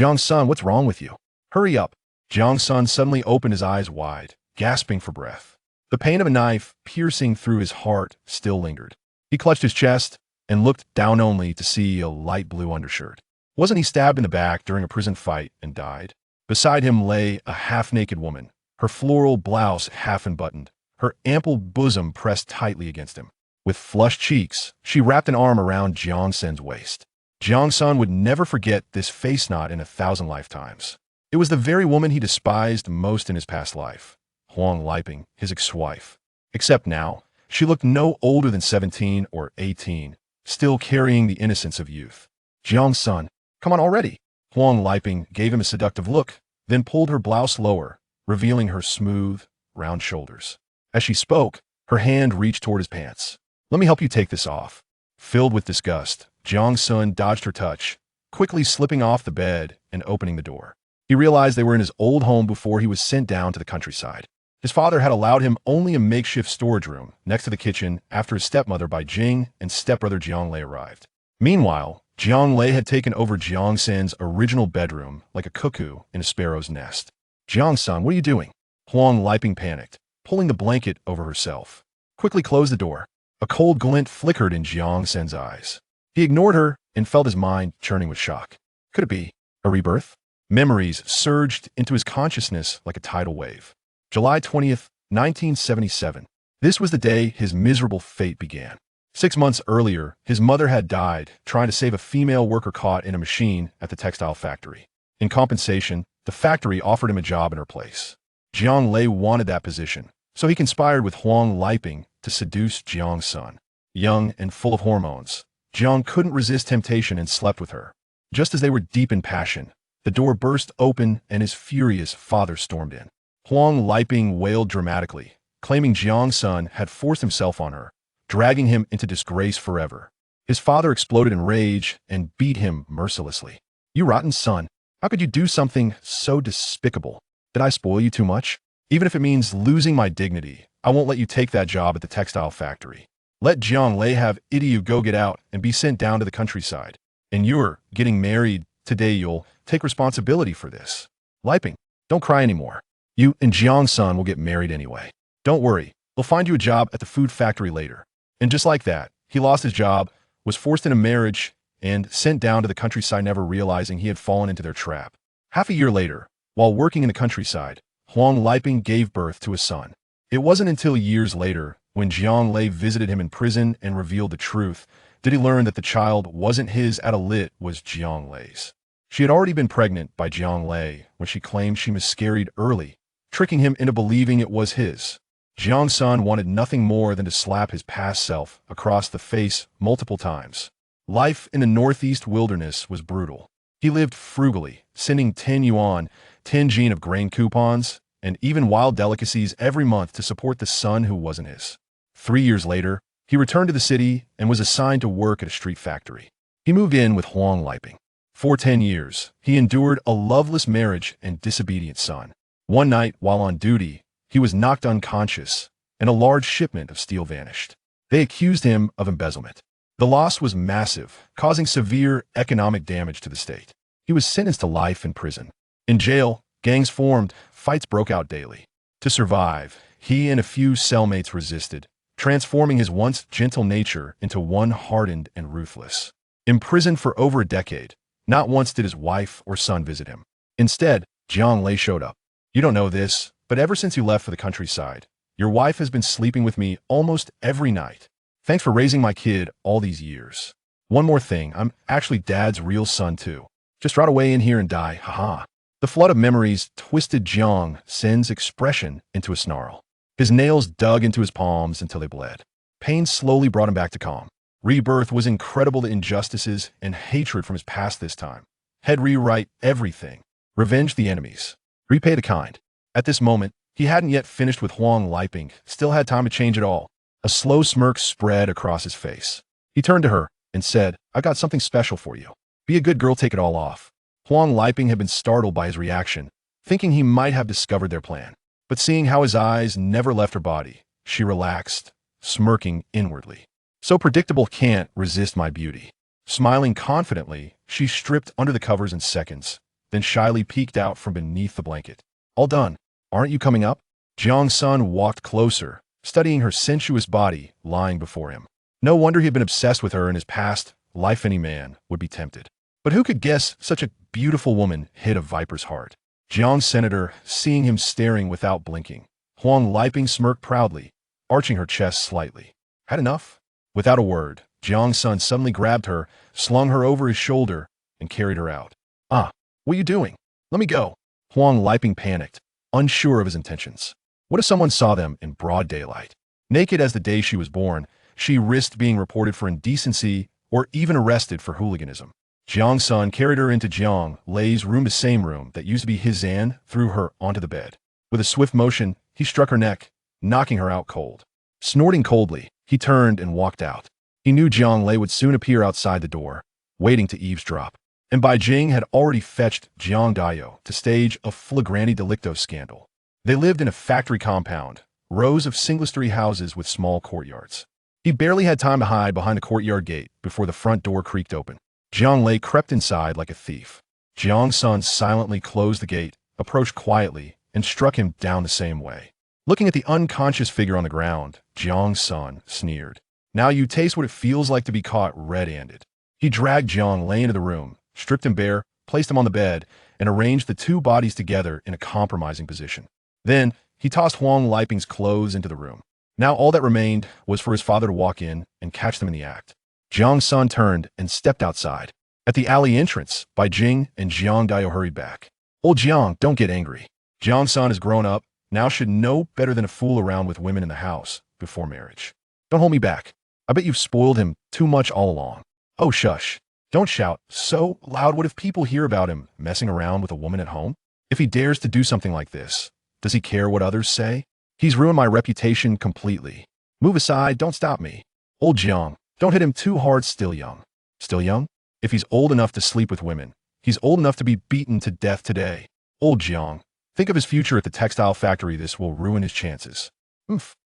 Jiang Sen, what's wrong with you? Hurry up. Jiang Sen suddenly opened his eyes wide, gasping for breath. The pain of a knife piercing through his heart still lingered. He clutched his chest and looked down only to see a light blue undershirt. Wasn't he stabbed in the back during a prison fight and died? Beside him lay a half-naked woman, her floral blouse half unbuttoned, her ample bosom pressed tightly against him. With flushed cheeks, she wrapped an arm around Jiang Sen's waist. Jiang Sen would never forget this face knot in 1,000 lifetimes. It was the very woman he despised most in his past life, Huang Liping, his ex-wife. Except now, she looked no older than 17 or 18, still carrying the innocence of youth. Jiang Sen, come on already. Huang Liping gave him a seductive look, then pulled her blouse lower, revealing her smooth, round shoulders. As she spoke, her hand reached toward his pants. Let me help you take this off. Filled with disgust, Jiang Sen dodged her touch, quickly slipping off the bed and opening the door. He realized they were in his old home before he was sent down to the countryside. His father had allowed him only a makeshift storage room next to the kitchen after his stepmother Beijing and stepbrother Jiang Lei arrived. Meanwhile, Jiang Lei had taken over Jiang Sen's original bedroom like a cuckoo in a sparrow's nest. Jiang Sen, what are you doing? Huang Liping panicked, pulling the blanket over herself. Quickly closed the door. A cold glint flickered in Jiang Sen's eyes. He ignored her and felt his mind churning with shock. Could it be a rebirth? Memories surged into his consciousness like a tidal wave. July 20th, 1977. This was the day his miserable fate began. 6 months earlier, his mother had died trying to save a female worker caught in a machine at the textile factory. In compensation, the factory offered him a job in her place. Jiang Lei wanted that position, so he conspired with Huang Liping to seduce Jiang Sen. Young and full of hormones, Jiang couldn't resist temptation and slept with her. Just as they were deep in passion, the door burst open and his furious father stormed in. Huang Liping wailed dramatically, claiming Jiang Sen had forced himself on her, dragging him into disgrace forever. His father exploded in rage and beat him mercilessly. You rotten son, how could you do something so despicable? Did I spoil you too much? Even if it means losing my dignity, I won't let you take that job at the textile factory. Let Jiang Lei have you go get out and be sent down to the countryside. And you're getting married today. You'll take responsibility for this. Liping, don't cry anymore. You and Jiang Sen will get married anyway. Don't worry, we'll find you a job at the food factory later. And just like that, he lost his job, was forced into marriage, and sent down to the countryside, never realizing he had fallen into their trap. Half a year later, while working in the countryside, Huang Liping gave birth to a son. It wasn't until years later, when Jiang Lei visited him in prison and revealed the truth, did he learn that the child wasn't his it was Jiang Lei's. She had already been pregnant by Jiang Lei when she claimed she miscarried early, tricking him into believing it was his. Jiang Sen wanted nothing more than to slap his past self across the face multiple times. Life in the northeast wilderness was brutal. He lived frugally, sending 10 yuan, 10 jin of grain coupons, and even wild delicacies every month to support the son who wasn't his. 3 years later, he returned to the city and was assigned to work at a street factory. He moved in with Huang Liping. For 10 years, he endured a loveless marriage and disobedient son. One night, while on duty, he was knocked unconscious, and a large shipment of steel vanished. They accused him of embezzlement. The loss was massive, causing severe economic damage to the state. He was sentenced to life in prison. In jail, gangs formed, fights broke out daily. To survive, he and a few cellmates resisted, transforming his once gentle nature into one hardened and ruthless. Imprisoned for over a decade, not once did his wife or son visit him. Instead, Jiang Lei showed up. You don't know this, but ever since you left for the countryside, your wife has been sleeping with me almost every night. Thanks for raising my kid all these years. One more thing, I'm actually Dad's real son too. Just rot away in here and die, haha. The flood of memories twisted Jiang Sen's expression into a snarl. His nails dug into his palms until they bled. Pain slowly brought him back to calm. Rebirth was incredible to injustices and hatred from his past this time. He'd rewrite everything. Revenge the enemies. Repay the kind. At this moment, he hadn't yet finished with Huang Liping, still had time to change it all. A slow smirk spread across his face. He turned to her and said, I got something special for you. Be a good girl, take it all off. Huang Liping had been startled by his reaction, thinking he might have discovered their plan. But seeing how his eyes never left her body, she relaxed, smirking inwardly. So predictable, can't resist my beauty. Smiling confidently, she stripped under the covers in seconds, then shyly peeked out from beneath the blanket. All done. Aren't you coming up? Jiang Sen walked closer, studying her sensuous body lying before him. No wonder he had been obsessed with her in his past life. Any man would be tempted. But who could guess such a beautiful woman hid a viper's heart? Jiang Senator, seeing him staring without blinking. Huang Liping smirked proudly, arching her chest slightly. Had enough? Without a word, Jiang Sen suddenly grabbed her, slung her over his shoulder, and carried her out. Ah, what are you doing? Let me go. Huang Liping panicked, unsure of his intentions. What if someone saw them in broad daylight? Naked as the day she was born, she risked being reported for indecency or even arrested for hooliganism. Jiang Sen carried her into Jiang Lei's room, the same room that used to be his, and threw her onto the bed. With a swift motion, he struck her neck, knocking her out cold. Snorting coldly, he turned and walked out. He knew Jiang Lei would soon appear outside the door, waiting to eavesdrop. And Beijing had already fetched Jiang Dayo to stage a flagrante delicto scandal. They lived in a factory compound, rows of single-story houses with small courtyards. He barely had time to hide behind the courtyard gate before the front door creaked open. Jiang Lei crept inside like a thief. Jiang Sen silently closed the gate, approached quietly, and struck him down the same way. Looking at the unconscious figure on the ground, Jiang Sen sneered. Now you taste what it feels like to be caught red-handed. He dragged Jiang Lei into the room, stripped him bare, placed him on the bed, and arranged the two bodies together in a compromising position. Then, he tossed Huang Liping's clothes into the room. Now all that remained was for his father to walk in and catch them in the act. Jiang Sen turned and stepped outside. At the alley entrance, Beijing and Jiang Dayo hurried back. Old Jiang, don't get angry. Jiang Sen has grown up, now should know better than to fool around with women in the house before marriage. Don't hold me back. I bet you've spoiled him too much all along. Oh, shush. Don't shout so loud. What if people hear about him messing around with a woman at home? If he dares to do something like this, does he care what others say? He's ruined my reputation completely. Move aside, don't stop me. Old Jiang, don't hit him too hard. Still young. Still young? If he's old enough to sleep with women, he's old enough to be beaten to death today. Old Jiang, think of his future at the textile factory. This will ruin his chances.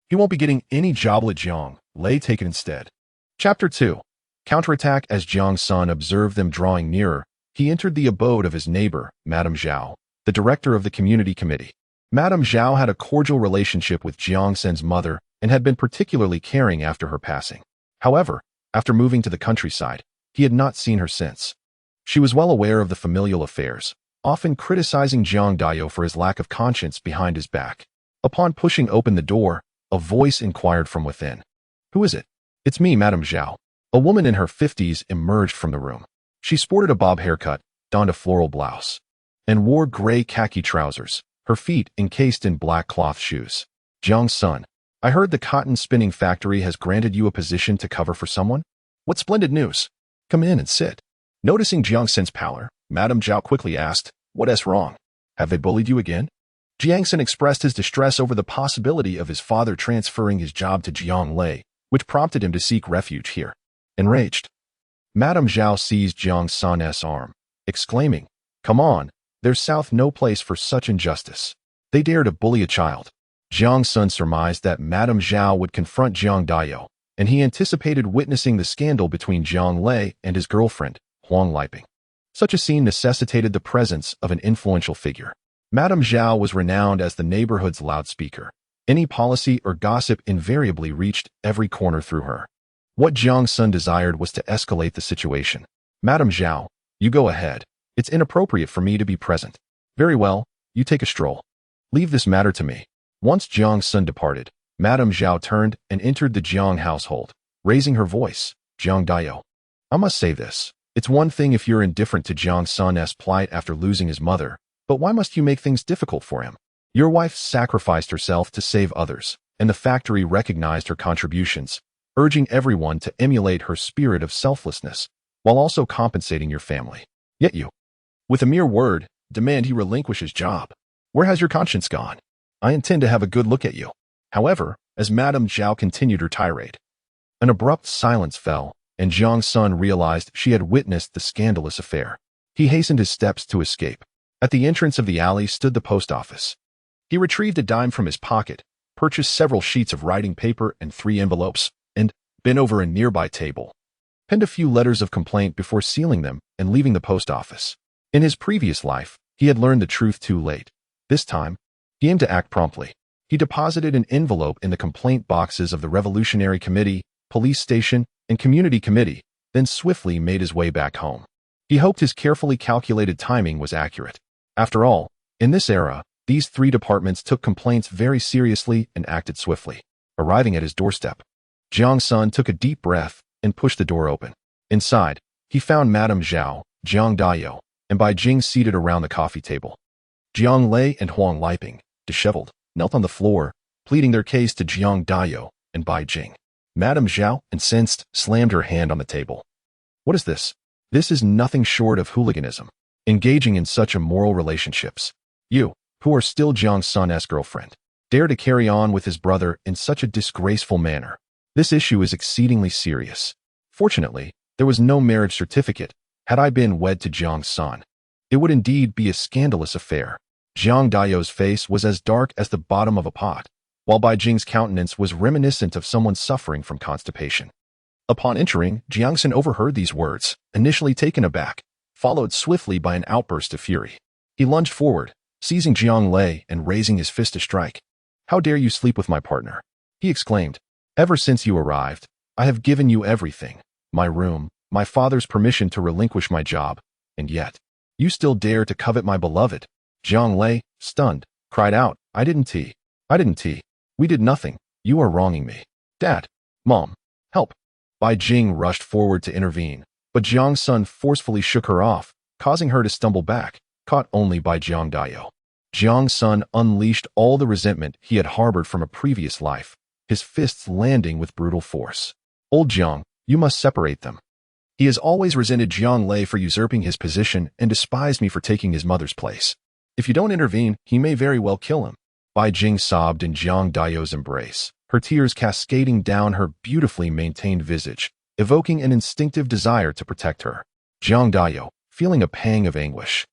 He won't be getting any job. Let Jiang Lei take it instead. Chapter 2. Counterattack. As Jiang Sen observed them drawing nearer, he entered the abode of his neighbor, Madame Zhao, the director of the community committee. Madame Zhao had a cordial relationship with Jiang Sen's mother and had been particularly caring after her passing. However, after moving to the countryside, he had not seen her since. She was well aware of the familial affairs, often criticizing Jiang Dayo for his lack of conscience behind his back. Upon pushing open the door, a voice inquired from within. Who is it? It's me, Madame Zhao. A woman in her 50s emerged from the room. She sported a bob haircut, donned a floral blouse, and wore gray khaki trousers, her feet encased in black cloth shoes. Jiang Sen, I heard the cotton spinning factory has granted you a position to cover for someone? What splendid news. Come in and sit. Noticing Jiang Sen's pallor, Madame Zhao quickly asked, What's wrong? Have they bullied you again? Jiang Sen expressed his distress over the possibility of his father transferring his job to Jiang Lei, which prompted him to seek refuge here. Enraged, Madame Zhao seized Jiang Sen's arm, exclaiming, Come on, there's south no place for such injustice. They dare to bully a child. Jiang Sen surmised that Madame Zhao would confront Jiang Dayo, and he anticipated witnessing the scandal between Jiang Lei and his girlfriend, Huang Liping. Such a scene necessitated the presence of an influential figure. Madame Zhao was renowned as the neighborhood's loudspeaker. Any policy or gossip invariably reached every corner through her. What Jiang Sen desired was to escalate the situation. Madame Zhao, you go ahead. It's inappropriate for me to be present. Very well, you take a stroll. Leave this matter to me. Once Jiang Sen departed, Madame Zhao turned and entered the Jiang household, raising her voice. Jiang Dayo, I must say this. It's one thing if you're indifferent to Jiang Sen's plight after losing his mother, but why must you make things difficult for him? Your wife sacrificed herself to save others, and the factory recognized her contributions, urging everyone to emulate her spirit of selflessness, while also compensating your family. Yet you, with a mere word, demand he relinquish his job. Where has your conscience gone? I intend to have a good look at you. However, as Madame Zhao continued her tirade, an abrupt silence fell, and Jiang Sen realized she had witnessed the scandalous affair. He hastened his steps to escape. At the entrance of the alley stood the post office. He retrieved a dime from his pocket, purchased several sheets of writing paper and 3 envelopes, and, bent over a nearby table, penned a few letters of complaint before sealing them and leaving the post office. In his previous life, he had learned the truth too late. This time, he aimed to act promptly. He deposited an envelope in the complaint boxes of the Revolutionary Committee, police station, and community committee, then swiftly made his way back home. He hoped his carefully calculated timing was accurate. After all, in this era, these three departments took complaints very seriously and acted swiftly. Arriving at his doorstep, Jiang Sen took a deep breath and pushed the door open. Inside, he found Madame Zhao, Jiang Dao, and Beijing seated around the coffee table. Jiang Lei and Huang Liping, disheveled, knelt on the floor, pleading their case to Jiang Dao and Beijing. Madame Zhao, incensed, slammed her hand on the table. What is this? This is nothing short of hooliganism. Engaging in such immoral relationships. You, who are still Jiang Sen's girlfriend, dare to carry on with his brother in such a disgraceful manner. This issue is exceedingly serious. Fortunately, there was no marriage certificate. Had I been wed to Jiang Sen, it would indeed be a scandalous affair. Jiang Dao's face was as dark as the bottom of a pot, while Beijing's countenance was reminiscent of someone suffering from constipation. Upon entering, Jiang Sen overheard these words, initially taken aback, followed swiftly by an outburst of fury. He lunged forward, seizing Jiang Lei and raising his fist to strike. "How dare you sleep with my partner?" he exclaimed. "Ever since you arrived, I have given you everything, my room, my father's permission to relinquish my job, and yet, you still dare to covet my beloved." Jiang Lei, stunned, cried out, I didn't. We did nothing. You are wronging me. Dad, Mom, help." Beijing rushed forward to intervene, but Jiang Sen forcefully shook her off, causing her to stumble back, caught only by Jiang Dao. Jiang Sen unleashed all the resentment he had harbored from a previous life, his fists landing with brutal force. "Old Jiang, you must separate them. He has always resented Jiang Lei for usurping his position and despised me for taking his mother's place. If you don't intervene, he may very well kill him." Beijing sobbed in Jiang Dao's embrace, her tears cascading down her beautifully maintained visage, evoking an instinctive desire to protect her. Jiang Dao, feeling a pang of anguish,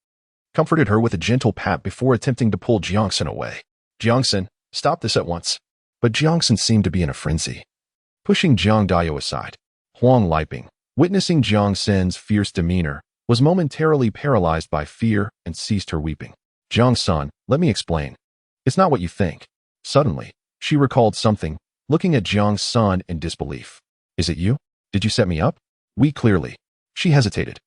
comforted her with a gentle pat before attempting to pull Jiang Sen away. "Jiang Sen, stop this at once." But Jiang Sen seemed to be in a frenzy. Pushing Jiang Dao aside, Huang Liping, witnessing Jiang Sen's fierce demeanor, was momentarily paralyzed by fear and ceased her weeping. "Jiang Sen, let me explain. It's not what you think." Suddenly, she recalled something, looking at Jiang Sen in disbelief. "Is it you? Did you set me up?" "We clearly." She hesitated,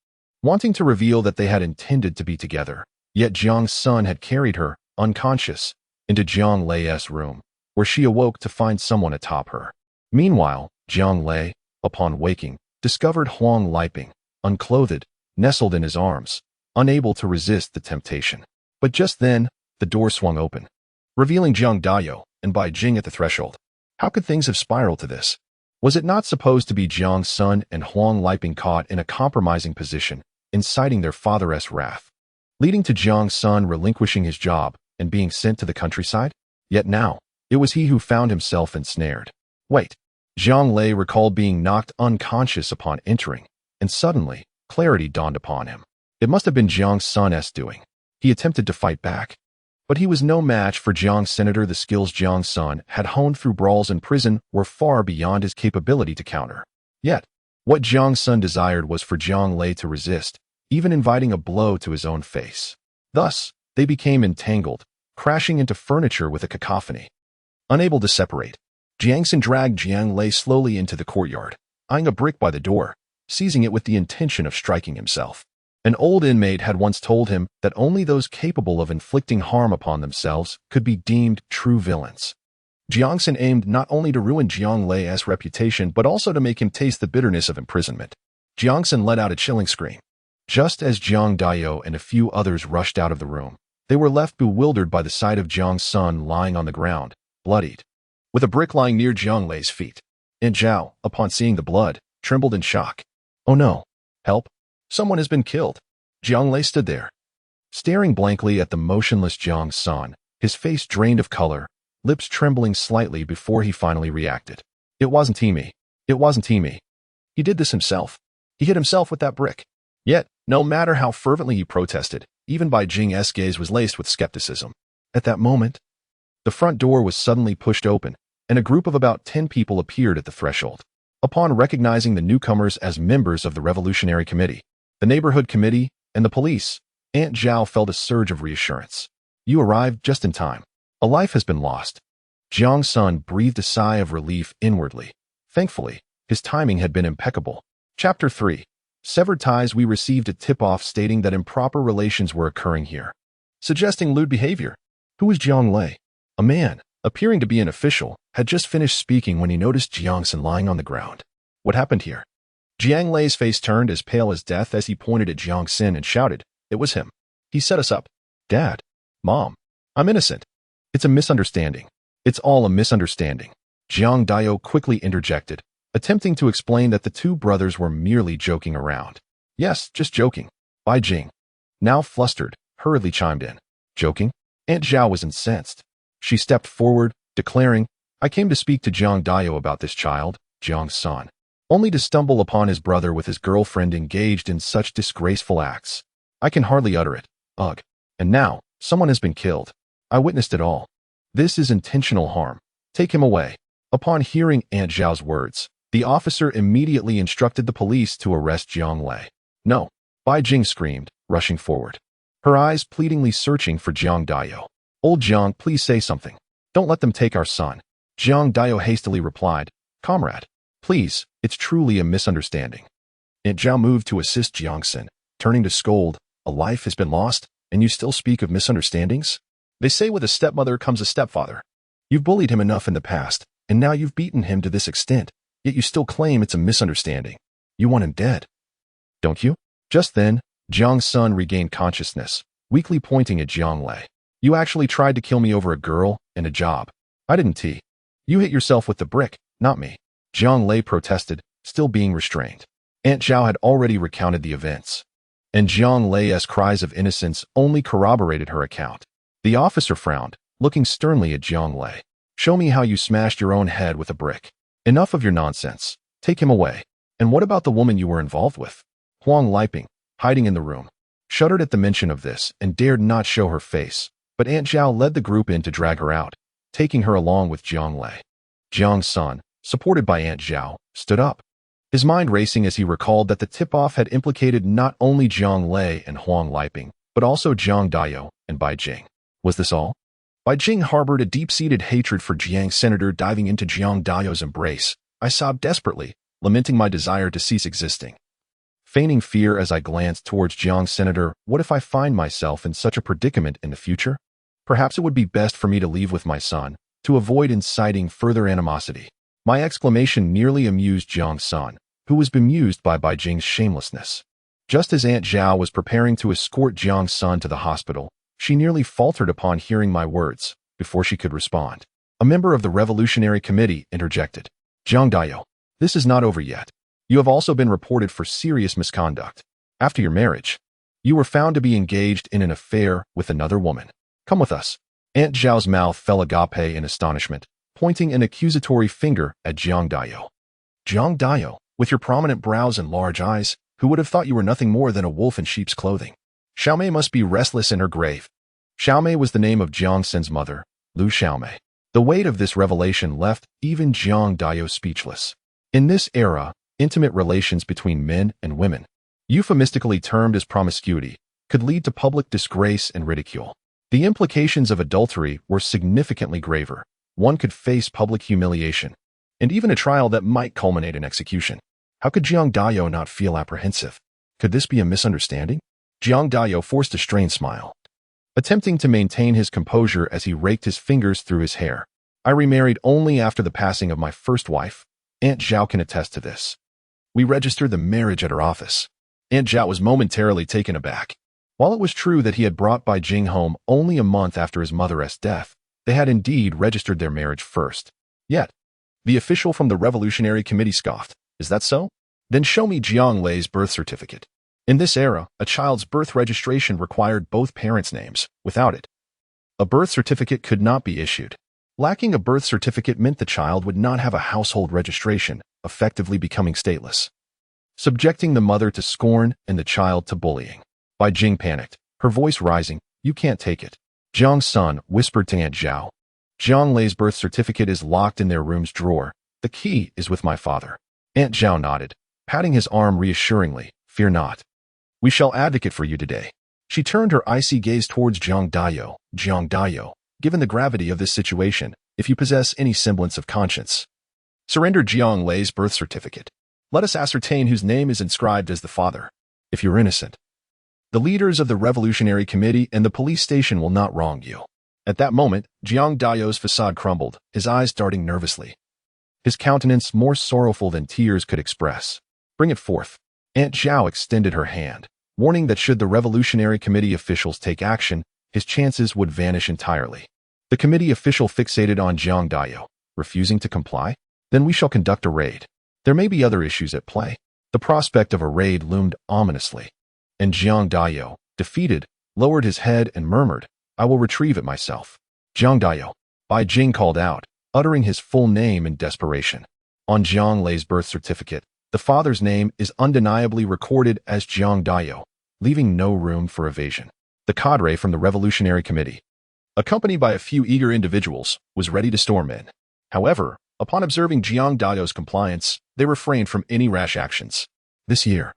wanting to reveal that they had intended to be together, yet Jiang Sen had carried her, unconscious, into Jiang Lei's room, where she awoke to find someone atop her. Meanwhile, Jiang Lei, upon waking, discovered Huang Liping, unclothed, nestled in his arms, unable to resist the temptation. But just then, the door swung open, revealing Jiang Dao and Beijing at the threshold. How could things have spiraled to this? Was it not supposed to be Jiang Sen and Huang Liping caught in a compromising position, inciting their father's wrath, leading to Jiang Sen relinquishing his job and being sent to the countryside? Yet now, it was he who found himself ensnared. Wait. Jiang Lei recalled being knocked unconscious upon entering, and suddenly, clarity dawned upon him. It must have been Jiang Sen's doing. He attempted to fight back, but he was no match for Jiang Senator. The skills Jiang Sen had honed through brawls in prison were far beyond his capability to counter. Yet, what Jiang Sen desired was for Jiang Lei to resist, even inviting a blow to his own face. Thus, they became entangled, crashing into furniture with a cacophony. Unable to separate, Jiang Sen dragged Jiang Lei slowly into the courtyard, eyeing a brick by the door, seizing it with the intention of striking himself. An old inmate had once told him that only those capable of inflicting harm upon themselves could be deemed true villains. Jiang Sen aimed not only to ruin Jiang Lei's reputation but also to make him taste the bitterness of imprisonment. Jiang Sen let out a chilling scream. Just as Jiang Dao and a few others rushed out of the room, they were left bewildered by the sight of Jiang Sen lying on the ground, bloodied, with a brick lying near Jiang Lei's feet. Aunt Zhao, upon seeing the blood, trembled in shock. "Oh no! Help! Someone has been killed." Jiang Lei stood there, staring blankly at the motionless Jiang Sen, his face drained of color, lips trembling slightly before he finally reacted. "It wasn't me. It wasn't me. He did this himself. He hit himself with that brick." Yet, no matter how fervently he protested, even Beijing's gaze was laced with skepticism. At that moment, the front door was suddenly pushed open, and a group of about 10 people appeared at the threshold. Upon recognizing the newcomers as members of the Revolutionary Committee, the Neighborhood Committee, and the police, Aunt Zhao felt a surge of reassurance. You arrived just in time. A life has been lost. Jiang Sen breathed a sigh of relief inwardly. Thankfully, his timing had been impeccable. Chapter 3. Severed ties. We received a tip-off stating that improper relations were occurring here, suggesting lewd behavior. Who was Jiang Lei? A man, appearing to be an official, had just finished speaking when he noticed Jiang Sen lying on the ground. What happened here? Jiang Lei's face turned as pale as death as he pointed at Jiang Sen and shouted, "It was him. He set us up. Dad. Mom. I'm innocent. It's a misunderstanding. It's all a misunderstanding." Jiang Dayo quickly interjected, attempting to explain that the two brothers were merely joking around. Yes, just joking. Bai Jing, now flustered, hurriedly chimed in. Joking? Aunt Zhao was incensed. She stepped forward, declaring, I came to speak to Jiang Dayo about this child, Jiang Sen, only to stumble upon his brother with his girlfriend engaged in such disgraceful acts. I can hardly utter it. Ugh. And now, someone has been killed. I witnessed it all. This is intentional harm. Take him away. Upon hearing Aunt Zhao's words, the officer immediately instructed the police to arrest Jiang Lei. No, Bai Jing screamed, rushing forward, her eyes pleadingly searching for Jiang Dayo. Old Jiang, please say something. Don't let them take our son. Jiang Dayo hastily replied, Comrade, please, it's truly a misunderstanding. Aunt Zhao moved to assist Jiang Sen, turning to scold, a life has been lost, and you still speak of misunderstandings? They say with a stepmother comes a stepfather. You've bullied him enough in the past, and now you've beaten him to this extent, yet you still claim it's a misunderstanding. You want him dead, don't you? Just then, Jiang Sen regained consciousness, weakly pointing at Jiang Lei. You actually tried to kill me over a girl and a job. I didn't tea. You hit yourself with the brick, not me. Jiang Lei protested, still being restrained. Aunt Zhao had already recounted the events, and Jiang Lei's cries of innocence only corroborated her account. The officer frowned, looking sternly at Jiang Lei. Show me how you smashed your own head with a brick. Enough of your nonsense. Take him away. And what about the woman you were involved with? Huang Liping, hiding in the room, shuddered at the mention of this and dared not show her face, but Aunt Zhao led the group in to drag her out, taking her along with Jiang Lei. Jiang Sen, supported by Aunt Zhao, stood up, his mind racing as he recalled that the tip-off had implicated not only Jiang Lei and Huang Liping, but also Jiang Dayo and Bai Jing. Was this all? Bai Jing harbored a deep-seated hatred for Jiang Senator. Diving into Jiang Dayo's embrace, I sobbed desperately, lamenting my desire to cease existing. Feigning fear as I glanced towards Jiang Senator, what if I find myself in such a predicament in the future? Perhaps it would be best for me to leave with my son, to avoid inciting further animosity. My exclamation nearly amused Jiang Sen, who was bemused by Bai Jing's shamelessness. Just as Aunt Zhao was preparing to escort Jiang Sen to the hospital, she nearly faltered upon hearing my words. Before she could respond, a member of the Revolutionary Committee interjected. Jiang Dayo, this is not over yet. You have also been reported for serious misconduct. After your marriage, you were found to be engaged in an affair with another woman. Come with us. Aunt Zhao's mouth fell agape in astonishment, pointing an accusatory finger at Jiang Dayo. Jiang Dayo, with your prominent brows and large eyes, who would have thought you were nothing more than a wolf in sheep's clothing? Xiaomei must be restless in her grave. Xiaomei was the name of Jiang Sen's mother, Lu Xiaomei. The weight of this revelation left even Jiang Dayo speechless. In this era, intimate relations between men and women, euphemistically termed as promiscuity, could lead to public disgrace and ridicule. The implications of adultery were significantly graver. One could face public humiliation, and even a trial that might culminate in execution. How could Jiang Dayo not feel apprehensive? Could this be a misunderstanding? Jiang Dayo forced a strained smile, attempting to maintain his composure as he raked his fingers through his hair. I remarried only after the passing of my first wife. Aunt Zhao can attest to this. We registered the marriage at her office. Aunt Zhao was momentarily taken aback. While it was true that he had brought Bai Jing home only a month after his mother's death, they had indeed registered their marriage first. Yet, the official from the Revolutionary Committee scoffed. Is that so? Then show me Jiang Lei's birth certificate. In this era, a child's birth registration required both parents' names. Without it, a birth certificate could not be issued. Lacking a birth certificate meant the child would not have a household registration, effectively becoming stateless, subjecting the mother to scorn and the child to bullying. Bai Jing panicked, her voice rising. You can't take it. Jiang Sen whispered to Aunt Zhao. Jiang Lei's birth certificate is locked in their room's drawer. The key is with my father. Aunt Zhao nodded, patting his arm reassuringly. Fear not. We shall advocate for you today. She turned her icy gaze towards Jiang Dayo. Jiang Dayo, given the gravity of this situation, if you possess any semblance of conscience, surrender Jiang Lei's birth certificate. Let us ascertain whose name is inscribed as the father. If you're innocent, the leaders of the Revolutionary Committee and the police station will not wrong you. At that moment, Jiang Dayo's facade crumbled, his eyes darting nervously, his countenance more sorrowful than tears could express. Bring it forth. Aunt Zhao extended her hand, warning that should the Revolutionary Committee officials take action, his chances would vanish entirely. The committee official fixated on Jiang Dayo, refusing to comply. Then we shall conduct a raid. There may be other issues at play. The prospect of a raid loomed ominously, and Jiang Dayo, defeated, lowered his head and murmured, I will retrieve it myself. Jiang Dayo. Bai Jing called out, uttering his full name in desperation. On Jiang Lei's birth certificate, the father's name is undeniably recorded as Jiang Dayo, leaving no room for evasion. The cadre from the Revolutionary Committee, accompanied by a few eager individuals, was ready to storm in. However, upon observing Jiang Dayo's compliance, they refrained from any rash actions. This year,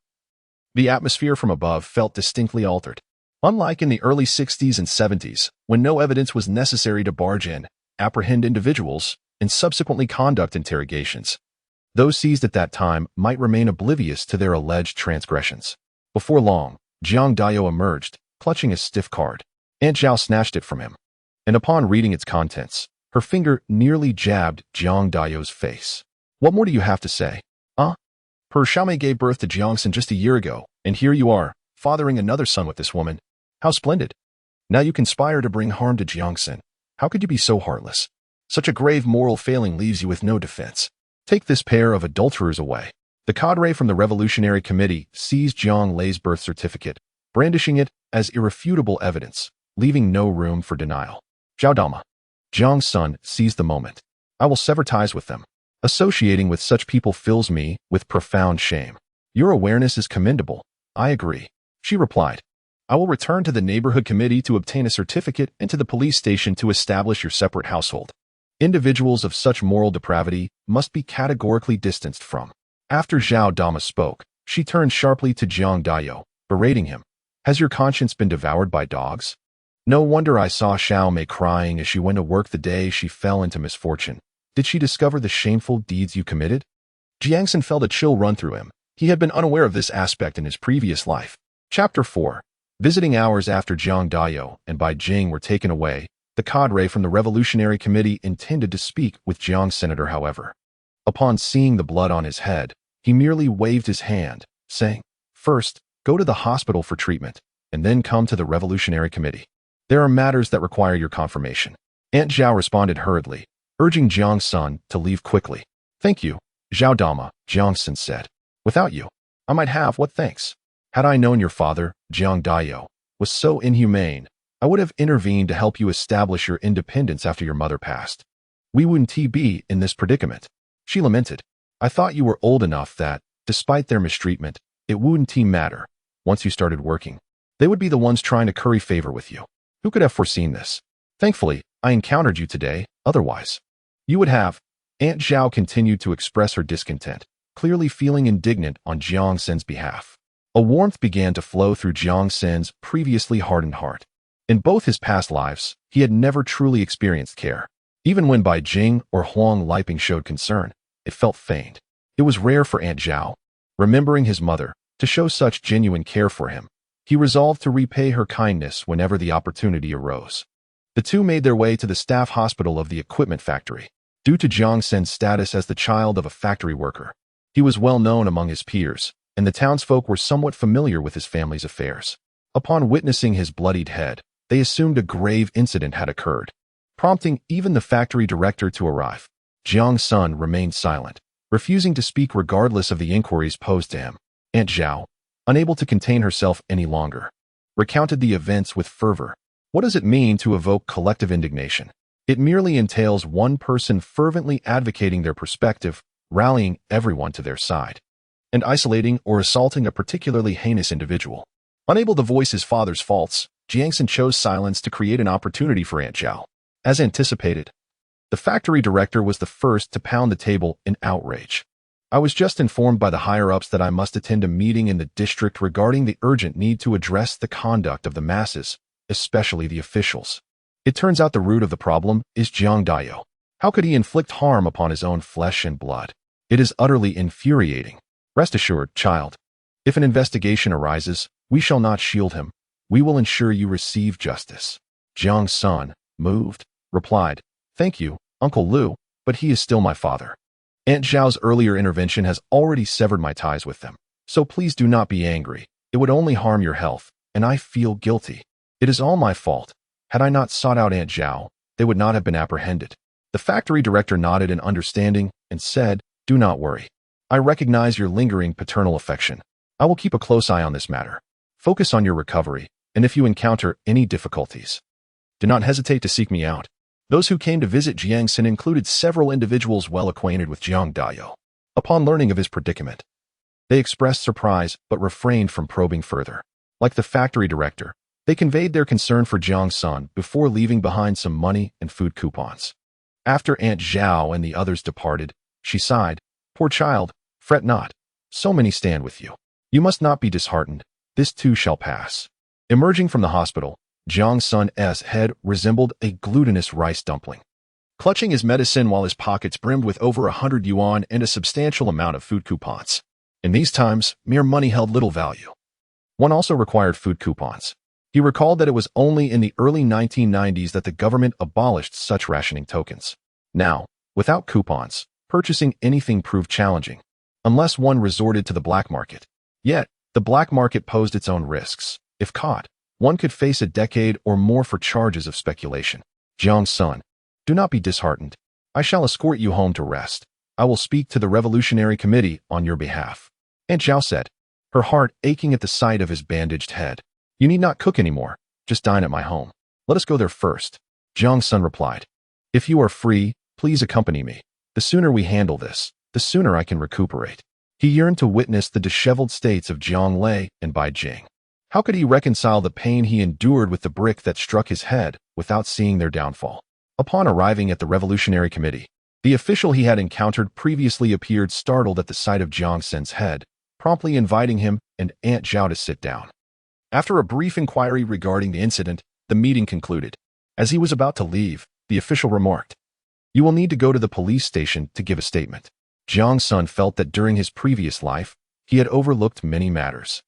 the atmosphere from above felt distinctly altered. Unlike in the early 60s and 70s, when no evidence was necessary to barge in, apprehend individuals, and subsequently conduct interrogations, those seized at that time might remain oblivious to their alleged transgressions. Before long, Jiang Dayo emerged, clutching a stiff card. Aunt Zhao snatched it from him, and upon reading its contents, her finger nearly jabbed Jiang Dayo's face. What more do you have to say? Per Xiaomei gave birth to Jiang Sen just a year ago, and here you are, fathering another son with this woman. How splendid. Now you conspire to bring harm to Jiang Sen. How could you be so heartless? Such a grave moral failing leaves you with no defense. Take this pair of adulterers away. The cadre from the Revolutionary Committee seized Jiang Lei's birth certificate, brandishing it as irrefutable evidence, leaving no room for denial. Zhao Dama. Jiang's son seized the moment. I will sever ties with them. Associating with such people fills me with profound shame. Your awareness is commendable. I agree. She replied. I will return to the neighborhood committee to obtain a certificate and to the police station to establish your separate household. Individuals of such moral depravity must be categorically distanced from. After Zhao Dama spoke, she turned sharply to Jiang Dayo, berating him. Has your conscience been devoured by dogs? No wonder I saw Xiaomei crying as she went to work the day she fell into misfortune. Did she discover the shameful deeds you committed? Jiang Sen felt a chill run through him. He had been unaware of this aspect in his previous life. Chapter 4. Visiting hours after Jiang Dayo and Bai Jing were taken away, the cadre from the Revolutionary Committee intended to speak with Jiang Senator, however. Upon seeing the blood on his head, he merely waved his hand, saying, First, go to the hospital for treatment, and then come to the Revolutionary Committee. There are matters that require your confirmation. Aunt Zhao responded hurriedly, urging Jiang Sen to leave quickly. Thank you, Zhao Dama, Jiang Sen said. Without you, I might have what thanks. Had I known your father, Jiang Dayo, was so inhumane, I would have intervened to help you establish your independence after your mother passed. We wouldn't be in this predicament. She lamented. I thought you were old enough that, despite their mistreatment, it wouldn't matter. Once you started working, they would be the ones trying to curry favor with you. Who could have foreseen this? Thankfully, I encountered you today, otherwise you would have. Aunt Zhao continued to express her discontent, clearly feeling indignant on Jiang Sen's behalf. A warmth began to flow through Jiang Sen's previously hardened heart. In both his past lives, he had never truly experienced care. Even when Bai Jing or Huang Liping showed concern, it felt feigned. It was rare for Aunt Zhao, remembering his mother, to show such genuine care for him. He resolved to repay her kindness whenever the opportunity arose. The two made their way to the staff hospital of the equipment factory. Due to Jiang Sen's status as the child of a factory worker, he was well known among his peers, and the townsfolk were somewhat familiar with his family's affairs. Upon witnessing his bloodied head, they assumed a grave incident had occurred, prompting even the factory director to arrive. Jiang Sen remained silent, refusing to speak regardless of the inquiries posed to him. Aunt Zhao, unable to contain herself any longer, recounted the events with fervor. What does it mean to evoke collective indignation? It merely entails one person fervently advocating their perspective, rallying everyone to their side, and isolating or assaulting a particularly heinous individual. Unable to voice his father's faults, Jiang Sen chose silence to create an opportunity for Aunt Zhao. As anticipated, the factory director was the first to pound the table in outrage. I was just informed by the higher-ups that I must attend a meeting in the district regarding the urgent need to address the conduct of the masses, especially the officials. It turns out the root of the problem is Jiang Dayo. How could he inflict harm upon his own flesh and blood? It is utterly infuriating. Rest assured, child. If an investigation arises, we shall not shield him. We will ensure you receive justice. Jiang Sen, moved, replied, "Thank you, Uncle Lu, but he is still my father. Aunt Zhao's earlier intervention has already severed my ties with them. So please do not be angry. It would only harm your health, and I feel guilty. It is all my fault. Had I not sought out Aunt Zhao, they would not have been apprehended." The factory director nodded in understanding and said, "Do not worry. I recognize your lingering paternal affection. I will keep a close eye on this matter. Focus on your recovery, and if you encounter any difficulties, do not hesitate to seek me out." Those who came to visit Jiang Sen included several individuals well acquainted with Jiang Dayo. Upon learning of his predicament, they expressed surprise but refrained from probing further. Like the factory director, they conveyed their concern for Jiang Sen before leaving behind some money and food coupons. After Aunt Zhao and the others departed, she sighed, "Poor child, fret not. So many stand with you. You must not be disheartened. This too shall pass." Emerging from the hospital, Jiang Sen's head resembled a glutinous rice dumpling. Clutching his medicine while his pockets brimmed with over 100 yuan and a substantial amount of food coupons. In these times, mere money held little value. One also required food coupons. He recalled that it was only in the early 1990s that the government abolished such rationing tokens. Now, without coupons, purchasing anything proved challenging, unless one resorted to the black market. Yet, the black market posed its own risks. If caught, one could face a decade or more for charges of speculation. Jiang Sen, do not be disheartened. I shall escort you home to rest. I will speak to the Revolutionary Committee on your behalf. Aunt Zhao said, her heart aching at the sight of his bandaged head. You need not cook anymore. Just dine at my home. Let us go there first. Jiang Sen replied, if you are free, please accompany me. The sooner we handle this, the sooner I can recuperate. He yearned to witness the disheveled states of Jiang Lei and Beijing. How could he reconcile the pain he endured with the brick that struck his head without seeing their downfall? Upon arriving at the Revolutionary Committee, the official he had encountered previously appeared startled at the sight of Jiang Sen's head, promptly inviting him and Aunt Zhao to sit down. After a brief inquiry regarding the incident, the meeting concluded. As he was about to leave, the official remarked, "You will need to go to the police station to give a statement." Jiang Sen felt that during his previous life, he had overlooked many matters.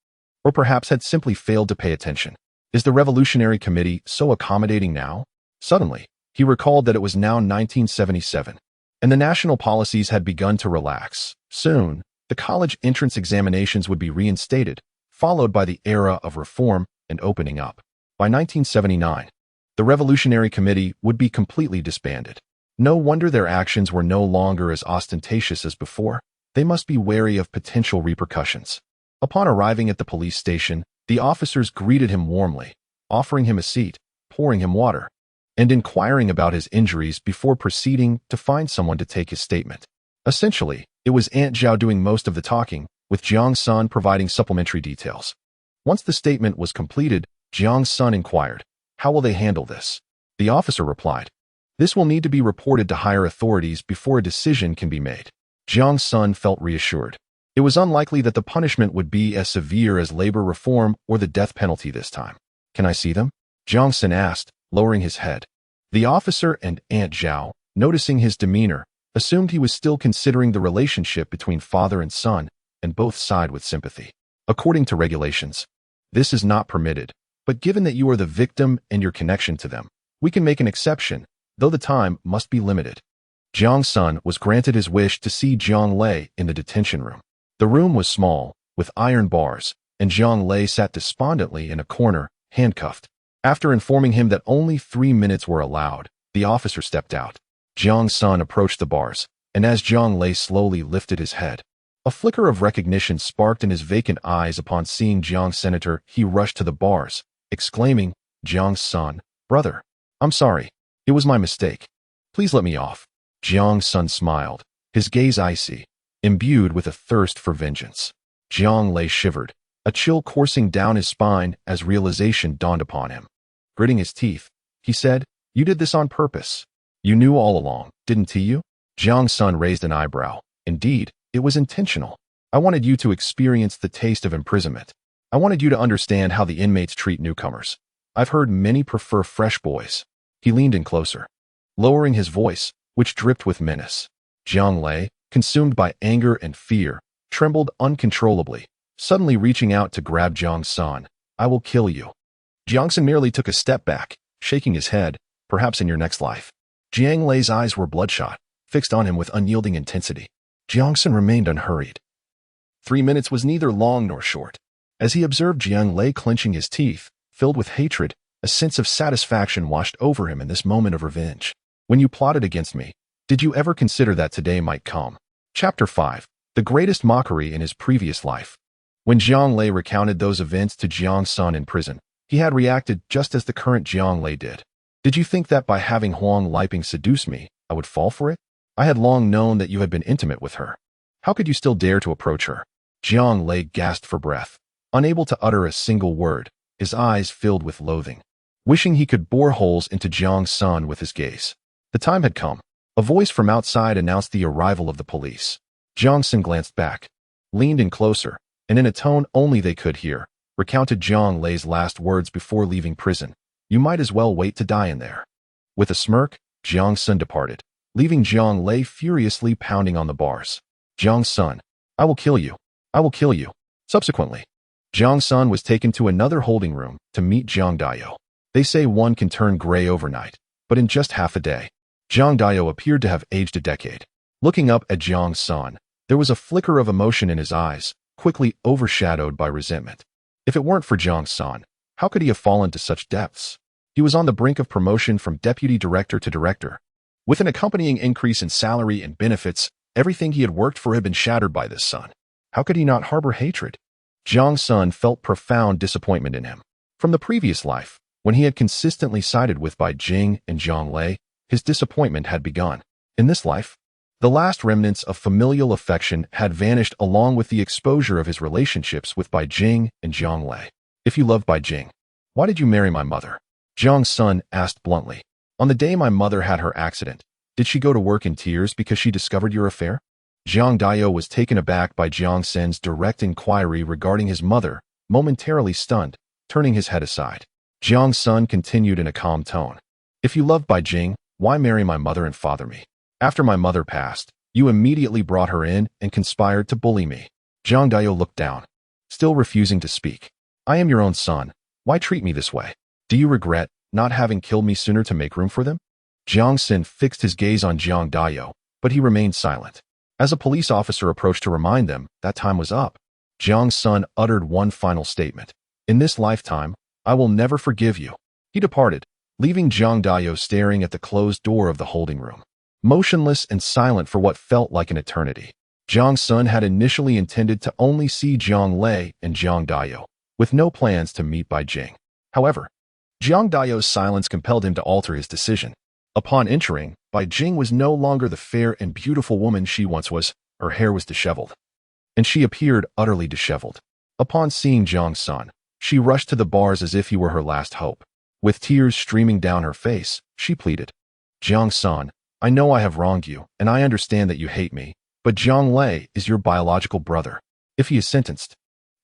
Or perhaps had simply failed to pay attention. Is the Revolutionary Committee so accommodating now? Suddenly, he recalled that it was now 1977, and the national policies had begun to relax. Soon, the college entrance examinations would be reinstated, followed by the era of reform and opening up. By 1979, the Revolutionary Committee would be completely disbanded. No wonder their actions were no longer as ostentatious as before. They must be wary of potential repercussions. Upon arriving at the police station, the officers greeted him warmly, offering him a seat, pouring him water, and inquiring about his injuries before proceeding to find someone to take his statement. Essentially, it was Aunt Zhao doing most of the talking, with Jiang Sen providing supplementary details. Once the statement was completed, Jiang Sen inquired, "How will they handle this?" The officer replied, "This will need to be reported to higher authorities before a decision can be made." Jiang Sen felt reassured. It was unlikely that the punishment would be as severe as labor reform or the death penalty this time. "Can I see them?" Jiang Sen asked, lowering his head. The officer and Aunt Zhao, noticing his demeanor, assumed he was still considering the relationship between father and son, and both sighed with sympathy. According to regulations, this is not permitted, but given that you are the victim and your connection to them, we can make an exception, though the time must be limited. Jiang Sen was granted his wish to see Jiang Lei in the detention room. The room was small, with iron bars, and Jiang Lei sat despondently in a corner, handcuffed. After informing him that only 3 minutes were allowed, the officer stepped out. Jiang Sen approached the bars, and as Jiang Lei slowly lifted his head, a flicker of recognition sparked in his vacant eyes upon seeing Jiang Senator. He rushed to the bars, exclaiming, "Jiang Sen, brother, I'm sorry. It was my mistake. Please let me off." Jiang Sen smiled, his gaze icy, imbued with a thirst for vengeance. Jiang Lei shivered, a chill coursing down his spine as realization dawned upon him. Gritting his teeth, he said, "You did this on purpose. You knew all along, didn't you?" Jiang Sen raised an eyebrow. "Indeed, It was intentional. I wanted you to experience the taste of imprisonment. I wanted you to understand how the inmates treat newcomers. I've heard many prefer fresh boys. He leaned in closer, lowering his voice, which dripped with menace. Jiang Lei, consumed by anger and fear, trembled uncontrollably, suddenly reaching out to grab Jiang Sen. I will kill you. Jiang Sen merely took a step back, shaking his head, perhaps in your next life. Jiang Lei's eyes were bloodshot, fixed on him with unyielding intensity. Jiang Sen remained unhurried. 3 minutes was neither long nor short. As he observed Jiang Lei clenching his teeth, filled with hatred, a sense of satisfaction washed over him in this moment of revenge. When you plotted against me, did you ever consider that today might come? Chapter 5. The greatest mockery in his previous life. When Jiang Lei recounted those events to Jiang Sen in prison, he had reacted just as the current Jiang Lei did. Did you think that by having Huang Liping seduce me, I would fall for it? I had long known that you had been intimate with her. How could you still dare to approach her? Jiang Lei gasped for breath, unable to utter a single word, his eyes filled with loathing, wishing he could bore holes into Jiang Sen with his gaze. The time had come. A voice from outside announced the arrival of the police. Jiang Sen glanced back, leaned in closer, and in a tone only they could hear, recounted Jiang Lei's last words before leaving prison. You might as well wait to die in there. With a smirk, Jiang Sen departed, leaving Jiang Lei furiously pounding on the bars. Jiang Sen, I will kill you. I will kill you. Subsequently, Jiang Sen was taken to another holding room to meet Jiang Dayo. They say one can turn gray overnight, but in just half a day. Jiang Dayo appeared to have aged a decade. Looking up at Jiang Sen, there was a flicker of emotion in his eyes, quickly overshadowed by resentment. If it weren't for Jiang Sen, how could he have fallen to such depths? He was on the brink of promotion from deputy director to director. With an accompanying increase in salary and benefits, everything he had worked for had been shattered by this son. How could he not harbor hatred? Jiang Sen felt profound disappointment in him. From the previous life, when he had consistently sided with Bai Jing and Jiang Lei, his disappointment had begun. In this life, the last remnants of familial affection had vanished along with the exposure of his relationships with Bai Jing and Jiang Lei. If you loved Bai Jing, why did you marry my mother? Jiang Sen asked bluntly. On the day my mother had her accident, did she go to work in tears because she discovered your affair? Jiang Dayo was taken aback by Jiang Sen's direct inquiry regarding his mother, momentarily stunned, turning his head aside. Jiang Sen continued in a calm tone. If you loved Bai Jing, why marry my mother and father me? After my mother passed, you immediately brought her in and conspired to bully me. Jiang Dayo looked down, still refusing to speak. I am your own son. Why treat me this way? Do you regret not having killed me sooner to make room for them? Jiang Sen fixed his gaze on Jiang Dayo, but he remained silent. As a police officer approached to remind them that time was up, Jiang Sen uttered one final statement. In this lifetime, I will never forgive you. He departed, leaving Jiang Dayo staring at the closed door of the holding room, motionless and silent for what felt like an eternity. Jiang Sen had initially intended to only see Jiang Lei and Jiang Dayo, with no plans to meet Bai Jing. However, Jiang Dayo's silence compelled him to alter his decision. Upon entering, Bai Jing was no longer the fair and beautiful woman she once was. Her hair was disheveled, and she appeared utterly disheveled. Upon seeing Jiang Sen, she rushed to the bars as if he were her last hope. With tears streaming down her face, she pleaded, Jiang Sen, I know I have wronged you, and I understand that you hate me, but Jiang Lei is your biological brother. If he is sentenced,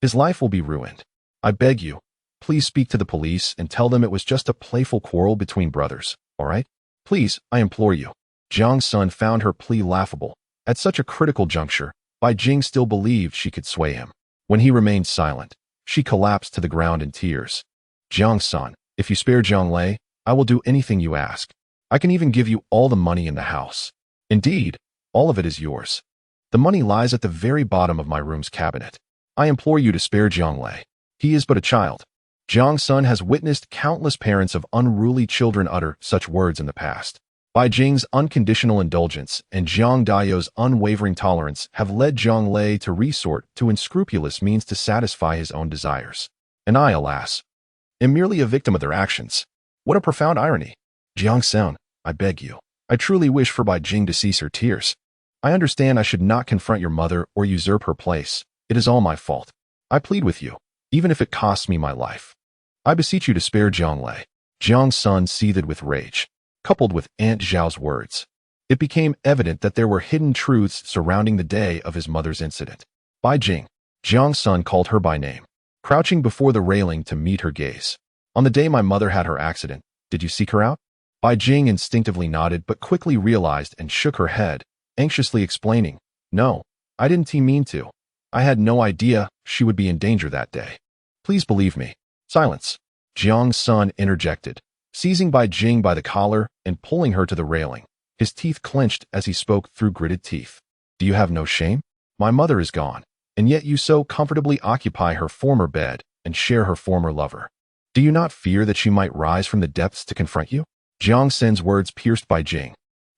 his life will be ruined. I beg you, please speak to the police and tell them it was just a playful quarrel between brothers, all right? Please, I implore you. Jiang Sen found her plea laughable. At such a critical juncture, Bai Jing still believed she could sway him. When he remained silent, she collapsed to the ground in tears. Jiang Sen, if you spare Jiang Lei, I will do anything you ask. I can even give you all the money in the house. Indeed, all of it is yours. The money lies at the very bottom of my room's cabinet. I implore you to spare Jiang Lei. He is but a child. Jiang Sen has witnessed countless parents of unruly children utter such words in the past. Bai Jing's unconditional indulgence and Jiang Dayo's unwavering tolerance have led Jiang Lei to resort to unscrupulous means to satisfy his own desires. And I, alas, am merely a victim of their actions. What a profound irony. Jiang Sen, I beg you. I truly wish for Bai Jing to cease her tears. I understand I should not confront your mother or usurp her place. It is all my fault. I plead with you, even if it costs me my life. I beseech you to spare Jiang Lei. Jiang Sen seethed with rage, coupled with Aunt Zhao's words. it became evident that there were hidden truths surrounding the day of his mother's incident. Beijing, Jiang Sen called her by name, crouching before the railing to meet her gaze. On the day my mother had her accident, did you seek her out? Beijing instinctively nodded but quickly realized and shook her head, anxiously explaining, no, I didn't mean to. I had no idea she would be in danger that day. Please believe me. Silence. Jiang Sen interjected, seizing Beijing by the collar and pulling her to the railing. His teeth clenched as he spoke through gritted teeth. Do you have no shame? My mother is gone, and yet you so comfortably occupy her former bed and share her former lover. Do you not fear that she might rise from the depths to confront you? Jiang Sen's words pierced Beijing,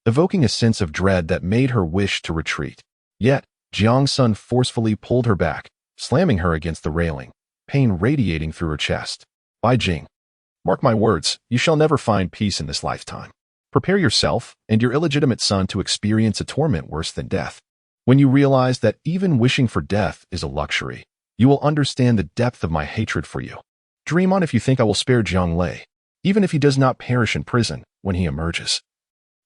evoking a sense of dread that made her wish to retreat. Yet, Jiang Sen forcefully pulled her back, slamming her against the railing, pain radiating through her chest. Beijing, mark my words, you shall never find peace in this lifetime. Prepare yourself and your illegitimate son to experience a torment worse than death. When you realize that even wishing for death is a luxury, you will understand the depth of my hatred for you. Dream on if you think I will spare Jiang Lei, even if he does not perish in prison when he emerges.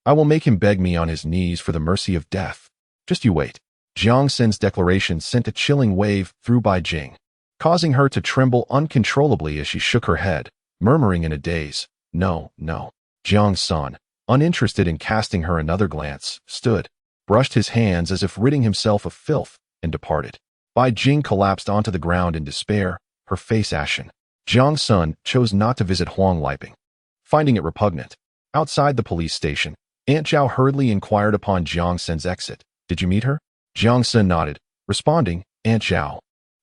I will make him beg me on his knees for the mercy of death. Just you wait. Jiang Sen's declaration sent a chilling wave through Beijing, causing her to tremble uncontrollably as she shook her head, murmuring in a daze, no, no. Jiang Sen, uninterested in casting her another glance, stood, brushed his hands as if ridding himself of filth, and departed. Beijing collapsed onto the ground in despair, her face ashen. Jiang Sen chose not to visit Huang Liping, finding it repugnant. Outside the police station, Aunt Zhao hurriedly inquired upon Jiang Sen's exit. Did you meet her? Jiang Sen nodded, responding, Aunt Zhao,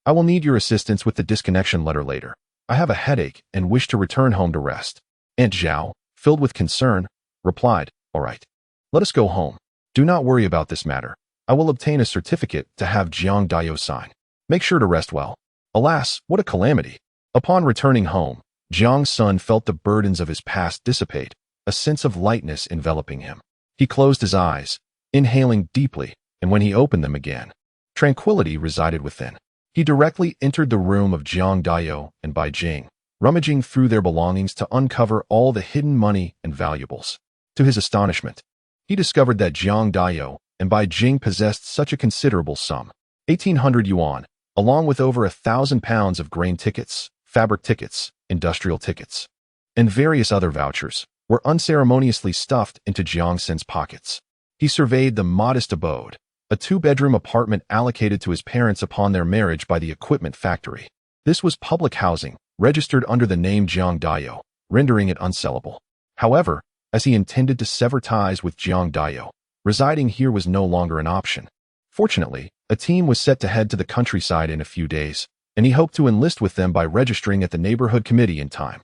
I will need your assistance with the disconnection letter later. I have a headache and wish to return home to rest. Aunt Zhao, filled with concern, replied, all right. Let us go home. Do not worry about this matter. I will obtain a certificate to have Jiang Dayo sign. Make sure to rest well. Alas, what a calamity. Upon returning home, Jiang Sen felt the burdens of his past dissipate, a sense of lightness enveloping him. He closed his eyes, inhaling deeply, and when he opened them again, tranquility resided within. He directly entered the room of Jiang Dayo and Beijing, rummaging through their belongings to uncover all the hidden money and valuables. To his astonishment, he discovered that Jiang Dayo and Beijing possessed such a considerable sum, 1,800 yuan, along with over 1,000 pounds of grain tickets, fabric tickets, industrial tickets, and various other vouchers, were unceremoniously stuffed into Jiang Sen's pockets. He surveyed the modest abode, a two-bedroom apartment allocated to his parents upon their marriage by the equipment factory. This was public housing, registered under the name Jiang Dayo, rendering it unsellable. However, as he intended to sever ties with Jiang Dayo, residing here was no longer an option. Fortunately, a team was set to head to the countryside in a few days, and he hoped to enlist with them by registering at the neighborhood committee in time.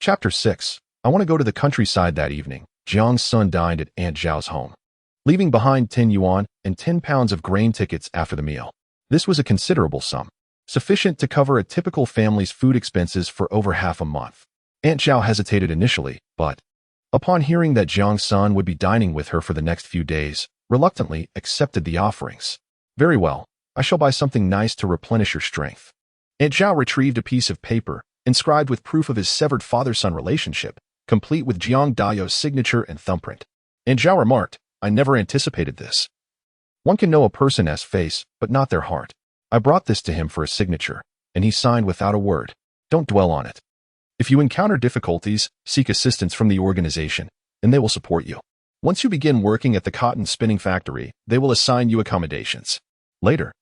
Chapter 6. I want to go to the countryside that evening. Jiang Sen dined at Aunt Zhao's home, leaving behind 10 yuan and 10 pounds of grain tickets after the meal. This was a considerable sum, sufficient to cover a typical family's food expenses for over half a month. Aunt Zhao hesitated initially, but, upon hearing that Jiang Sen would be dining with her for the next few days, reluctantly accepted the offerings. Very well, I shall buy something nice to replenish your strength. Aunt Zhao retrieved a piece of paper, inscribed with proof of his severed father-son relationship, complete with Jiang Dayo's signature and thumbprint. Aunt Zhao remarked, I never anticipated this. One can know a person's face, but not their heart. I brought this to him for a signature, and he signed without a word. Don't dwell on it. If you encounter difficulties, seek assistance from the organization, and they will support you. Once you begin working at the cotton spinning factory, they will assign you accommodations. Later,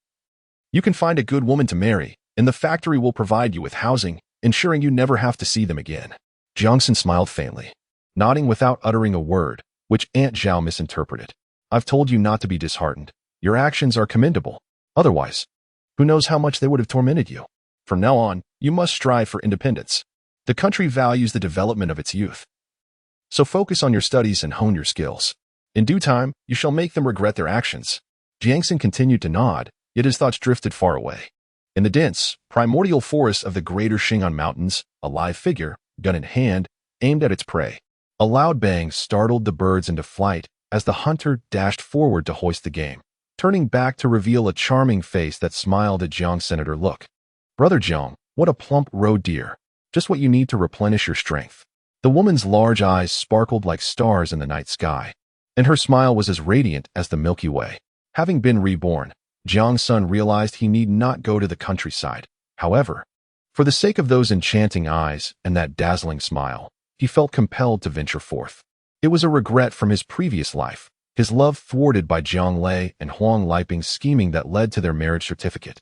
you can find a good woman to marry, and the factory will provide you with housing, ensuring you never have to see them again. Jiang Sen smiled faintly, nodding without uttering a word, which Aunt Zhao misinterpreted. I've told you not to be disheartened. Your actions are commendable. Otherwise, who knows how much they would have tormented you. From now on, you must strive for independence. The country values the development of its youth. So focus on your studies and hone your skills. In due time, you shall make them regret their actions. Jiang Sen continued to nod, yet his thoughts drifted far away. In the dense, primordial forests of the greater Shingon Mountains, a live figure, gun in hand, aimed at its prey. A loud bang startled the birds into flight as the hunter dashed forward to hoist the game, turning back to reveal a charming face that smiled at Jiang's senator look. Brother Jiang, what a plump roe deer. Just what you need to replenish your strength. The woman's large eyes sparkled like stars in the night sky. and her smile was as radiant as the Milky Way. Having been reborn, Jiang Sen realized he need not go to the countryside. However, for the sake of those enchanting eyes and that dazzling smile, he felt compelled to venture forth. It was a regret from his previous life, his love thwarted by Jiang Lei and Huang Liping's scheming that led to their marriage certificate,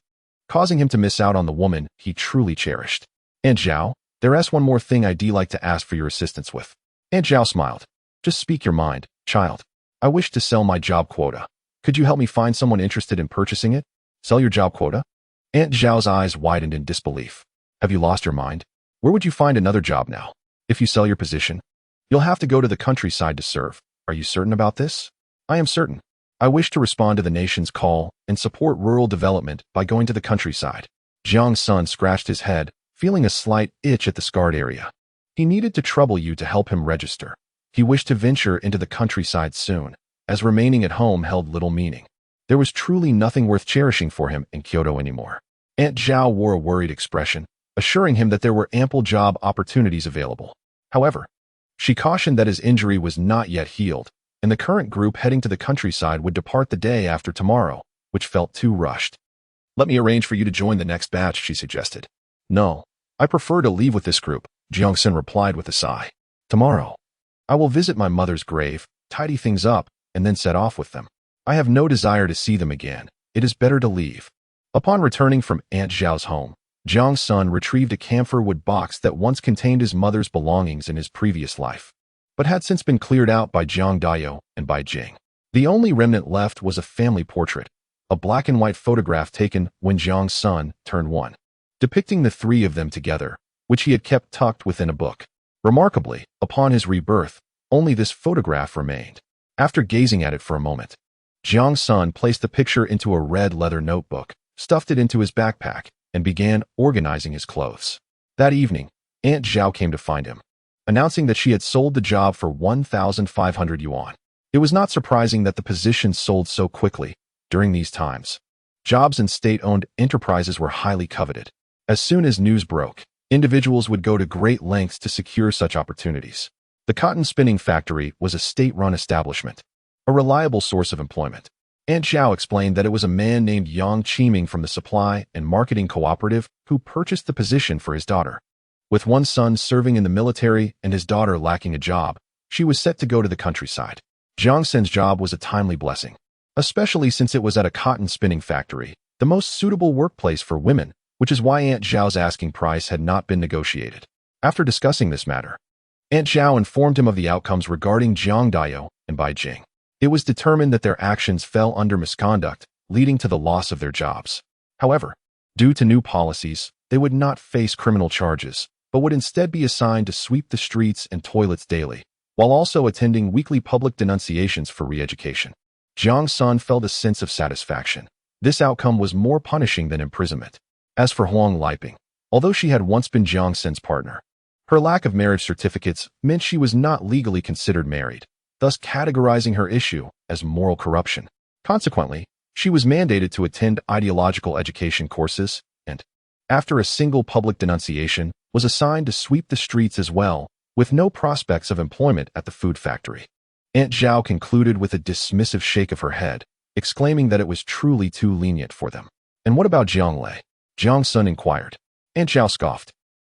causing him to miss out on the woman he truly cherished. Aunt Zhao, there's one more thing I'd like to ask for your assistance with. Aunt Zhao smiled. Just speak your mind, child. I wish to sell my job quota. Could you help me find someone interested in purchasing it? Sell your job quota? Aunt Zhao's eyes widened in disbelief. Have you lost your mind? Where would you find another job now? If you sell your position, you'll have to go to the countryside to serve. Are you certain about this? I am certain. I wish to respond to the nation's call and support rural development by going to the countryside. Jiang Sen scratched his head, feeling a slight itch at the scarred area. He needed to trouble you to help him register. He wished to venture into the countryside soon, as remaining at home held little meaning. There was truly nothing worth cherishing for him in Kyoto anymore. Aunt Zhao wore a worried expression, assuring him that there were ample job opportunities available. However, she cautioned that his injury was not yet healed, and the current group heading to the countryside would depart the day after tomorrow, which felt too rushed. Let me arrange for you to join the next batch, she suggested. No, I prefer to leave with this group, Jiang Sen replied with a sigh. Tomorrow, I will visit my mother's grave, tidy things up, and then set off with them. I have no desire to see them again. It is better to leave. Upon returning from Aunt Zhao's home, Jiang Sen retrieved a camphor wood box that once contained his mother's belongings in his previous life, but had since been cleared out by Jiang Daiyou and by Jing. The only remnant left was a family portrait, a black and white photograph taken when Jiang Sen turned 1, depicting the three of them together, which he had kept tucked within a book. Remarkably, upon his rebirth, only this photograph remained. After gazing at it for a moment, Jiang Sen placed the picture into a red leather notebook, stuffed it into his backpack, and began organizing his clothes. That evening, Aunt Zhao came to find him, announcing that she had sold the job for 1,500 yuan. It was not surprising that the position sold so quickly. During these times, jobs in state-owned enterprises were highly coveted. As soon as news broke, individuals would go to great lengths to secure such opportunities. The cotton spinning factory was a state-run establishment, a reliable source of employment. Aunt Zhao explained that it was a man named Yang Qiming from the Supply and Marketing Cooperative who purchased the position for his daughter. With one son serving in the military and his daughter lacking a job, she was set to go to the countryside. Jiang Sen's job was a timely blessing, especially since it was at a cotton spinning factory, the most suitable workplace for women, which is why Aunt Zhao's asking price had not been negotiated. After discussing this matter, Aunt Zhao informed him of the outcomes regarding Jiang Daiyou and Bai Jing. It was determined that their actions fell under misconduct, leading to the loss of their jobs. However, due to new policies, they would not face criminal charges, but would instead be assigned to sweep the streets and toilets daily, while also attending weekly public denunciations for re-education. Jiang Sen felt a sense of satisfaction. This outcome was more punishing than imprisonment. As for Huang Liping, although she had once been Jiang Sen's partner, her lack of marriage certificates meant she was not legally considered married, thus categorizing her issue as moral corruption. Consequently, she was mandated to attend ideological education courses and, after a single public denunciation, was assigned to sweep the streets as well, with no prospects of employment at the food factory. Aunt Zhao concluded with a dismissive shake of her head, exclaiming that it was truly too lenient for them. And what about Jiang Lei? Jiang Sen inquired. Aunt Zhao scoffed,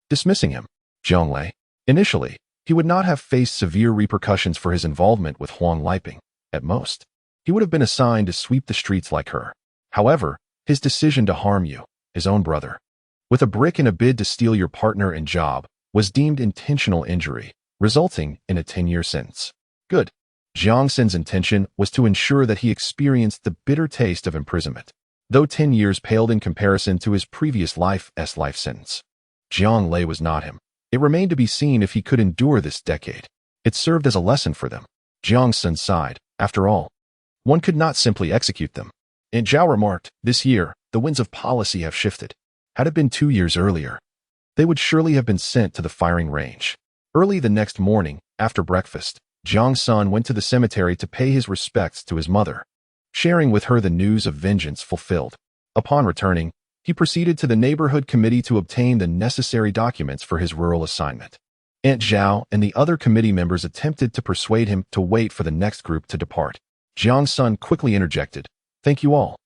dismissing him. Jiang Lei? Initially, he would not have faced severe repercussions for his involvement with Huang Liping. At most, he would have been assigned to sweep the streets like her. However, his decision to harm you, his own brother, with a brick in a bid to steal your partner and job, was deemed intentional injury, resulting in a 10-year sentence. Good. Jiang Sen's intention was to ensure that he experienced the bitter taste of imprisonment, though 10 years paled in comparison to his previous life sentence. Jiang Lei was not him. It remained to be seen if he could endure this decade. It served as a lesson for them. Jiang Sen sighed. After all, one could not simply execute them. Aunt Zhao remarked, this year, the winds of policy have shifted. Had it been 2 years earlier, they would surely have been sent to the firing range. Early the next morning, after breakfast, Jiang Sen went to the cemetery to pay his respects to his mother, sharing with her the news of vengeance fulfilled. Upon returning, he proceeded to the neighborhood committee to obtain the necessary documents for his rural assignment. Aunt Zhao and the other committee members attempted to persuade him to wait for the next group to depart. Jiang Sen quickly interjected, "Thank you all,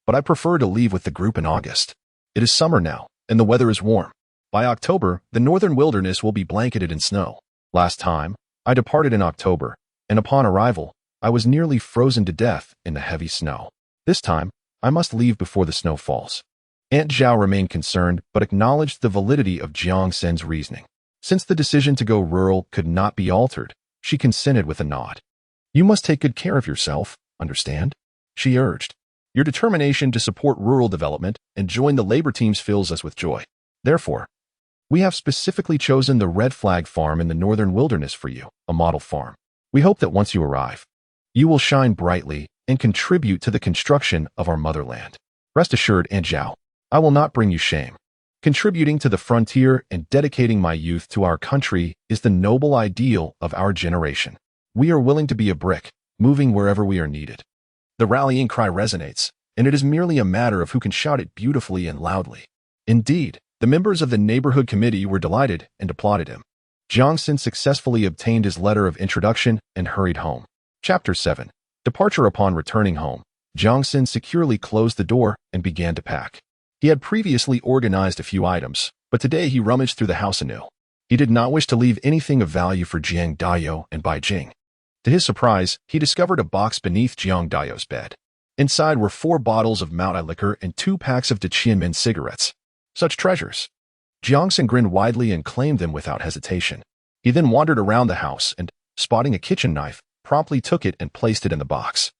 but I prefer to leave with the group in August. It is summer now, and the weather is warm. By October, the northern wilderness will be blanketed in snow. Last time, I departed in October, and upon arrival, I was nearly frozen to death in the heavy snow. This time, I must leave before the snow falls." Aunt Zhao remained concerned but acknowledged the validity of Jiang Sen's reasoning. Since the decision to go rural could not be altered, she consented with a nod. "You must take good care of yourself, understand?" she urged. "Your determination to support rural development and join the labor teams fills us with joy. Therefore, we have specifically chosen the Red Flag Farm in the northern wilderness for you, a model farm. We hope that once you arrive, you will shine brightly and contribute to the construction of our motherland. Rest assured, Aunt Zhao, I will not bring you shame. Contributing to the frontier and dedicating my youth to our country is the noble ideal of our generation. We are willing to be a brick, moving wherever we are needed." The rallying cry resonates, and it is merely a matter of who can shout it beautifully and loudly. Indeed, the members of the neighborhood committee were delighted and applauded him. Jiang Sen successfully obtained his letter of introduction and hurried home. Chapter 7. Departure. Upon returning home, Jiang Sen securely closed the door and began to pack. He had previously organized a few items, but today he rummaged through the house anew. He did not wish to leave anything of value for Jiang Dayo and Beijing. To his surprise, he discovered a box beneath Jiang Dayo's bed. Inside were 4 bottles of Mount I liquor and 2 packs of Daqianmen cigarettes. Such treasures! Jiang Sen grinned widely and claimed them without hesitation. He then wandered around the house and, spotting a kitchen knife, promptly took it and placed it in the box.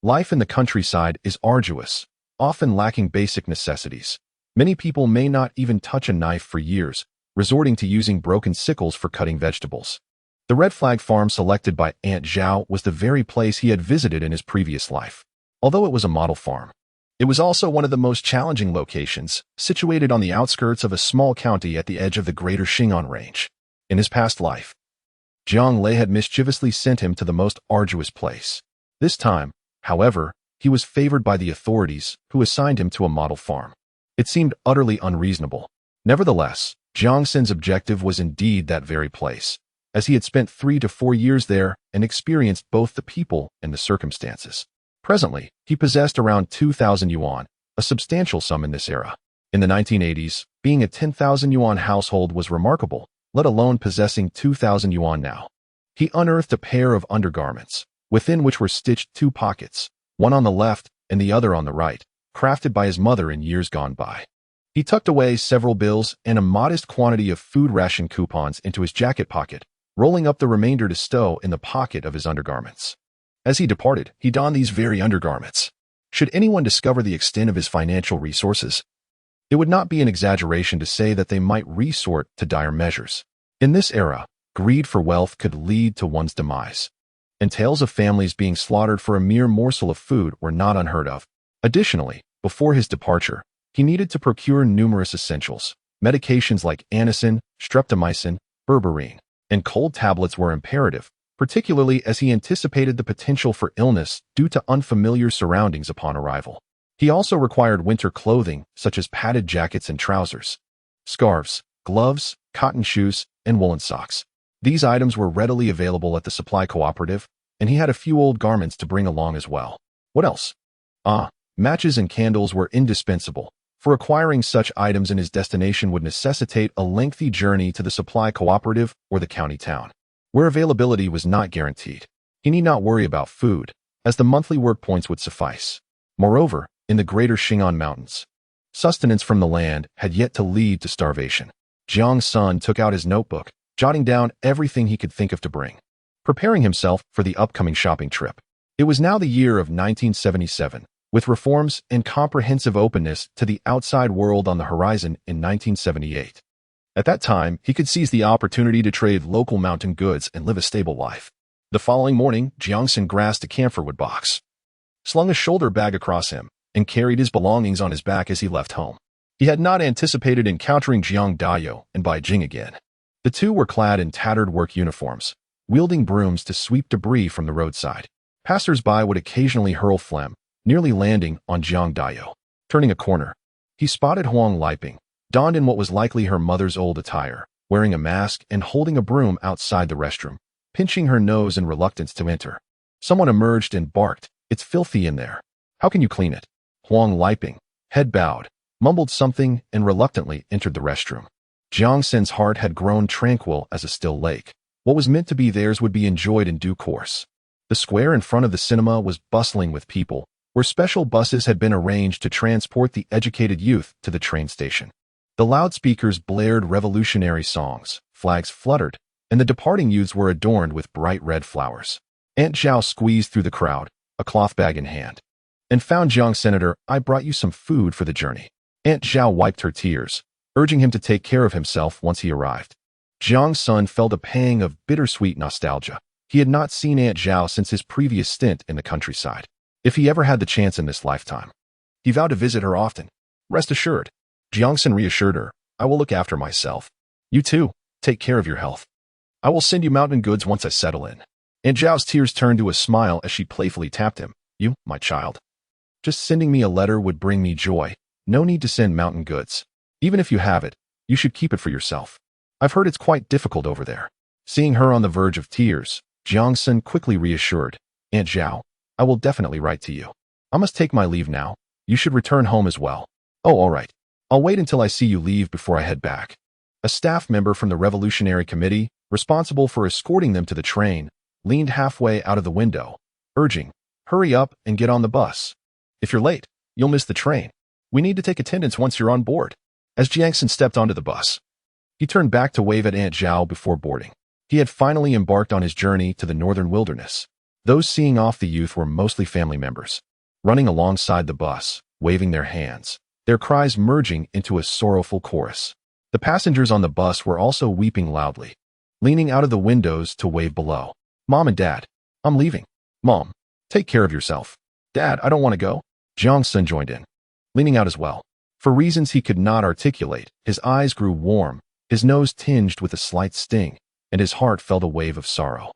Life in the countryside is arduous, often lacking basic necessities. Many people may not even touch a knife for years, resorting to using broken sickles for cutting vegetables. The Red Flag Farm selected by Aunt Zhao was the very place he had visited in his previous life. Although it was a model farm, it was also one of the most challenging locations, situated on the outskirts of a small county at the edge of the Greater Xing'an Range. In his past life, Jiang Lei had mischievously sent him to the most arduous place. This time, however, he was favored by the authorities, who assigned him to a model farm. It seemed utterly unreasonable. Nevertheless, Jiang Sen's objective was indeed that very place, as he had spent 3 to 4 years there and experienced both the people and the circumstances. Presently, he possessed around 2,000 yuan, a substantial sum in this era. In the 1980s, being a 10,000 yuan household was remarkable, let alone possessing 2,000 yuan now. He unearthed a pair of undergarments, within which were stitched 2 pockets, one on the left and the other on the right, crafted by his mother in years gone by. He tucked away several bills and a modest quantity of food ration coupons into his jacket pocket, rolling up the remainder to stow in the pocket of his undergarments. As he departed, he donned these very undergarments. Should anyone discover the extent of his financial resources, it would not be an exaggeration to say that they might resort to dire measures. In this era, greed for wealth could lead to one's demise, and tales of families being slaughtered for a mere morsel of food were not unheard of. Additionally, before his departure, he needed to procure numerous essentials. Medications like anisin, streptomycin, berberine, and cold tablets were imperative, particularly as he anticipated the potential for illness due to unfamiliar surroundings upon arrival. He also required winter clothing, such as padded jackets and trousers, scarves, gloves, cotton shoes, and woolen socks. These items were readily available at the supply cooperative, and he had a few old garments to bring along as well. What else? Matches and candles were indispensable, for acquiring such items in his destination would necessitate a lengthy journey to the supply cooperative or the county town, where availability was not guaranteed. He need not worry about food, as the monthly work points would suffice. Moreover, in the Greater Xing'an Mountains, sustenance from the land had yet to lead to starvation. Jiang Sen took out his notebook, jotting down everything he could think of to bring, preparing himself for the upcoming shopping trip. It was now the year of 1977, with reforms and comprehensive openness to the outside world on the horizon in 1978. At that time, he could seize the opportunity to trade local mountain goods and live a stable life. The following morning, Jiang Sen grasped a camphorwood box, slung a shoulder bag across him, and carried his belongings on his back as he left home. He had not anticipated encountering Jiang Dayo and Beijing again. The two were clad in tattered work uniforms, wielding brooms to sweep debris from the roadside. Passers-by would occasionally hurl phlegm, nearly landing on Jiang Dayo. Turning a corner, he spotted Huang Liping, donned in what was likely her mother's old attire, wearing a mask and holding a broom outside the restroom, pinching her nose in reluctance to enter. Someone emerged and barked, "It's filthy in there. How can you clean it?" Huang Liping, head bowed, mumbled something and reluctantly entered the restroom. Jiang Sen's heart had grown tranquil as a still lake. What was meant to be theirs would be enjoyed in due course. The square in front of the cinema was bustling with people, where special buses had been arranged to transport the educated youth to the train station. The loudspeakers blared revolutionary songs, flags fluttered, and the departing youths were adorned with bright red flowers. Aunt Zhao squeezed through the crowd, a cloth bag in hand, and found Jiang Senator. "I brought you some food for the journey." Aunt Zhao wiped her tears, urging him to take care of himself once he arrived. Jiang Sen felt a pang of bittersweet nostalgia. He had not seen Aunt Zhao since his previous stint in the countryside. If he ever had the chance in this lifetime, he vowed to visit her often. "Rest assured," Jiang Sen reassured her, "I will look after myself. You too, take care of your health. I will send you mountain goods once I settle in." Aunt Zhao's tears turned to a smile as she playfully tapped him. "You, my child. Just sending me a letter would bring me joy. No need to send mountain goods. Even if you have it, you should keep it for yourself. I've heard it's quite difficult over there." Seeing her on the verge of tears, Jiang Sen quickly reassured, "Aunt Zhao, I will definitely write to you. I must take my leave now. You should return home as well." "Oh, all right. I'll wait until I see you leave before I head back." A staff member from the Revolutionary Committee, responsible for escorting them to the train, leaned halfway out of the window, urging, "Hurry up and get on the bus. If you're late, you'll miss the train. We need to take attendance once you're on board." As Jiang Sen stepped onto the bus, he turned back to wave at Aunt Zhao before boarding. He had finally embarked on his journey to the northern wilderness. Those seeing off the youth were mostly family members, running alongside the bus, waving their hands, their cries merging into a sorrowful chorus. The passengers on the bus were also weeping loudly, leaning out of the windows to wave below. "Mom and Dad, I'm leaving." "Mom, take care of yourself." "Dad, I don't want to go." Jiang Sen joined in, leaning out as well. For reasons he could not articulate, his eyes grew warm, his nose tinged with a slight sting, and his heart felt a wave of sorrow.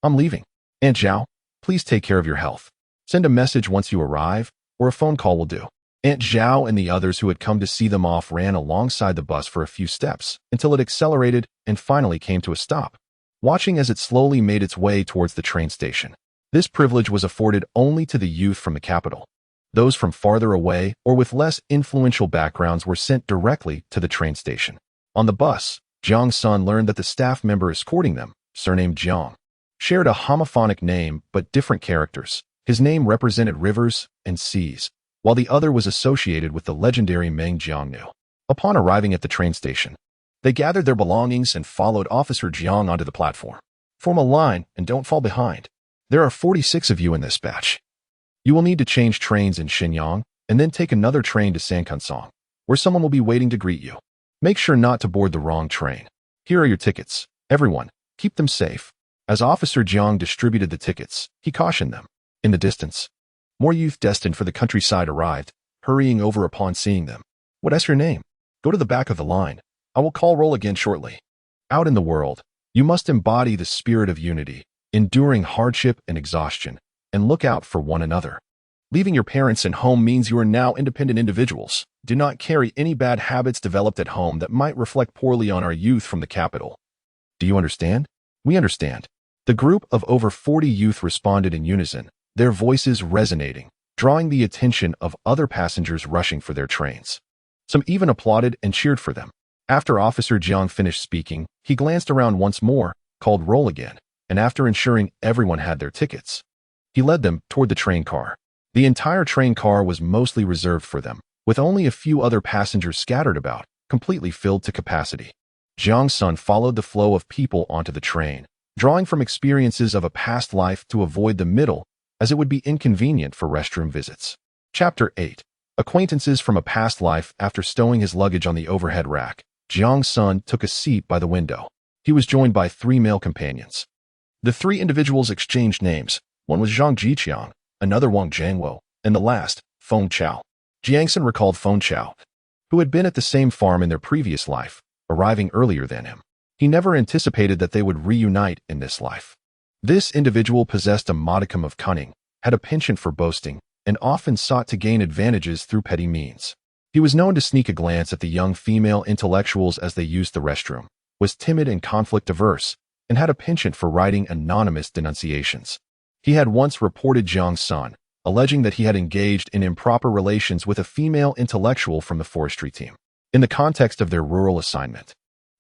"I'm leaving. Aunt Zhao, please take care of your health. Send a message once you arrive, or a phone call will do." Aunt Zhao and the others who had come to see them off ran alongside the bus for a few steps until it accelerated and finally came to a stop, watching as it slowly made its way towards the train station. This privilege was afforded only to the youth from the capital. Those from farther away or with less influential backgrounds were sent directly to the train station. On the bus, Jiang Sen learned that the staff member escorting them, surnamed Jiang, shared a homophonic name but different characters. His name represented rivers and seas, while the other was associated with the legendary Meng Jiangnu. Upon arriving at the train station, they gathered their belongings and followed Officer Jiang onto the platform. "Form a line and don't fall behind. There are 46 of you in this batch. You will need to change trains in Shenyang and then take another train to Sankansong, where someone will be waiting to greet you. Make sure not to board the wrong train. Here are your tickets. Everyone, keep them safe." As Officer Jiang distributed the tickets, he cautioned them. In the distance, more youth destined for the countryside arrived, hurrying over upon seeing them. "What's your name? Go to the back of the line. I will call roll again shortly." Out in the world, you must embody the spirit of unity, enduring hardship and exhaustion, and look out for one another. Leaving your parents and home means you are now independent individuals. Do not carry any bad habits developed at home that might reflect poorly on our youth from the capital. Do you understand? We understand. The group of over 40 youth responded in unison, their voices resonating, drawing the attention of other passengers rushing for their trains. Some even applauded and cheered for them. After Officer Jiang finished speaking, he glanced around once more, called roll again, and after ensuring everyone had their tickets, he led them toward the train car. The entire train car was mostly reserved for them, with only a few other passengers scattered about, completely filled to capacity. Jiang Sen followed the flow of people onto the train, drawing from experiences of a past life to avoid the middle, as it would be inconvenient for restroom visits. Chapter 8. Acquaintances from a past life. After stowing his luggage on the overhead rack, Jiang Sen took a seat by the window. He was joined by 3 male companions. The 3 individuals exchanged names. One was Zhang Jiqiang, another Wang Jiangwo, and the last, Feng Chao. Jiang Sen recalled Feng Chao, who had been at the same farm in their previous life, arriving earlier than him. He never anticipated that they would reunite in this life. This individual possessed a modicum of cunning, had a penchant for boasting, and often sought to gain advantages through petty means. He was known to sneak a glance at the young female intellectuals as they used the restroom, was timid and conflict-averse, and had a penchant for writing anonymous denunciations. He had once reported Jiang Sen, alleging that he had engaged in improper relations with a female intellectual from the forestry team, in the context of their rural assignment.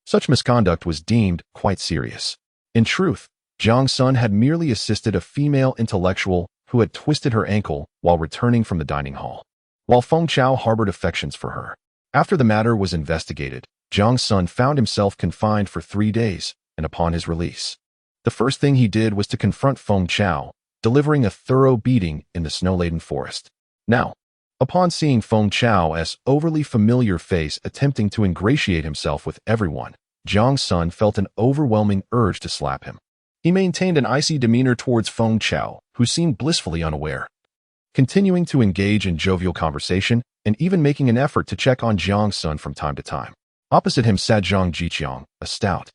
Such misconduct was deemed quite serious. In truth, Jiang Sen had merely assisted a female intellectual who had twisted her ankle while returning from the dining hall, while Feng Chao harbored affections for her. After the matter was investigated, Jiang Sen found himself confined for 3 days, and upon his release, the first thing he did was to confront Feng Chao, delivering a thorough beating in the snow-laden forest. Now, upon seeing Feng Chao's overly familiar face attempting to ingratiate himself with everyone, Jiang Sen felt an overwhelming urge to slap him. He maintained an icy demeanor towards Feng Chao, who seemed blissfully unaware, continuing to engage in jovial conversation and even making an effort to check on Jiang Sen from time to time. Opposite him sat Jiang Jiang, a stout,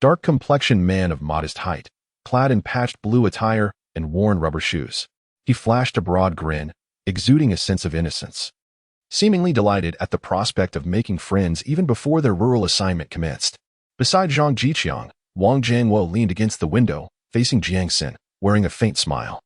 dark-complexioned man of modest height, clad in patched blue attire and worn rubber shoes. He flashed a broad grin, exuding a sense of innocence, seemingly delighted at the prospect of making friends even before their rural assignment commenced. Beside Jiang Jiang, Wang Jiangwo leaned against the window, facing Jiang Sen, wearing a faint smile,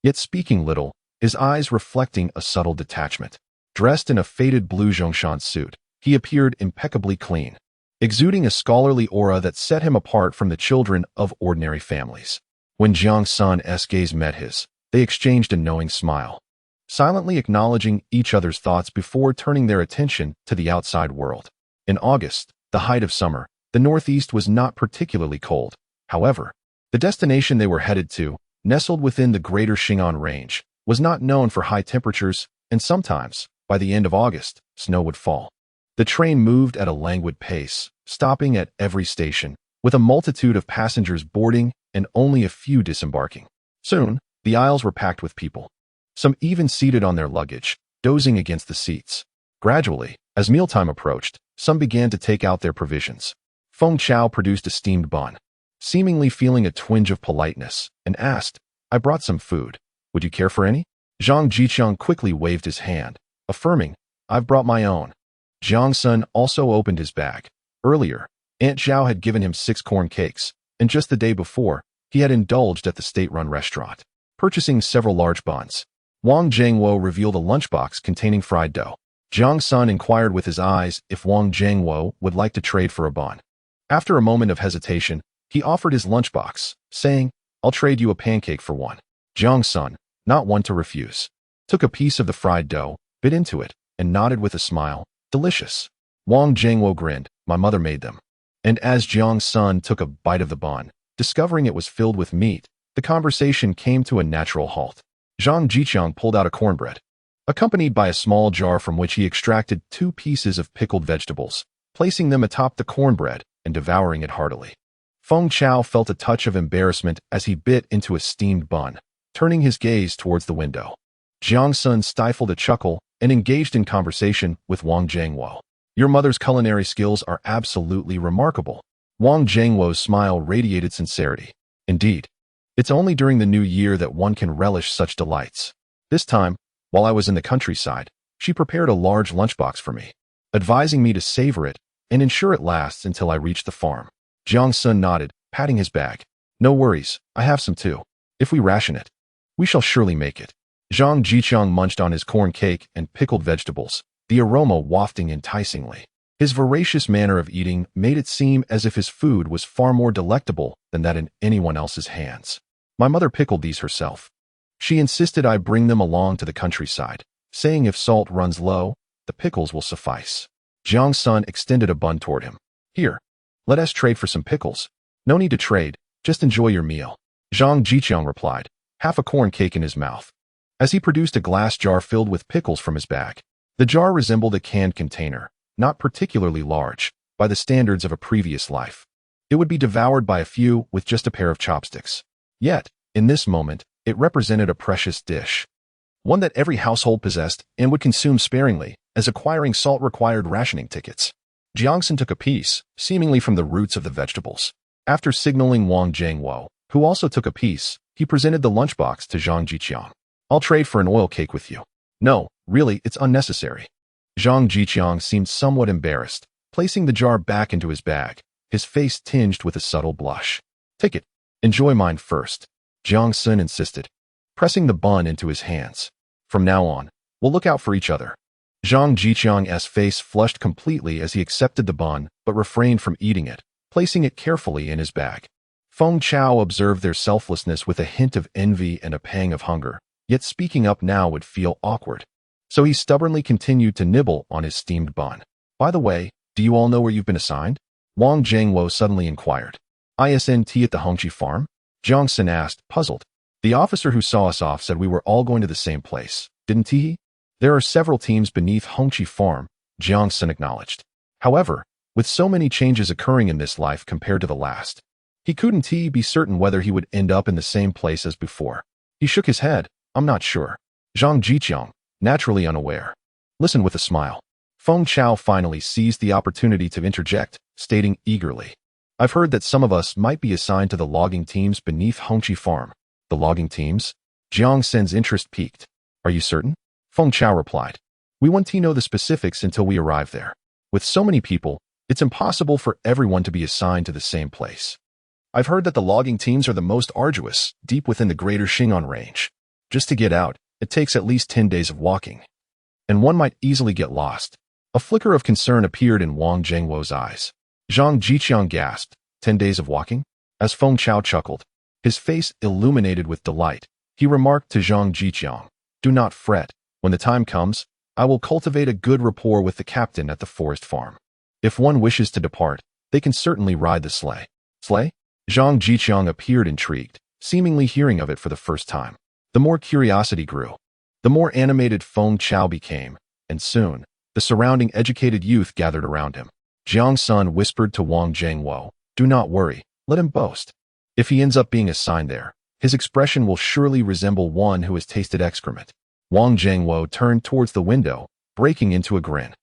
yet speaking little, his eyes reflecting a subtle detachment. Dressed in a faded blue Zhongshan suit, he appeared impeccably clean, exuding a scholarly aura that set him apart from the children of ordinary families. When Jiang Sen's gaze met his, they exchanged a knowing smile, silently acknowledging each other's thoughts before turning their attention to the outside world. In August, the height of summer, the northeast was not particularly cold. However, the destination they were headed to, nestled within the greater Xing'an range, was not known for high temperatures, and sometimes, by the end of August, snow would fall. The train moved at a languid pace, stopping at every station, with a multitude of passengers boarding and only a few disembarking. Soon, the aisles were packed with people, some even seated on their luggage, dozing against the seats. Gradually, as mealtime approached, some began to take out their provisions. Feng Chao produced a steamed bun, seemingly feeling a twinge of politeness, and asked, "I brought some food. Would you care for any?" Jiang Jiang quickly waved his hand, affirming, "I've brought my own." Jiang Sen also opened his bag. Earlier, Aunt Zhao had given him 6 corn cakes, and just the day before, he had indulged at the state-run restaurant, purchasing several large buns. Wang Jiangwo revealed a lunchbox containing fried dough. Jiang Sen inquired with his eyes if Wang Jiangwo would like to trade for a bun. After a moment of hesitation, he offered his lunchbox, saying, "I'll trade you a pancake for one." Jiang Sen, not one to refuse, took a piece of the fried dough, bit into it, and nodded with a smile, "Delicious." Wang Jiangwo grinned, "My mother made them." And as Jiang Sen took a bite of the bun, discovering it was filled with meat, the conversation came to a natural halt. Jiang Jiang pulled out a cornbread, accompanied by a small jar from which he extracted 2 pieces of pickled vegetables, placing them atop the cornbread and devouring it heartily. Feng Chao felt a touch of embarrassment as he bit into a steamed bun, turning his gaze towards the window. Jiang Sen stifled a chuckle and engaged in conversation with Wang Jiangwo. "Your mother's culinary skills are absolutely remarkable." Wang Jiangwo's smile radiated sincerity. "Indeed, it's only during the new year that one can relish such delights. This time, while I was in the countryside, she prepared a large lunchbox for me, advising me to savor it and ensure it lasts until I reach the farm." Jiang Sen nodded, patting his bag. "No worries, I have some too. If we ration it, we shall surely make it." Jiang Jiang munched on his corn cake and pickled vegetables, the aroma wafting enticingly. His voracious manner of eating made it seem as if his food was far more delectable than that in anyone else's hands. "My mother pickled these herself. She insisted I bring them along to the countryside, saying if salt runs low, the pickles will suffice." Jiang Sen extended a bun toward him. "Here, let us trade for some pickles." "No need to trade, just enjoy your meal," Jiang Jiang replied, half a corn cake in his mouth, as he produced a glass jar filled with pickles from his bag. The jar resembled a canned container, not particularly large, by the standards of a previous life. It would be devoured by a few with just a pair of chopsticks. Yet, in this moment, it represented a precious dish, one that every household possessed and would consume sparingly, as acquiring salt required rationing tickets. Jiang Sen took a piece, seemingly from the roots of the vegetables. After signaling Wang Jiangwo, who also took a piece, he presented the lunchbox to Jiang Jiang. "I'll trade for an oil cake with you." "No, really, it's unnecessary." Jiang Jiang seemed somewhat embarrassed, placing the jar back into his bag, his face tinged with a subtle blush. "Take it. Enjoy mine first," Jiang Sen insisted, pressing the bun into his hands. "From now on, we'll look out for each other." Zhang Jiqiang's face flushed completely as he accepted the bun but refrained from eating it, placing it carefully in his bag. Feng Chao observed their selflessness with a hint of envy and a pang of hunger, yet speaking up now would feel awkward. So he stubbornly continued to nibble on his steamed bun. "By the way, do you all know where you've been assigned?" Wang Zhengwo suddenly inquired. "ISNT at the Hongqi farm?" Jiang Sen asked, puzzled. "The officer who saw us off said we were all going to the same place, didn't he?" "There are several teams beneath Hongqi farm," Jiang Sen acknowledged. However, with so many changes occurring in this life compared to the last, he couldn't be certain whether he would end up in the same place as before. He shook his head. "I'm not sure." Zhang Jiqiang, naturally unaware, listened with a smile. Feng Chao finally seized the opportunity to interject, stating eagerly, "I've heard that some of us might be assigned to the logging teams beneath Hongqi farm." "The logging teams?" Jiang Sen's interest piqued. "Are you certain?" Feng Chao replied. "We won't know the specifics until we arrive there. With so many people, it's impossible for everyone to be assigned to the same place. I've heard that the logging teams are the most arduous, deep within the greater Xing'an range. Just to get out, it takes at least 10 days of walking. And one might easily get lost." A flicker of concern appeared in Wang Zhengwo's eyes. Zhang Jiqiang gasped, 10 days of walking? As Feng Chao chuckled, his face illuminated with delight, he remarked to Zhang Jiqiang, "Do not fret. When the time comes, I will cultivate a good rapport with the captain at the forest farm. If one wishes to depart, they can certainly ride the sleigh." "Sleigh?" Zhang Jiqiang appeared intrigued, seemingly hearing of it for the first time. The more curiosity grew, the more animated Feng Chao became, and soon, the surrounding educated youth gathered around him. Jiang Sen whispered to Wang Zhengwo, "Do not worry, let him boast. If he ends up being assigned there, his expression will surely resemble one who has tasted excrement." Wang Zhengwo turned towards the window, breaking into a grin.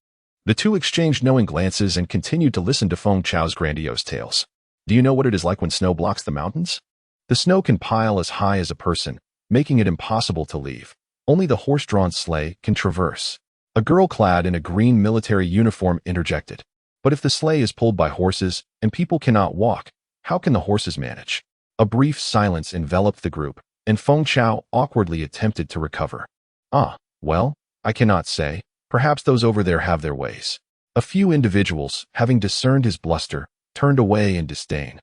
The two exchanged knowing glances and continued to listen to Feng Chao's grandiose tales. "Do you know what it is like when snow blocks the mountains? The snow can pile as high as a person, making it impossible to leave. Only the horse-drawn sleigh can traverse." A girl clad in a green military uniform interjected. "But if the sleigh is pulled by horses and people cannot walk, how can the horses manage?" A brief silence enveloped the group, and Feng Chao awkwardly attempted to recover. Well, I cannot say. Perhaps those over there have their ways." A few individuals, having discerned his bluster, turned away in disdain,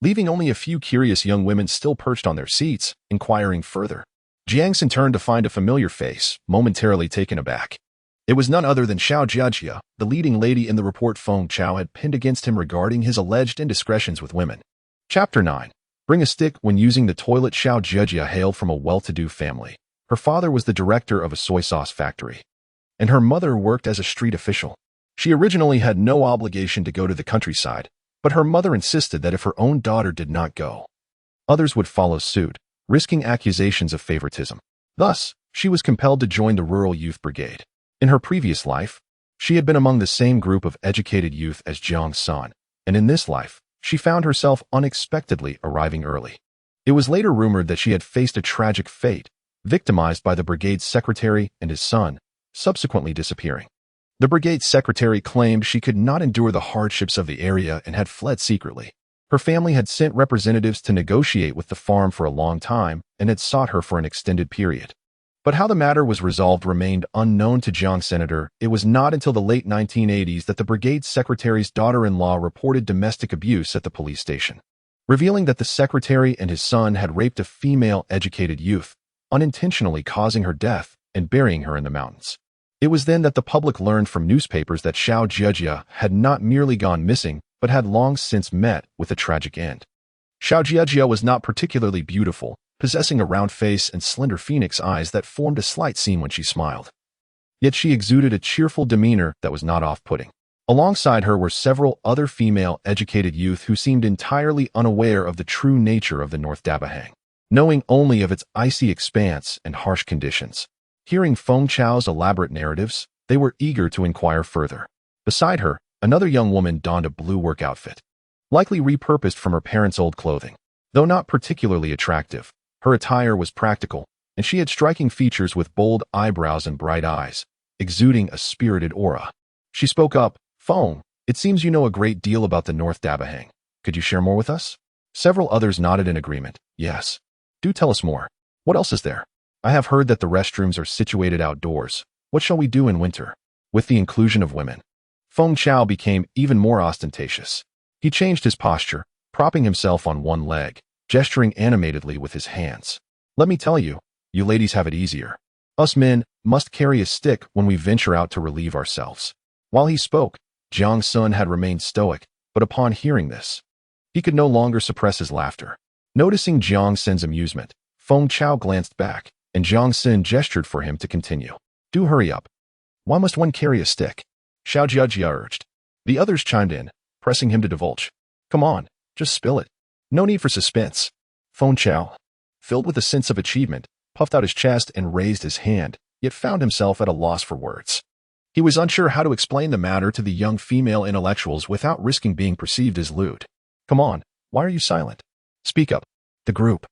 leaving only a few curious young women still perched on their seats, inquiring further. Jiang Sen turned to find a familiar face, momentarily taken aback. It was none other than Xiao Jiajia, the leading lady in the report Feng Chao had pinned against him regarding his alleged indiscretions with women. Chapter 9. Bring a stick when using the toilet. Xiao Jiajia hailed from a well-to-do family. Her father was the director of a soy sauce factory, and her mother worked as a street official. She originally had no obligation to go to the countryside, but her mother insisted that if her own daughter did not go, others would follow suit, risking accusations of favoritism. Thus, she was compelled to join the Rural Youth Brigade. In her previous life, she had been among the same group of educated youth as Jiang Sen, and in this life, she found herself unexpectedly arriving early. It was later rumored that she had faced a tragic fate, victimized by the brigade's secretary and his son, subsequently disappearing. The brigade secretary claimed she could not endure the hardships of the area and had fled secretly. Her family had sent representatives to negotiate with the farm for a long time and had sought her for an extended period. But how the matter was resolved remained unknown to Jiang Senator. It was not until the late 1980s that the brigade secretary's daughter-in-law reported domestic abuse at the police station, revealing that the secretary and his son had raped a female educated youth, unintentionally causing her death and burying her in the mountains. It was then that the public learned from newspapers that Xiao Jiajia had not merely gone missing, but had long since met with a tragic end. Xiao Jiajia was not particularly beautiful, possessing a round face and slender phoenix eyes that formed a slight seam when she smiled. Yet she exuded a cheerful demeanor that was not off-putting. Alongside her were several other female educated youth who seemed entirely unaware of the true nature of the North Beidahuang, knowing only of its icy expanse and harsh conditions. Hearing Feng Chao's elaborate narratives, they were eager to inquire further. Beside her, another young woman donned a blue work outfit, likely repurposed from her parents' old clothing. Though not particularly attractive, her attire was practical, and she had striking features with bold eyebrows and bright eyes, exuding a spirited aura. She spoke up, "Feng, It seems you know a great deal about the North Beidahuang. Could you share more with us? Several others nodded in agreement. Yes. Do tell us more. What else is there? I have heard that the restrooms are situated outdoors. What shall we do in winter? With the inclusion of women, Feng Chao became even more ostentatious. He changed his posture, propping himself on one leg, gesturing animatedly with his hands. Let me tell you, you ladies have it easier. Us men must carry a stick when we venture out to relieve ourselves. While he spoke, Jiang Sen had remained stoic, but upon hearing this, he could no longer suppress his laughter. Noticing Jiang Sen's amusement, Feng Chao glanced back, and Jiang Sen gestured for him to continue. Do hurry up. Why must one carry a stick? Xiao Jiajia urged. The others chimed in, pressing him to divulge. Come on, just spill it. No need for suspense. Feng Chao, filled with a sense of achievement, puffed out his chest and raised his hand, yet found himself at a loss for words. He was unsure how to explain the matter to the young female intellectuals without risking being perceived as lewd. Come on, why are you silent? Speak up. The group,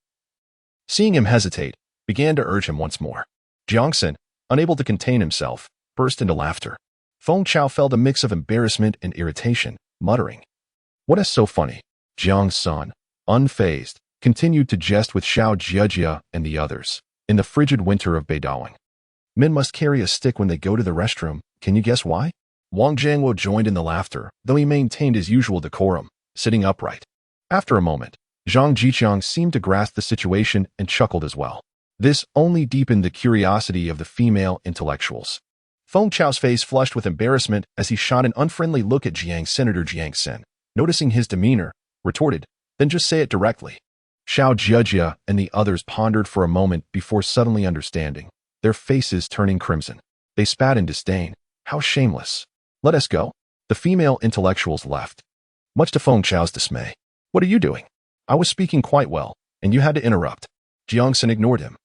seeing him hesitate, began to urge him once more. Jiang Sen, unable to contain himself, burst into laughter. Feng Chao felt a mix of embarrassment and irritation, muttering, What is so funny? Jiang Sen, unfazed, continued to jest with Xiao Jiajia and the others. In the frigid winter of Beidahuang, men must carry a stick when they go to the restroom. Can you guess why? Wang Jiangwo joined in the laughter, though he maintained his usual decorum, sitting upright. After a moment, Zhang Jiqiang seemed to grasp the situation and chuckled as well. This only deepened the curiosity of the female intellectuals. Feng Chao's face flushed with embarrassment as he shot an unfriendly look at Senator Jiang Sen. Noticing his demeanor, retorted, Then just say it directly. Xiao Jiajia and the others pondered for a moment before suddenly understanding, their faces turning crimson. They spat in disdain. How shameless. Let us go. The female intellectuals left, much to Feng Chao's dismay. What are you doing? I was speaking quite well, and you had to interrupt. Jiang Sen ignored him,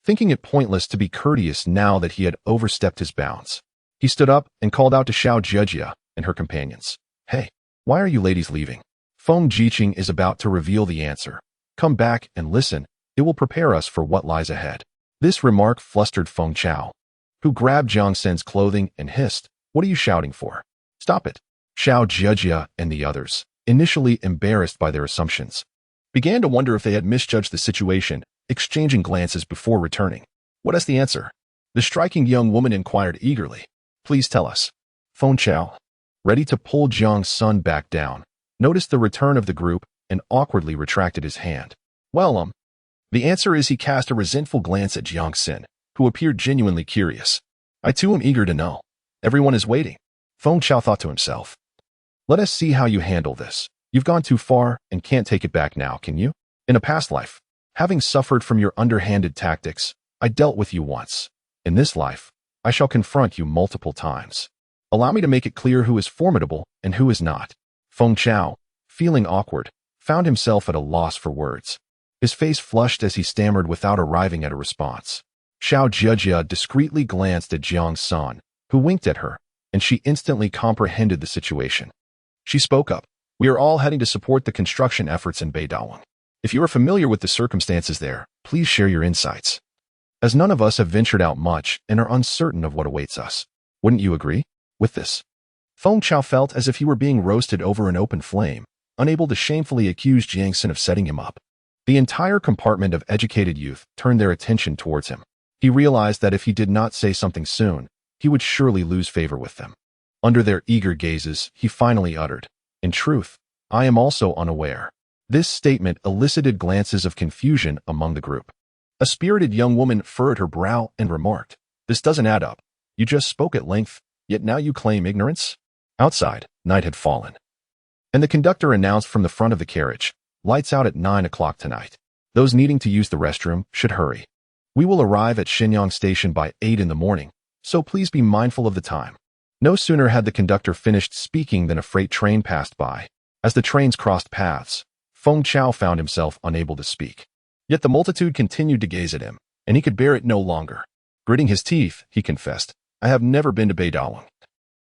thinking it pointless to be courteous now that he had overstepped his bounds. He stood up and called out to Xiao Jiajia and her companions. Hey, why are you ladies leaving? Feng Jiqing is about to reveal the answer. Come back and listen. It will prepare us for what lies ahead. This remark flustered Feng Chao, who grabbed Jiang Sen's clothing and hissed, What are you shouting for? Stop it. Xiao Jiajia and the others, initially embarrassed by their assumptions, began to wonder if they had misjudged the situation, exchanging glances before returning. What is the answer? The striking young woman inquired eagerly. Please tell us. Feng Chao, ready to pull Jiang Sen back down, noticed the return of the group and awkwardly retracted his hand. Well, the answer is he cast a resentful glance at Jiang Sen, who appeared genuinely curious. I too am eager to know. Everyone is waiting. Feng Chao thought to himself. Let us see how you handle this. You've gone too far and can't take it back now, can you? In a past life, having suffered from your underhanded tactics, I dealt with you once. In this life, I shall confront you multiple times. Allow me to make it clear who is formidable and who is not. Feng Chao, feeling awkward, found himself at a loss for words. His face flushed as he stammered without arriving at a response. Xiao Jiajia discreetly glanced at Jiang Sen, who winked at her, and she instantly comprehended the situation. She spoke up. We are all heading to support the construction efforts in Beidahuang. If you are familiar with the circumstances there, please share your insights. As none of us have ventured out much and are uncertain of what awaits us. Wouldn't you agree with this? Feng Chao felt as if he were being roasted over an open flame, unable to shamefully accuse Jiang Sen of setting him up. The entire compartment of educated youth turned their attention towards him. He realized that if he did not say something soon, he would surely lose favor with them. Under their eager gazes, he finally uttered, In truth, I am also unaware. This statement elicited glances of confusion among the group. A spirited young woman furrowed her brow and remarked, This doesn't add up. You just spoke at length, yet now you claim ignorance? Outside, night had fallen, and the conductor announced from the front of the carriage, Lights out at 9 o'clock tonight. Those needing to use the restroom should hurry. We will arrive at Shenyang Station by 8 in the morning, so please be mindful of the time. No sooner had the conductor finished speaking than a freight train passed by. As the trains crossed paths, Feng Chao found himself unable to speak. Yet the multitude continued to gaze at him, and he could bear it no longer. Gritting his teeth, he confessed, I have never been to Beidahuang.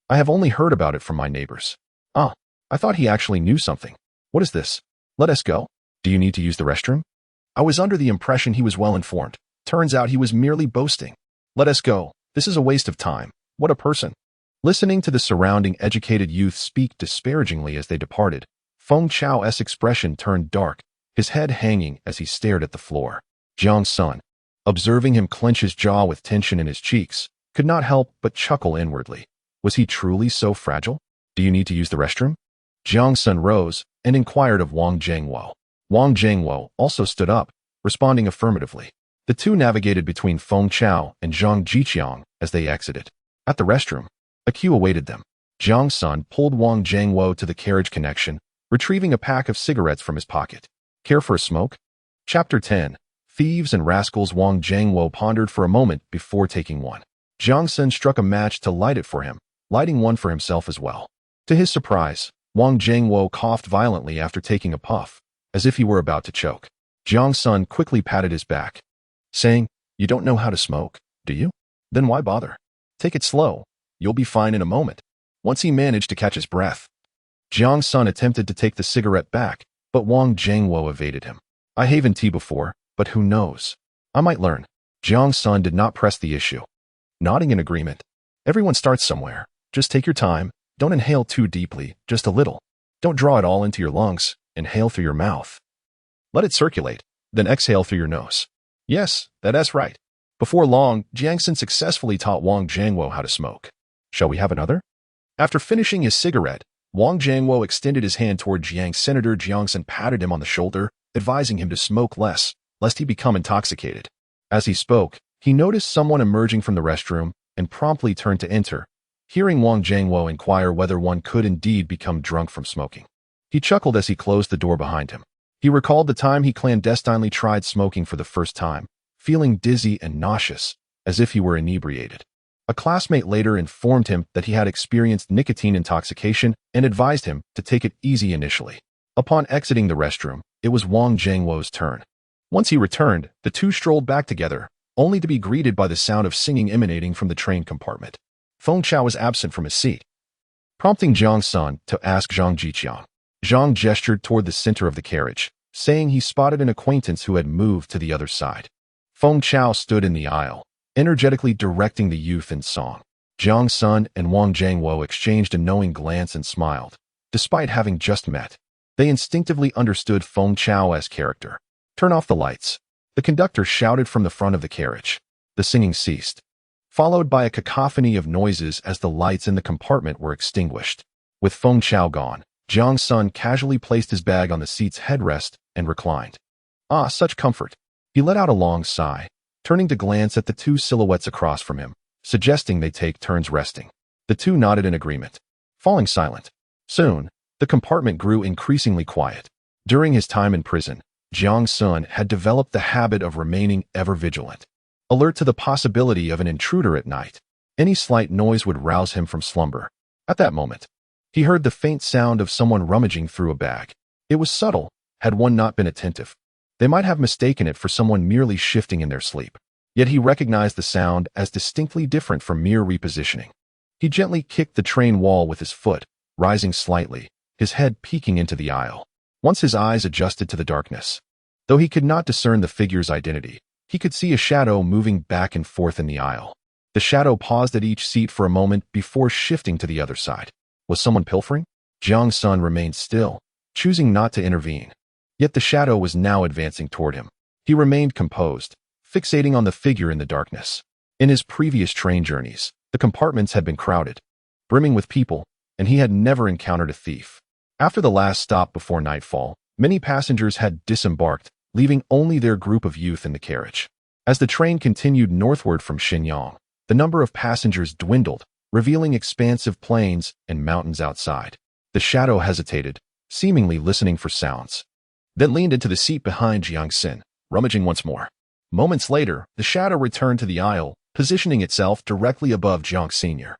I have only heard about it from my neighbors. Ah, I thought he actually knew something. What is this? Let us go. Do you need to use the restroom? I was under the impression he was well informed. Turns out he was merely boasting. Let us go. This is a waste of time. What a person. Listening to the surrounding educated youth speak disparagingly as they departed, Feng Chao's expression turned dark, his head hanging as he stared at the floor. Jiang Sen, observing him clench his jaw with tension in his cheeks, could not help but chuckle inwardly. Was he truly so fragile? Do you need to use the restroom? Jiang Sen rose and inquired of Wang Jiangwo. Wang Jiangwo also stood up, responding affirmatively. The two navigated between Feng Chao and Zhang Jiqiang as they exited. At the restroom, a queue awaited them. Jiang Sen pulled Wang Jiangwo to the carriage connection, retrieving a pack of cigarettes from his pocket. Care for a smoke? Chapter 10. Thieves and Rascals. Wang Jiangwo pondered for a moment before taking one. Jiang Sen struck a match to light it for him, lighting one for himself as well. To his surprise, Wang Jiangwo coughed violently after taking a puff, as if he were about to choke. Jiang Sen quickly patted his back, saying, "You don't know how to smoke, do you? Then why bother? Take it slow. You'll be fine in a moment." Once he managed to catch his breath, Jiang Sen attempted to take the cigarette back, but Wang Jiangwo evaded him. "I haven't tea before, but who knows? I might learn." Jiang Sen did not press the issue, nodding in agreement. "Everyone starts somewhere. Just take your time. Don't inhale too deeply, just a little. Don't draw it all into your lungs. Inhale through your mouth. Let it circulate, then exhale through your nose." "Yes, that's right." Before long, Jiang Sen successfully taught Wang Jiangwo how to smoke. "Shall we have another?" After finishing his cigarette, Wang Jiangwo extended his hand toward Jiang. Senator Jiang Sen patted him on the shoulder, advising him to smoke less, lest he become intoxicated. As he spoke, he noticed someone emerging from the restroom and promptly turned to enter, hearing Wang Jiangwo inquire whether one could indeed become drunk from smoking. He chuckled as he closed the door behind him. He recalled the time he clandestinely tried smoking for the first time, feeling dizzy and nauseous, as if he were inebriated. A classmate later informed him that he had experienced nicotine intoxication and advised him to take it easy initially. Upon exiting the restroom, it was Wang Jiangwo's turn. Once he returned, the two strolled back together, only to be greeted by the sound of singing emanating from the train compartment. Feng Chao was absent from his seat, prompting Jiang Sen to ask Zhang Jiqiang. Zhang gestured toward the center of the carriage, saying he spotted an acquaintance who had moved to the other side. Feng Chao stood in the aisle, energetically directing the youth in song. Jiang Sen and Wang Jiangwo exchanged a knowing glance and smiled. Despite having just met, they instinctively understood Feng Chao's character. "Turn off the lights," the conductor shouted from the front of the carriage. The singing ceased, followed by a cacophony of noises as the lights in the compartment were extinguished. With Feng Chao gone, Jiang Sen casually placed his bag on the seat's headrest and reclined. Ah, such comfort. He let out a long sigh, turning to glance at the two silhouettes across from him, suggesting they take turns resting. The two nodded in agreement, falling silent. Soon, the compartment grew increasingly quiet. During his time in prison, Jiang Sen had developed the habit of remaining ever vigilant, alert to the possibility of an intruder at night. Any slight noise would rouse him from slumber. At that moment, he heard the faint sound of someone rummaging through a bag. It was subtle, had one not been attentive. They might have mistaken it for someone merely shifting in their sleep. Yet he recognized the sound as distinctly different from mere repositioning. He gently kicked the train wall with his foot, rising slightly, his head peeking into the aisle. Once his eyes adjusted to the darkness, though he could not discern the figure's identity, he could see a shadow moving back and forth in the aisle. The shadow paused at each seat for a moment before shifting to the other side. Was someone pilfering? Jiang Sen remained still, choosing not to intervene. Yet the shadow was now advancing toward him. He remained composed, fixating on the figure in the darkness. In his previous train journeys, the compartments had been crowded, brimming with people, and he had never encountered a thief. After the last stop before nightfall, many passengers had disembarked, leaving only their group of youth in the carriage. As the train continued northward from Shenyang, the number of passengers dwindled, revealing expansive plains and mountains outside. The shadow hesitated, seemingly listening for sounds, then leaned into the seat behind Jiang Sen, rummaging once more. Moments later, the shadow returned to the aisle, positioning itself directly above Jiang Sr.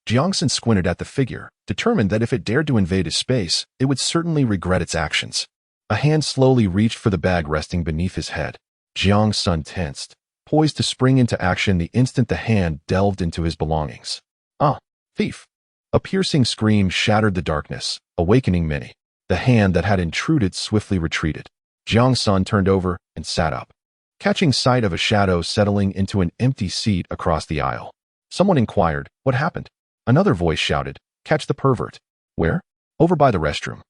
Jiang Sen squinted at the figure, determined that if it dared to invade his space, it would certainly regret its actions. A hand slowly reached for the bag resting beneath his head. Jiang Sen tensed, poised to spring into action the instant the hand delved into his belongings. "Ah, thief!" A piercing scream shattered the darkness, awakening many. The hand that had intruded swiftly retreated. Jiang Sen turned over and sat up, catching sight of a shadow settling into an empty seat across the aisle. Someone inquired, "What happened?" Another voice shouted, "Catch the pervert." "Where?" "Over by the restroom."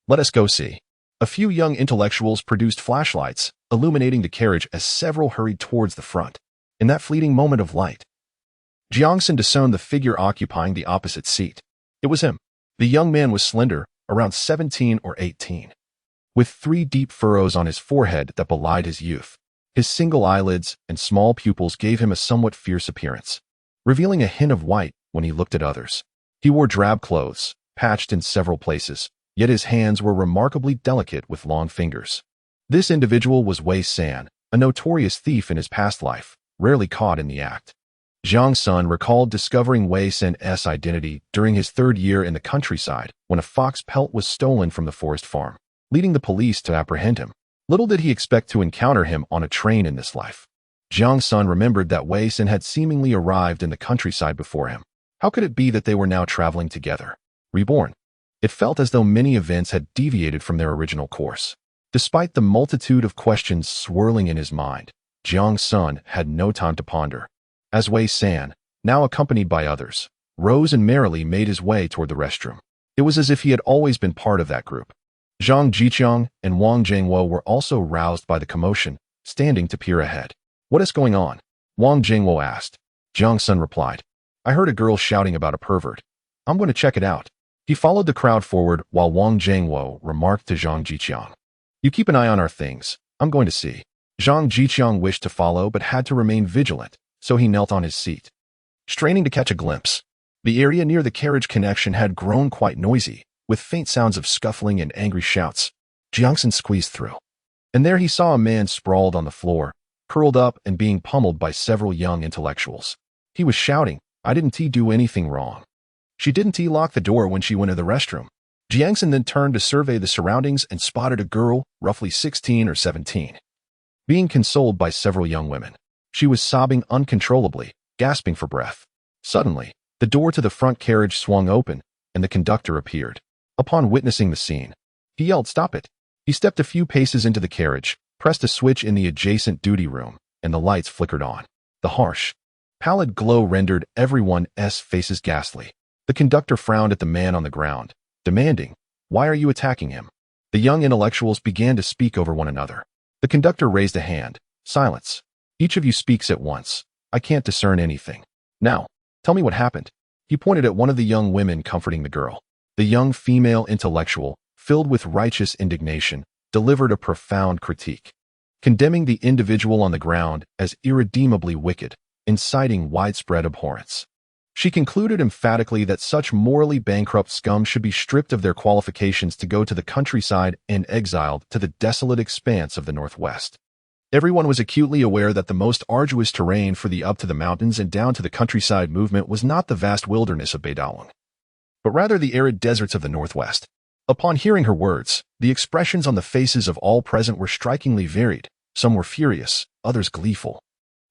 "Let us go see." A few young intellectuals produced flashlights, illuminating the carriage as several hurried towards the front. In that fleeting moment of light, Jiang Sen discerned the figure occupying the opposite seat. It was him. The young man was slender, around 17 or 18, with 3 deep furrows on his forehead that belied his youth. His single eyelids and small pupils gave him a somewhat fierce appearance, revealing a hint of white when he looked at others. He wore drab clothes, patched in several places, yet his hands were remarkably delicate with long fingers. This individual was Wei San, a notorious thief in his past life, rarely caught in the act. Jiang Sen recalled discovering Wei San's identity during his 3rd year in the countryside when a fox pelt was stolen from the forest farm, leading the police to apprehend him. Little did he expect to encounter him on a train in this life. Jiang Sen remembered that Wei San had seemingly arrived in the countryside before him. How could it be that they were now traveling together? Reborn. It felt as though many events had deviated from their original course. Despite the multitude of questions swirling in his mind, Jiang Sen had no time to ponder. As Wei San, now accompanied by others, rose and merrily made his way toward the restroom. It was as if he had always been part of that group. Zhang Jiqiang and Wang Jingwo were also roused by the commotion, standing to peer ahead. "What is going on?" Wang Jingwo asked. Jiang Sen replied, "I heard a girl shouting about a pervert. I'm going to check it out." He followed the crowd forward while Wang Jingwo remarked to Zhang Jiqiang, "You keep an eye on our things. I'm going to see." Zhang Jiqiang wished to follow but had to remain vigilant, so he knelt on his seat, straining to catch a glimpse. The area near the carriage connection had grown quite noisy, with faint sounds of scuffling and angry shouts. Jiang Sen squeezed through, and there he saw a man sprawled on the floor, curled up and being pummeled by several young intellectuals. He was shouting, "I didn't do anything wrong. She didn't lock the door when she went to the restroom." Jiang Sen then turned to survey the surroundings and spotted a girl, roughly 16 or 17, being consoled by several young women. She was sobbing uncontrollably, gasping for breath. Suddenly, the door to the front carriage swung open, and the conductor appeared. Upon witnessing the scene, he yelled, "Stop it!" He stepped a few paces into the carriage, pressed a switch in the adjacent duty room, and the lights flickered on. The harsh, pallid glow rendered everyone's faces ghastly. The conductor frowned at the man on the ground, demanding, "Why are you attacking him?" The young intellectuals began to speak over one another. The conductor raised a hand. "Silence. Each of you speaks at once. I can't discern anything. Now, tell me what happened." He pointed at one of the young women comforting the girl. The young female intellectual, filled with righteous indignation, delivered a profound critique, condemning the individual on the ground as irredeemably wicked, inciting widespread abhorrence. She concluded emphatically that such morally bankrupt scum should be stripped of their qualifications to go to the countryside and exiled to the desolate expanse of the Northwest. Everyone was acutely aware that the most arduous terrain for the up to the mountains and down to the countryside movement was not the vast wilderness of Beidahuang, but rather the arid deserts of the Northwest. Upon hearing her words, the expressions on the faces of all present were strikingly varied. Some were furious, others gleeful,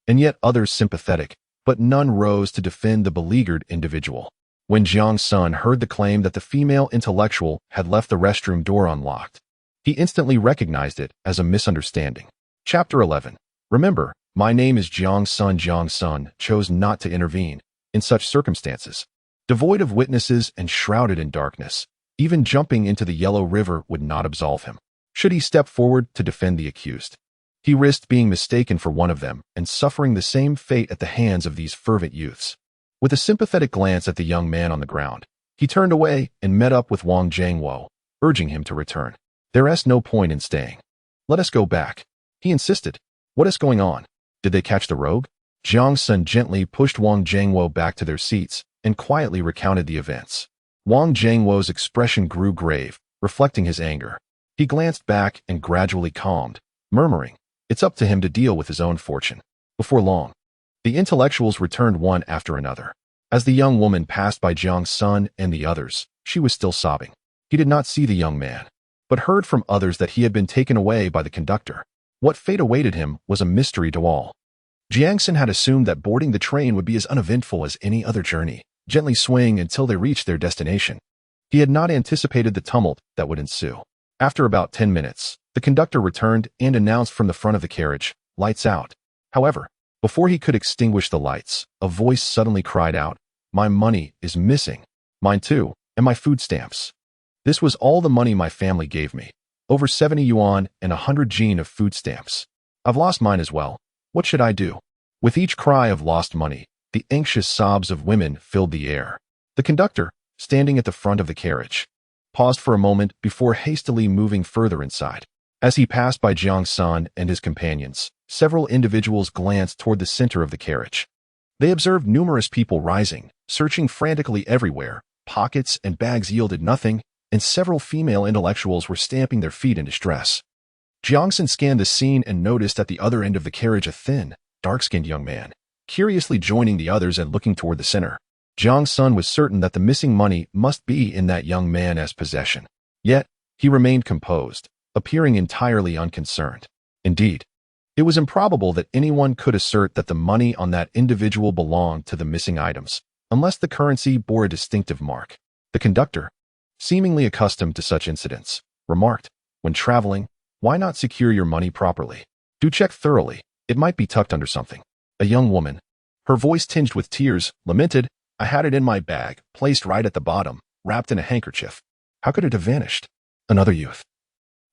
and yet others sympathetic, but none rose to defend the beleaguered individual. When Jiang Sen heard the claim that the female intellectual had left the restroom door unlocked, he instantly recognized it as a misunderstanding. Chapter 11. Remember, my name is Jiang Sen. Jiang Sen chose not to intervene in such circumstances. Devoid of witnesses and shrouded in darkness, even jumping into the Yellow River would not absolve him. Should he step forward to defend the accused, he risked being mistaken for one of them and suffering the same fate at the hands of these fervent youths. With a sympathetic glance at the young man on the ground, he turned away and met up with Wang Jingwo, urging him to return. "There's no point in staying. Let us go back," he insisted. "What is going on? Did they catch the rogue?" Jiang Sen gently pushed Wang Jingwo back to their seats and quietly recounted the events. Wang Jingwo's expression grew grave, reflecting his anger. He glanced back and gradually calmed, murmuring, "It's up to him to deal with his own fortune." Before long, the intellectuals returned one after another. As the young woman passed by Jiang Sen and the others, she was still sobbing. He did not see the young man, but heard from others that he had been taken away by the conductor. What fate awaited him was a mystery to all. Jiang Sen had assumed that boarding the train would be as uneventful as any other journey, gently swaying until they reached their destination. He had not anticipated the tumult that would ensue. After about 10 minutes, the conductor returned and announced from the front of the carriage, "Lights out." However, before he could extinguish the lights, a voice suddenly cried out, My money is missing. Mine too, and my food stamps. This was all the money my family gave me. Over 70 yuan and 100 jin of food stamps. I've lost mine as well. What should I do? With each cry of lost money, the anxious sobs of women filled the air. The conductor, standing at the front of the carriage, paused for a moment before hastily moving further inside. As he passed by Jiang Sen and his companions, several individuals glanced toward the center of the carriage. They observed numerous people rising, searching frantically everywhere. Pockets and bags yielded nothing, and several female intellectuals were stamping their feet in distress. Jiang Sen scanned the scene and noticed at the other end of the carriage a thin, dark-skinned young man, curiously joining the others and looking toward the center. Jiang Sen was certain that the missing money must be in that young man's possession. Yet, he remained composed, appearing entirely unconcerned. Indeed, it was improbable that anyone could assert that the money on that individual belonged to the missing items, unless the currency bore a distinctive mark. The conductor, seemingly accustomed to such incidents, remarked, "When traveling, why not secure your money properly? Do check thoroughly, it might be tucked under something." A young woman, her voice tinged with tears, lamented, "I had it in my bag, placed right at the bottom, wrapped in a handkerchief. How could it have vanished?" Another youth,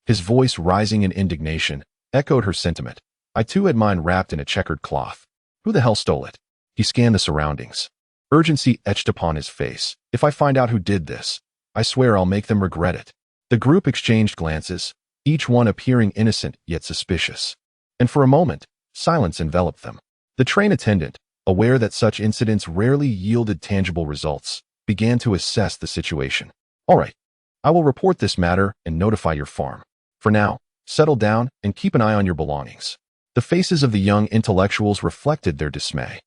his voice rising in indignation, echoed her sentiment. "I too had mine wrapped in a checkered cloth. Who the hell stole it?" He scanned the surroundings. Urgency etched upon his face. "If I find out who did this, I swear I'll make them regret it." The group exchanged glances, each one appearing innocent yet suspicious. And for a moment, silence enveloped them. The train attendant, aware that such incidents rarely yielded tangible results, began to assess the situation. "All right, I will report this matter and notify your farm. For now, settle down and keep an eye on your belongings." The faces of the young intellectuals reflected their dismay.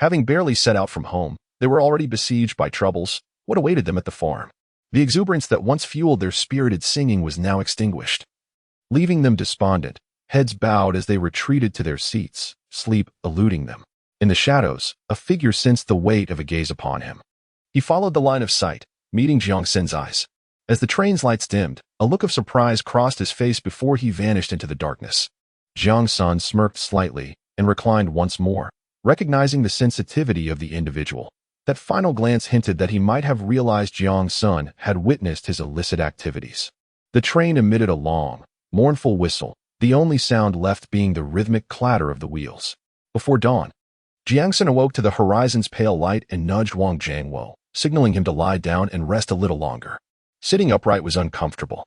Having barely set out from home, they were already besieged by troubles. What awaited them at the farm? The exuberance that once fueled their spirited singing was now extinguished, leaving them despondent, heads bowed as they retreated to their seats, sleep eluding them. In the shadows, a figure sensed the weight of a gaze upon him. He followed the line of sight, meeting Jiang Sen's eyes. As the train's lights dimmed, a look of surprise crossed his face before he vanished into the darkness. Jiang Sen smirked slightly and reclined once more, recognizing the sensitivity of the individual. That final glance hinted that he might have realized Jiang Sen had witnessed his illicit activities. The train emitted a long, mournful whistle, the only sound left being the rhythmic clatter of the wheels. Before dawn, Jiang Sen awoke to the horizon's pale light and nudged Wang Jiangwo, signaling him to lie down and rest a little longer. Sitting upright was uncomfortable,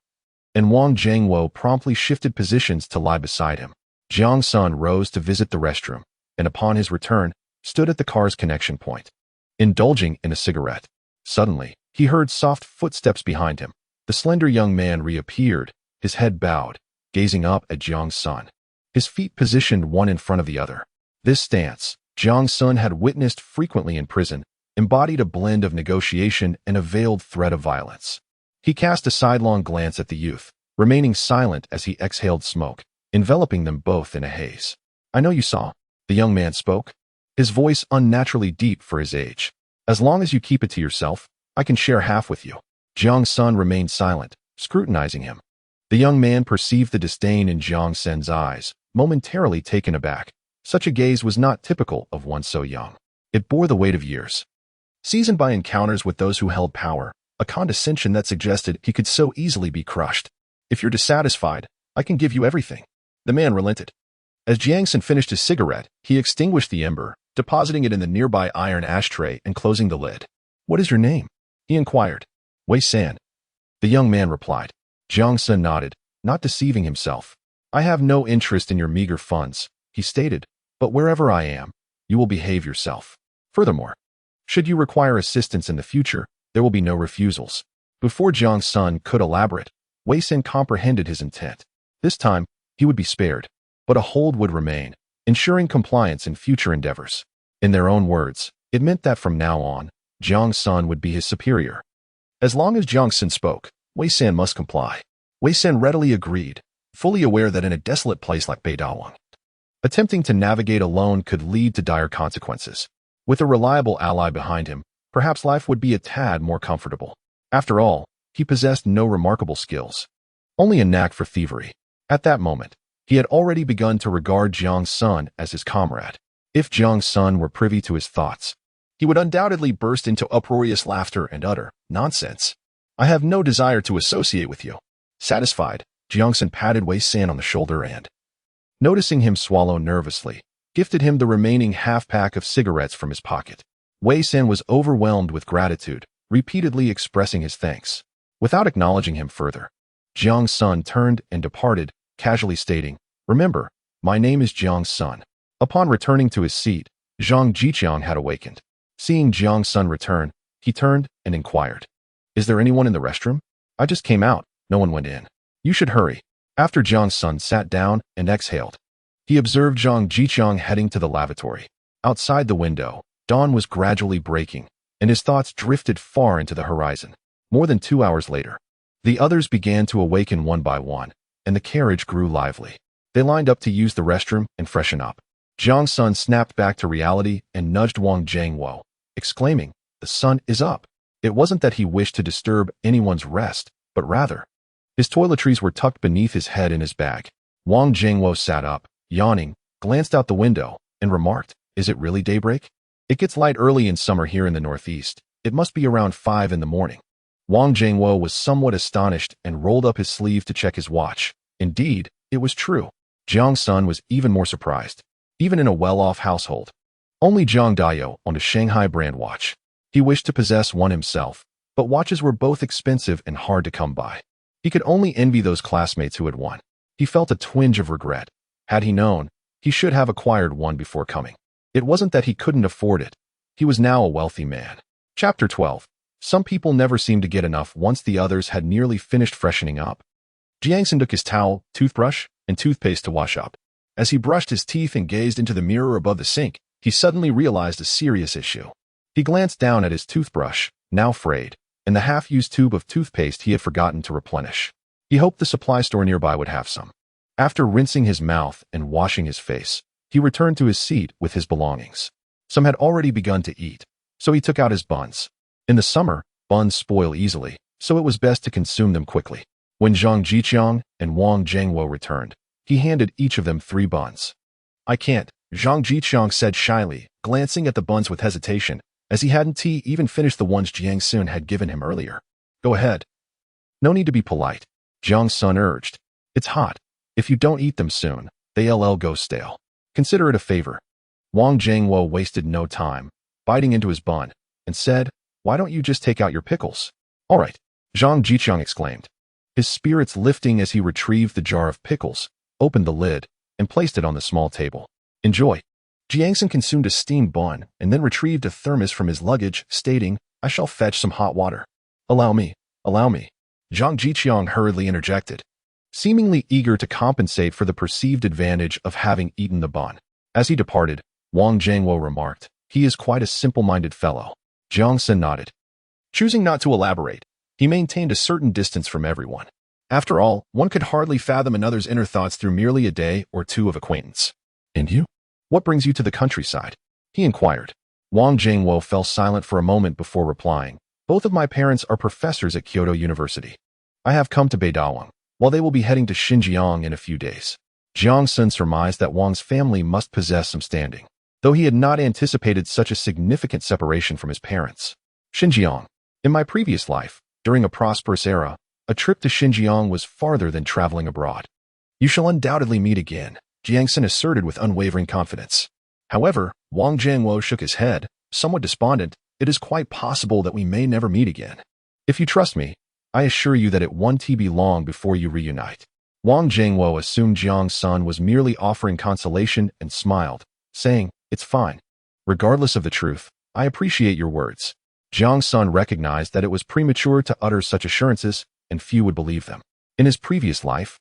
and Wang Jiangwo promptly shifted positions to lie beside him. Jiang Sen rose to visit the restroom, and upon his return, stood at the car's connection point, indulging in a cigarette. Suddenly, he heard soft footsteps behind him. The slender young man reappeared, his head bowed, gazing up at Jiang Sen, his feet positioned one in front of the other. This stance, Jiang Sen had witnessed frequently in prison, embodied a blend of negotiation and a veiled threat of violence. He cast a sidelong glance at the youth, remaining silent as he exhaled smoke, enveloping them both in a haze. "I know you saw." The young man spoke, his voice unnaturally deep for his age. "As long as you keep it to yourself, I can share half with you." Jiang Sen remained silent, scrutinizing him. The young man perceived the disdain in Jiang Sen's eyes, momentarily taken aback. Such a gaze was not typical of one so young. It bore the weight of years, seasoned by encounters with those who held power, a condescension that suggested he could so easily be crushed. "If you're dissatisfied, I can give you everything." The man relented. As Jiang Sen finished his cigarette, he extinguished the ember, depositing it in the nearby iron ashtray and closing the lid. "What is your name?" he inquired. "Wei San." The young man replied. Jiang Sen nodded, not deceiving himself. "I have no interest in your meager funds," he stated, "but wherever I am, you will behave yourself. Furthermore, should you require assistance in the future, there will be no refusals." Before Jiang Sen could elaborate, Wei San comprehended his intent. This time, he would be spared, but a hold would remain, ensuring compliance in future endeavors. In their own words, it meant that from now on, Jiang Sen would be his superior. As long as Jiang Sen spoke, Wei San must comply. Wei San readily agreed, fully aware that in a desolate place like Beidahuang, attempting to navigate alone could lead to dire consequences. With a reliable ally behind him, perhaps life would be a tad more comfortable. After all, he possessed no remarkable skills, only a knack for thievery. At that moment, he had already begun to regard Jiang Sen as his comrade. If Jiang Sen were privy to his thoughts, he would undoubtedly burst into uproarious laughter and utter nonsense. I have no desire to associate with you. Satisfied, Jiang Sen patted Wei San on the shoulder and, noticing him swallow nervously, gifted him the remaining half-pack of cigarettes from his pocket. Wei San was overwhelmed with gratitude, repeatedly expressing his thanks. Without acknowledging him further, Jiang Sen turned and departed, casually stating, "Remember, my name is Jiang Sen." Upon returning to his seat, Zhang Jiqiang had awakened. Seeing Jiang Sen return, he turned and inquired, "Is there anyone in the restroom? I just came out, no one went in. You should hurry." After Jiang Sen sat down and exhaled, he observed Zhang Jiqiang heading to the lavatory. Outside the window, dawn was gradually breaking, and his thoughts drifted far into the horizon. More than 2 hours later, the others began to awaken one by one, and the carriage grew lively. They lined up to use the restroom and freshen up. Jiang Sen snapped back to reality and nudged Wang Jiangwo, exclaiming, "The sun is up." It wasn't that he wished to disturb anyone's rest, but rather, his toiletries were tucked beneath his head in his bag. Wang Jiangwo sat up, yawning, glanced out the window, and remarked, "Is it really daybreak? It gets light early in summer here in the northeast. It must be around 5 in the morning." Wang Jiangwo was somewhat astonished and rolled up his sleeve to check his watch. Indeed, it was true. Jiang Sen was even more surprised. Even in a well-off household, only Zhang Dayo owned a Shanghai brand watch. He wished to possess one himself, but watches were both expensive and hard to come by. He could only envy those classmates who had won. He felt a twinge of regret. Had he known, he should have acquired one before coming. It wasn't that he couldn't afford it. He was now a wealthy man. Chapter 12. Some people never seemed to get enough once the others had nearly finished freshening up. Jiang Sen took his towel, toothbrush, and toothpaste to wash up. As he brushed his teeth and gazed into the mirror above the sink, he suddenly realized a serious issue. He glanced down at his toothbrush, now frayed, and the half-used tube of toothpaste he had forgotten to replenish. He hoped the supply store nearby would have some. After rinsing his mouth and washing his face, he returned to his seat with his belongings. Some had already begun to eat, so he took out his buns. In the summer, buns spoil easily, so it was best to consume them quickly. When Zhang Jiqiang and Wang Jiangwo returned, he handed each of them 3 buns. "I can't," Zhang Jiqiang said shyly, glancing at the buns with hesitation, as he hadn't even finished the ones Jiang Sen had given him earlier. "Go ahead." "No need to be polite," Jiang Sen urged. "It's hot. If you don't eat them soon, they'll go stale. Consider it a favor." Wang Jiangwo wasted no time, biting into his bun, and said, "Why don't you just take out your pickles?" "All right," Zhang Jiqiang exclaimed, his spirits lifting as he retrieved the jar of pickles, opened the lid, and placed it on the small table. "Enjoy." Jiang Sen consumed a steamed bun and then retrieved a thermos from his luggage, stating, "I shall fetch some hot water." Allow me. Zhang Jiqiang hurriedly interjected, seemingly eager to compensate for the perceived advantage of having eaten the bun. As he departed, Wang Jiangwo remarked, "He is quite a simple-minded fellow." Jiang Sen nodded. Choosing not to elaborate, he maintained a certain distance from everyone. After all, one could hardly fathom another's inner thoughts through merely a day or 2 of acquaintance. "And you? What brings you to the countryside?" he inquired. Wang Jiangwo fell silent for a moment before replying, "Both of my parents are professors at Kyoto University. I have come to Beidahuang, while they will be heading to Xinjiang in a few days." Jiang Sen surmised that Wang's family must possess some standing, though he had not anticipated such a significant separation from his parents. Xinjiang. In my previous life, during a prosperous era, a trip to Xinjiang was farther than traveling abroad. "You shall undoubtedly meet again," Jiang Sen asserted with unwavering confidence. However, Wang Jiangwo shook his head, somewhat despondent. "It is quite possible that we may never meet again. If you trust me, I assure you that it won't be long before you reunite." Wang Jiangwo assumed Jiang Sen was merely offering consolation and smiled, saying, "It's fine. Regardless of the truth, I appreciate your words." Jiang Sen recognized that it was premature to utter such assurances, and few would believe them. In his previous life,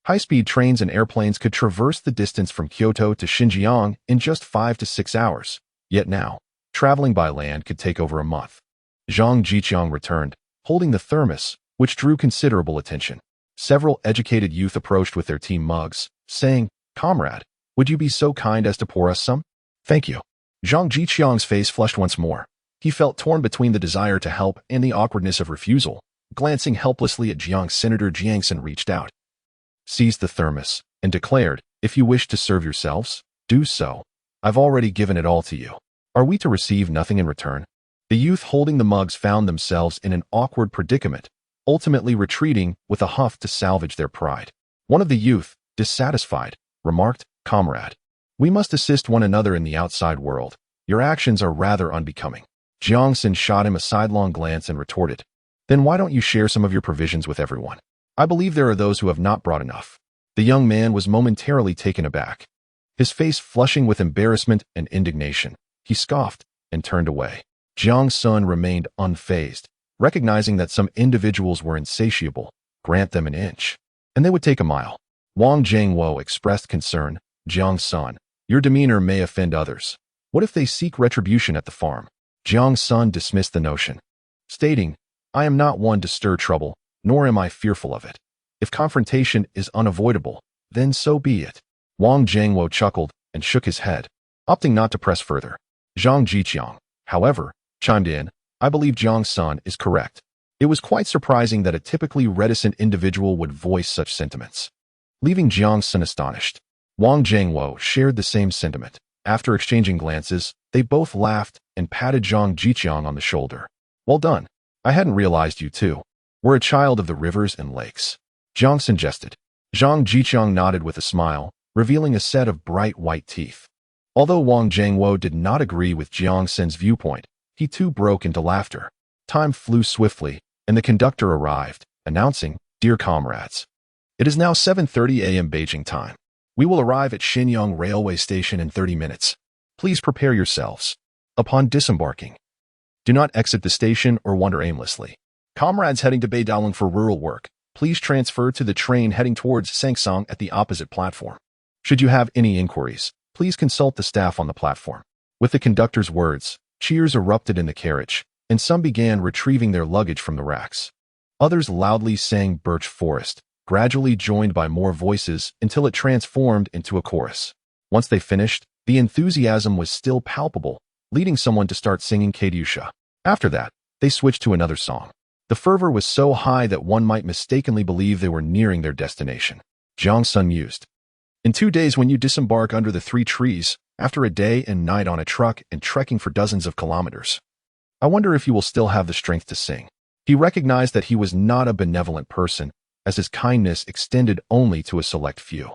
high-speed trains and airplanes could traverse the distance from Kyoto to Xinjiang in just 5 to 6 hours. Yet now, traveling by land could take over a month. Zhang Jiqiang returned, holding the thermos, which drew considerable attention. Several educated youth approached with their tea mugs, saying, "Comrade, would you be so kind as to pour us some?" "Thank you." Zhang Jiqiang's face flushed once more. He felt torn between the desire to help and the awkwardness of refusal. Glancing helplessly at Jiang, Senator Jiang Sen reached out, seized the thermos, and declared, "If you wish to serve yourselves, do so. I've already given it all to you." Are we to receive nothing in return? The youth holding the mugs found themselves in an awkward predicament, ultimately retreating with a huff to salvage their pride. One of the youth, dissatisfied, remarked, "Comrade, we must assist one another in the outside world. Your actions are rather unbecoming." Jiang Sen shot him a sidelong glance and retorted, "Then why don't you share some of your provisions with everyone? I believe there are those who have not brought enough." The young man was momentarily taken aback. His face flushing with embarrassment and indignation, he scoffed and turned away. Jiang Sen remained unfazed, recognizing that some individuals were insatiable. Grant them an inch, and they would take a mile. Wang Jiangwo expressed concern. "Jiang Sen, your demeanor may offend others. What if they seek retribution at the farm?" Jiang Sen dismissed the notion, stating, "I am not one to stir trouble, nor am I fearful of it. If confrontation is unavoidable, then so be it." Wang Jiangwo chuckled and shook his head, opting not to press further. Zhang Jiqiang, however, chimed in, "I believe Jiang Sen is correct." It was quite surprising that a typically reticent individual would voice such sentiments. Leaving Jiang Sen astonished, Wang Jiangwo shared the same sentiment. After exchanging glances, they both laughed and patted Zhang Jiqiang on the shoulder. "Well done. I hadn't realized you too were a child of the rivers and lakes." Jiang Sen jested. Zhang Jiqiang nodded with a smile, revealing a set of bright white teeth. Although Wang Jiangwo did not agree with Jiang Sen's viewpoint, he too broke into laughter. Time flew swiftly, and the conductor arrived, announcing, "Dear comrades, it is now 7:30 a.m. Beijing time. We will arrive at Xinyang Railway Station in 30 minutes. Please prepare yourselves. Upon disembarking, do not exit the station or wander aimlessly. Comrades heading to Beidahuang for rural work, please transfer to the train heading towards Sangsong at the opposite platform. Should you have any inquiries, please consult the staff on the platform." With the conductor's words, cheers erupted in the carriage, and some began retrieving their luggage from the racks. Others loudly sang Birch Forest, gradually joined by more voices until it transformed into a chorus. Once they finished, the enthusiasm was still palpable, leading someone to start singing Katyusha. After that, they switched to another song. The fervor was so high that one might mistakenly believe they were nearing their destination. Jiang Sen mused. "In 2 days when you disembark under the 3 trees, after a day and night on a truck and trekking for dozens of kilometers, I wonder if you will still have the strength to sing." He recognized that he was not a benevolent person, as his kindness extended only to a select few.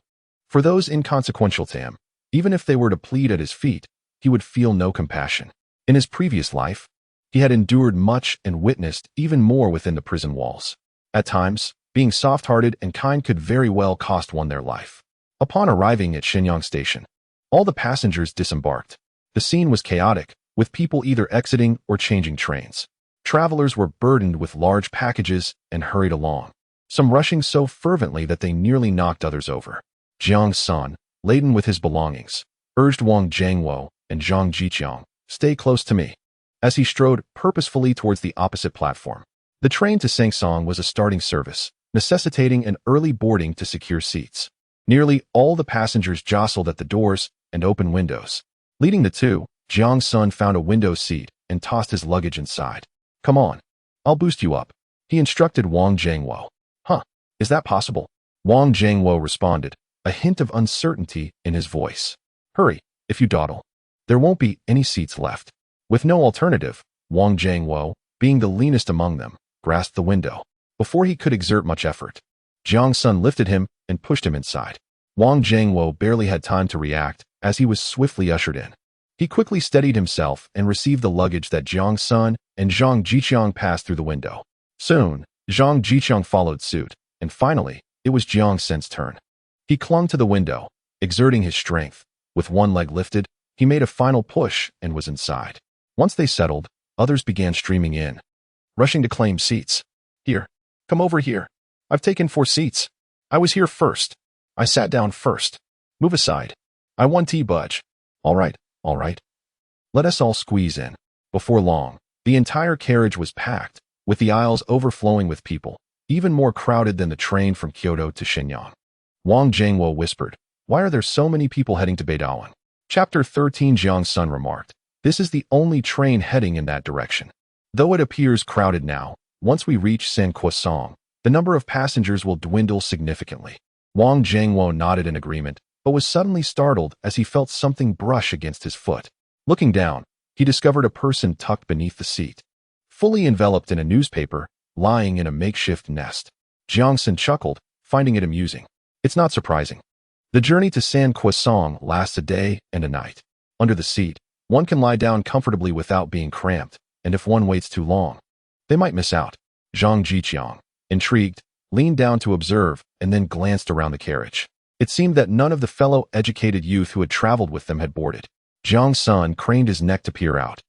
For those inconsequential to him, even if they were to plead at his feet, he would feel no compassion. In his previous life, he had endured much and witnessed even more within the prison walls. At times, being soft-hearted and kind could very well cost one their life. Upon arriving at Xinyang Station, all the passengers disembarked. The scene was chaotic, with people either exiting or changing trains. Travelers were burdened with large packages and hurried along, some rushing so fervently that they nearly knocked others over. Jiang Sen, laden with his belongings, urged Wang Jiangwo and Zhang Jiqiang, "Stay close to me," as he strode purposefully towards the opposite platform. The train to Sangsong was a starting service, necessitating an early boarding to secure seats. Nearly all the passengers jostled at the doors and open windows. Leading the two, Jiang Sen found a window seat and tossed his luggage inside. "Come on, I'll boost you up," he instructed Wang Jiangwo. "Huh, is that possible?" Wang Jiangwo responded, a hint of uncertainty in his voice. "Hurry, if you dawdle. There won't be any seats left." With no alternative, Wang Jiangwo, being the leanest among them, grasped the window. Before he could exert much effort, Jiang Sen lifted him and pushed him inside. Wang Jiangwo barely had time to react as he was swiftly ushered in. He quickly steadied himself and received the luggage that Jiang Sen and Zhang Jiqiang passed through the window. Soon, Zhang Jiqiang followed suit, and finally, it was Jiang Sen's turn. He clung to the window, exerting his strength. With one leg lifted, he made a final push and was inside. Once they settled, others began streaming in, rushing to claim seats. "Here, come over here. I've taken 4 seats. I was here first. I sat down first. Move aside. I want tea budge. All right, all right. Let us all squeeze in." Before long, the entire carriage was packed, with the aisles overflowing with people, even more crowded than the train from Kyoto to Shenyang. Wang Jiangwo whispered, "Why are there so many people heading to Beidahuang?" Chapter 13. Jiang Sen remarked, "This is the only train heading in that direction. Though it appears crowded now, once we reach Sanquasong, the number of passengers will dwindle significantly." Wang Jiangwo nodded in agreement, but was suddenly startled as he felt something brush against his foot. Looking down, he discovered a person tucked beneath the seat, fully enveloped in a newspaper, lying in a makeshift nest. Jiang Sen chuckled, finding it amusing. It's not surprising. The journey to San Croissant lasts a day and a night. Under the seat, one can lie down comfortably without being cramped, and if one waits too long, they might miss out. Zhang Jiqiang, intrigued, leaned down to observe and then glanced around the carriage. It seemed that none of the fellow educated youth who had traveled with them had boarded. Jiang Sen craned his neck to peer out,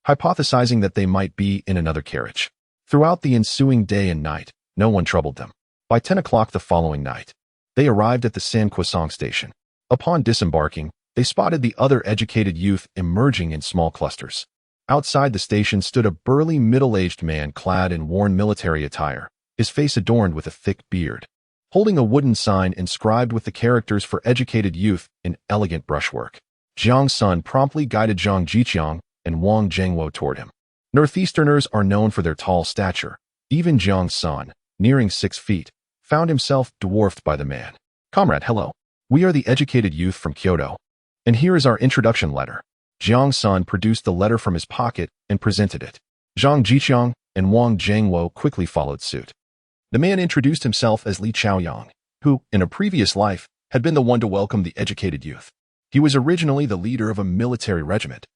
hypothesizing that they might be in another carriage. Throughout the ensuing day and night, no one troubled them. By 10 o'clock the following night, they arrived at the San Croissant station. Upon disembarking, they spotted the other educated youth emerging in small clusters. Outside the station stood a burly middle-aged man clad in worn military attire, his face adorned with a thick beard, holding a wooden sign inscribed with the characters for educated youth in elegant brushwork. Jiang Sen promptly guided Zhang Jiqiang and Huang Liping toward him. Northeasterners are known for their tall stature. Even Jiang Sen, nearing 6 feet, found himself dwarfed by the man. Comrade, hello. We are the educated youth from Kyoto. And here is our introduction letter. Jiang Sen produced the letter from his pocket and presented it. Zhang Jiqiang and Huang Liping quickly followed suit. The man introduced himself as Li Chaoyang, who, in a previous life, had been the one to welcome the educated youth. He was originally the leader of a military regiment,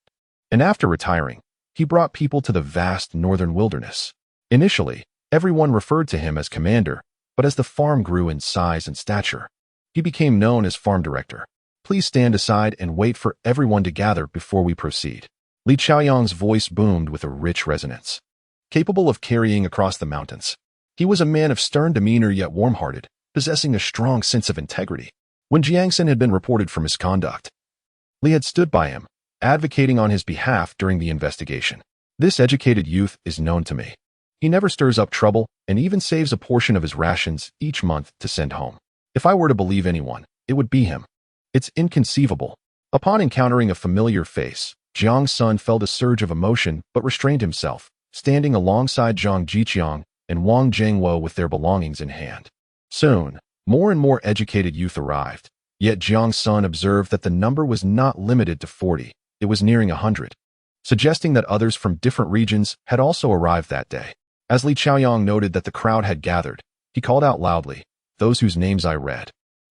and after retiring, he brought people to the vast northern wilderness. Initially, everyone referred to him as commander, but as the farm grew in size and stature, he became known as farm director. Please stand aside and wait for everyone to gather before we proceed. Li Chaoyang's voice boomed with a rich resonance, capable of carrying across the mountains. He was a man of stern demeanor yet warm-hearted, possessing a strong sense of integrity. When Jiang Sen had been reported for misconduct, Li had stood by him, advocating on his behalf during the investigation. This educated youth is known to me. He never stirs up trouble and even saves a portion of his rations each month to send home. If I were to believe anyone, it would be him. It's inconceivable. Upon encountering a familiar face, Jiang Sen felt a surge of emotion but restrained himself, standing alongside Zhang Jiqiang and Huang Liping with their belongings in hand. Soon, more and more educated youth arrived, yet Jiang Sen observed that the number was not limited to 40, it was nearing 100, suggesting that others from different regions had also arrived that day. As Li Chaoyang noted that the crowd had gathered, he called out loudly, "Those whose names I read.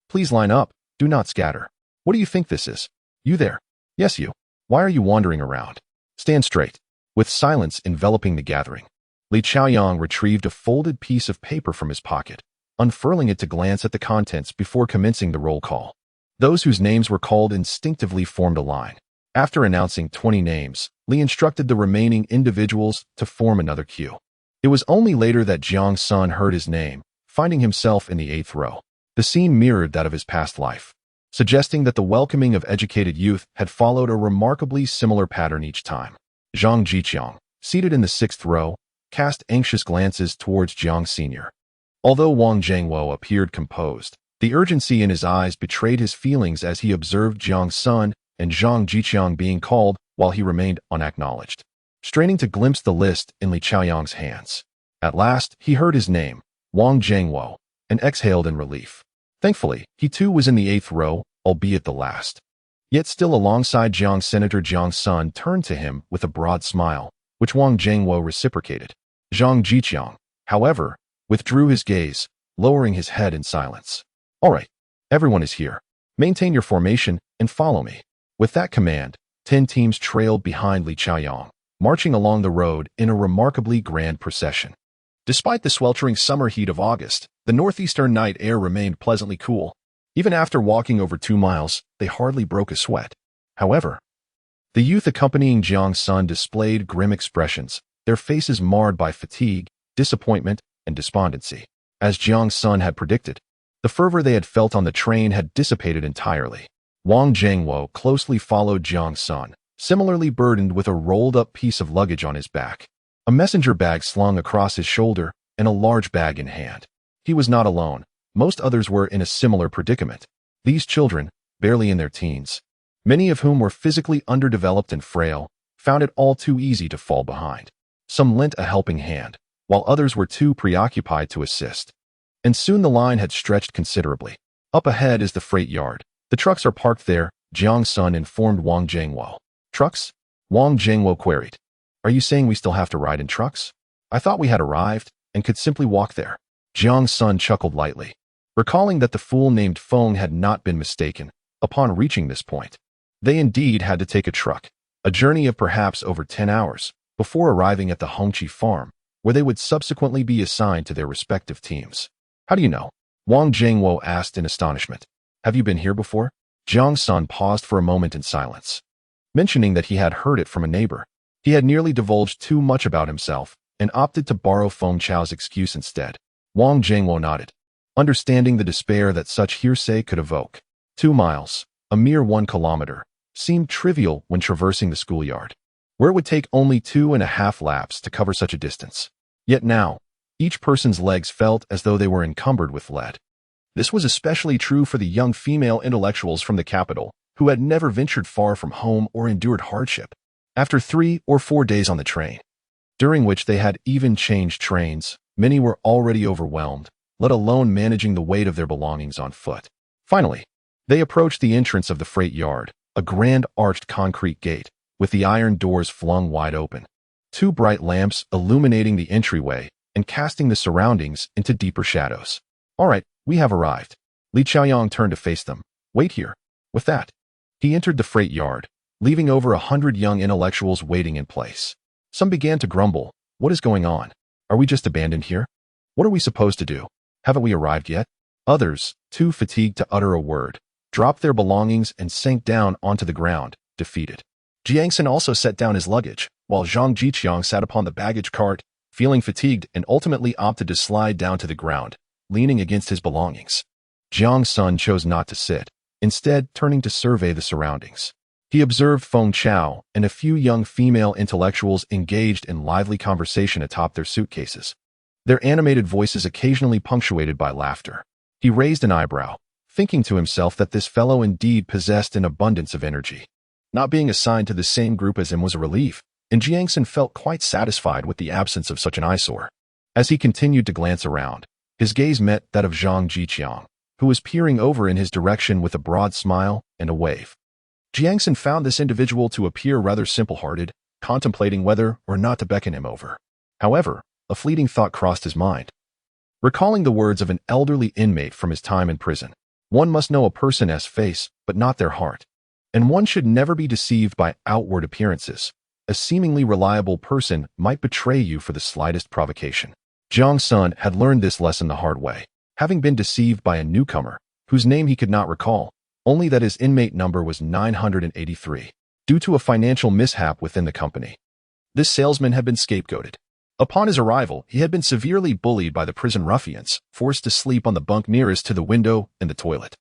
Please line up, do not scatter. What do you think this is? You there? Yes, you. Why are you wandering around? Stand straight." With silence enveloping the gathering, Li Chaoyang retrieved a folded piece of paper from his pocket, unfurling it to glance at the contents before commencing the roll call. Those whose names were called instinctively formed a line. After announcing 20 names, Li instructed the remaining individuals to form another queue. It was only later that Jiang Sen heard his name, finding himself in the 8th row. The scene mirrored that of his past life, suggesting that the welcoming of educated youth had followed a remarkably similar pattern each time. Zhang Jiqiang, seated in the 6th row, cast anxious glances towards Jiang Sr. Although Huang Liping appeared composed, the urgency in his eyes betrayed his feelings as he observed Jiang Sen and Zhang Jiqiang being called while he remained unacknowledged, straining to glimpse the list in Li Chaoyang's hands. At last, he heard his name, Huang Liping, and exhaled in relief. Thankfully, he too was in the 8th row, albeit the last. Yet still alongside Jiang Senator Jiang Sen turned to him with a broad smile, which Huang Liping reciprocated. Zhang Jiqiang, however, withdrew his gaze, lowering his head in silence. "All right, everyone is here. Maintain your formation and follow me." With that command, 10 teams trailed behind Li Chaoyang, marching along the road in a remarkably grand procession. Despite the sweltering summer heat of August, the northeastern night air remained pleasantly cool. Even after walking over 2 miles, they hardly broke a sweat. However, the youth accompanying Jiang Sen displayed grim expressions, their faces marred by fatigue, disappointment, and despondency. As Jiang Sen had predicted, the fervor they had felt on the train had dissipated entirely. Huang Liping closely followed Jiang Sen, similarly burdened with a rolled-up piece of luggage on his back, a messenger bag slung across his shoulder, and a large bag in hand. He was not alone. Most others were in a similar predicament. These children, barely in their teens, many of whom were physically underdeveloped and frail, found it all too easy to fall behind. Some lent a helping hand, while others were too preoccupied to assist. And soon the line had stretched considerably. Up ahead is the freight yard. The trucks are parked there, Jiang Sen informed Huang Liping. Trucks? Wang Jingwo queried. Are you saying we still have to ride in trucks? I thought we had arrived and could simply walk there. Jiang Sen chuckled lightly, recalling that the fool named Feng had not been mistaken. Upon reaching this point, they indeed had to take a truck, a journey of perhaps over 10 hours, before arriving at the Hongqi farm, where they would subsequently be assigned to their respective teams. How do you know? Wang Jingwo asked in astonishment. Have you been here before? Jiang Sen paused for a moment in silence, mentioning that he had heard it from a neighbor. He had nearly divulged too much about himself and opted to borrow Feng Chao's excuse instead. Wang Jingwo nodded, understanding the despair that such hearsay could evoke. 2 miles, a mere 1 kilometer, seemed trivial when traversing the schoolyard, where it would take only 2.5 laps to cover such a distance. Yet now, each person's legs felt as though they were encumbered with lead. This was especially true for the young female intellectuals from the capital, who had never ventured far from home or endured hardship. After 3 or 4 days on the train, during which they had even changed trains, many were already overwhelmed, let alone managing the weight of their belongings on foot. Finally, they approached the entrance of the freight yard, a grand arched concrete gate, with the iron doors flung wide open. 2 bright lamps illuminating the entryway and casting the surroundings into deeper shadows. All right, we have arrived. Li Chaoyang turned to face them. Wait here. With that, he entered the freight yard, leaving over 100 young intellectuals waiting in place. Some began to grumble. What is going on? Are we just abandoned here? What are we supposed to do? Haven't we arrived yet? Others, too fatigued to utter a word, dropped their belongings and sank down onto the ground, defeated. Jiang Sen also set down his luggage, while Zhang Jiqiang sat upon the baggage cart, feeling fatigued and ultimately opted to slide down to the ground, leaning against his belongings. Jiang Sen chose not to sit, instead turning to survey the surroundings. He observed Feng Chao and a few young female intellectuals engaged in lively conversation atop their suitcases, their animated voices occasionally punctuated by laughter. He raised an eyebrow, thinking to himself that this fellow indeed possessed an abundance of energy. Not being assigned to the same group as him was a relief, and Jiang Sen felt quite satisfied with the absence of such an eyesore. As he continued to glance around, his gaze met that of Zhang Jiqiang, who was peering over in his direction with a broad smile and a wave. Jiang Sen found this individual to appear rather simple-hearted, contemplating whether or not to beckon him over. However, a fleeting thought crossed his mind. Recalling the words of an elderly inmate from his time in prison, one must know a person's face, but not their heart. And one should never be deceived by outward appearances. A seemingly reliable person might betray you for the slightest provocation. Jiang Sen had learned this lesson the hard way, having been deceived by a newcomer, whose name he could not recall, only that his inmate number was 983, due to a financial mishap within the company. This salesman had been scapegoated. Upon his arrival, he had been severely bullied by the prison ruffians, forced to sleep on the bunk nearest to the window and the toilet.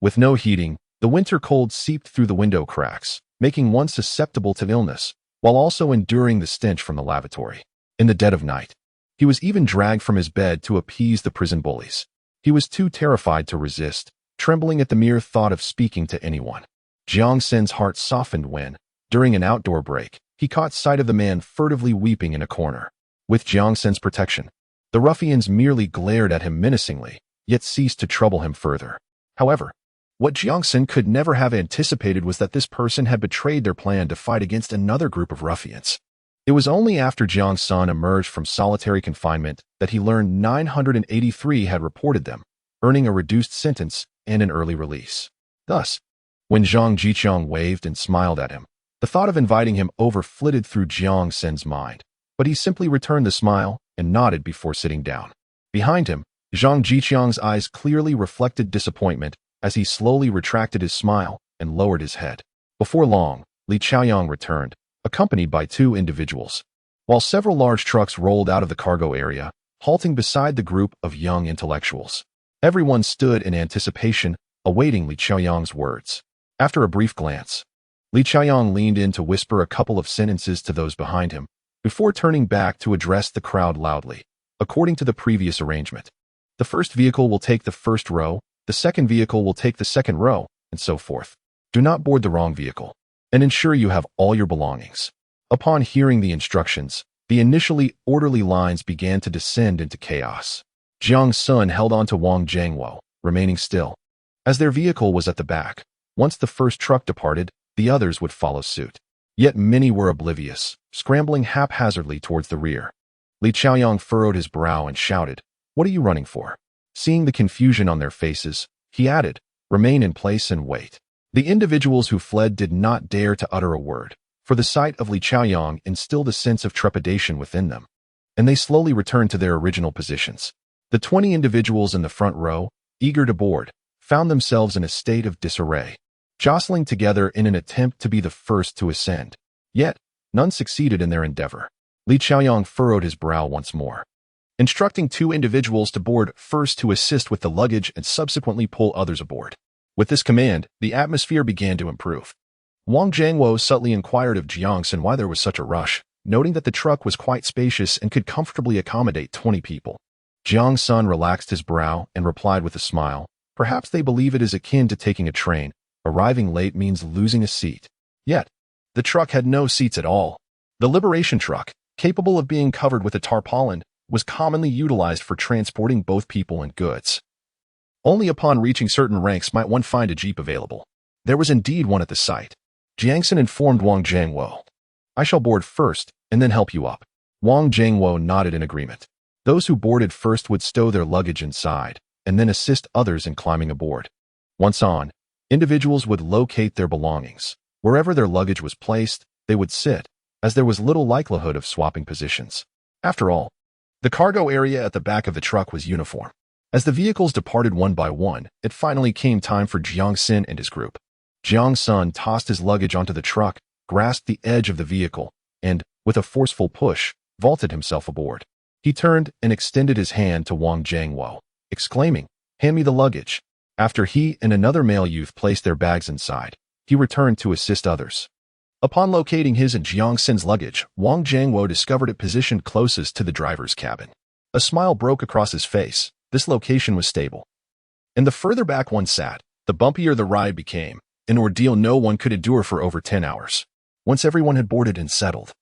With no heating, the winter cold seeped through the window cracks, making one susceptible to illness, while also enduring the stench from the lavatory. In the dead of night, he was even dragged from his bed to appease the prison bullies. He was too terrified to resist, trembling at the mere thought of speaking to anyone. Jiang Sen's heart softened when, during an outdoor break, he caught sight of the man furtively weeping in a corner. With Jiang Sen's protection, the ruffians merely glared at him menacingly, yet ceased to trouble him further. However, what Jiang Sen could never have anticipated was that this person had betrayed their plan to fight against another group of ruffians. It was only after Jiang Sen emerged from solitary confinement that he learned 983 had reported them, earning a reduced sentence and an early release. Thus, when Zhang Jiqiang waved and smiled at him, the thought of inviting him over flitted through Jiang Sen's mind, but he simply returned the smile and nodded before sitting down. Behind him, Zhang Jiqiang's eyes clearly reflected disappointment as he slowly retracted his smile and lowered his head. Before long, Li Chaoyang returned, accompanied by 2 individuals, while several large trucks rolled out of the cargo area, halting beside the group of young intellectuals. Everyone stood in anticipation, awaiting Li Chaoyang's words. After a brief glance, Li Chaoyang leaned in to whisper a couple of sentences to those behind him, before turning back to address the crowd loudly. According to the previous arrangement, the first vehicle will take the first row, the second vehicle will take the second row, and so forth. Do not board the wrong vehicle, and ensure you have all your belongings. Upon hearing the instructions, the initially orderly lines began to descend into chaos. Jiang Sen held on to Wang Jingwo, remaining still. As their vehicle was at the back, once the first truck departed, the others would follow suit. Yet many were oblivious, scrambling haphazardly towards the rear. Li Chaoyang furrowed his brow and shouted, "What are you running for?" Seeing the confusion on their faces, he added, "Remain in place and wait." The individuals who fled did not dare to utter a word, for the sight of Li Chaoyang instilled a sense of trepidation within them, and they slowly returned to their original positions. The 20 individuals in the front row, eager to board, found themselves in a state of disarray, jostling together in an attempt to be the first to ascend. Yet, none succeeded in their endeavor. Li Chaoyang furrowed his brow once more, instructing 2 individuals to board first to assist with the luggage and subsequently pull others aboard. With this command, the atmosphere began to improve. Wang Jiangwo subtly inquired of Jiang Sen why there was such a rush, noting that the truck was quite spacious and could comfortably accommodate 20 people. Jiang Sen relaxed his brow and replied with a smile, "Perhaps they believe it is akin to taking a train. Arriving late means losing a seat." Yet, the truck had no seats at all. The liberation truck, capable of being covered with a tarpaulin, was commonly utilized for transporting both people and goods. Only upon reaching certain ranks might one find a jeep available. There was indeed one at the site. Jiang Sen informed Wang Jiangwo, "I shall board first and then help you up." Wang Jiangwo nodded in agreement. Those who boarded first would stow their luggage inside and then assist others in climbing aboard. Once on, individuals would locate their belongings. Wherever their luggage was placed, they would sit, as there was little likelihood of swapping positions. After all, the cargo area at the back of the truck was uniform. As the vehicles departed one by one, it finally came time for Jiang Sen and his group. Jiang Sen tossed his luggage onto the truck, grasped the edge of the vehicle, and, with a forceful push, vaulted himself aboard. He turned and extended his hand to Wang Jiangwo, exclaiming, "Hand me the luggage." After he and another male youth placed their bags inside, he returned to assist others. Upon locating his and Jiang Sen's luggage, Wang Jiangwo discovered it positioned closest to the driver's cabin. A smile broke across his face. This location was stable. And the further back one sat, the bumpier the ride became, an ordeal no one could endure for over 10 hours. Once everyone had boarded and settled,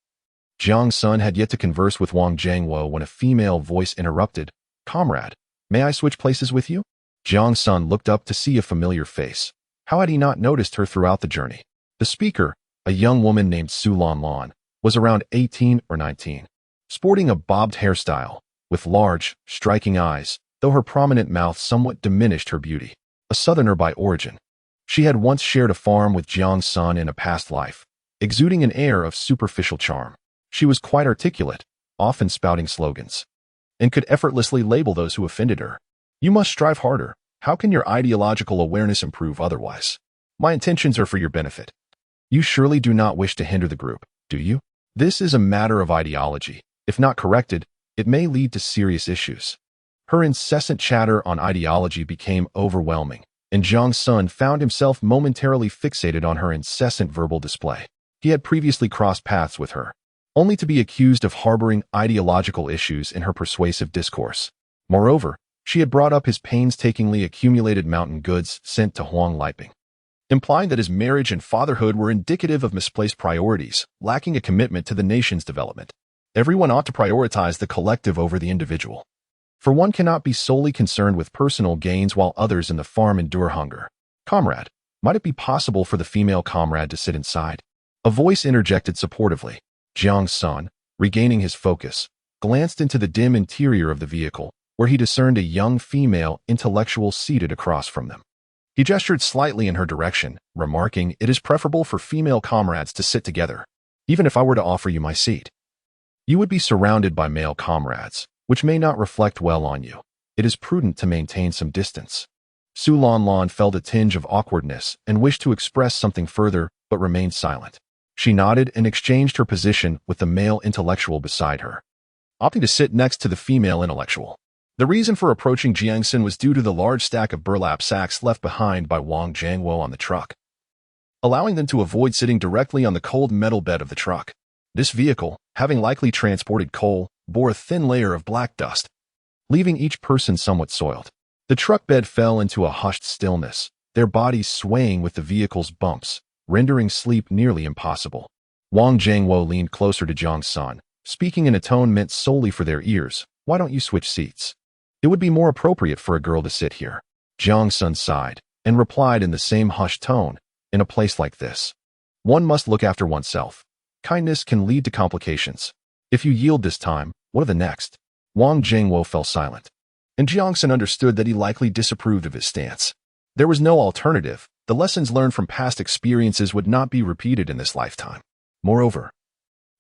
Jiang Sen had yet to converse with Wang Jiangwo when a female voice interrupted, "Comrade, may I switch places with you?" Jiang Sen looked up to see a familiar face. How had he not noticed her throughout the journey? The speaker, a young woman named Su Lanlan, was around 18 or 19, sporting a bobbed hairstyle, with large, striking eyes, though her prominent mouth somewhat diminished her beauty. A southerner by origin, she had once shared a farm with Jiang Sen in a past life, exuding an air of superficial charm. She was quite articulate, often spouting slogans, and could effortlessly label those who offended her. "You must strive harder. How can your ideological awareness improve otherwise? My intentions are for your benefit. You surely do not wish to hinder the group, do you? This is a matter of ideology. If not corrected, it may lead to serious issues." Her incessant chatter on ideology became overwhelming, and Jiang Sen found himself momentarily fixated on her incessant verbal display. He had previously crossed paths with her, only to be accused of harboring ideological issues in her persuasive discourse. Moreover, she had brought up his painstakingly accumulated mountain goods sent to Huang Liping, implying that his marriage and fatherhood were indicative of misplaced priorities, lacking a commitment to the nation's development. Everyone ought to prioritize the collective over the individual, for one cannot be solely concerned with personal gains while others in the farm endure hunger. "Comrade, might it be possible for the female comrade to sit inside?" A voice interjected supportively. Jiang Sen, regaining his focus, glanced into the dim interior of the vehicle, where he discerned a young female intellectual seated across from them. He gestured slightly in her direction, remarking, "It is preferable for female comrades to sit together. Even if I were to offer you my seat, you would be surrounded by male comrades, which may not reflect well on you. It is prudent to maintain some distance." Su Lanlan felt a tinge of awkwardness and wished to express something further, but remained silent. She nodded and exchanged her position with the male intellectual beside her, opting to sit next to the female intellectual. The reason for approaching Jiang Sen was due to the large stack of burlap sacks left behind by Wang Jiangwo on the truck, allowing them to avoid sitting directly on the cold metal bed of the truck. This vehicle, having likely transported coal, bore a thin layer of black dust, leaving each person somewhat soiled. The truck bed fell into a hushed stillness, their bodies swaying with the vehicle's bumps, rendering sleep nearly impossible. Wang Jiangwo leaned closer to Jiang Sen, speaking in a tone meant solely for their ears. "Why don't you switch seats? It would be more appropriate for a girl to sit here." Jiang Sen sighed and replied in the same hushed tone, "In a place like this, One must look after oneself. Kindness can lead to complications. If you yield this time, what of the next? Wang Jingwo fell silent, and Jiang Sen understood that he likely disapproved of his stance. There was no alternative. The lessons learned from past experiences would not be repeated in this lifetime. Moreover,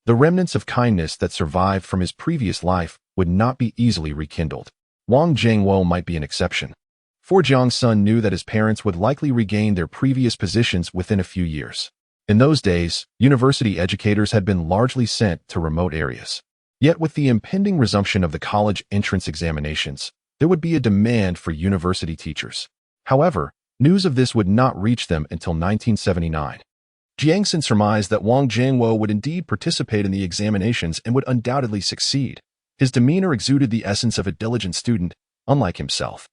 the remnants of kindness that survived from his previous life would not be easily rekindled. Wang Jingwo might be an exception, for Jiang Sen knew that his parents would likely regain their previous positions within a few years. In those days, university educators had been largely sent to remote areas. Yet with the impending resumption of the college entrance examinations, there would be a demand for university teachers. However, news of this would not reach them until 1979. Jiang Sen surmised that Wang Jingwo would indeed participate in the examinations and would undoubtedly succeed. His demeanor exuded the essence of a diligent student, unlike himself.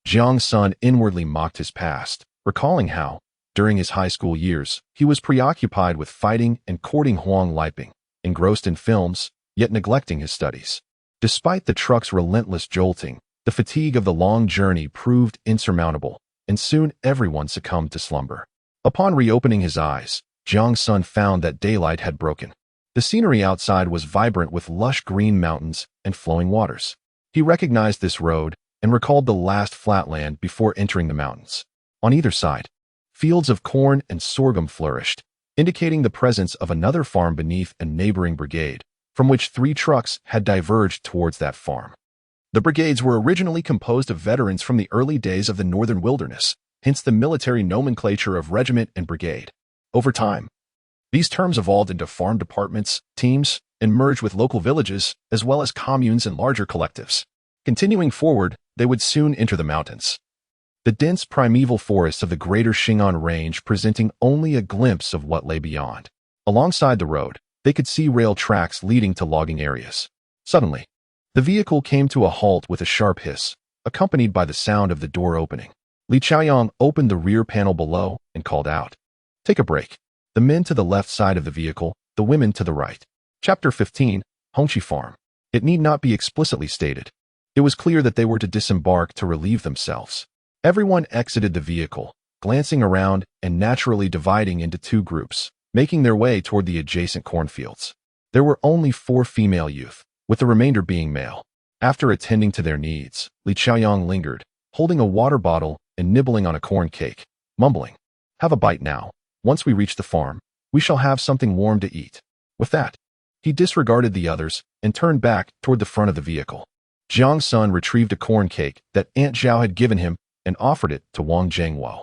Jiang Sen inwardly mocked his past, recalling how, during his high school years, he was preoccupied with fighting and courting Huang Liping, engrossed in films, yet neglecting his studies. Despite the truck's relentless jolting, the fatigue of the long journey proved insurmountable, and soon everyone succumbed to slumber. Upon reopening his eyes, Jiang Sen found that daylight had broken. The scenery outside was vibrant with lush green mountains and flowing waters. He recognized this road and recalled the last flatland before entering the mountains. On either side, fields of corn and sorghum flourished, indicating the presence of another farm beneath a neighboring brigade, from which 3 trucks had diverged towards that farm. The brigades were originally composed of veterans from the early days of the northern wilderness, hence the military nomenclature of regiment and brigade. Over time, these terms evolved into farm departments, teams, and merged with local villages, as well as communes and larger collectives. Continuing forward, they would soon enter the mountains. The dense primeval forests of the greater Xing'an range presenting only a glimpse of what lay beyond. Alongside the road, they could see rail tracks leading to logging areas. Suddenly, the vehicle came to a halt with a sharp hiss, accompanied by the sound of the door opening. Li Chaoyang opened the rear panel below and called out, "Take a break." The men to the left side of the vehicle, the women to the right. Chapter 15, Hongqi Farm. It need not be explicitly stated. It was clear that they were to disembark to relieve themselves. Everyone exited the vehicle, glancing around and naturally dividing into 2 groups, making their way toward the adjacent cornfields. There were only 4 female youth, with the remainder being male. After attending to their needs, Li Chaoyang lingered, holding a water bottle and nibbling on a corn cake, mumbling, "Have a bite now. Once we reach the farm, we shall have something warm to eat." With that, he disregarded the others and turned back toward the front of the vehicle. Jiang Sen retrieved a corn cake that Aunt Zhao had given him and offered it to Wang Jingwo.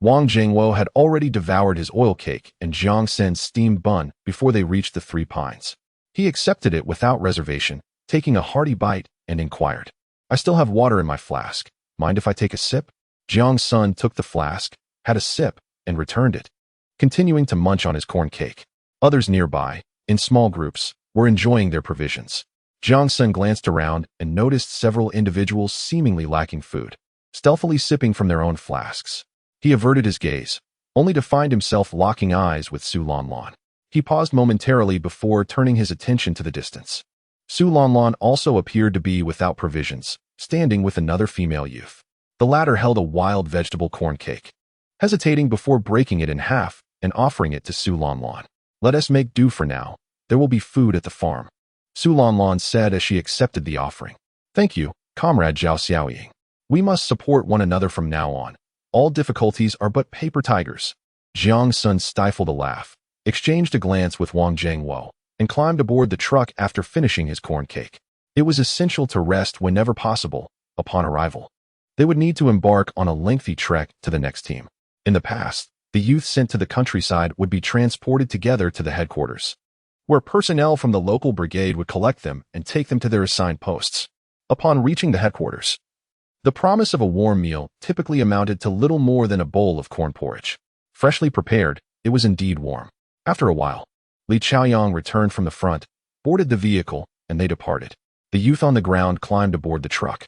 Wang Jingwo had already devoured his oil cake and Jiang Sen's steamed bun before they reached the 3 pines. He accepted it without reservation, taking a hearty bite, and inquired, "I still have water in my flask. Mind if I take a sip?" Jiang Sen took the flask, had a sip, and returned it, continuing to munch on his corn cake. Others nearby, in small groups, were enjoying their provisions. Jiang Sen glanced around and noticed several individuals seemingly lacking food, stealthily sipping from their own flasks. He averted his gaze, only to find himself locking eyes with Su Lanlan. He paused momentarily before turning his attention to the distance. Su Lanlan also appeared to be without provisions, standing with another female youth. The latter held a wild vegetable corn cake, hesitating before breaking it in half and offering it to Su Lanlan. "Let us make do for now. There will be food at the farm," Su Lanlan said as she accepted the offering. "Thank you, Comrade Zhao Xiaoying. We must support one another from now on. All difficulties are but paper tigers." Jiang Sen stifled a laugh, exchanged a glance with Wang Jingwo, and climbed aboard the truck after finishing his corn cake. It was essential to rest whenever possible. Upon arrival, they would need to embark on a lengthy trek to the next team. In the past, the youth sent to the countryside would be transported together to the headquarters, where personnel from the local brigade would collect them and take them to their assigned posts. Upon reaching the headquarters, the promise of a warm meal typically amounted to little more than a bowl of corn porridge. Freshly prepared, it was indeed warm. After a while, Li Chaoyang returned from the front, boarded the vehicle, and they departed. The youth on the ground climbed aboard the truck,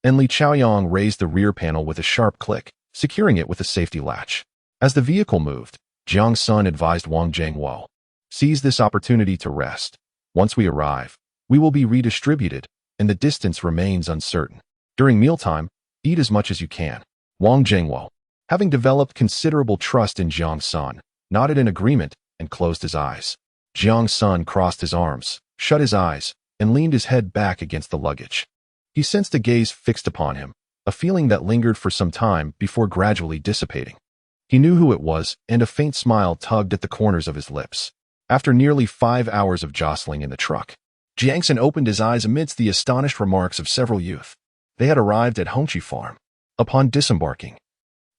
and Li Chaoyang raised the rear panel with a sharp click, securing it with a safety latch. As the vehicle moved, Jiang Sen advised Wang Jingwo, "Seize this opportunity to rest. Once we arrive, we will be redistributed, and the distance remains uncertain. During mealtime, eat as much as you can." Wang Jingwo, having developed considerable trust in Jiang Sen, nodded in agreement and closed his eyes. Jiang Sen crossed his arms, shut his eyes, and leaned his head back against the luggage. He sensed a gaze fixed upon him, a feeling that lingered for some time before gradually dissipating. He knew who it was, and a faint smile tugged at the corners of his lips. After nearly 5 hours of jostling in the truck, Jiang Sen opened his eyes amidst the astonished remarks of several youth. They had arrived at Hongqi Farm. Upon disembarking,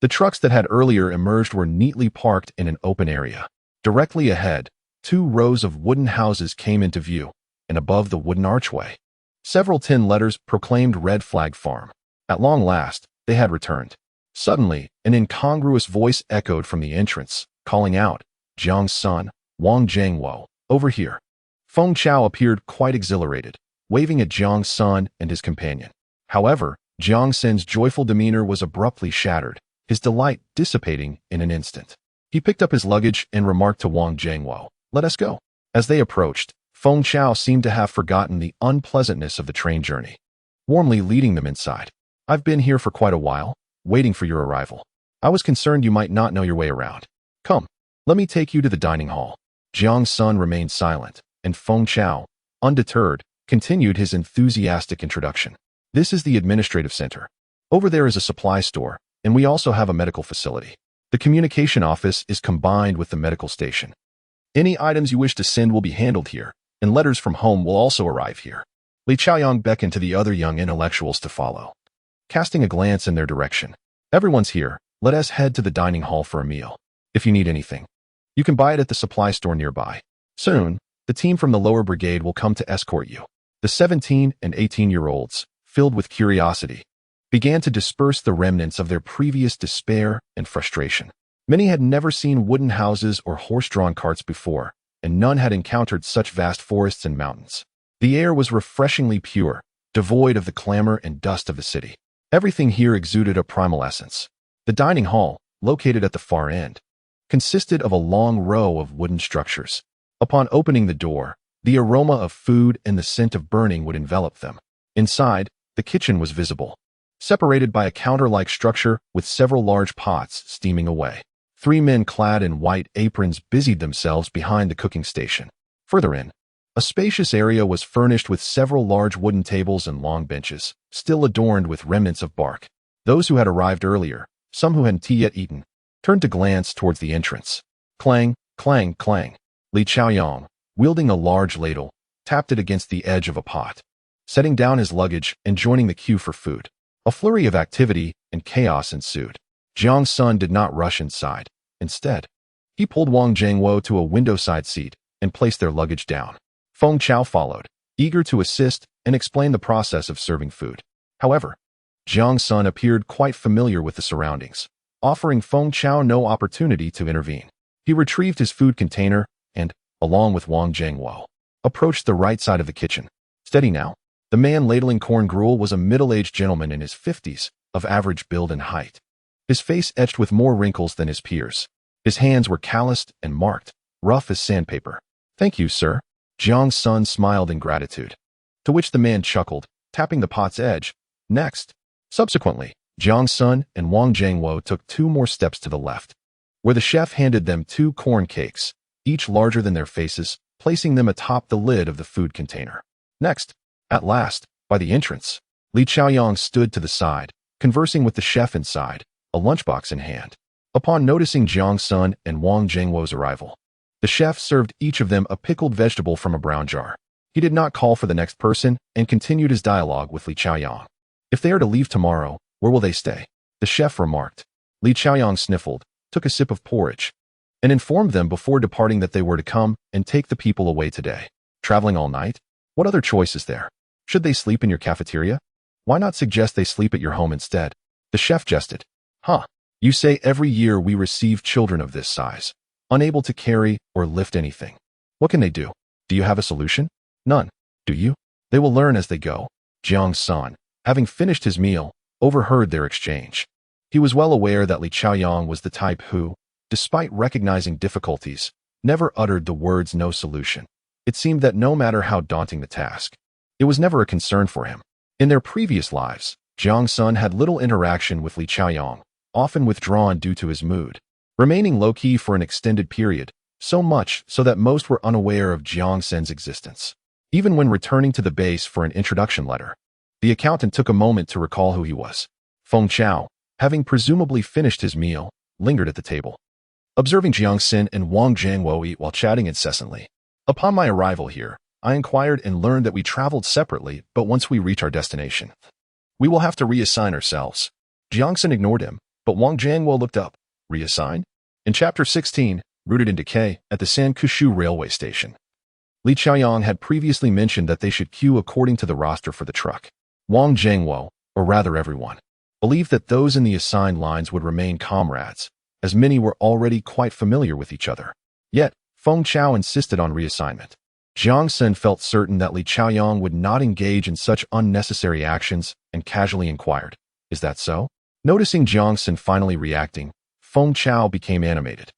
the trucks that had earlier emerged were neatly parked in an open area. Directly ahead, 2 rows of wooden houses came into view, and above the wooden archway, several tin letters proclaimed Red Flag Farm. At long last, they had returned. Suddenly, an incongruous voice echoed from the entrance, calling out, "Jiang Sen, Wang Jiangwo, over here." Feng Chao appeared quite exhilarated, waving at Jiang Sen and his companion. However, Jiang Sen's joyful demeanor was abruptly shattered, his delight dissipating in an instant. He picked up his luggage and remarked to Wang Jiangwo, "Let us go." As they approached, Feng Chao seemed to have forgotten the unpleasantness of the train journey, warmly leading them inside. "I've been here for quite a while, waiting for your arrival. I was concerned you might not know your way around. Come, let me take you to the dining hall." Jiang Sen remained silent, and Feng Chao, undeterred, continued his enthusiastic introduction. "This is the administrative center. Over there is a supply store, and we also have a medical facility. The communication office is combined with the medical station. Any items you wish to send will be handled here, and letters from home will also arrive here." Li Chaoyang beckoned to the other young intellectuals to follow. Casting a glance in their direction, "Everyone's here. Let us head to the dining hall for a meal. If you need anything, you can buy it at the supply store nearby. Soon, the team from the lower brigade will come to escort you." The 17 and 18-year-olds, filled with curiosity, began to disperse the remnants of their previous despair and frustration. Many had never seen wooden houses or horse-drawn carts before, and none had encountered such vast forests and mountains. The air was refreshingly pure, devoid of the clamor and dust of the city. Everything here exuded a primal essence. The dining hall, located at the far end, consisted of a long row of wooden structures. Upon opening the door, the aroma of food and the scent of burning would envelop them. Inside, the kitchen was visible, separated by a counter-like structure with several large pots steaming away. 3 men clad in white aprons busied themselves behind the cooking station. Further in, a spacious area was furnished with several large wooden tables and long benches, still adorned with remnants of bark. Those who had arrived earlier, some who hadn't yet eaten, turned to glance towards the entrance. Clang, clang, clang. Li Chaoyang, wielding a large ladle, tapped it against the edge of a pot, setting down his luggage and joining the queue for food. A flurry of activity and chaos ensued. Jiang Sen did not rush inside. Instead, he pulled Wang Jiangwo to a window-side seat and placed their luggage down. Feng Chao followed, eager to assist and explain the process of serving food. However, Jiang Sen appeared quite familiar with the surroundings, offering Feng Chao no opportunity to intervene. He retrieved his food container and, along with Wang Jiangwo, approached the right side of the kitchen. Steady now. The man ladling corn gruel was a middle-aged gentleman in his 50s, of average build and height. His face etched with more wrinkles than his peers. His hands were calloused and marked, rough as sandpaper. "Thank you, sir." Jiang Sen smiled in gratitude, to which the man chuckled, tapping the pot's edge. Next. Subsequently, Jiang Sen and Wang Jiangwo took 2 more steps to the left, where the chef handed them 2 corn cakes, each larger than their faces, placing them atop the lid of the food container. Next, at last, by the entrance, Li Chaoyang stood to the side, conversing with the chef inside, a lunchbox in hand. Upon noticing Jiang Sen and Wang Jiangwo's arrival, the chef served each of them a pickled vegetable from a brown jar. He did not call for the next person and continued his dialogue with Li Chaoyang. "If they are to leave tomorrow, where will they stay?" the chef remarked. Li Chaoyang sniffled, took a sip of porridge, and informed them before departing that they were to come and take the people away today. "Traveling all night? What other choice is there? Should they sleep in your cafeteria? Why not suggest they sleep at your home instead?" The chef jested. "Huh. You say every year we receive children of this size, unable to carry or lift anything. What can they do? Do you have a solution?" "None. Do you?" "They will learn as they go." Jiang Sen, having finished his meal, overheard their exchange. He was well aware that Li Chaoyang was the type who, despite recognizing difficulties, never uttered the words "no solution." It seemed that no matter how daunting the task, it was never a concern for him. In their previous lives, Jiang Sen had little interaction with Li Chaoyang, often withdrawn due to his mood. Remaining low-key for an extended period, so much so that most were unaware of Jiang Sen's existence. Even when returning to the base for an introduction letter, the accountant took a moment to recall who he was. Feng Chao, having presumably finished his meal, lingered at the table, observing Jiang Sen and Wang Jiangwo eat while chatting incessantly. Upon my arrival here, I inquired and learned that we traveled separately, but once we reach our destination, we will have to reassign ourselves. Jiang Sen ignored him, but Wang Jiangwo looked up. Reassign? In Chapter 16, Rooted in Decay, at the Sankushu railway station, Li Chaoyang had previously mentioned that they should queue according to the roster for the truck. Wang Jiangwo, or rather everyone, believed that those in the assigned lines would remain comrades, as many were already quite familiar with each other. Yet, Feng Chao insisted on reassignment. Jiang Sen felt certain that Li Chaoyang would not engage in such unnecessary actions and casually inquired, "Is that so?" Noticing Jiang Sen finally reacting, Feng Chao became animated.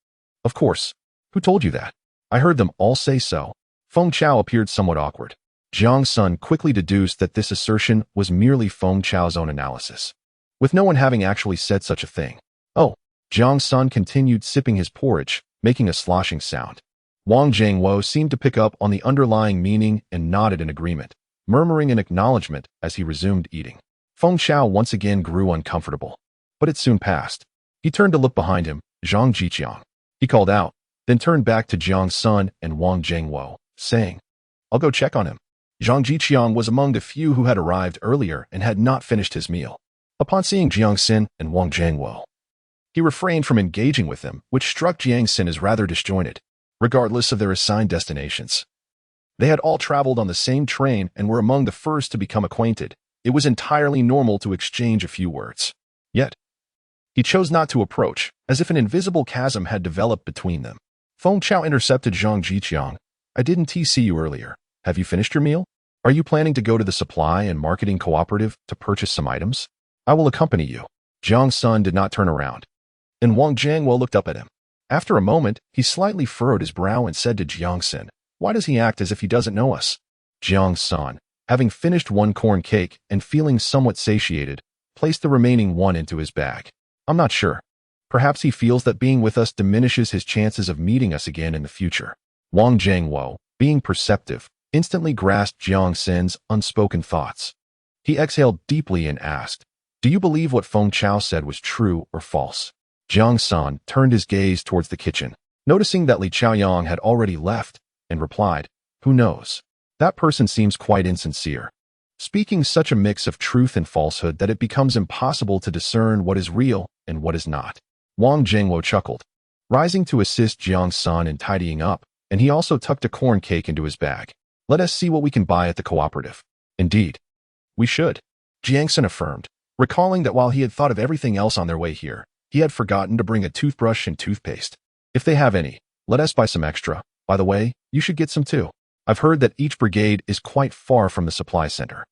"Of course. Who told you that? I heard them all say so." Feng Chao appeared somewhat awkward. Jiang Sen quickly deduced that this assertion was merely Feng Chao's own analysis, with no one having actually said such a thing. "Oh." Jiang Sen continued sipping his porridge, making a sloshing sound. Wang Jiangwo seemed to pick up on the underlying meaning and nodded in agreement, murmuring an acknowledgement as he resumed eating. Feng Chao once again grew uncomfortable, but it soon passed. He turned to look behind him. "Zhang Jiqiang," he called out, then turned back to Jiang Sen and Wang Jiangwo, saying, "I'll go check on him." Zhang Jiqiang was among the few who had arrived earlier and had not finished his meal. Upon seeing Jiang Sen and Wang Jiangwo, he refrained from engaging with them, which struck Jiang Sen as rather disjointed. Regardless of their assigned destinations, they had all traveled on the same train and were among the first to become acquainted. It was entirely normal to exchange a few words. Yet, he chose not to approach, as if an invisible chasm had developed between them. Feng Chao intercepted Zhang Jiqiang. "I didn't see you earlier. Have you finished your meal? Are you planning to go to the supply and marketing cooperative to purchase some items? I will accompany you." Jiang Sen did not turn around, and Wang Jiangwo looked up at him. After a moment, he slightly furrowed his brow and said to Jiang Sen, "Why does he act as if he doesn't know us?" Jiang Sen, having finished one corn cake and feeling somewhat satiated, placed the remaining one into his bag. "I'm not sure. Perhaps he feels that being with us diminishes his chances of meeting us again in the future." Wang Jiangwo, being perceptive, instantly grasped Jiang Sen's unspoken thoughts. He exhaled deeply and asked, "Do you believe what Feng Chao said was true or false?" Jiang Sen turned his gaze towards the kitchen, noticing that Li Chaoyang had already left, and replied, "Who knows? That person seems quite insincere, speaking such a mix of truth and falsehood that it becomes impossible to discern what is real and what is not." Wang Jiangwo chuckled, rising to assist Jiang Sen in tidying up, and he also tucked a corn cake into his bag. "Let us see what we can buy at the cooperative." "Indeed, we should," Jiang Sen affirmed, recalling that while he had thought of everything else on their way here, he had forgotten to bring a toothbrush and toothpaste. "If they have any, let us buy some extra. By the way, you should get some too. I've heard that each brigade is quite far from the supply center."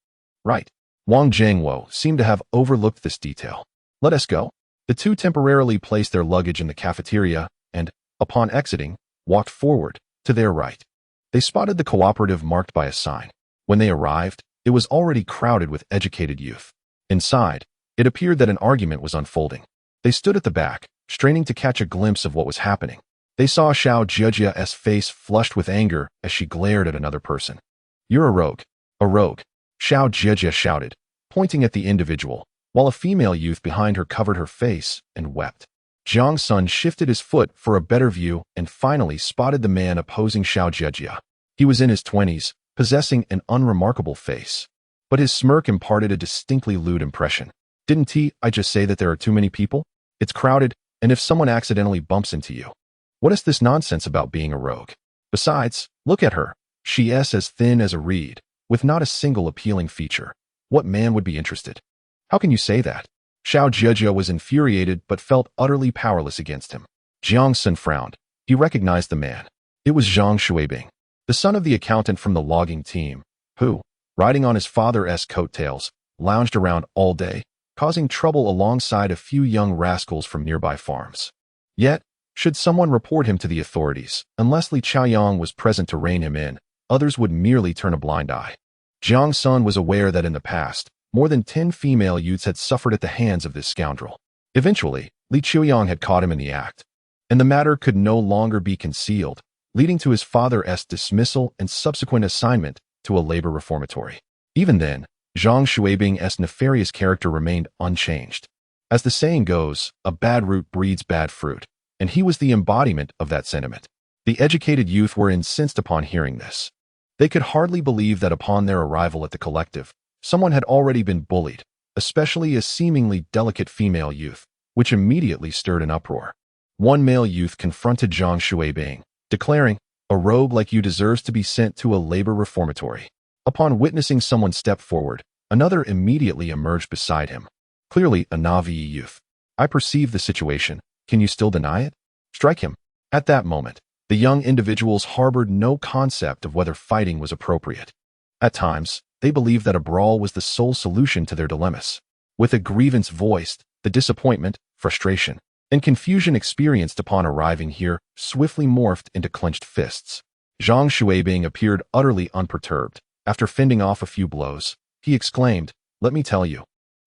"Right." Wang Jiangwo seemed to have overlooked this detail. "Let us go." The two temporarily placed their luggage in the cafeteria and, upon exiting, walked forward, to their right. They spotted the cooperative marked by a sign. When they arrived, it was already crowded with educated youth. Inside, it appeared that an argument was unfolding. They stood at the back, straining to catch a glimpse of what was happening. They saw Xiao Zhejia's face flushed with anger as she glared at another person. "You're a rogue." "A rogue," Xiao Zhejia shouted, pointing at the individual, while a female youth behind her covered her face and wept. Jiang Sen shifted his foot for a better view and finally spotted the man opposing Xiao Zhejia. He was in his 20s, possessing an unremarkable face, but his smirk imparted a distinctly lewd impression. "Didn't I just say that there are too many people? It's crowded, and if someone accidentally bumps into you, what is this nonsense about being a rogue? Besides, look at her. She is as thin as a reed, with not a single appealing feature. What man would be interested?" "How can you say that?" Xiao Zhejia was infuriated but felt utterly powerless against him. Jiang Sen frowned. He recognized the man. It was Zhang Shuibing, the son of the accountant from the logging team, who, riding on his father's coattails, lounged around all day, causing trouble alongside a few young rascals from nearby farms. Yet, should someone report him to the authorities, unless Li Chaoyang was present to rein him in, others would merely turn a blind eye. Jiang Sen was aware that in the past, more than 10 female youths had suffered at the hands of this scoundrel. Eventually, Li Chaoyang had caught him in the act. and the matter could no longer be concealed, leading to his father's dismissal and subsequent assignment to a labor reformatory. Even then, Zhang Xuebing's nefarious character remained unchanged. As the saying goes, a bad root breeds bad fruit, and he was the embodiment of that sentiment. The educated youth were incensed upon hearing this. They could hardly believe that upon their arrival at the collective, someone had already been bullied, especially a seemingly delicate female youth, which immediately stirred an uproar. One male youth confronted Zhang Xuebing, declaring, "A rogue like you deserves to be sent to a labor reformatory." Upon witnessing someone step forward, another immediately emerged beside him. Clearly a Navi youth. "I perceive the situation. Can you still deny it? Strike him." At that moment, the young individuals harbored no concept of whether fighting was appropriate. At times, they believed that a brawl was the sole solution to their dilemmas. With a grievance voiced, the disappointment, frustration, and confusion experienced upon arriving here swiftly morphed into clenched fists. Zhang Xuebing appeared utterly unperturbed. After fending off a few blows, he exclaimed, "Let me tell you.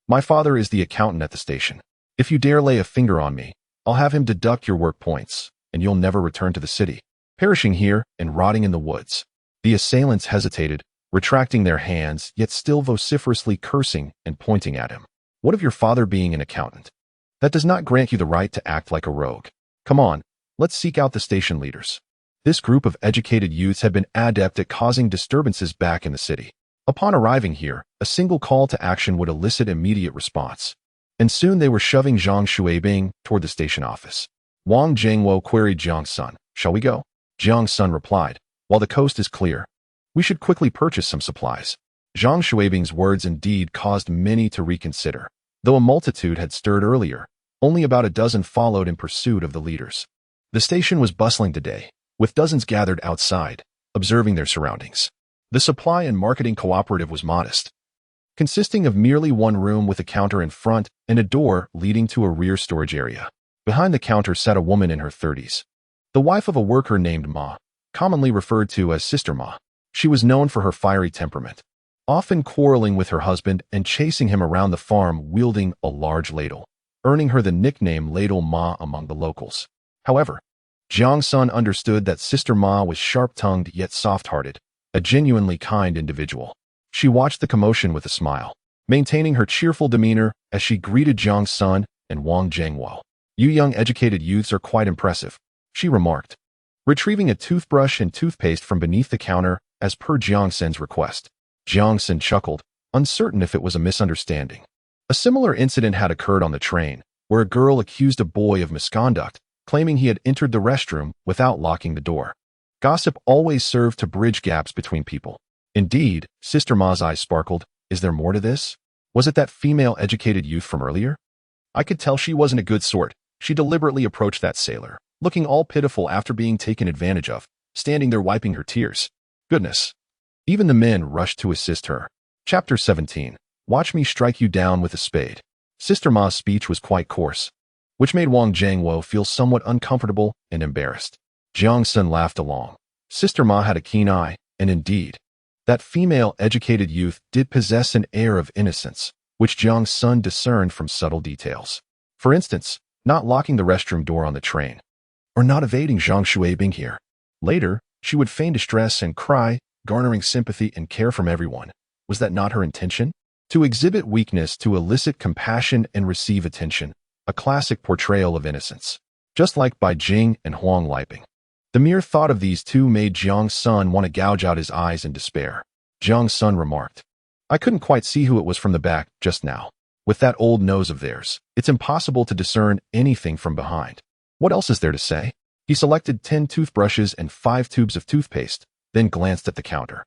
My father is the accountant at the station. If you dare lay a finger on me, I'll have him deduct your work points, and you'll never return to the city, perishing here and rotting in the woods." The assailants hesitated, retracting their hands, yet still vociferously cursing and pointing at him. "What of your father being an accountant? That does not grant you the right to act like a rogue. Come on, let's seek out the station leaders." This group of educated youths had been adept at causing disturbances back in the city. Upon arriving here, a single call to action would elicit immediate response. And soon they were shoving Zhang Xuebing toward the station office. Wang Jingwo queried Jiang Sen, "Shall we go?" Jiang Sen replied, "While the coast is clear, we should quickly purchase some supplies." Zhang Xuebing's words indeed caused many to reconsider. Though a multitude had stirred earlier, only about a dozen followed in pursuit of the leaders. The station was bustling today, with dozens gathered outside, observing their surroundings. The supply and marketing cooperative was modest, consisting of merely one room with a counter in front and a door leading to a rear storage area. Behind the counter sat a woman in her 30s, the wife of a worker named Ma, commonly referred to as Sister Ma. She was known for her fiery temperament, often quarreling with her husband and chasing him around the farm wielding a large ladle, earning her the nickname Ladle Ma among the locals. However, Jiang Sen understood that Sister Ma was sharp-tongued yet soft-hearted, a genuinely kind individual. She watched the commotion with a smile, maintaining her cheerful demeanor as she greeted Jiang Sen and Wang Jingwo. "You young educated youths are quite impressive," she remarked, retrieving a toothbrush and toothpaste from beneath the counter as per Jiang Sen's request. Jiang Sen chuckled, uncertain if it was a misunderstanding. A similar incident had occurred on the train, where a girl accused a boy of misconduct, claiming he had entered the restroom without locking the door. Gossip always served to bridge gaps between people. Indeed, Sister Ma's eyes sparkled. "Is there more to this? Was it that female educated youth from earlier? I could tell she wasn't a good sort. She deliberately approached that sailor, looking all pitiful after being taken advantage of, standing there wiping her tears. Goodness." Even the men rushed to assist her. Chapter 17. Watch me strike you down with a spade. Sister Ma's speech was quite coarse, which made Wang Jingwo feel somewhat uncomfortable and embarrassed. Jiang Sen laughed along. Sister Ma had a keen eye, and indeed, that female educated youth did possess an air of innocence, which Jiang Sen discerned from subtle details. For instance, not locking the restroom door on the train, or not evading Zhang Xuebing here. Later, she would feign distress and cry, garnering sympathy and care from everyone. Was that not her intention? To exhibit weakness to elicit compassion and receive attention, a classic portrayal of innocence. Just like by Jing and Huang Liping. The mere thought of these two made Jiang Sen want to gouge out his eyes in despair. Jiang Sen remarked, "I couldn't quite see who it was from the back just now. With that old nose of theirs, it's impossible to discern anything from behind. What else is there to say?" He selected 10 toothbrushes and 5 tubes of toothpaste, then glanced at the counter.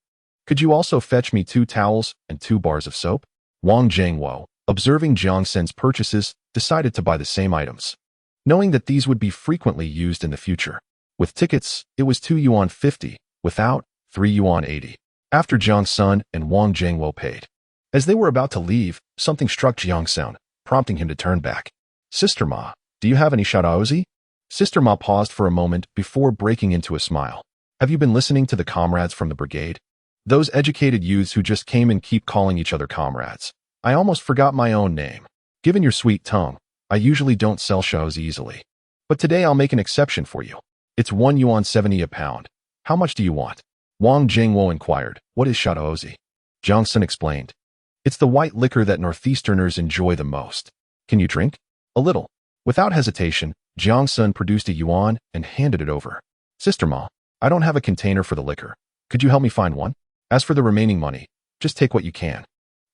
"Could you also fetch me 2 towels and 2 bars of soap?" Wang Jingwo, observing Jiang Sen's purchases, decided to buy the same items, knowing that these would be frequently used in the future. With tickets, it was 2 yuan 50, without, 3 yuan 80. After Jiang Sen and Wang Jingwo paid. As they were about to leave, something struck Jiang Sen, prompting him to turn back. "Sister Ma, do you have any shaozi?" Sister Ma paused for a moment before breaking into a smile. "Have you been listening to the comrades from the brigade? Those educated youths who just came and keep calling each other comrades. I almost forgot my own name. Given your sweet tongue, I usually don't sell shows easily. But today I'll make an exception for you. It's 1 yuan 70 a pound. How much do you want? Wang Jingwo inquired. What is shaozi? Jiang Sen explained. It's the white liquor that Northeasterners enjoy the most. Can you drink? A little. Without hesitation, Jiang Sen produced a yuan and handed it over. Sister Ma, I don't have a container for the liquor. Could you help me find one? As for the remaining money, just take what you can.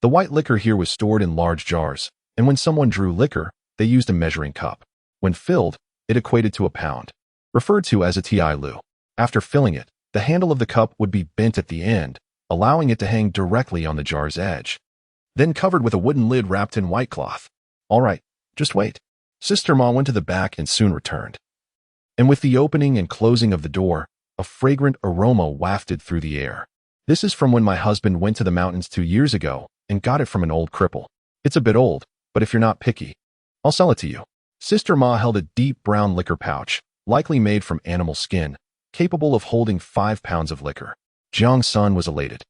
The white liquor here was stored in large jars, and when someone drew liquor, they used a measuring cup. When filled, it equated to a pound, referred to as a ti-lu. After filling it, the handle of the cup would be bent at the end, allowing it to hang directly on the jar's edge. Then covered with a wooden lid wrapped in white cloth. All right, just wait. Sister Ma went to the back and soon returned. And with the opening and closing of the door, a fragrant aroma wafted through the air. This is from when my husband went to the mountains 2 years ago and got it from an old cripple. It's a bit old, but if you're not picky, I'll sell it to you. Sister Ma held a deep brown liquor pouch, likely made from animal skin, capable of holding 5 pounds of liquor. Jiang Sen was elated.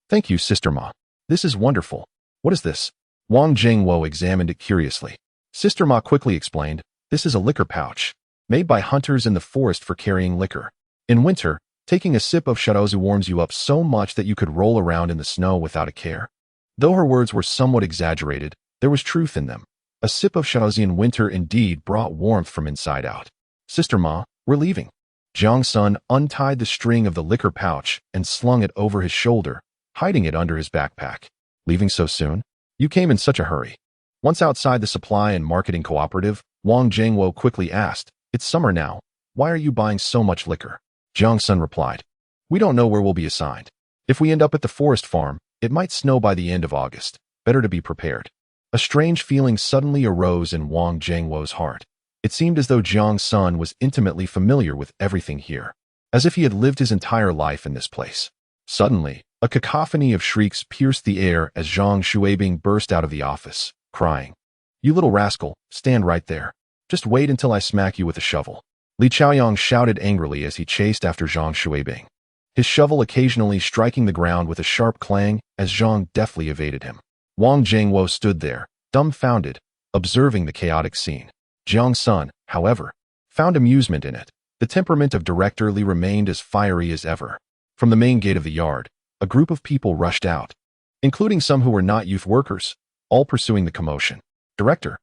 Thank you, Sister Ma. This is wonderful. What is this? Wang Jingwo examined it curiously. Sister Ma quickly explained, this is a liquor pouch, made by hunters in the forest for carrying liquor. In winter, taking a sip of shaozi warms you up so much that you could roll around in the snow without a care. Though her words were somewhat exaggerated, there was truth in them. A sip of shaozi in winter indeed brought warmth from inside out. Sister Ma, we're leaving. Jiang Sen untied the string of the liquor pouch and slung it over his shoulder, hiding it under his backpack. Leaving so soon? You came in such a hurry. Once outside the supply and marketing cooperative, Wang Jingwo quickly asked, it's summer now. Why are you buying so much liquor? Jiang Sen replied, we don't know where we'll be assigned. If we end up at the forest farm, it might snow by the end of August. Better to be prepared. A strange feeling suddenly arose in Wang Jingwo's heart. It seemed as though Jiang Sen was intimately familiar with everything here, as if he had lived his entire life in this place. Suddenly, a cacophony of shrieks pierced the air as Zhang Shuibing burst out of the office, crying, you little rascal, stand right there. Just wait until I smack you with a shovel. Li Chaoyang shouted angrily as he chased after Zhang Shuibing, his shovel occasionally striking the ground with a sharp clang as Zhang deftly evaded him. Wang Jingwo stood there, dumbfounded, observing the chaotic scene. Jiang Sen, however, found amusement in it. The temperament of Director Li remained as fiery as ever. From the main gate of the yard, a group of people rushed out, including some who were not youth workers, all pursuing the commotion. Director,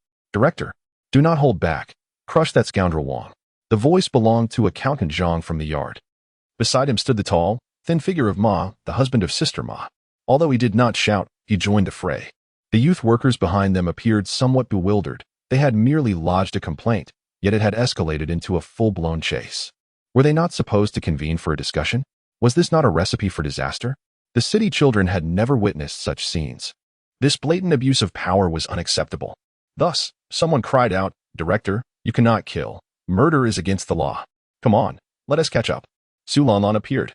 do not hold back. Crush that scoundrel Wang. The voice belonged to Accountant Zhang from the yard. Beside him stood the tall, thin figure of Ma, the husband of Sister Ma. Although he did not shout, he joined the fray. The youth workers behind them appeared somewhat bewildered. They had merely lodged a complaint, yet it had escalated into a full-blown chase. Were they not supposed to convene for a discussion? Was this not a recipe for disaster? The city children had never witnessed such scenes. This blatant abuse of power was unacceptable. Thus, someone cried out, Director, you cannot kill. Murder is against the law. Come on, let us catch up. Su Lanlan appeared,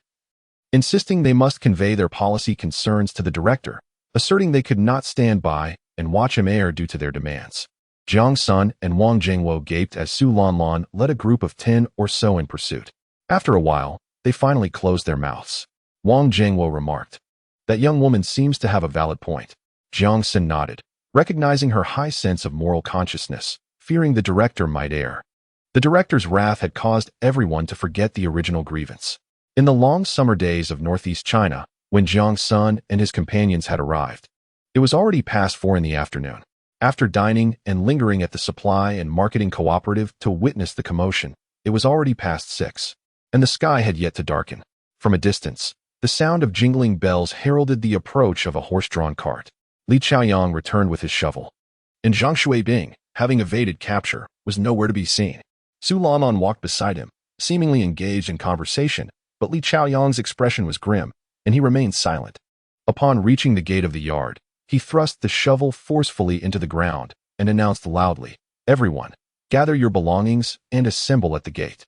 insisting they must convey their policy concerns to the director, asserting they could not stand by and watch him err due to their demands. Jiang Sen and Wang Jingwo gaped as Su Lanlan led a group of 10 or so in pursuit. After a while, they finally closed their mouths. Wang Jingwo remarked, that young woman seems to have a valid point. Jiang Sen nodded, recognizing her high sense of moral consciousness, fearing the director might err. The director's wrath had caused everyone to forget the original grievance. In the long summer days of northeast China, when Jiang Sen and his companions had arrived, it was already past 4 in the afternoon. After dining and lingering at the supply and marketing cooperative to witness the commotion, it was already past 6, and the sky had yet to darken. From a distance, the sound of jingling bells heralded the approach of a horse-drawn cart. Li Chaoyang returned with his shovel, and Zhang Shuibing, having evaded capture, was nowhere to be seen. Su Lanlan walked beside him, seemingly engaged in conversation, but Li Chaoyang's expression was grim, and he remained silent. Upon reaching the gate of the yard, he thrust the shovel forcefully into the ground and announced loudly, everyone, gather your belongings and assemble at the gate.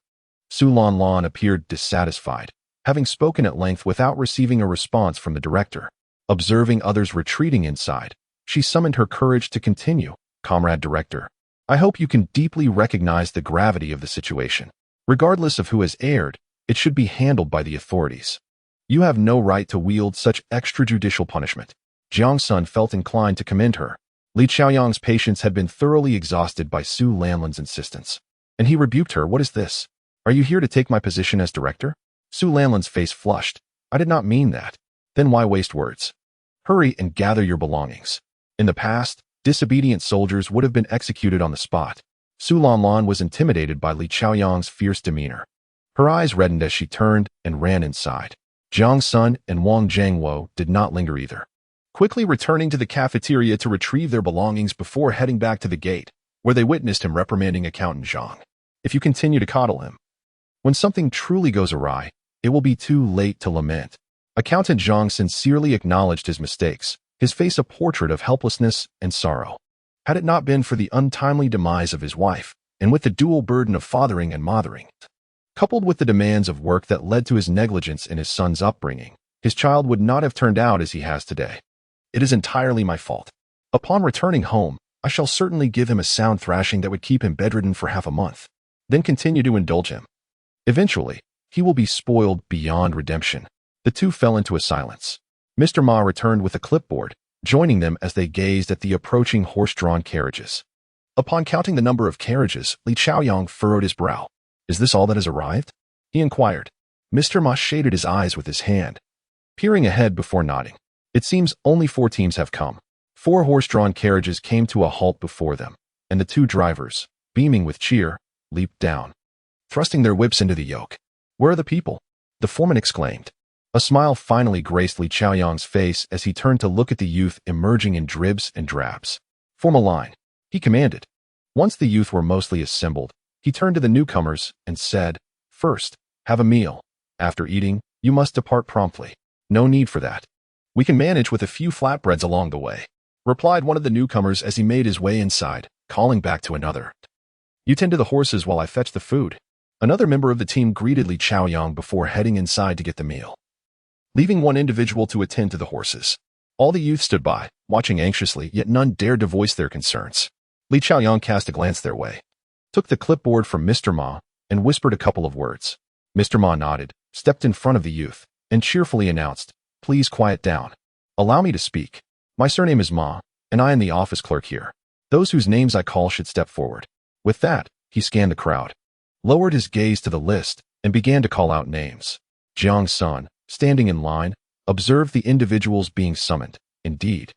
Su Lanlan appeared dissatisfied, having spoken at length without receiving a response from the director. Observing others retreating inside, she summoned her courage to continue, Comrade Director, I hope you can deeply recognize the gravity of the situation. Regardless of who has erred, it should be handled by the authorities. You have no right to wield such extrajudicial punishment. Jiang Sen felt inclined to commend her. Li Chaoyang's patience had been thoroughly exhausted by Su Lanlan's insistence. and he rebuked her. "What is this? Are you here to take my position as director?" Su Lanlan's face flushed. "I did not mean that." "Then why waste words? Hurry and gather your belongings." In the past, disobedient soldiers would have been executed on the spot. Su Lanlan was intimidated by Li Chaoyang's fierce demeanor. Her eyes reddened as she turned and ran inside. Jiang Sen and Wang Jiangwo did not linger either, quickly returning to the cafeteria to retrieve their belongings before heading back to the gate, where they witnessed him reprimanding Accountant Zhang. "If you continue to coddle him, when something truly goes awry, it will be too late to lament." Accountant Zhang sincerely acknowledged his mistakes, his face a portrait of helplessness and sorrow. Had it not been for the untimely demise of his wife, and with the dual burden of fathering and mothering, coupled with the demands of work that led to his negligence in his son's upbringing, his child would not have turned out as he has today. "It is entirely my fault. Upon returning home, I shall certainly give him a sound thrashing that would keep him bedridden for half a month, then continue to indulge him. Eventually, he will be spoiled beyond redemption." The two fell into a silence. Mr. Ma returned with a clipboard, joining them as they gazed at the approaching horse-drawn carriages. Upon counting the number of carriages, Li Chaoyang furrowed his brow. "Is this all that has arrived?" he inquired. Mr. Ma shaded his eyes with his hand, peering ahead before nodding. "It seems only 4 teams have come." 4 horse-drawn carriages came to a halt before them, and the 2 drivers, beaming with cheer, leaped down, thrusting their whips into the yoke. "Where are the people?" the foreman exclaimed. A smile finally graced Li Chaoyang's face as he turned to look at the youth emerging in dribs and drabs. "Form a line," he commanded. Once the youth were mostly assembled, he turned to the newcomers and said, "First, have a meal. After eating, you must depart promptly." "No need for that. We can manage with a few flatbreads along the way," replied one of the newcomers as he made his way inside, calling back to another, "You tend to the horses while I fetch the food." Another member of the team greeted Li Chaoyang before heading inside to get the meal, leaving one individual to attend to the horses. All the youth stood by, watching anxiously, yet none dared to voice their concerns. Li Chaoyang cast a glance their way, took the clipboard from Mr. Ma, and whispered a couple of words. Mr. Ma nodded, stepped in front of the youth, and cheerfully announced, "Please quiet down. Allow me to speak. My surname is Ma, and I am the office clerk here. Those whose names I call should step forward." With that, he scanned the crowd, lowered his gaze to the list, and began to call out names. Jiang Sen, standing in line, observed the individuals being summoned. Indeed,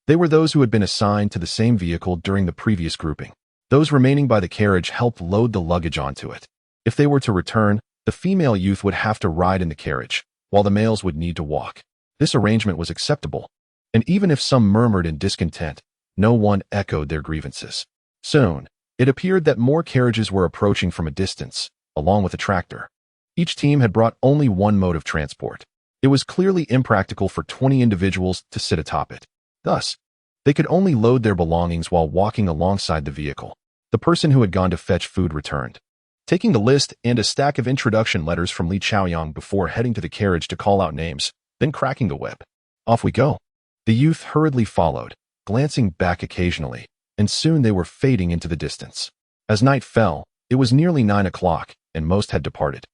they were those who had been assigned to the same vehicle during the previous grouping. Those remaining by the carriage helped load the luggage onto it. If they were to return, the female youth would have to ride in the carriage, while the males would need to walk. This arrangement was acceptable, and even if some murmured in discontent, no one echoed their grievances. Soon, it appeared that more carriages were approaching from a distance, along with a tractor. Each team had brought only one mode of transport. It was clearly impractical for 20 individuals to sit atop it. Thus, they could only load their belongings while walking alongside the vehicle. The person who had gone to fetch food returned, taking the list and a stack of introduction letters from Li Chaoyang before heading to the carriage to call out names, then cracking the whip. "Off we go." The youth hurriedly followed, glancing back occasionally, and soon they were fading into the distance. As night fell, it was nearly 9 o'clock, and most had departed,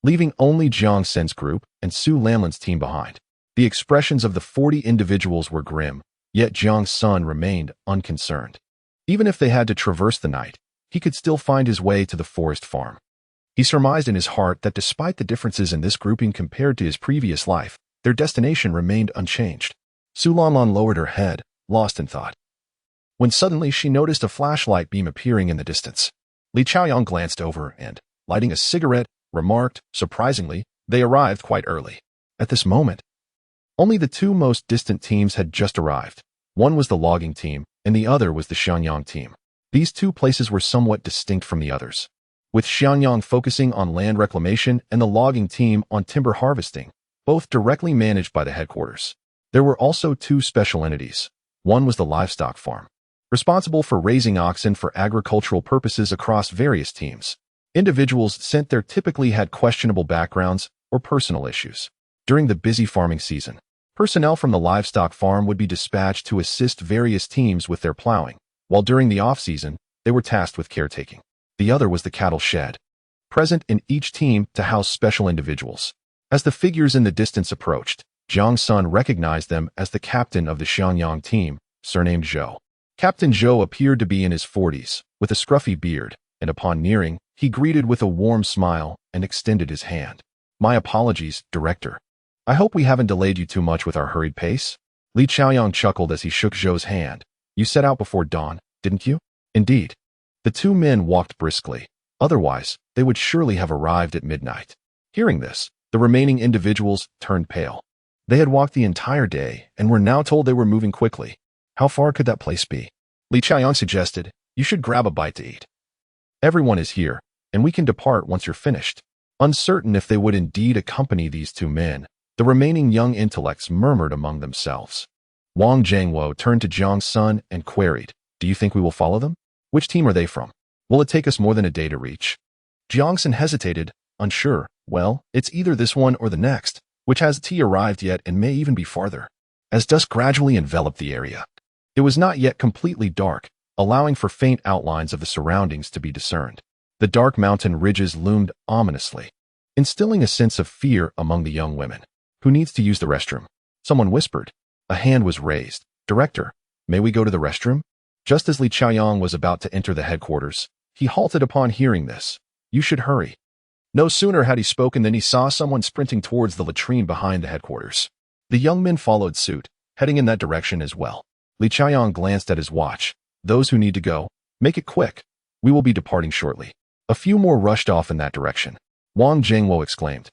leaving only Jiang Sen's group and Su Lanlan's team behind. The expressions of the 40 individuals were grim, yet Jiang Sen remained unconcerned. Even if they had to traverse the night, he could still find his way to the forest farm. He surmised in his heart that despite the differences in this grouping compared to his previous life, their destination remained unchanged. Su Lanlan lowered her head, lost in thought, when suddenly she noticed a flashlight beam appearing in the distance. Li Chaoyang glanced over and, lighting a cigarette, remarked, "Surprisingly, they arrived quite early." At this moment, only the 2 most distant teams had just arrived. One was the logging team, and the other was the Xianyang team. These 2 places were somewhat distinct from the others, with Xianyang focusing on land reclamation and the logging team on timber harvesting, both directly managed by the headquarters. There were also 2 special entities. One was the livestock farm, responsible for raising oxen for agricultural purposes across various teams. Individuals sent there typically had questionable backgrounds or personal issues. During the busy farming season, personnel from the livestock farm would be dispatched to assist various teams with their plowing, while during the off-season, they were tasked with caretaking. The other was the cattle shed, present in each team to house special individuals. As the figures in the distance approached, Jiang Sen recognized them as the captain of the Xianyang team, surnamed Zhou. Captain Zhou appeared to be in his 40s, with a scruffy beard, and upon nearing, He greeted with a warm smile and extended his hand. My apologies, Director. I hope we haven't delayed you too much with our hurried pace. Li Chaoyang chuckled as he shook Zhou's hand. You set out before dawn, didn't you? Indeed. The two men walked briskly. Otherwise, they would surely have arrived at midnight. Hearing this, the remaining individuals turned pale. They had walked the entire day and were now told they were moving quickly. How far could that place be? Li Chaoyang suggested, you should grab a bite to eat. Everyone is here, and we can depart once you're finished. Uncertain if they would indeed accompany these two men, the remaining young intellects murmured among themselves. Wang Jiangwo turned to Jiang Sen and queried, do you think we will follow them? Which team are they from? Will it take us more than a day to reach? Jiang Sen hesitated, unsure. Well, it's either this one or the next, which hasn't arrived yet and may even be farther. As dusk gradually enveloped the area, it was not yet completely dark, allowing for faint outlines of the surroundings to be discerned. The dark mountain ridges loomed ominously, instilling a sense of fear among the young women. Who needs to use the restroom? Someone whispered. A hand was raised. Director, may we go to the restroom? Just as Li Chaoyang was about to enter the headquarters, he halted upon hearing this. You should hurry. No sooner had he spoken than he saw someone sprinting towards the latrine behind the headquarters. The young men followed suit, heading in that direction as well. Li Chaoyang glanced at his watch. Those who need to go, make it quick. We will be departing shortly. A few more rushed off in that direction. Wang Jiangwo exclaimed.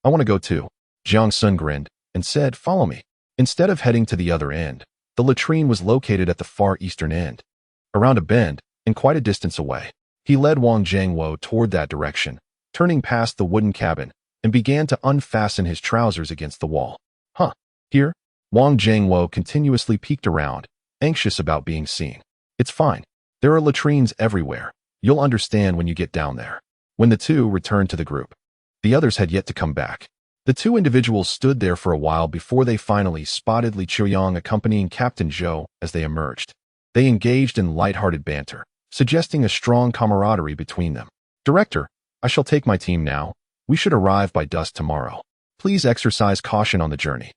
I want to go too. Jiang Sen grinned and said, follow me. Instead of heading to the other end, the latrine was located at the far eastern end. Around a bend, and quite a distance away, he led Wang Jiangwo toward that direction, turning past the wooden cabin, and began to unfasten his trousers against the wall. Huh, here? Wang Jiangwo continuously peeked around, anxious about being seen. It's fine. There are latrines everywhere. You'll understand when you get down there. When the two returned to the group, the others had yet to come back. The two individuals stood there for a while before they finally spotted Li Chaoyang accompanying Captain Zhou as they emerged. They engaged in light-hearted banter, suggesting a strong camaraderie between them. Director, I shall take my team now. We should arrive by dusk tomorrow. Please exercise caution on the journey.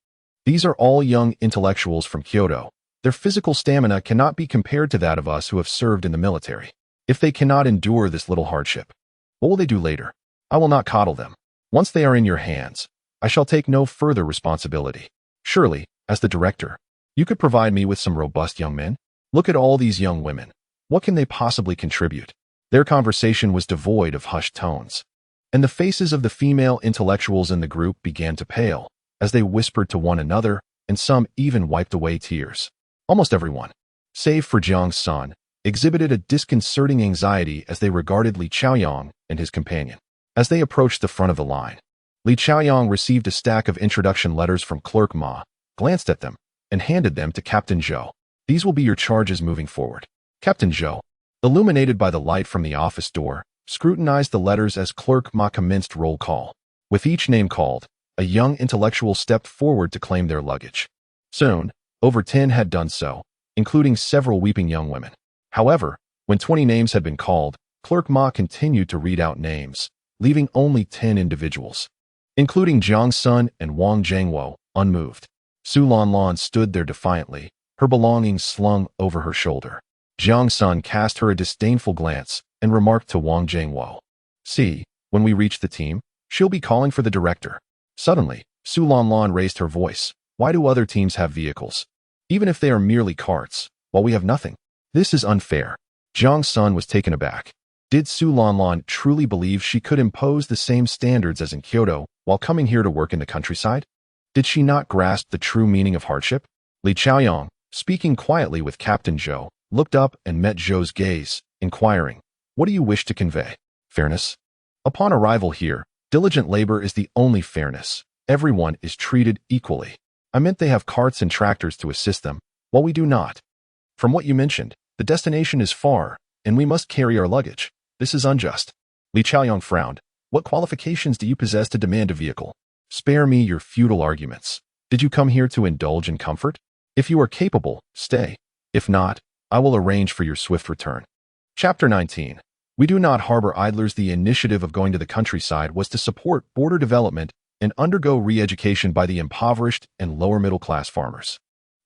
These are all young intellectuals from Kyoto. Their physical stamina cannot be compared to that of us who have served in the military. If they cannot endure this little hardship, what will they do later? I will not coddle them. Once they are in your hands, I shall take no further responsibility. Surely, as the director, you could provide me with some robust young men? Look at all these young women. What can they possibly contribute? Their conversation was devoid of hushed tones, and the faces of the female intellectuals in the group began to pale as they whispered to one another, and some even wiped away tears. Almost everyone, save for Jiang Sen, exhibited a disconcerting anxiety as they regarded Li Chaoyang and his companion. As they approached the front of the line, Li Chaoyang received a stack of introduction letters from Clerk Ma, glanced at them, and handed them to Captain Zhou. These will be your charges moving forward. Captain Zhou, illuminated by the light from the office door, scrutinized the letters as Clerk Ma commenced roll call. With each name called, a young intellectual stepped forward to claim their luggage. Soon, over 10 had done so, including several weeping young women. However, when 20 names had been called, Clerk Ma continued to read out names, leaving only 10 individuals, including Jiang Sen and Wang Jiangwo, unmoved. Su Lanlan stood there defiantly, her belongings slung over her shoulder. Jiang Sen cast her a disdainful glance and remarked to Wang Jiangwo, see, when we reach the team, she'll be calling for the director. Suddenly, Su Lanlan raised her voice. Why do other teams have vehicles? Even if they are merely carts, while we have nothing. This is unfair. Jiang Sen was taken aback. Did Su Lanlan truly believe she could impose the same standards as in Kyoto while coming here to work in the countryside? Did she not grasp the true meaning of hardship? Li Chaoyang, speaking quietly with Captain Zhou, looked up and met Zhou's gaze, inquiring, what do you wish to convey? Fairness? Upon arrival here, diligent labor is the only fairness. Everyone is treated equally. I meant they have carts and tractors to assist them, while we do not. From what you mentioned, the destination is far, and we must carry our luggage. This is unjust. Li Chaoyang frowned. What qualifications do you possess to demand a vehicle? Spare me your futile arguments. Did you come here to indulge in comfort? If you are capable, stay. If not, I will arrange for your swift return. Chapter 19. We do not harbor idlers. The initiative of going to the countryside was to support border development and undergo re-education by the impoverished and lower middle-class farmers.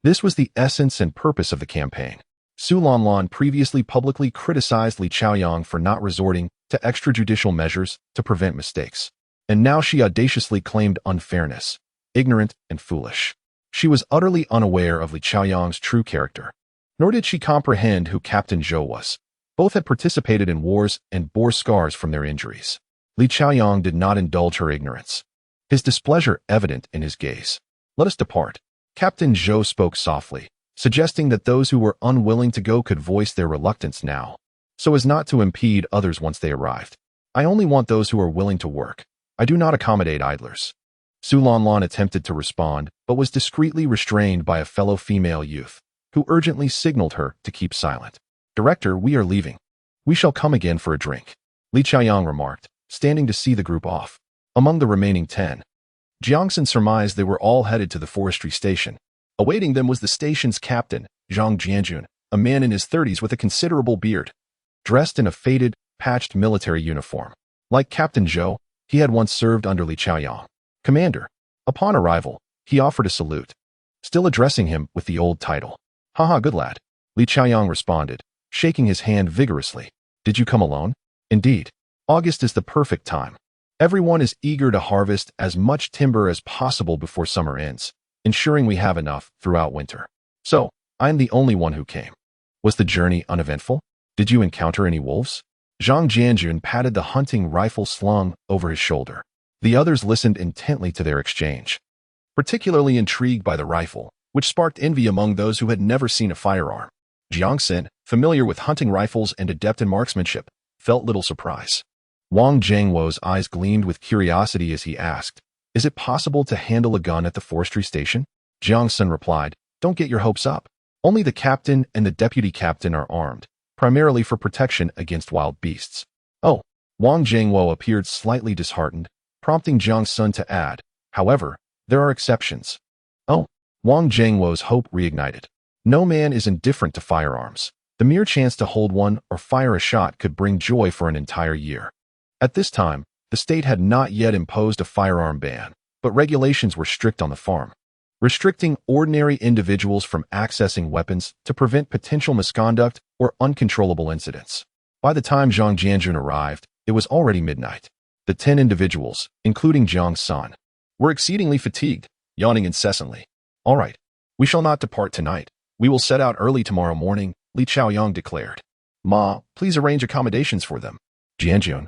This was the essence and purpose of the campaign. Su Lanlan previously publicly criticized Li Chaoyang for not resorting to extrajudicial measures to prevent mistakes. And now she audaciously claimed unfairness, ignorant and foolish. She was utterly unaware of Li Chaoyang's true character. Nor did she comprehend who Captain Zhou was. Both had participated in wars and bore scars from their injuries. Li Chaoyang did not indulge her ignorance, his displeasure evident in his gaze. "Let us depart." Captain Zhou spoke softly, suggesting that those who were unwilling to go could voice their reluctance now, so as not to impede others once they arrived. "I only want those who are willing to work. I do not accommodate idlers." Su Lanlan attempted to respond, but was discreetly restrained by a fellow female youth, who urgently signaled her to keep silent. "Director, we are leaving. We shall come again for a drink," Li Chaoyang remarked, standing to see the group off. Among the remaining 10, Jiang Sen surmised they were all headed to the forestry station. Awaiting them was the station's captain, Zhang Jianjun, a man in his 30s with a considerable beard, dressed in a faded, patched military uniform. Like Captain Zhou, he had once served under Li Chaoyang. "Commander." Upon arrival, he offered a salute, still addressing him with the old title. "Haha, good lad," Li Chaoyang responded, shaking his hand vigorously. "Did you come alone?" "Indeed. August is the perfect time. Everyone is eager to harvest as much timber as possible before summer ends, ensuring we have enough throughout winter. So, I'm the only one who came." "Was the journey uneventful? Did you encounter any wolves?" Zhang Jianjun patted the hunting rifle slung over his shoulder. The others listened intently to their exchange, particularly intrigued by the rifle, which sparked envy among those who had never seen a firearm. Jiang Sen, familiar with hunting rifles and adept in marksmanship, felt little surprise. Wang Jiangwo's eyes gleamed with curiosity as he asked, "Is it possible to handle a gun at the forestry station?" Jiang Sen replied, "Don't get your hopes up. Only the captain and the deputy captain are armed, primarily for protection against wild beasts." "Oh." Wang Jiangwo appeared slightly disheartened, prompting Jiang Sen to add, "However, there are exceptions." "Oh." Wang Jiangwo's hope reignited. No man is indifferent to firearms. The mere chance to hold one or fire a shot could bring joy for an entire year. At this time, the state had not yet imposed a firearm ban, but regulations were strict on the farm, restricting ordinary individuals from accessing weapons to prevent potential misconduct or uncontrollable incidents. By the time Zhang Jianjun arrived, it was already midnight. The 10 individuals, including Jiang Sen, were exceedingly fatigued, yawning incessantly. "All right, we shall not depart tonight. We will set out early tomorrow morning," Li Chaoyang declared. "Ma, please arrange accommodations for them." "Jianjun,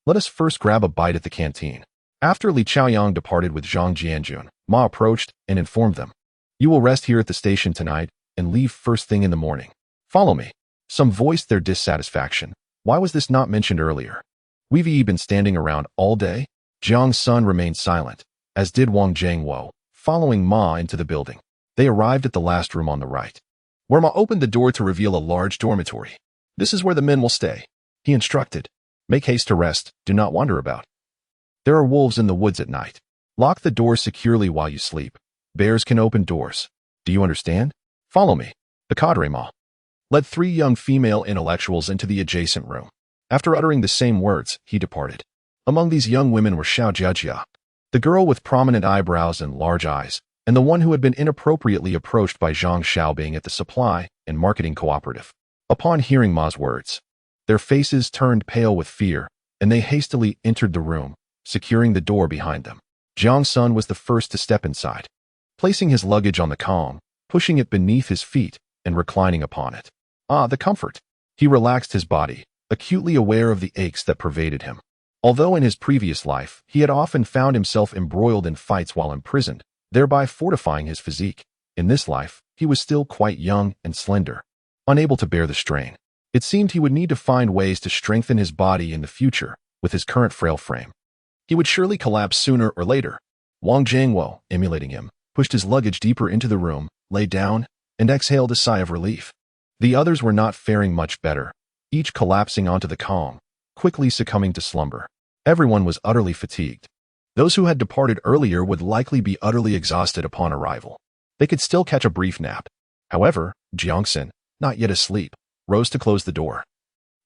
let us first grab a bite at the canteen." After Li Chaoyang departed with Zhang Jianjun, Ma approached and informed them, "You will rest here at the station tonight and leave first thing in the morning. Follow me." Some voiced their dissatisfaction. Why was this not mentioned earlier? "We've been standing around all day?" Jiang Sen remained silent, as did Wang Jiangwo, following Ma into the building. They arrived at the last room on the right, where Ma opened the door to reveal a large dormitory. "This is where the men will stay," he instructed. "Make haste to rest, do not wander about. There are wolves in the woods at night. Lock the door securely while you sleep. Bears can open doors. Do you understand? Follow me." The cadre Ma led 3 young female intellectuals into the adjacent room. After uttering the same words, he departed. Among these young women were Xiao Jiajia, the girl with prominent eyebrows and large eyes, and the one who had been inappropriately approached by Zhang Xiaobing at the supply and marketing cooperative. Upon hearing Ma's words, their faces turned pale with fear, and they hastily entered the room, securing the door behind them. Jiang Sen was the first to step inside, placing his luggage on the Kong, pushing it beneath his feet, and reclining upon it. Ah, the comfort! He relaxed his body, acutely aware of the aches that pervaded him. Although in his previous life, he had often found himself embroiled in fights while imprisoned, thereby fortifying his physique, in this life, he was still quite young and slender, unable to bear the strain. It seemed he would need to find ways to strengthen his body in the future with his current frail frame. He would surely collapse sooner or later. Wang Jiangwo, emulating him, pushed his luggage deeper into the room, lay down, and exhaled a sigh of relief. The others were not faring much better, each collapsing onto the Kong, quickly succumbing to slumber. Everyone was utterly fatigued. Those who had departed earlier would likely be utterly exhausted upon arrival. They could still catch a brief nap. However, Jiang Sen, not yet asleep, rose to close the door,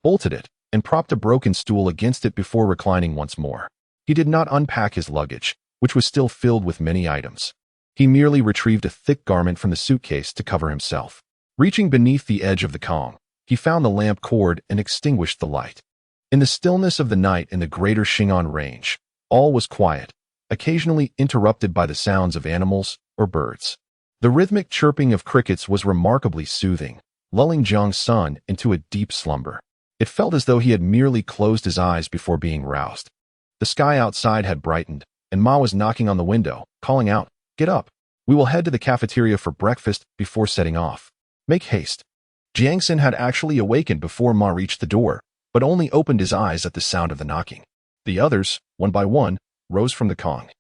bolted it, and propped a broken stool against it before reclining once more. He did not unpack his luggage, which was still filled with many items. He merely retrieved a thick garment from the suitcase to cover himself. Reaching beneath the edge of the Kong, he found the lamp cord and extinguished the light. In the stillness of the night in the greater Xing'an range, all was quiet, occasionally interrupted by the sounds of animals or birds. The rhythmic chirping of crickets was remarkably soothing, lulling Jiang Sen into a deep slumber. It felt as though he had merely closed his eyes before being roused. The sky outside had brightened, and Ma was knocking on the window, calling out, "Get up. We will head to the cafeteria for breakfast before setting off. Make haste." Jiang Sen had actually awakened before Ma reached the door, but only opened his eyes at the sound of the knocking. The others, one by one, rose from the Kong,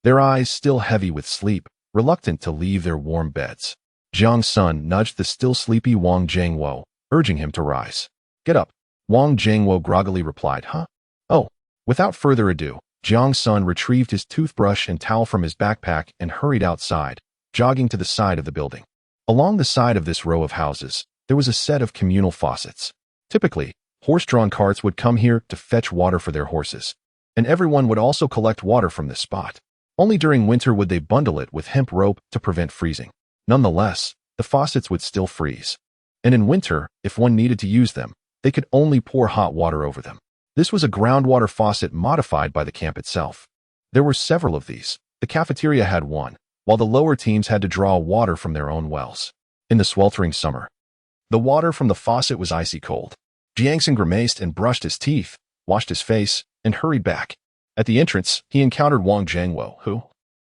their eyes still heavy with sleep, reluctant to leave their warm beds. Jiang Sen nudged the still sleepy Wang Jiangwo, urging him to rise. "Get up." Wang Jiangwo groggily replied, "Huh? Oh." Without further ado, Jiang Sen retrieved his toothbrush and towel from his backpack and hurried outside, jogging to the side of the building. Along the side of this row of houses, there was a set of communal faucets. Typically, horse-drawn carts would come here to fetch water for their horses, and everyone would also collect water from this spot. Only during winter would they bundle it with hemp rope to prevent freezing. Nonetheless, the faucets would still freeze. And in winter, if one needed to use them, they could only pour hot water over them. This was a groundwater faucet modified by the camp itself. There were several of these. The cafeteria had one, while the lower teams had to draw water from their own wells. In the sweltering summer, the water from the faucet was icy cold. Jiang Sen grimaced and brushed his teeth, washed his face, and hurried back. At the entrance, he encountered Wang Jiangwo, who,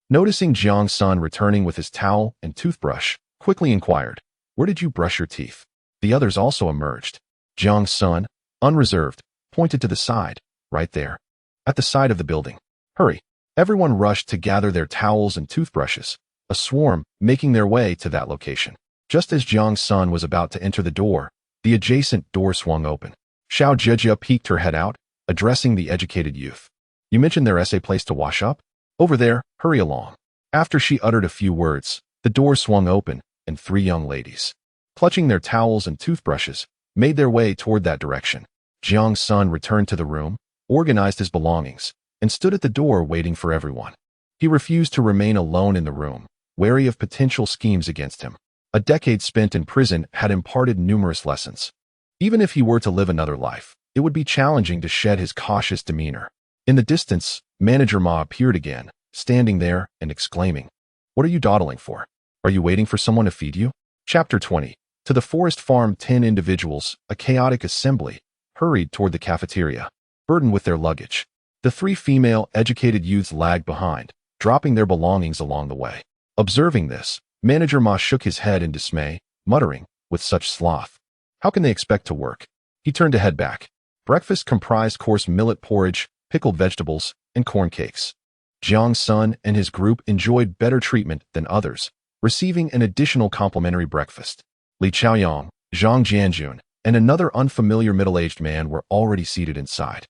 noticing Jiang Sen returning with his towel and toothbrush, quickly inquired, "Where did you brush your teeth?" The others also emerged. Jiang Sen, unreserved, pointed to the side, right there, at the side of the building. "Hurry." Everyone rushed to gather their towels and toothbrushes, a swarm making their way to that location. Just as Jiang Sen was about to enter the door, the adjacent door swung open. Xiao Jijia peeked her head out, addressing the educated youth. "You mentioned their essay place to wash up? Over there, hurry along." After she uttered a few words, the door swung open, and 3 young ladies, clutching their towels and toothbrushes, made their way toward that direction. Jiang Sen returned to the room, organized his belongings, and stood at the door waiting for everyone. He refused to remain alone in the room, wary of potential schemes against him. A decade spent in prison had imparted numerous lessons. Even if he were to live another life, it would be challenging to shed his cautious demeanor. In the distance, Manager Ma appeared again, standing there and exclaiming, "What are you dawdling for? Are you waiting for someone to feed you?" Chapter 20. To the forest farm, 10 individuals, a chaotic assembly, hurried toward the cafeteria, burdened with their luggage. The 3 female, educated youths lagged behind, dropping their belongings along the way. Observing this, Manager Ma shook his head in dismay, muttering, "With such sloth, how can they expect to work?" He turned to head back. Breakfast comprised coarse millet porridge, pickled vegetables, and corn cakes. Jiang Sen and his group enjoyed better treatment than others, receiving an additional complimentary breakfast. Li Chaoyang, Zhang Jianjun, and another unfamiliar middle-aged man were already seated inside,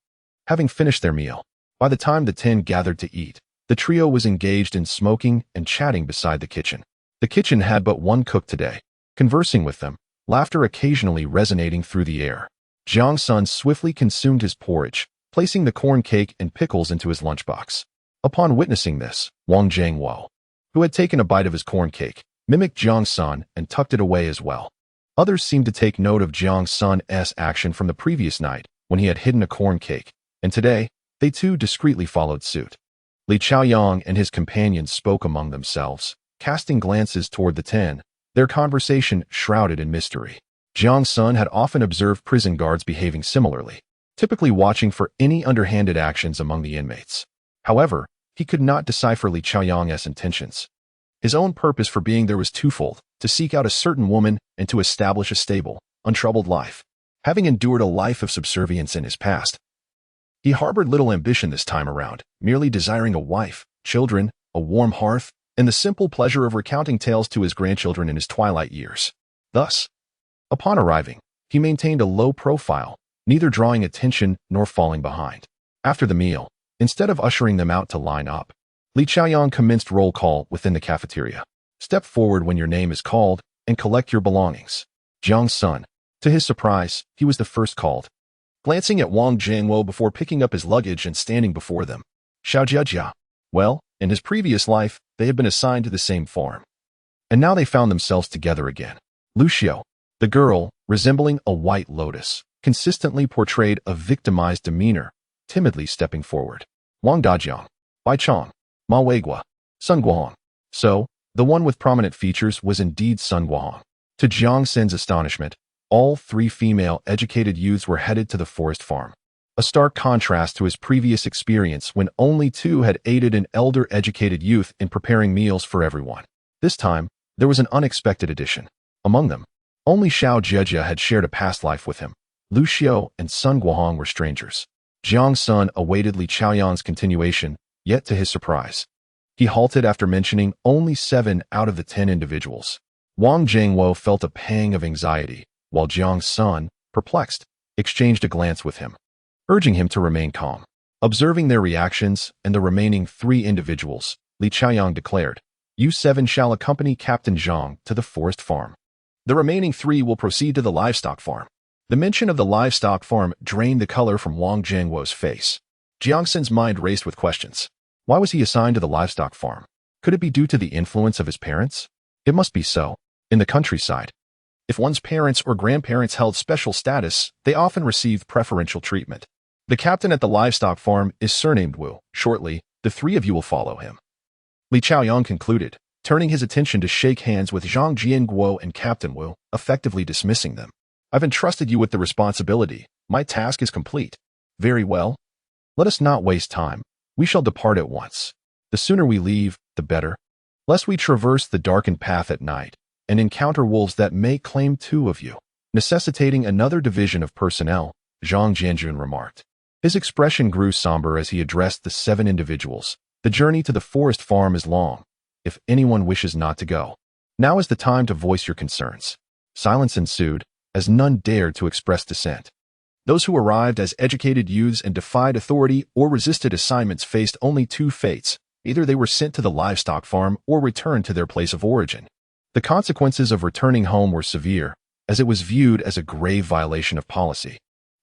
having finished their meal. By the time the 10 gathered to eat, the trio was engaged in smoking and chatting beside the kitchen. The kitchen had but one cook today, conversing with them, laughter occasionally resonating through the air. Jiang Sen swiftly consumed his porridge, placing the corn cake and pickles into his lunchbox. Upon witnessing this, Wang Jiangwo, who had taken a bite of his corn cake, mimicked Jiang Sen and tucked it away as well. Others seemed to take note of Jiang Sen's action from the previous night, when he had hidden a corn cake, and today, they too discreetly followed suit. Li Chaoyang and his companions spoke among themselves, casting glances toward the 10, their conversation shrouded in mystery. Jiang Sen had often observed prison guards behaving similarly, typically watching for any underhanded actions among the inmates. However, he could not decipher Li Chaoyang's intentions. His own purpose for being there was twofold: to seek out a certain woman and to establish a stable, untroubled life. Having endured a life of subservience in his past, he harbored little ambition this time around, merely desiring a wife, children, a warm hearth, and the simple pleasure of recounting tales to his grandchildren in his twilight years. Thus, upon arriving, he maintained a low profile, neither drawing attention nor falling behind. After the meal, instead of ushering them out to line up, Li Chaoyang commenced roll call within the cafeteria. "Step forward when your name is called and collect your belongings." Jiang Sen. To his surprise, he was the first called. Glancing at Wang Jiangwo before picking up his luggage and standing before them, Xiao Jijia. Well, in his previous life, they had been assigned to the same farm. And now they found themselves together again. Lucio, the girl, resembling a white lotus, consistently portrayed a victimized demeanor, timidly stepping forward. Wang Dajiang, Beichang, Ma Weigua, Sun Guohong. So, the one with prominent features was indeed Sun Guohong. To Jiang Sen's astonishment, all three female educated youths were headed to the forest farm. A stark contrast to his previous experience when only two had aided an elder educated youth in preparing meals for everyone. This time, there was an unexpected addition. Among them, only Xiao Jejia had shared a past life with him. Lucio and Sun Guohong were strangers. Jiang Sen awaited Li Chaoyang's continuation, yet to his surprise, he halted after mentioning only 7 out of the 10 individuals. Wang Jingwo felt a pang of anxiety, while Jiang Sen, perplexed, exchanged a glance with him, urging him to remain calm. Observing their reactions and the remaining 3 individuals, Li Chaoyang declared, "You 7 shall accompany Captain Zhang to the forest farm. The remaining 3 will proceed to the livestock farm." The mention of the livestock farm drained the color from Wang Jingwo's face. Jiang Sen's mind raced with questions. Why was he assigned to the livestock farm? Could it be due to the influence of his parents? It must be so. In the countryside, if one's parents or grandparents held special status, they often received preferential treatment. The captain at the livestock farm is surnamed Wu. Shortly, the 3 of you will follow him. Li Chaoyang concluded, turning his attention to shake hands with Zhang Jianguo and Captain Wu, effectively dismissing them. "I've entrusted you with the responsibility. My task is complete." "Very well. Let us not waste time. We shall depart at once. The sooner we leave, the better, lest we traverse the darkened path at night and encounter wolves that may claim 2 of you, necessitating another division of personnel," Zhang Jianjun remarked. His expression grew somber as he addressed the 7 individuals. "The journey to the forest farm is long. If anyone wishes not to go, now is the time to voice your concerns." Silence ensued, as none dared to express dissent. Those who arrived as educated youths and defied authority or resisted assignments faced only 2 fates. Either they were sent to the livestock farm or returned to their place of origin. The consequences of returning home were severe, as it was viewed as a grave violation of policy,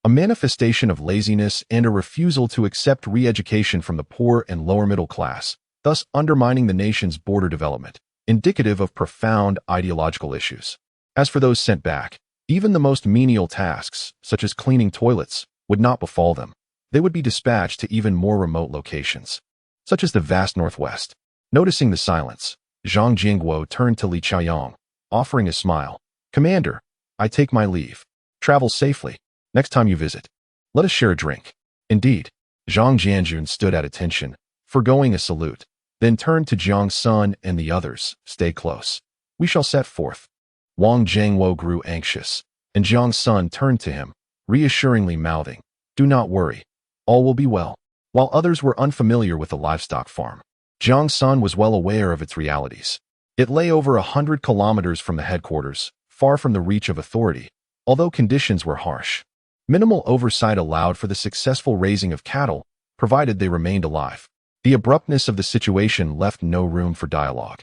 a manifestation of laziness and a refusal to accept re-education from the poor and lower middle class, thus undermining the nation's border development, indicative of profound ideological issues. As for those sent back, even the most menial tasks, such as cleaning toilets, would not befall them. They would be dispatched to even more remote locations, such as the vast Northwest. Noticing the silence, Zhang Jingguo turned to Li Chaoyang, offering a smile. "Commander, I take my leave. Travel safely. Next time you visit, let us share a drink." "Indeed." Zhang Jianjun stood at attention, forgoing a salute, then turned to Jiang Sen and the others. "Stay close. We shall set forth." Wang Jingwo grew anxious, and Jiang Sen turned to him, reassuringly mouthing, "Do not worry. All will be well." While others were unfamiliar with the livestock farm, Jiang Sen was well aware of its realities. It lay over 100 kilometers from the headquarters, far from the reach of authority, although conditions were harsh. Minimal oversight allowed for the successful raising of cattle, provided they remained alive. The abruptness of the situation left no room for dialogue,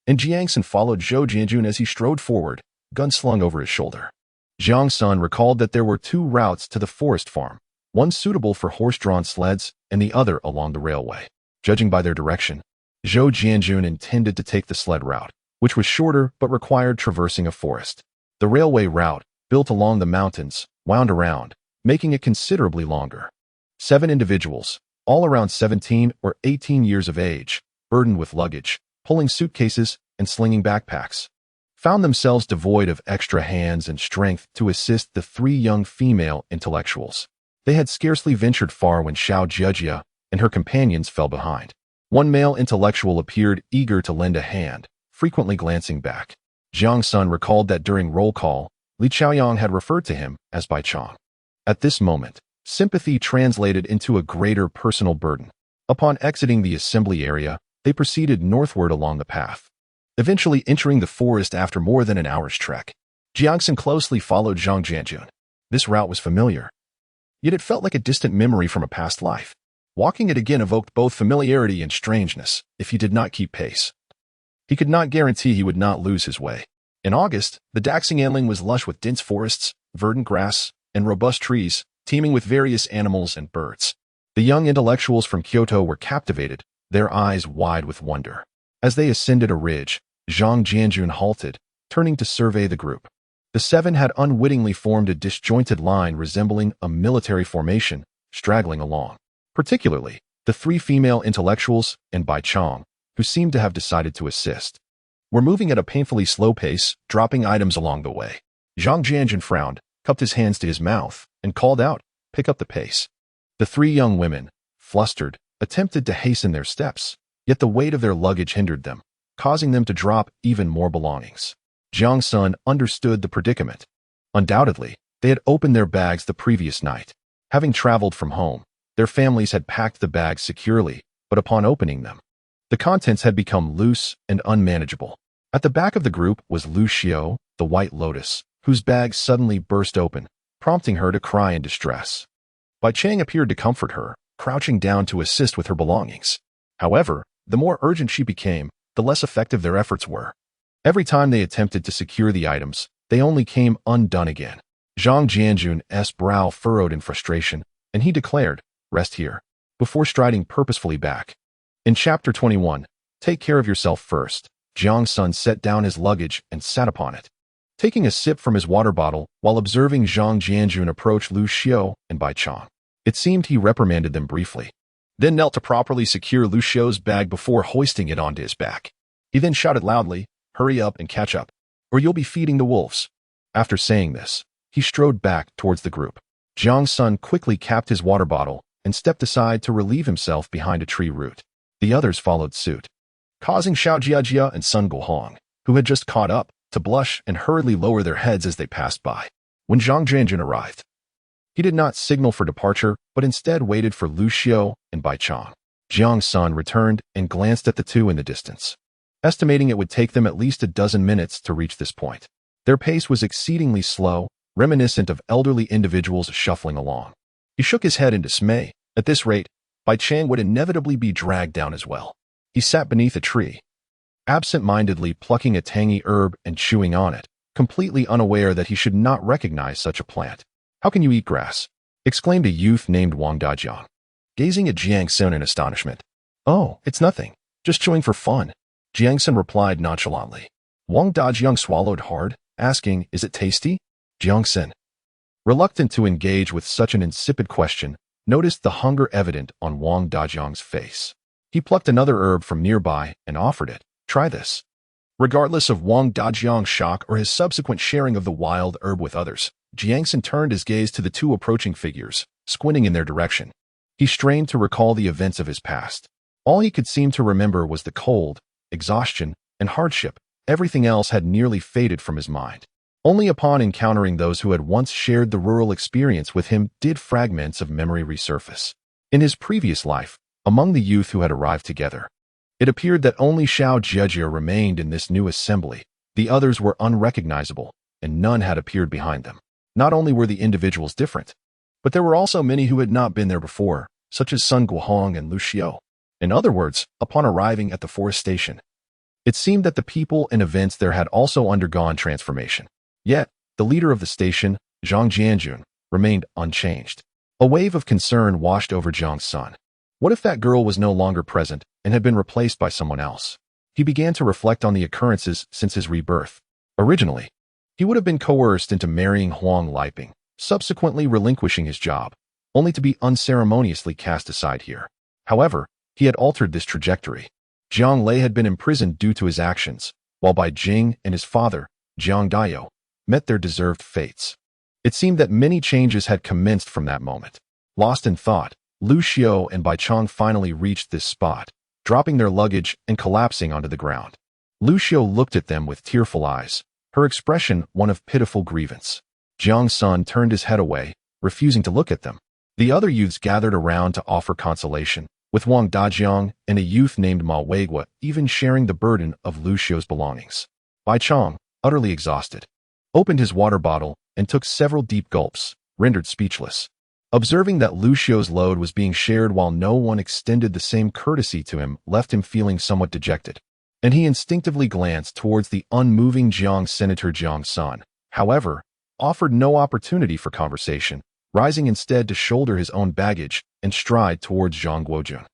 and Jiang Sen followed Zhou Jianjun as he strode forward, gun slung over his shoulder. Jiang Sen recalled that there were 2 routes to the forest farm, one suitable for horse-drawn sleds and the other along the railway. Judging by their direction, Zhou Jianjun intended to take the sled route, which was shorter but required traversing a forest. The railway route, built along the mountains, wound around, making it considerably longer. 7 individuals, all around 17 or 18 years of age, burdened with luggage, pulling suitcases and slinging backpacks, found themselves devoid of extra hands and strength to assist the 3 young female intellectuals. They had scarcely ventured far when Xiao Jejia and her companions fell behind. One male intellectual appeared eager to lend a hand, frequently glancing back. Jiang Sen recalled that during roll call, Li Chaoyang had referred to him as Beichang. At this moment, sympathy translated into a greater personal burden. Upon exiting the assembly area, they proceeded northward along the path, eventually entering the forest after more than an hour's trek. Jiang Sen closely followed Zhang Jianjun. This route was familiar, yet it felt like a distant memory from a past life. Walking it again evoked both familiarity and strangeness if he did not keep pace. He could not guarantee he would not lose his way. In August, the Daxing'anling was lush with dense forests, verdant grass, and robust trees, teeming with various animals and birds. The young intellectuals from Kyoto were captivated, their eyes wide with wonder. As they ascended a ridge, Zhang Jianjun halted, turning to survey the group. The seven had unwittingly formed a disjointed line resembling a military formation, straggling along. Particularly, the three female intellectuals and Beidahuang, who seemed to have decided to assist, were moving at a painfully slow pace, dropping items along the way. Jiang Jianjun frowned, cupped his hands to his mouth, and called out, "Pick up the pace." The three young women, flustered, attempted to hasten their steps, yet the weight of their luggage hindered them, causing them to drop even more belongings. Jiang Sen understood the predicament. Undoubtedly, they had opened their bags the previous night. Having traveled from home, their families had packed the bags securely, but upon opening them, the contents had become loose and unmanageable. At the back of the group was Lu Xiao, the White Lotus, whose bag suddenly burst open, prompting her to cry in distress. Bai Chang appeared to comfort her, crouching down to assist with her belongings. However, the more urgent she became, the less effective their efforts were. Every time they attempted to secure the items, they only came undone again. Jiang Jianjun's brow furrowed in frustration, and he declared, "Rest here," before striding purposefully back. In Chapter 21, Take Care of Yourself First, Jiang Sen set down his luggage and sat upon it. Taking a sip from his water bottle while observing Jiang Jianjun approach Lu Xiao and Bai Chang, it seemed he reprimanded them briefly, then knelt to properly secure Lu Xiao's bag before hoisting it onto his back. He then shouted loudly, "Hurry up and catch up, or you'll be feeding the wolves." After saying this, he strode back towards the group. Jiang Sen quickly capped his water bottle and stepped aside to relieve himself behind a tree root. The others followed suit, causing Xiao Jiajia and Sun Guohong, who had just caught up, to blush and hurriedly lower their heads as they passed by. When Jiang Jianjun arrived, he did not signal for departure, but instead waited for Lu Xiao and Bai Chang. Jiang Sen returned and glanced at the two in the distance, estimating it would take them at least a dozen minutes to reach this point. Their pace was exceedingly slow, reminiscent of elderly individuals shuffling along. He shook his head in dismay. At this rate, Bai Chang would inevitably be dragged down as well. He sat beneath a tree, absent-mindedly plucking a tangy herb and chewing on it, completely unaware that he should not recognize such a plant. "How can you eat grass?" exclaimed a youth named Wang Dajiang, gazing at Jiang Sen in astonishment. "Oh, it's nothing, just chewing for fun," Jiang Sen replied nonchalantly. Wang Dajiang swallowed hard, asking, "Is it tasty?" Jiang Sen, reluctant to engage with such an insipid question, noticed the hunger evident on Wang Dajiang's face. He plucked another herb from nearby and offered it. "Try this." Regardless of Wang Dajiang's shock or his subsequent sharing of the wild herb with others, Jiang Sen turned his gaze to the two approaching figures, squinting in their direction. He strained to recall the events of his past. All he could seem to remember was the cold, exhaustion, and hardship. Everything else had nearly faded from his mind. Only upon encountering those who had once shared the rural experience with him did fragments of memory resurface. In his previous life, among the youth who had arrived together, it appeared that only Xiao Jiajia remained in this new assembly. The others were unrecognizable, and none had appeared behind them. Not only were the individuals different, but there were also many who had not been there before, such as Sun Guohong and Lu Xiao. In other words, upon arriving at the forest station, it seemed that the people and events there had also undergone transformation. Yet, the leader of the station, Jiang Jianjun, remained unchanged. A wave of concern washed over Jiang Sen. What if that girl was no longer present and had been replaced by someone else? He began to reflect on the occurrences since his rebirth. Originally, he would have been coerced into marrying Huang Liping, subsequently relinquishing his job, only to be unceremoniously cast aside here. However, he had altered this trajectory. Jiang Lei had been imprisoned due to his actions, while Bai Jing and his father, Jiang Daiyou, met their deserved fates. It seemed that many changes had commenced from that moment. Lost in thought, Lu Xiao and Bai Chang finally reached this spot, dropping their luggage and collapsing onto the ground. Lu Xiao looked at them with tearful eyes, her expression one of pitiful grievance. Jiang Sen turned his head away, refusing to look at them. The other youths gathered around to offer consolation, with Wang Dajiang and a youth named Ma Weigua even sharing the burden of Lu Xiao's belongings. Bai Chang, utterly exhausted, opened his water bottle and took several deep gulps, rendered speechless. Observing that Lu Xiao's load was being shared while no one extended the same courtesy to him left him feeling somewhat dejected, and he instinctively glanced towards the unmoving Jiang Senator Jiang Sen. However, offered no opportunity for conversation, rising instead to shoulder his own baggage and stride towards Zhang Guojun.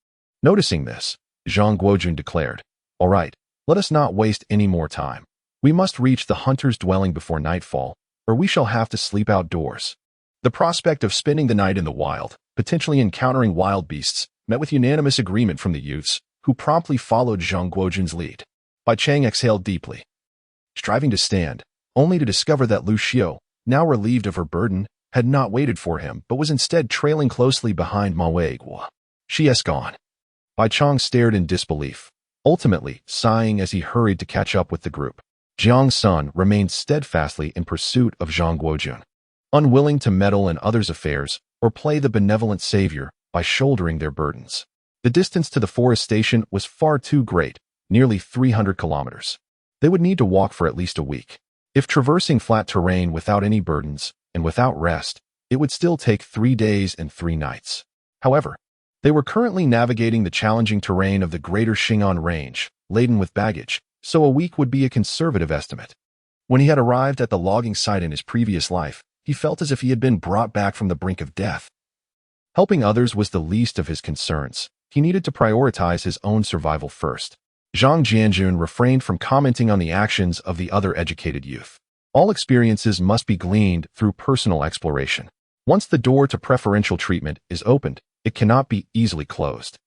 Noticing this, Zhang Guojun declared, "All right, let us not waste any more time. We must reach the hunter's dwelling before nightfall, or we shall have to sleep outdoors." The prospect of spending the night in the wild, potentially encountering wild beasts, met with unanimous agreement from the youths, who promptly followed Zhang Guojun's lead. Bai Chang exhaled deeply, striving to stand, only to discover that Lu Xiu, now relieved of her burden, had not waited for him but was instead trailing closely behind Ma Weiguo. "She has gone." Bai Chang stared in disbelief, ultimately sighing as he hurried to catch up with the group. Jiang Sen remained steadfastly in pursuit of Zhang Guojun, unwilling to meddle in others' affairs or play the benevolent savior by shouldering their burdens. The distance to the forest station was far too great, nearly 300 kilometers. They would need to walk for at least a week. If traversing flat terrain without any burdens and without rest, it would still take 3 days and 3 nights. However, they were currently navigating the challenging terrain of the Greater Xing'an Range, laden with baggage, so a week would be a conservative estimate. When he had arrived at the logging site in his previous life, he felt as if he had been brought back from the brink of death. Helping others was the least of his concerns. He needed to prioritize his own survival first. Zhang Jianjun refrained from commenting on the actions of the other educated youth. All experiences must be gleaned through personal exploration. Once the door to preferential treatment is opened, it cannot be easily closed.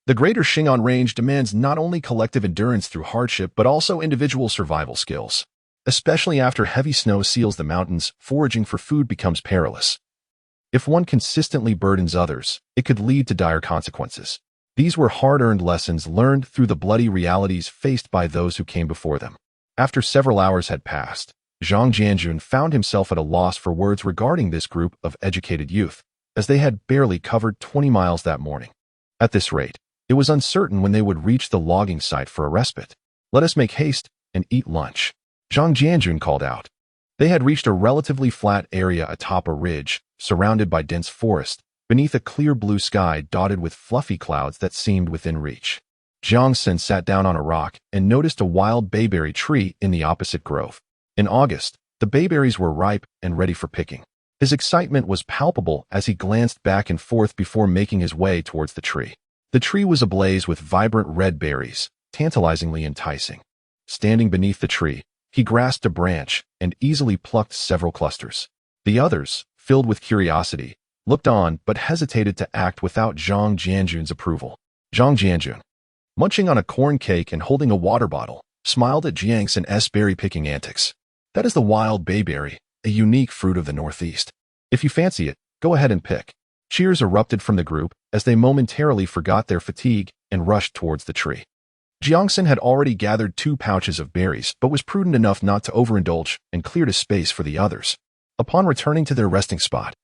The Greater Xing'an Range demands not only collective endurance through hardship but also individual survival skills. Especially after heavy snow seals the mountains, foraging for food becomes perilous. If one consistently burdens others, it could lead to dire consequences. These were hard-earned lessons learned through the bloody realities faced by those who came before them. After several hours had passed, Zhang Jianjun found himself at a loss for words regarding this group of educated youth, as they had barely covered 20 miles that morning. At this rate, it was uncertain when they would reach the logging site for a respite. "Let us make haste and eat lunch," Zhang Jianjun called out. They had reached a relatively flat area atop a ridge, surrounded by dense forest, beneath a clear blue sky dotted with fluffy clouds that seemed within reach. Jiang Sen sat down on a rock and noticed a wild bayberry tree in the opposite grove. In August, the bayberries were ripe and ready for picking. His excitement was palpable as he glanced back and forth before making his way towards the tree. The tree was ablaze with vibrant red berries, tantalizingly enticing. Standing beneath the tree, he grasped a branch and easily plucked several clusters. The others, filled with curiosity, looked on but hesitated to act without Zhang Jianjun's approval. Zhang Jianjun, munching on a corn cake and holding a water bottle, smiled at Jiang Sen's berry-picking antics. "That is the wild bayberry, a unique fruit of the Northeast. If you fancy it, go ahead and pick." Cheers erupted from the group as they momentarily forgot their fatigue and rushed towards the tree. Jiang Sen had already gathered 2 pouches of berries but was prudent enough not to overindulge and cleared a space for the others. Upon returning to their resting spot,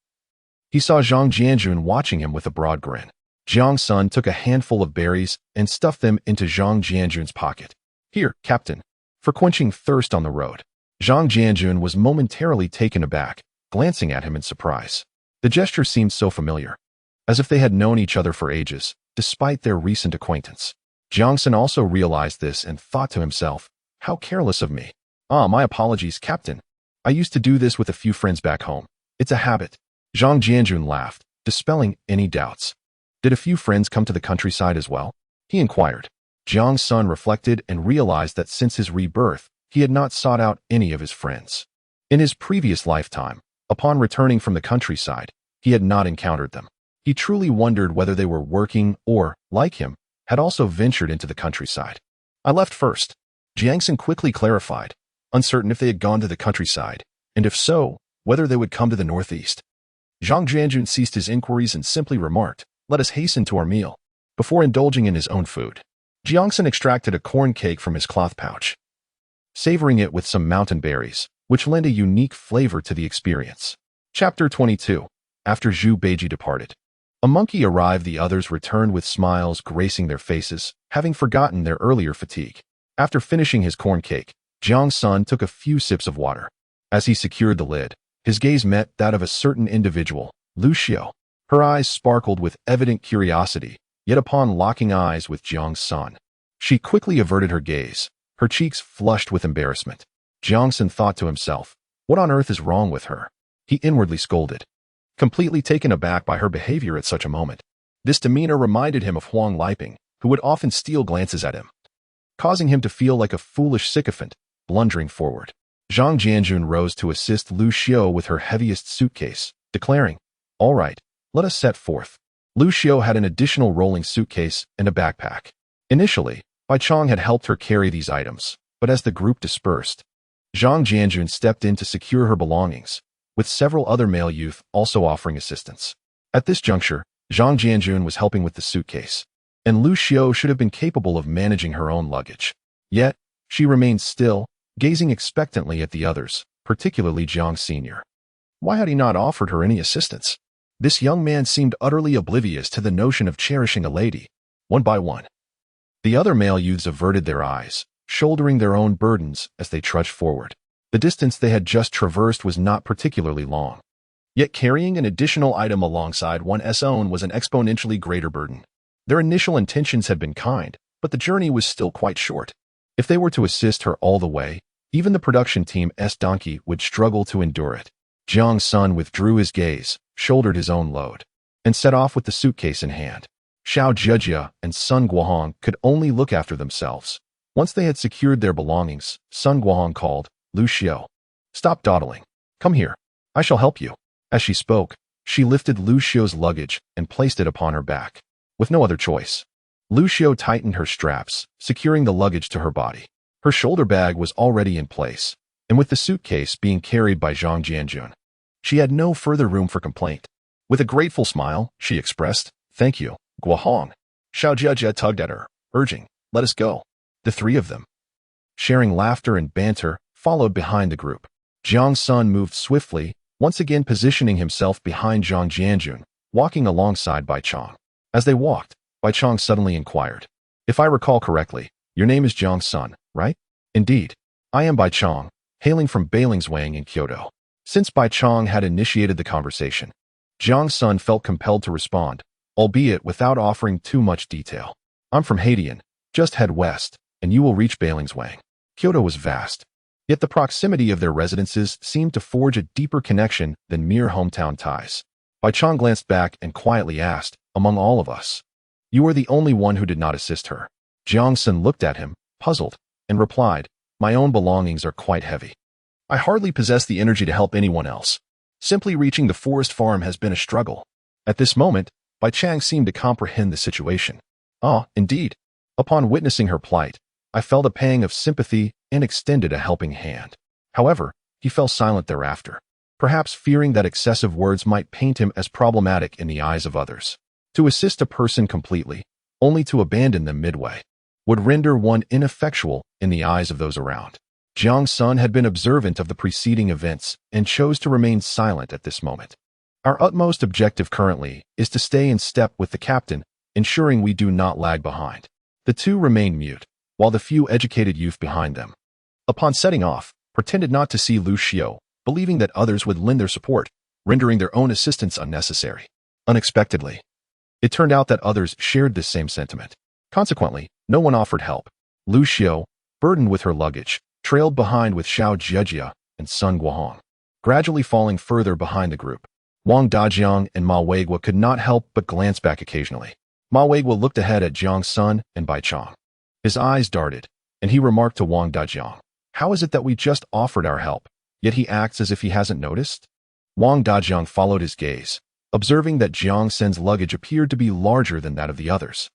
he saw Zhang Jianjun watching him with a broad grin. Jiang Sen took a handful of berries and stuffed them into Zhang Jianjun's pocket. "Here, Captain, for quenching thirst on the road." Zhang Jianjun was momentarily taken aback, glancing at him in surprise. The gesture seemed so familiar, as if they had known each other for ages, despite their recent acquaintance. Jiang Sen also realized this and thought to himself, "How careless of me. My apologies, Captain. I used to do this with a few friends back home. It's a habit." Zhang Jianjun laughed, dispelling any doubts. "Did a few friends come to the countryside as well?" he inquired. Jiang Sen reflected and realized that since his rebirth, he had not sought out any of his friends. In his previous lifetime, upon returning from the countryside, he had not encountered them. He truly wondered whether they were working or, like him, had also ventured into the countryside. "I left first," Jiang Sen quickly clarified, uncertain if they had gone to the countryside, and if so, whether they would come to the northeast. Zhang Jianjun ceased his inquiries and simply remarked, "Let us hasten to our meal," before indulging in his own food. Jiang Sen extracted a corn cake from his cloth pouch, savoring it with some mountain berries, which lent a unique flavor to the experience. Chapter 22. After Zhu Beiji departed. A monkey arrived. The others returned with smiles gracing their faces, having forgotten their earlier fatigue. After finishing his corn cake, Jiang Sen took a few sips of water. As he secured the lid, his gaze met that of a certain individual, Lu Xiu. Her eyes sparkled with evident curiosity, yet upon locking eyes with Jiang Sen, she quickly averted her gaze, her cheeks flushed with embarrassment. Jiang Sen thought to himself, what on earth is wrong with her? He inwardly scolded, completely taken aback by her behavior at such a moment. This demeanor reminded him of Huang Liping, who would often steal glances at him, causing him to feel like a foolish sycophant, blundering forward. Zhang Jianjun rose to assist Lu Xiu with her heaviest suitcase, declaring, "All right, let us set forth." Lu Xiu had an additional rolling suitcase and a backpack. Initially, Beichong had helped her carry these items, but as the group dispersed, Zhang Jianjun stepped in to secure her belongings, with several other male youth also offering assistance. At this juncture, Zhang Jianjun was helping with the suitcase, and Lu Xiu should have been capable of managing her own luggage. Yet, she remained still, gazing expectantly at the others, particularly Jiang Sr. Why had he not offered her any assistance? This young man seemed utterly oblivious to the notion of cherishing a lady. One by one, the other male youths averted their eyes, shouldering their own burdens as they trudged forward. The distance they had just traversed was not particularly long. Yet carrying an additional item alongside one's own was an exponentially greater burden. Their initial intentions had been kind, but the journey was still quite short. If they were to assist her all the way, even the production team's donkey would struggle to endure it. Jiang Sen withdrew his gaze, shouldered his own load, and set off with the suitcase in hand. Xiao Zhejia and Sun Guohong could only look after themselves. Once they had secured their belongings, Sun Guohong called, "Lu Xiu, stop dawdling. Come here. I shall help you." As she spoke, she lifted Lu Xiu's luggage and placed it upon her back. With no other choice, Lu Xiu tightened her straps, securing the luggage to her body. Her shoulder bag was already in place, and with the suitcase being carried by Zhang Jianjun, she had no further room for complaint. With a grateful smile, she expressed, "Thank you, Guohong." Xiao Jiajia tugged at her, urging, "Let us go." The three of them, sharing laughter and banter, followed behind the group. Jiang Sen moved swiftly, once again positioning himself behind Zhang Jianjun, walking alongside Beichong. As they walked, Beichong suddenly inquired, "If I recall correctly, your name is Jiang Sen, right?" "Indeed. I am Beichong, hailing from Beidahuang in Kyoto." Since Beichong had initiated the conversation, Jiang Sen felt compelled to respond, albeit without offering too much detail. "I'm from Haidian. Just head west, and you will reach Beidahuang." Kyoto was vast, yet the proximity of their residences seemed to forge a deeper connection than mere hometown ties. Beichong glanced back and quietly asked, "Among all of us, you are the only one who did not assist her." Jiang Sen looked at him, puzzled, and replied, "My own belongings are quite heavy. I hardly possess the energy to help anyone else. Simply reaching the forest farm has been a struggle." At this moment, Beichong seemed to comprehend the situation. "Ah, indeed." Upon witnessing her plight, I felt a pang of sympathy and extended a helping hand. However, he fell silent thereafter, perhaps fearing that excessive words might paint him as problematic in the eyes of others. To assist a person completely, only to abandon them midway, would render one ineffectual in the eyes of those around. Jiang Sen had been observant of the preceding events and chose to remain silent at this moment. Our utmost objective currently is to stay in step with the captain, ensuring we do not lag behind. The two remained mute, while the few educated youth behind them, upon setting off, pretended not to see Lu Xiu, believing that others would lend their support, rendering their own assistance unnecessary. Unexpectedly, it turned out that others shared this same sentiment. Consequently, no one offered help. Lu Xiu, burdened with her luggage, trailed behind with Xiao Zhejia and Sun Guohong, gradually falling further behind the group. Wang Dajiang and Ma Weiguo could not help but glance back occasionally. Ma Weiguo looked ahead at Jiang Sen and Beichong. His eyes darted, and he remarked to Wang Dajiang, "How is it that we just offered our help, yet he acts as if he hasn't noticed?" Wang Dajiang followed his gaze, observing that Jiang Sen's luggage appeared to be larger than that of the others,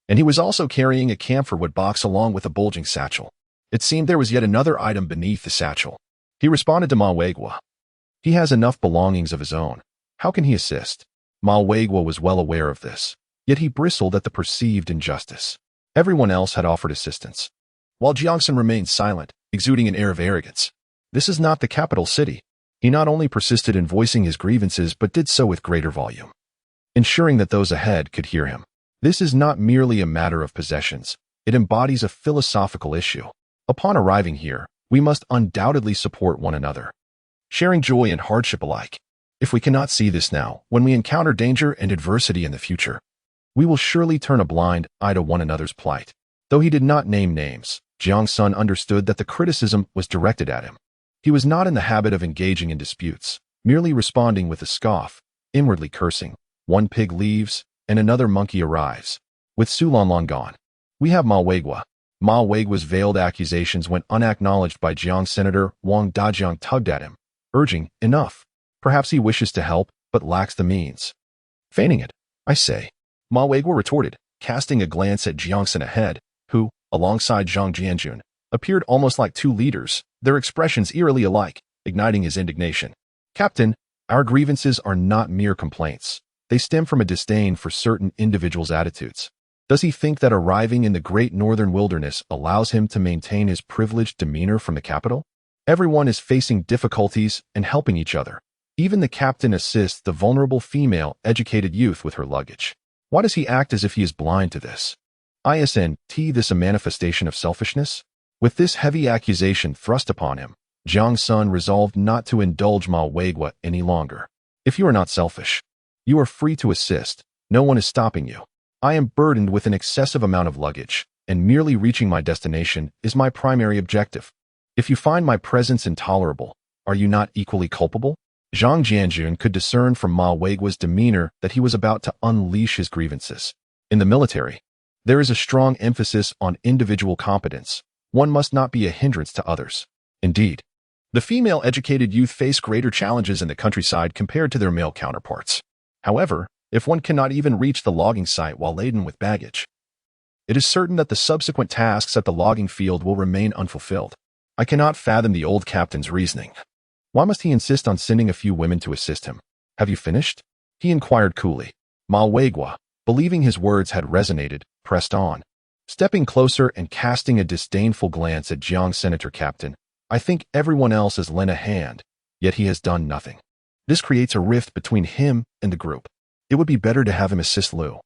and he was also carrying a camphorwood box along with a bulging satchel. It seemed there was yet another item beneath the satchel. He responded to Ma Weiguo, "He has enough belongings of his own. How can he assist?" Ma Weiguo was well aware of this, yet he bristled at the perceived injustice. Everyone else had offered assistance, while Jiang Sen remained silent, exuding an air of arrogance. This is not the capital city. He not only persisted in voicing his grievances but did so with greater volume, ensuring that those ahead could hear him. This is not merely a matter of possessions. It embodies a philosophical issue. Upon arriving here, we must undoubtedly support one another, sharing joy and hardship alike. If we cannot see this now, when we encounter danger and adversity in the future, we will surely turn a blind eye to one another's plight. Though he did not name names, Jiang Sen understood that the criticism was directed at him. He was not in the habit of engaging in disputes, merely responding with a scoff, inwardly cursing, "One pig leaves, and another monkey arrives. With Su Lanlong gone, we have Ma Weiguo." Ma Weigua's veiled accusations went unacknowledged by Jiang Senator Wang Dajiang tugged at him, urging, enough. Perhaps he wishes to help, but lacks the means. Feigning it, I say. Ma Weigua retorted, casting a glance at Jiang Sen ahead, who, alongside Zhang Jianjun, appeared almost like two leaders, their expressions eerily alike, igniting his indignation. Captain, our grievances are not mere complaints. They stem from a disdain for certain individuals' attitudes. Does he think that arriving in the great northern wilderness allows him to maintain his privileged demeanor from the capital? Everyone is facing difficulties and helping each other. Even the captain assists the vulnerable female, educated youth with her luggage. Why does he act as if he is blind to this? Isn't this a manifestation of selfishness? With this heavy accusation thrust upon him, Jiang Sen resolved not to indulge Ma Weigua any longer. If you are not selfish, you are free to assist. No one is stopping you. I am burdened with an excessive amount of luggage, and merely reaching my destination is my primary objective. If you find my presence intolerable, are you not equally culpable? Zhang Jianjun could discern from Ma Weigua's demeanor that he was about to unleash his grievances. In the military, there is a strong emphasis on individual competence. One must not be a hindrance to others. Indeed, the female educated youth face greater challenges in the countryside compared to their male counterparts. However, if one cannot even reach the logging site while laden with baggage, it is certain that the subsequent tasks at the logging field will remain unfulfilled. I cannot fathom the old captain's reasoning. Why must he insist on sending a few women to assist him? Have you finished? He inquired coolly. Ma Weigua, believing his words had resonated, pressed on. Stepping closer and casting a disdainful glance at Jiang Senator Captain, I think everyone else has lent a hand, yet he has done nothing. This creates a rift between him and the group. It would be better to have him assist Liu,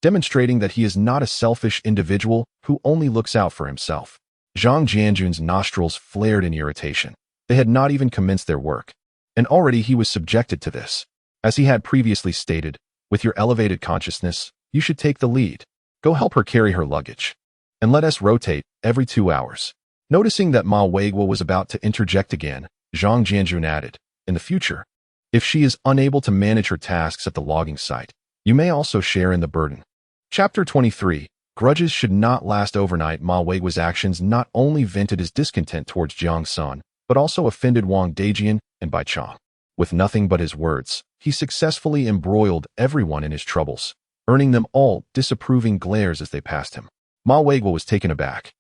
demonstrating that he is not a selfish individual who only looks out for himself. Zhang Jianjun's nostrils flared in irritation. They had not even commenced their work, and already he was subjected to this. As he had previously stated, with your elevated consciousness, you should take the lead. Go help her carry her luggage, and let us rotate every 2 hours. Noticing that Ma Weigua was about to interject again, Zhang Jianjun added, in the future, if she is unable to manage her tasks at the logging site, you may also share in the burden. Chapter 23. Grudges should not last overnight. Ma Weigua's actions not only vented his discontent towards Jiang Sen, but also offended Wang Dajian and Beichang. With nothing but his words, he successfully embroiled everyone in his troubles, earning them all disapproving glares as they passed him. Ma Weigua was taken aback,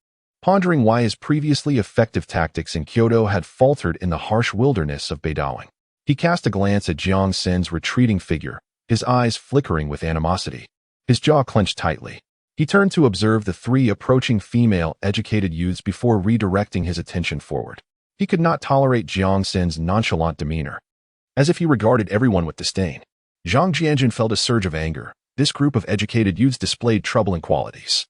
pondering why his previously effective tactics in Kyoto had faltered in the harsh wilderness of Beidahuang. He cast a glance at Jiang Sen's retreating figure, his eyes flickering with animosity. His jaw clenched tightly. He turned to observe the three approaching female educated youths before redirecting his attention forward. He could not tolerate Jiang Sen's nonchalant demeanor, as if he regarded everyone with disdain. Zhang Jianjun felt a surge of anger. This group of educated youths displayed troubling qualities,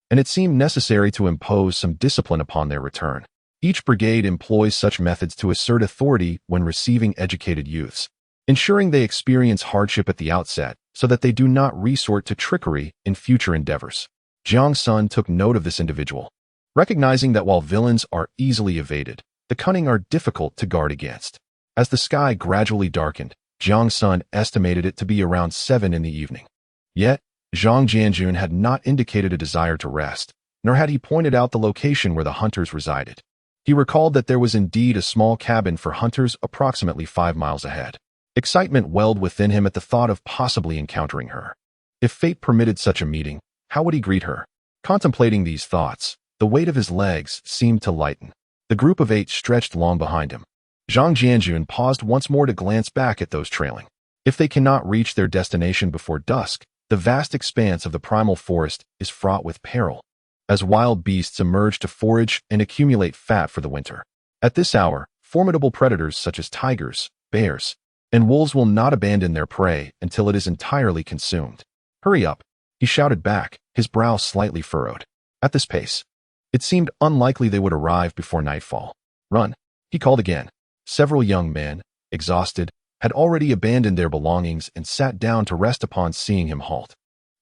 and it seemed necessary to impose some discipline upon their return. Each brigade employs such methods to assert authority when receiving educated youths, ensuring they experience hardship at the outset so that they do not resort to trickery in future endeavors. Jiang Sen took note of this individual, recognizing that while villains are easily evaded, the cunning are difficult to guard against. As the sky gradually darkened, Jiang Sen estimated it to be around 7 in the evening. Yet, Zhang Jianjun had not indicated a desire to rest, nor had he pointed out the location where the hunters resided. He recalled that there was indeed a small cabin for hunters approximately 5 miles ahead. Excitement welled within him at the thought of possibly encountering her. If fate permitted such a meeting, how would he greet her? Contemplating these thoughts, the weight of his legs seemed to lighten. The group of 8 stretched long behind him. Zhang Jianjun paused once more to glance back at those trailing. If they cannot reach their destination before dusk, the vast expanse of the primal forest is fraught with peril, as wild beasts emerge to forage and accumulate fat for the winter. At this hour, formidable predators such as tigers, bears, and wolves will not abandon their prey until it is entirely consumed. Hurry up, he shouted back, his brow slightly furrowed. At this pace, it seemed unlikely they would arrive before nightfall. Run, he called again. Several young men, exhausted, had already abandoned their belongings and sat down to rest upon seeing him halt.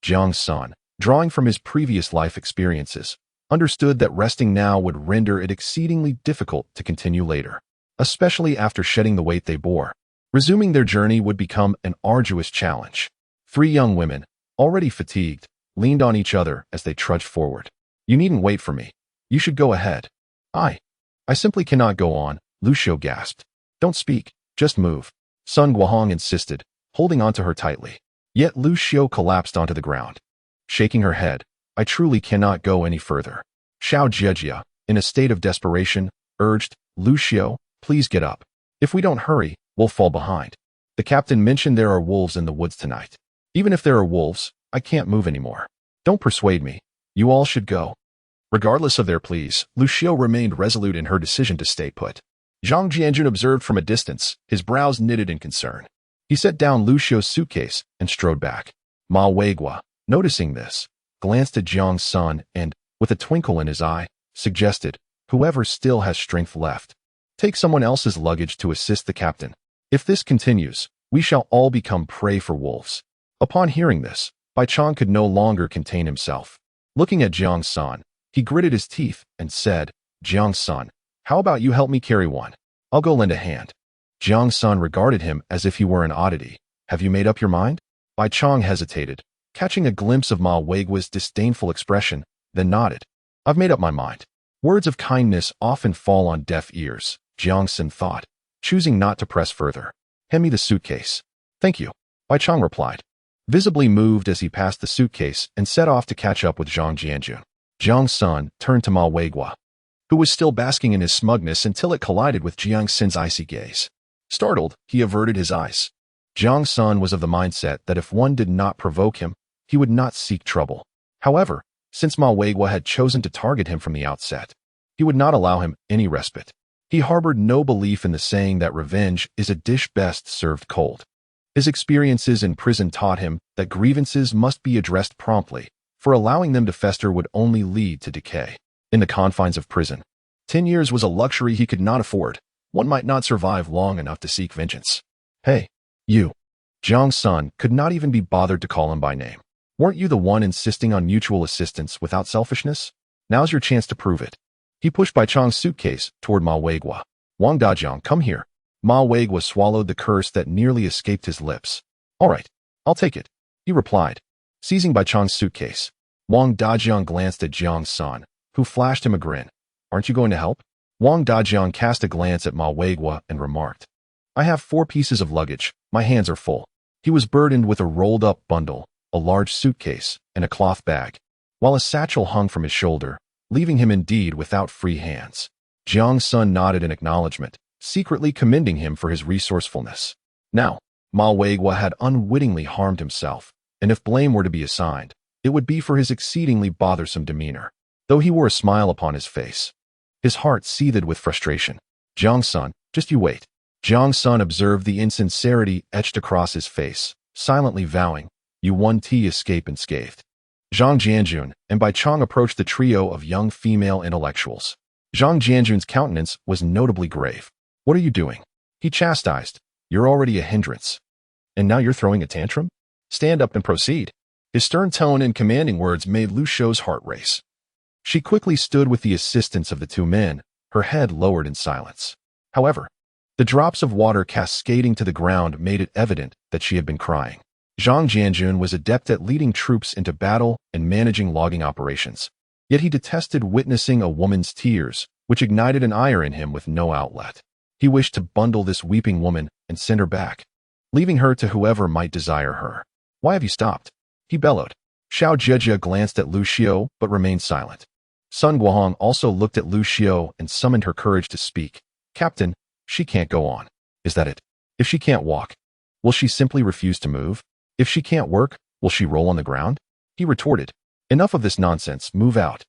Jiang Sen, drawing from his previous life experiences, understood that resting now would render it exceedingly difficult to continue later, especially after shedding the weight they bore. Resuming their journey would become an arduous challenge. 3 young women, already fatigued, leaned on each other as they trudged forward. You needn't wait for me. You should go ahead. I simply cannot go on, Lu Xiao gasped. Don't speak, just move. Sun Guohong insisted, holding onto her tightly. Yet Lu Xiao collapsed onto the ground. Shaking her head, I truly cannot go any further. Xiao Jiejia, in a state of desperation, urged, Lu Xiao, please get up. If we don't hurry, we'll fall behind. The captain mentioned there are wolves in the woods tonight. Even if there are wolves, I can't move anymore. Don't persuade me. You all should go. Regardless of their pleas, Lu Xiao remained resolute in her decision to stay put. Zhang Jianjun observed from a distance, his brows knitted in concern. He set down Lu Xiao's suitcase and strode back. Ma Weigua, noticing this, glanced at Jiang Sen and, with a twinkle in his eye, suggested, whoever still has strength left, take someone else's luggage to assist the captain. If this continues, we shall all become prey for wolves. Upon hearing this, Baichang could no longer contain himself. Looking at Jiang Sen, he gritted his teeth and said, Jiang Sen, how about you help me carry one? I'll go lend a hand. Jiang Sen regarded him as if he were an oddity. Have you made up your mind? Baichang hesitated, catching a glimpse of Ma Weigua's disdainful expression, then nodded. I've made up my mind. Words of kindness often fall on deaf ears, Jiang Sen thought, choosing not to press further. Hand me the suitcase. Thank you, Baichang replied, visibly moved as he passed the suitcase and set off to catch up with Zhang Jianjun. Jiang Sen turned to Ma Weigua, who was still basking in his smugness until it collided with Jiang Sen's icy gaze. Startled, he averted his eyes. Jiang Sen was of the mindset that if one did not provoke him, he would not seek trouble. However, since Ma Weigua had chosen to target him from the outset, he would not allow him any respite. He harbored no belief in the saying that revenge is a dish best served cold. His experiences in prison taught him that grievances must be addressed promptly, for allowing them to fester would only lead to decay. In the confines of prison, 10 years was a luxury he could not afford. One might not survive long enough to seek vengeance. Hey, you. Jiang Sen could not even be bothered to call him by name. Weren't you the one insisting on mutual assistance without selfishness? Now's your chance to prove it. He pushed Baichang's suitcase toward Ma Weigua. Wang Dajiang, come here. Ma Weigua swallowed the curse that nearly escaped his lips. All right, I'll take it, he replied, seizing Baichang's suitcase. Wang Dajiang glanced at Jiang Sen, who flashed him a grin. Aren't you going to help? Wang Dajiang cast a glance at Ma Weigua and remarked, I have 4 pieces of luggage. My hands are full. He was burdened with a rolled-up bundle, a large suitcase, and a cloth bag, while a satchel hung from his shoulder, leaving him indeed without free hands. Jiang Sen nodded in acknowledgement, secretly commending him for his resourcefulness. Now, Ma Weigua had unwittingly harmed himself, and if blame were to be assigned, it would be for his exceedingly bothersome demeanor, though he wore a smile upon his face. His heart seethed with frustration. Jiang Sen, just you wait. Jiang Sen observed the insincerity etched across his face, silently vowing, you one T escape unscathed. Zhang Jianjun and Baichang approached the trio of young female intellectuals. Zhang Jianjun's countenance was notably grave. What are you doing? He chastised. You're already a hindrance. And now you're throwing a tantrum? Stand up and proceed. His stern tone and commanding words made Lu Xiao's heart race. She quickly stood with the assistance of the 2 men, her head lowered in silence. However, the drops of water cascading to the ground made it evident that she had been crying. Zhang Jianjun was adept at leading troops into battle and managing logging operations. Yet he detested witnessing a woman's tears, which ignited an ire in him with no outlet. He wished to bundle this weeping woman and send her back, leaving her to whoever might desire her. Why have you stopped? He bellowed. Xiao Jiejia glanced at Lu Xiao but remained silent. Sun Guohong also looked at Lu Xiao and summoned her courage to speak. Captain, she can't go on. Is that it? If she can't walk, will she simply refuse to move? If she can't work, will she roll on the ground? He retorted. Enough of this nonsense, move out.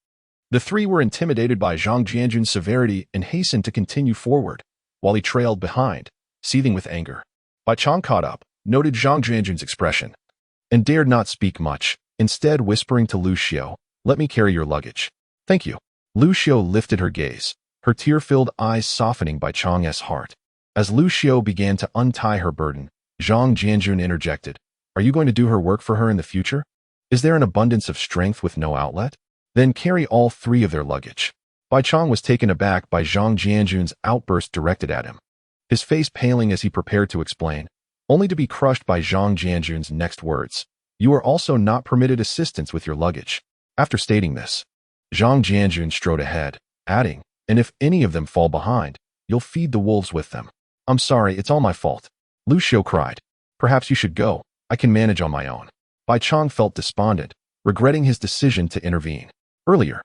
The 3 were intimidated by Zhang Jianjun's severity and hastened to continue forward, while he trailed behind, seething with anger. Baichang caught up, noted Zhang Jianjun's expression, and dared not speak much, instead whispering to Lu Xiao, let me carry your luggage. Thank you. Lu Xiao lifted her gaze, her tear-filled eyes softening Baichang's heart. As Lu Xiao began to untie her burden, Zhang Jianjun interjected, are you going to do her work for her in the future? Is there an abundance of strength with no outlet? Then carry all 3 of their luggage. Baichang was taken aback by Zhang Jianjun's outburst directed at him, his face paling as he prepared to explain, only to be crushed by Zhang Jianjun's next words. You are also not permitted assistance with your luggage. After stating this, Zhang Jianjun strode ahead, adding, "And if any of them fall behind, you'll feed the wolves with them." "I'm sorry, it's all my fault," Lu Xiu cried. "Perhaps you should go. I can manage on my own." Bai Chong felt despondent, regretting his decision to intervene. Earlier,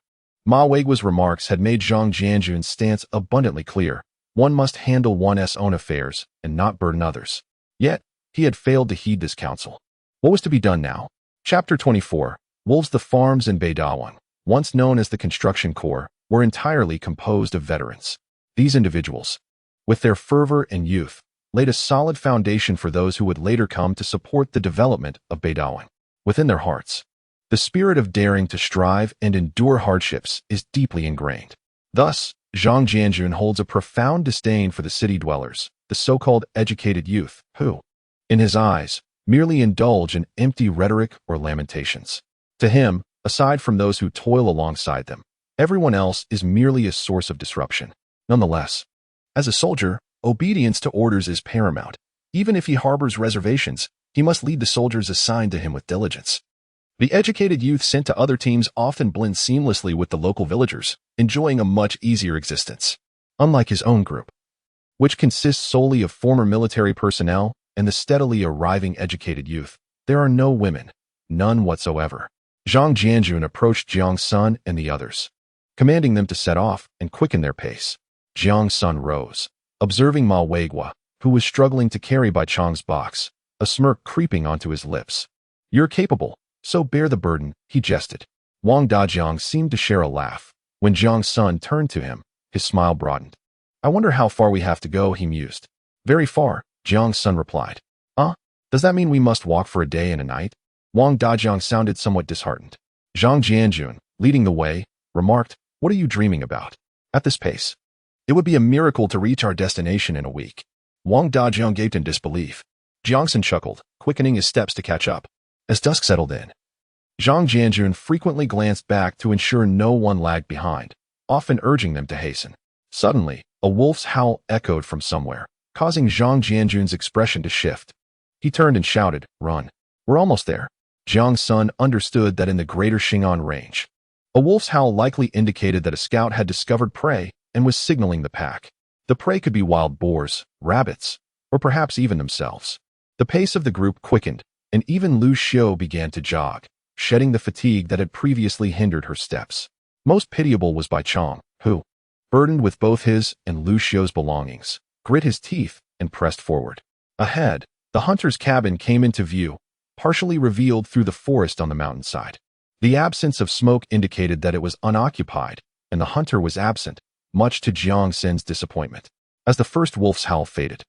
Ma Weigua's remarks had made Zhang Jianjun's stance abundantly clear. One must handle one's own affairs and not burden others. Yet, he had failed to heed this counsel. What was to be done now? Chapter 24. Wolves. The farms in Beidahuang, once known as the Construction Corps, were entirely composed of veterans. These individuals, with their fervor and youth, laid a solid foundation for those who would later come to support the development of Beidahuang. Within their hearts, the spirit of daring to strive and endure hardships is deeply ingrained. Thus, Zhang Jianjun holds a profound disdain for the city dwellers, the so-called educated youth, who, in his eyes, merely indulge in empty rhetoric or lamentations. To him, aside from those who toil alongside them, everyone else is merely a source of disruption. Nonetheless, as a soldier, obedience to orders is paramount. Even if he harbors reservations, he must lead the soldiers assigned to him with diligence. The educated youth sent to other teams often blend seamlessly with the local villagers, enjoying a much easier existence. Unlike his own group, which consists solely of former military personnel and the steadily arriving educated youth, there are no women, none whatsoever. Zhang Jianjun approached Jiang Sen and the others, commanding them to set off and quicken their pace. Jiang Sen rose, observing Ma Weigua, who was struggling to carry Bai Chong's box, a smirk creeping onto his lips. "You're capable, so bear the burden," he jested. Wang Dajiang seemed to share a laugh. When Jiang Sen turned to him, his smile broadened. "I wonder how far we have to go," he mused. "Very far," Jiang Sen replied. Does that mean we must walk for a day and a night?" Wang Dajiang sounded somewhat disheartened. Zhang Jianjun, leading the way, remarked, "What are you dreaming about? At this pace, it would be a miracle to reach our destination in a week." Wang Dajiang gaped in disbelief. Jiang Sen chuckled, quickening his steps to catch up. As dusk settled in, Zhang Jianjun frequently glanced back to ensure no one lagged behind, often urging them to hasten. Suddenly, a wolf's howl echoed from somewhere, causing Zhang Jianjun's expression to shift. He turned and shouted, "Run. We're almost there." Jiang Sen understood that in the greater Xing'an range, a wolf's howl likely indicated that a scout had discovered prey and was signaling the pack. The prey could be wild boars, rabbits, or perhaps even themselves. The pace of the group quickened, and even Lu Xiu began to jog, shedding the fatigue that had previously hindered her steps. Most pitiable was Bai Chong, who, burdened with both his and Lu Xiu's belongings, grit his teeth and pressed forward. Ahead, the hunter's cabin came into view, partially revealed through the forest on the mountainside. The absence of smoke indicated that it was unoccupied, and the hunter was absent, much to Jiang Sen's disappointment. As the first wolf's howl faded,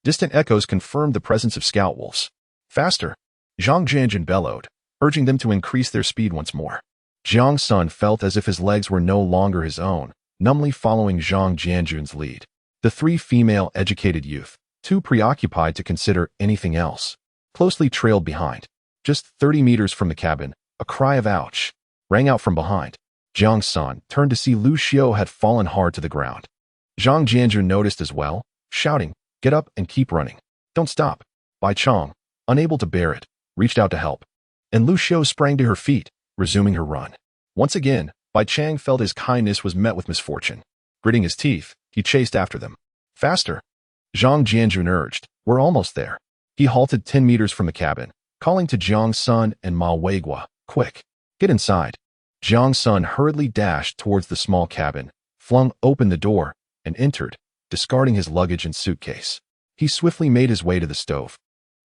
distant echoes confirmed the presence of scout wolves. "Faster!" Zhang Jianjun bellowed, urging them to increase their speed once more. Jiang Sen felt as if his legs were no longer his own, numbly following Zhang Jianjun's lead. The three female educated youth, too preoccupied to consider anything else, closely trailed behind. Just 30 meters from the cabin, a cry of "ouch" rang out from behind. Jiang Sen turned to see Lu Xiu had fallen hard to the ground. Zhang Jianjun noticed as well, shouting, "Get up and keep running. Don't stop." Bai Chong, unable to bear it, reached out to help, and Lu Xiu sprang to her feet, resuming her run. Once again, Bai Chang felt his kindness was met with misfortune. Gritting his teeth, he chased after them. "Faster!" Zhang Jianjun urged. "We're almost there." He halted 10 meters from the cabin, calling to Jiang Sen and Ma Weigua, "Quick, get inside." Jiang Sen hurriedly dashed towards the small cabin, flung open the door, and entered, discarding his luggage and suitcase. He swiftly made his way to the stove,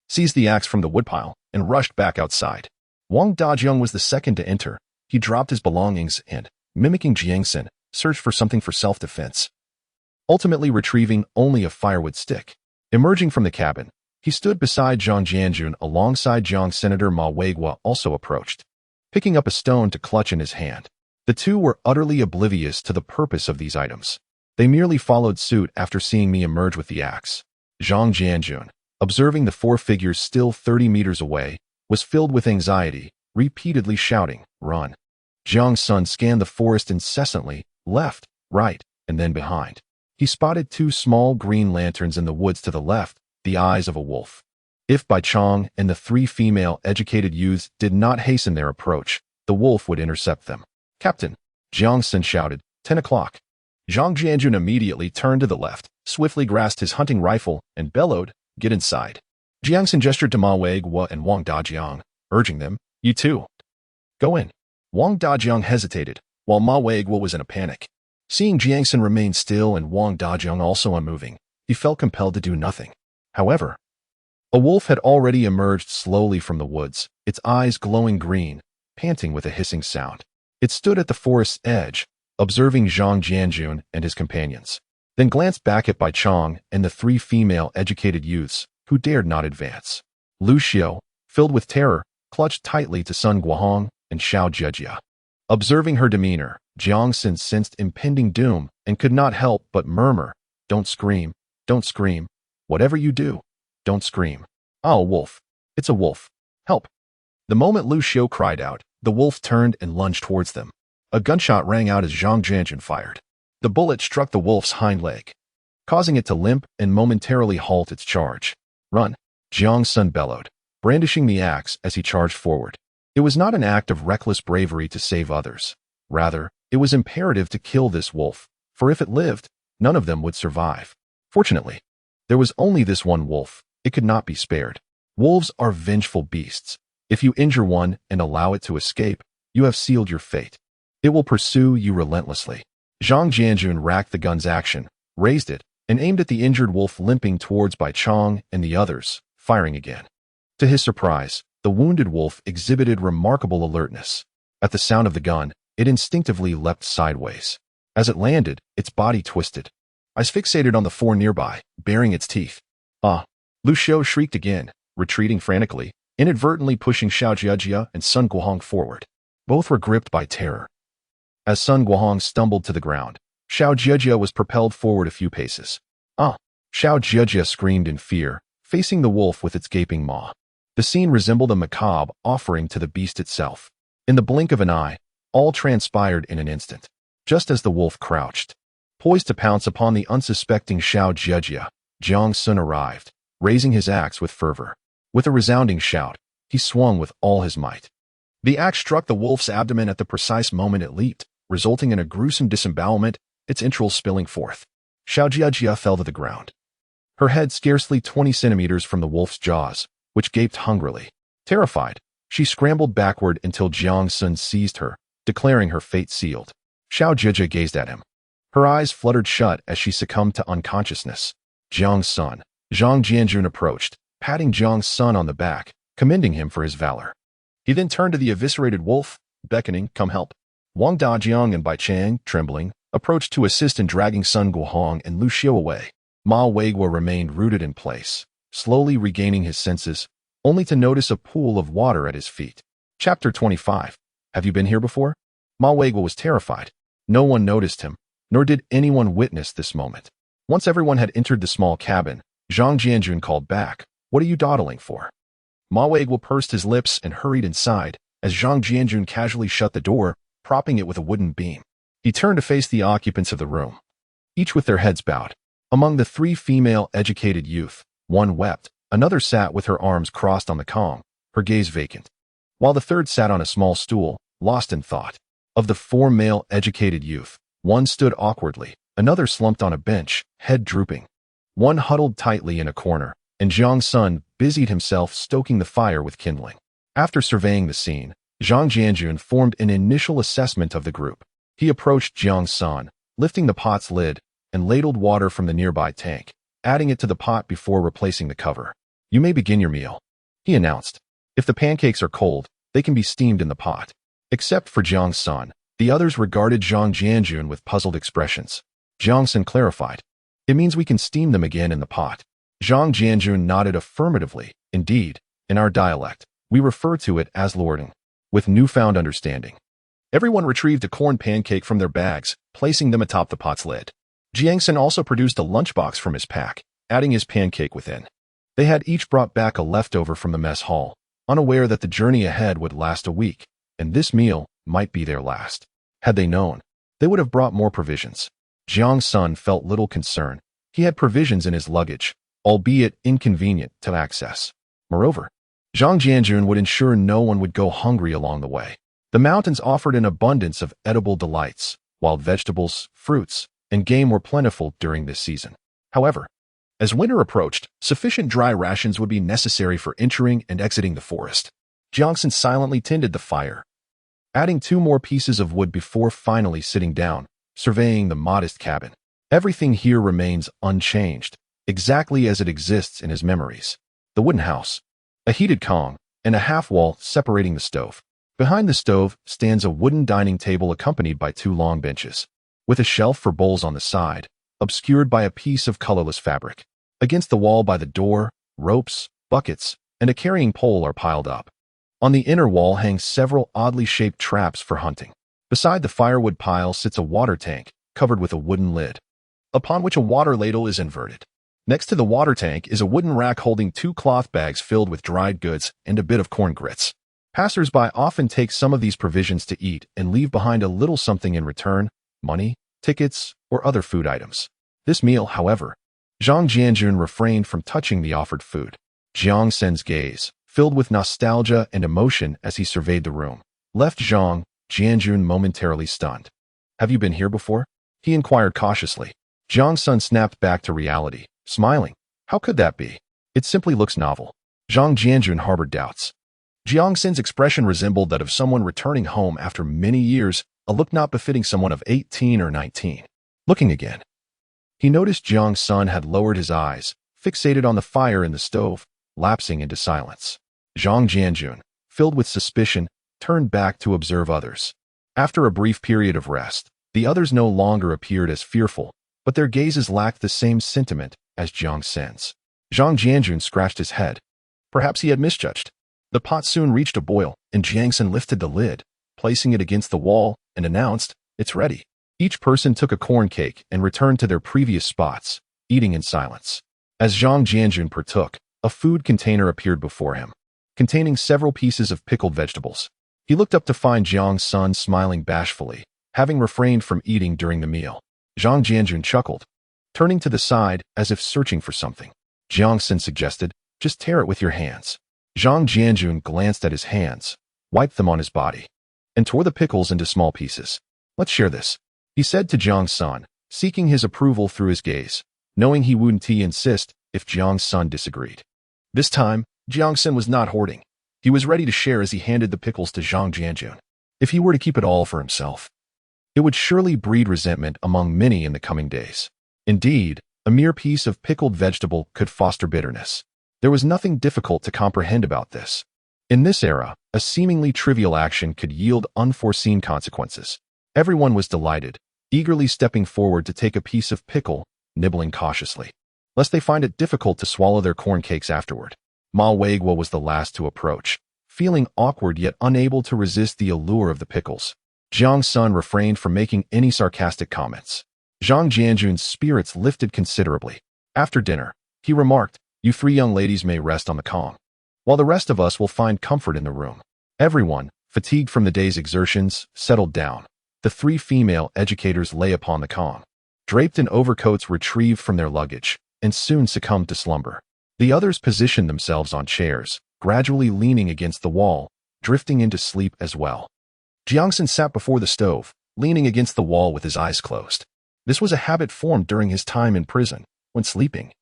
seized the axe from the woodpile, and rushed back outside. Wang Dajiang was the second to enter. He dropped his belongings and, mimicking Jiang Sen, searched for something for self-defense, ultimately retrieving only a firewood stick. Emerging from the cabin, he stood beside Zhang Jianjun alongside Jiang Senator Ma Weigua also approached, picking up a stone to clutch in his hand. The two were utterly oblivious to the purpose of these items. They merely followed suit after seeing me emerge with the axe. Zhang Jianjun, observing the four figures still 30 meters away, was filled with anxiety, repeatedly shouting, "Run." Jiang Sen scanned the forest incessantly, left, right, and then behind. He spotted two small green lanterns in the woods to the left, the eyes of a wolf. If Bai Chong and the three female educated youths did not hasten their approach, the wolf would intercept them. "Captain," Jiang Sen shouted, 10 o'clock. Zhang Jianjun immediately turned to the left, swiftly grasped his hunting rifle, and bellowed, get inside. Jiang Sen gestured to Ma Weiguo and Wang Dajiang, urging them, you too. Go in. Wang Dajiang hesitated, while Ma Weiguo was in a panic. Seeing Jiang Sen remain still and Wang Dajiang also unmoving, he felt compelled to do nothing. However, a wolf had already emerged slowly from the woods, its eyes glowing green, panting with a hissing sound. It stood at the forest's edge, observing Zhang Jianjun and his companions, then glanced back at Bai Chong and the three female educated youths, who dared not advance. Lu Xiu, filled with terror, clutched tightly to Sun Guohong and Xiao Jejia. Observing her demeanor, Jiang Sen sensed impending doom and could not help but murmur, don't scream, whatever you do, don't scream. Oh, a wolf. It's a wolf. Help. The moment Lu Xiu cried out, the wolf turned and lunged towards them. A gunshot rang out as Zhang Jianjun fired. The bullet struck the wolf's hind leg, causing it to limp and momentarily halt its charge. Run, Jiang Sen bellowed, brandishing the axe as he charged forward. It was not an act of reckless bravery to save others. Rather, it was imperative to kill this wolf, for if it lived, none of them would survive. Fortunately, there was only this one wolf. It could not be spared. Wolves are vengeful beasts. If you injure one and allow it to escape, you have sealed your fate. It will pursue you relentlessly. Zhang Jianjun racked the gun's action, raised it, and aimed at the injured wolf limping towards Bai Chong and the others, firing again. To his surprise, the wounded wolf exhibited remarkable alertness. At the sound of the gun, it instinctively leapt sideways. As it landed, its body twisted. Eyes fixated on the four nearby, baring its teeth. Ah! Lu Xiu shrieked again, retreating frantically, inadvertently pushing Xiao Jejia and Sun Guohong forward. Both were gripped by terror. As Sun Guohong stumbled to the ground, Xiao Jejia was propelled forward a few paces. Ah! Xiao Jejia screamed in fear, facing the wolf with its gaping maw. The scene resembled a macabre offering to the beast itself. In the blink of an eye, all transpired in an instant. Just as the wolf crouched, poised to pounce upon the unsuspecting Xiao Jejia, Jiang Sen arrived, raising his axe with fervor. With a resounding shout, he swung with all his might. The axe struck the wolf's abdomen at the precise moment it leaped, resulting in a gruesome disembowelment, its entrails spilling forth. Xiao Jejia fell to the ground, her head scarcely 20 centimeters from the wolf's jaws, which gaped hungrily. Terrified, she scrambled backward until Jiang Sen seized her, declaring her fate sealed. Xiao Jejia gazed at him. Her eyes fluttered shut as she succumbed to unconsciousness. Jiang Sen. Zhang Jianjun approached, patting Jiang Sen on the back, commending him for his valor. He then turned to the eviscerated wolf, beckoning, come help. Wang Dajiang and Bai Chang, trembling, approached to assist in dragging Sun Guohong and Lu Xiu away. Ma Weiguo remained rooted in place, slowly regaining his senses, only to notice a pool of water at his feet. Chapter 25. Have you been here before? Ma Weiguo was terrified. No one noticed him, nor did anyone witness this moment. Once everyone had entered the small cabin, Zhang Jianjun called back, what are you dawdling for? Ma Weiguo pursed his lips and hurried inside, as Zhang Jianjun casually shut the door, propping it with a wooden beam. He turned to face the occupants of the room, each with their heads bowed. Among the three female educated youth, one wept, another sat with her arms crossed on the kong, her gaze vacant, while the third sat on a small stool, lost in thought. Of the four male educated youth, one stood awkwardly, another slumped on a bench, head drooping. One huddled tightly in a corner, and Jiang Sen busied himself stoking the fire with kindling. After surveying the scene, Zhang Jianjun formed an initial assessment of the group. He approached Jiang Sen, lifting the pot's lid, and ladled water from the nearby tank, adding it to the pot before replacing the cover. You may begin your meal, he announced. If the pancakes are cold, they can be steamed in the pot. Except for Jiang Sen, the others regarded Zhang Jianjun with puzzled expressions. Jiang Sen clarified, it means we can steam them again in the pot. Zhang Jianjun nodded affirmatively. Indeed, in our dialect, we refer to it as lording. With newfound understanding, everyone retrieved a corn pancake from their bags, placing them atop the pot's lid. Jiang Sen also produced a lunchbox from his pack, adding his pancake within. They had each brought back a leftover from the mess hall, unaware that the journey ahead would last a week, and this meal might be their last. Had they known, they would have brought more provisions. Jiang Sen felt little concern. He had provisions in his luggage, albeit inconvenient to access. Moreover, Zhang Jianjun would ensure no one would go hungry along the way. The mountains offered an abundance of edible delights, wild vegetables, fruits, and game were plentiful during this season. However, as winter approached, sufficient dry rations would be necessary for entering and exiting the forest. Jiang Sen silently tended the fire, adding 2 more pieces of wood before finally sitting down, surveying the modest cabin. Everything here remains unchanged, exactly as it exists in his memories. The wooden house, a heated Kong, and a half-wall separating the stove. Behind the stove stands a wooden dining table accompanied by 2 long benches, with a shelf for bowls on the side, obscured by a piece of colorless fabric. Against the wall by the door, ropes, buckets, and a carrying pole are piled up. On the inner wall hang several oddly shaped traps for hunting. Beside the firewood pile sits a water tank, covered with a wooden lid, upon which a water ladle is inverted. Next to the water tank is a wooden rack holding 2 cloth bags filled with dried goods and a bit of corn grits. Passers-by often take some of these provisions to eat and leave behind a little something in return, money, tickets, or other food items. This meal, however, Zhang Jianjun refrained from touching the offered food. Jiang Sen's gaze, filled with nostalgia and emotion as he surveyed the room, left Zhang Jianjun momentarily stunned. "Have you been here before?" he inquired cautiously. Jiang Sen snapped back to reality, smiling. "How could that be? It simply looks novel." Zhang Jianjun harbored doubts. Jiang Sen's expression resembled that of someone returning home after many years, a look not befitting someone of 18 or 19. Looking again, he noticed Jiang Sen had lowered his eyes, fixated on the fire in the stove, lapsing into silence. Zhang Jianjun, filled with suspicion, turned back to observe others. After a brief period of rest, the others no longer appeared as fearful, but their gazes lacked the same sentiment as Jiang Sen's. Zhang Jianjun scratched his head. Perhaps he had misjudged. The pot soon reached a boil, and Jiang Sen lifted the lid, placing it against the wall, and announced, "It's ready." Each person took a corn cake and returned to their previous spots, eating in silence. As Zhang Jianjun partook, a food container appeared before him, containing several pieces of pickled vegetables. He looked up to find Jiang Sen smiling bashfully, having refrained from eating during the meal. Zhang Jianjun chuckled, turning to the side as if searching for something. Jiang Sen suggested, "Just tear it with your hands." Zhang Jianjun glanced at his hands, wiped them on his body, and tore the pickles into small pieces. "Let's share this," he said to Jiang Sen, seeking his approval through his gaze, knowing he wouldn't insist if Jiang Sen disagreed. This time, Jiang Sen was not hoarding. He was ready to share as he handed the pickles to Zhang Jianjun. If he were to keep it all for himself, it would surely breed resentment among many in the coming days. Indeed, a mere piece of pickled vegetable could foster bitterness. There was nothing difficult to comprehend about this. In this era, a seemingly trivial action could yield unforeseen consequences. Everyone was delighted, eagerly stepping forward to take a piece of pickle, nibbling cautiously, lest they find it difficult to swallow their corn cakes afterward. Ma Weiguo was the last to approach, feeling awkward yet unable to resist the allure of the pickles. Jiang Sen refrained from making any sarcastic comments. Zhang Jianjun's spirits lifted considerably. After dinner, he remarked, "You 3 young ladies may rest on the Kong, while the rest of us will find comfort in the room." Everyone, fatigued from the day's exertions, settled down. The 3 female educators lay upon the Kong, draped in overcoats retrieved from their luggage, and soon succumbed to slumber. The others positioned themselves on chairs, gradually leaning against the wall, drifting into sleep as well. Jiang Sen sat before the stove, leaning against the wall with his eyes closed. This was a habit formed during his time in prison. When sleeping,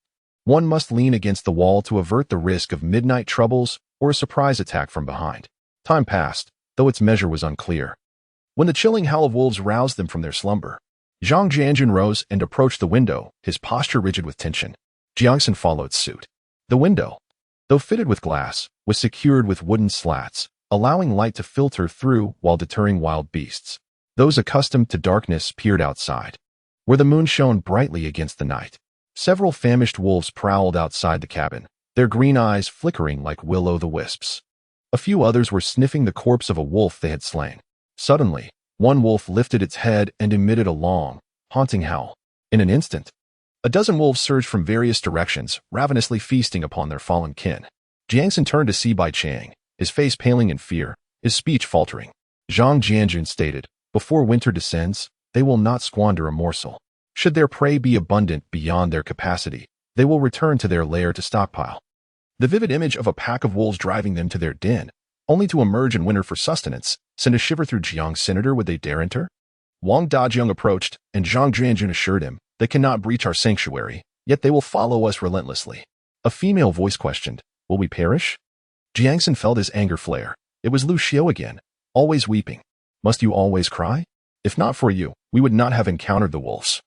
one must lean against the wall to avert the risk of midnight troubles or a surprise attack from behind. Time passed, though its measure was unclear. When the chilling howl of wolves roused them from their slumber, Zhang Jianjun rose and approached the window, his posture rigid with tension. Jiang Sen followed suit. The window, though fitted with glass, was secured with wooden slats, allowing light to filter through while deterring wild beasts. Those accustomed to darkness peered outside, where the moon shone brightly against the night. Several famished wolves prowled outside the cabin, their green eyes flickering like will-o'-the-wisps. A few others were sniffing the corpse of a wolf they had slain. Suddenly, one wolf lifted its head and emitted a long, haunting howl. In an instant, a dozen wolves surged from various directions, ravenously feasting upon their fallen kin. Jiang Sen turned to see Bai Chang, his face paling in fear, his speech faltering. Zhang Jianjun stated, "Before winter descends, they will not squander a morsel. Should their prey be abundant beyond their capacity, they will return to their lair to stockpile." The vivid image of a pack of wolves driving them to their den, only to emerge and winter for sustenance, send a shiver through Jiang's senator. Would they dare enter? Wang Dajiang approached, and Zhang Jianjun assured him, they cannot breach our sanctuary, yet they will follow us relentlessly. A female voice questioned, will we perish? Jiang Sen felt his anger flare. It was Lu Xiao again, always weeping. Must you always cry? If not for you, we would not have encountered the wolves.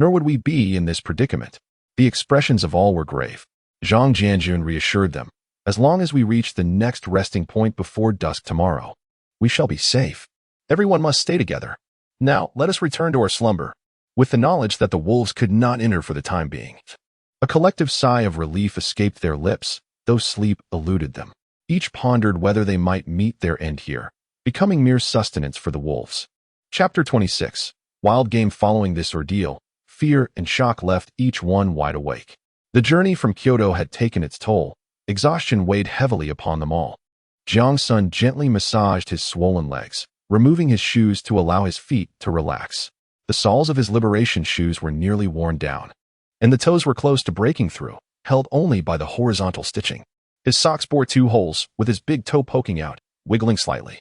Nor would we be in this predicament. The expressions of all were grave. Zhang Jianjun reassured them, as long as we reach the next resting point before dusk tomorrow, we shall be safe. Everyone must stay together. Now, let us return to our slumber, with the knowledge that the wolves could not enter for the time being. A collective sigh of relief escaped their lips, though sleep eluded them. Each pondered whether they might meet their end here, becoming mere sustenance for the wolves. Chapter 26. Wild game. Following this ordeal, fear and shock left each one wide awake. The journey from Kyoto had taken its toll. Exhaustion weighed heavily upon them all. Jiang Sen gently massaged his swollen legs, removing his shoes to allow his feet to relax. The soles of his liberation shoes were nearly worn down, and the toes were close to breaking through, held only by the horizontal stitching. His socks bore 2 holes, with his big toe poking out, wiggling slightly.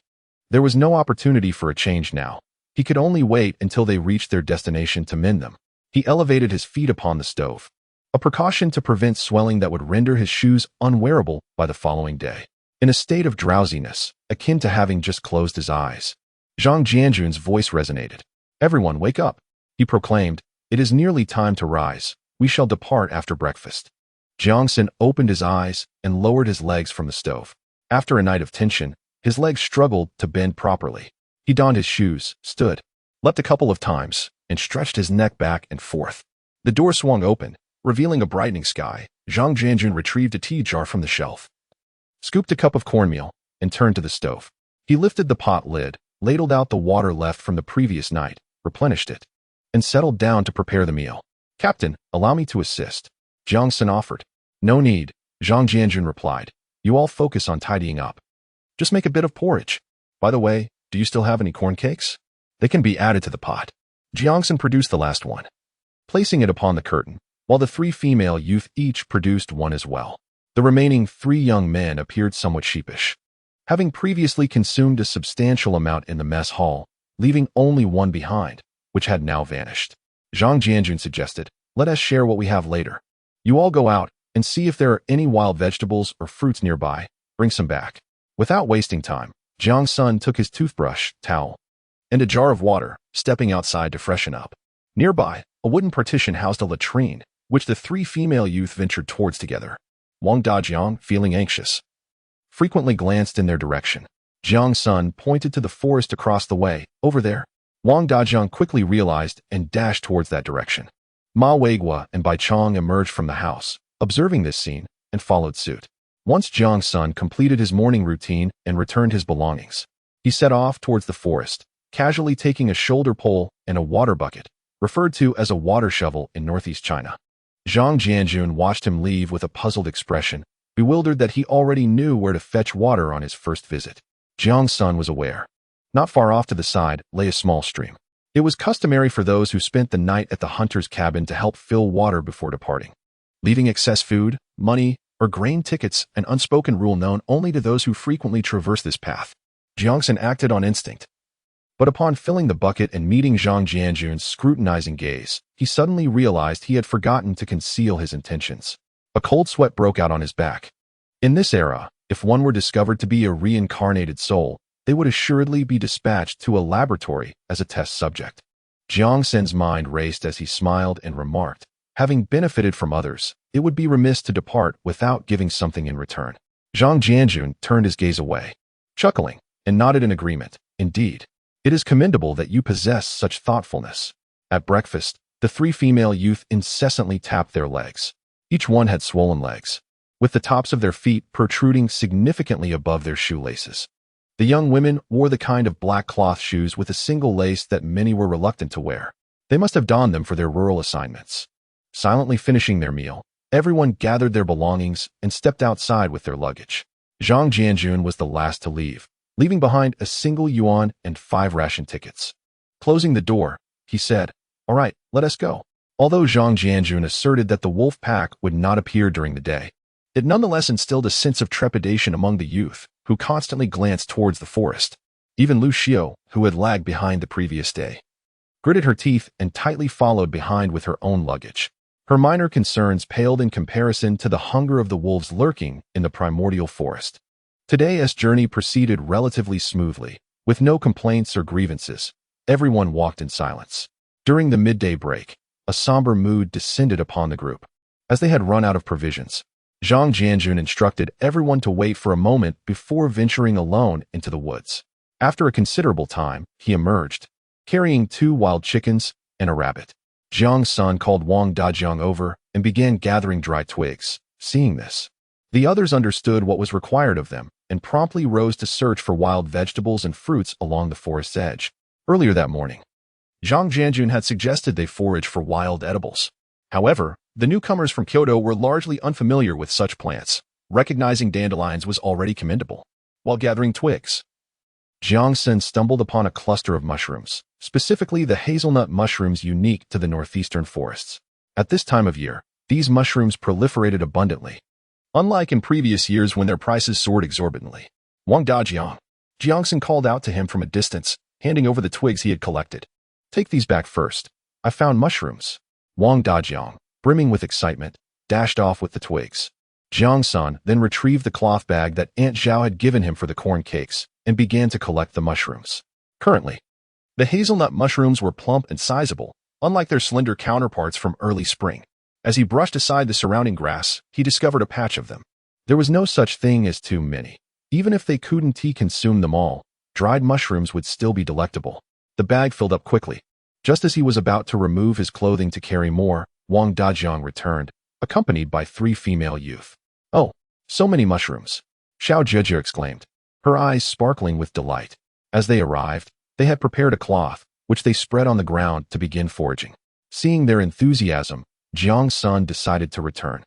There was no opportunity for a change now. He could only wait until they reached their destination to mend them. He elevated his feet upon the stove, a precaution to prevent swelling that would render his shoes unwearable by the following day. In a state of drowsiness, akin to having just closed his eyes, Zhang Jianjun's voice resonated. Everyone wake up, he proclaimed. It is nearly time to rise. We shall depart after breakfast. Jiang Sen opened his eyes and lowered his legs from the stove. After a night of tension, his legs struggled to bend properly. He donned his shoes, stood, leapt a couple of times, and stretched his neck back and forth. The door swung open, revealing a brightening sky. Zhang Jianjun retrieved a tea jar from the shelf, scooped a cup of cornmeal, and turned to the stove. He lifted the pot lid, ladled out the water left from the previous night, replenished it, and settled down to prepare the meal. Captain, allow me to assist, Jiang Sen offered. No need, Zhang Jianjun replied. You all focus on tidying up. Just make a bit of porridge. By the way, do you still have any corn cakes? They can be added to the pot. Jiang Sen produced the last one, placing it upon the curtain, while the 3 female youth each produced one as well. The remaining 3 young men appeared somewhat sheepish, having previously consumed a substantial amount in the mess hall, leaving only one behind, which had now vanished. Zhang Jianjun suggested, let us share what we have later. You all go out and see if there are any wild vegetables or fruits nearby. Bring some back. Without wasting time, Jiang Sen took his toothbrush, towel, and a jar of water, stepping outside to freshen up. Nearby, a wooden partition housed a latrine, which the 3 female youth ventured towards together. Wang Dajiang, feeling anxious, frequently glanced in their direction. Jiang Sen pointed to the forest across the way. Over there. Wang Dajiang quickly realized and dashed towards that direction. Ma Weigua and Bai Chong emerged from the house, observing this scene, and followed suit. Once Jiang Sen completed his morning routine and returned his belongings, he set off towards the forest, casually taking a shoulder pole and a water bucket, referred to as a water shovel in northeast China. Zhang Jianjun watched him leave with a puzzled expression, bewildered that he already knew where to fetch water on his first visit. Jiang Sen was aware. Not far off to the side lay a small stream. It was customary for those who spent the night at the hunter's cabin to help fill water before departing, leaving excess food, money, or grain tickets, an unspoken rule known only to those who frequently traverse this path. Jiang Sen acted on instinct. But upon filling the bucket and meeting Zhang Jianjun's scrutinizing gaze, he suddenly realized he had forgotten to conceal his intentions. A cold sweat broke out on his back. In this era, if one were discovered to be a reincarnated soul, they would assuredly be dispatched to a laboratory as a test subject. Jiang Sen's mind raced as he smiled and remarked, having benefited from others, it would be remiss to depart without giving something in return. Zhang Jianjun turned his gaze away, chuckling, and nodded in agreement. Indeed, it is commendable that you possess such thoughtfulness. At breakfast, the 3 female youth incessantly tapped their legs. Each one had swollen legs, with the tops of their feet protruding significantly above their shoelaces. The young women wore the kind of black cloth shoes with a single lace that many were reluctant to wear. They must have donned them for their rural assignments. Silently finishing their meal, everyone gathered their belongings and stepped outside with their luggage. Zhang Jianjun was the last to leave, leaving behind a single yuan and 5 ration tickets. Closing the door, he said, all right, let us go. Although Zhang Jianjun asserted that the wolf pack would not appear during the day, it nonetheless instilled a sense of trepidation among the youth, who constantly glanced towards the forest. Even Lu Xiao, who had lagged behind the previous day, gritted her teeth and tightly followed behind with her own luggage. Her minor concerns paled in comparison to the hunger of the wolves lurking in the primordial forest. Today's journey proceeded relatively smoothly, with no complaints or grievances. Everyone walked in silence. During the midday break, a somber mood descended upon the group. As they had run out of provisions, Zhang Jianjun instructed everyone to wait for a moment before venturing alone into the woods. After a considerable time, he emerged, carrying 2 wild chickens and a rabbit. Jiang Sen called Wang Dajiang over and began gathering dry twigs. Seeing this, the others understood what was required of them and promptly rose to search for wild vegetables and fruits along the forest's edge. Earlier that morning, Zhang Jianjun had suggested they forage for wild edibles. However, the newcomers from Kyoto were largely unfamiliar with such plants. Recognizing dandelions was already commendable. While gathering twigs, Jiang Sen stumbled upon a cluster of mushrooms, specifically the hazelnut mushrooms unique to the northeastern forests. At this time of year, these mushrooms proliferated abundantly, unlike in previous years when their prices soared exorbitantly. Wang Dajiang, Jiang Sen called out to him from a distance, handing over the twigs he had collected. Take these back first. I found mushrooms. Wang Dajiang, brimming with excitement, dashed off with the twigs. Jiang Sen then retrieved the cloth bag that Aunt Zhao had given him for the corn cakes and began to collect the mushrooms. Currently, the hazelnut mushrooms were plump and sizable, unlike their slender counterparts from early spring. As he brushed aside the surrounding grass, he discovered a patch of them. There was no such thing as too many. Even if they couldn't consume them all, dried mushrooms would still be delectable. The bag filled up quickly. Just as he was about to remove his clothing to carry more, Wang Dajiang returned, accompanied by 3 female youth. Oh, so many mushrooms! Xiao Zhezhe exclaimed, her eyes sparkling with delight. As they arrived, they had prepared a cloth, which they spread on the ground to begin foraging. Seeing their enthusiasm, Jiang Sen decided to return.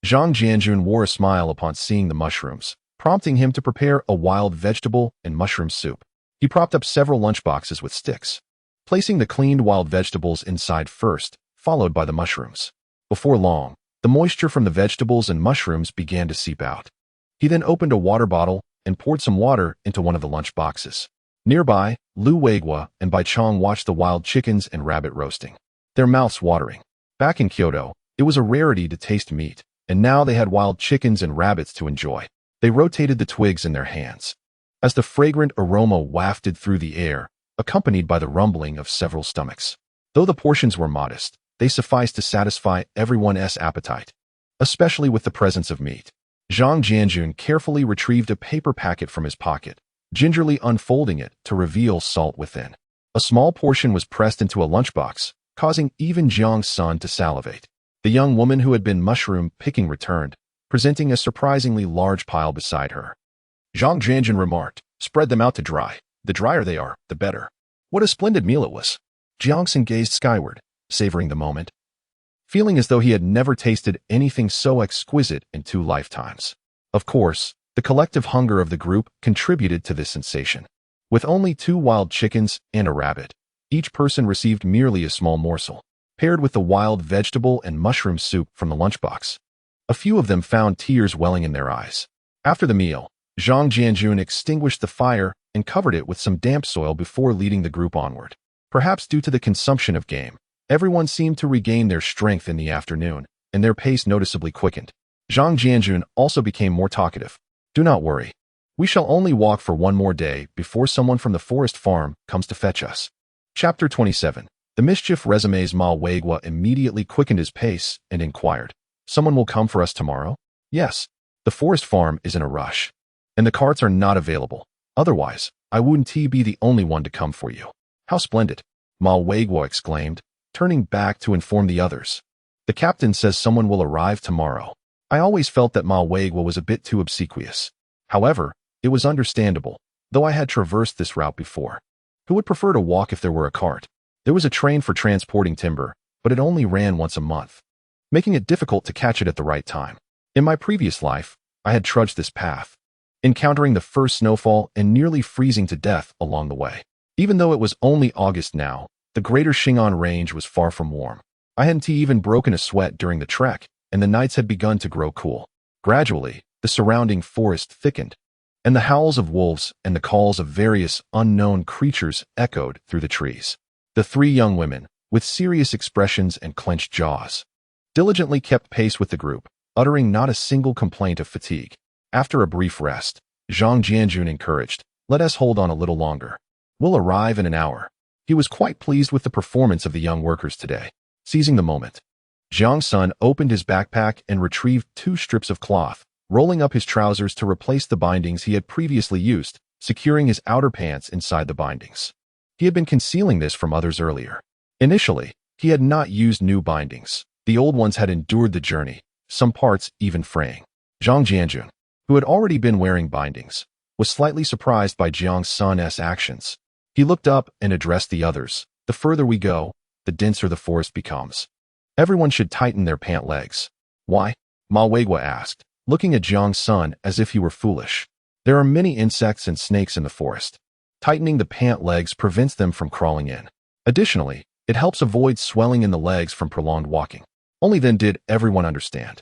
Zhang Jianjun wore a smile upon seeing the mushrooms, prompting him to prepare a wild vegetable and mushroom soup. He propped up several lunchboxes with sticks, placing the cleaned wild vegetables inside first, followed by the mushrooms. Before long, the moisture from the vegetables and mushrooms began to seep out. He then opened a water bottle and poured some water into one of the lunch boxes. Nearby, Lu Weiguo and Bai Chong watched the wild chickens and rabbit roasting, their mouths watering. Back in Kyoto, it was a rarity to taste meat, and now they had wild chickens and rabbits to enjoy. They rotated the twigs in their hands, as the fragrant aroma wafted through the air, accompanied by the rumbling of several stomachs. Though the portions were modest, they sufficed to satisfy everyone's appetite, especially with the presence of meat. Zhang Jianjun carefully retrieved a paper packet from his pocket, gingerly unfolding it to reveal salt within. A small portion was pressed into a lunchbox, causing even Jiang Sen to salivate. The young woman who had been mushroom picking returned, presenting a surprisingly large pile beside her. Zhang Jianjun remarked, "Spread them out to dry. The drier they are, the better." What a splendid meal it was. Jiang Sen gazed skyward, savoring the moment, feeling as though he had never tasted anything so exquisite in 2 lifetimes. Of course, the collective hunger of the group contributed to this sensation. With only 2 wild chickens and a rabbit, each person received merely a small morsel, paired with the wild vegetable and mushroom soup from the lunchbox. A few of them found tears welling in their eyes. After the meal, Zhang Jianjun extinguished the fire and covered it with some damp soil before leading the group onward. Perhaps due to the consumption of game, everyone seemed to regain their strength in the afternoon, and their pace noticeably quickened. Zhang Jianjun also became more talkative. "Do not worry. We shall only walk for 1 more day before someone from the forest farm comes to fetch us." Chapter 27. The mischief resumes. Ma Weiguo immediately quickened his pace and inquired, "Someone will come for us tomorrow?" "Yes. The forest farm is in a rush, and the carts are not available. Otherwise, I wouldn't be the only one to come for you." "How splendid!" Ma Weiguo exclaimed, turning back to inform the others. "The captain says someone will arrive tomorrow." I always felt that Ma Weiguo was a bit too obsequious. However, it was understandable, though I had traversed this route before. Who would prefer to walk if there were a cart? There was a train for transporting timber, but it only ran once a month, making it difficult to catch it at the right time. In my previous life, I had trudged this path, encountering the first snowfall and nearly freezing to death along the way. Even though it was only August now, the greater Xing'an range was far from warm. I hadn't even broken a sweat during the trek, and the nights had begun to grow cool. Gradually, the surrounding forest thickened, and the howls of wolves and the calls of various unknown creatures echoed through the trees. The three young women, with serious expressions and clenched jaws, diligently kept pace with the group, uttering not a single complaint of fatigue. After a brief rest, Zhang Jianjun encouraged, "Let us hold on a little longer. We'll arrive in an hour." He was quite pleased with the performance of the young workers today. Seizing the moment, Jiang Sen opened his backpack and retrieved 2 strips of cloth, rolling up his trousers to replace the bindings he had previously used, securing his outer pants inside the bindings. He had been concealing this from others earlier. Initially, he had not used new bindings. The old ones had endured the journey, some parts even fraying. Zhang Jianjun, who had already been wearing bindings, was slightly surprised by Jiang Sen's actions. He looked up and addressed the others. "The further we go, the denser the forest becomes. Everyone should tighten their pant legs." "Why?" Ma Weigua asked, looking at Jiang Sen as if he were foolish. "There are many insects and snakes in the forest. Tightening the pant legs prevents them from crawling in. Additionally, it helps avoid swelling in the legs from prolonged walking." Only then did everyone understand,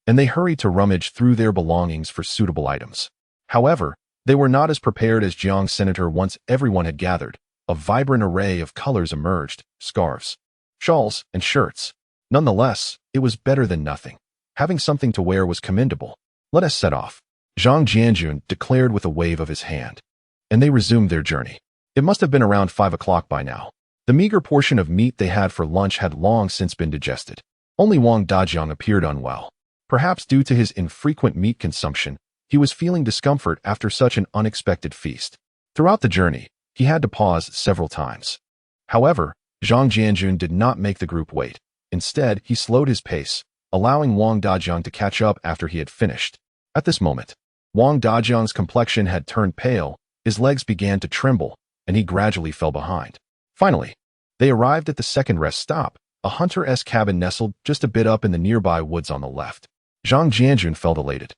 and they hurried to rummage through their belongings for suitable items. However, they were not as prepared as Jiang Senator. Once everyone had gathered, a vibrant array of colors emerged: scarves, shawls, and shirts. Nonetheless, it was better than nothing. Having something to wear was commendable. "Let us set off," Zhang Jianjun declared with a wave of his hand. And they resumed their journey. It must have been around 5 o'clock by now. The meager portion of meat they had for lunch had long since been digested. Only Wang Dajiang appeared unwell. Perhaps due to his infrequent meat consumption, he was feeling discomfort after such an unexpected feast. Throughout the journey, he had to pause several times. However, Zhang Jianjun did not make the group wait. Instead, he slowed his pace, allowing Wang Dajiang to catch up after he had finished. At this moment, Wang Dajiang's complexion had turned pale, his legs began to tremble, and he gradually fell behind. Finally, they arrived at the second rest stop, a hunter-esque cabin nestled just a bit up in the nearby woods on the left. Zhang Jianjun felt elated,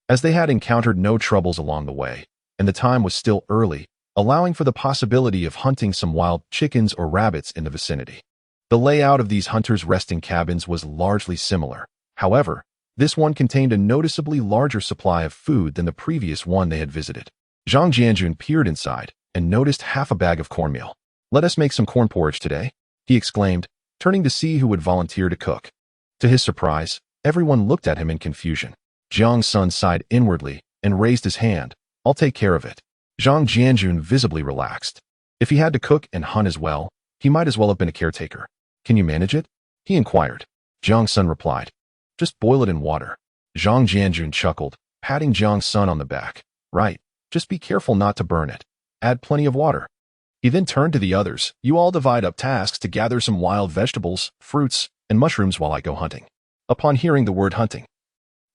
as they had encountered no troubles along the way, and the time was still early, allowing for the possibility of hunting some wild chickens or rabbits in the vicinity. The layout of these hunters' resting cabins was largely similar. However, this one contained a noticeably larger supply of food than the previous one they had visited. Zhang Jianjun peered inside and noticed half a bag of cornmeal. "Let us make some corn porridge today," he exclaimed, turning to see who would volunteer to cook. To his surprise, everyone looked at him in confusion. Jiang Sen sighed inwardly and raised his hand. "I'll take care of it." Zhang Jianjun visibly relaxed. If he had to cook and hunt as well, he might as well have been a caretaker. "Can you manage it?" he inquired. Jiang Sen replied, "Just boil it in water." Zhang Jianjun chuckled, patting Jiang Sen on the back. "Right, just be careful not to burn it. Add plenty of water." He then turned to the others. "You all divide up tasks to gather some wild vegetables, fruits, and mushrooms while I go hunting." Upon hearing the word hunting,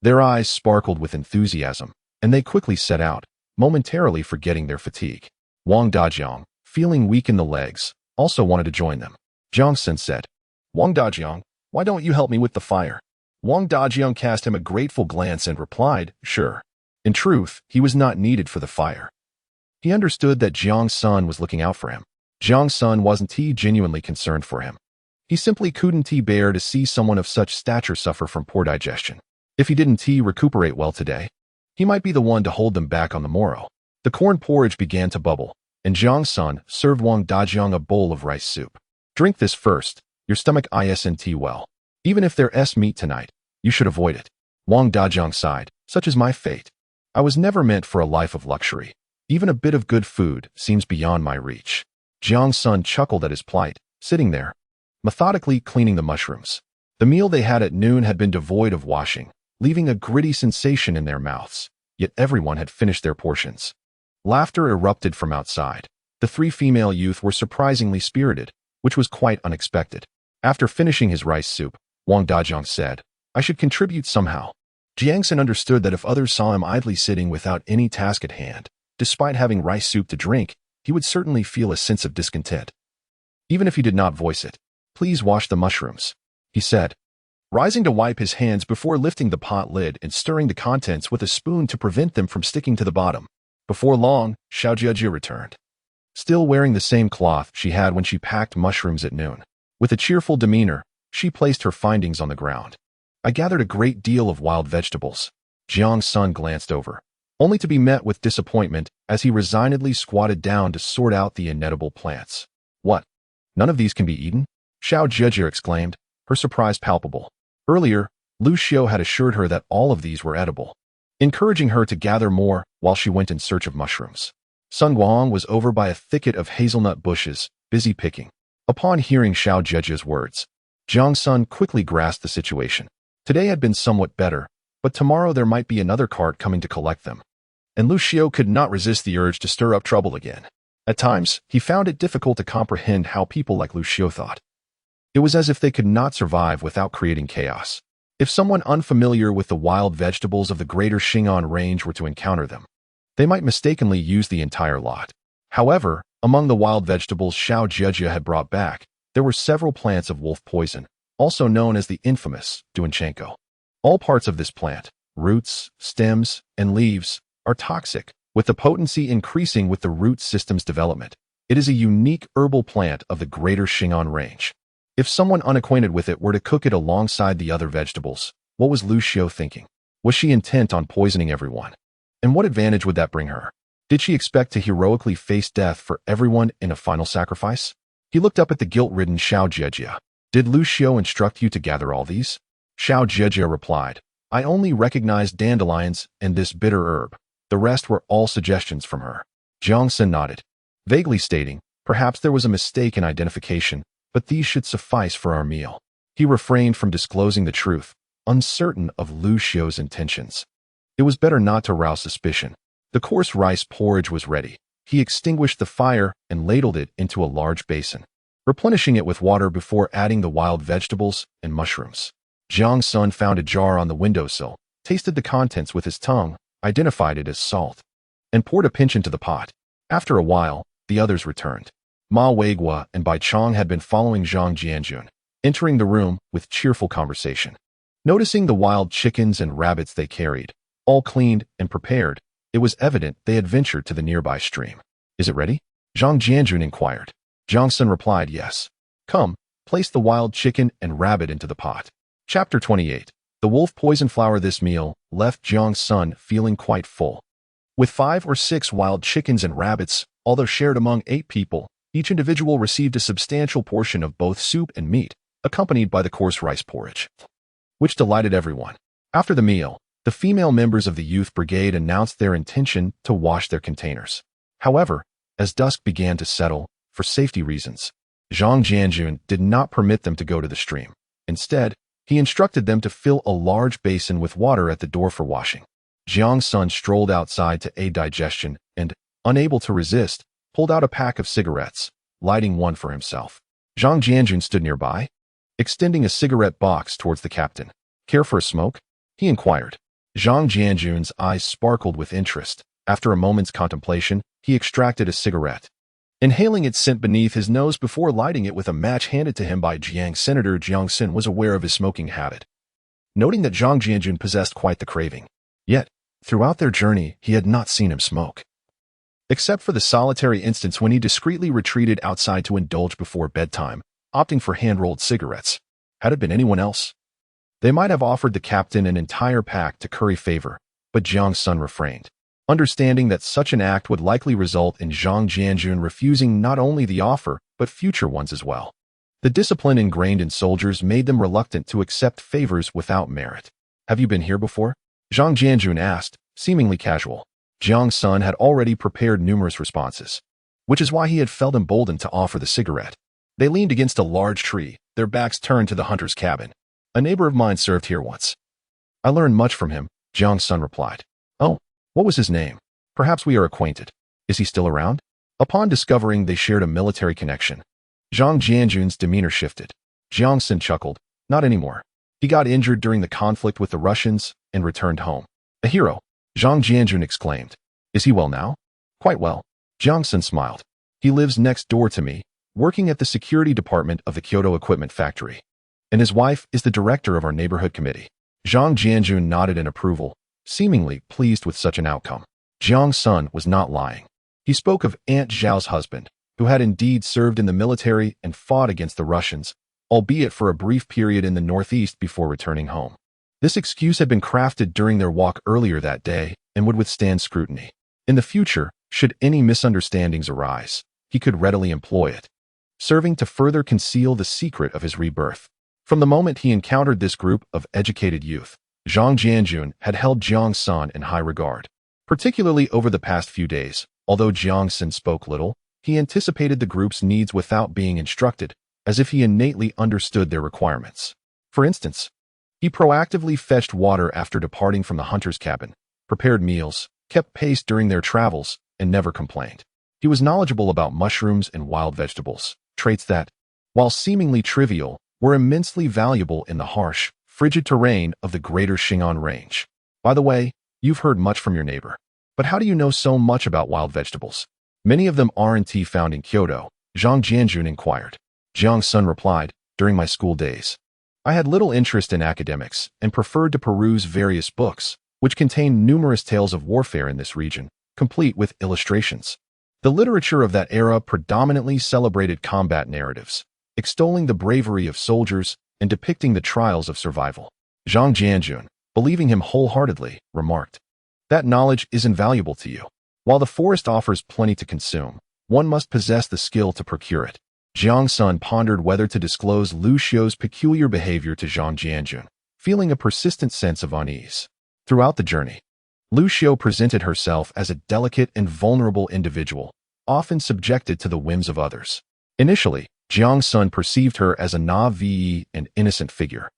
their eyes sparkled with enthusiasm, and they quickly set out, momentarily forgetting their fatigue. Wang Dajiang, feeling weak in the legs, also wanted to join them. Jiang Sen said, "Wang Dajiang, why don't you help me with the fire?" Wang Dajiang cast him a grateful glance and replied, "Sure." In truth, he was not needed for the fire. He understood that Jiang Sen was looking out for him. Jiang Sen wasn't genuinely concerned for him. He simply couldn't bear to see someone of such stature suffer from poor digestion. If he didn't recuperate well today, he might be the one to hold them back on the morrow. The corn porridge began to bubble, and Jiang Sen served Wang Dajiang a bowl of rice soup. "Drink this first. Your stomach isn't well. Even if there's meat tonight, you should avoid it." Wang Dajiang sighed. "Such is my fate. I was never meant for a life of luxury. Even a bit of good food seems beyond my reach." Jiang Sen chuckled at his plight, sitting there, methodically cleaning the mushrooms. The meal they had at noon had been devoid of washing, leaving a gritty sensation in their mouths, yet everyone had finished their portions. Laughter erupted from outside. The 3 female youth were surprisingly spirited, which was quite unexpected. After finishing his rice soup, Wang Dajiang said, "I should contribute somehow." Jiang Sen understood that if others saw him idly sitting without any task at hand, despite having rice soup to drink, he would certainly feel a sense of discontent. Even if he did not voice it. "Please wash the mushrooms," he said, rising to wipe his hands before lifting the pot lid and stirring the contents with a spoon to prevent them from sticking to the bottom. Before long, Xiao Jiaji returned, still wearing the same cloth she had when she packed mushrooms at noon. With a cheerful demeanor, she placed her findings on the ground. "I gathered a great deal of wild vegetables." Jiang Sen glanced over, only to be met with disappointment as he resignedly squatted down to sort out the inedible plants. What? None of these can be eaten? Xiao Jie exclaimed, her surprise palpable. Earlier, Lu Xiu had assured her that all of these were edible, encouraging her to gather more while she went in search of mushrooms. Sun Guang was over by a thicket of hazelnut bushes, busy picking. Upon hearing Xiao Jie's words, Jiang Sen quickly grasped the situation. Today had been somewhat better, but tomorrow there might be another cart coming to collect them. And Lu Xiu could not resist the urge to stir up trouble again. At times, he found it difficult to comprehend how people like Lu Xiu thought. It was as if they could not survive without creating chaos. If someone unfamiliar with the wild vegetables of the greater Xing'an range were to encounter them, they might mistakenly use the entire lot. However, among the wild vegetables Xiao Jie had brought back, there were several plants of wolf poison, also known as the infamous duanchenko. All parts of this plant, roots, stems, and leaves, are toxic, with the potency increasing with the root system's development. It is a unique herbal plant of the greater Xing'an range. If someone unacquainted with it were to cook it alongside the other vegetables, what was Lu Xiu thinking? Was she intent on poisoning everyone? And what advantage would that bring her? Did she expect to heroically face death for everyone in a final sacrifice? He looked up at the guilt-ridden Xiao Jie. Did Lu Xiu instruct you to gather all these? Xiao Jie replied, I only recognized dandelions and this bitter herb. The rest were all suggestions from her. Jiang Sen nodded, vaguely stating, perhaps there was a mistake in identification, but these should suffice for our meal. He refrained from disclosing the truth, uncertain of Lu Xiu's intentions. It was better not to rouse suspicion. The coarse rice porridge was ready. He extinguished the fire and ladled it into a large basin, replenishing it with water before adding the wild vegetables and mushrooms. Jiang Sen found a jar on the windowsill, tasted the contents with his tongue, identified it as salt, and poured a pinch into the pot. After a while, the others returned. Ma Weiguo and Bai Chong had been following Zhang Jianjun, entering the room with cheerful conversation. Noticing the wild chickens and rabbits they carried, all cleaned and prepared, it was evident they had ventured to the nearby stream. Is it ready? Zhang Jianjun inquired. Jiang Sen replied, yes. Come, place the wild chicken and rabbit into the pot. Chapter 28. The wolf poison flower. This meal left Jiang Sen feeling quite full. With 5 or 6 wild chickens and rabbits, although shared among 8 people, each individual received a substantial portion of both soup and meat, accompanied by the coarse rice porridge, which delighted everyone. After the meal, the female members of the youth brigade announced their intention to wash their containers. However, as dusk began to settle, for safety reasons, Zhang Jianjun did not permit them to go to the stream. Instead, he instructed them to fill a large basin with water at the door for washing. Jiang Sen strolled outside to aid digestion and, unable to resist, pulled out a pack of cigarettes, lighting one for himself. Zhang Jianjun stood nearby, extending a cigarette box towards the captain. Care for a smoke? He inquired. Zhang Jianjun's eyes sparkled with interest. After a moment's contemplation, he extracted a cigarette, inhaling its scent beneath his nose before lighting it with a match handed to him by Jiang. Senator Jiang Sen was aware of his smoking habit, noting that Zhang Jianjun possessed quite the craving. Yet, throughout their journey, he had not seen him smoke, except for the solitary instance when he discreetly retreated outside to indulge before bedtime, opting for hand-rolled cigarettes. Had it been anyone else, they might have offered the captain an entire pack to curry favor, but Jiang Sen refrained, understanding that such an act would likely result in Zhang Jianjun refusing not only the offer, but future ones as well. The discipline ingrained in soldiers made them reluctant to accept favors without merit. Have you been here before? Zhang Jianjun asked, seemingly casual. Jiang Sen had already prepared numerous responses, which is why he had felt emboldened to offer the cigarette. They leaned against a large tree, their backs turned to the hunter's cabin. A neighbor of mine served here once. I learned much from him, Jiang Sen replied. Oh, what was his name? Perhaps we are acquainted. Is he still around? Upon discovering they shared a military connection, Zhang Jianjun's demeanor shifted. Jiang Sen chuckled. Not anymore. He got injured during the conflict with the Russians and returned home. A hero, Zhang Jianjun exclaimed. Is he well now? Quite well. Jiang Sen smiled. He lives next door to me, working at the security department of the Kyoto equipment factory. And his wife is the director of our neighborhood committee. Zhang Jianjun nodded in approval, seemingly pleased with such an outcome. Jiang Sen was not lying. He spoke of Aunt Zhao's husband, who had indeed served in the military and fought against the Russians, albeit for a brief period in the northeast before returning home. This excuse had been crafted during their walk earlier that day, and would withstand scrutiny. In the future, should any misunderstandings arise, he could readily employ it, serving to further conceal the secret of his rebirth. From the moment he encountered this group of educated youth, Zhang Jianjun had held Jiang Sen in high regard. Particularly over the past few days, although Jiang Sen spoke little, he anticipated the group's needs without being instructed, as if he innately understood their requirements. For instance, he proactively fetched water after departing from the hunter's cabin, prepared meals, kept pace during their travels, and never complained. He was knowledgeable about mushrooms and wild vegetables, traits that, while seemingly trivial, were immensely valuable in the harsh, frigid terrain of the greater Xing'an range. By the way, you've heard much from your neighbor. But how do you know so much about wild vegetables? Many of them aren't found in Kyoto, Zhang Jianjun inquired. Jiang Sen replied, during my school days, I had little interest in academics and preferred to peruse various books, which contain numerous tales of warfare in this region, complete with illustrations. The literature of that era predominantly celebrated combat narratives, extolling the bravery of soldiers and depicting the trials of survival. Zhang Jianjun, believing him wholeheartedly, remarked, that knowledge is invaluable to you. While the forest offers plenty to consume, one must possess the skill to procure it. Jiang Sen pondered whether to disclose Lu Xiu's peculiar behavior to Zhang Jianjun, feeling a persistent sense of unease. Throughout the journey, Lu Xiu presented herself as a delicate and vulnerable individual, often subjected to the whims of others. Initially, Jiang Sen perceived her as a naive and innocent figure,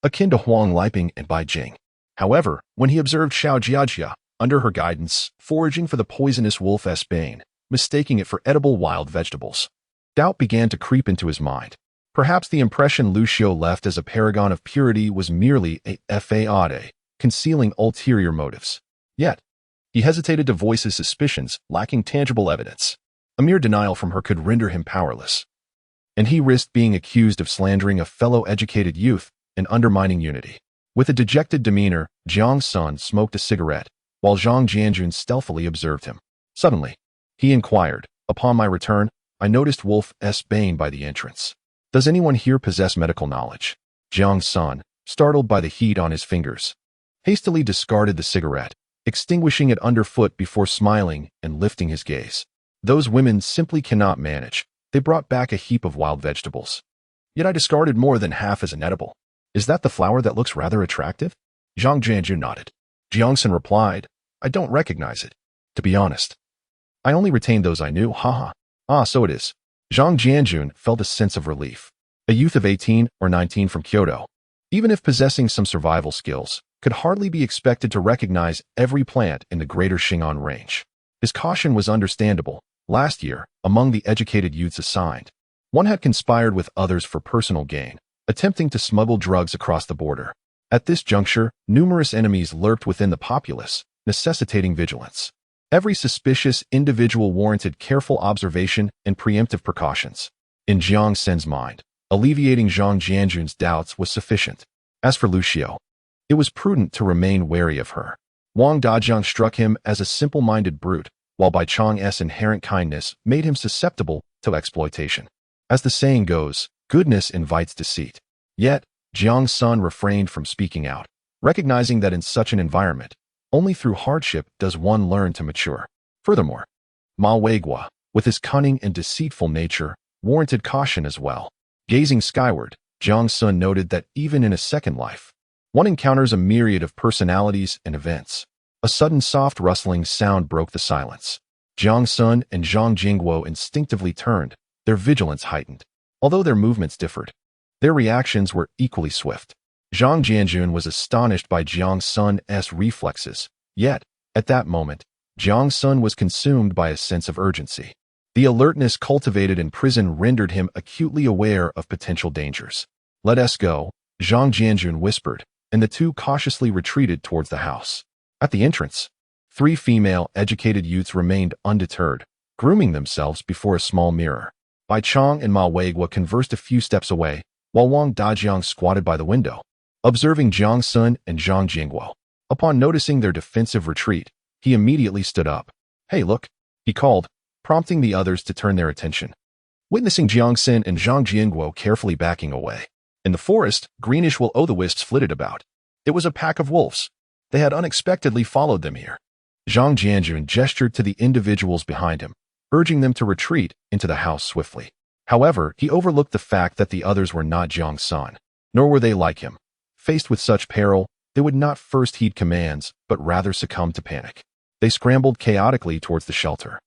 akin to Huang Liping and Beijing. However, when he observed Xiao Jiajia, under her guidance, foraging for the poisonous wolf bane, mistaking it for edible wild vegetables, doubt began to creep into his mind. Perhaps the impression Lu Xiu left as a paragon of purity was merely a fade, concealing ulterior motives. Yet, he hesitated to voice his suspicions, lacking tangible evidence. A mere denial from her could render him powerless, and he risked being accused of slandering a fellow educated youth and undermining unity. With a dejected demeanor, Jiang Sen smoked a cigarette, while Zhang Jianjun stealthily observed him. Suddenly, he inquired, upon my return, I noticed Wolf bane by the entrance. Does anyone here possess medical knowledge? Jiang Sen, startled by the heat on his fingers, hastily discarded the cigarette, extinguishing it underfoot before smiling and lifting his gaze. Those women simply cannot manage. They brought back a heap of wild vegetables. Yet I discarded more than half as inedible. Is that the flower that looks rather attractive? Zhang Jianjun nodded. Jiang Sen replied, I don't recognize it. To be honest, I only retained those I knew, haha. Ah, so it is. Zhang Jianjun felt a sense of relief. A youth of 18 or 19 from Kyoto, even if possessing some survival skills, could hardly be expected to recognize every plant in the greater Xing'an range. His caution was understandable. Last year, among the educated youths assigned, one had conspired with others for personal gain, attempting to smuggle drugs across the border. At this juncture, numerous enemies lurked within the populace, necessitating vigilance. Every suspicious individual warranted careful observation and preemptive precautions. In Jiang Sen's mind, alleviating Zhang Jianjun's doubts was sufficient. As for Lu Xiu, it was prudent to remain wary of her. Wang Dajiang struck him as a simple-minded brute, while Bai Chang's inherent kindness made him susceptible to exploitation. As the saying goes, goodness invites deceit. Yet, Jiang Sen refrained from speaking out, recognizing that in such an environment, only through hardship does one learn to mature. Furthermore, Ma Weigua, with his cunning and deceitful nature, warranted caution as well. Gazing skyward, Jiang Sen noted that even in a second life, one encounters a myriad of personalities and events. A sudden soft rustling sound broke the silence. Jiang Sen and Zhang Jingguo instinctively turned, their vigilance heightened. Although their movements differed, their reactions were equally swift. Zhang Jianjun was astonished by Jiang Sen's reflexes, yet, at that moment, Jiang Sen was consumed by a sense of urgency. The alertness cultivated in prison rendered him acutely aware of potential dangers. Let us go, Zhang Jianjun whispered, and the two cautiously retreated towards the house. At the entrance, 3 female educated youths remained undeterred, grooming themselves before a small mirror. Bai Chang and Ma Weigua conversed a few steps away, while Wang Dajiang squatted by the window, observing Jiang Sen and Zhang Jingguo. Upon noticing their defensive retreat, he immediately stood up. Hey, look, he called, prompting the others to turn their attention. Witnessing Jiang Sen and Zhang Jingguo carefully backing away. In the forest, greenish will-o'-the-wisps flitted about. It was a pack of wolves. They had unexpectedly followed them here. Zhang Jianjun gestured to the individuals behind him, urging them to retreat into the house swiftly. However, he overlooked the fact that the others were not Jiang Sen, nor were they like him. Faced with such peril, they would not first heed commands, but rather succumb to panic. They scrambled chaotically towards the shelter.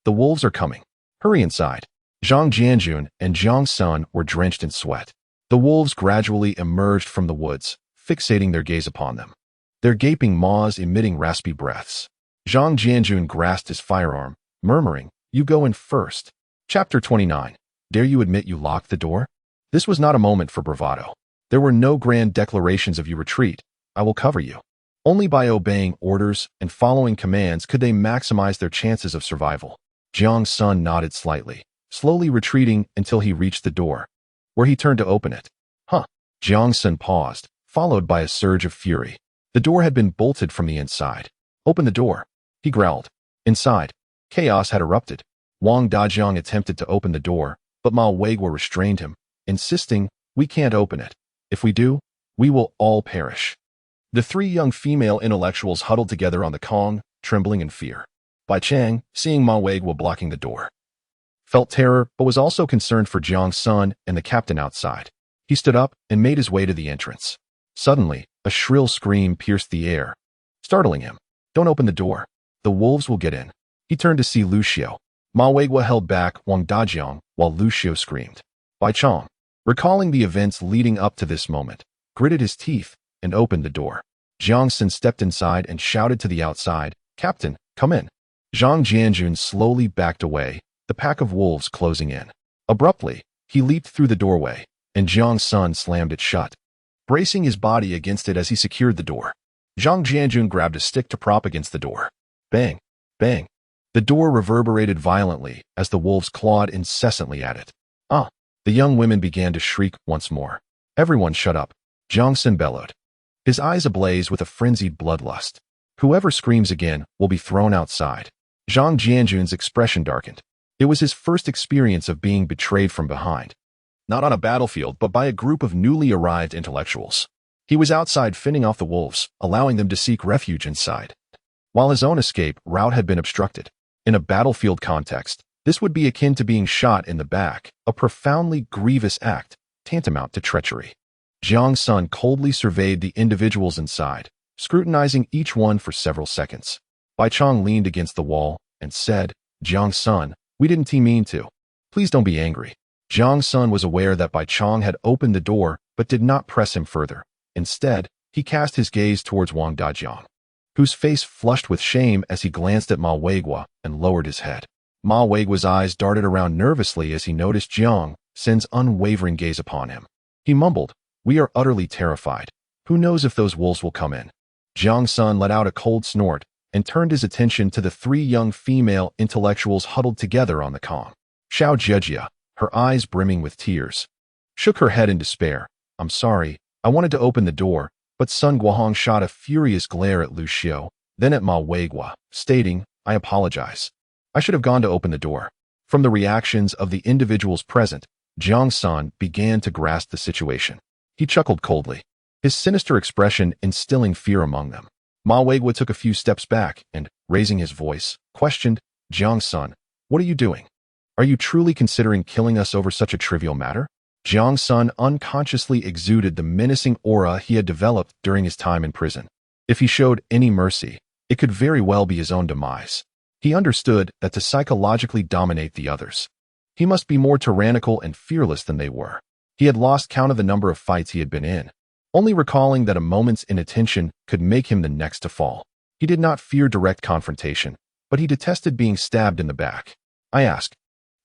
The wolves are coming. Hurry inside. Zhang Jianjun and Jiang Sen were drenched in sweat. The wolves gradually emerged from the woods, fixating their gaze upon them, their gaping maws emitting raspy breaths. Zhang Jianjun grasped his firearm, murmuring, "You go in first." Chapter 29. Dare you admit you locked the door? This was not a moment for bravado. There were no grand declarations of "you retreat, I will cover you." Only by obeying orders and following commands could they maximize their chances of survival. Jiang Sen nodded slightly, slowly retreating until he reached the door, where he turned to open it. Jiang Sen paused, followed by a surge of fury. The door had been bolted from the inside. "Open the door," he growled. Inside, chaos had erupted. Wang Dajiang attempted to open the door, but Ma Weiguo restrained him, insisting, "We can't open it. If we do, we will all perish." The three young female intellectuals huddled together on the Kong, trembling in fear. Bai Chang, seeing Ma Weiguo blocking the door, felt terror but was also concerned for Jiang Sen and the captain outside. He stood up and made his way to the entrance. Suddenly, a shrill scream pierced the air, startling him. "Don't open the door. The wolves will get in." He turned to see Lu Xiao. Ma Weiguo held back Wang Dajiang while Lu Xiao screamed. Bai Chang, recalling the events leading up to this moment, gritted his teeth and opened the door. Jiang Sen stepped inside and shouted to the outside, "Captain, come in." Zhang Jianjun slowly backed away, the pack of wolves closing in. Abruptly, he leaped through the doorway, and Jiang Sen slammed it shut, bracing his body against it as he secured the door. Zhang Jianjun grabbed a stick to prop against the door. Bang! Bang! The door reverberated violently as the wolves clawed incessantly at it. The young women began to shriek once more. "Everyone shut up," Jiang Sen bellowed, his eyes ablaze with a frenzied bloodlust. "Whoever screams again will be thrown outside." Zhang Jianjun's expression darkened. It was his first experience of being betrayed from behind. Not on a battlefield, but by a group of newly arrived intellectuals. He was outside fending off the wolves, allowing them to seek refuge inside, while his own escape route had been obstructed. In a battlefield context, this would be akin to being shot in the back, a profoundly grievous act, tantamount to treachery. Jiang Sen coldly surveyed the individuals inside, scrutinizing each one for several seconds. Bai Chang leaned against the wall and said, "Jiang Sen, we didn't mean to. Please don't be angry." Jiang Sen was aware that Bai Chang had opened the door but did not press him further. Instead, he cast his gaze towards Wang Dajiang, whose face flushed with shame as he glanced at Ma Weiguo and lowered his head. Ma Weiguo's eyes darted around nervously as he noticed Jiang Sen's unwavering gaze upon him. He mumbled, "We are utterly terrified. Who knows if those wolves will come in?" Jiang Sen let out a cold snort and turned his attention to the three young female intellectuals huddled together on the Kong. Xiao Jiejia, her eyes brimming with tears, shook her head in despair. "I'm sorry, I wanted to open the door," but Sun Guohong shot a furious glare at Lu Xiao, then at Ma Weiguo, stating, "I apologize. I should have gone to open the door." From the reactions of the individuals present, Jiang Sen began to grasp the situation. He chuckled coldly, his sinister expression instilling fear among them. Ma Weiguo took a few steps back and, raising his voice, questioned, "Jiang Sen, what are you doing? Are you truly considering killing us over such a trivial matter?" Jiang Sen unconsciously exuded the menacing aura he had developed during his time in prison. If he showed any mercy, it could very well be his own demise. He understood that to psychologically dominate the others, he must be more tyrannical and fearless than they were. He had lost count of the number of fights he had been in, only recalling that a moment's inattention could make him the next to fall. He did not fear direct confrontation, but he detested being stabbed in the back. I asked,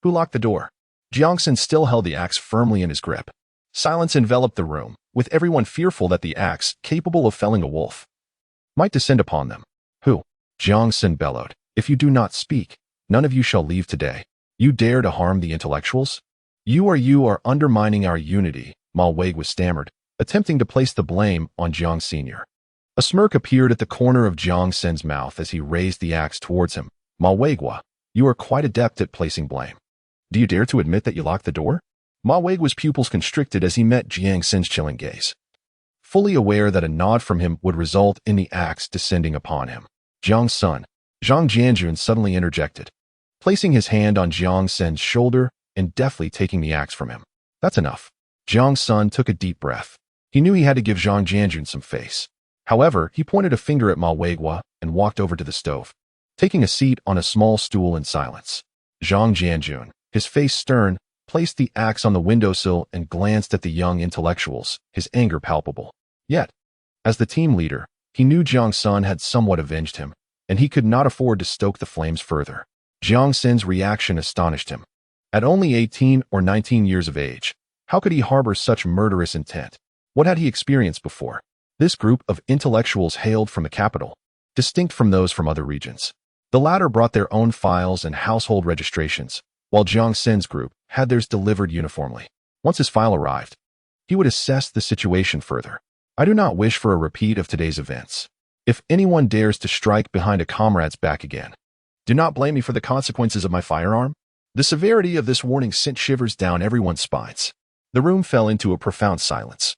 "Who locked the door?" Jiang Sen still held the axe firmly in his grip. Silence enveloped the room, with everyone fearful that the axe, capable of felling a wolf, might descend upon them. "Who?" Jiang Sen bellowed. "If you do not speak, none of you shall leave today. You dare to harm the intellectuals? You are undermining our unity," Ma Weiguo stammered, attempting to place the blame on Jiang Sr. A smirk appeared at the corner of Jiang Sen's mouth as he raised the axe towards him. "Ma Weiguo, you are quite adept at placing blame. Do you dare to admit that you locked the door?" Ma Weiguo's pupils constricted as he met Jiang Sen's chilling gaze, fully aware that a nod from him would result in the axe descending upon him. Jiang Sen. Zhang Jianjun suddenly interjected, placing his hand on Jiang Sen's shoulder and deftly taking the axe from him. That's enough. Jiang Sen took a deep breath. He knew he had to give Zhang Jianjun some face. However, he pointed a finger at Ma Weigua and walked over to the stove, taking a seat on a small stool in silence. Zhang Jianjun, his face stern, placed the axe on the windowsill and glanced at the young intellectuals, his anger palpable. Yet, as the team leader, he knew Jiang Sen had somewhat avenged him, and he could not afford to stoke the flames further. Jiang Sen's reaction astonished him. At only 18 or 19 years of age, how could he harbor such murderous intent? What had he experienced before? This group of intellectuals hailed from the capital, distinct from those from other regions. The latter brought their own files and household registrations, while Jiang Sen's group had theirs delivered uniformly. Once his file arrived, he would assess the situation further. I do not wish for a repeat of today's events. If anyone dares to strike behind a comrade's back again, do not blame me for the consequences of my firearm. The severity of this warning sent shivers down everyone's spines. The room fell into a profound silence,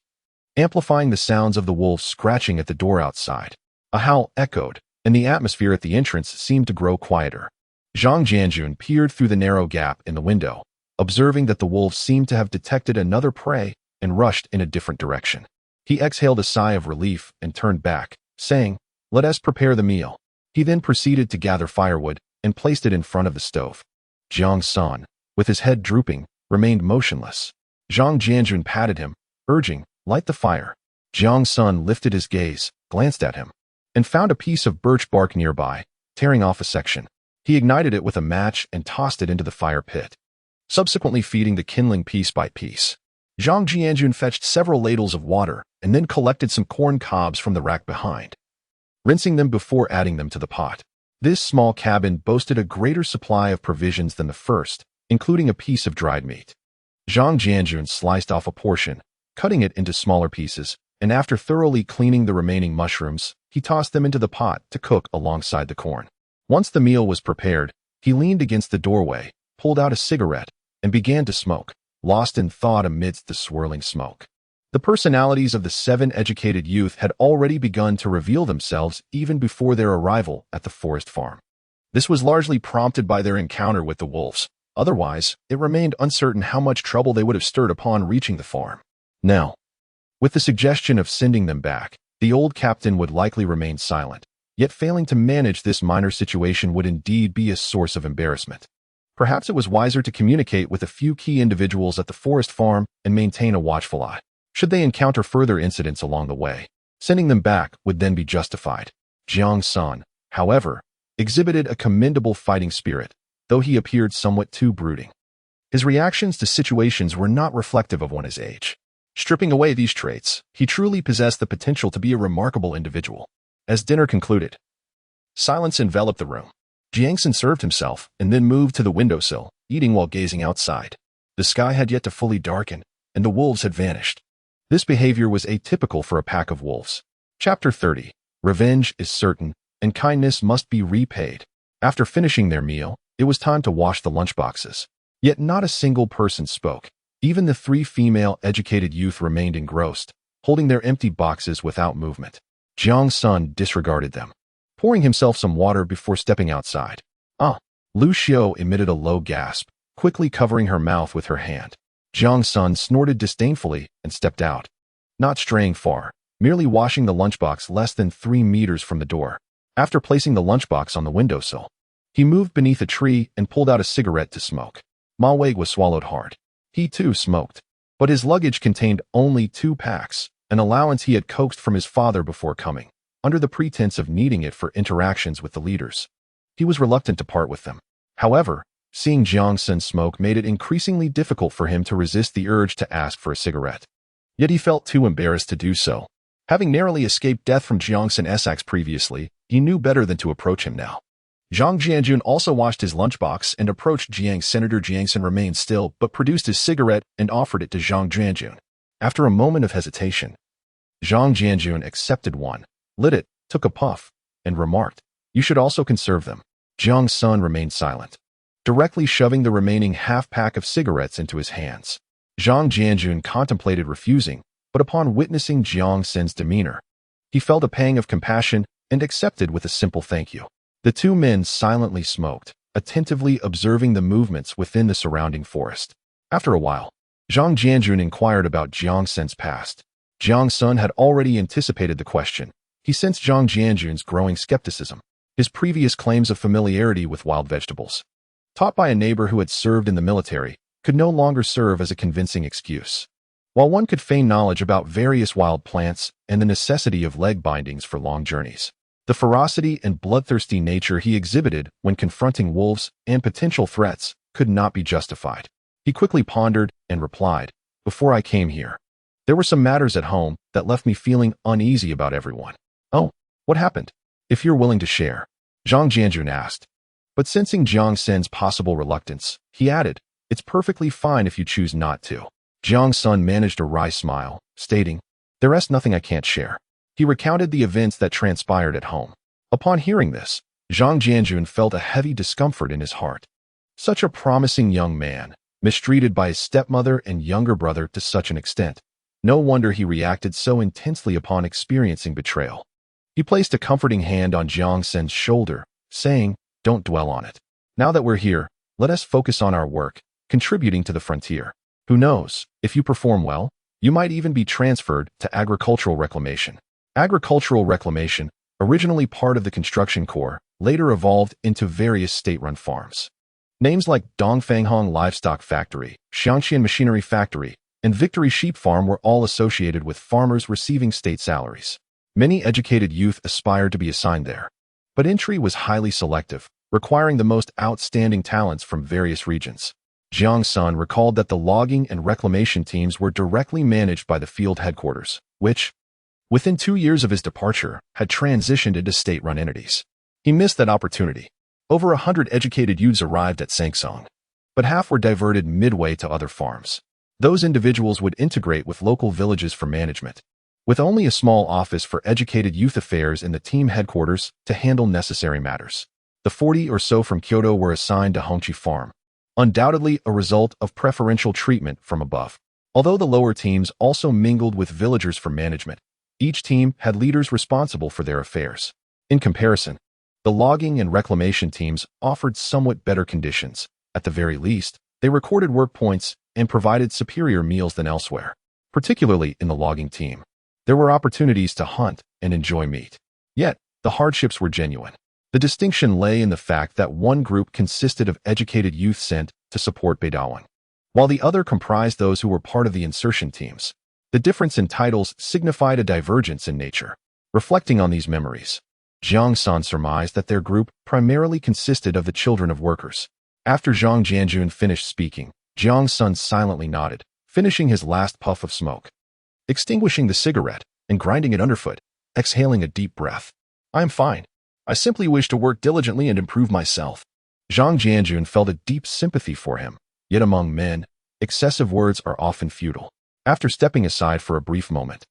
amplifying the sounds of the wolves scratching at the door outside. A howl echoed, and the atmosphere at the entrance seemed to grow quieter. Zhang Jianjun peered through the narrow gap in the window, observing that the wolves seemed to have detected another prey and rushed in a different direction. He exhaled a sigh of relief and turned back, saying, "Let us prepare the meal." He then proceeded to gather firewood and placed it in front of the stove. Jiang Sen, with his head drooping, remained motionless. Zhang Jianjun patted him, urging, "Light the fire." Jiang Sen lifted his gaze, glanced at him, and found a piece of birch bark nearby, tearing off a section. He ignited it with a match and tossed it into the fire pit, subsequently feeding the kindling piece by piece. Zhang Jianjun fetched several ladles of water and then collected some corn cobs from the rack behind, rinsing them before adding them to the pot. This small cabin boasted a greater supply of provisions than the first, including a piece of dried meat. Zhang Jianjun sliced off a portion, cutting it into smaller pieces, and after thoroughly cleaning the remaining mushrooms, he tossed them into the pot to cook alongside the corn. Once the meal was prepared, he leaned against the doorway, pulled out a cigarette, and began to smoke, lost in thought amidst the swirling smoke. The personalities of the 7 educated youth had already begun to reveal themselves even before their arrival at the forest farm. This was largely prompted by their encounter with the wolves. Otherwise, it remained uncertain how much trouble they would have stirred upon reaching the farm. Now, with the suggestion of sending them back, the old captain would likely remain silent, yet failing to manage this minor situation would indeed be a source of embarrassment. Perhaps it was wiser to communicate with a few key individuals at the forest farm and maintain a watchful eye. Should they encounter further incidents along the way, sending them back would then be justified. Jiang Sen, however, exhibited a commendable fighting spirit, though he appeared somewhat too brooding. His reactions to situations were not reflective of one his age. Stripping away these traits, he truly possessed the potential to be a remarkable individual. As dinner concluded, silence enveloped the room. Jiang Sen served himself and then moved to the windowsill, eating while gazing outside. The sky had yet to fully darken, and the wolves had vanished. This behavior was atypical for a pack of wolves. Chapter 30. Revenge is certain, and kindness must be repaid. After finishing their meal, it was time to wash the lunchboxes. Yet not a single person spoke. Even the 3 female educated youth remained engrossed, holding their empty boxes without movement. Jiang Sen disregarded them, pouring himself some water before stepping outside. Lu Xiao emitted a low gasp, quickly covering her mouth with her hand. Jiang Sen snorted disdainfully and stepped out, not straying far, merely washing the lunchbox less than 3 meters from the door. After placing the lunchbox on the windowsill, he moved beneath a tree and pulled out a cigarette to smoke. Ma Weigua swallowed hard. He too smoked, but his luggage contained only 2 packs, an allowance he had coaxed from his father before coming, under the pretense of needing it for interactions with the leaders. He was reluctant to part with them. However, seeing Jiang Sen smoke made it increasingly difficult for him to resist the urge to ask for a cigarette. Yet he felt too embarrassed to do so. Having narrowly escaped death from Jiang Sen's axe previously, he knew better than to approach him now. Zhang Jianjun also washed his lunchbox and approached Jiang. Senator Jiang Sen remained still but produced his cigarette and offered it to Zhang Jianjun. After a moment of hesitation, Zhang Jianjun accepted one, lit it, took a puff, and remarked, "You should also conserve them." Jiang Sen remained silent, directly shoving the remaining half-pack of cigarettes into his hands. Zhang Jianjun contemplated refusing, but upon witnessing Jiang Sen's demeanor, he felt a pang of compassion and accepted with a simple thank you. The two men silently smoked, attentively observing the movements within the surrounding forest. After a while, Zhang Jianjun inquired about Jiang Sen's past. Jiang Sen had already anticipated the question. He sensed Zhang Jianjun's growing skepticism. His previous claims of familiarity with wild vegetables, taught by a neighbor who had served in the military, could no longer serve as a convincing excuse. While one could feign knowledge about various wild plants and the necessity of leg bindings for long journeys, the ferocity and bloodthirsty nature he exhibited when confronting wolves and potential threats could not be justified. He quickly pondered and replied, "Before I came here, there were some matters at home that left me feeling uneasy about everyone." "Oh, what happened? If you're willing to share," Zhang Jianjun asked. But sensing Jiang Sen's possible reluctance, he added, "It's perfectly fine if you choose not to." Jiang Sen managed a wry smile, stating, "There's nothing I can't share." He recounted the events that transpired at home. Upon hearing this, Zhang Jianjun felt a heavy discomfort in his heart. Such a promising young man, mistreated by his stepmother and younger brother to such an extent. No wonder he reacted so intensely upon experiencing betrayal. He placed a comforting hand on Jiang Sen's shoulder, saying, "Don't dwell on it. Now that we're here, let us focus on our work, contributing to the frontier. Who knows, if you perform well, you might even be transferred to agricultural reclamation." Agricultural reclamation, originally part of the construction corps, later evolved into various state-run farms. Names like Dongfanghong Livestock Factory, Xiangqian Machinery Factory, and Victory Sheep Farm were all associated with farmers receiving state salaries. Many educated youth aspired to be assigned there, but entry was highly selective, requiring the most outstanding talents from various regions. Jiang Sen recalled that the logging and reclamation teams were directly managed by the field headquarters, which, within 2 years of his departure, had transitioned into state-run entities. He missed that opportunity. Over 100 educated youths arrived at Sangsong, but half were diverted midway to other farms. Those individuals would integrate with local villages for management, with only a small office for educated youth affairs in the team headquarters to handle necessary matters. The 40 or so from Kyoto were assigned to Hongqi Farm, undoubtedly a result of preferential treatment from above. Although the lower teams also mingled with villagers for management, each team had leaders responsible for their affairs. In comparison, the logging and reclamation teams offered somewhat better conditions. At the very least, they recorded work points and provided superior meals than elsewhere, particularly in the logging team. There were opportunities to hunt and enjoy meat. Yet, the hardships were genuine. The distinction lay in the fact that one group consisted of educated youth sent to support Beidahuang, while the other comprised those who were part of the insertion teams. The difference in titles signified a divergence in nature. Reflecting on these memories, Jiang Sen surmised that their group primarily consisted of the children of workers. After Zhang Jianjun finished speaking, Jiang Sen silently nodded, finishing his last puff of smoke, extinguishing the cigarette and grinding it underfoot, exhaling a deep breath. "I am fine. I simply wish to work diligently and improve myself." Zhang Jianjun felt a deep sympathy for him, yet among men, excessive words are often futile. After stepping aside for a brief moment,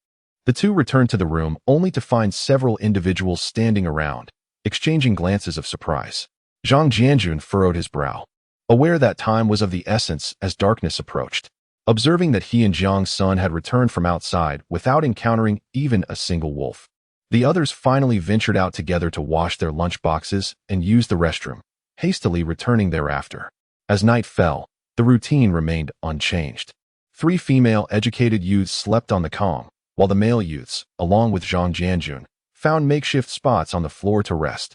the two returned to the room only to find several individuals standing around, exchanging glances of surprise. Zhang Jianjun furrowed his brow, aware that time was of the essence as darkness approached. Observing that he and Jiang Sen had returned from outside without encountering even a single wolf, the others finally ventured out together to wash their lunch boxes and use the restroom, hastily returning thereafter. As night fell, the routine remained unchanged. 3 female educated youths slept on the calm, while the male youths, along with Zhang Jianjun, found makeshift spots on the floor to rest.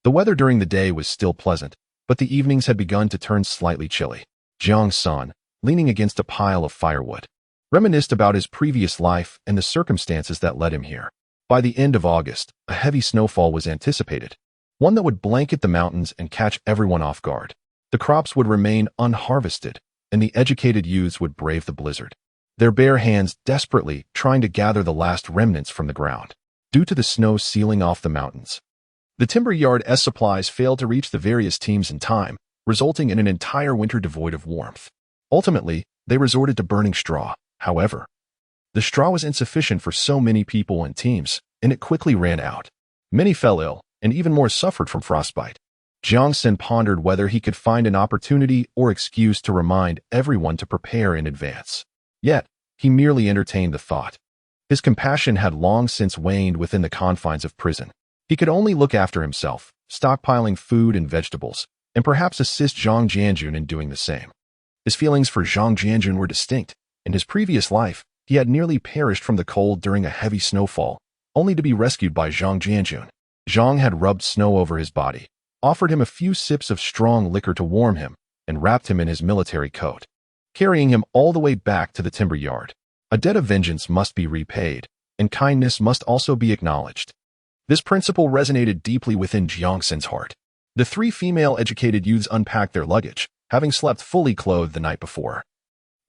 The weather during the day was still pleasant, but the evenings had begun to turn slightly chilly. Jiang Sen, leaning against a pile of firewood, reminisced about his previous life and the circumstances that led him here. By the end of August, a heavy snowfall was anticipated, one that would blanket the mountains and catch everyone off guard. The crops would remain unharvested, and the educated youths would brave the blizzard, their bare hands desperately trying to gather the last remnants from the ground. Due to the snow sealing off the mountains, the timber yard's supplies failed to reach the various teams in time, resulting in an entire winter devoid of warmth. Ultimately, they resorted to burning straw. However, the straw was insufficient for so many people and teams, and it quickly ran out. Many fell ill, and even more suffered from frostbite. Jiang Sen pondered whether he could find an opportunity or excuse to remind everyone to prepare in advance. Yet, he merely entertained the thought. His compassion had long since waned within the confines of prison. He could only look after himself, stockpiling food and vegetables, and perhaps assist Zhang Jianjun in doing the same. His feelings for Zhang Jianjun were distinct. In his previous life, he had nearly perished from the cold during a heavy snowfall, only to be rescued by Zhang Jianjun. Zhang had rubbed snow over his body, offered him a few sips of strong liquor to warm him, and wrapped him in his military coat, carrying him all the way back to the timber yard. A debt of vengeance must be repaid, and kindness must also be acknowledged. This principle resonated deeply within Jiang Sen's heart. The three female educated youths unpacked their luggage, having slept fully clothed the night before,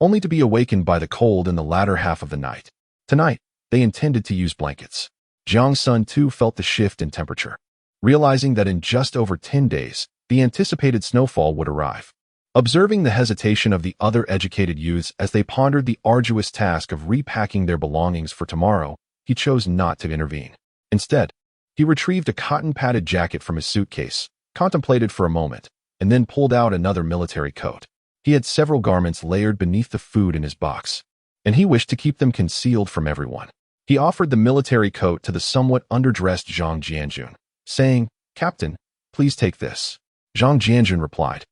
only to be awakened by the cold in the latter half of the night. Tonight, they intended to use blankets. Jiang Sen too felt the shift in temperature, realizing that in just over 10 days, the anticipated snowfall would arrive. Observing the hesitation of the other educated youths as they pondered the arduous task of repacking their belongings for tomorrow, he chose not to intervene. Instead, he retrieved a cotton-padded jacket from his suitcase, contemplated for a moment, and then pulled out another military coat. He had several garments layered beneath the food in his box, and he wished to keep them concealed from everyone. He offered the military coat to the somewhat underdressed Zhang Jianjun, saying, "Captain, please take this." Zhang Jianjun replied,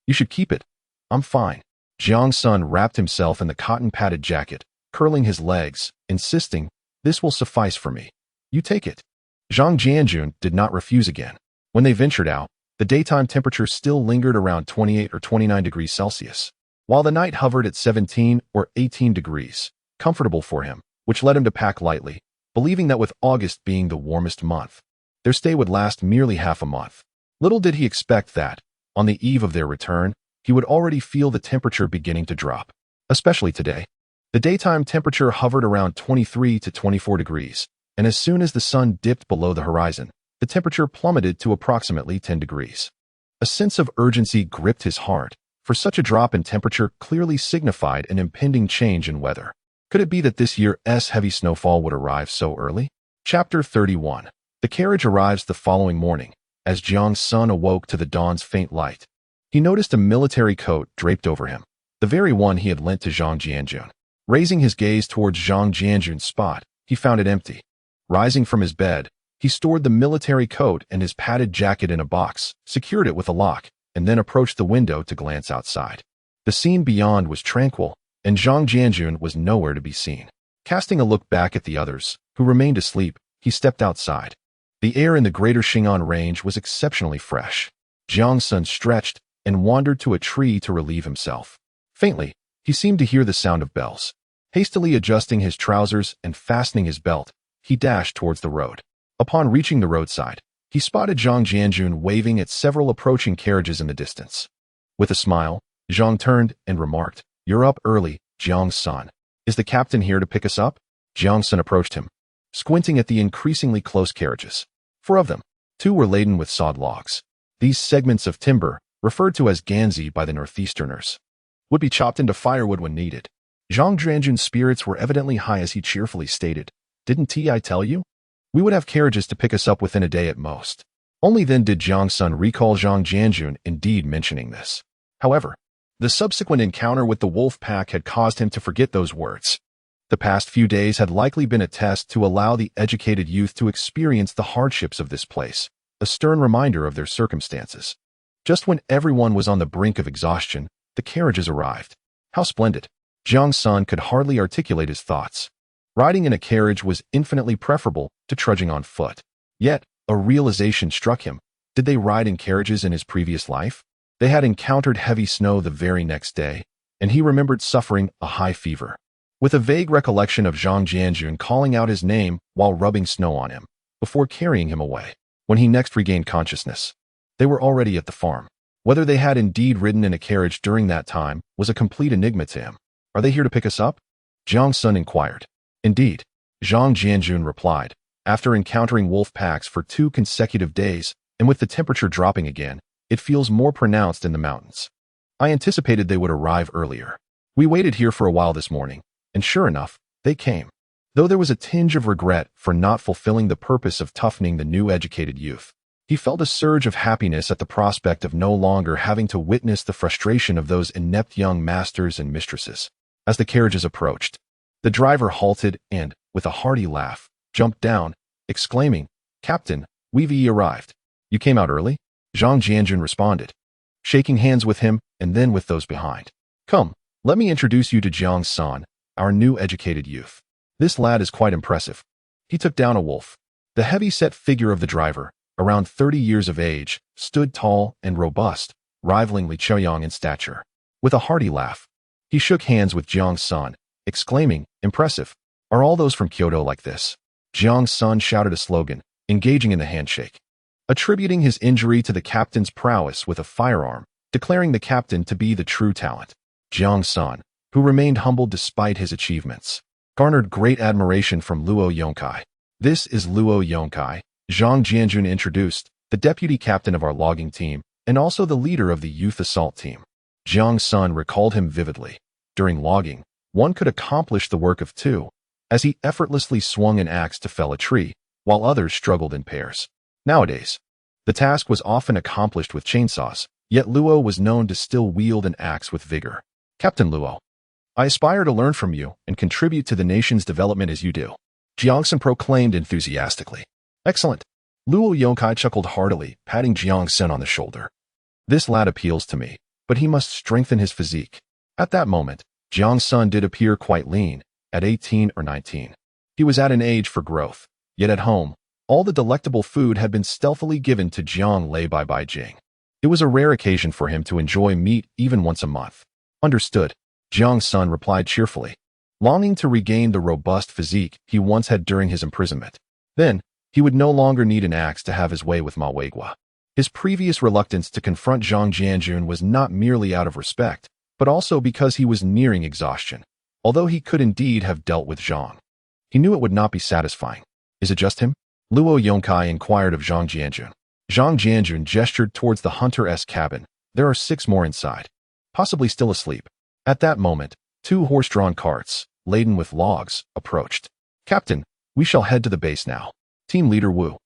"You should keep it. I'm fine." Jiang Sen wrapped himself in the cotton-padded jacket, curling his legs, insisting, "This will suffice for me. You take it." Zhang Jianjun did not refuse again. When they ventured out, the daytime temperature still lingered around 28 or 29 degrees Celsius, while the night hovered at 17 or 18 degrees, comfortable for him, which led him to pack lightly, believing that with August being the warmest month, their stay would last merely half a month. Little did he expect that, on the eve of their return, he would already feel the temperature beginning to drop, especially today. The daytime temperature hovered around 23 to 24 degrees, and as soon as the sun dipped below the horizon, the temperature plummeted to approximately 10 degrees. A sense of urgency gripped his heart, for such a drop in temperature clearly signified an impending change in weather. Could it be that this year's heavy snowfall would arrive so early? Chapter 31. The carriage arrives the following morning. As Jiang Sen awoke to the dawn's faint light, he noticed a military coat draped over him, the very one he had lent to Zhang Jianjun. Raising his gaze towards Zhang Jianjun's spot, he found it empty. Rising from his bed, he stored the military coat and his padded jacket in a box, secured it with a lock, and then approached the window to glance outside. The scene beyond was tranquil, and Zhang Jianjun was nowhere to be seen. Casting a look back at the others, who remained asleep, he stepped outside. The air in the greater Xing'an range was exceptionally fresh. Jiang Sen stretched and wandered to a tree to relieve himself. Faintly, he seemed to hear the sound of bells. Hastily adjusting his trousers and fastening his belt, he dashed towards the road. Upon reaching the roadside, he spotted Zhang Jianjun waving at several approaching carriages in the distance. With a smile, Zhang turned and remarked, "You're up early, Jiang Sen. Is the captain here to pick us up?" Jiang Sen approached him, squinting at the increasingly close carriages. 4 of them. 2 were laden with sawed logs. These segments of timber, referred to as ganzi by the Northeasterners, would be chopped into firewood when needed. Zhang Jianjun's spirits were evidently high as he cheerfully stated, "Didn't I tell you? We would have carriages to pick us up within a day at most." Only then did Jiang Sen recall Zhang Jianjun indeed mentioning this. However, the subsequent encounter with the wolf pack had caused him to forget those words. The past few days had likely been a test to allow the educated youth to experience the hardships of this place, a stern reminder of their circumstances. Just when everyone was on the brink of exhaustion, the carriages arrived. How splendid! Jiang Sen could hardly articulate his thoughts. Riding in a carriage was infinitely preferable to trudging on foot. Yet, a realization struck him. Did they ride in carriages in his previous life? They had encountered heavy snow the very next day, and he remembered suffering a high fever. With a vague recollection of Zhang Jianjun calling out his name while rubbing snow on him, before carrying him away, when he next regained consciousness, they were already at the farm. Whether they had indeed ridden in a carriage during that time was a complete enigma to him. "Are they here to pick us up?" Jiang Sen inquired. "Indeed," Zhang Jianjun replied. "After encountering wolf packs for 2 consecutive days, and with the temperature dropping again, it feels more pronounced in the mountains. I anticipated they would arrive earlier. We waited here for a while this morning, and sure enough, they came." Though there was a tinge of regret for not fulfilling the purpose of toughening the new educated youth, he felt a surge of happiness at the prospect of no longer having to witness the frustration of those inept young masters and mistresses. As the carriages approached, the driver halted and, with a hearty laugh, jumped down, exclaiming, "Captain, We've arrived. You came out early? Zhang Jianjun responded, shaking hands with him and then with those behind. Come, let me introduce you to Jiang Sen, our new educated youth. This lad is quite impressive. He took down a wolf. The heavy-set figure of the driver, around 30 years of age, stood tall and robust, rivaling Li Qiuyang in stature. With a hearty laugh, he shook hands with Jiang Sen, exclaiming, Impressive. Are all those from Kyoto like this? Jiang Sen shouted a slogan, engaging in the handshake, attributing his injury to the captain's prowess with a firearm, declaring the captain to be the true talent. Jiang Sen, who remained humble despite his achievements, garnered great admiration from Luo Yongkai. This is Luo Yongkai, Zhang Jianjun introduced, the deputy captain of our logging team, and also the leader of the youth assault team. Jiang Sen recalled him vividly. During logging, one could accomplish the work of two, as he effortlessly swung an axe to fell a tree, while others struggled in pairs. Nowadays, the task was often accomplished with chainsaws, yet Luo was known to still wield an axe with vigor. Captain Luo, I aspire to learn from you and contribute to the nation's development as you do, Jiang Sen proclaimed enthusiastically. Excellent. Luo Yongkai chuckled heartily, patting Jiang Sen on the shoulder. This lad appeals to me, but he must strengthen his physique. At that moment, Jiang Sen did appear quite lean, at 18 or 19. He was at an age for growth, yet at home, all the delectable food had been stealthily given to Jiang Lei by Beijing. It was a rare occasion for him to enjoy meat even once a month. Understood, Jiang Sen replied cheerfully, longing to regain the robust physique he once had during his imprisonment. Then, he would no longer need an axe to have his way with Ma Weigua. His previous reluctance to confront Zhang Jianjun was not merely out of respect, but also because he was nearing exhaustion. Although he could indeed have dealt with Zhang, he knew it would not be satisfying. Is it just him? Luo Yongkai inquired of Zhang Jianjun. Zhang Jianjun gestured towards the hunter's cabin. There are 6 more inside, possibly still asleep. At that moment, 2 horse-drawn carts, laden with logs, approached. Captain, we shall head to the base now. Team leader Wu,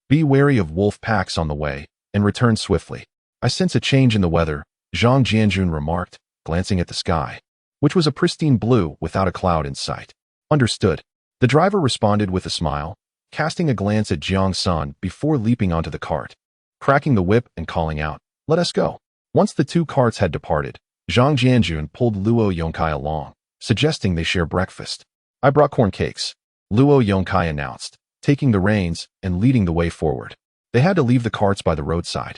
be wary of wolf packs on the way, and return swiftly. I sense a change in the weather, Zhang Jianjun remarked, glancing at the sky, which was a pristine blue without a cloud in sight. Understood. The driver responded with a smile, casting a glance at Jiang Sen before leaping onto the cart, cracking the whip and calling out, Let us go. Once the 2 carts had departed, Zhang Jianjun pulled Luo Yongkai along, suggesting they share breakfast. I brought corn cakes, Luo Yongkai announced, taking the reins and leading the way forward. They had to leave the carts by the roadside,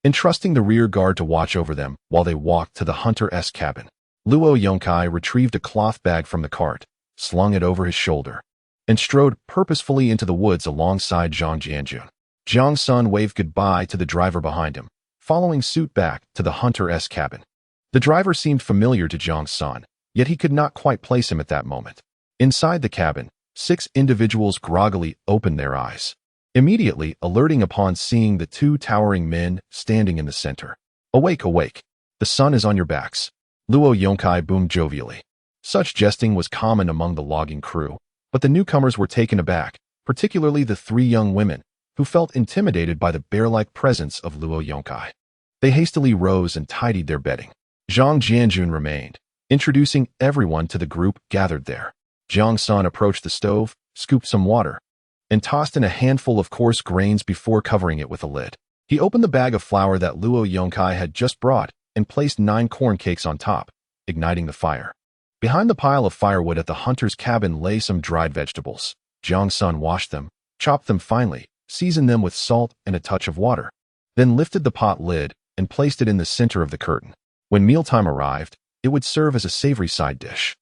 entrusting the rear guard to watch over them while they walked to the hunter's cabin. Luo Yongkai retrieved a cloth bag from the cart, slung it over his shoulder, and strode purposefully into the woods alongside Zhang Jianjun. Jiang Sen waved goodbye to the driver behind him, following suit back to the hunter's cabin. The driver seemed familiar to Jiang Sen, yet he could not quite place him at that moment. Inside the cabin, 6 individuals groggily opened their eyes, immediately alerting upon seeing the 2 towering men standing in the center. Awake, awake. The sun is on your backs, Luo Yongkai boomed jovially. Such jesting was common among the logging crew, but the newcomers were taken aback, particularly the 3 young women, who felt intimidated by the bear-like presence of Luo Yongkai. They hastily rose and tidied their bedding. Zhang Jianjun remained, introducing everyone to the group gathered there. Jiang Sen approached the stove, scooped some water, and tossed in a handful of coarse grains before covering it with a lid. He opened the bag of flour that Luo Yongkai had just brought and placed 9 corn cakes on top, igniting the fire. Behind the pile of firewood at the hunter's cabin lay some dried vegetables. Jiang Sen washed them, chopped them finely, seasoned them with salt and a touch of water, then lifted the pot lid and placed it in the center of the curtain. When mealtime arrived, it would serve as a savory side dish.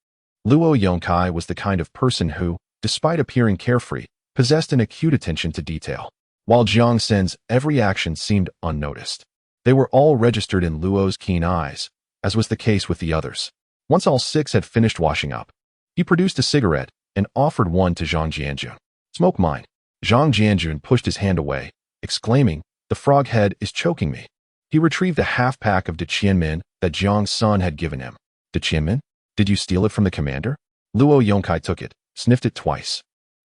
Luo Yongkai was the kind of person who, despite appearing carefree, possessed an acute attention to detail. While Jiang Sen's every action seemed unnoticed, they were all registered in Luo's keen eyes, as was the case with the others. Once all 6 had finished washing up, he produced a cigarette and offered one to Zhang Jianjun. Smoke mine. Zhang Jianjun pushed his hand away, exclaiming, The frog head is choking me. He retrieved a half-pack of Deqianmin that Jiang Sen had given him. Deqianmin? Did you steal it from the commander? Luo Yongkai took it, sniffed it twice,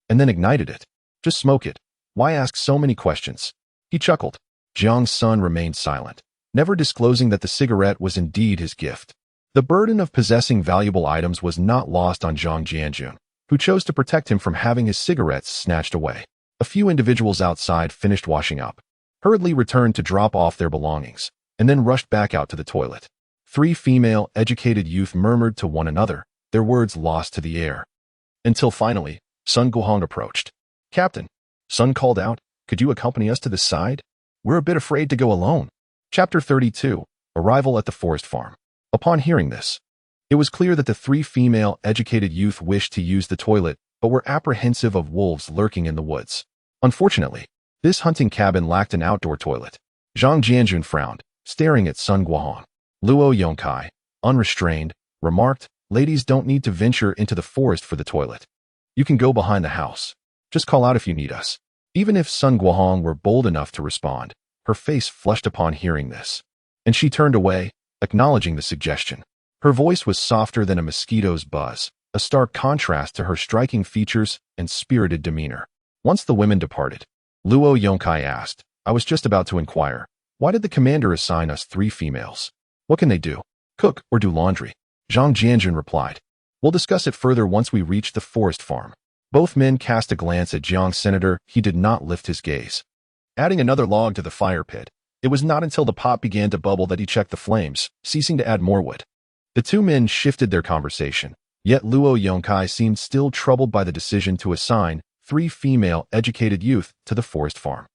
and then ignited it. Just smoke it. Why ask so many questions? He chuckled. Jiang Sen remained silent, never disclosing that the cigarette was indeed his gift. The burden of possessing valuable items was not lost on Zhang Jianjun, who chose to protect him from having his cigarettes snatched away. A few individuals outside finished washing up, hurriedly returned to drop off their belongings, and then rushed back out to the toilet. 3 female, educated youth murmured to one another, their words lost to the air. Until finally, Sun Guohong approached. "Captain," Sun called out, "could you accompany us to the side? We're a bit afraid to go alone." Chapter 32. Arrival at the Forest Farm. Upon hearing this, it was clear that the 3 female, educated youth wished to use the toilet, but were apprehensive of wolves lurking in the woods. Unfortunately, this hunting cabin lacked an outdoor toilet. Zhang Jianjun frowned, staring at Sun Guohong. Luo Yongkai, unrestrained, remarked, "Ladies don't need to venture into the forest for the toilet. You can go behind the house. Just call out if you need us." Even if Sun Guohong were bold enough to respond, her face flushed upon hearing this, and she turned away, acknowledging the suggestion. Her voice was softer than a mosquito's buzz, a stark contrast to her striking features and spirited demeanor. Once the women departed, Luo Yongkai asked, "I was just about to inquire, why did the commander assign us 3 females? What can they do? Cook or do laundry?" Zhang Jianjun replied, "We'll discuss it further once we reach the forest farm." Both men cast a glance at Jiang Senator. He did not lift his gaze. Adding another log to the fire pit, it was not until the pot began to bubble that he checked the flames, ceasing to add more wood. The 2 men shifted their conversation, yet Luo Yongkai seemed still troubled by the decision to assign 3 female, educated youth to the forest farm.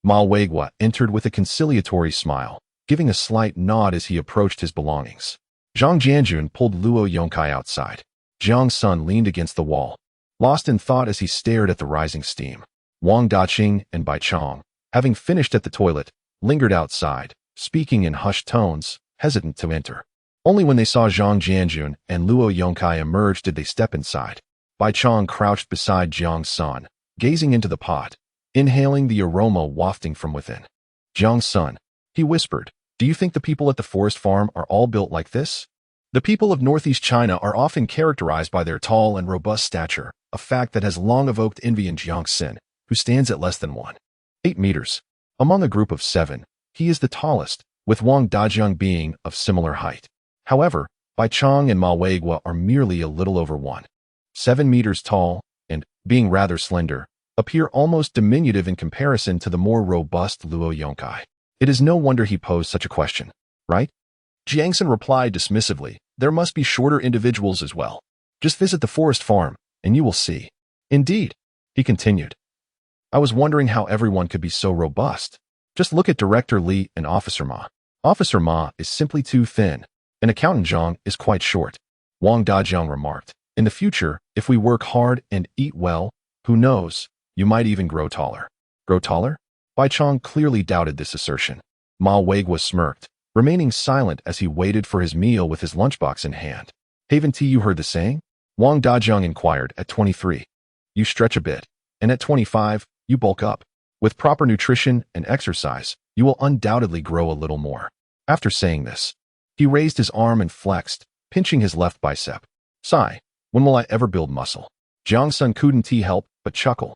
Ma Weigua entered with a conciliatory smile, giving a slight nod as he approached his belongings. Zhang Jianjun pulled Luo Yongkai outside. Jiang Sen leaned against the wall, lost in thought as he stared at the rising steam. Wang Daqing and Beichong, having finished at the toilet, lingered outside, speaking in hushed tones, hesitant to enter. Only when they saw Zhang Jianjun and Luo Yongkai emerge did they step inside. Beichong crouched beside Jiang Sen, gazing into the pot, inhaling the aroma wafting from within. "Jiang Sen," he whispered, "do you think the people at the forest farm are all built like this?" The people of northeast China are often characterized by their tall and robust stature, a fact that has long evoked envy in Jiang Sen, who stands at less than 1.8 meters. Among a group of 7, he is the tallest, with Wang Dajiang being of similar height. However, Beichong and Ma Weigua are merely a little over 1.7 meters tall, and, being rather slender, appear almost diminutive in comparison to the more robust Luo Yongkai. It is no wonder he posed such a question, right? Jiang Sen replied dismissively, "There must be shorter individuals as well. Just visit the forest farm, and you will see." "Indeed," he continued. "I was wondering how everyone could be so robust. Just look at Director Li and Officer Ma. Officer Ma is simply too thin, and Accountant Zhang is quite short." Wang Dajiang remarked, "In the future, if we work hard and eat well, who knows, you might even grow taller." "Grow taller?" Beichong clearly doubted this assertion. Ma Weigua smirked, remaining silent as he waited for his meal with his lunchbox in hand. "Haven't you heard the saying?" Wang Dajiang inquired. "At 23, you stretch a bit, and at 25, you bulk up. With proper nutrition and exercise, you will undoubtedly grow a little more." After saying this, he raised his arm and flexed, pinching his left bicep. "Sigh, when will I ever build muscle?" Jiang Sen couldn't help but chuckle.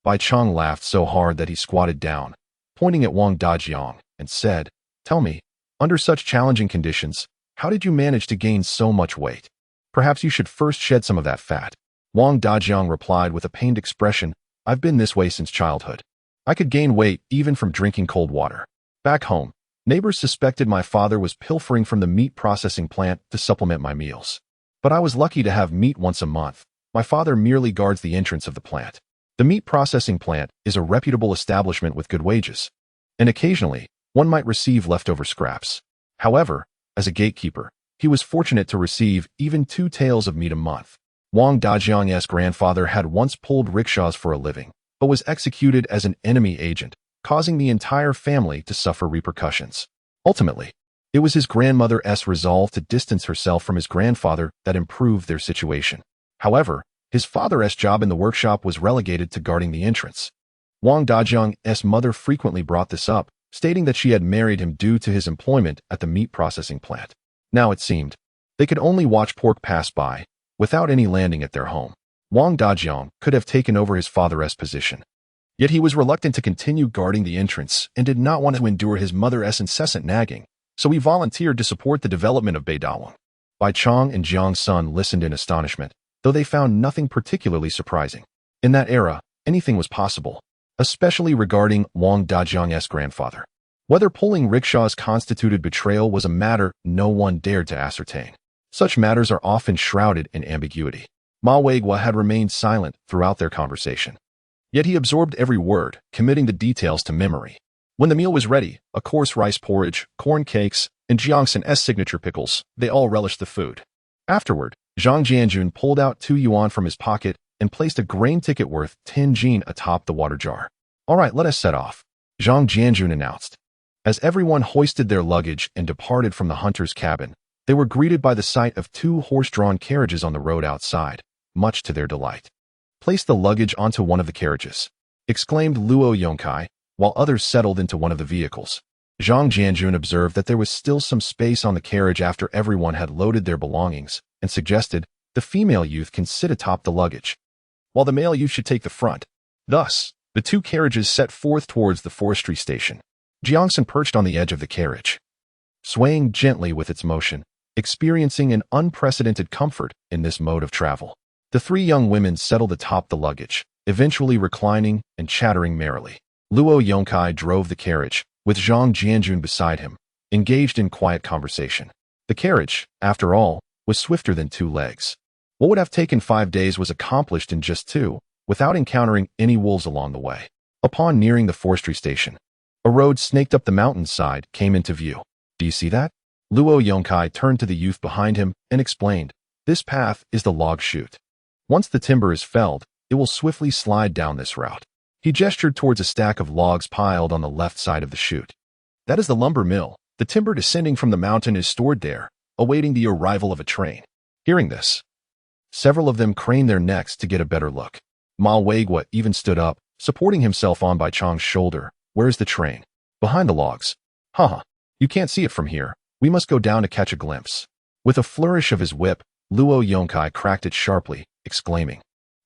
Beichong laughed so hard that he squatted down, pointing at Wang Dajiang, and said, "Tell me, under such challenging conditions, how did you manage to gain so much weight? Perhaps you should first shed some of that fat." Wang Dajiang replied with a pained expression, "I've been this way since childhood. I could gain weight even from drinking cold water. Back home, neighbors suspected my father was pilfering from the meat processing plant to supplement my meals. But I was lucky to have meat once a month. My father merely guards the entrance of the plant. The meat processing plant is a reputable establishment with good wages, and occasionally, one might receive leftover scraps. However, as a gatekeeper, he was fortunate to receive even 2 taels of meat a month." Wang Dajiang's grandfather had once pulled rickshaws for a living, but was executed as an enemy agent, causing the entire family to suffer repercussions. Ultimately, it was his grandmother's resolve to distance herself from his grandfather that improved their situation. However, his father's job in the workshop was relegated to guarding the entrance. Wang Dajiang's mother frequently brought this up, stating that she had married him due to his employment at the meat processing plant. Now it seemed, they could only watch pork pass by, without any landing at their home. Wang Dajiang could have taken over his father's position. Yet he was reluctant to continue guarding the entrance and did not want to endure his mother's incessant nagging, so he volunteered to support the development of Beidahuang. Beichong and Jiang Sen listened in astonishment, though they found nothing particularly surprising. In that era, anything was possible. especially regarding Wang Dajiang's grandfather. Whether pulling rickshaws constituted betrayal was a matter no one dared to ascertain. Such matters are often shrouded in ambiguity. Ma Weigua had remained silent throughout their conversation. Yet he absorbed every word, committing the details to memory. When the meal was ready, a coarse rice porridge, corn cakes, and Jiang Sen's signature pickles, they all relished the food. Afterward, Zhang Jianjun pulled out 2 yuan from his pocket and placed a grain ticket worth 10 jin atop the water jar. "All right, let us set off," Zhang Jianjun announced. As everyone hoisted their luggage and departed from the hunter's cabin, they were greeted by the sight of 2 horse-drawn carriages on the road outside, much to their delight. "Place the luggage onto one of the carriages," exclaimed Luo Yongkai, while others settled into one of the vehicles. Zhang Jianjun observed that there was still some space on the carriage after everyone had loaded their belongings, and suggested the female youth can sit atop the luggage, while the male youth should take the front. Thus, the 2 carriages set forth towards the forestry station. Jiang Sen perched on the edge of the carriage, swaying gently with its motion, experiencing an unprecedented comfort in this mode of travel. The 3 young women settled atop the luggage, eventually reclining and chattering merrily. Luo Yongkai drove the carriage, with Zhang Jianjun beside him, engaged in quiet conversation. The carriage, after all, was swifter than 2 legs. What would have taken 5 days was accomplished in just 2, without encountering any wolves along the way. Upon nearing the forestry station, a road snaked up the mountainside came into view. "Do you see that?" Luo Yongkai turned to the youth behind him and explained, "This path is the log chute. Once the timber is felled, it will swiftly slide down this route." He gestured towards a stack of logs piled on the left side of the chute. "That is the lumber mill. The timber descending from the mountain is stored there, awaiting the arrival of a train." Hearing this, several of them craned their necks to get a better look. Ma Weigua even stood up, supporting himself on by Chang's shoulder. "Where's the train?" "Behind the logs." "Haha, you can't see it from here. We must go down to catch a glimpse." With a flourish of his whip, Luo Yongkai cracked it sharply, exclaiming,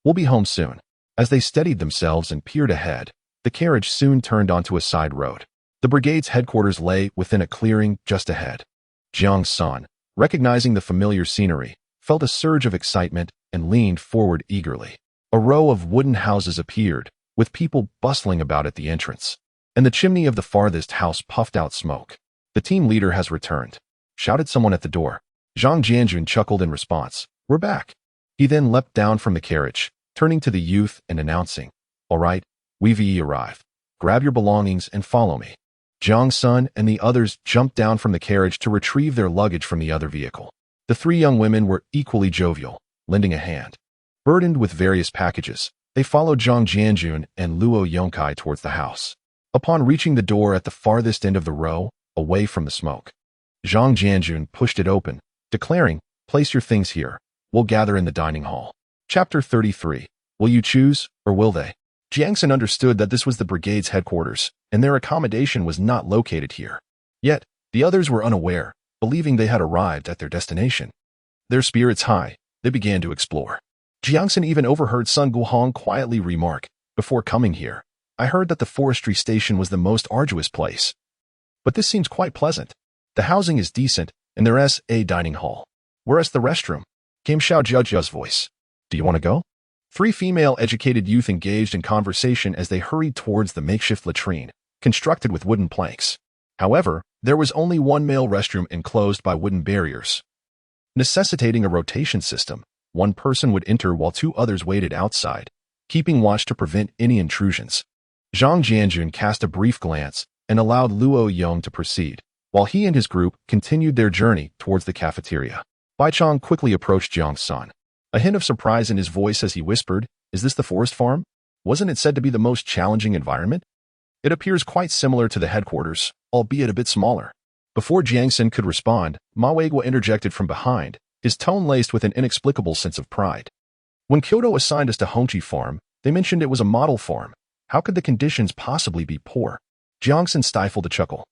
"We'll be home soon." As they steadied themselves and peered ahead, the carriage soon turned onto a side road. The brigade's headquarters lay within a clearing just ahead. Jiang Sen, recognizing the familiar scenery, felt a surge of excitement and leaned forward eagerly. A row of wooden houses appeared, with people bustling about at the entrance, and the chimney of the farthest house puffed out smoke. "The team leader has returned," shouted someone at the door. Zhang Jianjun chuckled in response. "We're back." He then leapt down from the carriage, turning to the youth and announcing, "All right, we've arrived. Grab your belongings and follow me." Jiang Sen and the others jumped down from the carriage to retrieve their luggage from the other vehicle. The 3 young women were equally jovial, lending a hand. Burdened with various packages, they followed Zhang Jianjun and Luo Yongkai towards the house. Upon reaching the door at the farthest end of the row, away from the smoke, Zhang Jianjun pushed it open, declaring, "Place your things here. We'll gather in the dining hall." Chapter 33. Will you choose, or will they? Jiang Sen understood that this was the brigade's headquarters, and their accommodation was not located here. Yet, the others were unaware, believing they had arrived at their destination. Their spirits high, they began to explore. Jiang Sen even overheard Sun Guhong quietly remark, "Before coming here, I heard that the forestry station was the most arduous place. But this seems quite pleasant. The housing is decent, and there's a dining hall. Where's the restroom?" Came Xiao Zhejia's voice. "Do you want to go?" 3 female-educated youth engaged in conversation as they hurried towards the makeshift latrine, constructed with wooden planks. However, there was only one male restroom enclosed by wooden barriers. Necessitating a rotation system, one person would enter while 2 others waited outside, keeping watch to prevent any intrusions. Zhang Jianjun cast a brief glance and allowed Luo Yong to proceed, while he and his group continued their journey towards the cafeteria. Bai Chang quickly approached Jiang Sen, a hint of surprise in his voice as he whispered, "Is this the forest farm? Wasn't it said to be the most challenging environment? It appears quite similar to the headquarters, albeit a bit smaller." Before Jiang Sen could respond, Ma Weigua interjected from behind, his tone laced with an inexplicable sense of pride. "When Kyoto assigned us to Hongqi Farm, they mentioned it was a model farm. How could the conditions possibly be poor?" Jiang Sen stifled a chuckle,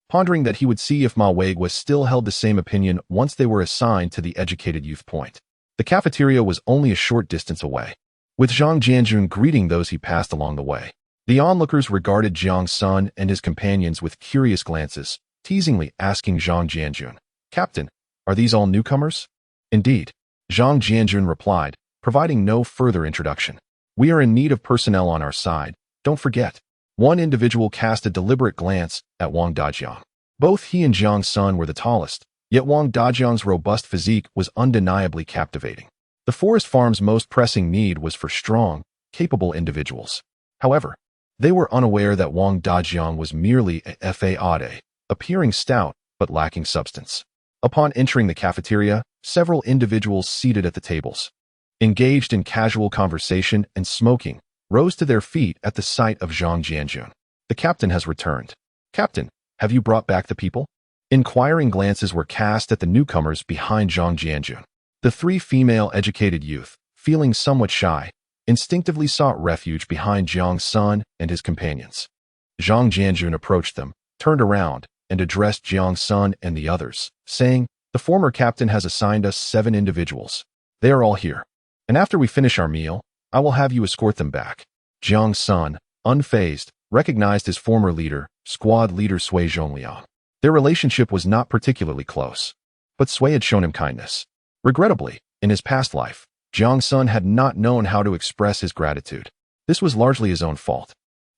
pondering that he would see if Ma Weigua still held the same opinion once they were assigned to the educated youth point. The cafeteria was only a short distance away, with Zhang Jianjun greeting those he passed along the way. The onlookers regarded Jiang Sen and his companions with curious glances, teasingly asking Zhang Jianjun, "Captain, are these all newcomers?" "Indeed," Zhang Jianjun replied, providing no further introduction. "We are in need of personnel on our side, Don't forget. One individual cast a deliberate glance at Huang Dajiang. Both he and Jiang Sen were the tallest, yet Huang Dajiang's robust physique was undeniably captivating. The forest farm's most pressing need was for strong, capable individuals. However, they were unaware that Huang Dajiang was merely a fade, appearing stout but lacking substance. Upon entering the cafeteria, several individuals seated at the tables, engaged in casual conversation and smoking, rose to their feet at the sight of Zhang Jianjun. The captain has returned. Captain, have you brought back the people? Inquiring glances were cast at the newcomers behind Zhang Jianjun. The three female educated youth, feeling somewhat shy, instinctively sought refuge behind Jiang Sen and his companions. Zhang Jianjun approached them, turned around, and addressed Jiang Sen and the others, saying, "The former captain has assigned us 7 individuals. They are all here. And after we finish our meal, I will have you escort them back." Jiang Sen, unfazed, recognized his former leader, squad leader Sui Zhongliang. Their relationship was not particularly close, but Sui had shown him kindness. Regrettably, in his past life, Jiang Sen had not known how to express his gratitude. This was largely his own fault,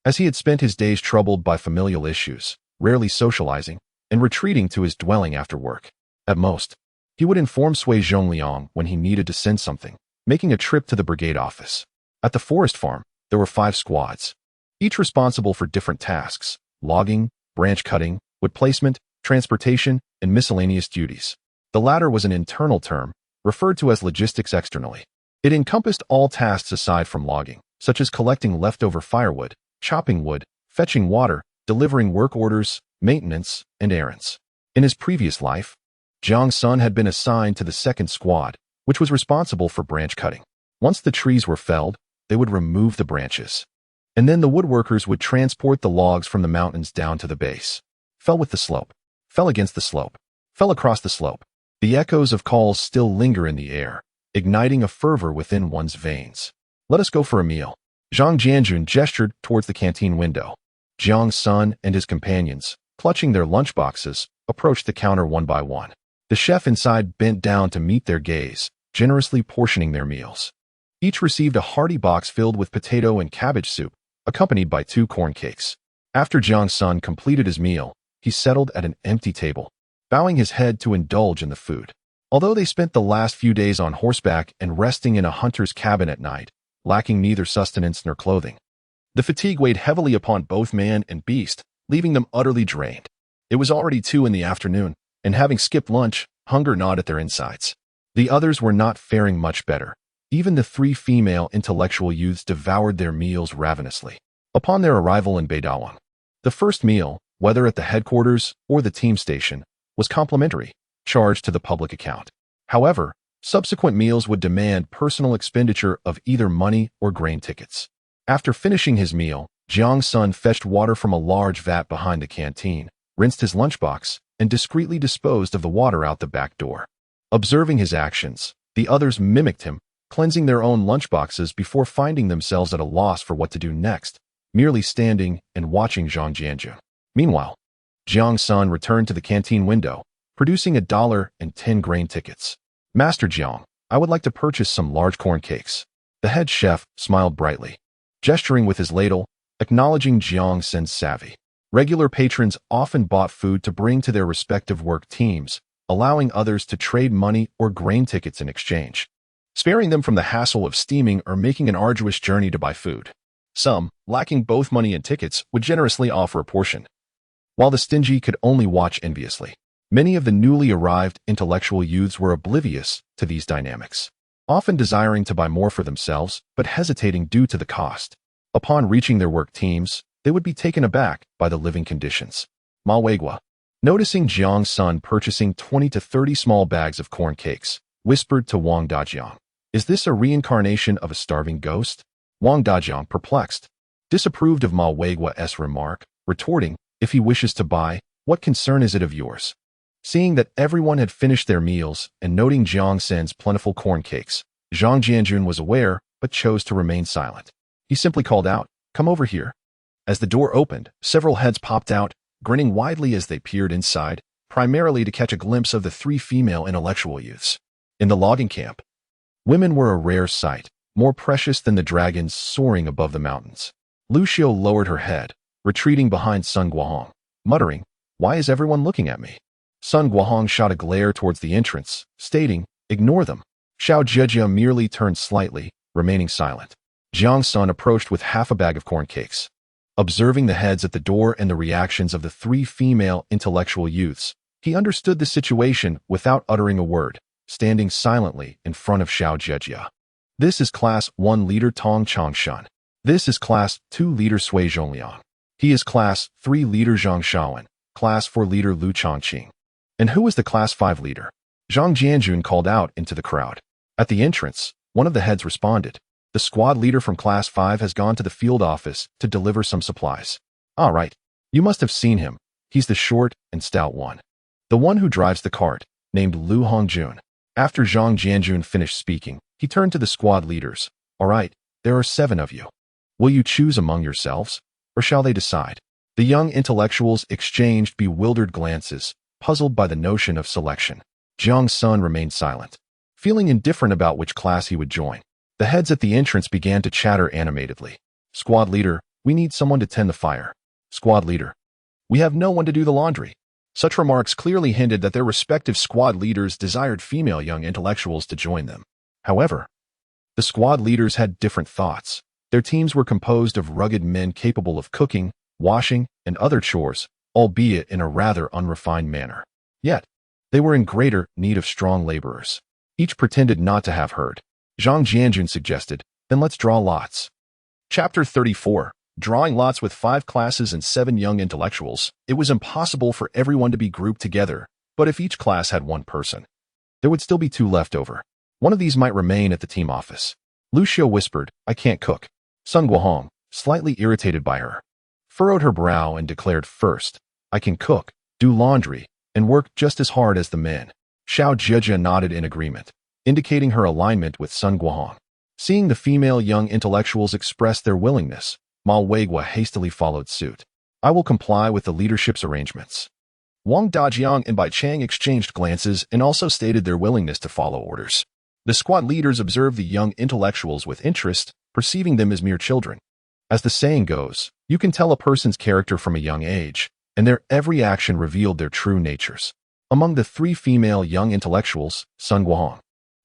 as he had spent his days troubled by familial issues, rarely socializing, and retreating to his dwelling after work. At most, he would inform Sui Zhongliang when he needed to send something, making a trip to the brigade office. At the forest farm, there were 5 squads, each responsible for different tasks: logging, branch cutting, wood placement, transportation, and miscellaneous duties. The latter was an internal term, referred to as logistics externally. It encompassed all tasks aside from logging, such as collecting leftover firewood, chopping wood, fetching water, delivering work orders, maintenance, and errands. In his previous life, Jiang Sen had been assigned to the 2nd squad, which was responsible for branch cutting. Once the trees were felled, they would remove the branches, and then the woodworkers would transport the logs from the mountains down to the base. Fell with the slope, fell against the slope, fell across the slope. The echoes of calls still linger in the air, igniting a fervor within one's veins. "Let us go for a meal." Zhang Jianjun gestured towards the canteen window. Jiang Sen and his companions, clutching their lunchboxes, approached the counter one by one. The chef inside bent down to meet their gaze, generously portioning their meals. Each received a hearty box filled with potato and cabbage soup, accompanied by 2 corn cakes. After Jiang Sen completed his meal, he settled at an empty table, bowing his head to indulge in the food. Although they spent the last few days on horseback and resting in a hunter's cabin at night, lacking neither sustenance nor clothing, the fatigue weighed heavily upon both man and beast, leaving them utterly drained. It was already 2 in the afternoon, and having skipped lunch, hunger gnawed at their insides. The others were not faring much better. Even the 3 female intellectual youths devoured their meals ravenously. Upon their arrival in Beidahuang, the first meal, whether at the headquarters or the team station, was complimentary, charged to the public account. However, subsequent meals would demand personal expenditure of either money or grain tickets. After finishing his meal, Jiang Sen fetched water from a large vat behind the canteen, rinsed his lunchbox, and discreetly disposed of the water out the back door. Observing his actions, the others mimicked him, cleansing their own lunchboxes before finding themselves at a loss for what to do next, merely standing and watching Zhang Jianjun. Meanwhile, Jiang Sen returned to the canteen window, producing $1 and 10 grain tickets. "Master Jiang, I would like to purchase some large corn cakes." The head chef smiled brightly, gesturing with his ladle, acknowledging Jiang Sen's savvy. Regular patrons often bought food to bring to their respective work teams, allowing others to trade money or grain tickets in exchange, sparing them from the hassle of steaming or making an arduous journey to buy food. Some, lacking both money and tickets, would generously offer a portion, while the stingy could only watch enviously. Many of the newly arrived intellectual youths were oblivious to these dynamics, often desiring to buy more for themselves, but hesitating due to the cost. Upon reaching their work teams, they would be taken aback by the living conditions. Ma Weigua, noticing Jiang Sen purchasing 20 to 30 small bags of corn cakes, whispered to Huang Dajiang, "Is this a reincarnation of a starving ghost?" Huang Dajiang, perplexed, disapproved of Ma Weigua's remark, retorting, "If he wishes to buy, what concern is it of yours?" Seeing that everyone had finished their meals and noting Jiang Sen's plentiful corn cakes, Zhang Jianjun was aware but chose to remain silent. He simply called out, "Come over here." As the door opened, several heads popped out, grinning widely as they peered inside, primarily to catch a glimpse of the 3 female intellectual youths. In the logging camp, women were a rare sight, more precious than the dragons soaring above the mountains. Lu Xiu lowered her head, retreating behind Sun Guohong, muttering, "Why is everyone looking at me?" Sun Guohong shot a glare towards the entrance, stating, "Ignore them." Xiao Jijia merely turned slightly, remaining silent. Jiang Sen approached with half a bag of corn cakes. Observing the heads at the door and the reactions of the three female intellectual youths, he understood the situation without uttering a word, standing silently in front of Xiao Jijia. "This is Class 1 Leader Tong Changshan. This is Class 2 Leader Sui Zhongliang. He is Class 3 Leader Zhang Shaowen, Class 4 Leader Lu Chongqing. And who is the Class 5 leader?" Zhang Jianjun called out into the crowd. At the entrance, one of the heads responded, "The squad leader from Class 5 has gone to the field office to deliver some supplies." "All right. You must have seen him. He's the short and stout one. The one who drives the cart, named Lu Hongjun." After Zhang Jianjun finished speaking, he turned to the squad leaders. "All right, there are 7 of you. Will you choose among yourselves, or shall they decide?" The young intellectuals exchanged bewildered glances, puzzled by the notion of selection. Jiang Sen remained silent, feeling indifferent about which class he would join. The heads at the entrance began to chatter animatedly. "Squad leader, we need someone to tend the fire." "Squad leader, we have no one to do the laundry." Such remarks clearly hinted that their respective squad leaders desired female young intellectuals to join them. However, the squad leaders had different thoughts. Their teams were composed of rugged men capable of cooking, washing, and other chores, albeit in a rather unrefined manner. Yet, they were in greater need of strong laborers. Each pretended not to have heard. Zhang Jianjun suggested, "Then let's draw lots." Chapter 34. Drawing lots with 5 classes and 7 young intellectuals. It was impossible for everyone to be grouped together, but if each class had 1 person, there would still be 2 left over. One of these might remain at the team office. Lu Xiu whispered, "I can't cook." Sun Guohong, slightly irritated by her, furrowed her brow and declared, "First, I can cook, do laundry, and work just as hard as the men." Xiao Jijia nodded in agreement, indicating her alignment with Sun Guohong. Seeing the female young intellectuals express their willingness, Ma Weigua hastily followed suit. "I will comply with the leadership's arrangements." Wang Dajiang and Bai Chang exchanged glances and also stated their willingness to follow orders. The squad leaders observed the young intellectuals with interest, perceiving them as mere children. As the saying goes, you can tell a person's character from a young age, and their every action revealed their true natures. Among the 3 female young intellectuals, Sun Guohong,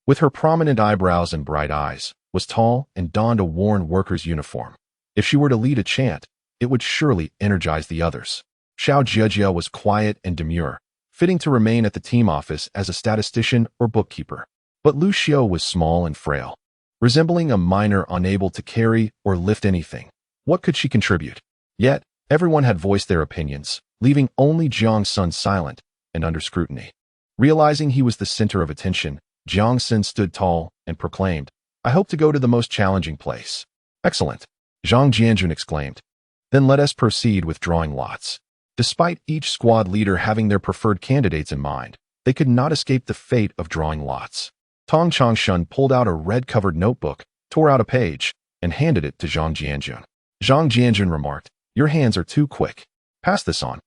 with her prominent eyebrows and bright eyes, was tall and donned a worn worker's uniform. If she were to lead a chant, it would surely energize the others. Xiao Jijia was quiet and demure, fitting to remain at the team office as a statistician or bookkeeper. But Lu Xiu was small and frail, resembling a miner unable to carry or lift anything. What could she contribute? Yet, everyone had voiced their opinions, leaving only Jiang Sen silent and under scrutiny. Realizing he was the center of attention, Jiang Sen stood tall and proclaimed, "I hope to go to the most challenging place." "Excellent," Zhang Jianjun exclaimed. "Then let us proceed with drawing lots." Despite each squad leader having their preferred candidates in mind, they could not escape the fate of drawing lots. Tong Changshan pulled out a red-covered notebook, tore out a page, and handed it to Zhang Jianjun. Zhang Jianjun remarked, "Your hands are too quick. Pass this on,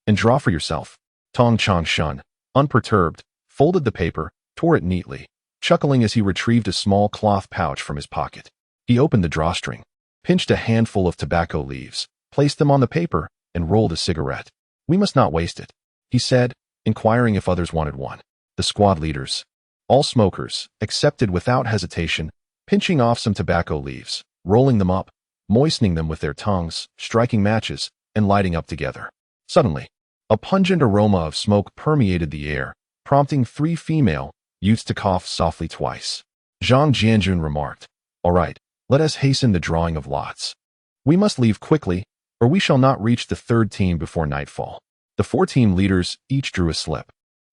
and draw for yourself." Tong Changshan, unperturbed, folded the paper, tore it neatly, chuckling as he retrieved a small cloth pouch from his pocket. He opened the drawstring, pinched a handful of tobacco leaves, placed them on the paper, and rolled a cigarette. "We must not waste it," he said, inquiring if others wanted one. The squad leaders, all smokers, accepted without hesitation, pinching off some tobacco leaves, rolling them up, moistening them with their tongues, striking matches, and lighting up together. Suddenly, a pungent aroma of smoke permeated the air, prompting 3 female youths to cough softly twice. Zhang Jianjun remarked, "All right, let us hasten the drawing of lots. We must leave quickly, or we shall not reach the 3rd team before nightfall." The 4 team leaders each drew a slip,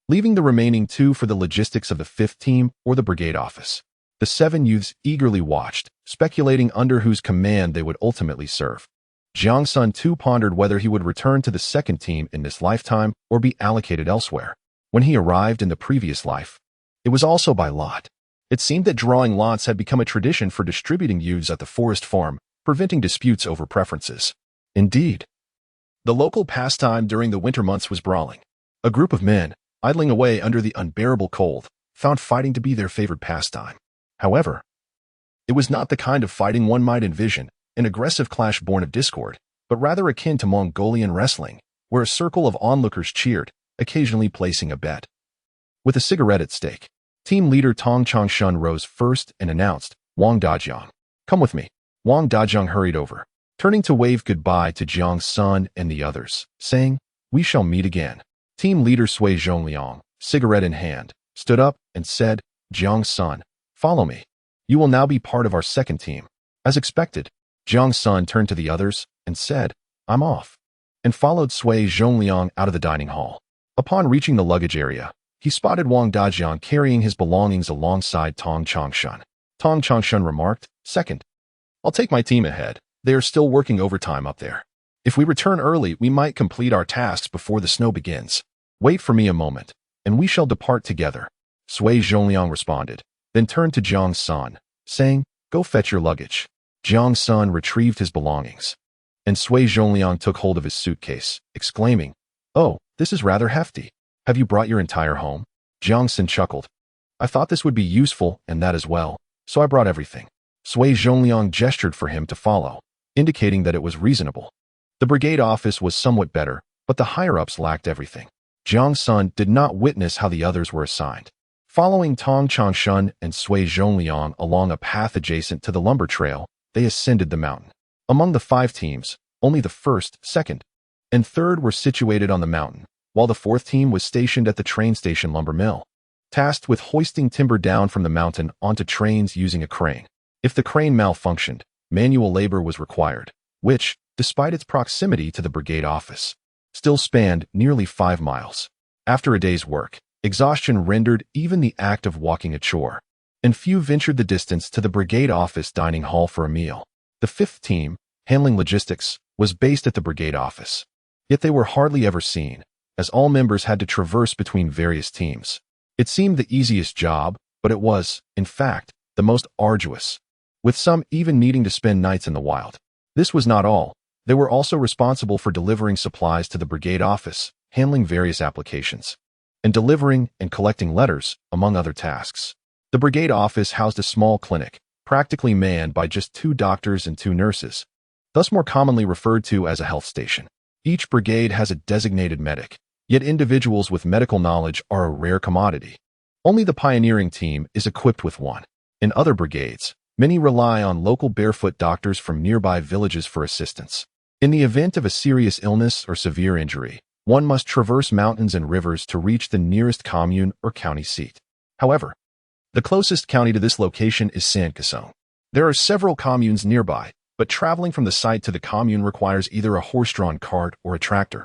leaving the remaining 2 for the logistics of the 5th team or the brigade office. The 7 youths eagerly watched, speculating under whose command they would ultimately serve. Jiang Sen too pondered whether he would return to the 2nd team in this lifetime or be allocated elsewhere. When he arrived in the previous life, it was also by lot. It seemed that drawing lots had become a tradition for distributing youths at the forest farm, preventing disputes over preferences. Indeed, the local pastime during the winter months was brawling. A group of men, idling away under the unbearable cold, found fighting to be their favorite pastime. However, it was not the kind of fighting one might envision, an aggressive clash born of discord, but rather akin to Mongolian wrestling, where a circle of onlookers cheered, occasionally placing a bet. With a cigarette at stake, team leader Tong Changshun rose first and announced, "Wang Dajiang, come with me." Wang Dajiang hurried over, turning to wave goodbye to Jiang Sen and the others, saying, "We shall meet again." Team leader Sui Zhongliang, cigarette in hand, stood up and said, "Jiang Sen, follow me. You will now be part of our second team." As expected, Jiang Sen turned to the others and said, "I'm off," and followed Sui Zhongliang out of the dining hall. Upon reaching the luggage area, he spotted Wang Dajiang carrying his belongings alongside Tong Changshun. Tong Changshun remarked, "Second, I'll take my team ahead. They are still working overtime up there. If we return early, we might complete our tasks before the snow begins. Wait for me a moment, and we shall depart together." Sui Zhongliang responded, then turned to Jiang Sen, saying, "Go fetch your luggage." Jiang Sen retrieved his belongings, and Sui Zhongliang took hold of his suitcase, exclaiming, "Oh, this is rather hefty. Have you brought your entire home?" Jiang Sen chuckled. "I thought this would be useful and that as well, so I brought everything." Sui Zhongliang gestured for him to follow, indicating that it was reasonable. The brigade office was somewhat better, but the higher-ups lacked everything. Jiang Sen did not witness how the others were assigned. Following Tong Changshun and Sui Zhongliang along a path adjacent to the lumber trail, they ascended the mountain. Among the 5 teams, only the first, second, and third were situated on the mountain, while the 4th team was stationed at the train station lumber mill, tasked with hoisting timber down from the mountain onto trains using a crane. If the crane malfunctioned, manual labor was required, which, despite its proximity to the brigade office, still spanned nearly 5 miles. After a day's work, exhaustion rendered even the act of walking a chore, and few ventured the distance to the brigade office dining hall for a meal. The 5th team, handling logistics, was based at the brigade office. Yet they were hardly ever seen, as all members had to traverse between various teams. It seemed the easiest job, but it was, in fact, the most arduous, with some even needing to spend nights in the wild. This was not all. They were also responsible for delivering supplies to the brigade office, handling various applications, and delivering and collecting letters, among other tasks. The brigade office housed a small clinic, practically manned by just 2 doctors and 2 nurses, thus more commonly referred to as a health station. Each brigade has a designated medic, yet individuals with medical knowledge are a rare commodity. Only the pioneering team is equipped with one. In other brigades, many rely on local barefoot doctors from nearby villages for assistance. In the event of a serious illness or severe injury, one must traverse mountains and rivers to reach the nearest commune or county seat. However, the closest county to this location is Sankesong. There are several communes nearby, but traveling from the site to the commune requires either a horse-drawn cart or a tractor,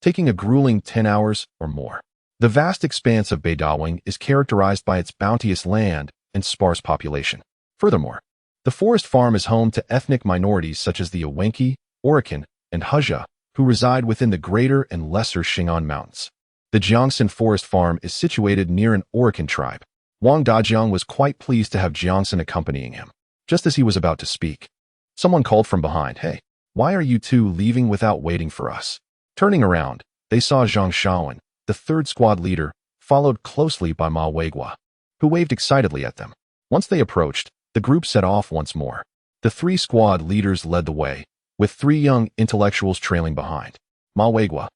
taking a grueling 10 hours or more. The vast expanse of Beidahuang is characterized by its bounteous land and sparse population. Furthermore, the forest farm is home to ethnic minorities such as the Awenki, Orokan, and Huzha, who reside within the greater and lesser Shingon Mountains. The Jiang Sen forest farm is situated near an Orokan tribe. Wang Dajiang was quite pleased to have Jiang Sen accompanying him. Just as he was about to speak, someone called from behind, "Hey, why are you 2 leaving without waiting for us?" Turning around, they saw Zhang Shaoan, the 3rd squad leader, followed closely by Ma Weigua, who waved excitedly at them. Once they approached, the group set off once more. The 3 squad leaders led the way, with 3 young intellectuals trailing behind. Ma Weigua,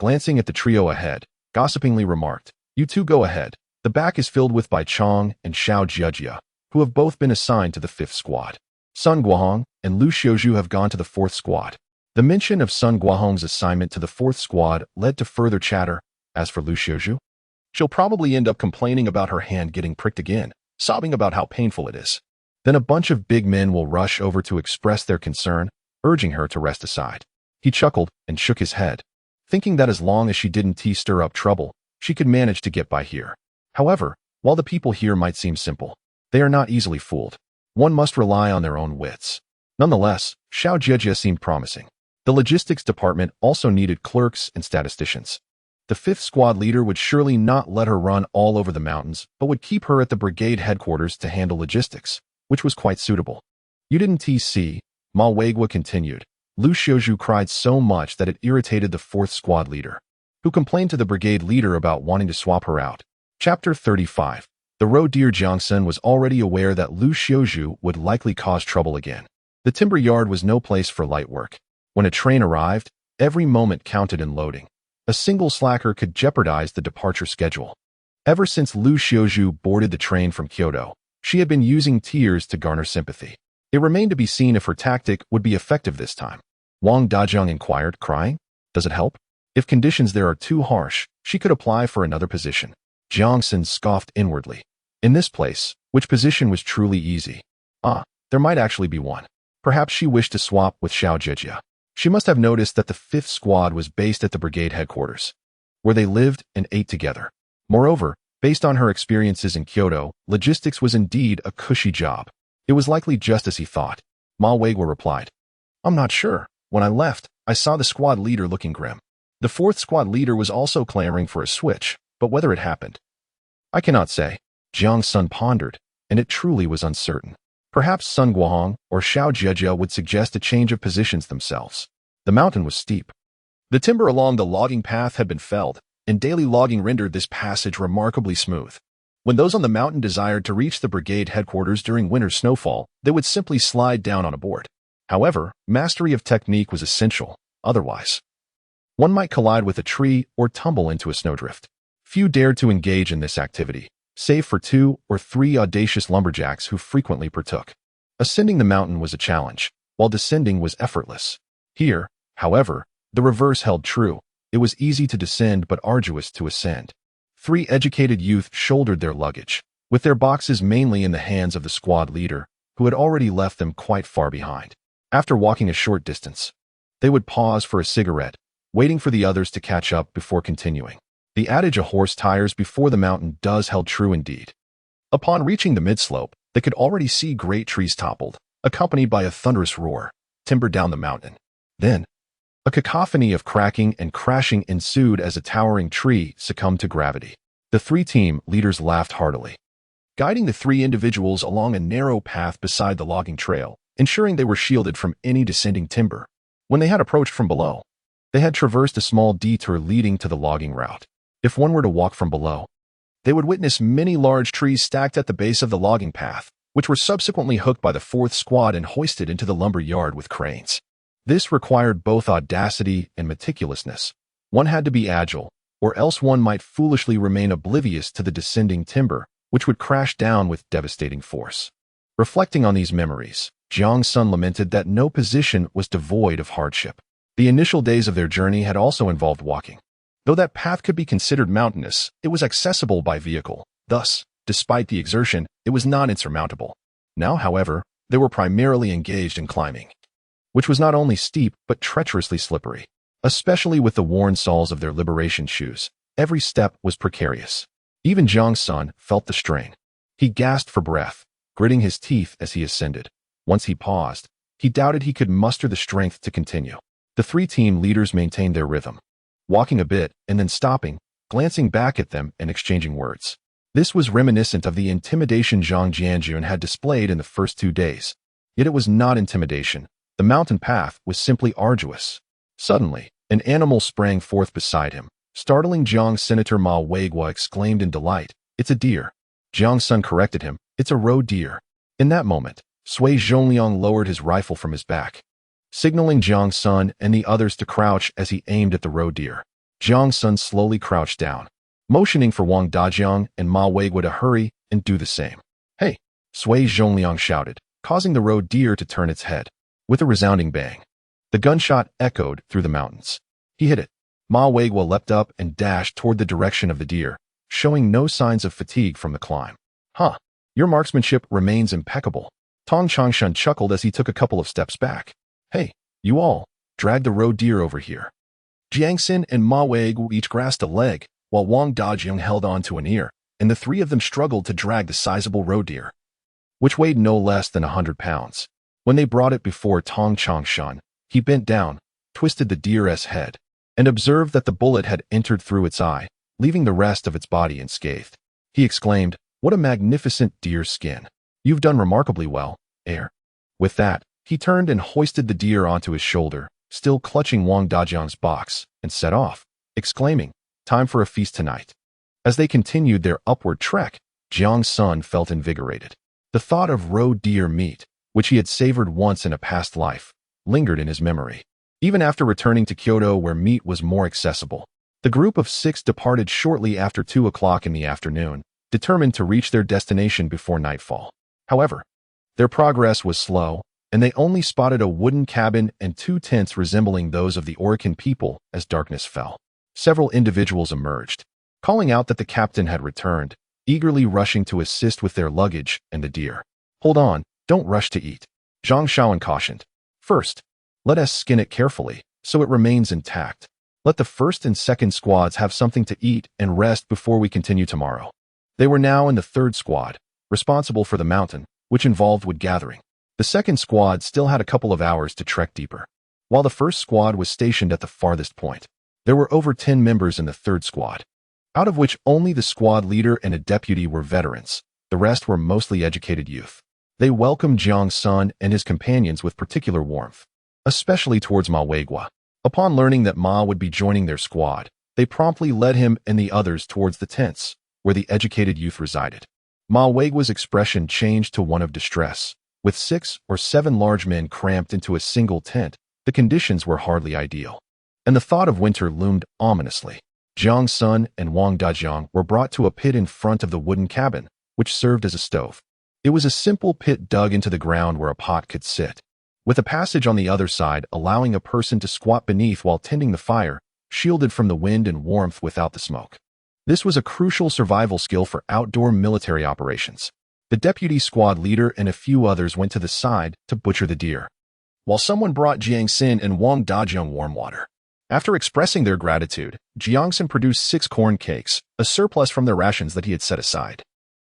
glancing at the trio ahead, gossipingly remarked, "You 2 go ahead. The back is filled with Bai Chong and Xiao Jiejia, who have both been assigned to the 5th squad. Sun Guohong and Lu Xiuzhu have gone to the 4th squad." The mention of Sun Guohong's assignment to the 4th squad led to further chatter. As for Lu Xiuzhu, she'll probably end up complaining about her hand getting pricked again, sobbing about how painful it is. Then a bunch of big men will rush over to express their concern, urging her to rest aside. He chuckled and shook his head, thinking that as long as she didn't stir up trouble, she could manage to get by here. However, while the people here might seem simple, they are not easily fooled. One must rely on their own wits. Nonetheless, Xiao Jiejia seemed promising. The logistics department also needed clerks and statisticians. The 5th squad leader would surely not let her run all over the mountains, but would keep her at the brigade headquarters to handle logistics, which was quite suitable. "You didn't see," Ma Weigua continued. Lu Xiuzhu cried so much that it irritated the 4th squad leader, who complained to the brigade leader about wanting to swap her out. Chapter 35. The road deer Jiang Sen was already aware that Lu Xiuzhu would likely cause trouble again. The timber yard was no place for light work. When a train arrived, every moment counted in loading. A single slacker could jeopardize the departure schedule. Ever since Lu Xiaozhu boarded the train from Kyoto, she had been using tears to garner sympathy. It remained to be seen if her tactic would be effective this time. Wang Dajiang inquired, crying, "Does it help? If conditions there are too harsh, she could apply for another position." Jiang Sen scoffed inwardly. In this place, which position was truly easy? There might actually be one. Perhaps she wished to swap with Xiao Jijia. She must have noticed that the 5th Squad was based at the brigade headquarters, where they lived and ate together. Moreover, based on her experiences in Kyoto, logistics was indeed a cushy job. It was likely just as he thought. Ma Weiguo replied, "I'm not sure. When I left, I saw the squad leader looking grim. The 4th Squad leader was also clamoring for a switch, but whether it happened, I cannot say." Jiang Sen pondered, and it truly was uncertain. Perhaps Sun Guohong or Xiao Jijia would suggest a change of positions themselves. The mountain was steep. The timber along the logging path had been felled, and daily logging rendered this passage remarkably smooth. When those on the mountain desired to reach the brigade headquarters during winter snowfall, they would simply slide down on a board. However, mastery of technique was essential. Otherwise, one might collide with a tree or tumble into a snowdrift. Few dared to engage in this activity, save for 2 or 3 audacious lumberjacks who frequently partook. Ascending the mountain was a challenge, while descending was effortless. Here, however, the reverse held true. It was easy to descend but arduous to ascend. 3 educated youth shouldered their luggage, with their boxes mainly in the hands of the squad leader, who had already left them quite far behind. After walking a short distance, they would pause for a cigarette, waiting for the others to catch up before continuing. The adage "a horse tires before the mountain does" held true indeed. Upon reaching the mid-slope, they could already see great trees toppled, accompanied by a thunderous roar, timber down the mountain. Then, a cacophony of cracking and crashing ensued as a towering tree succumbed to gravity. The 3 team leaders laughed heartily, guiding the 3 individuals along a narrow path beside the logging trail, ensuring they were shielded from any descending timber. When they had approached from below, they had traversed a small detour leading to the logging route. If one were to walk from below, they would witness many large trees stacked at the base of the logging path, which were subsequently hooked by the 4th Squad and hoisted into the lumber yard with cranes. This required both audacity and meticulousness. One had to be agile, or else one might foolishly remain oblivious to the descending timber, which would crash down with devastating force. Reflecting on these memories, Jiang Sen lamented that no position was devoid of hardship. The initial days of their journey had also involved walking. Though that path could be considered mountainous, it was accessible by vehicle. Thus, despite the exertion, it was not insurmountable. Now, however, they were primarily engaged in climbing, which was not only steep but treacherously slippery. Especially with the worn soles of their liberation shoes, every step was precarious. Even Jiang Sen felt the strain. He gasped for breath, gritting his teeth as he ascended. Once he paused, he doubted he could muster the strength to continue. The 3 team leaders maintained their rhythm, walking a bit and then stopping, glancing back at them and exchanging words. This was reminiscent of the intimidation Zhang Jianjun had displayed in the first 2 days. Yet it was not intimidation. The mountain path was simply arduous. Suddenly, an animal sprang forth beside him. Startling Jiang, Senator Ma Weiguo exclaimed in delight, "It's a deer." Jiang Sen corrected him, "It's a roe deer." In that moment, Sui Zhongliang lowered his rifle from his back, signaling Jiang Sen and the others to crouch as he aimed at the roe deer. Jiang Sen slowly crouched down, motioning for Wang Dajiang and Ma Weiguo to hurry and do the same. "Hey!" Sui Zhongliang shouted, causing the roe deer to turn its head. With a resounding bang, the gunshot echoed through the mountains. He hit it. Ma Weiguo leapt up and dashed toward the direction of the deer, showing no signs of fatigue from the climb. Your marksmanship remains impeccable." Tong Changshan chuckled as he took a couple of steps back. "Hey, you all, drag the roe deer over here." Jiang Sen and Ma Weiguo each grasped a leg, while Wang Dajiang held on to an ear, and the 3 of them struggled to drag the sizable roe deer, which weighed no less than 100 pounds. When they brought it before Tong Changshan, he bent down, twisted the deer's head, and observed that the bullet had entered through its eye, leaving the rest of its body unscathed. He exclaimed, "What a magnificent deer skin. You've done remarkably well, heir." With that, he turned and hoisted the deer onto his shoulder, still clutching Wang Dajiang's box, and set off, exclaiming, "Time for a feast tonight." As they continued their upward trek, Jiang Sen felt invigorated. The thought of roe deer meat, which he had savored once in a past life, lingered in his memory. Even after returning to Kyoto where meat was more accessible, the group of 6 departed shortly after 2 o'clock in the afternoon, determined to reach their destination before nightfall. However, their progress was slow, and they only spotted a wooden cabin and 2 tents resembling those of the Orican people as darkness fell. Several individuals emerged, calling out that the captain had returned, eagerly rushing to assist with their luggage and the deer. "Hold on, don't rush to eat," Zhang Shaoan cautioned. "First, let us skin it carefully, so it remains intact. Let the first and second squads have something to eat and rest before we continue tomorrow." They were now in the 3rd squad, responsible for the mountain, which involved wood gathering. The 2nd squad still had a couple of hours to trek deeper. While the 1st squad was stationed at the farthest point, there were over 10 members in the 3rd squad, out of which only the squad leader and a deputy were veterans. The rest were mostly educated youth. They welcomed Jiang Sen and his companions with particular warmth, especially towards Ma Weigua. Upon learning that Ma would be joining their squad, they promptly led him and the others towards the tents, where the educated youth resided. Ma Weigua's expression changed to one of distress. With 6 or 7 large men cramped into a single tent, the conditions were hardly ideal, and the thought of winter loomed ominously. Jiang Sen and Wang Dajiang were brought to a pit in front of the wooden cabin, which served as a stove. It was a simple pit dug into the ground where a pot could sit, with a passage on the other side allowing a person to squat beneath while tending the fire, shielded from the wind and warmth without the smoke. This was a crucial survival skill for outdoor military operations. The deputy squad leader and a few others went to the side to butcher the deer, while someone brought Jiang Sen and Wang Dajiang warm water. After expressing their gratitude, Jiang Sen produced 6 corn cakes, a surplus from their rations that he had set aside.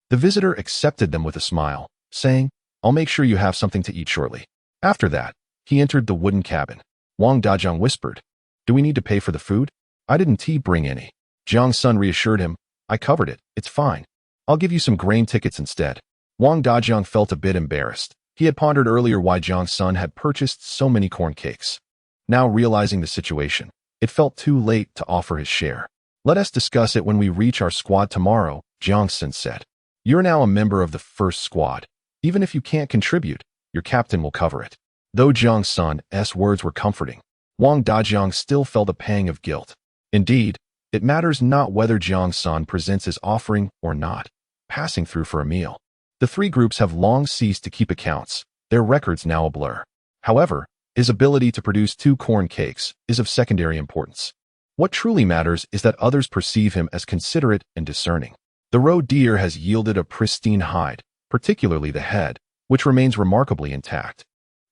The visitor accepted them with a smile, saying, "I'll make sure you have something to eat shortly." After that, he entered the wooden cabin. Wang Dajiang whispered, "Do we need to pay for the food?" "I didn't bring any." Jiang Sen reassured him, "I covered it, it's fine. I'll give you some grain tickets instead." Wang Dajiang felt a bit embarrassed. He had pondered earlier why Jiang Sen had purchased so many corn cakes. Now realizing the situation, it felt too late to offer his share. "Let us discuss it when we reach our squad tomorrow," Jiang Sen said. "You're now a member of the 1st squad. Even if you can't contribute, your captain will cover it." Though Jiang Sen's words were comforting, Wang Dajiang still felt a pang of guilt. Indeed, it matters not whether Jiang Sen presents his offering or not, passing through for a meal. The 3 groups have long ceased to keep accounts, their records now a blur. However, his ability to produce 2 corn cakes is of secondary importance. What truly matters is that others perceive him as considerate and discerning. The roe deer has yielded a pristine hide, particularly the head, which remains remarkably intact,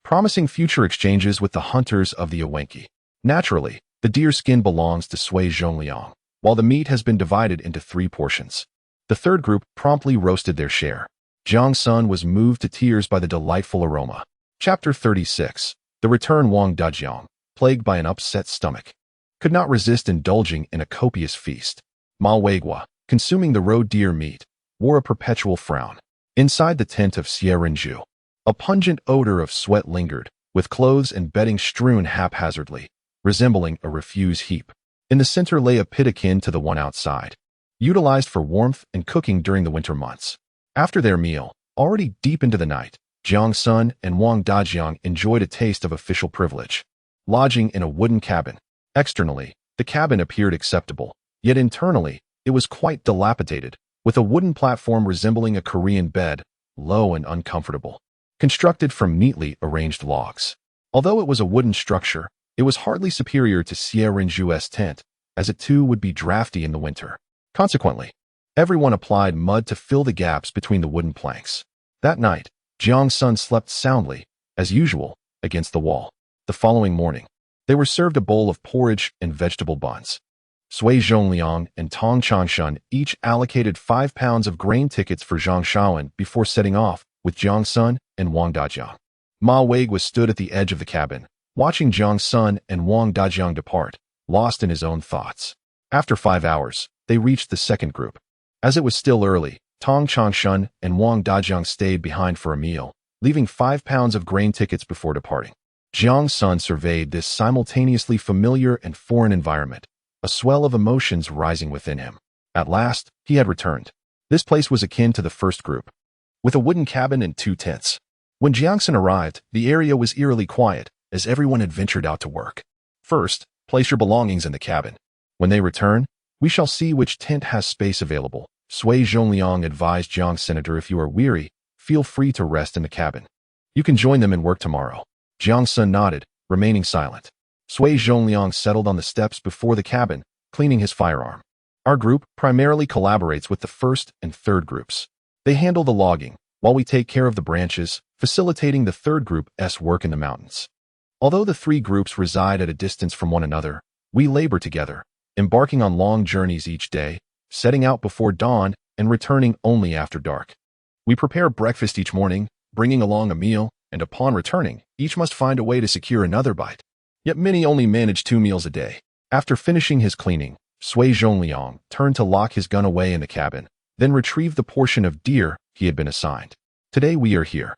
promising future exchanges with the hunters of the Awenki. Naturally, the deer skin belongs to Sui Zhongliang, while the meat has been divided into 3 portions. The 3rd group promptly roasted their share. Jiang Sen was moved to tears by the delightful aroma. Chapter 36. The return. Wang Dajiang, plagued by an upset stomach, could not resist indulging in a copious feast. Ma Weigua, consuming the roe deer meat, wore a perpetual frown. Inside the tent of Xie Renju, a pungent odor of sweat lingered, with clothes and bedding strewn haphazardly, resembling a refuse heap. In the center lay a pit akin to the one outside, utilized for warmth and cooking during the winter months. After their meal, already deep into the night, Jiang Sen and Wang Dajiang enjoyed a taste of official privilege, lodging in a wooden cabin. Externally, the cabin appeared acceptable, yet internally, it was quite dilapidated, with a wooden platform resembling a Korean bed, low and uncomfortable, constructed from neatly arranged logs. Although it was a wooden structure, it was hardly superior to Xie Renju's tent, as it too would be drafty in the winter. Consequently, everyone applied mud to fill the gaps between the wooden planks. That night, Jiang Sen slept soundly, as usual, against the wall. The following morning, they were served a bowl of porridge and vegetable buns. Sui Zhongliang and Tong Changshan each allocated 5 pounds of grain tickets for Zhang Shaoan before setting off with Jiang Sen and Wang Dajiang. Ma Weigua stood at the edge of the cabin, watching Jiang Sen and Wang Dajiang depart, lost in his own thoughts. After 5 hours, they reached the 2nd group. As it was still early, Tong Changshan and Wang Dajiang stayed behind for a meal, leaving 5 pounds of grain tickets before departing. Jiang Sen surveyed this simultaneously familiar and foreign environment, a swell of emotions rising within him. At last, he had returned. This place was akin to the 1st group, with a wooden cabin and 2 tents. When Jiang Sen arrived, the area was eerily quiet, as everyone had ventured out to work. First, place your belongings in the cabin. When they return, we shall see which tent has space available. Sui Zhongliang advised Jiang Senator, if you are weary, feel free to rest in the cabin. You can join them and work tomorrow. Jiang Sen nodded, remaining silent. Sui Zhongliang settled on the steps before the cabin, cleaning his firearm. Our group primarily collaborates with the first and third groups. They handle the logging, while we take care of the branches, facilitating the third group's work in the mountains. Although the three groups reside at a distance from one another, we labor together, embarking on long journeys each day, setting out before dawn and returning only after dark. We prepare breakfast each morning, bringing along a meal, and upon returning, each must find a way to secure another bite. Yet many only manage 2 meals a day. After finishing his cleaning, Sui Zhongliang turned to lock his gun away in the cabin, then retrieve the portion of deer he had been assigned. Today we are here.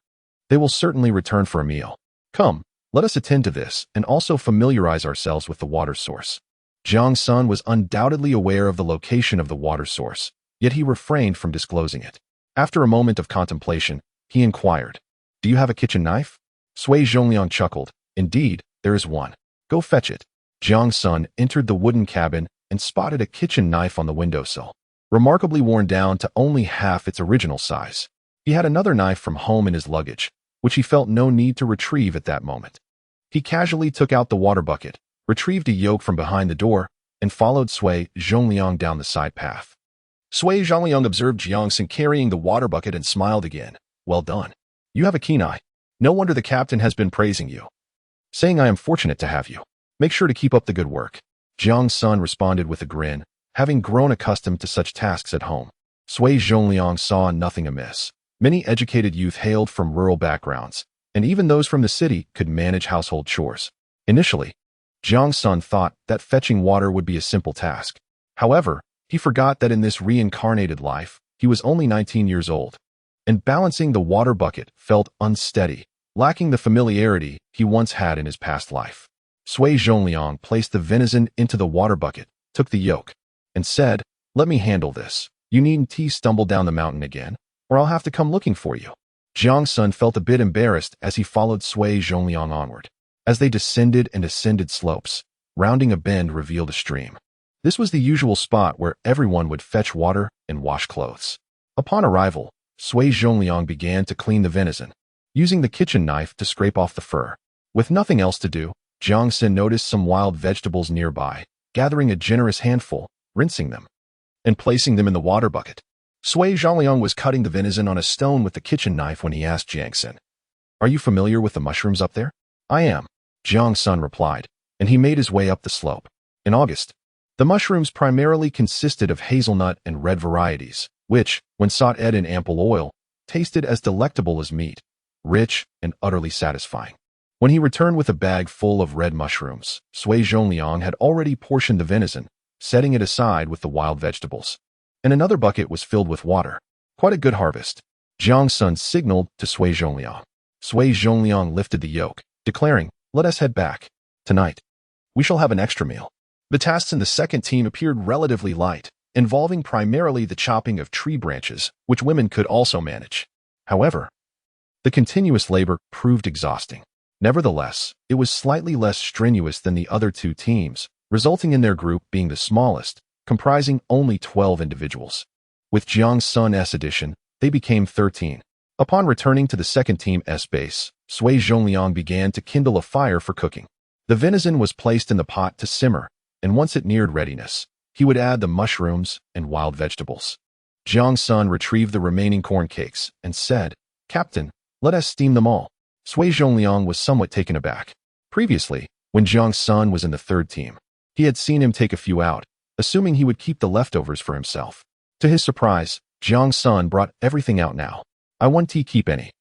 They will certainly return for a meal. Come, let us attend to this and also familiarize ourselves with the water source. Jiang Sen was undoubtedly aware of the location of the water source, yet he refrained from disclosing it. After a moment of contemplation, he inquired, "Do you have a kitchen knife?" Sui Zhongliang chuckled, "Indeed, there is one. Go fetch it." Jiang Sen entered the wooden cabin and spotted a kitchen knife on the windowsill, remarkably worn down to only half its original size. He had another knife from home in his luggage, which he felt no need to retrieve at that moment. He casually took out the water bucket, retrieved a yoke from behind the door, and followed Sui Zhongliang down the side path. Sui Zhongliang observed Jiang Sen carrying the water bucket and smiled again. "Well done. You have a keen eye. No wonder the captain has been praising you, saying I am fortunate to have you. Make sure to keep up the good work." Jiang Sen responded with a grin, having grown accustomed to such tasks at home. Sui Zhongliang saw nothing amiss. Many educated youth hailed from rural backgrounds, and even those from the city could manage household chores. Initially, Jiang Sen thought that fetching water would be a simple task. However, he forgot that in this reincarnated life, he was only 19 years old, and balancing the water bucket felt unsteady, lacking the familiarity he once had in his past life. Sui Zhongliang placed the venison into the water bucket, took the yoke, and said, "Let me handle this. You needn't stumble down the mountain again, or I'll have to come looking for you." Jiang Sen felt a bit embarrassed as he followed Sui Zhongliang onward. As they descended and ascended slopes, rounding a bend revealed a stream. This was the usual spot where everyone would fetch water and wash clothes. Upon arrival, Sui Zhongliang began to clean the venison, using the kitchen knife to scrape off the fur. With nothing else to do, Jiang Sen noticed some wild vegetables nearby, gathering a generous handful, rinsing them, and placing them in the water bucket. Sui Zhongliang was cutting the venison on a stone with the kitchen knife when he asked Jiang Sen, "Are you familiar with the mushrooms up there?" "I am," Jiang Sen replied, and he made his way up the slope. In August, the mushrooms primarily consisted of hazelnut and red varieties, which, when sautéed in ample oil, tasted as delectable as meat, rich and utterly satisfying. When he returned with a bag full of red mushrooms, Sui Zhongliang had already portioned the venison, setting it aside with the wild vegetables, and another bucket was filled with water. Quite a good harvest. Jiang Sen signaled to Sui Zhongliang. Sui Zhongliang lifted the yoke, declaring, "Let us head back. Tonight, we shall have an extra meal." The tasks in the second team appeared relatively light, involving primarily the chopping of tree branches, which women could also manage. However, the continuous labor proved exhausting. Nevertheless, it was slightly less strenuous than the other two teams, resulting in their group being the smallest, comprising only 12 individuals. With Jiang Sen's addition, they became 13. Upon returning to the second team's base, Sui Zhongliang began to kindle a fire for cooking. The venison was placed in the pot to simmer, and once it neared readiness, he would add the mushrooms and wild vegetables. Jiang Sen retrieved the remaining corn cakes and said, "Captain, let us steam them all." Sui Zhongliang was somewhat taken aback. Previously, when Jiang Sen was in the third team, he had seen him take a few out, assuming he would keep the leftovers for himself. To his surprise, Jiang Sen brought everything out now. "I want to keep any."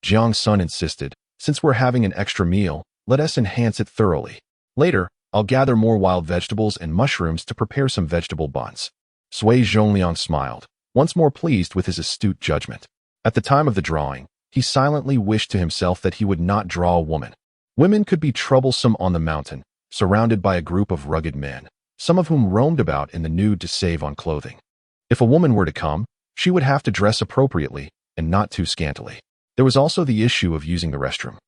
Jiang Sen insisted, "Since we're having an extra meal, let us enhance it thoroughly. Later, I'll gather more wild vegetables and mushrooms to prepare some vegetable buns." Sui Zhongliang smiled, once more pleased with his astute judgment. At the time of the drawing, he silently wished to himself that he would not draw a woman. Women could be troublesome on the mountain, surrounded by a group of rugged men, some of whom roamed about in the nude to save on clothing. If a woman were to come, she would have to dress appropriately and not too scantily. There was also the issue of using the restroom.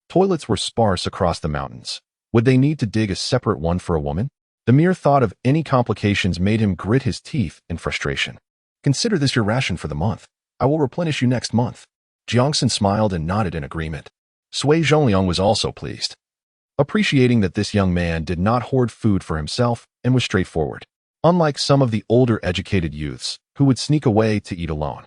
Toilets were sparse across the mountains. Would they need to dig a separate one for a woman? The mere thought of any complications made him grit his teeth in frustration. Consider this your ration for the month. I will replenish you next month. Jiang Sen smiled and nodded in agreement. Sui Zhongliang was also pleased, appreciating that this young man did not hoard food for himself and was straightforward, unlike some of the older educated youths who would sneak away to eat alone.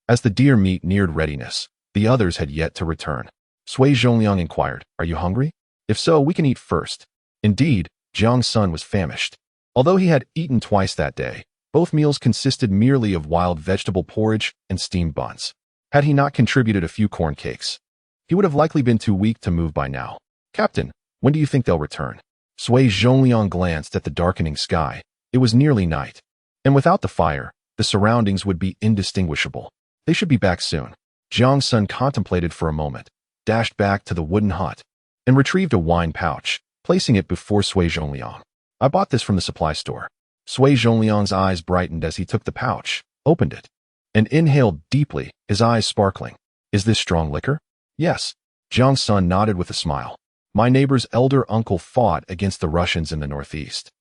As the deer meat neared readiness, the others had yet to return. Sui Zhongliang inquired, "Are you hungry? If so, we can eat first." Indeed, Jiang Sen was famished. Although he had eaten twice that day, both meals consisted merely of wild vegetable porridge and steamed buns. Had he not contributed a few corn cakes, he would have likely been too weak to move by now. "Captain, when do you think they'll return?" Sui Zhongliang glanced at the darkening sky. It was nearly night, and without the fire, the surroundings would be indistinguishable. They should be back soon. Jiang Sen contemplated for a moment, dashed back to the wooden hut, and retrieved a wine pouch, placing it before Sui Zhongliang. "I bought this from the supply store." Sui Zhongliang's eyes brightened as he took the pouch, opened it, and inhaled deeply, his eyes sparkling. "Is this strong liquor?" "Yes." Jiang Sen nodded with a smile. "My neighbor's elder uncle fought against the Russians in the northeast.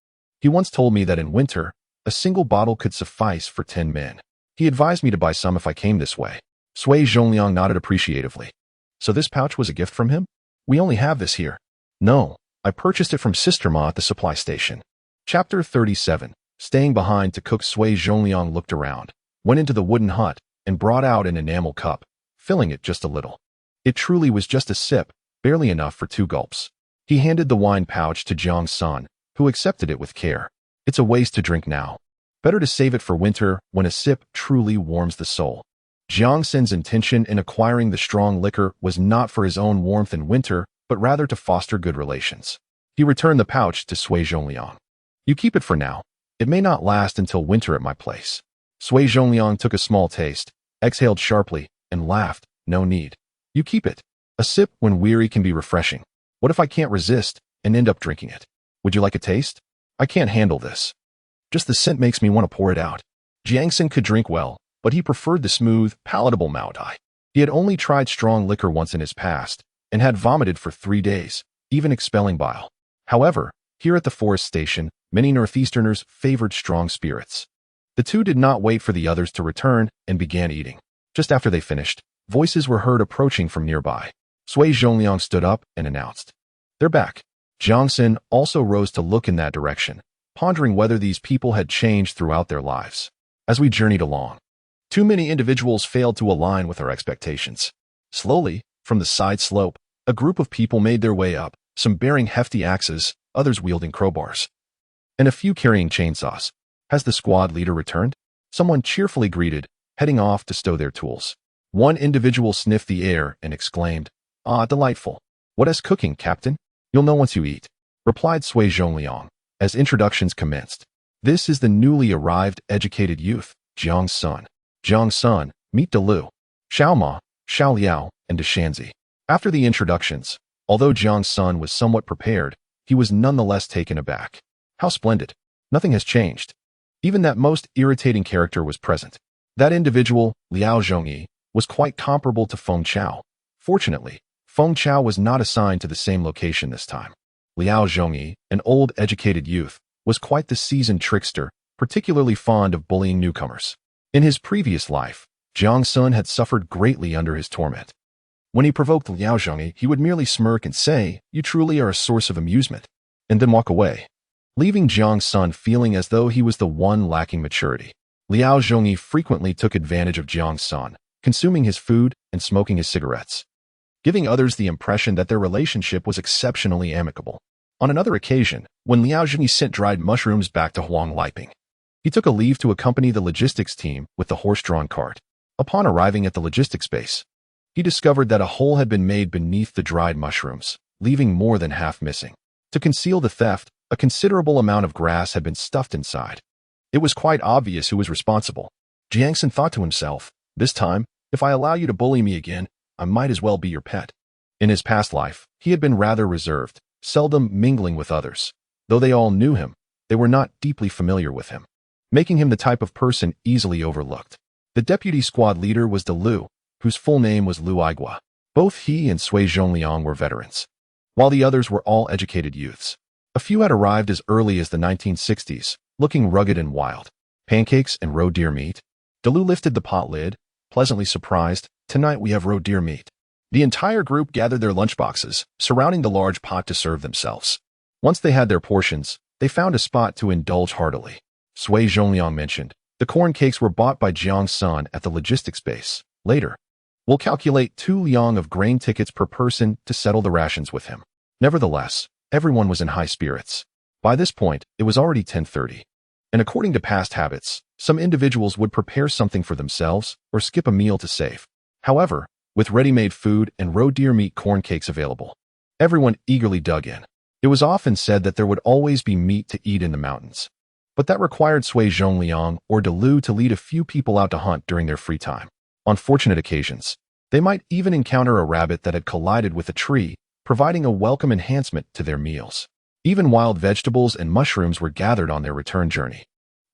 He once told me that in winter, a single bottle could suffice for 10 men. He advised me to buy some if I came this way." Sui Zhongliang nodded appreciatively. "So this pouch was a gift from him?" "We only have this here." "No, I purchased it from Sister Ma at the supply station." Chapter 37. Staying behind to cook, Sui Zhongliang looked around, went into the wooden hut, and brought out an enamel cup, filling it just a little. It truly was just a sip, barely enough for 2 gulps. He handed the wine pouch to Jiang Sen, who accepted it with care. "It's a waste to drink now. Better to save it for winter when a sip truly warms the soul." Jiang Sen's intention in acquiring the strong liquor was not for his own warmth in winter, but rather to foster good relations. He returned the pouch to Sui Zhongliang. "You keep it for now. It may not last until winter at my place." Sui Zhongliang took a small taste, exhaled sharply, and laughed. "No need. You keep it. A sip when weary can be refreshing. What if I can't resist and end up drinking it? Would you like a taste?" "I can't handle this. Just the scent makes me want to pour it out." Jiang Sen could drink well, but he preferred the smooth, palatable Maodai. He had only tried strong liquor once in his past, and had vomited for 3 days, even expelling bile. However, here at the forest station, many Northeasterners favored strong spirits. The two did not wait for the others to return and began eating. Just after they finished, voices were heard approaching from nearby. Sui Zhongliang stood up and announced, "They're back." Jiang Sen also rose to look in that direction, pondering whether these people had changed throughout their lives. As we journeyed along, too many individuals failed to align with our expectations. Slowly, from the side slope, a group of people made their way up, some bearing hefty axes, others wielding crowbars, and a few carrying chainsaws. "Has the squad leader returned?" someone cheerfully greeted, heading off to stow their tools. One individual sniffed the air and exclaimed, "Ah, delightful. What is cooking, Captain?" "You'll know once you eat," replied Sui Zhongliang, as introductions commenced. "This is the newly arrived educated youth, Jiang Sen. Jiang Sen, meet De Lu, Xiao Ma, Xiao Liao, and De Shanzi." After the introductions, although Jiang Sen was somewhat prepared, he was nonetheless taken aback. How splendid. Nothing has changed. Even that most irritating character was present. That individual, Liao Zhongyi, was quite comparable to Feng Chao. Fortunately, Feng Chao was not assigned to the same location this time. Liao Zhongyi, an old educated youth, was quite the seasoned trickster, particularly fond of bullying newcomers. In his previous life, Jiang Sen had suffered greatly under his torment. When he provoked Liao Zhongyi, he would merely smirk and say, "You truly are a source of amusement," and then walk away, leaving Jiang Sen feeling as though he was the one lacking maturity. Liao Zhongyi frequently took advantage of Jiang Sen, consuming his food and smoking his cigarettes, giving others the impression that their relationship was exceptionally amicable. On another occasion, when Liao Zhongyi sent dried mushrooms back to Huang Liping, he took a leave to accompany the logistics team with the horse-drawn cart. Upon arriving at the logistics base, he discovered that a hole had been made beneath the dried mushrooms, leaving more than half missing. To conceal the theft, a considerable amount of grass had been stuffed inside. It was quite obvious who was responsible. Jiang Sen thought to himself, "This time, if I allow you to bully me again, I might as well be your pet." In his past life, he had been rather reserved, seldom mingling with others. Though they all knew him, they were not deeply familiar with him, making him the type of person easily overlooked. The deputy squad leader was De Lu, whose full name was Lu Igua. Both he and Sui Zhongliang were veterans, while the others were all educated youths. A few had arrived as early as the 1960s, looking rugged and wild. Pancakes and roe deer meat? Lu lifted the pot lid, pleasantly surprised. Tonight we have roe deer meat. The entire group gathered their lunchboxes, surrounding the large pot to serve themselves. Once they had their portions, they found a spot to indulge heartily. Sui Zhongliang mentioned, the corn cakes were bought by Jiang Sen at the logistics base. Later, we'll calculate 2 liang of grain tickets per person to settle the rations with him. Nevertheless, everyone was in high spirits. By this point, it was already 10:30. And according to past habits, some individuals would prepare something for themselves or skip a meal to save. However, with ready-made food and roe deer meat corn cakes available, everyone eagerly dug in. It was often said that there would always be meat to eat in the mountains, but that required Sui Zhongliang or Lu to lead a few people out to hunt during their free time. On fortunate occasions, they might even encounter a rabbit that had collided with a tree, providing a welcome enhancement to their meals. Even wild vegetables and mushrooms were gathered on their return journey,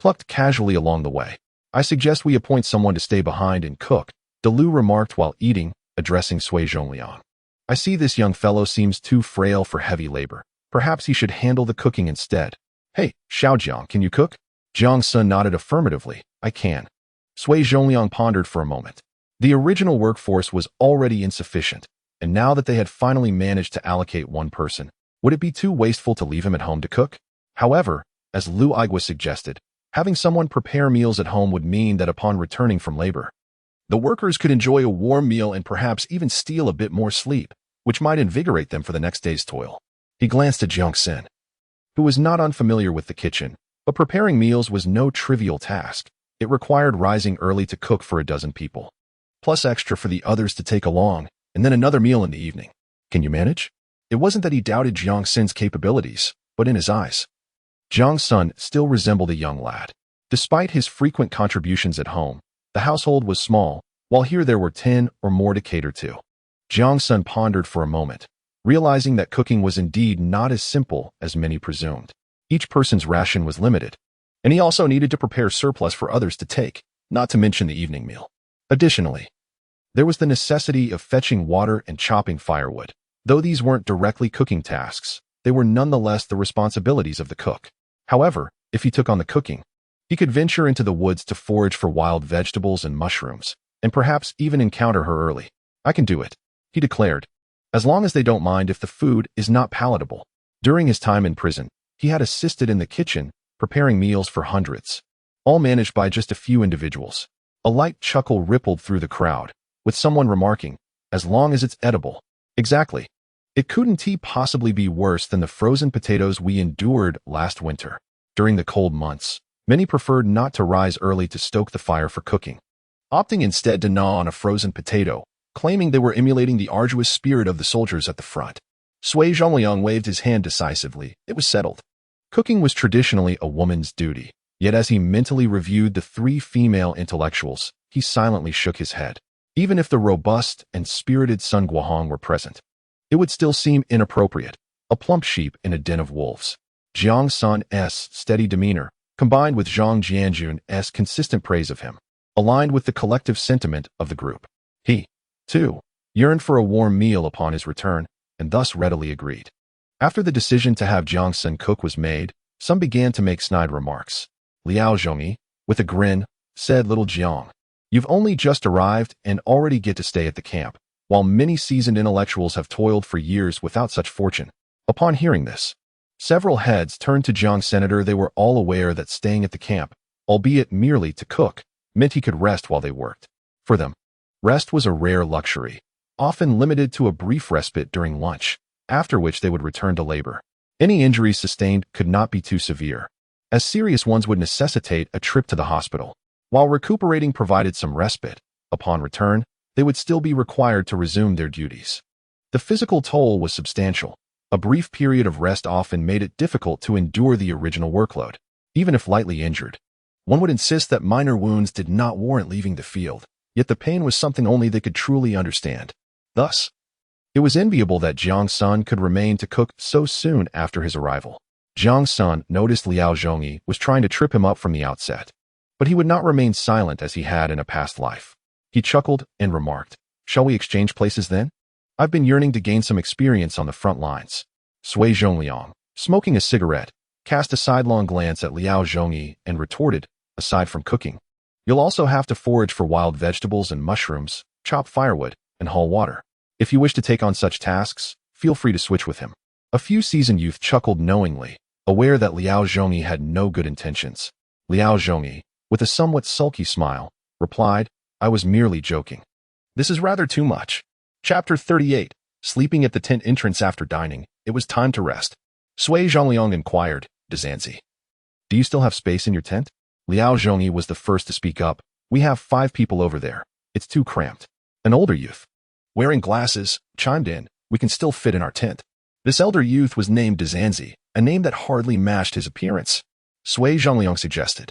plucked casually along the way. I suggest we appoint someone to stay behind and cook, Lu remarked while eating, addressing Sui Zhongliang. I see this young fellow seems too frail for heavy labor. Perhaps he should handle the cooking instead. Hey, Xiaojiang, can you cook? Jiang Sen nodded affirmatively. I can. Sui Zhongliang pondered for a moment. The original workforce was already insufficient, and now that they had finally managed to allocate one person, would it be too wasteful to leave him at home to cook? However, as Lu Igua suggested, having someone prepare meals at home would mean that upon returning from labor, the workers could enjoy a warm meal and perhaps even steal a bit more sleep, which might invigorate them for the next day's toil. He glanced at Jiang Sen, who was not unfamiliar with the kitchen, but preparing meals was no trivial task. It required rising early to cook for a dozen people, plus extra for the others to take along, and then another meal in the evening. Can you manage? It wasn't that he doubted Jiang Sen's capabilities, but in his eyes, Jiang Sen still resembled a young lad. Despite his frequent contributions at home, the household was small, while here there were 10 or more to cater to. Jiang Sen pondered for a moment, realizing that cooking was indeed not as simple as many presumed. Each person's ration was limited, and he also needed to prepare surplus for others to take, not to mention the evening meal. Additionally, there was the necessity of fetching water and chopping firewood. Though these weren't directly cooking tasks, they were nonetheless the responsibilities of the cook. However, if he took on the cooking, he could venture into the woods to forage for wild vegetables and mushrooms, and perhaps even encounter her early. I can do it, he declared, as long as they don't mind if the food is not palatable. During his time in prison, he had assisted in the kitchen, preparing meals for hundreds, all managed by just a few individuals. A light chuckle rippled through the crowd, with someone remarking, as long as it's edible. Exactly. It couldn't possibly be worse than the frozen potatoes we endured last winter. During the cold months, many preferred not to rise early to stoke the fire for cooking, opting instead to gnaw on a frozen potato, claiming they were emulating the arduous spirit of the soldiers at the front. Sui Zhongliang waved his hand decisively. It was settled. Cooking was traditionally a woman's duty, yet as he mentally reviewed the 3 female intellectuals, he silently shook his head. Even if the robust and spirited Sun Guohong were present, it would still seem inappropriate, a plump sheep in a den of wolves. Jiang Sen's steady demeanor, combined with Zhang Jianjun's consistent praise of him, aligned with the collective sentiment of the group. He, too, yearned for a warm meal upon his return, and thus readily agreed. After the decision to have Jiang Sen cook was made, some began to make snide remarks. Liao Zhongyi, with a grin, said, Little Jiang, you've only just arrived and already get to stay at the camp, while many seasoned intellectuals have toiled for years without such fortune. Upon hearing this, several heads turned to Jiang Senator. They were all aware that staying at the camp, albeit merely to cook, meant he could rest while they worked. For them, rest was a rare luxury, often limited to a brief respite during lunch, after which they would return to labor. Any injuries sustained could not be too severe, as serious ones would necessitate a trip to the hospital. While recuperating provided some respite, upon return, they would still be required to resume their duties. The physical toll was substantial. A brief period of rest often made it difficult to endure the original workload. Even if lightly injured, one would insist that minor wounds did not warrant leaving the field, yet the pain was something only they could truly understand. Thus, it was enviable that Jiang Sen could remain to cook so soon after his arrival. Jiang Sen noticed Liao Zhongyi was trying to trip him up from the outset, but he would not remain silent as he had in a past life. He chuckled and remarked, "Shall we exchange places then? I've been yearning to gain some experience on the front lines." Sui Zhongliang, smoking a cigarette, cast a sidelong glance at Liao Zhongyi and retorted, "Aside from cooking, you'll also have to forage for wild vegetables and mushrooms, chop firewood, and haul water. If you wish to take on such tasks, feel free to switch with him." A few seasoned youth chuckled knowingly, aware that Liao Zhongyi had no good intentions. Liao Zhongyi, with a somewhat sulky smile, replied, "I was merely joking." This is rather too much. Chapter 38. Sleeping at the tent entrance after dining, it was time to rest. Sui Zhongliang inquired, "Dazanzi, do you still have space in your tent?" Liao Zhongyi was the first to speak up. "We have 5 people over there. It's too cramped." An older youth, wearing glasses, chimed in, "We can still fit in our tent." This elder youth was named Dazanzi, a name that hardly matched his appearance. Sui Zhongliang suggested,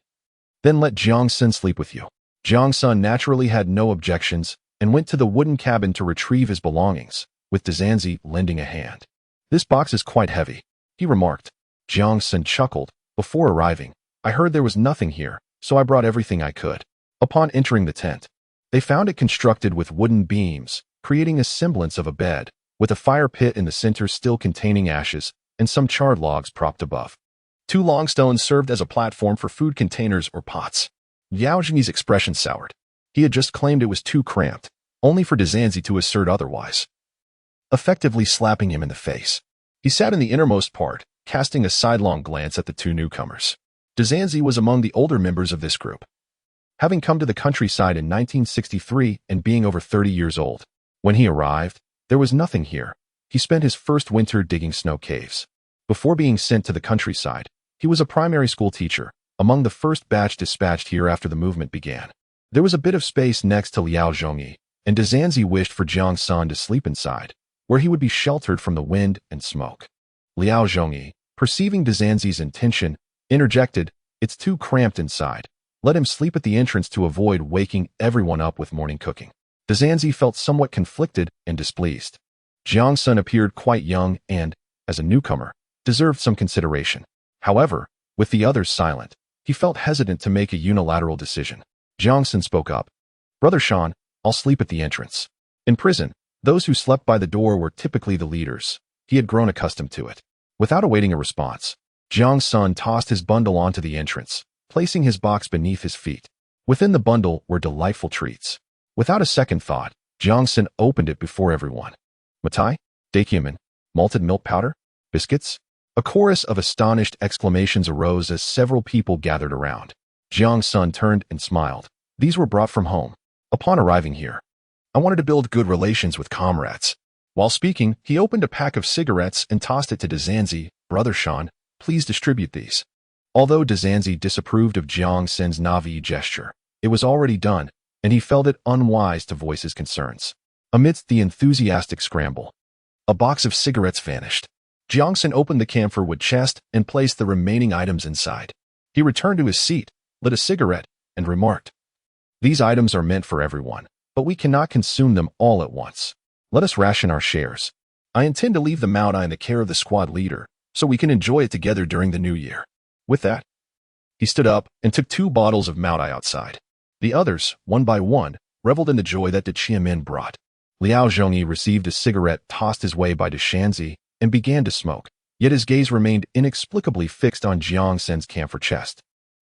"Then let Jiang Sen sleep with you." Jiang Sen naturally had no objections and went to the wooden cabin to retrieve his belongings, with Dazanzi lending a hand. "This box is quite heavy," he remarked. Jiang Sen chuckled. "Before arriving, I heard there was nothing here, so I brought everything I could." Upon entering the tent, they found it constructed with wooden beams, creating a semblance of a bed, with a fire pit in the center still containing ashes and some charred logs propped above. 2 long stones served as a platform for food containers or pots. Liao Zhongyi's expression soured. He had just claimed it was too cramped, only for Dazanzi to assert otherwise, effectively slapping him in the face. He sat in the innermost part, casting a sidelong glance at the 2 newcomers. Dazanzi was among the older members of this group, having come to the countryside in 1963 and being over 30 years old. When he arrived, there was nothing here. He spent his first winter digging snow caves. Before being sent to the countryside, he was a primary school teacher, among the first batch dispatched here after the movement began. There was a bit of space next to Liao Zhongyi, and Dazanzi wished for Jiang Sen to sleep inside, where he would be sheltered from the wind and smoke. Liao Zhongyi, perceiving Dazanzi's intention, interjected, "It's too cramped inside. Let him sleep at the entrance to avoid waking everyone up with morning cooking." Dazanzi felt somewhat conflicted and displeased. Jiang Sen appeared quite young and, as a newcomer, deserved some consideration. However, with the others silent, he felt hesitant to make a unilateral decision. Jiang Sen spoke up, "Brother Shan, I'll sleep at the entrance." In prison, those who slept by the door were typically the leaders. He had grown accustomed to it. Without awaiting a response, Jiang Sen tossed his bundle onto the entrance, placing his box beneath his feet. Within the bundle were delightful treats. Without a second thought, Jiang Sen opened it before everyone. Mitai, dakiamen, malted milk powder, biscuits. A chorus of astonished exclamations arose as several people gathered around. Jiang Sen turned and smiled. "These were brought from home. Upon arriving here, I wanted to build good relations with comrades." While speaking, he opened a pack of cigarettes and tossed it to Dazanzi. "Brother Shan, please distribute these." Although Dazanzi disapproved of Jiang Sen's Navi gesture, it was already done, and he felt it unwise to voice his concerns. Amidst the enthusiastic scramble, a box of cigarettes vanished. Jiang Sen opened the camphor wood chest and placed the remaining items inside. He returned to his seat, lit a cigarette, and remarked, "These items are meant for everyone, but we cannot consume them all at once. Let us ration our shares. I intend to leave the Maodai in the care of the squad leader, so we can enjoy it together during the new year." With that, he stood up and took 2 bottles of Maodai outside. The others, one by one, reveled in the joy that the Qianmen brought. Liao Zhongyi received a cigarette tossed his way by Dazanzi and began to smoke, yet his gaze remained inexplicably fixed on Jiang Sen's camphor chest.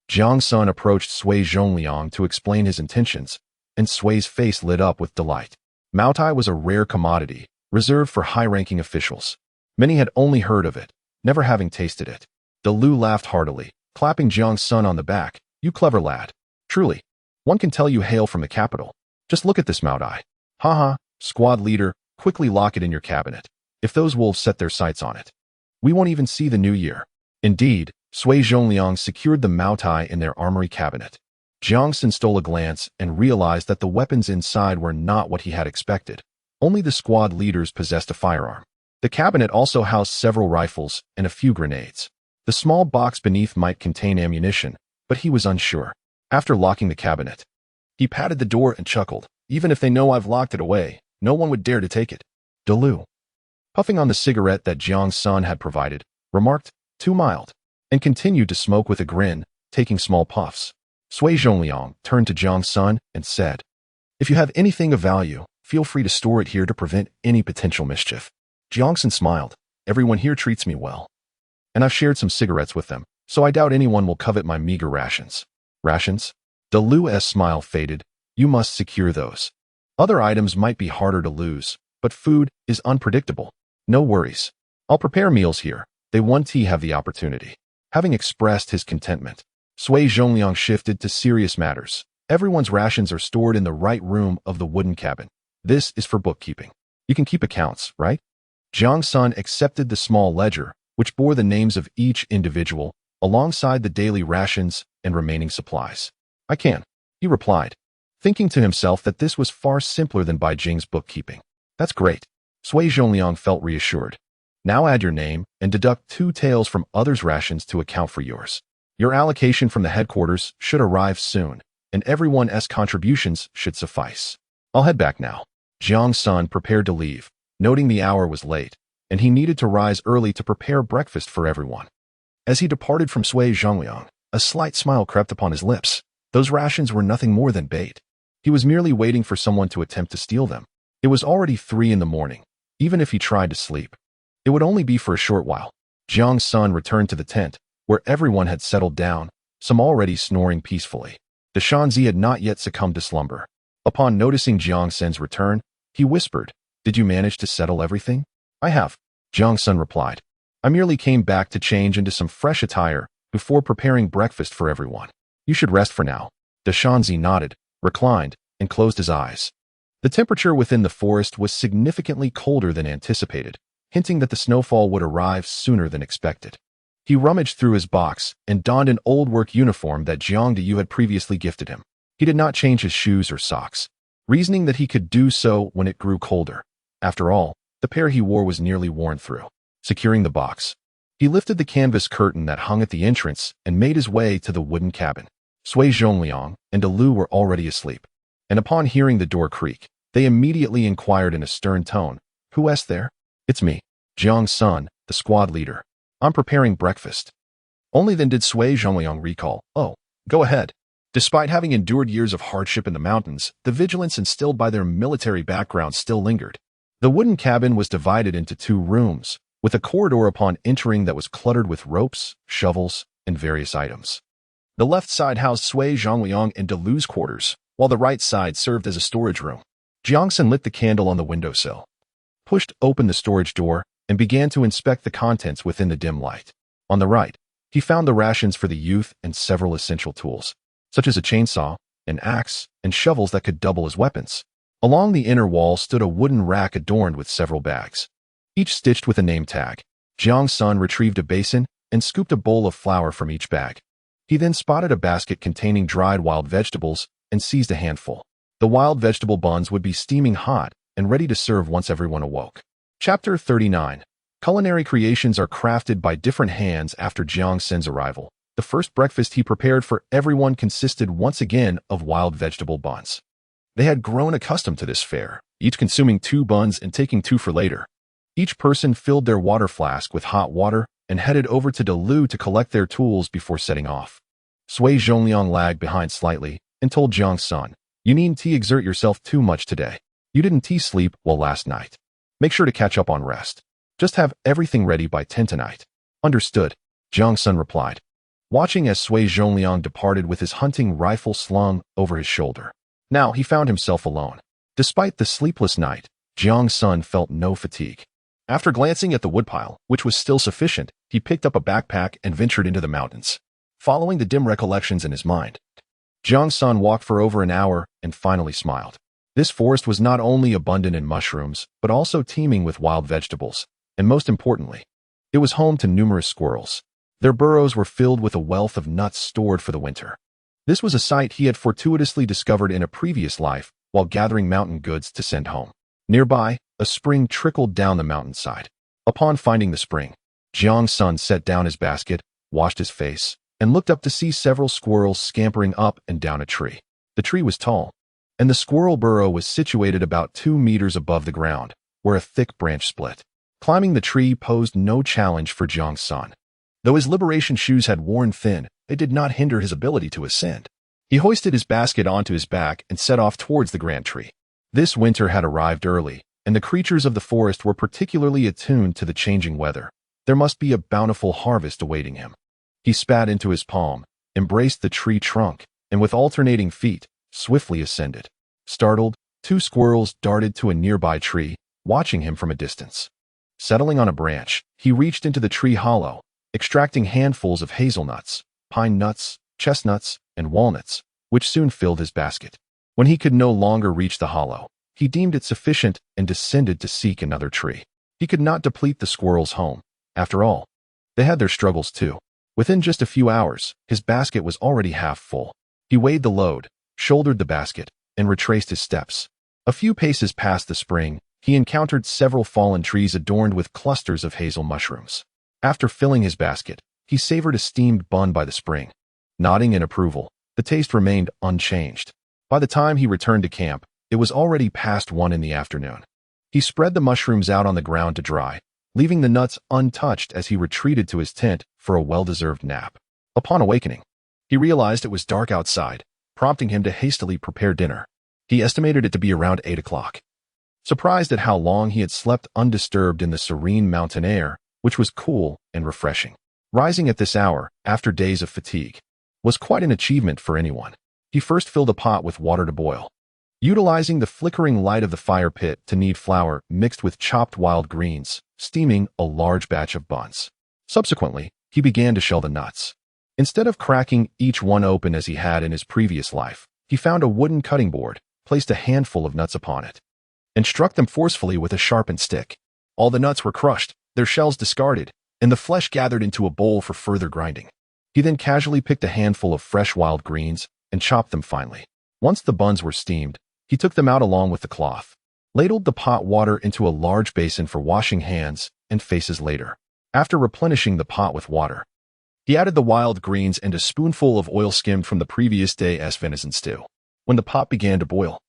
Jiang Sen approached Sui Zhongliang to explain his intentions, and Sui's face lit up with delight. Maodai was a rare commodity, reserved for high-ranking officials. Many had only heard of it, never having tasted it. Dalu laughed heartily, clapping Jiang Sen on the back. "You clever lad. Truly, one can tell you hail from the capital. Just look at this Maodai. Ha. Squad leader, quickly lock it in your cabinet. If those wolves set their sights on it, we won't even see the new year." Indeed, Sui Zhongliang secured the Maodai in their armory cabinet. Jiang Sen stole a glance and realized that the weapons inside were not what he had expected. Only the squad leaders possessed a firearm. The cabinet also housed several rifles and a few grenades. The small box beneath might contain ammunition, but he was unsure. After locking the cabinet, he patted the door and chuckled. "Even if they know I've locked it away, no one would dare to take it." Dalu, puffing on the cigarette that Jiang Sen had provided, remarked, "Too mild," and continued to smoke with a grin, taking small puffs. Sui Zhongliang turned to Jiang Sen and said, If you have anything of value, feel free to store it here to prevent any potential mischief. Jiang Sen smiled. Everyone here treats me well. And I've shared some cigarettes with them, so I doubt anyone will covet my meager rations. Rations? Lu's smile faded. You must secure those. Other items might be harder to lose, but food is unpredictable. No worries. I'll prepare meals here. They won't have the opportunity. Having expressed his contentment, Sui Zhongliang shifted to serious matters. Everyone's rations are stored in the right room of the wooden cabin. This is for bookkeeping. You can keep accounts, right? Jiang Sen accepted the small ledger, which bore the names of each individual, alongside the daily rations and remaining supplies. I can, he replied, thinking to himself that this was far simpler than Bai Jing's bookkeeping. That's great. Sui Zhongliang felt reassured. Now add your name and deduct 2 taels from others' rations to account for yours. Your allocation from the headquarters should arrive soon, and everyone's contributions should suffice. I'll head back now. Jiang Sen prepared to leave, noting the hour was late, and he needed to rise early to prepare breakfast for everyone. As he departed from Sui Zhongliang, a slight smile crept upon his lips. Those rations were nothing more than bait. He was merely waiting for someone to attempt to steal them. It was already 3 in the morning. Even if he tried to sleep, it would only be for a short while. Jiang Sen returned to the tent, where everyone had settled down, some already snoring peacefully. The Shanzi had not yet succumbed to slumber. Upon noticing Jiang Sen's return, he whispered, "Did you manage to settle everything?" "I have," Jiang Sen replied. "I merely came back to change into some fresh attire before preparing breakfast for everyone. You should rest for now." The Shanzi nodded, reclined, and closed his eyes. The temperature within the forest was significantly colder than anticipated, hinting that the snowfall would arrive sooner than expected. He rummaged through his box and donned an old work uniform that Jiang Lei had previously gifted him. He did not change his shoes or socks, reasoning that he could do so when it grew colder. After all, the pair he wore was nearly worn through. Securing the box, he lifted the canvas curtain that hung at the entrance and made his way to the wooden cabin. Sui Zhongliang and Lu were already asleep, and upon hearing the door creak, they immediately inquired in a stern tone, "Who's there?" "It's me, Jiang Sen, the squad leader. I'm preparing breakfast." Only then did Sui Zhongliang recall, "Oh, go ahead." Despite having endured years of hardship in the mountains, the vigilance instilled by their military background still lingered. The wooden cabin was divided into 2 rooms, with a corridor upon entering that was cluttered with ropes, shovels, and various items. The left side housed Sui Zhongliang and Lu's quarters, while the right side served as a storage room. Jiang Sen lit the candle on the windowsill, pushed open the storage door, and began to inspect the contents within the dim light. On the right, he found the rations for the youth and several essential tools, such as a chainsaw, an axe, and shovels that could double as weapons. Along the inner wall stood a wooden rack adorned with several bags, each stitched with a name tag. Jiang Sen retrieved a basin and scooped a bowl of flour from each bag. He then spotted a basket containing dried wild vegetables and seized a handful. The wild vegetable buns would be steaming hot and ready to serve once everyone awoke. Chapter 39. Culinary creations are crafted by different hands after Jiang Sen's arrival. The first breakfast he prepared for everyone consisted once again of wild vegetable buns. They had grown accustomed to this fare, each consuming 2 buns and taking 2 for later. Each person filled their water flask with hot water and headed over to Lu to collect their tools before setting off. Sui Zhongliang lagged behind slightly and told Jiang Sen, "You needn't exert yourself too much today. You didn't sleep well last night. Make sure to catch up on rest. Just have everything ready by 10 tonight." "Understood," Jiang Sen replied, watching as Sui Zhongliang departed with his hunting rifle slung over his shoulder. Now he found himself alone. Despite the sleepless night, Jiang Sen felt no fatigue. After glancing at the woodpile, which was still sufficient, he picked up a backpack and ventured into the mountains. Following the dim recollections in his mind, Jiang Sen walked for over an hour and finally smiled. This forest was not only abundant in mushrooms, but also teeming with wild vegetables, and most importantly, it was home to numerous squirrels. Their burrows were filled with a wealth of nuts stored for the winter. This was a sight he had fortuitously discovered in a previous life while gathering mountain goods to send home. Nearby, a spring trickled down the mountainside. Upon finding the spring, Jiang Sen set down his basket, washed his face, and looked up to see several squirrels scampering up and down a tree. The tree was tall, and the squirrel burrow was situated about 2 meters above the ground, where a thick branch split. Climbing the tree posed no challenge for Jiang Sen. Though his liberation shoes had worn thin, they did not hinder his ability to ascend. He hoisted his basket onto his back and set off towards the grand tree. This winter had arrived early, and the creatures of the forest were particularly attuned to the changing weather. There must be a bountiful harvest awaiting him. He spat into his palm, embraced the tree trunk, and with alternating feet, swiftly ascended. Startled, 2 squirrels darted to a nearby tree, watching him from a distance. Settling on a branch, he reached into the tree hollow, extracting handfuls of hazelnuts, pine nuts, chestnuts, and walnuts, which soon filled his basket. When he could no longer reach the hollow, he deemed it sufficient and descended to seek another tree. He could not deplete the squirrels' home. After all, they had their struggles too. Within just a few hours, his basket was already half full. He weighed the load, shouldered the basket, and retraced his steps. A few paces past the spring, he encountered several fallen trees adorned with clusters of hazel mushrooms. After filling his basket, he savored a steamed bun by the spring. Nodding in approval, the taste remained unchanged. By the time he returned to camp, it was already past 1 in the afternoon. He spread the mushrooms out on the ground to dry, leaving the nuts untouched as he retreated to his tent for a well-deserved nap. Upon awakening, he realized it was dark outside, prompting him to hastily prepare dinner. He estimated it to be around 8 o'clock. Surprised at how long he had slept undisturbed in the serene mountain air, which was cool and refreshing. Rising at this hour, after days of fatigue, was quite an achievement for anyone. He first filled a pot with water to boil. Utilizing the flickering light of the fire pit to knead flour mixed with chopped wild greens, steaming a large batch of buns. Subsequently, he began to shell the nuts. Instead of cracking each one open as he had in his previous life, he found a wooden cutting board, placed a handful of nuts upon it, and struck them forcefully with a sharpened stick. All the nuts were crushed, their shells discarded, and the flesh gathered into a bowl for further grinding. He then casually picked a handful of fresh wild greens and chopped them finely. Once the buns were steamed, he took them out along with the cloth, ladled the pot water into a large basin for washing hands and faces later. After replenishing the pot with water, he added the wild greens and a spoonful of oil skimmed from the previous day's venison stew. When the pot began to boil,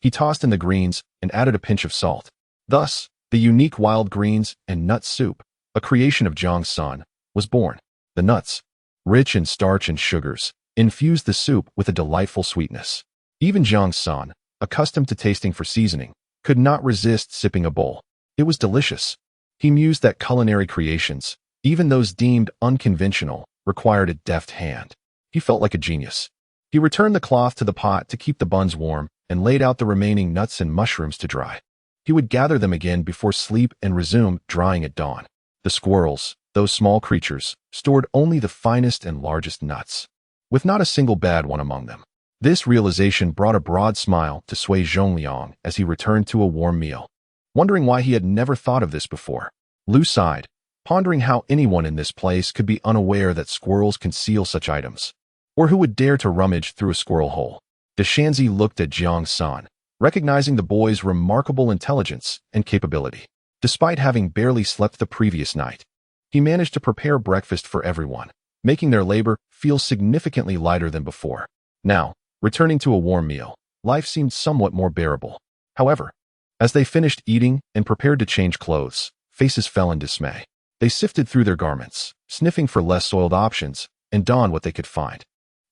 he tossed in the greens and added a pinch of salt. Thus, the unique wild greens and nut soup, a creation of Jiang Sen, was born. The nuts, rich in starch and sugars, infused the soup with a delightful sweetness. Even Jiang Sen, accustomed to tasting for seasoning, could not resist sipping a bowl. It was delicious. He mused that culinary creations, even those deemed unconventional, required a deft hand. He felt like a genius. He returned the cloth to the pot to keep the buns warm and laid out the remaining nuts and mushrooms to dry. He would gather them again before sleep and resume drying at dawn. The squirrels, those small creatures, stored only the finest and largest nuts, with not a single bad one among them. This realization brought a broad smile to Sui Zhongliang as he returned to a warm meal. Wondering why he had never thought of this before, Lu sighed, pondering how anyone in this place could be unaware that squirrels conceal such items, or who would dare to rummage through a squirrel hole. De Shanzi looked at Jiang Sen, recognizing the boy's remarkable intelligence and capability. Despite having barely slept the previous night, he managed to prepare breakfast for everyone, making their labor feel significantly lighter than before. Now, returning to a warm meal, life seemed somewhat more bearable. However, as they finished eating and prepared to change clothes, faces fell in dismay. They sifted through their garments, sniffing for less soiled options, and donned what they could find.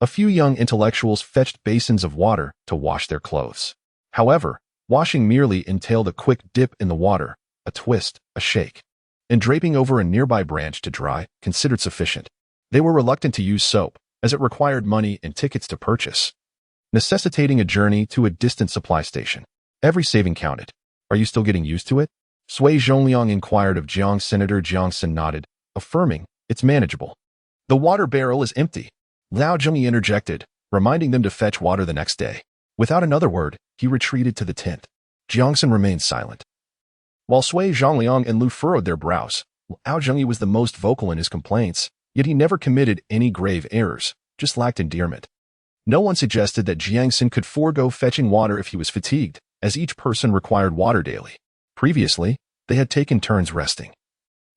A few young intellectuals fetched basins of water to wash their clothes. However, washing merely entailed a quick dip in the water, a twist, a shake, and draping over a nearby branch to dry, considered sufficient. They were reluctant to use soap, as it required money and tickets to purchase, necessitating a journey to a distant supply station. Every saving counted. Are you still getting used to it? Sui Zhongliang inquired of Jiang. Senator Jiang Sen nodded, affirming, it's manageable. The water barrel is empty. Lao Zhengyi interjected, reminding them to fetch water the next day. Without another word, he retreated to the tent. Jiang Sen remained silent. While Sui Zhongliang and Lu furrowed their brows, Lao Zhengyi was the most vocal in his complaints, yet he never committed any grave errors, just lacked endearment. No one suggested that Jiang Sen could forego fetching water if he was fatigued, as each person required water daily. Previously, they had taken turns resting,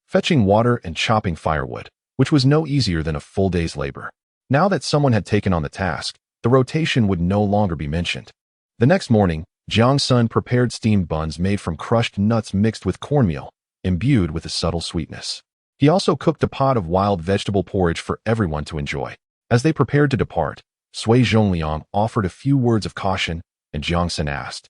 fetching water and chopping firewood, which was no easier than a full day's labor. Now that someone had taken on the task, the rotation would no longer be mentioned. The next morning, Jiang Sen prepared steamed buns made from crushed nuts mixed with cornmeal, imbued with a subtle sweetness. He also cooked a pot of wild vegetable porridge for everyone to enjoy. As they prepared to depart, Sui Zhongliang offered a few words of caution, and Jiang Sen asked,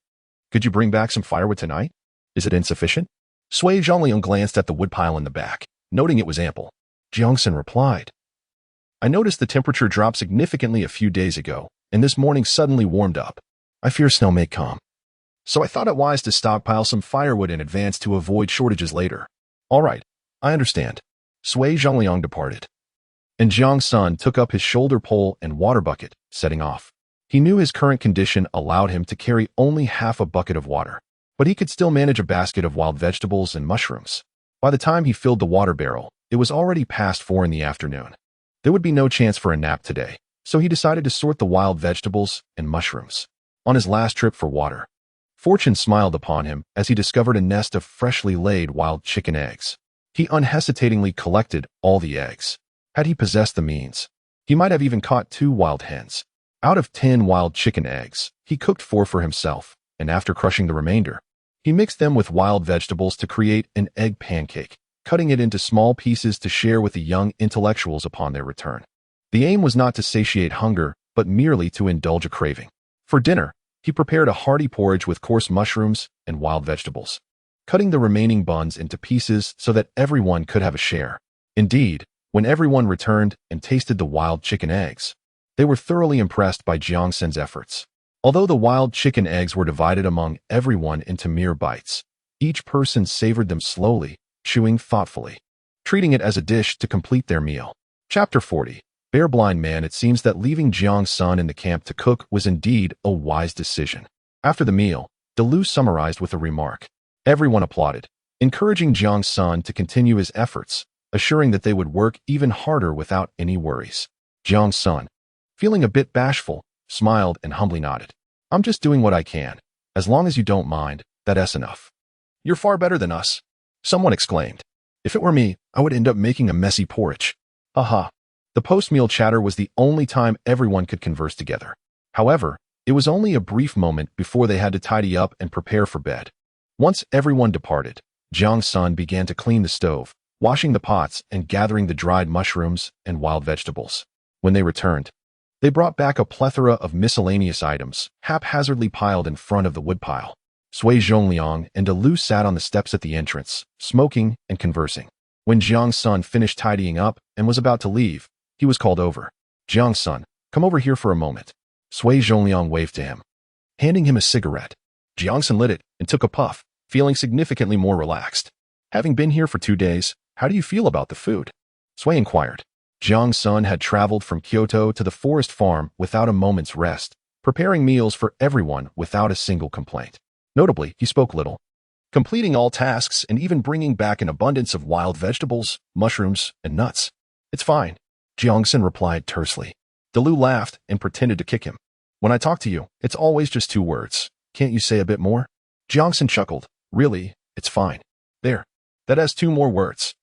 "Could you bring back some firewood tonight? Is it insufficient?" Sui Zhongliang glanced at the woodpile in the back, noting it was ample. Jiang Sen replied, "I noticed the temperature dropped significantly a few days ago, and this morning suddenly warmed up. I fear snow may come. So I thought it wise to stockpile some firewood in advance to avoid shortages later." "All right, I understand." Sui Zhongliang departed, and Jiang Sen took up his shoulder pole and water bucket, setting off. He knew his current condition allowed him to carry only half a bucket of water, but he could still manage a basket of wild vegetables and mushrooms. By the time he filled the water barrel, it was already past 4 in the afternoon. There would be no chance for a nap today, so he decided to sort the wild vegetables and mushrooms. On his last trip for water, fortune smiled upon him as he discovered a nest of freshly laid wild chicken eggs. He unhesitatingly collected all the eggs. Had he possessed the means, he might have even caught 2 wild hens. Out of 10 wild chicken eggs, he cooked 4 for himself, and after crushing the remainder, he mixed them with wild vegetables to create an egg pancake, cutting it into small pieces to share with the young intellectuals upon their return. The aim was not to satiate hunger, but merely to indulge a craving. For dinner, he prepared a hearty porridge with coarse mushrooms and wild vegetables, cutting the remaining buns into pieces so that everyone could have a share. Indeed, when everyone returned and tasted the wild chicken eggs, they were thoroughly impressed by Jiang Sen's efforts. Although the wild chicken eggs were divided among everyone into mere bites, each person savored them slowly, chewing thoughtfully, treating it as a dish to complete their meal. Chapter 40. Bear Blind Man. It seems that leaving Jiang Sen in the camp to cook was indeed a wise decision. After the meal, Lu summarized with a remark. Everyone applauded, encouraging Jiang Sen to continue his efforts, assuring that they would work even harder without any worries. Jiang Sen, feeling a bit bashful, smiled and humbly nodded. "I'm just doing what I can. As long as you don't mind, that's enough." "You're far better than us," someone exclaimed. "If it were me, I would end up making a messy porridge." Haha. The post-meal chatter was the only time everyone could converse together. However, it was only a brief moment before they had to tidy up and prepare for bed. Once everyone departed, Jiang Sen began to clean the stove, washing the pots and gathering the dried mushrooms and wild vegetables. When they returned, they brought back a plethora of miscellaneous items, haphazardly piled in front of the woodpile. Sui Zhongliang and Lu sat on the steps at the entrance, smoking and conversing. When Jiang Sen finished tidying up and was about to leave, he was called over. "Jiang Sen, come over here for a moment." Sui Zhongliang waved to him, handing him a cigarette. Jiang Sen lit it and took a puff, feeling significantly more relaxed. "Having been here for 2 days, how do you feel about the food?" Sui inquired. Jiang Sen had traveled from Kyoto to the forest farm without a moment's rest, preparing meals for everyone without a single complaint. Notably, he spoke little, completing all tasks and even bringing back an abundance of wild vegetables, mushrooms, and nuts. "It's fine," Jiang Sen replied tersely. Lu laughed and pretended to kick him. "When I talk to you, it's always just 2 words. Can't you say a bit more?" Jiang Sen chuckled. "Really, it's fine. There. That has 2 more words."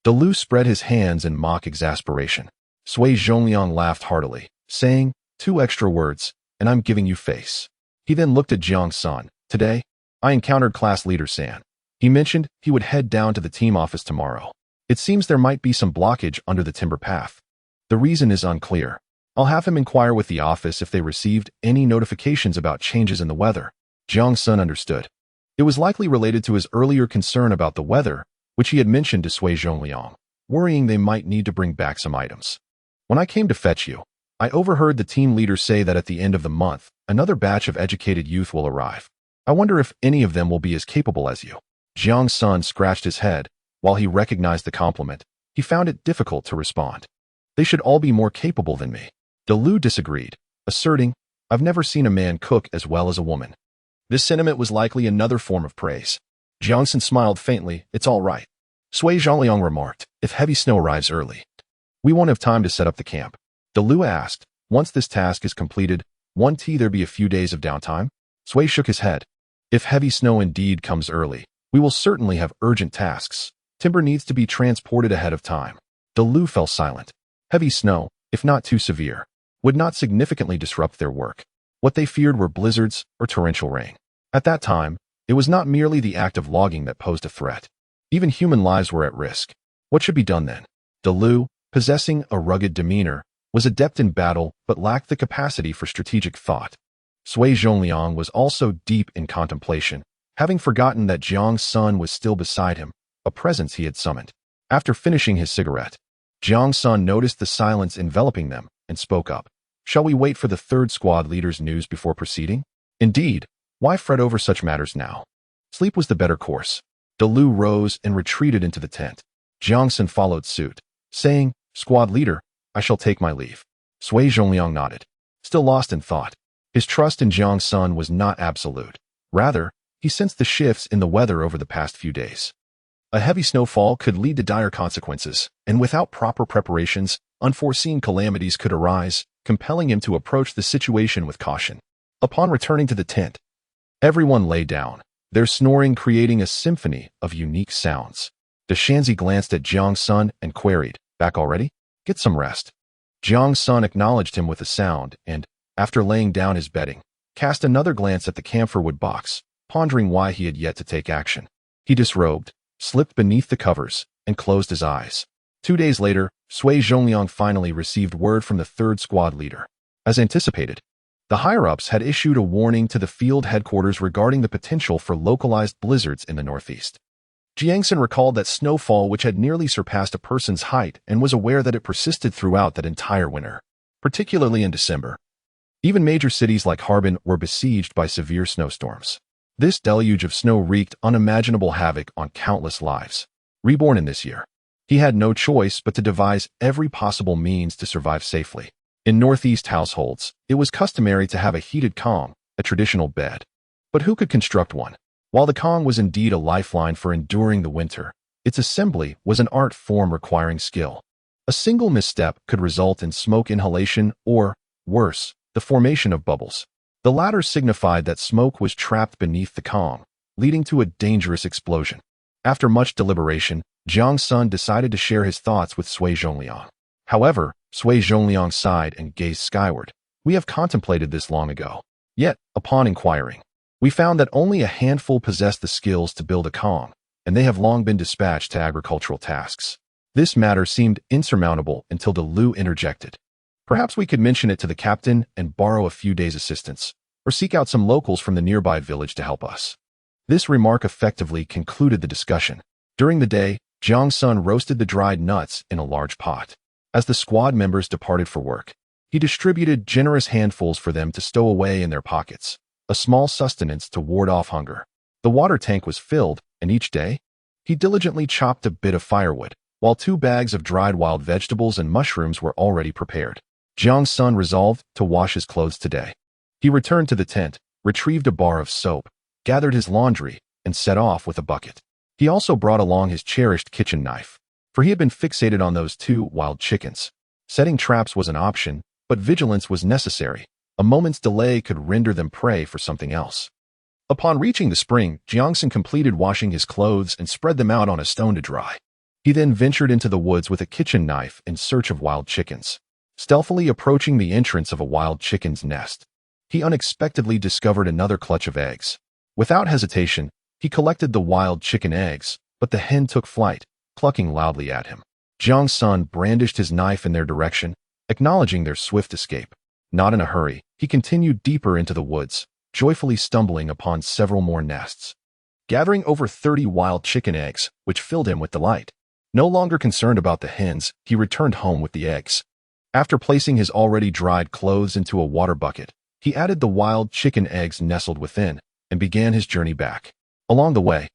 Lu spread his hands in mock exasperation. Sui Zhongliang laughed heartily, saying, "2 extra words, and I'm giving you face." He then looked at Jiang Sen. "Today, I encountered class leader San. He mentioned he would head down to the team office tomorrow. It seems there might be some blockage under the timber path. The reason is unclear. I'll have him inquire with the office if they received any notifications about changes in the weather." Jiang Sen understood. It was likely related to his earlier concern about the weather, which he had mentioned to Sui Zhongliang, worrying they might need to bring back some items. "When I came to fetch you, I overheard the team leader say that at the end of the month, another batch of educated youth will arrive. I wonder if any of them will be as capable as you." Jiang Sen scratched his head. While he recognized the compliment, he found it difficult to respond. "They should all be more capable than me." Lu disagreed, asserting, "I've never seen a man cook as well as a woman." This sentiment was likely another form of praise. Jiang Sen smiled faintly. "It's all right." Sui Zhongliang remarked, "If heavy snow arrives early, we won't have time to set up the camp." Lu asked, "Once this task is completed, won't there be a few days of downtime?" Sui shook his head. "If heavy snow indeed comes early, we will certainly have urgent tasks. Timber needs to be transported ahead of time." Lu fell silent. Heavy snow, if not too severe, would not significantly disrupt their work. What they feared were blizzards or torrential rain. At that time, it was not merely the act of logging that posed a threat. Even human lives were at risk. What should be done then? Lu, possessing a rugged demeanor, was adept in battle but lacked the capacity for strategic thought. Sui Zhongliang was also deep in contemplation, having forgotten that Jiang Sen was still beside him, a presence he had summoned. After finishing his cigarette, Jiang Sen noticed the silence enveloping them and spoke up. Shall we wait for the third squad leader's news before proceeding? Indeed, why fret over such matters now? Sleep was the better course. Lu rose and retreated into the tent. Jiang Sen followed suit, saying, Squad leader, I shall take my leave. Sui Zhongliang nodded, still lost in thought. His trust in Jiang Sen was not absolute. Rather, he sensed the shifts in the weather over the past few days. A heavy snowfall could lead to dire consequences, and without proper preparations, unforeseen calamities could arise, compelling him to approach the situation with caution. Upon returning to the tent, everyone lay down, their snoring creating a symphony of unique sounds. De Shanzi glanced at Jiang Sen and queried, Back already? Get some rest. Jiang Sen acknowledged him with a sound and, after laying down his bedding, cast another glance at the camphor-wood box, pondering why he had yet to take action. He disrobed, slipped beneath the covers, and closed his eyes. 2 days later, Sui Zhongliang finally received word from the third squad leader. As anticipated, the higher-ups had issued a warning to the field headquarters regarding the potential for localized blizzards in the northeast. Jiang Sen recalled that snowfall which had nearly surpassed a person's height and was aware that it persisted throughout that entire winter, particularly in December. Even major cities like Harbin were besieged by severe snowstorms. This deluge of snow wreaked unimaginable havoc on countless lives. Reborn in this year, he had no choice but to devise every possible means to survive safely. In Northeast households, it was customary to have a heated kong, a traditional bed. But who could construct one? While the kong was indeed a lifeline for enduring the winter, its assembly was an art form requiring skill. A single misstep could result in smoke inhalation or, worse, the formation of bubbles. The latter signified that smoke was trapped beneath the kong, leading to a dangerous explosion. After much deliberation, Jiang Sen decided to share his thoughts with Sui Zhongliang. However, Sui Zhongliang sighed and gazed skyward. We have contemplated this long ago. Yet, upon inquiring, we found that only a handful possessed the skills to build a kong, and they have long been dispatched to agricultural tasks. This matter seemed insurmountable until Lu interjected. Perhaps we could mention it to the captain and borrow a few days' assistance, or seek out some locals from the nearby village to help us. This remark effectively concluded the discussion. During the day, Jiang Sen roasted the dried nuts in a large pot. As the squad members departed for work, he distributed generous handfuls for them to stow away in their pockets, a small sustenance to ward off hunger. The water tank was filled, and each day, he diligently chopped a bit of firewood, while 2 bags of dried wild vegetables and mushrooms were already prepared. Jiang Sen resolved to wash his clothes today. He returned to the tent, retrieved a bar of soap, gathered his laundry, and set off with a bucket. He also brought along his cherished kitchen knife, for he had been fixated on those 2 wild chickens. Setting traps was an option, but vigilance was necessary. A moment's delay could render them prey for something else. Upon reaching the spring, Jiang Sen completed washing his clothes and spread them out on a stone to dry. He then ventured into the woods with a kitchen knife in search of wild chickens. Stealthily approaching the entrance of a wild chicken's nest, he unexpectedly discovered another clutch of eggs. Without hesitation, he collected the wild chicken eggs, but the hen took flight, clucking loudly at him. Jiang Sen brandished his knife in their direction, acknowledging their swift escape. Not in a hurry, he continued deeper into the woods, joyfully stumbling upon several more nests, gathering over 30 wild chicken eggs, which filled him with delight. No longer concerned about the hens, he returned home with the eggs. After placing his already dried clothes into a water bucket, he added the wild chicken eggs nestled within and began his journey back. Along the way,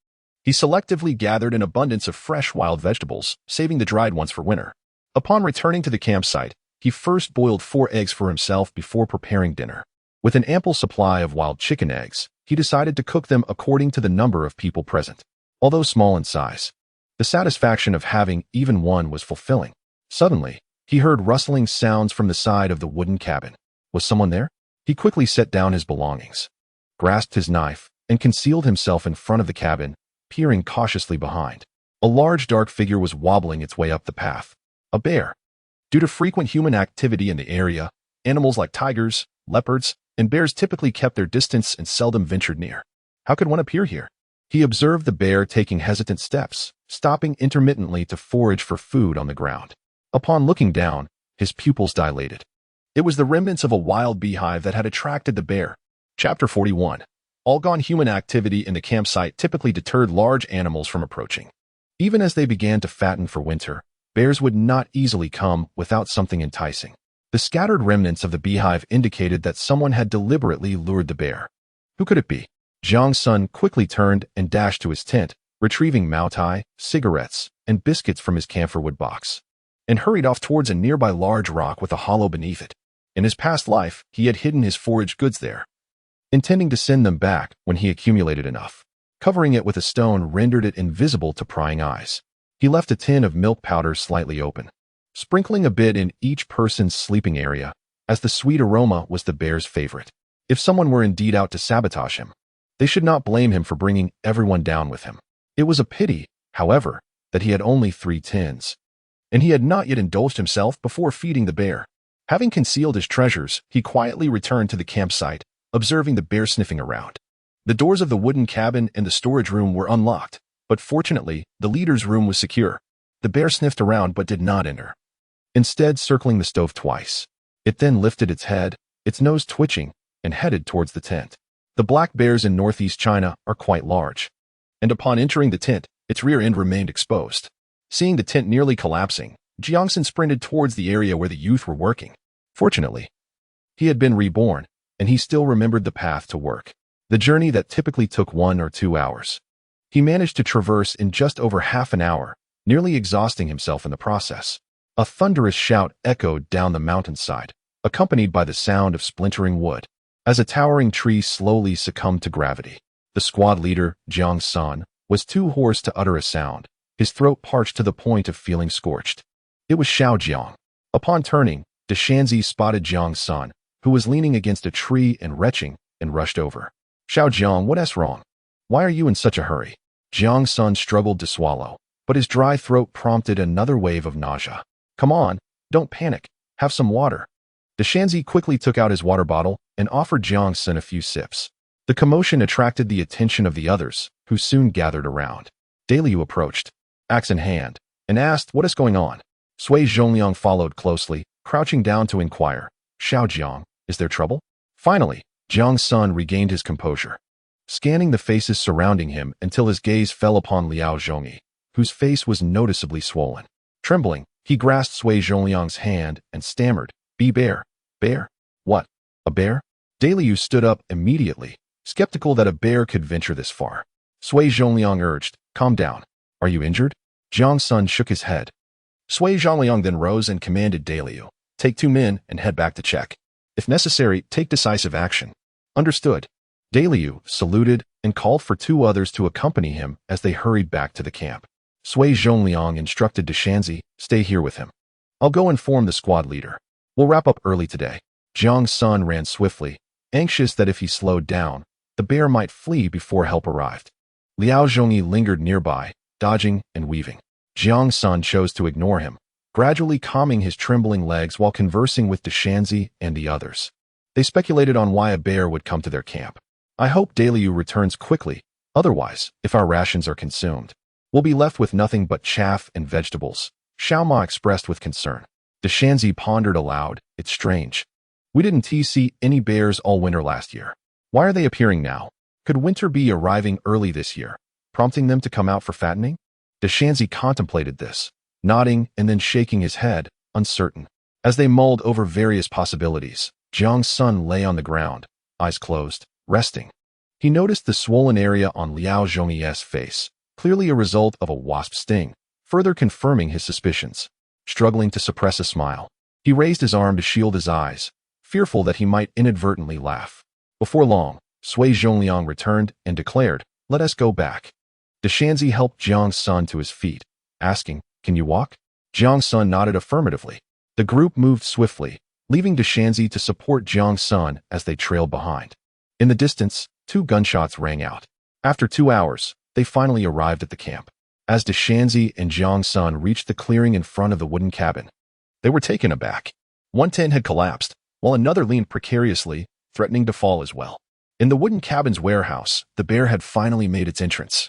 he selectively gathered an abundance of fresh wild vegetables, saving the dried ones for winter. Upon returning to the campsite, he first boiled 4 eggs for himself before preparing dinner. With an ample supply of wild chicken eggs, he decided to cook them according to the number of people present. Although small in size, the satisfaction of having even one was fulfilling. Suddenly, he heard rustling sounds from the side of the wooden cabin. Was someone there? He quickly set down his belongings, grasped his knife, and concealed himself in front of the cabin, peering cautiously behind. A large dark figure was wobbling its way up the path. A bear. Due to frequent human activity in the area, animals like tigers, leopards, and bears typically kept their distance and seldom ventured near. How could one appear here? He observed the bear taking hesitant steps, stopping intermittently to forage for food on the ground. Upon looking down, his pupils dilated. It was the remnants of a wild beehive that had attracted the bear. Chapter 41. All-gone human activity in the campsite typically deterred large animals from approaching. Even as they began to fatten for winter, bears would not easily come without something enticing. The scattered remnants of the beehive indicated that someone had deliberately lured the bear. Who could it be? Jiang Sen quickly turned and dashed to his tent, retrieving moutai, cigarettes, and biscuits from his camphorwood box, and hurried off towards a nearby large rock with a hollow beneath it. In his past life, he had hidden his forage goods there, intending to send them back when he accumulated enough. Covering it with a stone rendered it invisible to prying eyes. He left a tin of milk powder slightly open, sprinkling a bit in each person's sleeping area, as the sweet aroma was the bear's favorite. If someone were indeed out to sabotage him, they should not blame him for bringing everyone down with him. It was a pity, however, that he had only 3 tins, and he had not yet indulged himself before feeding the bear. Having concealed his treasures, he quietly returned to the campsite, observing the bear sniffing around. The doors of the wooden cabin and the storage room were unlocked, but fortunately, the leader's room was secure. The bear sniffed around but did not enter, instead circling the stove twice. It then lifted its head, its nose twitching, and headed towards the tent. The black bears in northeast China are quite large, and upon entering the tent, its rear end remained exposed. Seeing the tent nearly collapsing, Jiang Sen sprinted towards the area where the youth were working. Fortunately, he had been reborn, and he still remembered the path to work. The journey that typically took 1 or 2 hours, he managed to traverse in just over half an hour, nearly exhausting himself in the process. A thunderous shout echoed down the mountainside, accompanied by the sound of splintering wood, as a towering tree slowly succumbed to gravity. The squad leader, Jiang Sen, was too hoarse to utter a sound, his throat parched to the point of feeling scorched. It was Xiao Jiang. Upon turning, Deshanzi spotted Jiang Sen, who was leaning against a tree and retching, and rushed over. Xiao Jiang, what's wrong? Why are you in such a hurry? Jiang Sen struggled to swallow, but his dry throat prompted another wave of nausea. Come on, don't panic, have some water. Deshanzi quickly took out his water bottle and offered Jiang Sen a few sips. The commotion attracted the attention of the others, who soon gathered around. Daliu approached, axe in hand, and asked what is going on. Sui Zhongliang followed closely, crouching down to inquire. Xiao Jiang, is there trouble? Finally, Jiang Sen regained his composure, scanning the faces surrounding him until his gaze fell upon Liao Zhongyi, whose face was noticeably swollen. Trembling, he grasped Sui Zhongliang's hand and stammered, Bear? Bear? What? A bear? Daliu stood up immediately, skeptical that a bear could venture this far. Sui Zhongliang urged, calm down. Are you injured? Jiang Sen shook his head. Sui Zhongliang then rose and commanded Daliu, take 2 men and head back to check. If necessary, take decisive action. Understood. Daliu saluted and called for 2 others to accompany him as they hurried back to the camp. Sui Zhongliang instructed Deshanzi, stay here with him. I'll go inform the squad leader. We'll wrap up early today. Jiang Sen ran swiftly, anxious that if he slowed down, the bear might flee before help arrived. Liao Zhongyi lingered nearby, dodging and weaving. Jiang Sen chose to ignore him, gradually calming his trembling legs while conversing with Deshanzi and the others. They speculated on why a bear would come to their camp. I hope Daliu returns quickly, otherwise, if our rations are consumed, we'll be left with nothing but chaff and vegetables, Xiao Ma expressed with concern. Deshanzi pondered aloud, it's strange. We didn't see any bears all winter last year. Why are they appearing now? Could winter be arriving early this year, prompting them to come out for fattening? Deshanzi contemplated this, nodding and then shaking his head, uncertain. As they mulled over various possibilities, Jiang Sen lay on the ground, eyes closed, resting. He noticed the swollen area on Liao Zhongyi's face, clearly a result of a wasp sting, further confirming his suspicions. Struggling to suppress a smile, he raised his arm to shield his eyes, fearful that he might inadvertently laugh. Before long, Sui Zhongliang returned and declared, let us go back. Deshanzi helped Jiang Sen to his feet, asking, can you walk? Jiang Sen nodded affirmatively. The group moved swiftly, leaving Deshanzi to support Jiang Sen as they trailed behind. In the distance, 2 gunshots rang out. After 2 hours, they finally arrived at the camp. As Deshanzi and Jiang Sen reached the clearing in front of the wooden cabin, they were taken aback. One tent had collapsed, while another leaned precariously, threatening to fall as well. In the wooden cabin's warehouse, the bear had finally made its entrance,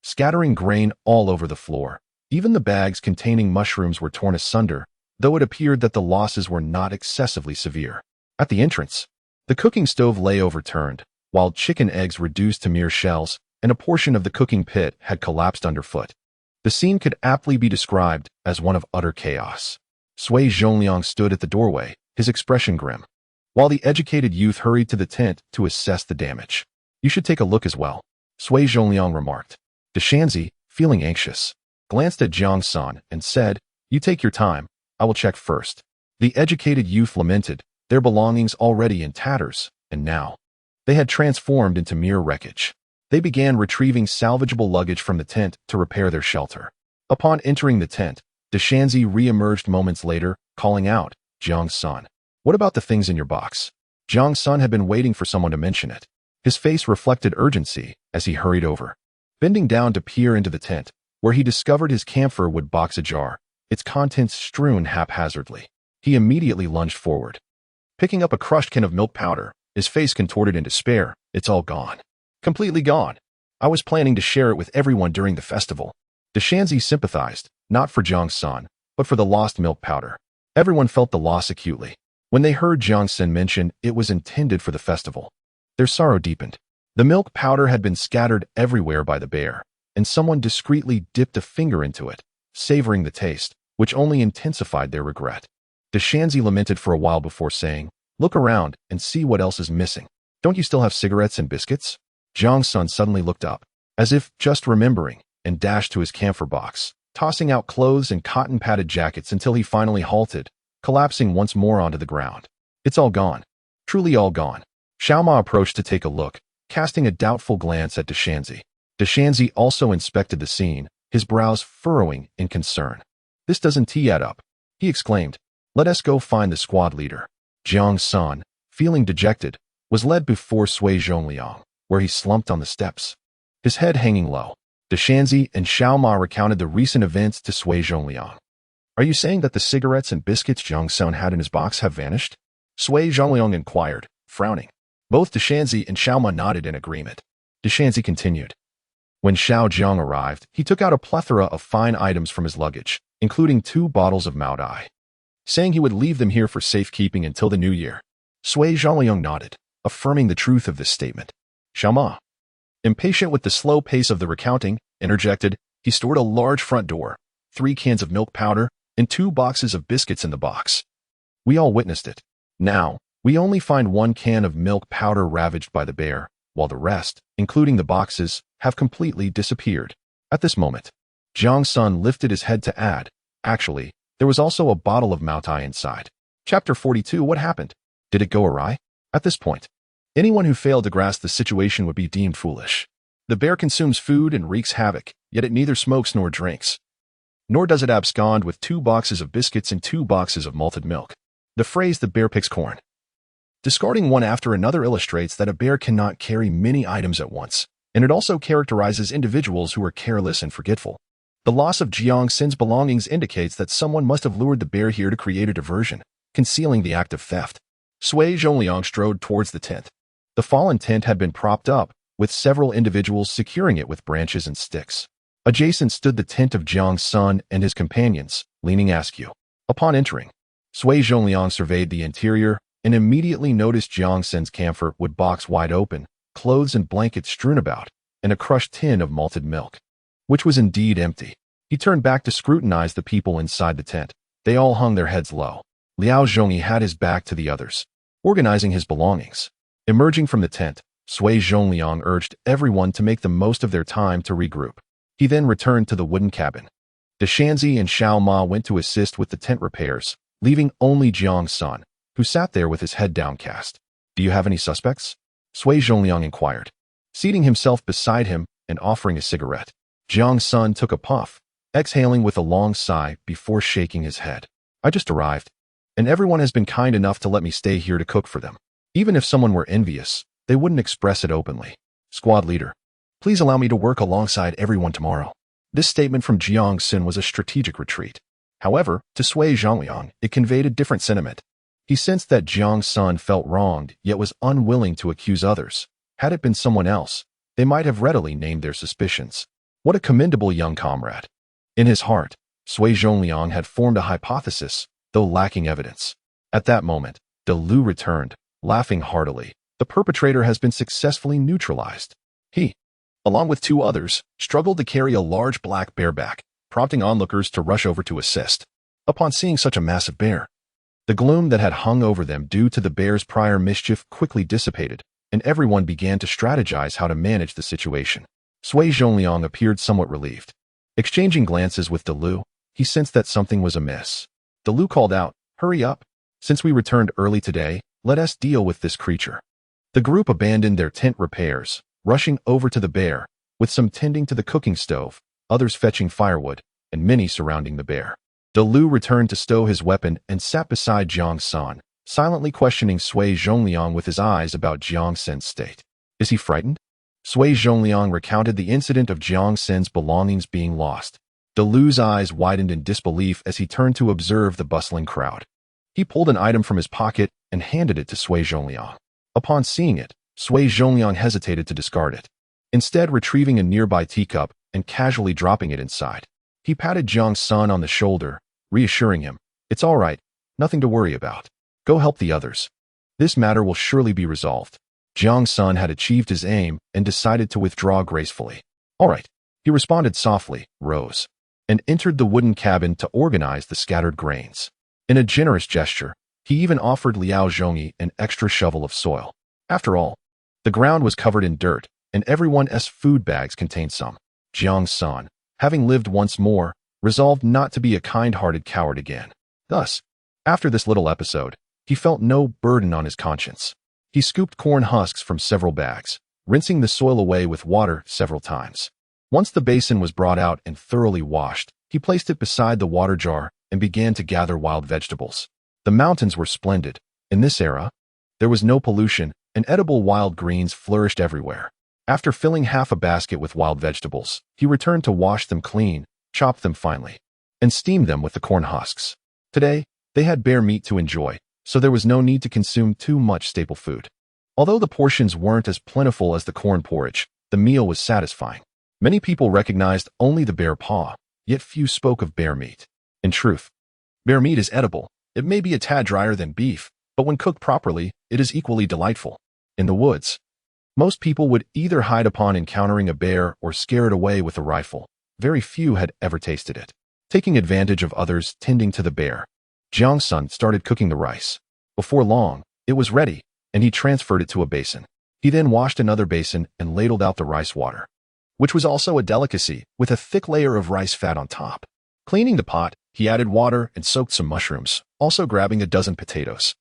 scattering grain all over the floor. Even the bags containing mushrooms were torn asunder, though it appeared that the losses were not excessively severe. At the entrance, the cooking stove lay overturned, while chicken eggs reduced to mere shells, and a portion of the cooking pit had collapsed underfoot. The scene could aptly be described as one of utter chaos. Sui Zhongliang stood at the doorway, his expression grim, while the educated youth hurried to the tent to assess the damage. "You should take a look as well," Sui Zhongliang remarked. Deshanzi, feeling anxious, glanced at Jiang Sen and said, "You take your time, I will check first." The educated youth lamented, their belongings already in tatters, and now they had transformed into mere wreckage. They began retrieving salvageable luggage from the tent to repair their shelter. Upon entering the tent, Deshanzi re-emerged moments later, calling out, "Jiang Sen, what about the things in your box?" Jiang Sen had been waiting for someone to mention it. His face reflected urgency as he hurried over. Bending down to peer into the tent, where he discovered his camphor wood box ajar, its contents strewn haphazardly. He immediately lunged forward. Picking up a crushed can of milk powder, his face contorted in despair. "It's all gone. Completely gone. I was planning to share it with everyone during the festival." Deshanzi sympathized, not for Jiang Sen, but for the lost milk powder. Everyone felt the loss acutely. When they heard Jiang Sen mention it was intended for the festival, their sorrow deepened. The milk powder had been scattered everywhere by the bear, and someone discreetly dipped a finger into it, savoring the taste, which only intensified their regret. Deshanzi lamented for a while before saying, "Look around and see what else is missing. Don't you still have cigarettes and biscuits?" Jiang Sen suddenly looked up, as if just remembering, and dashed to his camphor box, tossing out clothes and cotton-padded jackets until he finally halted, collapsing once more onto the ground. "It's all gone. Truly all gone." Xiaoma approached to take a look, casting a doubtful glance at Deshanzi. Deshanzi also inspected the scene, his brows furrowing in concern. "This doesn't add up," he exclaimed. "Let us go find the squad leader." Jiang Sen, feeling dejected, was led before Sui Zhongliang, where he slumped on the steps, his head hanging low. Deshanzi and Xiaoma recounted the recent events to Sui Zhongliang. "Are you saying that the cigarettes and biscuits Jiang Sen had in his box have vanished?" Sui Zhongliang inquired, frowning. Both Deshanzi and Xiaoma nodded in agreement. Deshanzi continued. When Xiao Jiang arrived, he took out a plethora of fine items from his luggage, including 2 bottles of Maodai, saying he would leave them here for safekeeping until the new year. Sui Zhongliang nodded, affirming the truth of this statement. Xiaoma, impatient with the slow pace of the recounting, interjected, "He stored a large front door, 3 cans of milk powder, and 2 boxes of biscuits in the box. We all witnessed it. Now, we only find 1 can of milk powder ravaged by the bear, while the rest, including the boxes, have completely disappeared." At this moment, Jiang Sen lifted his head to add, "Actually, there was also a bottle of Maodai inside." Chapter 42. What happened? Did it go awry? At this point, anyone who failed to grasp the situation would be deemed foolish. The bear consumes food and wreaks havoc, yet it neither smokes nor drinks. Nor does it abscond with 2 boxes of biscuits and 2 boxes of malted milk. The phrase "the bear picks corn," discarding one after another, illustrates that a bear cannot carry many items at once, and it also characterizes individuals who are careless and forgetful. The loss of Jiang Sen's belongings indicates that someone must have lured the bear here to create a diversion, concealing the act of theft. Sui Zhongliang strode towards the tent. The fallen tent had been propped up, with several individuals securing it with branches and sticks. Adjacent stood the tent of Jiang Sen and his companions, leaning askew. Upon entering, Sui Zhongliang surveyed the interior and immediately noticed Jiang Sen's camphor wood box wide open, clothes and blankets strewn about, and a crushed tin of malted milk, which was indeed empty. He turned back to scrutinize the people inside the tent. They all hung their heads low. Liao Zhongyi had his back to the others, organizing his belongings. Emerging from the tent, Sui Zhongliang urged everyone to make the most of their time to regroup. He then returned to the wooden cabin. Deshanzi and Xiao Ma went to assist with the tent repairs, leaving only Jiang Sen, who sat there with his head downcast. "Do you have any suspects?" Sui Zhongliang inquired, seating himself beside him and offering a cigarette. Jiang Sen took a puff, exhaling with a long sigh before shaking his head. "I just arrived, and everyone has been kind enough to let me stay here to cook for them. Even if someone were envious, they wouldn't express it openly. Squad leader, please allow me to work alongside everyone tomorrow." This statement from Jiang Sen was a strategic retreat. However, to Sui Zhongliang, it conveyed a different sentiment. He sensed that Jiang Sen felt wronged, yet was unwilling to accuse others. Had it been someone else, they might have readily named their suspicions. What a commendable young comrade. In his heart, Sui Zhongliang had formed a hypothesis, though lacking evidence. At that moment, De Lu returned, laughing heartily. The perpetrator has been successfully neutralized. He, along with two others, struggled to carry a large black bear back, prompting onlookers to rush over to assist. Upon seeing such a massive bear, the gloom that had hung over them due to the bear's prior mischief quickly dissipated, and everyone began to strategize how to manage the situation. Sui Zhongliang appeared somewhat relieved. Exchanging glances with De Lu, he sensed that something was amiss. De Lu called out, "Hurry up! Since we returned early today, let us deal with this creature." The group abandoned their tent repairs, rushing over to the bear, with some tending to the cooking stove, others fetching firewood, and many surrounding the bear. De Lu returned to stow his weapon and sat beside Jiang Sen, silently questioning Sui Zhongliang with his eyes about Jiang Sen's state. Is he frightened? Sui Zhongliang recounted the incident of Jiang Sen's belongings being lost. De Lu's eyes widened in disbelief as he turned to observe the bustling crowd. He pulled an item from his pocket and handed it to Sui Zhongliang. Upon seeing it, Sui Zhongliang hesitated to discard it, instead retrieving a nearby teacup and casually dropping it inside. He patted Jiang Sen on the shoulder, reassuring him, "It's all right, nothing to worry about. Go help the others. This matter will surely be resolved." Jiang Sen had achieved his aim and decided to withdraw gracefully. "All right," he responded softly, rose, and entered the wooden cabin to organize the scattered grains. In a generous gesture, he even offered Liao Zhongyi an extra shovel of soil. After all, the ground was covered in dirt, and everyone's food bags contained some. Jiang Sen, having lived once more, resolved not to be a kind-hearted coward again. Thus, after this little episode, he felt no burden on his conscience. He scooped corn husks from several bags, rinsing the soil away with water several times. Once the basin was brought out and thoroughly washed, he placed it beside the water jar and began to gather wild vegetables. The mountains were splendid. In this era, there was no pollution, and edible wild greens flourished everywhere. After filling half a basket with wild vegetables, he returned to wash them clean, chop them finely, and steam them with the corn husks. Today, they had bear meat to enjoy, so there was no need to consume too much staple food. Although the portions weren't as plentiful as the corn porridge, the meal was satisfying. Many people recognized only the bear paw, yet few spoke of bear meat. In truth, bear meat is edible. It may be a tad drier than beef, but when cooked properly, it is equally delightful. In the woods, most people would either hide upon encountering a bear or scare it away with a rifle. Very few had ever tasted it. Taking advantage of others tending to the bear, Jiang Sen started cooking the rice. Before long, it was ready, and he transferred it to a basin. He then washed another basin and ladled out the rice water, which was also a delicacy, with a thick layer of rice fat on top. Cleaning the pot, he added water and soaked some mushrooms, also grabbing a dozen potatoes.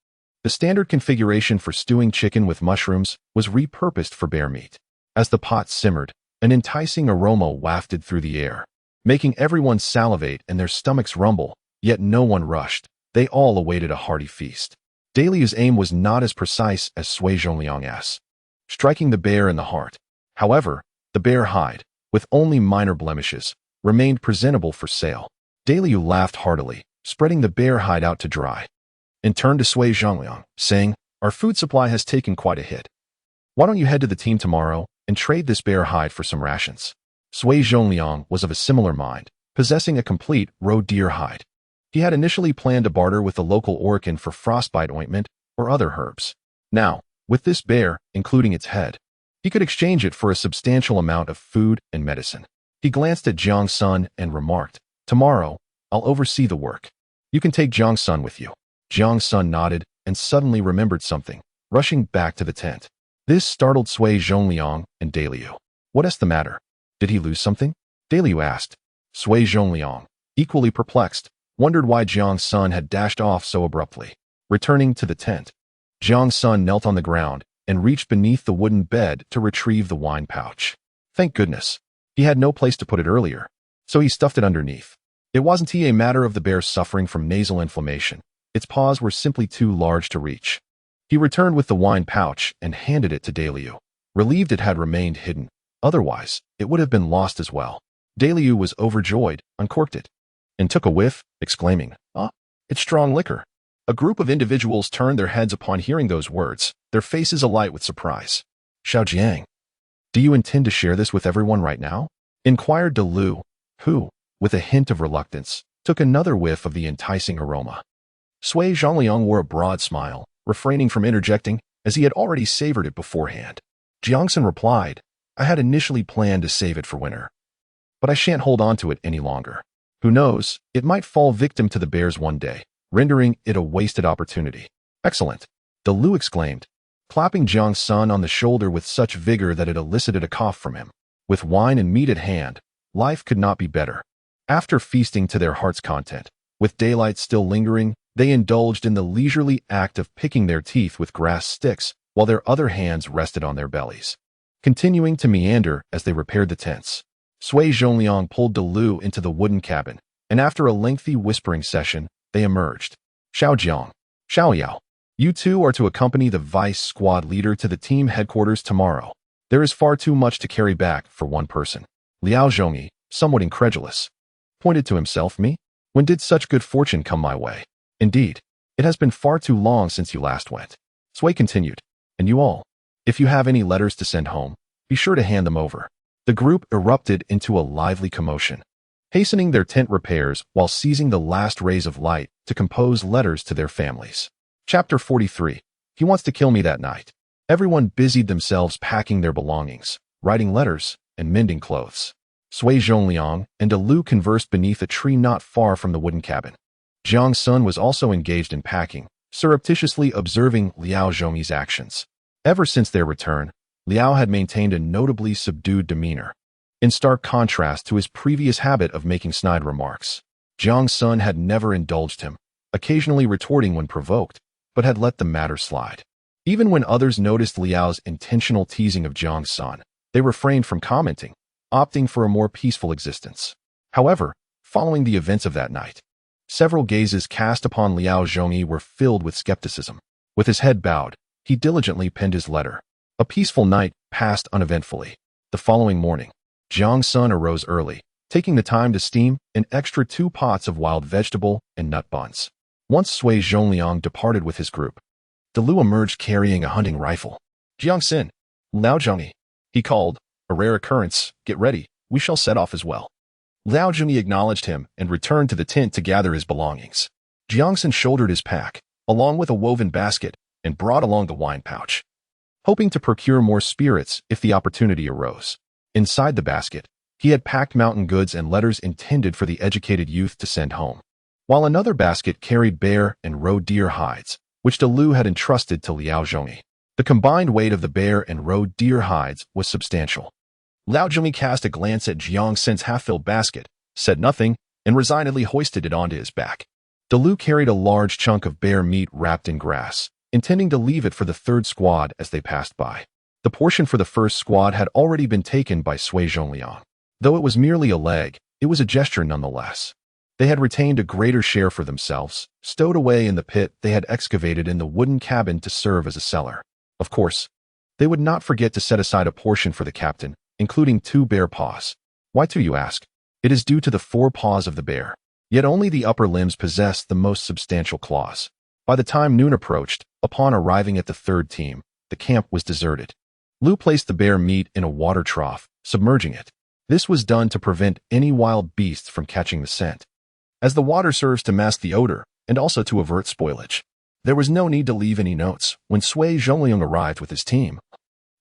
The standard configuration for stewing chicken with mushrooms was repurposed for bear meat. As the pot simmered, an enticing aroma wafted through the air, making everyone salivate and their stomachs rumble, yet no one rushed. They all awaited a hearty feast. Daliu's aim was not as precise as Sui Zhongliang's, striking the bear in the heart. However, the bear hide, with only minor blemishes, remained presentable for sale. Daliu laughed heartily, spreading the bear hide out to dry, and turned to Sui Zhongliang, saying, "Our food supply has taken quite a hit. Why don't you head to the team tomorrow and trade this bear hide for some rations?" Sui Zhongliang was of a similar mind, possessing a complete roe deer hide. He had initially planned to barter with the local Orkin for frostbite ointment or other herbs. Now, with this bear, including its head, he could exchange it for a substantial amount of food and medicine. He glanced at Jiang Sen and remarked, "Tomorrow, I'll oversee the work. You can take Jiang Sen with you." Jiang Sen nodded and suddenly remembered something, rushing back to the tent. This startled Sui Zhongliang and Daliu. "What is the matter? Did he lose something?" Daliu asked. Sui Zhongliang, equally perplexed, wondered why Jiang Sen had dashed off so abruptly. Returning to the tent, Jiang Sen knelt on the ground and reached beneath the wooden bed to retrieve the wine pouch. Thank goodness. He had no place to put it earlier, so he stuffed it underneath. It wasn't a matter of the bear suffering from nasal inflammation. Its paws were simply too large to reach. He returned with the wine pouch and handed it to Daliu, relieved it had remained hidden. Otherwise, it would have been lost as well. Daliu was overjoyed, uncorked it, and took a whiff, exclaiming, "Ah, it's strong liquor." A group of individuals turned their heads upon hearing those words, their faces alight with surprise. "Xiao Jiang, do you intend to share this with everyone right now?" inquired De Lu, who, with a hint of reluctance, took another whiff of the enticing aroma. Sui Zhongliang wore a broad smile, refraining from interjecting, as he had already savored it beforehand. Jiang Sen replied, I had initially planned to save it for winter, but I shan't hold on to it any longer. Who knows, it might fall victim to the bears one day, rendering it a wasted opportunity. Excellent, Lu exclaimed, clapping Jiang Sen on the shoulder with such vigor that it elicited a cough from him. With wine and meat at hand, life could not be better. After feasting to their heart's content, with daylight still lingering, they indulged in the leisurely act of picking their teeth with grass sticks, while their other hands rested on their bellies. Continuing to meander as they repaired the tents, Sui Zhongliang pulled Lu into the wooden cabin, and after a lengthy whispering session, they emerged. Xiao Jiang, Xiao Yao, you two are to accompany the vice squad leader to the team headquarters tomorrow. There is far too much to carry back for one person. Liao Zhongyi, somewhat incredulous, pointed to himself. Me? When did such good fortune come my way? Indeed, it has been far too long since you last went. Sui continued. And you all, if you have any letters to send home, be sure to hand them over. The group erupted into a lively commotion, hastening their tent repairs while seizing the last rays of light to compose letters to their families. Chapter 43. He wants to kill me that night. Everyone busied themselves packing their belongings, writing letters, and mending clothes. Sui Zhongliang and Lu conversed beneath a tree not far from the wooden cabin. Jiang Sen was also engaged in packing, surreptitiously observing Liao Zhongyi's actions. Ever since their return, Liao had maintained a notably subdued demeanor, in stark contrast to his previous habit of making snide remarks. Jiang Sen had never indulged him, occasionally retorting when provoked, but had let the matter slide. Even when others noticed Liao's intentional teasing of Jiang Sen, they refrained from commenting, opting for a more peaceful existence. However, following the events of that night, several gazes cast upon Liao Zhongyi were filled with skepticism. With his head bowed, he diligently penned his letter. A peaceful night passed uneventfully. The following morning, Jiang Sen arose early, taking the time to steam an extra 2 pots of wild vegetable and nut buns. Once Sui Zhongliang departed with his group, Lu emerged carrying a hunting rifle. Jiang Sen, Liao Zhongyi, he called, a rare occurrence, get ready, we shall set off as well. Liao Zhongyi acknowledged him and returned to the tent to gather his belongings. Jiang Sen shouldered his pack, along with a woven basket, and brought along the wine pouch, hoping to procure more spirits if the opportunity arose. Inside the basket, he had packed mountain goods and letters intended for the educated youth to send home, while another basket carried bear and roe deer hides, which Lu had entrusted to Liao Zhongyi. The combined weight of the bear and roe deer hides was substantial. Liao Zhongyi cast a glance at Jiang Sen's half-filled basket, said nothing, and resignedly hoisted it onto his back. Lu carried a large chunk of bear meat wrapped in grass, intending to leave it for the third squad as they passed by. The portion for the first squad had already been taken by Sui Zhongliang. Though it was merely a leg, it was a gesture nonetheless. They had retained a greater share for themselves, stowed away in the pit they had excavated in the wooden cabin to serve as a cellar. Of course, they would not forget to set aside a portion for the captain, including 2 bear paws. Why 2, you ask? It is due to the 4 paws of the bear. Yet only the upper limbs possessed the most substantial claws. By the time noon approached, upon arriving at the third team, the camp was deserted. Lu placed the bear meat in a water trough, submerging it. This was done to prevent any wild beasts from catching the scent, as the water serves to mask the odor and also to avert spoilage. There was no need to leave any notes. When Sui Zhongliang arrived with his team,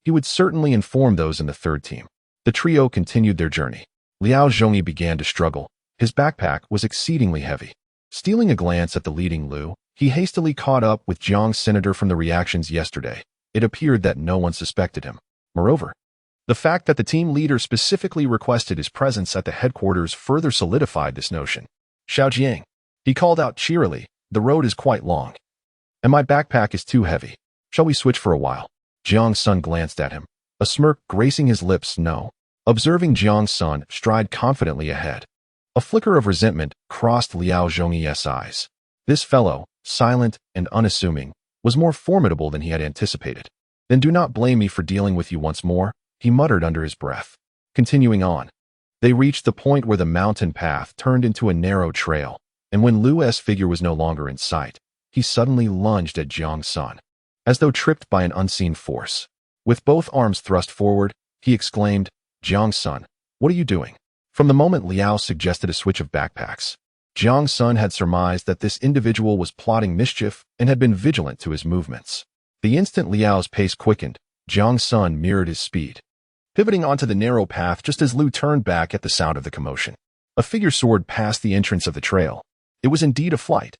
he would certainly inform those in the third team. The trio continued their journey. Liao Zhongyi began to struggle. His backpack was exceedingly heavy. Stealing a glance at the leading Lu, he hastily caught up with Jiang's senator from the reactions yesterday. It appeared that no one suspected him. Moreover, the fact that the team leader specifically requested his presence at the headquarters further solidified this notion. Xiao Jiang, he called out cheerily, the road is quite long, and my backpack is too heavy. Shall we switch for a while? Jiang Sen glanced at him, a smirk gracing his lips. No. Observing Jiang Sen stride confidently ahead, a flicker of resentment crossed Liao Zhongyi's eyes. This fellow, silent and unassuming, was more formidable than he had anticipated. Then do not blame me for dealing with you once more, he muttered under his breath. Continuing on, they reached the point where the mountain path turned into a narrow trail, and when Lu's figure was no longer in sight, he suddenly lunged at Jiang Sen, as though tripped by an unseen force. With both arms thrust forward, he exclaimed, Jiang Sen, what are you doing? From the moment Liao suggested a switch of backpacks, Jiang Sen had surmised that this individual was plotting mischief and had been vigilant to his movements. The instant Liao's pace quickened, Jiang Sen mirrored his speed, pivoting onto the narrow path just as Lu turned back at the sound of the commotion. A figure soared past the entrance of the trail. It was indeed a flight.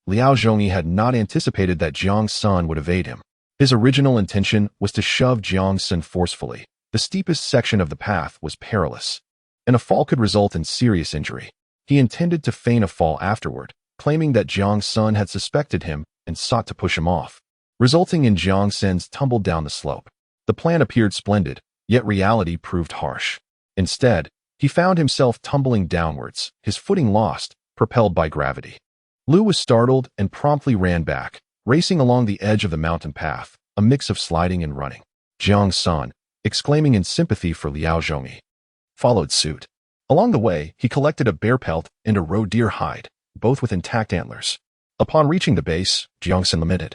Liao Zhongyi had not anticipated that Jiang Sen would evade him. His original intention was to shove Jiang Sen forcefully. The steepest section of the path was perilous, and a fall could result in serious injury. He intended to feign a fall afterward, claiming that Jiang Sen had suspected him and sought to push him off, resulting in Jiang Sen's tumble down the slope. The plan appeared splendid, yet reality proved harsh. Instead, he found himself tumbling downwards, his footing lost, propelled by gravity. Lu was startled and promptly ran back, racing along the edge of the mountain path, a mix of sliding and running. Jiang Sen, exclaiming in sympathy for Liao Zhongyi, followed suit. Along the way, he collected a bear pelt and a roe deer hide, both with intact antlers. Upon reaching the base, Jiang Sen lamented,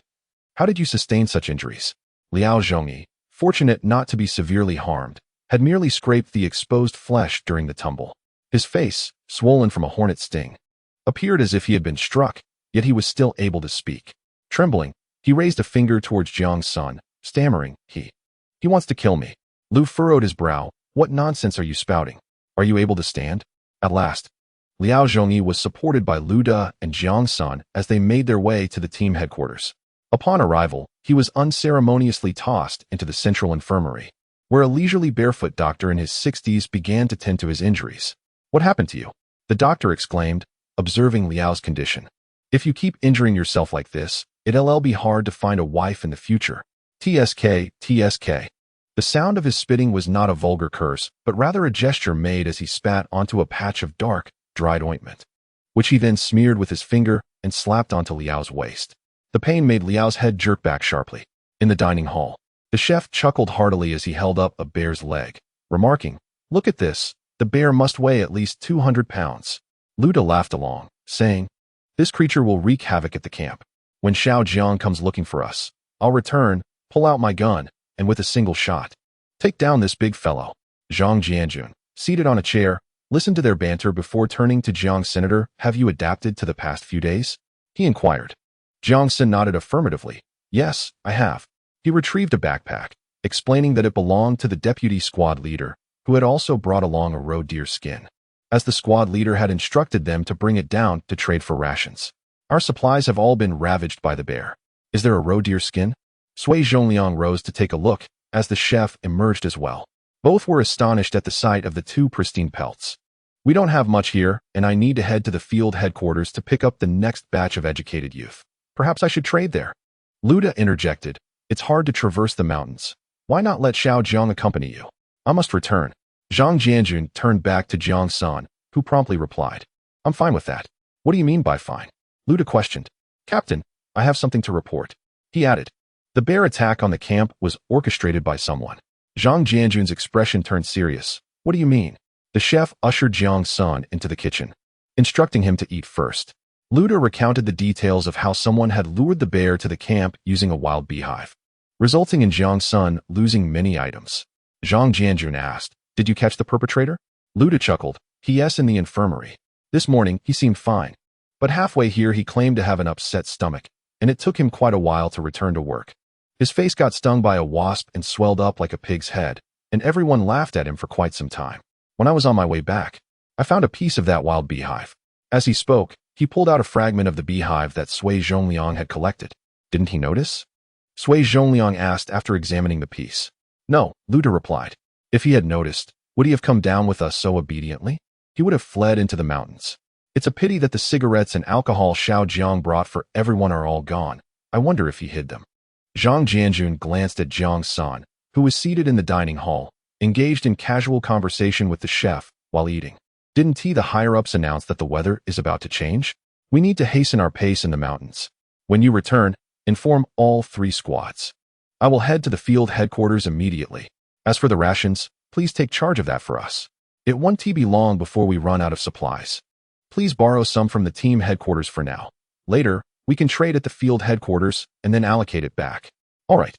"How did you sustain such injuries?" Liao Zhongyi, fortunate not to be severely harmed, had merely scraped the exposed flesh during the tumble. His face, swollen from a hornet sting, appeared as if he had been struck, yet he was still able to speak. Trembling, he raised a finger towards Jiang Sen, stammering, He wants to kill me." Lu furrowed his brow. "What nonsense are you spouting? Are you able to stand?" At last, Liao Zhongyi was supported by Lu De and Jiang Sen as they made their way to the team headquarters. Upon arrival, he was unceremoniously tossed into the central infirmary, where a leisurely barefoot doctor in his 60s began to tend to his injuries. "What happened to you?" the doctor exclaimed, observing Liao's condition. "If you keep injuring yourself like this, it'll be hard to find a wife in the future. TSK, TSK. The sound of his spitting was not a vulgar curse, but rather a gesture made as he spat onto a patch of dark, dried ointment, which he then smeared with his finger and slapped onto Liao's waist. The pain made Liao's head jerk back sharply. In the dining hall, the chef chuckled heartily as he held up a bear's leg, remarking, "Look at this, the bear must weigh at least 200 pounds. Lu De laughed along, saying, "This creature will wreak havoc at the camp. When Xiao Jiang comes looking for us, I'll return, pull out my gun, and with a single shot, take down this big fellow." Zhang Jianjun, seated on a chair, listened to their banter before turning to Jiang. "Senator, have you adapted to the past few days?" he inquired. Jiang Sen nodded affirmatively. "Yes, I have." He retrieved a backpack, explaining that it belonged to the deputy squad leader, who had also brought along a roe deer skin, as the squad leader had instructed them to bring it down to trade for rations. "Our supplies have all been ravaged by the bear. Is there a roe deer skin?" Sui Zhongliang rose to take a look, as the chef emerged as well. Both were astonished at the sight of the two pristine pelts. "We don't have much here, and I need to head to the field headquarters to pick up the next batch of educated youth. Perhaps I should trade there." Lu De interjected, "It's hard to traverse the mountains. Why not let Xiao Jiang accompany you?" "I must return." Zhang Jianjun turned back to Jiang Sen, who promptly replied, "I'm fine with that." "What do you mean by fine?" Lu De questioned. "Captain, I have something to report." He added, "The bear attack on the camp was orchestrated by someone." Zhang Jianjun's expression turned serious. "What do you mean?" The chef ushered Jiang Sen into the kitchen, instructing him to eat first. Lu De recounted the details of how someone had lured the bear to the camp using a wild beehive, resulting in Jiang Sen losing many items. Zhang Jianjun asked, "Did you catch the perpetrator?" Lu De chuckled. "Yes, in the infirmary. This morning, he seemed fine. But halfway here he claimed to have an upset stomach, and it took him quite a while to return to work. His face got stung by a wasp and swelled up like a pig's head, and everyone laughed at him for quite some time. When I was on my way back, I found a piece of that wild beehive." As he spoke, he pulled out a fragment of the beehive that Sui Zhongliang had collected. "Didn't he notice?" Sui Zhongliang asked after examining the piece. "No," Lu De replied. "If he had noticed, would he have come down with us so obediently? He would have fled into the mountains. It's a pity that the cigarettes and alcohol Xiao Jiang brought for everyone are all gone. I wonder if he hid them." Zhang Jianjun glanced at Jiang Sen, who was seated in the dining hall, engaged in casual conversation with the chef while eating. "Didn't the higher-ups announce that the weather is about to change? We need to hasten our pace in the mountains. When you return, inform all 3 squads. I will head to the field headquarters immediately. As for the rations, please take charge of that for us. It won't be long before we run out of supplies. Please borrow some from the team headquarters for now. Later, we can trade at the field headquarters and then allocate it back." "All right.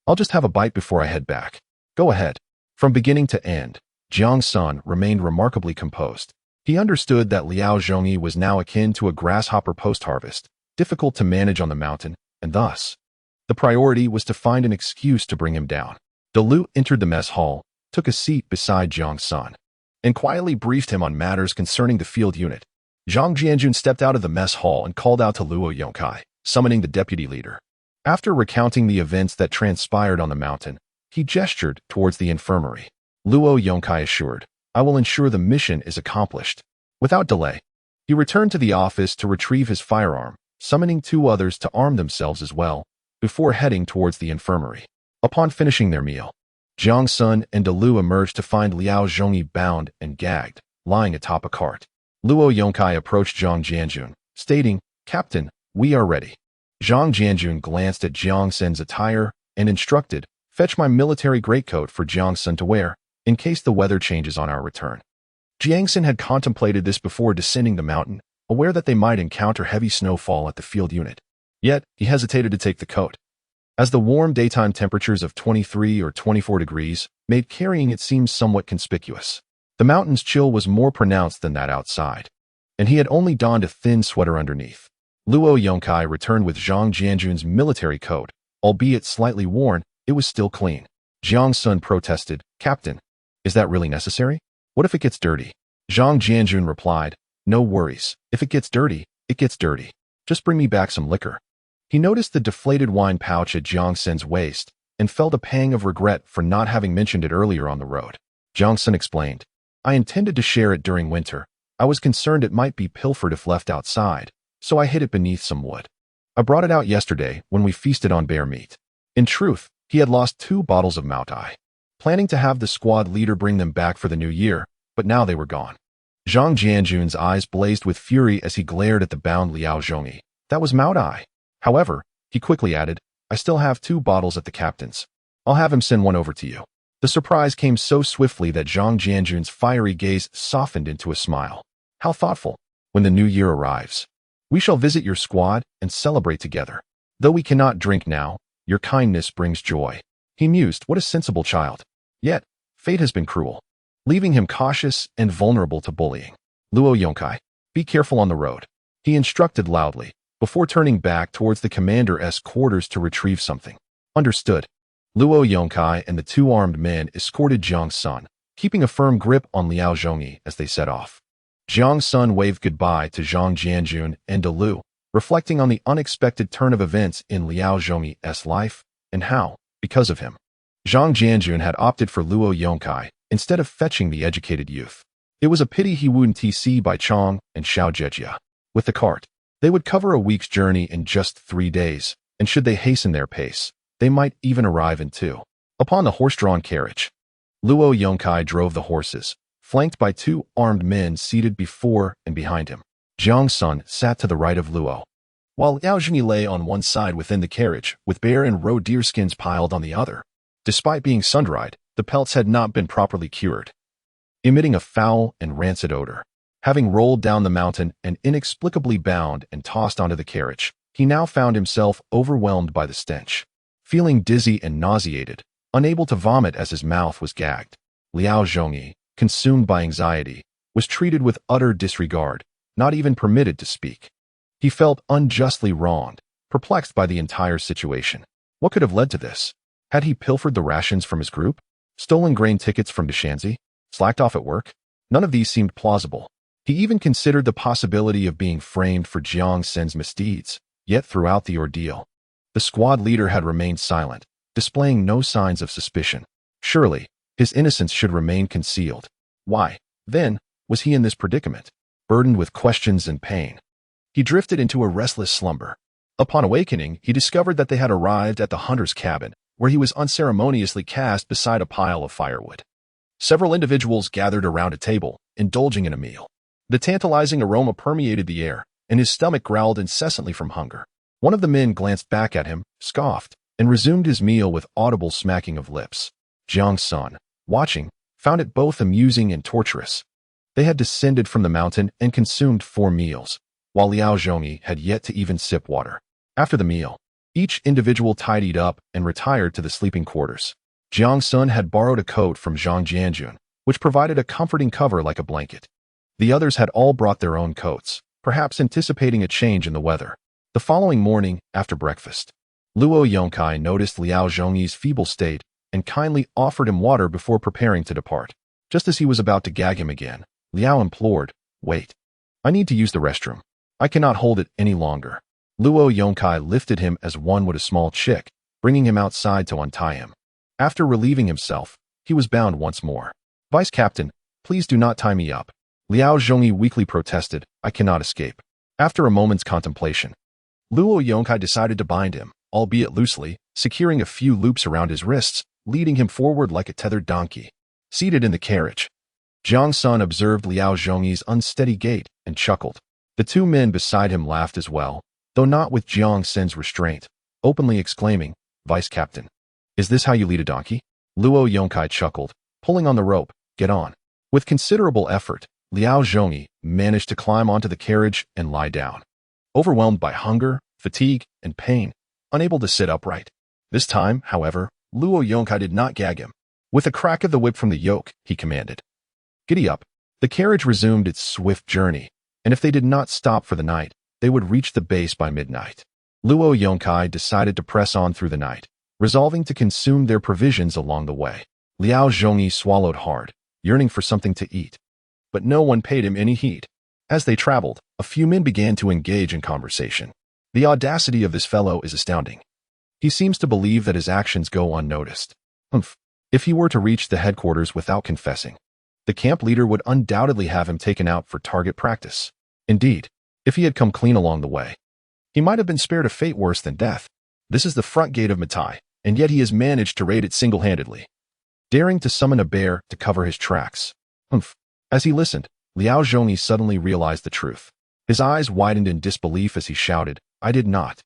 I'll just have a bite before I head back." "Go ahead." From beginning to end, Jiang Sen remained remarkably composed. He understood that Liao Zhongyi was now akin to a grasshopper post-harvest, difficult to manage on the mountain, and thus, the priority was to find an excuse to bring him down. Lu entered the mess hall, took a seat beside Jiang Sen, and quietly briefed him on matters concerning the field unit. Zhang Jianjun stepped out of the mess hall and called out to Luo Yongkai, summoning the deputy leader. After recounting the events that transpired on the mountain, he gestured towards the infirmary. Luo Yongkai assured, "I will ensure the mission is accomplished." Without delay, he returned to the office to retrieve his firearm, summoning 2 others to arm themselves as well, before heading towards the infirmary. Upon finishing their meal, Jiang Sen and Lu emerged to find Liao Zhongyi bound and gagged, lying atop a cart. Luo Yongkai approached Zhang Jianjun, stating, "Captain, we are ready." Zhang Jianjun glanced at Jiang Sen's attire and instructed, "Fetch my military greatcoat for Jiang Sen to wear, in case the weather changes on our return." Jiang Sen had contemplated this before descending the mountain, aware that they might encounter heavy snowfall at the field unit. Yet, he hesitated to take the coat, as the warm daytime temperatures of 23 or 24 degrees made carrying it seem somewhat conspicuous. The mountain's chill was more pronounced than that outside, and he had only donned a thin sweater underneath. Luo Yongkai returned with Zhang Jianjun's military coat, albeit slightly worn, it was still clean. Jiang Sen protested, "Captain, is that really necessary? What if it gets dirty?" Zhang Jianjun replied, "No worries. If it gets dirty, it gets dirty. Just bring me back some liquor." He noticed the deflated wine pouch at Jiang Sen's waist and felt a pang of regret for not having mentioned it earlier on the road. Jiang Sen explained, "I intended to share it during winter. I was concerned it might be pilfered if left outside, so I hid it beneath some wood. I brought it out yesterday when we feasted on bear meat." In truth, he had lost 2 bottles of Maotai, planning to have the squad leader bring them back for the new year, but now they were gone. Zhang Jianjun's eyes blazed with fury as he glared at the bound Liao Zhongyi. That was Maotai. However, he quickly added, "I still have 2 bottles at the captain's. I'll have him send one over to you." The surprise came so swiftly that Zhang Jianjun's fiery gaze softened into a smile. "How thoughtful. When the new year arrives, we shall visit your squad and celebrate together. Though we cannot drink now, your kindness brings joy." He mused, "What a sensible child. Yet, fate has been cruel, leaving him cautious and vulnerable to bullying." Luo Yongkai, "Be careful on the road," he instructed loudly, before turning back towards the commander's quarters to retrieve something. "Understood." Luo Yongkai and the 2 armed men escorted Jiang Sen, keeping a firm grip on Liao Zhongyi as they set off. Jiang Sen waved goodbye to Zhang Jianjun and Lu, reflecting on the unexpected turn of events in Liao Zhongyi's life, and how, because of him, Zhang Jianjun had opted for Luo Yongkai instead of fetching the educated youth. It was a pity he wouldn't see Bai Chong and Xiao Jejia. With the cart, they would cover a week's journey in just 3 days, and should they hasten their pace, they might even arrive in 2. Upon the horse-drawn carriage, Luo Yongkai drove the horses, flanked by 2 armed men seated before and behind him. Jiang Sen sat to the right of Luo, while Liao Zhongyi lay on one side within the carriage, with bear and roe deer skins piled on the other. Despite being sun-dried, the pelts had not been properly cured, emitting a foul and rancid odor. Having rolled down the mountain and inexplicably bound and tossed onto the carriage, he now found himself overwhelmed by the stench. Feeling dizzy and nauseated, unable to vomit as his mouth was gagged, Liao Zhongyi, consumed by anxiety, was treated with utter disregard, not even permitted to speak. He felt unjustly wronged, perplexed by the entire situation. What could have led to this? Had he pilfered the rations from his group? Stolen grain tickets from Deshanzi? Slacked off at work? None of these seemed plausible. He even considered the possibility of being framed for Jiang Sen's misdeeds, yet throughout the ordeal, the squad leader had remained silent, displaying no signs of suspicion. Surely, his innocence should remain concealed. Why, then, was he in this predicament, burdened with questions and pain? He drifted into a restless slumber. Upon awakening, he discovered that they had arrived at the hunter's cabin, where he was unceremoniously cast beside a pile of firewood. Several individuals gathered around a table, indulging in a meal. The tantalizing aroma permeated the air, and his stomach growled incessantly from hunger. One of the men glanced back at him, scoffed, and resumed his meal with audible smacking of lips. Jiang Sen, watching, found it both amusing and torturous. They had descended from the mountain and consumed 4 meals, while Liao Zhongyi had yet to even sip water. After the meal, each individual tidied up and retired to the sleeping quarters. Jiang Sen had borrowed a coat from Zhang Jianjun, which provided a comforting cover like a blanket. The others had all brought their own coats, perhaps anticipating a change in the weather. The following morning, after breakfast, Luo Yongkai noticed Liao Zhongyi's feeble state and kindly offered him water before preparing to depart. Just as he was about to gag him again, Liao implored, "Wait. I need to use the restroom. I cannot hold it any longer." Luo Yongkai lifted him as one would a small chick, bringing him outside to untie him. After relieving himself, he was bound once more. "Vice Captain, please do not tie me up." Liao Zhongyi weakly protested, "I cannot escape." After a moment's contemplation, Luo Yongkai decided to bind him, albeit loosely, securing a few loops around his wrists, leading him forward like a tethered donkey. Seated in the carriage, Jiang Sen observed Liao Zhongyi's unsteady gait and chuckled. The two men beside him laughed as well, though not with Jiang Sen's restraint, openly exclaiming, "Vice Captain, is this how you lead a donkey?" Luo Yongkai chuckled, pulling on the rope, "Get on." With considerable effort, Liao Zhongyi managed to climb onto the carriage and lie down. Overwhelmed by hunger, fatigue, and pain, unable to sit upright. This time, however, Luo Yongkai did not gag him. With a crack of the whip from the yoke, he commanded, "Giddy up." The carriage resumed its swift journey, and if they did not stop for the night, they would reach the base by midnight. Luo Yongkai decided to press on through the night, resolving to consume their provisions along the way. Liao Zhongyi swallowed hard, yearning for something to eat. But no one paid him any heed. As they traveled, a few men began to engage in conversation. The audacity of this fellow is astounding. He seems to believe that his actions go unnoticed. Humph. If he were to reach the headquarters without confessing, the camp leader would undoubtedly have him taken out for target practice. Indeed, if he had come clean along the way, he might have been spared a fate worse than death. This is the front gate of Matai, and yet he has managed to raid it single-handedly, daring to summon a bear to cover his tracks. Humph. As he listened, Liao Zhongyi suddenly realized the truth. His eyes widened in disbelief as he shouted, I did not.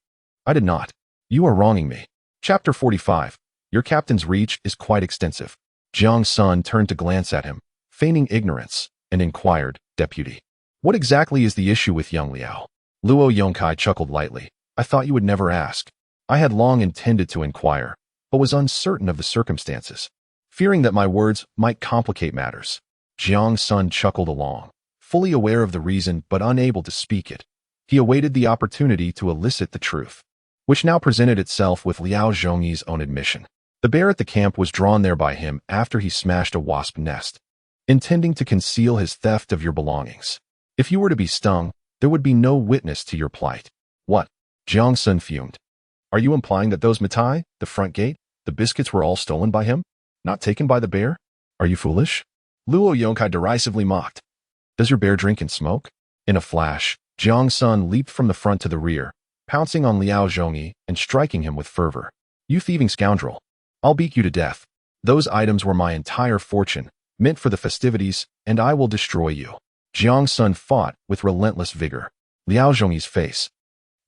You are wronging me." Chapter 45. Your captain's reach is quite extensive. Jiang Sen turned to glance at him, feigning ignorance, and inquired, "Deputy, what exactly is the issue with young Liao?" Luo Yongkai chuckled lightly. "I thought you would never ask. I had long intended to inquire, but was uncertain of the circumstances, fearing that my words might complicate matters." Jiang Sen chuckled along, fully aware of the reason but unable to speak it. He awaited the opportunity to elicit the truth, which now presented itself with Liao Zhongyi's own admission. The bear at the camp was drawn there by him after he smashed a wasp nest, intending to conceal his theft of your belongings. If you were to be stung, there would be no witness to your plight. What? Jiang Sen fumed. Are you implying that those mitai, the front gate, the biscuits were all stolen by him, not taken by the bear? Are you foolish? Luo Yongkai derisively mocked. Does your bear drink and smoke? In a flash, Jiang Sen leaped from the front to the rear, pouncing on Liao Zhongyi and striking him with fervor. You thieving scoundrel! I'll beat you to death. Those items were my entire fortune, meant for the festivities, and I will destroy you. Jiang Sen fought with relentless vigor. Liao Zhongyi's face,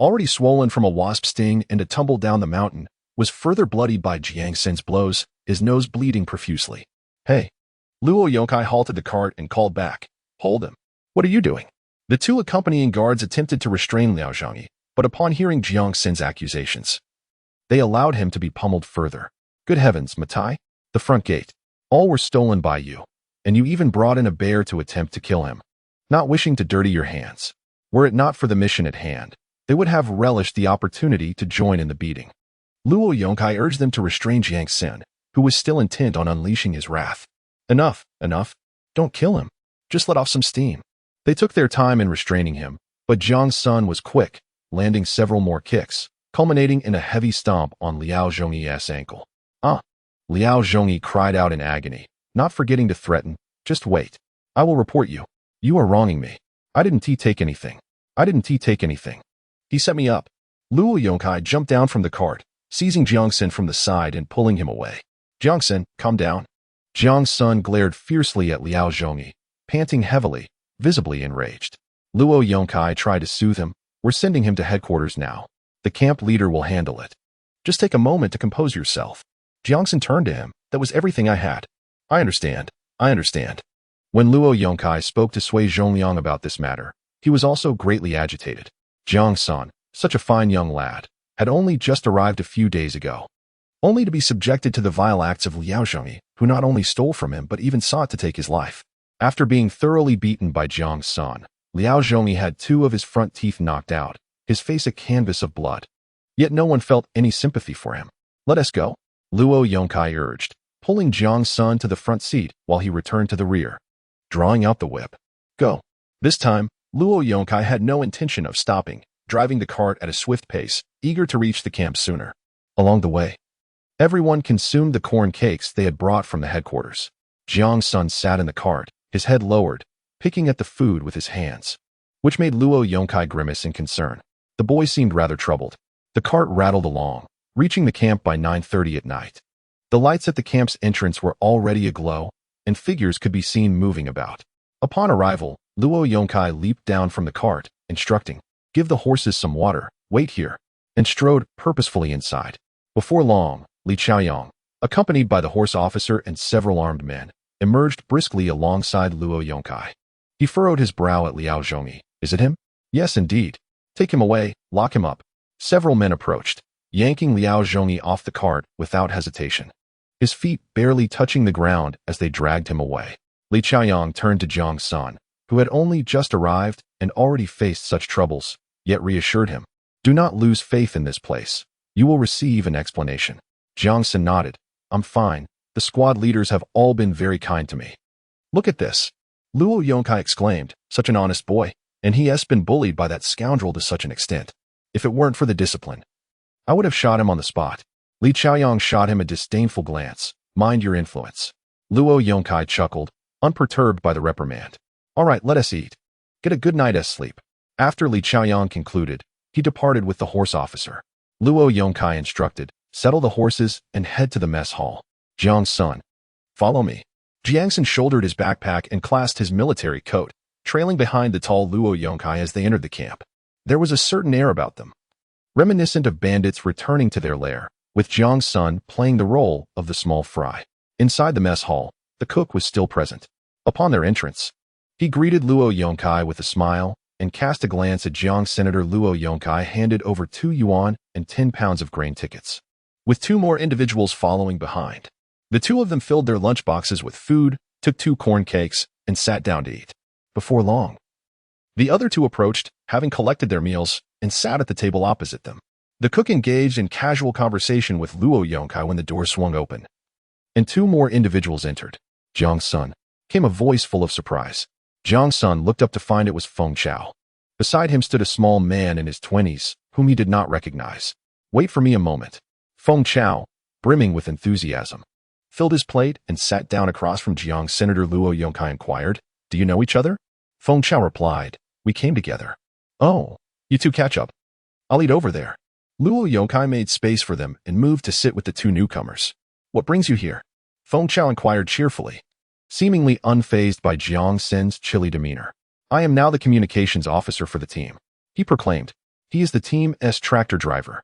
already swollen from a wasp sting and a tumble down the mountain, was further bloodied by Jiang Sen's blows, his nose bleeding profusely. Hey! Luo Yongkai halted the cart and called back. Hold him. What are you doing? The two accompanying guards attempted to restrain Liao Zhongyi, but upon hearing Jiang Sen's accusations, they allowed him to be pummeled further. Good heavens, Matai! The front gate. All were stolen by you, and you even brought in a bear to attempt to kill him. Not wishing to dirty your hands, were it not for the mission at hand, they would have relished the opportunity to join in the beating. Luo Yongkai urged them to restrain Jiang Sen, who was still intent on unleashing his wrath. Enough. Don't kill him. Just let off some steam. They took their time in restraining him, but Jiang Sen was quick, landing several more kicks, culminating in a heavy stomp on Liao Zhongyi's ankle. Ah! Liao Zhongyi cried out in agony, not forgetting to threaten, just wait. I will report you. You are wronging me. I didn't take anything. He set me up. Luo Yongkai jumped down from the cart, seizing Jiang Sen from the side and pulling him away. Jiang Sen, calm down. Jiang Sen glared fiercely at Liao Zhongyi, panting heavily, visibly enraged. Luo Yongkai tried to soothe him. We're sending him to headquarters now. The camp leader will handle it. Just take a moment to compose yourself. Jiang Sen turned to him. That was everything I had. I understand. When Luo Yongkai spoke to Sui Zhongliang about this matter, he was also greatly agitated. Jiang Sen, such a fine young lad, had only just arrived a few days ago, only to be subjected to the vile acts of Liao Zhongyi, who not only stole from him but even sought to take his life. After being thoroughly beaten by Jiang Sen, Liao Zhongyi had 2 of his front teeth knocked out, his face a canvas of blood. Yet no one felt any sympathy for him. "Let us go," Luo Yongkai urged, pulling Jiang Sen to the front seat while he returned to the rear. Drawing out the whip. "Go." This time, Luo Yongkai had no intention of stopping, driving the cart at a swift pace, eager to reach the camp sooner. Along the way, everyone consumed the corn cakes they had brought from the headquarters. Jiang Sen sat in the cart, his head lowered, picking at the food with his hands, which made Luo Yongkai grimace in concern. The boy seemed rather troubled. The cart rattled along, reaching the camp by 9:30 at night. The lights at the camp's entrance were already aglow, and figures could be seen moving about. Upon arrival, Luo Yongkai leaped down from the cart, instructing, "Give the horses some water, wait here," and strode purposefully inside. Before long, Li Chaoyang, accompanied by the horse officer and several armed men, emerged briskly alongside Luo Yongkai. He furrowed his brow at Liao Zhongyi. "Is it him?" "Yes, indeed. Take him away, lock him up." Several men approached, yanking Liao Zhongyi off the cart without hesitation, his feet barely touching the ground as they dragged him away. Li Chaoyang turned to Jiang Sen, who had only just arrived and already faced such troubles, yet reassured him, "Do not lose faith in this place. You will receive an explanation." Jiang Sen nodded. "I'm fine. The squad leaders have all been very kind to me." "Look at this," Luo Yongkai exclaimed, "such an honest boy, and he has been bullied by that scoundrel to such an extent. If it weren't for the discipline, I would have shot him on the spot." Li Chaoyang shot him a disdainful glance. "Mind your influence." Luo Yongkai chuckled, unperturbed by the reprimand. "All right, let us eat. Get a good night's sleep." After Li Chaoyang concluded, he departed with the horse officer. Luo Yongkai instructed, "Settle the horses and head to the mess hall." Jiang Sen, "Follow me." Jiang Sen shouldered his backpack and clasped his military coat, trailing behind the tall Luo Yongkai as they entered the camp. There was a certain air about them, reminiscent of bandits returning to their lair, with Jiang Sen playing the role of the small fry. Inside the mess hall, the cook was still present. Upon their entrance, he greeted Luo Yongkai with a smile and cast a glance at Jiang. Senator Luo Yongkai handed over 2 yuan and 10 pounds of grain tickets, with 2 more individuals following behind. The 2 of them filled their lunchboxes with food, took 2 corn cakes, and sat down to eat. Before long, the other 2 approached, having collected their meals, and sat at the table opposite them. The cook engaged in casual conversation with Luo Yongkai when the door swung open, and 2 more individuals entered. "Jiang Sen," came a voice full of surprise. Jiang Sen looked up to find it was Feng Chao. Beside him stood a small man in his 20s, whom he did not recognize. "Wait for me a moment." Feng Chao, brimming with enthusiasm, filled his plate and sat down across from Jiang. Senator Luo Yongkai inquired, "Do you know each other?" Feng Chao replied, "We came together." "Oh, you 2 catch up. I'll eat over there." Luo Yongkai made space for them and moved to sit with the 2 newcomers. "What brings you here?" Feng Chao inquired cheerfully, seemingly unfazed by Jiang Sen's chilly demeanor. "I am now the communications officer for the team," he proclaimed. "He is the team's tractor driver."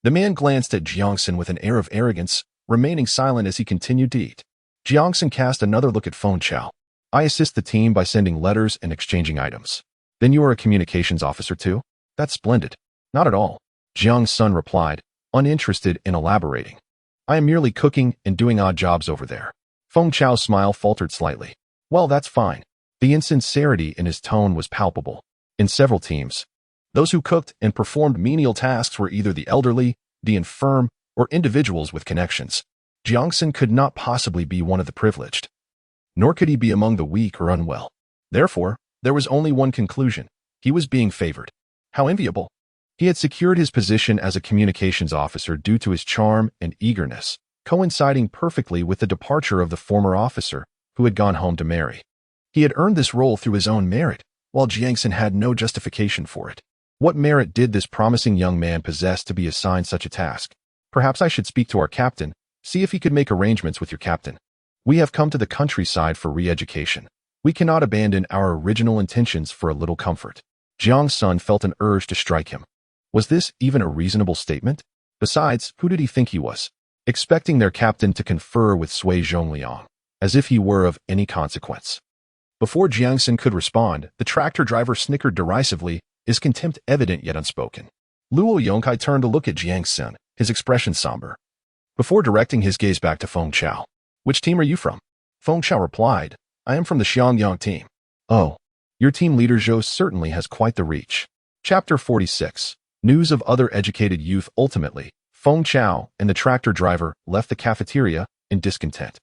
The man glanced at Jiang Sen with an air of arrogance, remaining silent as he continued to eat. Jiang Sen cast another look at Feng Chao. "I assist the team by sending letters and exchanging items." "Then you are a communications officer too?" "That's splendid." "Not at all," Jiang Sen replied, uninterested in elaborating. "I am merely cooking and doing odd jobs over there." Feng Chao's smile faltered slightly. "Well, that's fine." The insincerity in his tone was palpable. In several teams, those who cooked and performed menial tasks were either the elderly, the infirm, or individuals with connections. Jiang Sen could not possibly be one of the privileged, nor could he be among the weak or unwell. Therefore, there was only one conclusion: he was being favored. How enviable! He had secured his position as a communications officer due to his charm and eagerness, coinciding perfectly with the departure of the former officer who had gone home to marry. He had earned this role through his own merit, while Jiang Sen had no justification for it. What merit did this promising young man possess to be assigned such a task? "Perhaps I should speak to our captain, see if he could make arrangements with your captain. We have come to the countryside for re-education. We cannot abandon our original intentions for a little comfort." Jiang Sen felt an urge to strike him. Was this even a reasonable statement? Besides, who did he think he was? Expecting their captain to confer with Sui Zhongliang, as if he were of any consequence. Before Jiang Sen could respond, the tractor driver snickered derisively, his contempt evident yet unspoken. Luo Yongkai turned to look at Jiang Sen, his expression somber, before directing his gaze back to Feng Chao. "Which team are you from?" Feng Chao replied, I am from the Xiangyang team. Oh, your team leader Zhou certainly has quite the reach. Chapter 46. News of other educated youth. Ultimately, Feng Chao and the tractor driver left the cafeteria in discontent.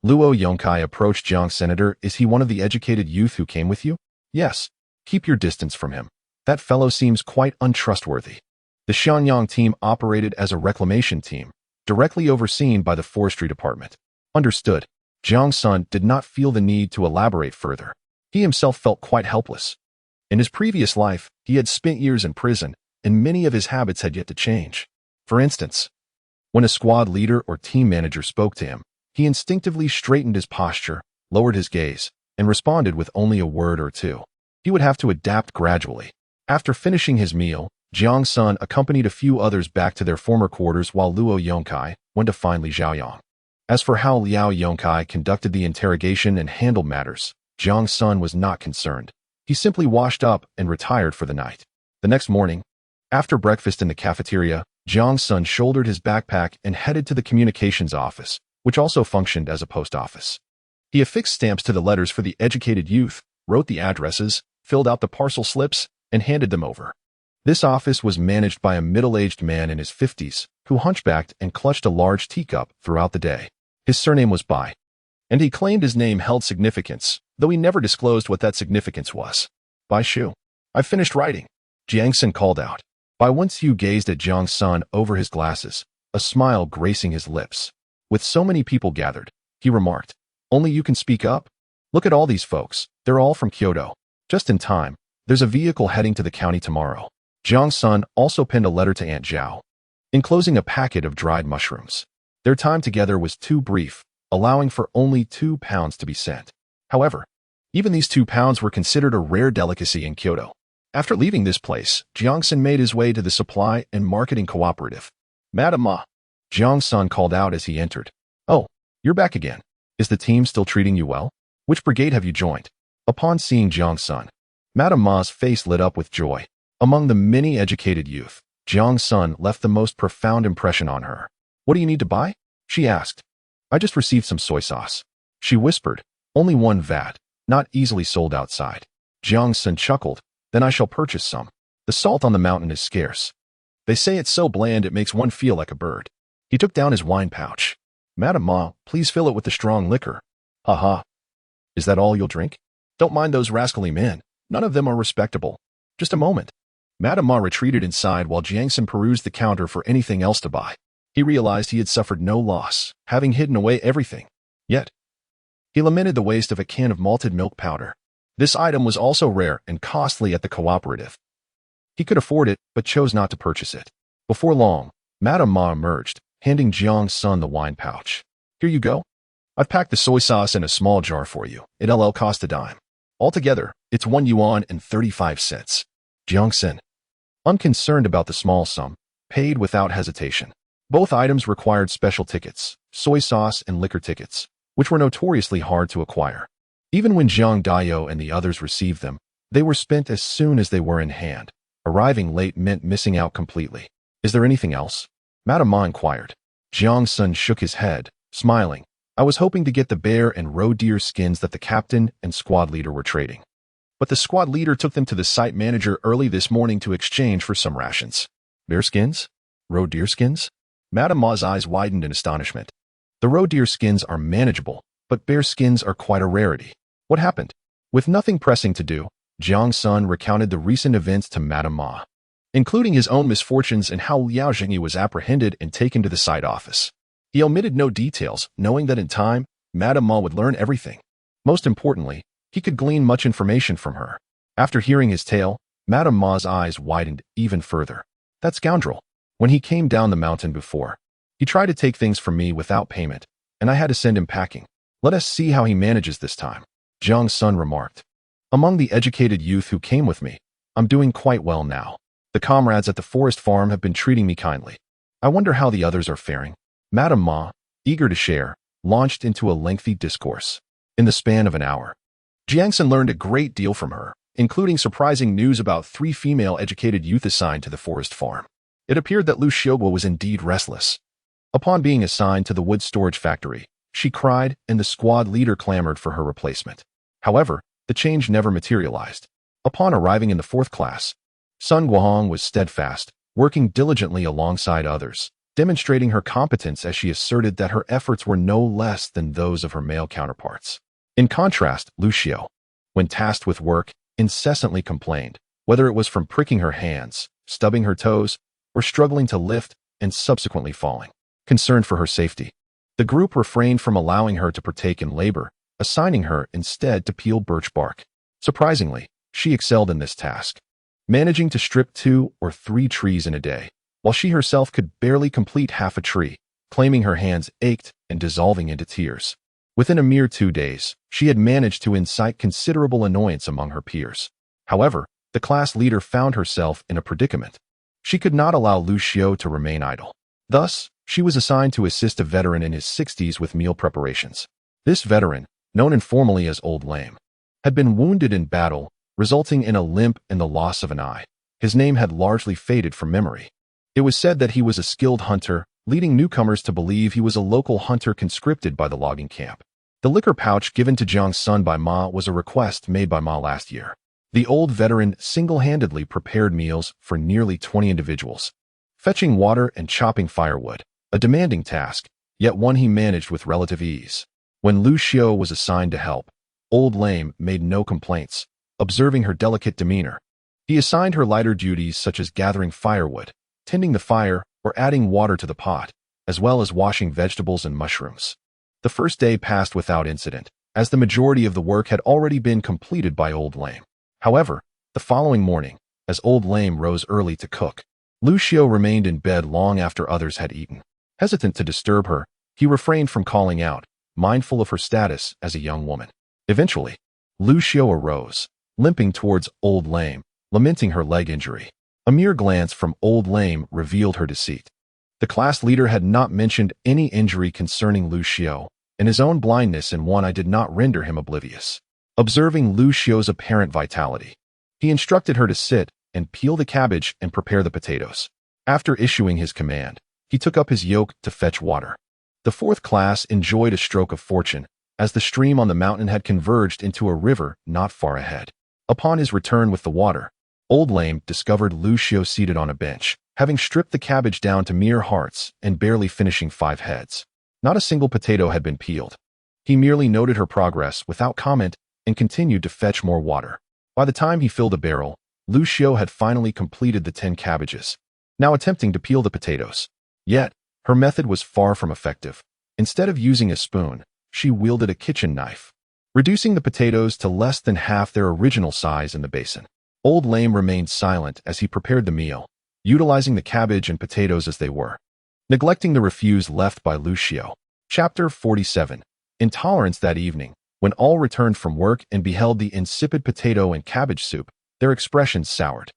Luo Yongkai approached Jiang Senator. Is he one of the educated youth who came with you? Yes. Keep your distance from him. That fellow seems quite untrustworthy. The Xianyang team operated as a reclamation team, directly overseen by the forestry department. Understood. Jiang Sen did not feel the need to elaborate further. He himself felt quite helpless. In his previous life, he had spent years in prison, and many of his habits had yet to change. For instance, when a squad leader or team manager spoke to him, he instinctively straightened his posture, lowered his gaze, and responded with only a word or two. He would have to adapt gradually. After finishing his meal, Jiang Sen accompanied a few others back to their former quarters while Luo Yongkai went to find Li Zhaoyang. As for how Liao Yongkai conducted the interrogation and handled matters, Jiang Sen was not concerned. He simply washed up and retired for the night. The next morning, after breakfast in the cafeteria, Jiang Sen shouldered his backpack and headed to the communications office, which also functioned as a post office. He affixed stamps to the letters for the educated youth, wrote the addresses, filled out the parcel slips, and handed them over. This office was managed by a middle-aged man in his 50s, who hunchbacked and clutched a large teacup throughout the day. His surname was Bai, and he claimed his name held significance, though he never disclosed what that significance was. Bai Shu. I've finished writing, Jiang Sen called out. Bai Wenxiu gazed at Jiang Sen over his glasses, a smile gracing his lips. With so many people gathered, he remarked, only you can speak up? Look at all these folks, they're all from Kyoto. Just in time, there's a vehicle heading to the county tomorrow. Jiang Sen also penned a letter to Aunt Zhao, enclosing a packet of dried mushrooms. Their time together was too brief, allowing for only 2 pounds to be sent. However, even these 2 pounds were considered a rare delicacy in Kyoto. After leaving this place, Jiang Sen made his way to the supply and marketing cooperative. Madam Ma, Jiang Sen called out as he entered. Oh, you're back again. Is the team still treating you well? Which brigade have you joined? Upon seeing Jiang Sen, Madam Ma's face lit up with joy. Among the many educated youth, Jiang Sen left the most profound impression on her. What do you need to buy? She asked. I just received some soy sauce. She whispered, only 1 vat, not easily sold outside. Jiang Sen chuckled, then I shall purchase some. The salt on the mountain is scarce. They say it's so bland it makes one feel like a bird. He took down his wine pouch. Madam Ma, please fill it with the strong liquor. Ha. Is that all you'll drink? Don't mind those rascally men. None of them are respectable. Just a moment. Madam Ma retreated inside while Jiang Sen perused the counter for anything else to buy. He realized he had suffered no loss, having hidden away everything. Yet, he lamented the waste of a can of malted milk powder. This item was also rare and costly at the cooperative. He could afford it, but chose not to purchase it. Before long, Madam Ma emerged, handing Jiang Sen the wine pouch. Here you go. I've packed the soy sauce in a small jar for you. It'll cost a dime. Altogether, it's 1 yuan and 35 cents. Jiang Sen, unconcerned about the small sum, paid without hesitation. Both items required special tickets, soy sauce and liquor tickets, which were notoriously hard to acquire. Even when Zhang Daiyou and the others received them, they were spent as soon as they were in hand. Arriving late meant missing out completely. Is there anything else? Madam Ma inquired. Jiang Sen shook his head, smiling. I was hoping to get the bear and roe deer skins that the captain and squad leader were trading. But the squad leader took them to the site manager early this morning to exchange for some rations. Bear skins? Roe deer skins? Madam Ma's eyes widened in astonishment. The roe deer skins are manageable, but bear skins are quite a rarity. What happened? With nothing pressing to do, Jiang Sen recounted the recent events to Madam Ma, including his own misfortunes and how Liao Zhengyi was apprehended and taken to the site office. He omitted no details, knowing that in time, Madam Ma would learn everything. Most importantly, he could glean much information from her. After hearing his tale, Madam Ma's eyes widened even further. That scoundrel. When he came down the mountain before, he tried to take things from me without payment, and I had to send him packing. Let us see how he manages this time, Jiang Sen remarked. Among the educated youth who came with me, I'm doing quite well now. The comrades at the forest farm have been treating me kindly. I wonder how the others are faring. Madam Ma, eager to share, launched into a lengthy discourse. In the span of an hour, Jiang Sen learned a great deal from her, including surprising news about 3 female educated youth assigned to the forest farm. It appeared that Lu Xiuguo was indeed restless. Upon being assigned to the wood storage factory, she cried, and the squad leader clamored for her replacement. However, the change never materialized. Upon arriving in the 4th class, Sun Guohong was steadfast, working diligently alongside others, demonstrating her competence as she asserted that her efforts were no less than those of her male counterparts. In contrast, Lu Xiao, when tasked with work, incessantly complained, whether it was from pricking her hands, stubbing her toes, or struggling to lift and subsequently falling. Concerned for her safety, the group refrained from allowing her to partake in labor, assigning her instead to peel birch bark. Surprisingly, she excelled in this task, managing to strip 2 or 3 trees in a day, while she herself could barely complete half a tree, claiming her hands ached and dissolving into tears. Within a mere 2 days, she had managed to incite considerable annoyance among her peers. However, the class leader found herself in a predicament. She could not allow Lu Xiao to remain idle. Thus, she was assigned to assist a veteran in his 60s with meal preparations. This veteran, known informally as Old Lame, had been wounded in battle, resulting in a limp and the loss of an eye. His name had largely faded from memory. It was said that he was a skilled hunter, leading newcomers to believe he was a local hunter conscripted by the logging camp. The liquor pouch given to Jiang Sen by Ma was a request made by Ma last year. The old veteran single-handedly prepared meals for nearly 20 individuals, fetching water and chopping firewood, a demanding task, yet one he managed with relative ease. When Lu Xiao was assigned to help, Old Lame made no complaints, observing her delicate demeanor. He assigned her lighter duties such as gathering firewood, tending the fire, or adding water to the pot, as well as washing vegetables and mushrooms. The first day passed without incident, as the majority of the work had already been completed by Old Lame. However, the following morning, as Old Lame rose early to cook, Lu Xiao remained in bed long after others had eaten. Hesitant to disturb her, he refrained from calling out, mindful of her status as a young woman. Eventually, Lu Xiao arose, limping towards Old Lame, lamenting her leg injury. A mere glance from Old Lame revealed her deceit. The class leader had not mentioned any injury concerning Lu Xiao, and his own blindness in one eye did not render him oblivious. Observing Lu Xiao's apparent vitality, he instructed her to sit and peel the cabbage and prepare the potatoes. After issuing his command, he took up his yoke to fetch water. The 4th class enjoyed a stroke of fortune, as the stream on the mountain had converged into a river not far ahead. Upon his return with the water, Old Lame discovered Lu Xiao seated on a bench, having stripped the cabbage down to mere hearts and barely finishing 5 heads. Not a single potato had been peeled. He merely noted her progress without comment and continued to fetch more water. By the time he filled a barrel, Lu Xiao had finally completed the 10 cabbages, now attempting to peel the potatoes. Yet, her method was far from effective. Instead of using a spoon, she wielded a kitchen knife, reducing the potatoes to less than half their original size in the basin. Old Lame remained silent as he prepared the meal, utilizing the cabbage and potatoes as they were, neglecting the refuse left by Lu Xiao. Chapter 47. Intolerance. That evening, when all returned from work and beheld the insipid potato and cabbage soup, their expressions soured.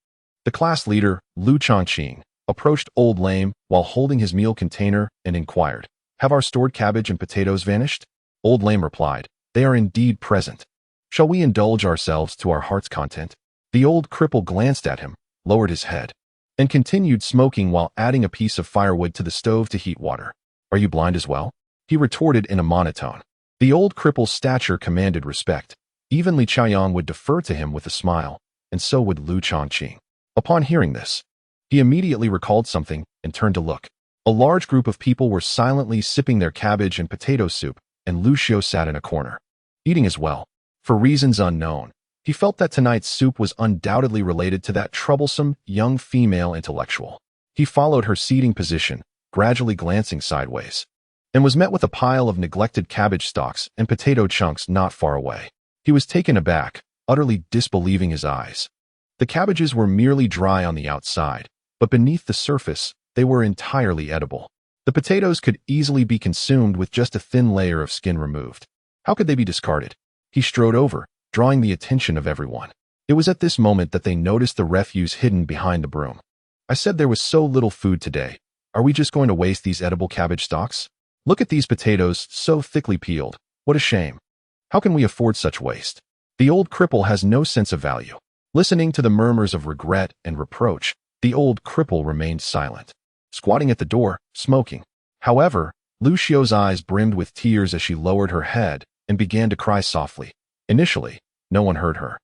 The class leader, Lu Chongqing, approached Old Lame while holding his meal container and inquired, "Have our stored cabbage and potatoes vanished?" Old Lame replied, "They are indeed present. Shall we indulge ourselves to our heart's content?" The old cripple glanced at him, lowered his head, and continued smoking while adding a piece of firewood to the stove to heat water. "Are you blind as well?" he retorted in a monotone. The old cripple's stature commanded respect. Even Li Chaiyang would defer to him with a smile, and so would Lu Chongqing. Upon hearing this, he immediately recalled something and turned to look. A large group of people were silently sipping their cabbage and potato soup, and Lu Xiao sat in a corner, eating as well. For reasons unknown, he felt that tonight's soup was undoubtedly related to that troublesome young female intellectual. He followed her seating position, gradually glancing sideways, and was met with a pile of neglected cabbage stalks and potato chunks not far away. He was taken aback, utterly disbelieving his eyes. The cabbages were merely dry on the outside, but beneath the surface, they were entirely edible. The potatoes could easily be consumed with just a thin layer of skin removed. How could they be discarded? He strode over, drawing the attention of everyone. It was at this moment that they noticed the refuse hidden behind the broom. "I said there was so little food today. Are we just going to waste these edible cabbage stalks? Look at these potatoes, so thickly peeled. What a shame. How can we afford such waste?" The old cripple has no sense of value. Listening to the murmurs of regret and reproach, the old cripple remained silent, squatting at the door, smoking. However, Lu Xiao's eyes brimmed with tears as she lowered her head and began to cry softly. Initially, no one heard her.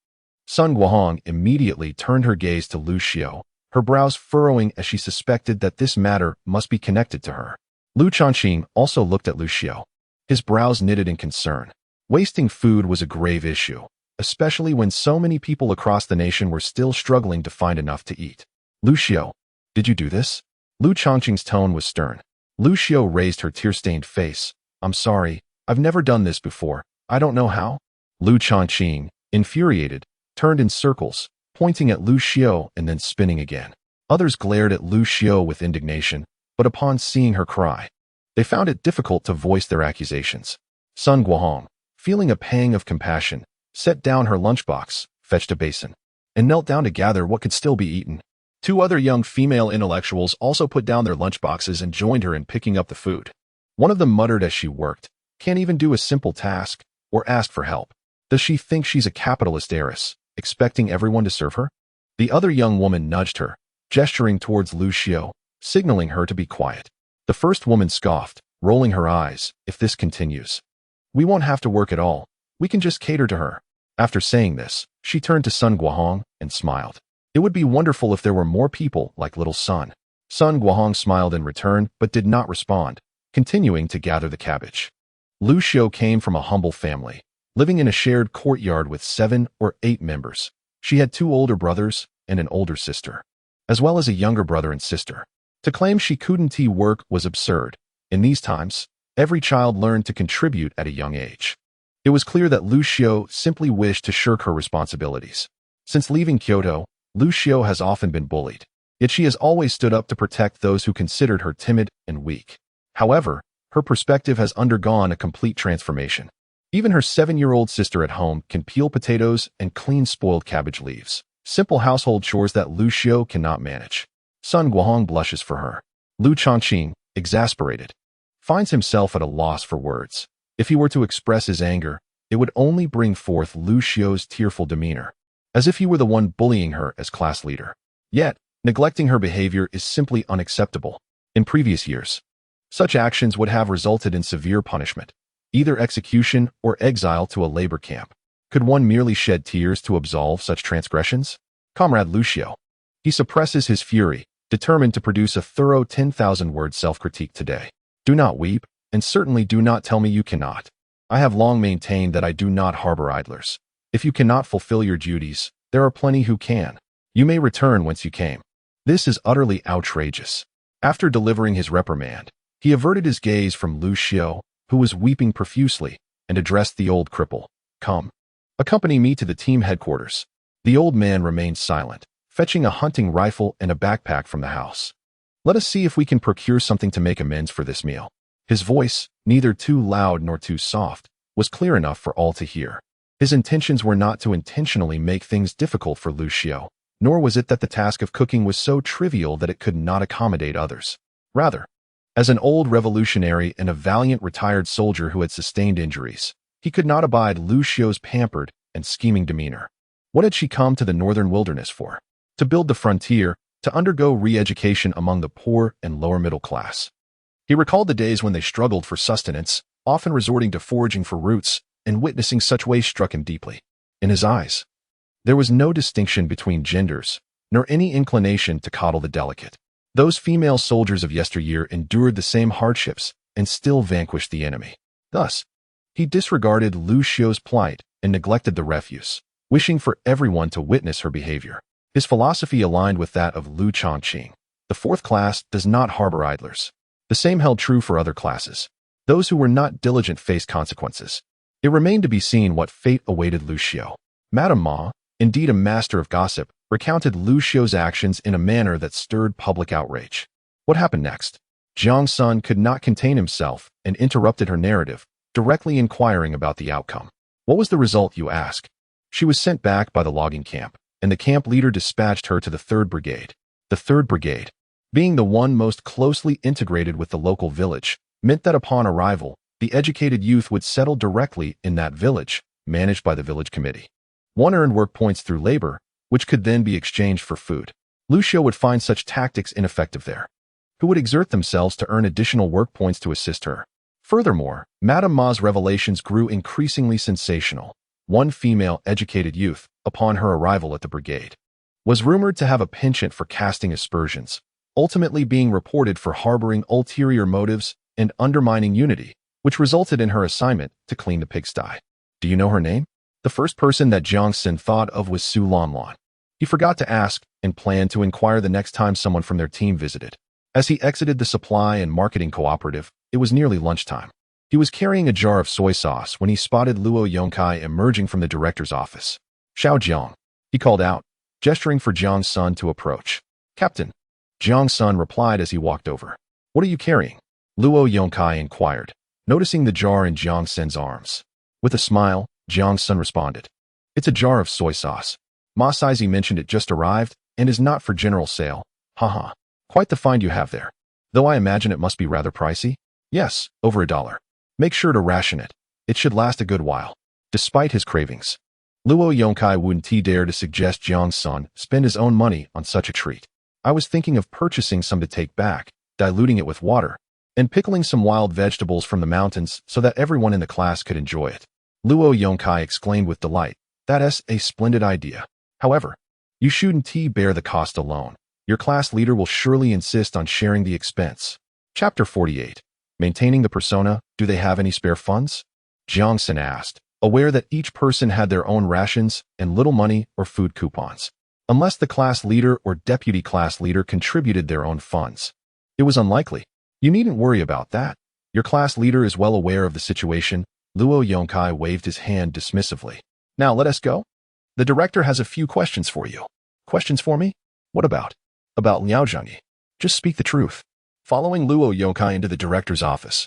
Sun Guohong immediately turned her gaze to Lu Xiao, her brows furrowing as she suspected that this matter must be connected to her. Lu Changqing also looked at Lu Xiao. His brows knitted in concern. Wasting food was a grave issue, especially when so many people across the nation were still struggling to find enough to eat. Lu Xiao, did you do this? Lu Changqing's tone was stern. Lu Xiao raised her tear-stained face. I'm sorry, I've never done this before. I don't know how. Lu Changqing, infuriated, turned in circles, pointing at Lu Xiao and then spinning again. Others glared at Lu Xiao with indignation, but upon seeing her cry, they found it difficult to voice their accusations. Sun Guohong, feeling a pang of compassion, set down her lunchbox, fetched a basin, and knelt down to gather what could still be eaten. Two other young female intellectuals also put down their lunchboxes and joined her in picking up the food. One of them muttered as she worked, "Can't even do a simple task," or asked for help. Does she think she's a capitalist heiress, expecting everyone to serve her? The other young woman nudged her, gesturing towards Lu Xiao, signaling her to be quiet. The first woman scoffed, rolling her eyes. If this continues, we won't have to work at all. We can just cater to her. After saying this, she turned to Sun Guohong and smiled. It would be wonderful if there were more people like little Sun. Sun Guohong smiled in return, but did not respond, continuing to gather the cabbage. Lu Xiao came from a humble family, living in a shared courtyard with 7 or 8 members. She had 2 older brothers and an older sister, as well as a younger brother and sister. To claim she couldn't work was absurd. In these times, every child learned to contribute at a young age. It was clear that Lu Xiao simply wished to shirk her responsibilities. Since leaving Kyoto, Lu Xiao has often been bullied, yet she has always stood up to protect those who considered her timid and weak. However, her perspective has undergone a complete transformation. Even her 7-year-old sister at home can peel potatoes and clean spoiled cabbage leaves, simple household chores that Lu Xiao cannot manage. Sun Guohong blushes for her. Lu Changqing, exasperated, finds himself at a loss for words. If he were to express his anger, it would only bring forth Lu Xiao's tearful demeanor, as if he were the one bullying her as class leader. Yet, neglecting her behavior is simply unacceptable. In previous years, such actions would have resulted in severe punishment, either execution or exile to a labor camp. Could one merely shed tears to absolve such transgressions? Comrade Lu Xiao. He suppresses his fury, determined to produce a thorough 10,000-word self-critique today. Do not weep, and certainly do not tell me you cannot. I have long maintained that I do not harbor idlers. If you cannot fulfill your duties, there are plenty who can. You may return whence you came. This is utterly outrageous. After delivering his reprimand, he averted his gaze from Lu Xiao, who was weeping profusely, and addressed the old cripple. Come. Accompany me to the team headquarters. The old man remained silent, fetching a hunting rifle and a backpack from the house. Let us see if we can procure something to make amends for this meal. His voice, neither too loud nor too soft, was clear enough for all to hear. His intentions were not to intentionally make things difficult for Lu Xiao, nor was it that the task of cooking was so trivial that it could not accommodate others. Rather, as an old revolutionary and a valiant retired soldier who had sustained injuries, he could not abide Lu Xiao's pampered and scheming demeanor. What had she come to the northern wilderness for? To build the frontier, to undergo re-education among the poor and lower middle class. He recalled the days when they struggled for sustenance, often resorting to foraging for roots, and witnessing such waste struck him deeply. In his eyes, there was no distinction between genders, nor any inclination to coddle the delicate. Those female soldiers of yesteryear endured the same hardships and still vanquished the enemy. Thus, he disregarded Lu Xiao's plight and neglected the refuse, wishing for everyone to witness her behavior. His philosophy aligned with that of Lu Changqing. The 4th class does not harbor idlers. The same held true for other classes. Those who were not diligent faced consequences. It remained to be seen what fate awaited Lu Xiao. Madame Ma, indeed a master of gossip, recounted Lu Xiao's actions in a manner that stirred public outrage. What happened next? Jiang Sen could not contain himself and interrupted her narrative, directly inquiring about the outcome. What was the result, you ask? She was sent back by the logging camp, and the camp leader dispatched her to the 3rd Brigade. The 3rd Brigade, being the one most closely integrated with the local village, meant that upon arrival, the educated youth would settle directly in that village, managed by the village committee. One earned work points through labor, which could then be exchanged for food. Lu Xiao would find such tactics ineffective there. who would exert themselves to earn additional work points to assist her. Furthermore, Madame Ma's revelations grew increasingly sensational. One female educated youth, upon her arrival at the brigade, was rumored to have a penchant for casting aspersions, ultimately being reported for harboring ulterior motives and undermining unity, which resulted in her assignment to clean the pigsty. Do you know her name? The first person that Jiang Sen thought of was Su Lanlan. He forgot to ask and planned to inquire the next time someone from their team visited. As he exited the supply and marketing cooperative, it was nearly lunchtime. He was carrying a jar of soy sauce when he spotted Luo Yongkai emerging from the director's office. "Xiao Jiang," he called out, gesturing for Jiang Sen to approach. "Captain," Jiang Sen replied as he walked over. "What are you carrying?" Luo Yongkai inquired, noticing the jar in Jiang Sen's arms. With a smile, Jiang Sen responded, "It's a jar of soy sauce. Ma Saizi mentioned it just arrived and is not for general sale. Haha. Quite the find you have there. Though I imagine it must be rather pricey. Yes, over $1. Make sure to ration it. It should last a good while." Despite his cravings, Luo Yongkai wouldn't dare to suggest Jiang Sen spend his own money on such a treat. "I was thinking of purchasing some to take back, diluting it with water, and pickling some wild vegetables from the mountains so that everyone in the class could enjoy it." Luo Yongkai exclaimed with delight. "That's a splendid idea. However, you shouldn't bear the cost alone. Your class leader will surely insist on sharing the expense." Chapter 48. Maintaining the persona. Do they have any spare funds? Jiang Sen asked, aware that each person had their own rations and little money or food coupons, unless the class leader or deputy class leader contributed their own funds. It was unlikely. "You needn't worry about that. Your class leader is well aware of the situation." Luo Yongkai waved his hand dismissively. "Now let us go. The director has a few questions for you." "Questions for me? What about?" "About Liao Zhengyi. Just speak the truth." Following Luo Yongkai into the director's office,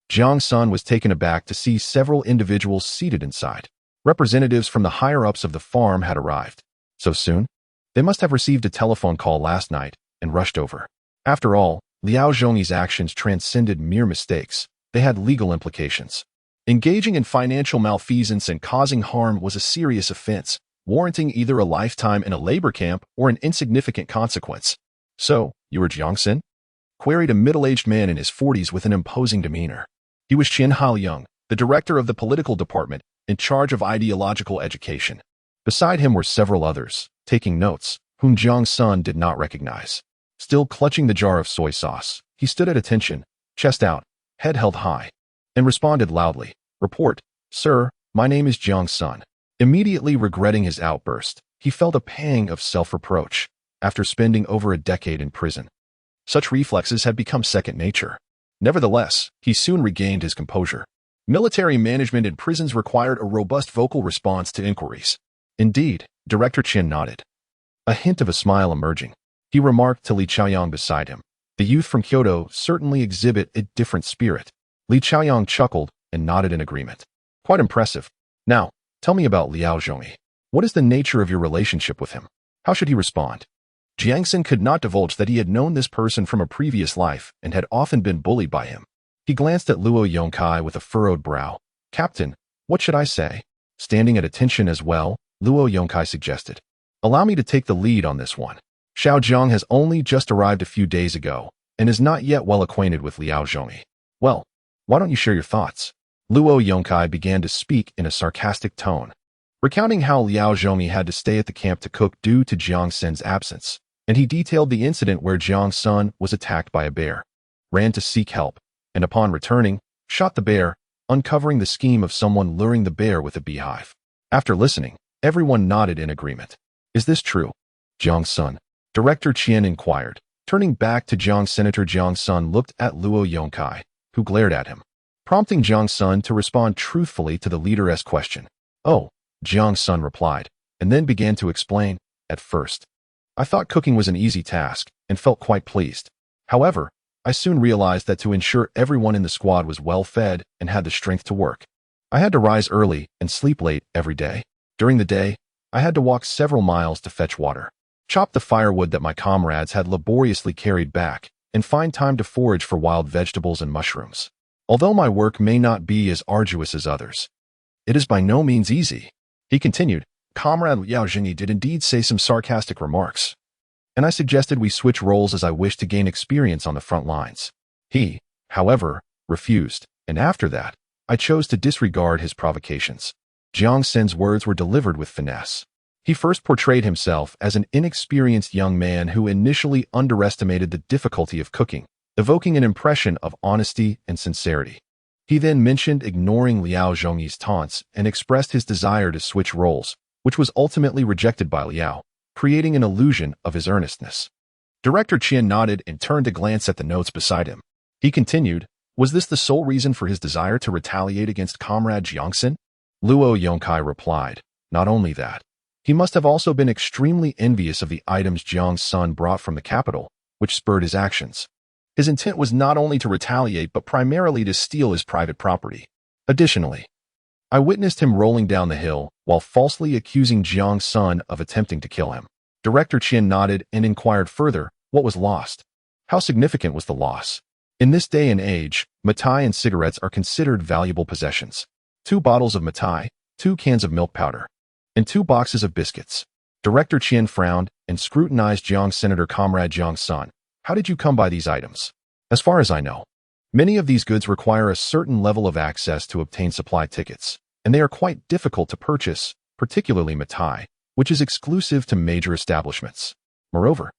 Jiang Sen was taken aback to see several individuals seated inside. Representatives from the higher-ups of the farm had arrived. So soon? They must have received a telephone call last night and rushed over. After all, Liao Zhengyi's actions transcended mere mistakes. They had legal implications. Engaging in financial malfeasance and causing harm was a serious offense, warranting either a lifetime in a labor camp or an insignificant consequence. "So, you are Jiang Sen?" queried a middle-aged man in his 40s with an imposing demeanor. He was Chen Haoyang, the director of the political department, in charge of ideological education. Beside him were several others, taking notes, whom Jiang Sen did not recognize. Still clutching the jar of soy sauce, he stood at attention, chest out, head held high, and responded loudly, "Report, sir, my name is Jiang Sen." Immediately regretting his outburst, he felt a pang of self-reproach after spending over a decade in prison. Such reflexes had become second nature. Nevertheless, he soon regained his composure. Military management in prisons required a robust vocal response to inquiries. Indeed, Director Chen nodded, a hint of a smile emerging. He remarked to Li Chaoyang beside him, "The youth from Kyoto certainly exhibit a different spirit." Li Chaoyang chuckled and nodded in agreement. "Quite impressive. Now, tell me about Liao Zhengyi. What is the nature of your relationship with him? How should he respond?" Jiang Sen could not divulge that he had known this person from a previous life and had often been bullied by him. He glanced at Luo Yongkai with a furrowed brow. "Captain, what should I say?" Standing at attention as well, Luo Yongkai suggested, "Allow me to take the lead on this one. Xiao Zhang has only just arrived a few days ago and is not yet well acquainted with Liao Zhengyi. Well, why don't you share your thoughts?" Luo Yongkai began to speak in a sarcastic tone, recounting how Liao Zhengyi had to stay at the camp to cook due to Jiang Sen's absence, and he detailed the incident where Jiang Sen was attacked by a bear, ran to seek help, and upon returning, shot the bear, uncovering the scheme of someone luring the bear with a beehive. After listening, everyone nodded in agreement. "Is this true, Jiang Sen?" Director Qian inquired. Turning back to Jiang Senator Jiang Sen looked at Luo Yongkai, who glared at him, prompting Jiang Sen to respond truthfully to the leader's question. "Oh," Jiang Sen replied, and then began to explain. "At first, I thought cooking was an easy task and felt quite pleased. However, I soon realized that to ensure everyone in the squad was well fed and had the strength to work, I had to rise early and sleep late every day. During the day, I had to walk several miles to fetch water, chop the firewood that my comrades had laboriously carried back, and find time to forage for wild vegetables and mushrooms. Although my work may not be as arduous as others, it is by no means easy." He continued. Comrade Liao Zhengyi did indeed say some sarcastic remarks. and I suggested we switch roles as I wished to gain experience on the front lines. He, however, refused, and after that, I chose to disregard his provocations. Jiang Sen's words were delivered with finesse. He first portrayed himself as an inexperienced young man who initially underestimated the difficulty of cooking, evoking an impression of honesty and sincerity. He then mentioned ignoring Liao Zhongyi's taunts and expressed his desire to switch roles, which was ultimately rejected by Liao, creating an illusion of his earnestness. Director Qian nodded and turned to glance at the notes beside him. He continued, "Was this the sole reason for his desire to retaliate against Comrade Jiang Sen?" Luo Yongkai replied, "Not only that, he must have also been extremely envious of the items Jiang's son brought from the capital, which spurred his actions. His intent was not only to retaliate but primarily to steal his private property. Additionally, I witnessed him rolling down the hill while falsely accusing Jiang's son of attempting to kill him." Director Qian nodded and inquired further, "What was lost? How significant was the loss?" In this day and age, mitai and cigarettes are considered valuable possessions. 2 bottles of mitai, 2 cans of milk powder, and 2 boxes of biscuits. Director Qian frowned and scrutinized Jiang Senator Comrade Jiang's son. "How did you come by these items?" "As far as I know, many of these goods require a certain level of access to obtain supply tickets, and they are quite difficult to purchase, particularly mitai, which is exclusive to major establishments. Moreover,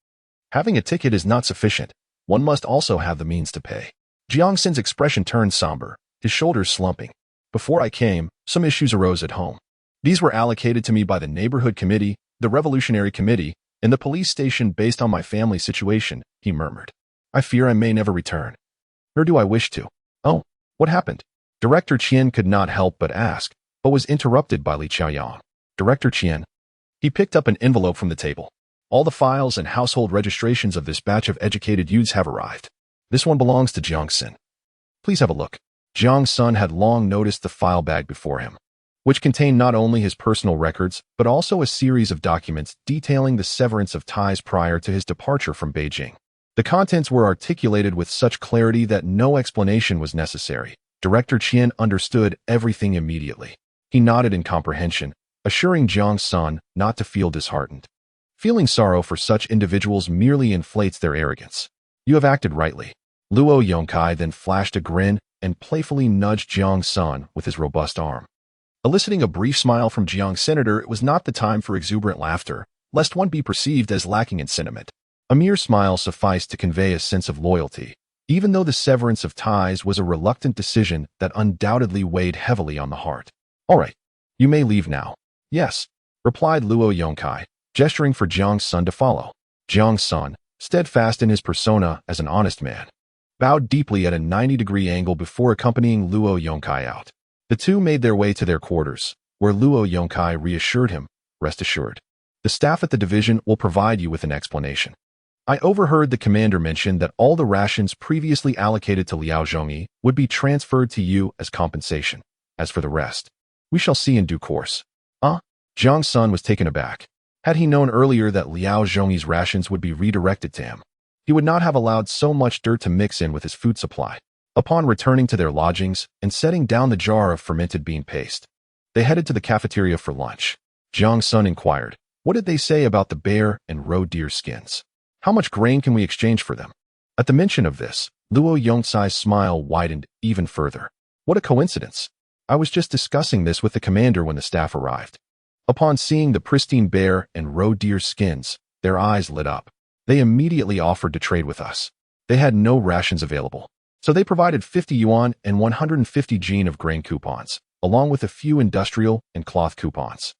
having a ticket is not sufficient. One must also have the means to pay." Jiang Sen's expression turned somber, his shoulders slumping. "Before I came, some issues arose at home. These were allocated to me by the neighborhood committee, the revolutionary committee, and the police station based on my family situation," he murmured. "I fear I may never return. Nor do I wish to." "Oh, what happened?" Director Qian could not help but ask, but was interrupted by Li Chaoyang. "Director Qian." He picked up an envelope from the table. "All the files and household registrations of this batch of educated youths have arrived. This one belongs to Jiang Sen. Please have a look." Jiang Sen had long noticed the file bag before him, which contained not only his personal records, but also a series of documents detailing the severance of ties prior to his departure from Beijing. The contents were articulated with such clarity that no explanation was necessary. Director Qian understood everything immediately. He nodded in comprehension, assuring Jiang Sen not to feel disheartened. Feeling sorrow for such individuals merely inflates their arrogance. "You have acted rightly." Luo Yongkai then flashed a grin and playfully nudged Jiang Sen with his robust arm. Eliciting a brief smile from Jiang Senator, it was not the time for exuberant laughter, lest one be perceived as lacking in sentiment. A mere smile sufficed to convey a sense of loyalty, even though the severance of ties was a reluctant decision that undoubtedly weighed heavily on the heart. "All right, you may leave now." "Yes," replied Luo Yongkai, gesturing for Jiang Sen to follow. Jiang Sen, steadfast in his persona as an honest man, bowed deeply at a 90-degree angle before accompanying Luo Yongkai out. The two made their way to their quarters, where Luo Yongkai reassured him, "Rest assured, the staff at the division will provide you with an explanation. I overheard the commander mention that all the rations previously allocated to Liao Zhongyi would be transferred to you as compensation. As for the rest, we shall see in due course." Jiang Sen was taken aback. Had he known earlier that Liao Zhongyi's rations would be redirected to him, he would not have allowed so much dirt to mix in with his food supply. Upon returning to their lodgings and setting down the jar of fermented bean paste, they headed to the cafeteria for lunch. Jiang Sen inquired, "What did they say about the bear and roe deer skins? How much grain can we exchange for them?" At the mention of this, Luo Yongcai's smile widened even further. "What a coincidence. I was just discussing this with the commander when the staff arrived." Upon seeing the pristine bear and roe deer skins, their eyes lit up. They immediately offered to trade with us. They had no rations available, so they provided 50 yuan and 150 jin of grain coupons, along with a few industrial and cloth coupons.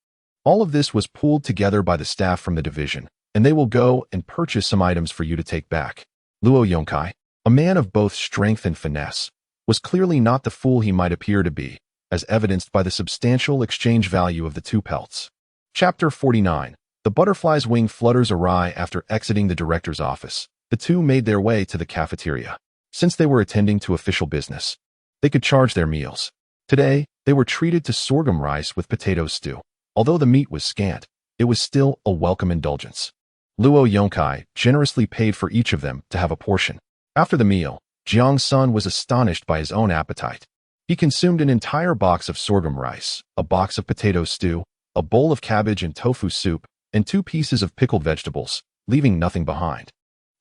All of this was pooled together by the staff from the division, and they will go and purchase some items for you to take back. Luo Yongkai, a man of both strength and finesse, was clearly not the fool he might appear to be, as evidenced by the substantial exchange value of the 2 pelts. Chapter 49. The butterfly's wing flutters awry after exiting the director's office. The two made their way to the cafeteria. Since they were attending to official business, they could charge their meals. Today, they were treated to sorghum rice with potato stew. Although the meat was scant, it was still a welcome indulgence. Luo Yongkai generously paid for each of them to have a portion. After the meal, Jiang Sen was astonished by his own appetite. He consumed an entire box of sorghum rice, a box of potato stew, a bowl of cabbage and tofu soup, and 2 pieces of pickled vegetables, leaving nothing behind.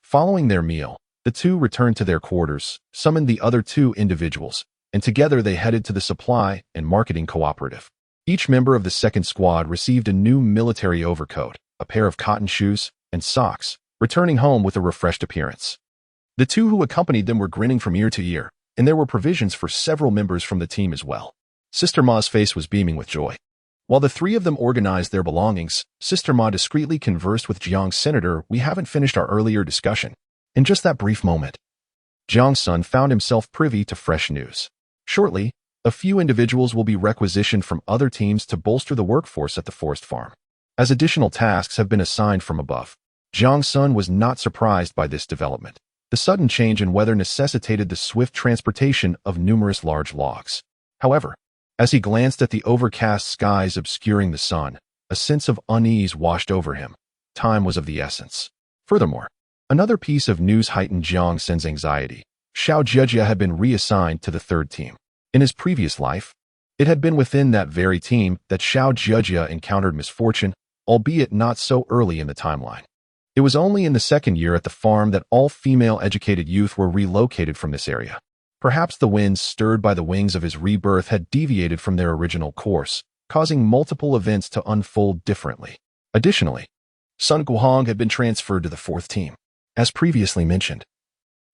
Following their meal, the two returned to their quarters, summoned the other two individuals, and together they headed to the supply and marketing cooperative. Each member of the second squad received a new military overcoat, a pair of cotton shoes, and socks, returning home with a refreshed appearance. The two who accompanied them were grinning from ear to ear, and there were provisions for several members from the team as well. Sister Ma's face was beaming with joy. While the three of them organized their belongings, Sister Ma discreetly conversed with Jiang Senator. We haven't finished our earlier discussion. In just that brief moment, Jiang Sen found himself privy to fresh news. Shortly, a few individuals will be requisitioned from other teams to bolster the workforce at the forest farm. As additional tasks have been assigned from above, Jiang Sen was not surprised by this development. The sudden change in weather necessitated the swift transportation of numerous large logs. However, as he glanced at the overcast skies obscuring the sun, a sense of unease washed over him. Time was of the essence. Furthermore, another piece of news heightened Jiang Sen's anxiety. Xiao Jia had been reassigned to the third team. In his previous life, it had been within that very team that Xiao Jia encountered misfortune, albeit not so early in the timeline. It was only in the second year at the farm that all female educated youth were relocated from this area. Perhaps the winds stirred by the wings of his rebirth had deviated from their original course, causing multiple events to unfold differently. Additionally, Sun Guohang had been transferred to the fourth team. As previously mentioned,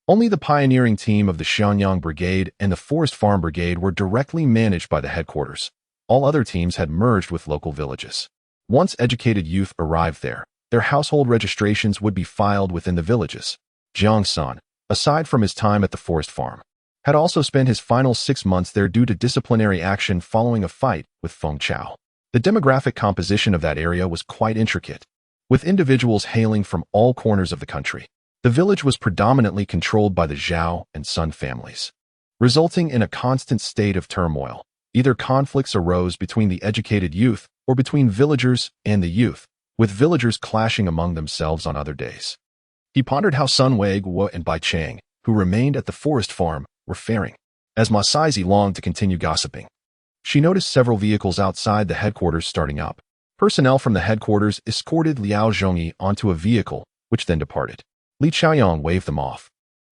only the pioneering team of the Xianyang Brigade and the Forest Farm Brigade were directly managed by the headquarters. All other teams had merged with local villages. Once educated youth arrived there, their household registrations would be filed within the villages. Jiang Sen, aside from his time at the forest farm, had also spent his final 6 months there due to disciplinary action following a fight with Feng Chao. The demographic composition of that area was quite intricate, with individuals hailing from all corners of the country. The village was predominantly controlled by the Zhao and Sun families, resulting in a constant state of turmoil. Either conflicts arose between the educated youth or between villagers and the youth, with villagers clashing among themselves on other days. He pondered how Sun Wei Guo and Bai Chang, who remained at the forest farm, were faring. As Ma Saizi longed to continue gossiping, she noticed several vehicles outside the headquarters starting up. Personnel from the headquarters escorted Liao Zhongyi onto a vehicle, which then departed. Li Chaoyang waved them off,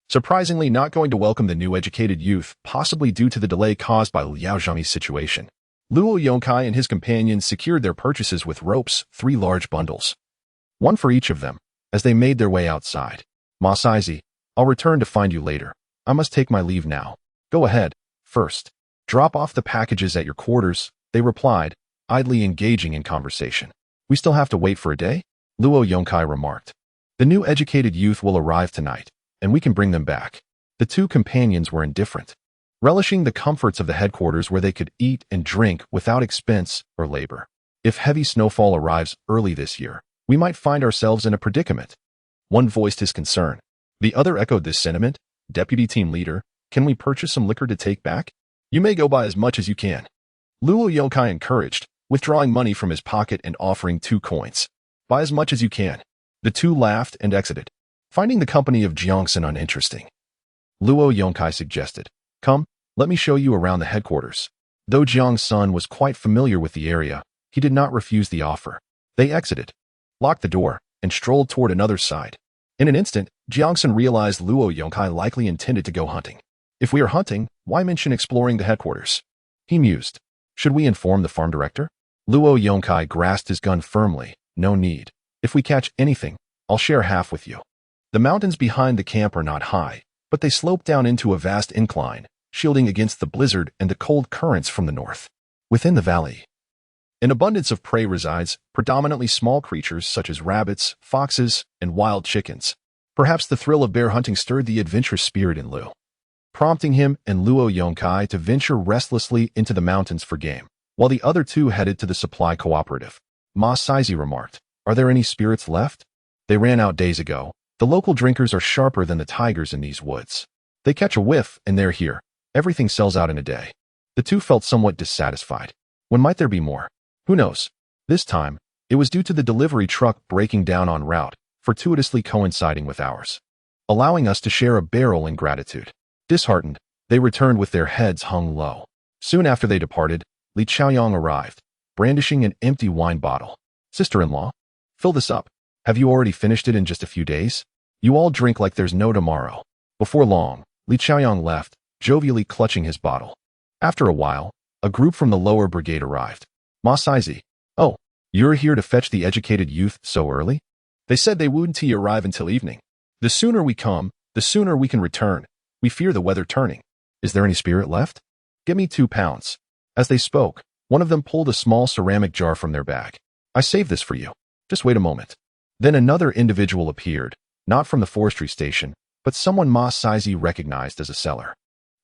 surprisingly not going to welcome the new educated youth, possibly due to the delay caused by Liao Zhongyi's situation. Luo Yongkai and his companions secured their purchases with ropes, 3 large bundles, one for each of them, as they made their way outside. Ma Saizi, I'll return to find you later. I must take my leave now. Go ahead, first. Drop off the packages at your quarters, they replied, idly engaging in conversation. We still have to wait for a day? Luo Yongkai remarked. The new educated youth will arrive tonight, and we can bring them back. The two companions were indifferent, relishing the comforts of the headquarters where they could eat and drink without expense or labor. If heavy snowfall arrives early this year, we might find ourselves in a predicament. One voiced his concern. The other echoed this sentiment. Deputy team leader, can we purchase some liquor to take back? You may go buy as much as you can. Luo Yongkai encouraged, withdrawing money from his pocket and offering 2 coins. Buy as much as you can. The two laughed and exited, finding the company of Jiang Sen uninteresting. Luo Yongkai suggested, come, let me show you around the headquarters. Though Jiang Sen was quite familiar with the area, he did not refuse the offer. They exited, locked the door, and strolled toward another side. In an instant, Jiang Sen realized Luo Yongkai likely intended to go hunting. If we are hunting, why mention exploring the headquarters? He mused. Should we inform the farm director? Luo Yongkai grasped his gun firmly. No need. If we catch anything, I'll share half with you. The mountains behind the camp are not high, but they slope down into a vast incline, shielding against the blizzard and the cold currents from the north. Within the valley, an abundance of prey resides, predominantly small creatures such as rabbits, foxes, and wild chickens. Perhaps the thrill of bear hunting stirred the adventurous spirit in Lu, prompting him and Luo Yongkai to venture restlessly into the mountains for game, while the other two headed to the supply cooperative. Ma Saizi remarked, are there any spirits left? They ran out days ago. The local drinkers are sharper than the tigers in these woods. They catch a whiff and they're here. Everything sells out in a day. The two felt somewhat dissatisfied. When might there be more? Who knows? This time, it was due to the delivery truck breaking down en route, fortuitously coinciding with ours, allowing us to share a barrel in gratitude. Disheartened, they returned with their heads hung low. Soon after they departed, Li Chaoyang arrived, brandishing an empty wine bottle. Sister-in-law, fill this up. Have you already finished it in just a few days? You all drink like there's no tomorrow. Before long, Li Chaoyang left, jovially clutching his bottle. After a while, a group from the lower brigade arrived. Ma Saizi. Oh, you're here to fetch the educated youth so early? They said they wouldn't arrive until evening. The sooner we come, the sooner we can return. We fear the weather turning. Is there any spirit left? Give me 2 pounds. As they spoke, one of them pulled a small ceramic jar from their bag. I saved this for you. Just wait a moment. Then another individual appeared, not from the forestry station, but someone Ma Saizi recognized as a seller.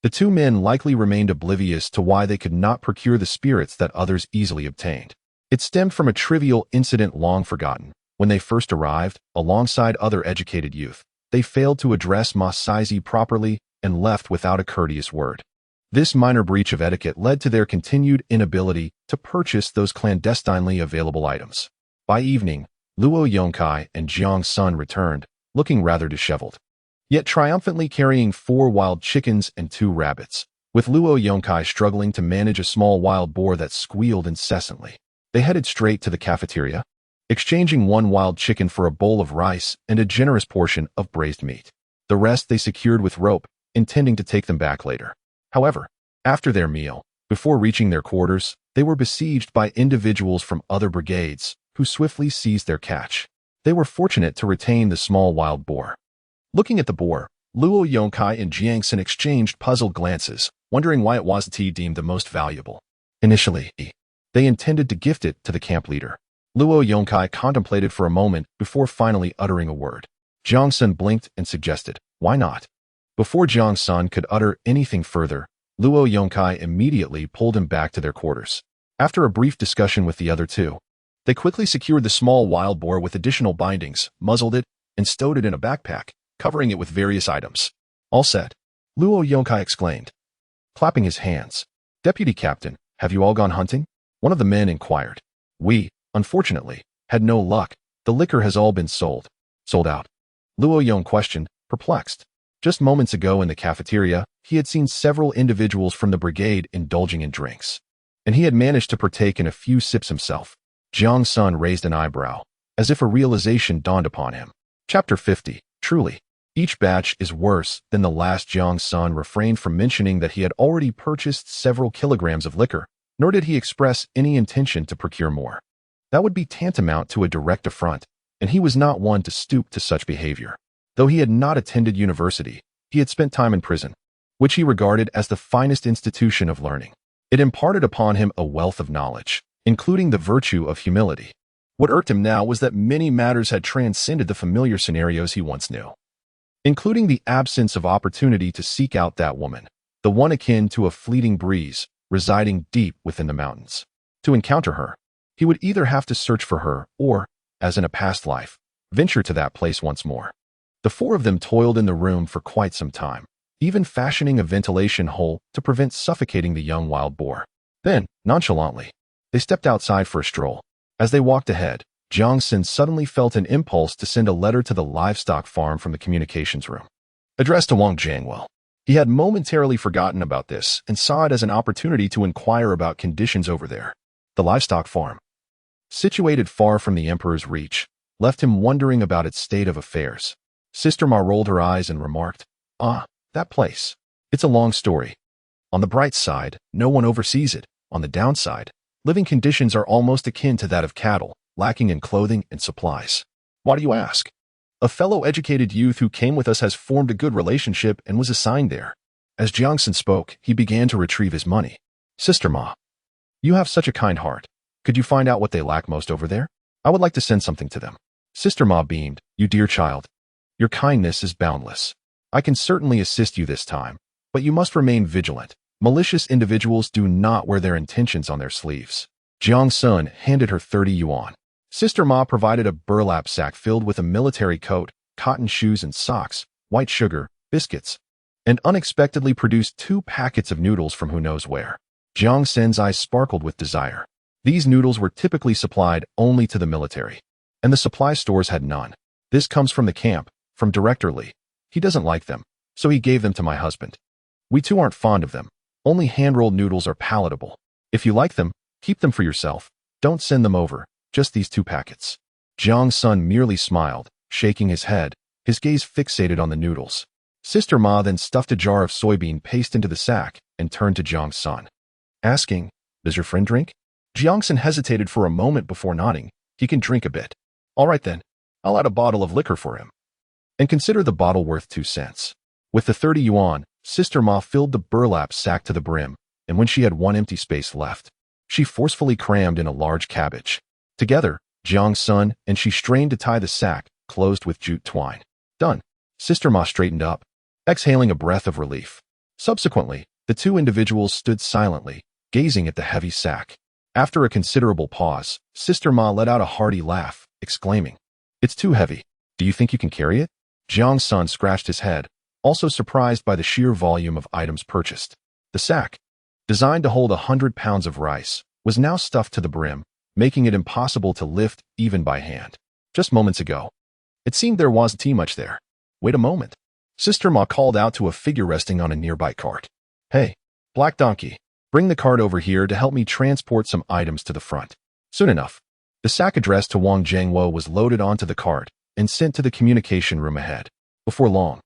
The 2 men likely remained oblivious to why they could not procure the spirits that others easily obtained. It stemmed from a trivial incident long forgotten. When they first arrived, alongside other educated youth, they failed to address Ma Saizi properly and left without a courteous word. This minor breach of etiquette led to their continued inability to purchase those clandestinely available items. By evening, Luo Yongkai and Jiang Sen returned, looking rather disheveled, yet triumphantly carrying 4 wild chickens and 2 rabbits, with Luo Yongkai struggling to manage a small wild boar that squealed incessantly. They headed straight to the cafeteria, exchanging 1 wild chicken for a bowl of rice and a generous portion of braised meat. The rest they secured with rope, intending to take them back later. However, after their meal, before reaching their quarters, they were besieged by individuals from other brigades, who swiftly seized their catch. They were fortunate to retain the small wild boar. Looking at the boar, Luo Yongkai and Jiang Sen exchanged puzzled glances, wondering why it was deemed the most valuable. Initially, they intended to gift it to the camp leader. Luo Yongkai contemplated for a moment before finally uttering a word. Jiang Sen blinked and suggested, "Why not?" Before Jiang Sen could utter anything further, Luo Yongkai immediately pulled him back to their quarters. After a brief discussion with the other 2, they quickly secured the small wild boar with additional bindings, muzzled it, and stowed it in a backpack, covering it with various items. All set, Luo Yongkai exclaimed, clapping his hands. "Deputy Captain, have you all gone hunting?" One of the men inquired. "We, unfortunately, had no luck. The liquor has all been sold." "Sold out?" Luo Yong questioned, perplexed. Just moments ago in the cafeteria, he had seen several individuals from the brigade indulging in drinks, and he had managed to partake in a few sips himself. Jiang Sen raised an eyebrow, as if a realization dawned upon him. Chapter 50. Truly, each batch is worse than the last. Jiang Sen refrained from mentioning that he had already purchased several kilograms of liquor, nor did he express any intention to procure more. That would be tantamount to a direct affront, and he was not one to stoop to such behavior. Though he had not attended university, he had spent time in prison, which he regarded as the finest institution of learning. It imparted upon him a wealth of knowledge, including the virtue of humility. What irked him now was that many matters had transcended the familiar scenarios he once knew, including the absence of opportunity to seek out that woman, the one akin to a fleeting breeze, residing deep within the mountains. To encounter her, he would either have to search for her or, as in a past life, venture to that place once more. The 4 of them toiled in the room for quite some time, even fashioning a ventilation hole to prevent suffocating the young wild boar. Then, nonchalantly, they stepped outside for a stroll. As they walked ahead, Jiang Sen suddenly felt an impulse to send a letter to the livestock farm from the communications room, addressed to Wang Jiangwell. He had momentarily forgotten about this and saw it as an opportunity to inquire about conditions over there. The livestock farm, situated far from the emperor's reach, left him wondering about its state of affairs. Sister Ma rolled her eyes and remarked, "Ah, that place. It's a long story. On the bright side, no one oversees it. On the downside, living conditions are almost akin to that of cattle, lacking in clothing and supplies." "Why do you ask?" "A fellow educated youth who came with us has formed a good relationship and was assigned there." As Jiang Sen spoke, he began to retrieve his money. "Sister Ma, you have such a kind heart. Could you find out what they lack most over there? I would like to send something to them." Sister Ma beamed. "You dear child. Your kindness is boundless. I can certainly assist you this time, but you must remain vigilant. Malicious individuals do not wear their intentions on their sleeves." Jiang Sen handed her 30 yuan. Sister Ma provided a burlap sack filled with a military coat, cotton shoes and socks, white sugar, biscuits, and unexpectedly produced 2 packets of noodles from who knows where. Jiang Sen's eyes sparkled with desire. These noodles were typically supplied only to the military, and the supply stores had none. "This comes from the camp, from Director Li. He doesn't like them, so he gave them to my husband. We too aren't fond of them. Only hand-rolled noodles are palatable. If you like them, keep them for yourself. Don't send them over, just these 2 packets." Jiang Sen merely smiled, shaking his head, his gaze fixated on the noodles. Sister Ma then stuffed a jar of soybean paste into the sack and turned to Jiang Sen, asking, "Does your friend drink?" Jiang Sen hesitated for a moment before nodding. "He can drink a bit." "All right then, I'll add a bottle of liquor for him. And consider the bottle worth 2 cents. With the 30 yuan, Sister Ma filled the burlap sack to the brim, and when she had one empty space left, she forcefully crammed in a large cabbage. Together, Jiang Sen and she strained to tie the sack, closed with jute twine. Done. Sister Ma straightened up, exhaling a breath of relief. Subsequently, the two individuals stood silently, gazing at the heavy sack. After a considerable pause, Sister Ma let out a hearty laugh, exclaiming, "It's too heavy. Do you think you can carry it?" Jiang Sen scratched his head, also surprised by the sheer volume of items purchased. The sack, designed to hold 100 pounds of rice, was now stuffed to the brim, making it impossible to lift even by hand. Just moments ago, it seemed there wasn't too much there. Wait a moment. Sister Ma called out to a figure resting on a nearby cart. "Hey, Black Donkey, bring the cart over here to help me transport some items to the front." Soon enough, the sack addressed to Wang Jiangwo was loaded onto the cart and sent to the communication room ahead. Before long,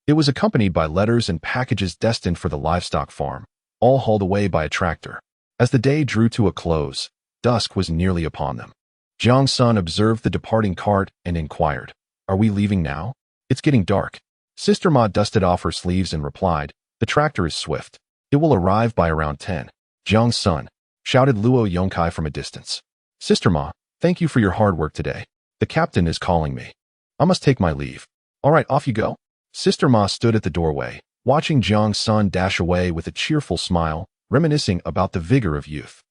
it was accompanied by letters and packages destined for the livestock farm, all hauled away by a tractor. As the day drew to a close, dusk was nearly upon them. Jiang Sen observed the departing cart and inquired, "Are we leaving now?" "It's getting dark." Sister Ma dusted off her sleeves and replied, "The tractor is swift. It will arrive by around 10. "Jiang Sen," shouted Luo Yongkai from a distance. "Sister Ma, thank you for your hard work today. The captain is calling me. I must take my leave." "All right, off you go." Sister Ma stood at the doorway, watching Jiang Sen dash away with a cheerful smile, reminiscing about the vigor of youth.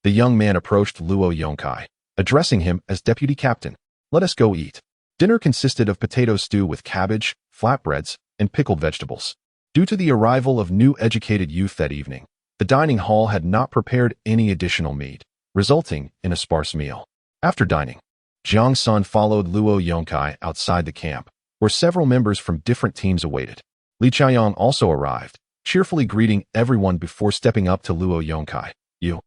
The young man approached Luo Yongkai, addressing him as deputy captain. "Let us go eat." Dinner consisted of potato stew with cabbage, flatbreads, and pickled vegetables. Due to the arrival of new educated youth that evening, the dining hall had not prepared any additional meat, resulting in a sparse meal. After dining, Jiang Sen followed Luo Yongkai outside the camp, where several members from different teams awaited. Li Chaoyang also arrived, cheerfully greeting everyone before stepping up to Luo Yongkai. "You,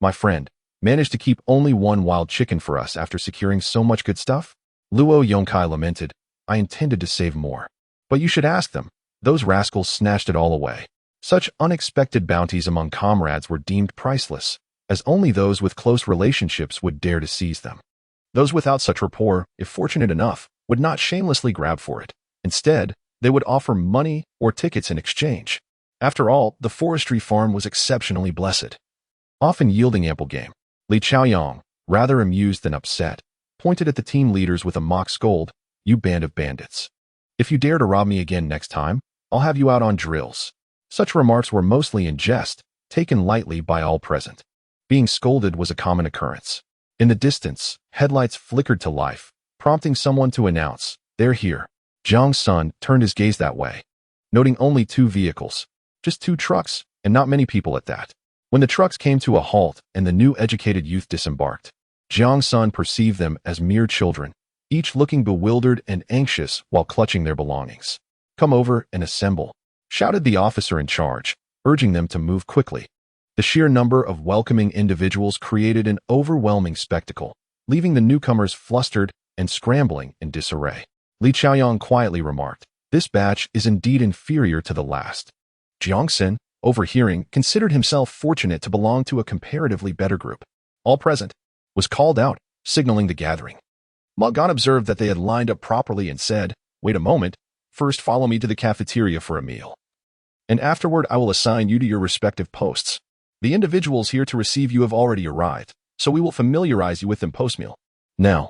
my friend, managed to keep only one wild chicken for us after securing so much good stuff?" Luo Yongkai lamented, "I intended to save more. But you should ask them. Those rascals snatched it all away." Such unexpected bounties among comrades were deemed priceless, as only those with close relationships would dare to seize them. Those without such rapport, if fortunate enough, would not shamelessly grab for it. Instead, they would offer money or tickets in exchange. After all, the forestry farm was exceptionally blessed, often yielding ample game. Li Chaoyang, rather amused than upset, pointed at the team leaders with a mock scold, "You band of bandits. If you dare to rob me again next time, I'll have you out on drills." Such remarks were mostly in jest, taken lightly by all present. Being scolded was a common occurrence. In the distance, headlights flickered to life, prompting someone to announce, "They're here." Jiang Sen turned his gaze that way, noting only 2 vehicles, just 2 trucks, and not many people at that. When the trucks came to a halt and the new educated youth disembarked, Jiang Sen perceived them as mere children, each looking bewildered and anxious while clutching their belongings. "Come over and assemble," shouted the officer in charge, urging them to move quickly. The sheer number of welcoming individuals created an overwhelming spectacle, leaving the newcomers flustered and scrambling in disarray. Li Chaoyang quietly remarked, "This batch is indeed inferior to the last." Jiang Sen, overhearing, considered himself fortunate to belong to a comparatively better group. "All present," was called out, signaling the gathering. Ma Gan observed that they had lined up properly and said, "Wait a moment, first follow me to the cafeteria for a meal. And afterward I will assign you to your respective posts. The individuals here to receive you have already arrived, so we will familiarize you with them post-meal. Now,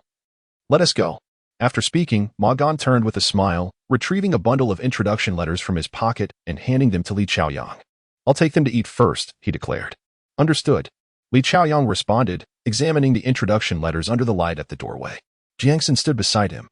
let us go." After speaking, Ma Gan turned with a smile, retrieving a bundle of introduction letters from his pocket and handing them to Li Chaoyang. "I'll take them to eat first," he declared. "Understood." Li Chaoyang responded, examining the introduction letters under the light at the doorway. Jiang Sen stood beside him,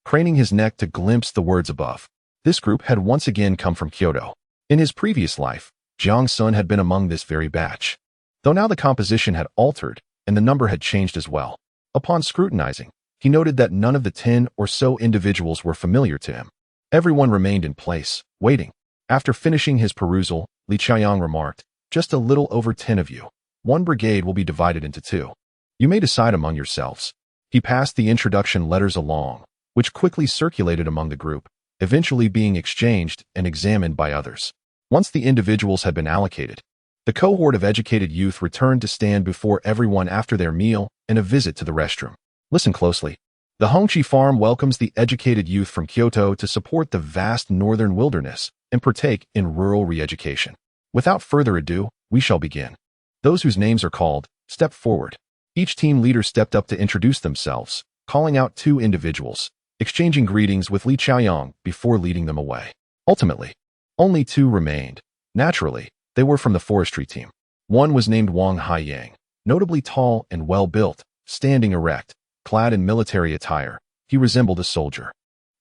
craning his neck to glimpse the words above. This group had once again come from Kyoto. In his previous life, Jiang Sen had been among this very batch, though now the composition had altered and the number had changed as well. Upon scrutinizing, he noted that none of the 10 or so individuals were familiar to him. Everyone remained in place, waiting. After finishing his perusal, Li Chaoyang remarked, "Just a little over 10 of you. One brigade will be divided into 2. You may decide among yourselves. He passed the introduction letters along, which quickly circulated among the group, eventually being exchanged and examined by others. Once the individuals had been allocated, the cohort of educated youth returned to stand before everyone after their meal and a visit to the restroom. Listen closely. The Hongqi farm welcomes the educated youth from Kyoto to support the vast northern wilderness and partake in rural re-education. Without further ado, we shall begin. Those whose names are called, step forward. Each team leader stepped up to introduce themselves, calling out 2 individuals, exchanging greetings with Li Chaoyang before leading them away. Ultimately, only 2 remained. Naturally, they were from the forestry team. One was named Wang Haiyang, notably tall and well-built, standing erect, clad in military attire. He resembled a soldier.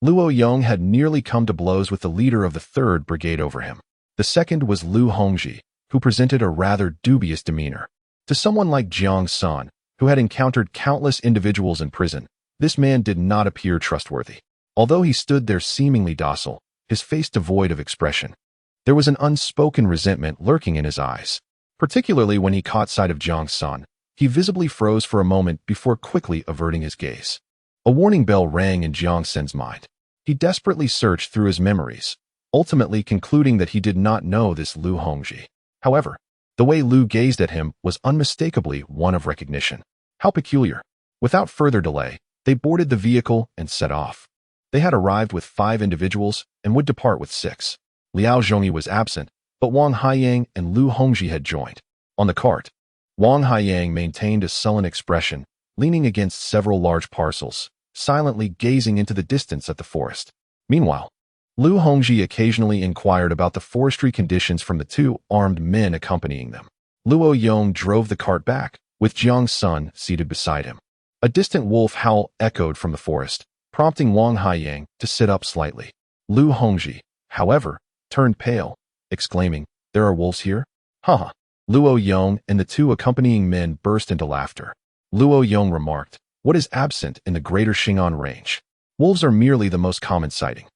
Luo Yong had nearly come to blows with the leader of the 3rd Brigade over him. The second was Lu Hongji, who presented a rather dubious demeanor. To someone like Jiang Sen, who had encountered countless individuals in prison, this man did not appear trustworthy. Although he stood there seemingly docile, his face devoid of expression, there was an unspoken resentment lurking in his eyes. Particularly when he caught sight of Jiang Sen, he visibly froze for a moment before quickly averting his gaze. A warning bell rang in Jiang Sen's mind. He desperately searched through his memories, ultimately concluding that he did not know this Lu Hongji. However, the way Lu gazed at him was unmistakably one of recognition. How peculiar. Without further delay, they boarded the vehicle and set off. They had arrived with 5 individuals and would depart with 6. Liao Zhongyi was absent, but Wang Haiyang and Lu Hongji had joined. On the cart, Wang Haiyang maintained a sullen expression, leaning against several large parcels, silently gazing into the distance at the forest. Meanwhile, Lu Hongji occasionally inquired about the forestry conditions from the 2 armed men accompanying them. Luo Yong drove the cart back, with Jiang Sen seated beside him. A distant wolf howl echoed from the forest, prompting Wang Haiyang to sit up slightly. Lu Hongji, however, turned pale, exclaiming, "There are wolves here?" Haha. Luo Yong and the 2 accompanying men burst into laughter. Luo Yong remarked, "What is absent in the greater Xing'an range? Wolves are merely the most common sighting.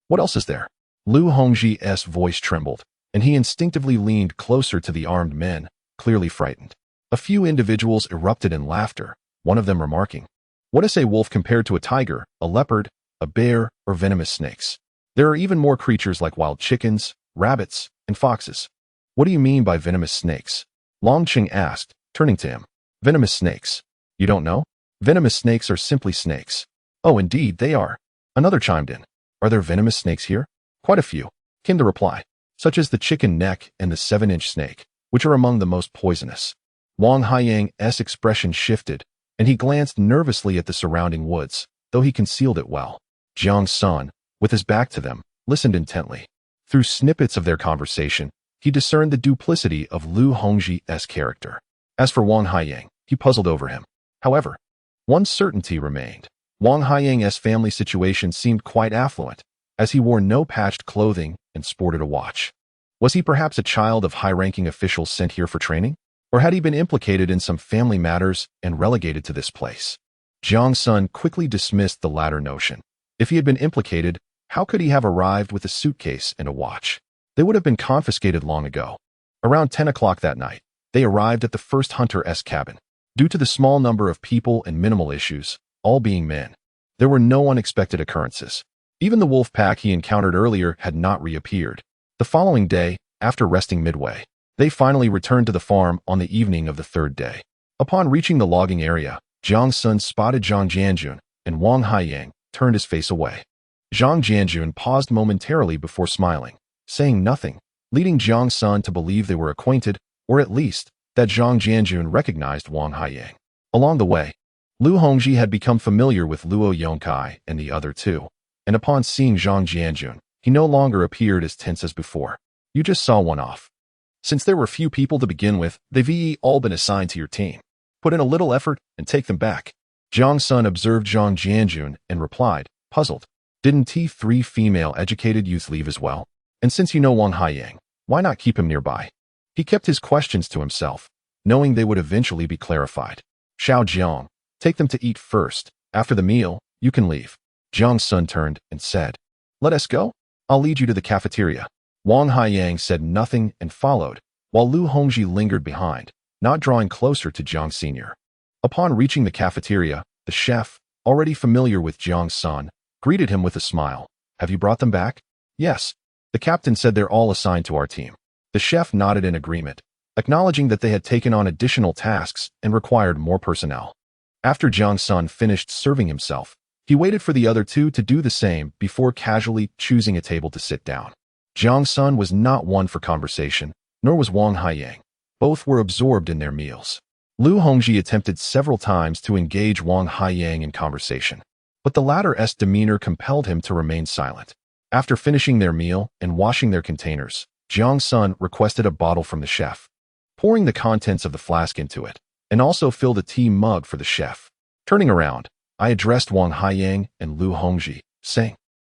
What else is there?" Lu Hongji's voice trembled, and he instinctively leaned closer to the armed men, clearly frightened. A few individuals erupted in laughter, one of them remarking, "What is a wolf compared to a tiger, a leopard, a bear, or venomous snakes? There are even more creatures like wild chickens, rabbits, and foxes." "What do you mean by venomous snakes?" Longqing asked, turning to him. "Venomous snakes? You don't know? Venomous snakes are simply snakes." "Oh, indeed, they are." Another chimed in. "Are there venomous snakes here?" "Quite a few," came the reply, "such as the chicken neck and the 7-inch snake, which are among the most poisonous." Wang Haiyang's expression shifted, and he glanced nervously at the surrounding woods, though he concealed it well. Jiang Sen, with his back to them, listened intently. Through snippets of their conversation, he discerned the duplicity of Lu Hongji's character. As for Wang Haiyang, he puzzled over him. However, one certainty remained. Wang Haiyang's family situation seemed quite affluent, as he wore no patched clothing and sported a watch. Was he perhaps a child of high-ranking officials sent here for training? Or had he been implicated in some family matters and relegated to this place? Jiang Sen quickly dismissed the latter notion. If he had been implicated, how could he have arrived with a suitcase and a watch? They would have been confiscated long ago. Around 10 o'clock that night, they arrived at the first hunter's cabin. Due to the small number of people and minimal issues, all being men, there were no unexpected occurrences. Even the wolf pack he encountered earlier had not reappeared. The following day, after resting midway, they finally returned to the farm on the evening of the 3rd day. Upon reaching the logging area, Jiang Sen spotted Zhang Jianjun, and Wang Haiyang turned his face away. Zhang Jianjun paused momentarily before smiling, saying nothing, leading Jiang Sen to believe they were acquainted, or at least, that Zhang Jianjun recognized Wang Haiyang. Along the way, Lu Hongji had become familiar with Luo Yongkai and the other 2, and upon seeing Zhang Jianjun, he no longer appeared as tense as before. "You just saw one off. Since there were few people to begin with, they've all been assigned to your team. Put in a little effort and take them back." Jiang Sen observed Zhang Jianjun and replied, puzzled, "Didn't 3 female educated youths leave as well? And since you know Wang Haiyang, why not keep him nearby?" He kept his questions to himself, knowing they would eventually be clarified. "Xiao Jiang, take them to eat first. After the meal, you can leave." Jiang Sen turned and said, "Let us go? I'll lead you to the cafeteria." Wang Haiyang said nothing and followed, while Lu Hongji lingered behind, not drawing closer to Jiang Sr. Upon reaching the cafeteria, The chef, already familiar with Jiang Sen, greeted him with a smile. Have you brought them back? Yes. The captain said they're all assigned to our team. The chef nodded in agreement, acknowledging that they had taken on additional tasks and required more personnel. After Jiang Sen finished serving himself, he waited for the other two to do the same before casually choosing a table to sit down. Jiang Sen was not one for conversation, nor was Wang Haiyang. Both were absorbed in their meals. Lu Hongji attempted several times to engage Wang Haiyang in conversation, but the latter's demeanor compelled him to remain silent. After finishing their meal and washing their containers, Jiang Sen requested a bottle from the chef, pouring the contents of the flask into it, and also filled a tea mug for the chef. Turning around, I addressed Wang Haiyang and Lu Hongji, saying,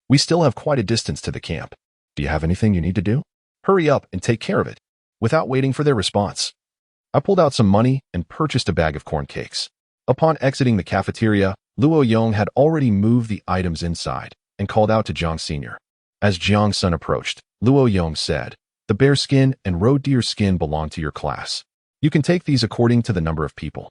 "We still have quite a distance to the camp. Do you have anything you need to do? Hurry up and take care of it." Without waiting for their response, I pulled out some money and purchased a bag of corn cakes. Upon exiting the cafeteria, Luo Yong had already moved the items inside and called out to Jiang Sr. As Jiang Sen approached, Luo Yong said, "The bear skin and roe deer skin belong to your class. You can take these according to the number of people."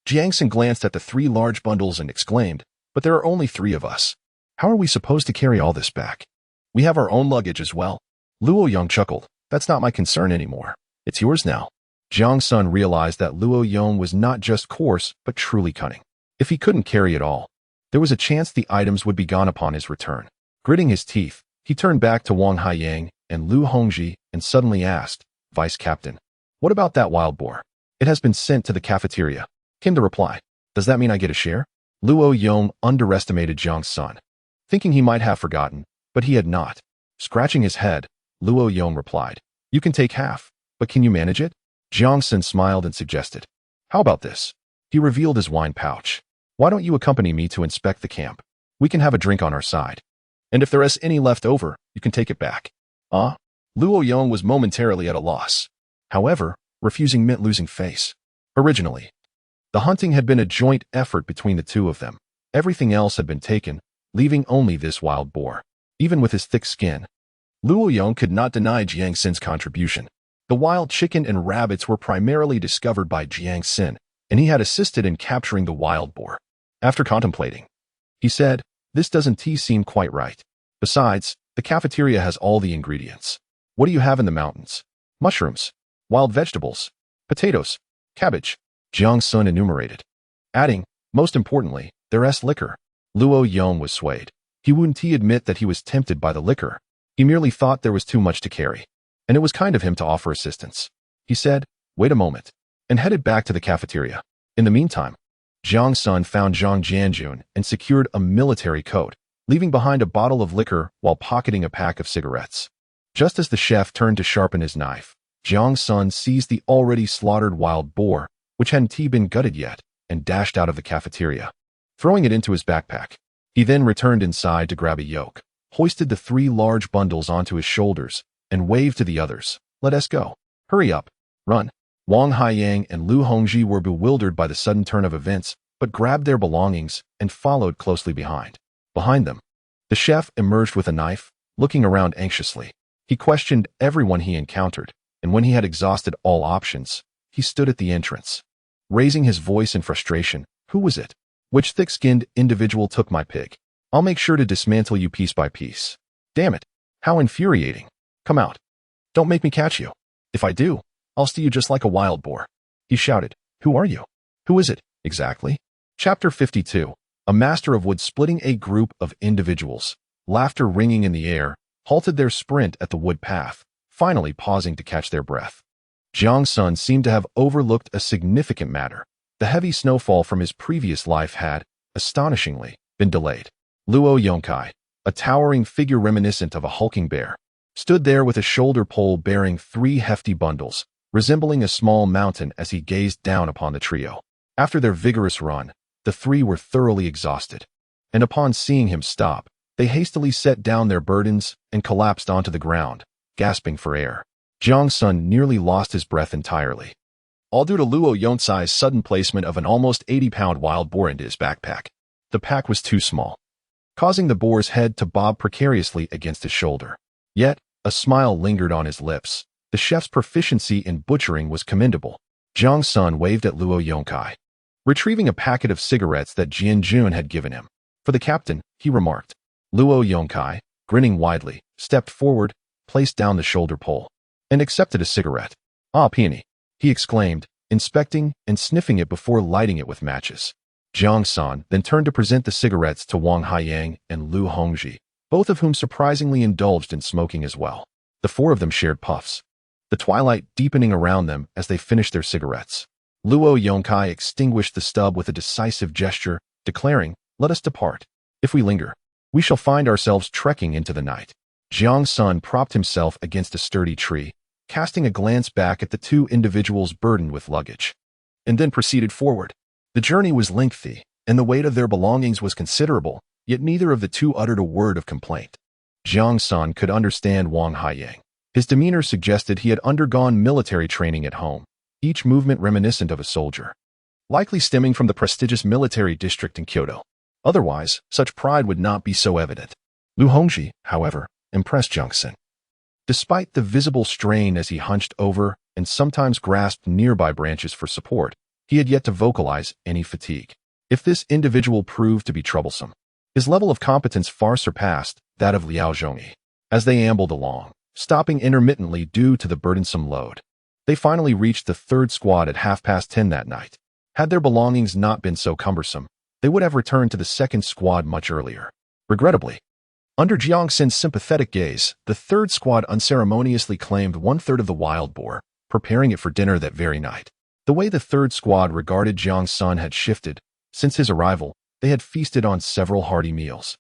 Jiang Sen glanced at the 3 large bundles and exclaimed, "But there are only 3 of us. How are we supposed to carry all this back? We have our own luggage as well." Luo Yong chuckled, "That's not my concern anymore. It's yours now." Jiang Sen realized that Luo Yong was not just coarse, but truly cunning. If he couldn't carry it all, there was a chance the items would be gone upon his return. Gritting his teeth, he turned back to Wang Haiyang and Lu Hongji and suddenly asked, "Vice Captain, what about that wild boar? It has been sent to the cafeteria," came the reply. "Does that mean I get a share?" Luo Yong underestimated Jiang Sen, thinking he might have forgotten, but he had not. Scratching his head, Luo Yong replied, "You can take half, but can you manage it?" Jiang Sen smiled and suggested, "How about this?" He revealed his wine pouch. "Why don't you accompany me to inspect the camp? We can have a drink on our side. And if there is any left over, you can take it back." Luo Yong was momentarily at a loss. However, refusing meant losing face. Originally, the hunting had been a joint effort between the two of them. Everything else had been taken, leaving only this wild boar. Even with his thick skin, Luo Yong could not deny Jiang Sen's contribution. The wild chicken and rabbits were primarily discovered by Jiang Sen, and he had assisted in capturing the wild boar. After contemplating, he said, "This doesn't seem quite right. Besides, the cafeteria has all the ingredients. What do you have in the mountains? Mushrooms, wild vegetables, potatoes, cabbage," Jiang Sen enumerated, adding, "Most importantly, there's liquor." Luo Yong was swayed. He wouldn't admit that he was tempted by the liquor. He merely thought there was too much to carry, and it was kind of him to offer assistance. He said, "Wait a moment," and headed back to the cafeteria. In the meantime, Jiang Sen found Zhang Jianjun and secured a military coat, leaving behind a bottle of liquor while pocketing a pack of cigarettes. Just as the chef turned to sharpen his knife, Jiang Sen seized the already slaughtered wild boar, which hadn't been gutted yet, and dashed out of the cafeteria, throwing it into his backpack. He then returned inside to grab a yoke, hoisted the 3 large bundles onto his shoulders, and waved to the others, "Let us go. Hurry up. Run." Wang Haiyang and Lu Hongji were bewildered by the sudden turn of events, but grabbed their belongings and followed closely behind. Behind them, the chef emerged with a knife, looking around anxiously. He questioned everyone he encountered, and when he had exhausted all options, he stood at the entrance, raising his voice in frustration. "Who was it? Which thick-skinned individual took my pig? I'll make sure to dismantle you piece by piece. Damn it, how infuriating. Come out. Don't make me catch you. If I do, I'll steal you just like a wild boar." He shouted, "Who are you? Who is it, exactly?" Chapter 52. A master of wood splitting a group of individuals, laughter ringing in the air, halted their sprint at the wood path, finally pausing to catch their breath. Jiang Sen seemed to have overlooked a significant matter. The heavy snowfall from his previous life had, astonishingly, been delayed. Luo Yongkai, a towering figure reminiscent of a hulking bear, stood there with a shoulder pole bearing 3 hefty bundles, resembling a small mountain as he gazed down upon the trio. After their vigorous run, the 3 were thoroughly exhausted, and upon seeing him stop, they hastily set down their burdens and collapsed onto the ground, gasping for air. Jiang Sen nearly lost his breath entirely, all due to Luo Yongcai's sudden placement of an almost 80-pound wild boar into his backpack. The pack was too small, causing the boar's head to bob precariously against his shoulder. Yet, a smile lingered on his lips. The chef's proficiency in butchering was commendable. Jiang Sen waved at Luo Yongcai. retrieving a packet of cigarettes that Jian Jun had given him. For the captain, he remarked. Luo Yongkai, grinning widely, stepped forward, placed down the shoulder pole, and accepted a cigarette. Ah, peony, he exclaimed, inspecting and sniffing it before lighting it with matches. Jiang Sen then turned to present the cigarettes to Wang Haiyang and Lu Hongji, both of whom surprisingly indulged in smoking as well. The four of them shared puffs, the twilight deepening around them as they finished their cigarettes. Luo Yongkai extinguished the stub with a decisive gesture, declaring, "Let us depart. If we linger, we shall find ourselves trekking into the night." Jiang Sen propped himself against a sturdy tree, casting a glance back at the two individuals burdened with luggage, and then proceeded forward. The journey was lengthy, and the weight of their belongings was considerable, yet neither of the two uttered a word of complaint. Jiang Sen could understand Wang Haiyang. His demeanor suggested he had undergone military training at home, each movement reminiscent of a soldier, likely stemming from the prestigious military district in Kyoto. Otherwise, such pride would not be so evident. Lu Hongji, however, impressed Jiang Sen. Despite the visible strain as he hunched over and sometimes grasped nearby branches for support, he had yet to vocalize any fatigue. If this individual proved to be troublesome, his level of competence far surpassed that of Liao Zhongyi. As they ambled along, stopping intermittently due to the burdensome load, they finally reached the third squad at 10:30 that night. Had their belongings not been so cumbersome, they would have returned to the second squad much earlier. Regrettably, under Jiang Sen's sympathetic gaze, the third squad unceremoniously claimed 1/3 of the wild boar, preparing it for dinner that very night. The way the third squad regarded Jiang Sen had shifted. Since his arrival, they had feasted on several hearty meals,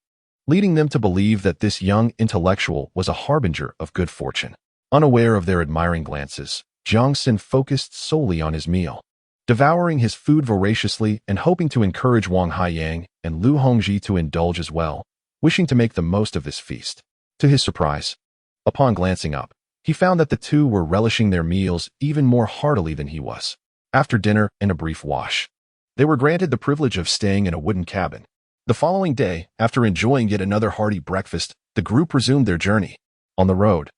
leading them to believe that this young intellectual was a harbinger of good fortune. Unaware of their admiring glances, Jiang Sen focused solely on his meal, devouring his food voraciously and hoping to encourage Wang Haiyang and Lu Hongji to indulge as well, wishing to make the most of this feast. To his surprise, upon glancing up, he found that the two were relishing their meals even more heartily than he was. After dinner and a brief wash, they were granted the privilege of staying in a wooden cabin. The following day, after enjoying yet another hearty breakfast, the group resumed their journey. On the road,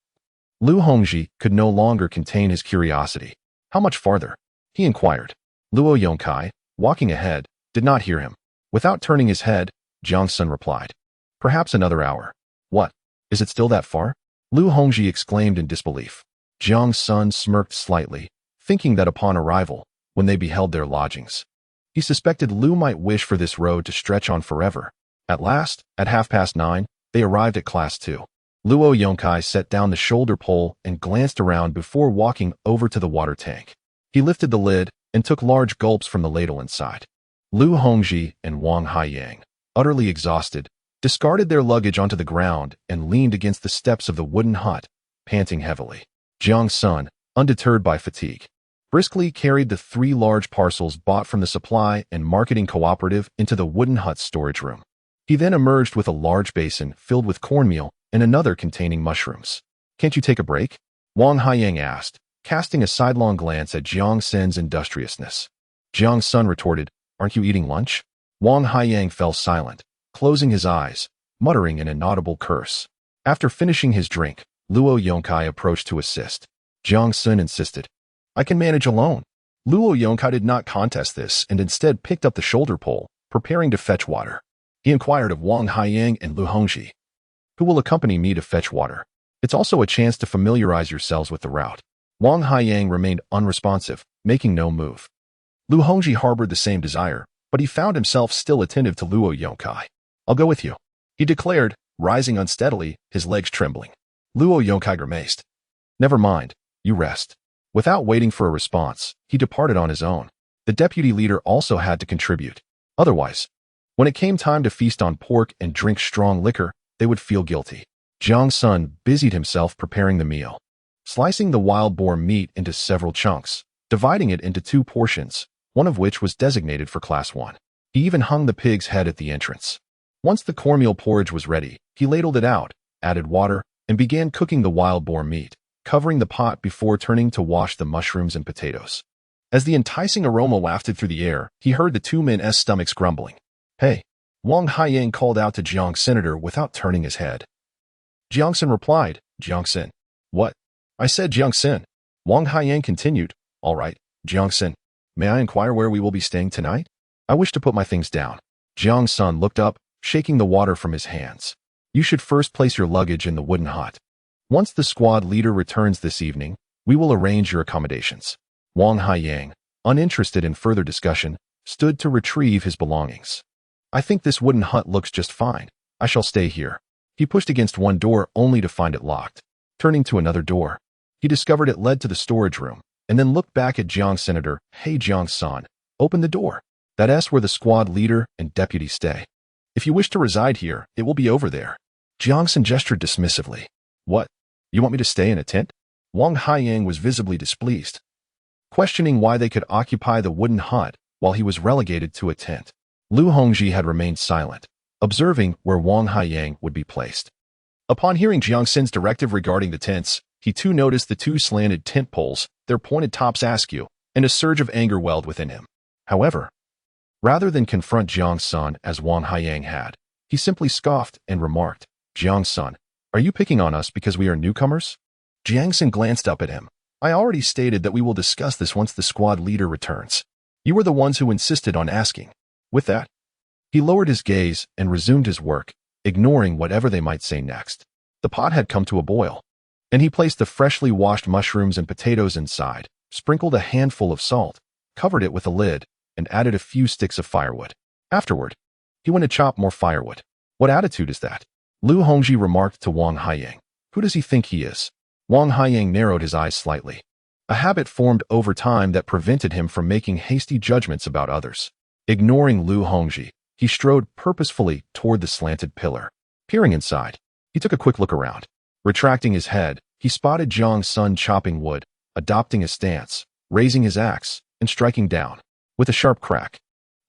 Lu Hongji could no longer contain his curiosity. How much farther? He inquired. Luo Yongkai, walking ahead, did not hear him. Without turning his head, Jiang Sen replied, "Perhaps another hour." "What? Is it still that far?" Lu Hongji exclaimed in disbelief. Jiang Sen smirked slightly, thinking that upon arrival, when they beheld their lodgings, he suspected Lu might wish for this road to stretch on forever. At last, at 9:30, they arrived at Class 2. Luo Yongkai set down the shoulder pole and glanced around before walking over to the water tank. He lifted the lid and took large gulps from the ladle inside. Lu Hongji and Wang Haiyang, utterly exhausted, discarded their luggage onto the ground and leaned against the steps of the wooden hut, panting heavily. Jiang Sen, undeterred by fatigue, briskly carried the 3 large parcels bought from the supply and marketing cooperative into the wooden hut's storage room. He then emerged with a large basin filled with cornmeal and another containing mushrooms. "Can't you take a break?" Wang Haiyang asked, casting a sidelong glance at Jiang Sen's industriousness. Jiang Sen retorted, "Aren't you eating lunch?" Wang Haiyang fell silent, closing his eyes, muttering an inaudible curse. After finishing his drink, Luo Yongkai approached to assist. Jiang Sen insisted, "I can manage alone." Luo Yongkai did not contest this and instead picked up the shoulder pole, preparing to fetch water. He inquired of Wang Haiyang and Lu Hongji, "Who will accompany me to fetch water? It's also a chance to familiarize yourselves with the route." Wang Haiyang remained unresponsive, making no move. Lu Hongji harbored the same desire, but he found himself still attentive to Luo Yongkai. "I'll go with you," he declared, rising unsteadily, his legs trembling. Luo Yongkai grimaced. "Never mind, you rest." Without waiting for a response, he departed on his own. The deputy leader also had to contribute. Otherwise, when it came time to feast on pork and drink strong liquor, they would feel guilty. Jiang Sen busied himself preparing the meal, slicing the wild boar meat into several chunks, dividing it into 2 portions, one of which was designated for Class 1. He even hung the pig's head at the entrance. Once the cornmeal porridge was ready, he ladled it out, added water, and began cooking the wild boar meat, covering the pot before turning to wash the mushrooms and potatoes. As the enticing aroma wafted through the air, he heard the 2 men's stomachs grumbling. "Hey!" Wang Haiyang called out to Jiang Senator without turning his head. Jiang Sen replied, "Jiang Sen." "What?" "I said Jiang Sen." Wang Haiyang continued, "All right, Jiang Sen, may I inquire where we will be staying tonight?" I wish to put my things down. Jiang Sen looked up, shaking the water from his hands. You should first place your luggage in the wooden hut. Once the squad leader returns this evening, we will arrange your accommodations. Wang Haiyang, uninterested in further discussion, stood to retrieve his belongings. I think this wooden hut looks just fine. I shall stay here. He pushed against one door only to find it locked. Turning to another door, he discovered it led to the storage room, and then looked back at Jiang Senator. Hey Jiang Sen, open the door. That's where the squad leader and deputy stay. If you wish to reside here, it will be over there. Jiang Sen gestured dismissively. What? You want me to stay in a tent? Wang Haiyang was visibly displeased, questioning why they could occupy the wooden hut while he was relegated to a tent. Lu Hongji had remained silent, observing where Wang Haiyang would be placed. Upon hearing Jiang Sen's directive regarding the tents, he too noticed the two slanted tent poles, their pointed tops askew, and a surge of anger welled within him. However, rather than confront Jiang Sen as Wang Haiyang had, he simply scoffed and remarked, Jiang Sen, are you picking on us because we are newcomers? Jiang Sen glanced up at him. I already stated that we will discuss this once the squad leader returns. You were the ones who insisted on asking. With that, he lowered his gaze and resumed his work, ignoring whatever they might say next. The pot had come to a boil, and he placed the freshly washed mushrooms and potatoes inside, sprinkled a handful of salt, covered it with a lid, and added a few sticks of firewood. Afterward, he went to chop more firewood. What attitude is that? Lu Hongji remarked to Wang Haiyang. Who does he think he is? Wang Haiyang narrowed his eyes slightly. A habit formed over time that prevented him from making hasty judgments about others. Ignoring Lu Hongji, he strode purposefully toward the slanted pillar. Peering inside, he took a quick look around. Retracting his head, he spotted Jiang Sen chopping wood, adopting a stance, raising his axe, and striking down. With a sharp crack,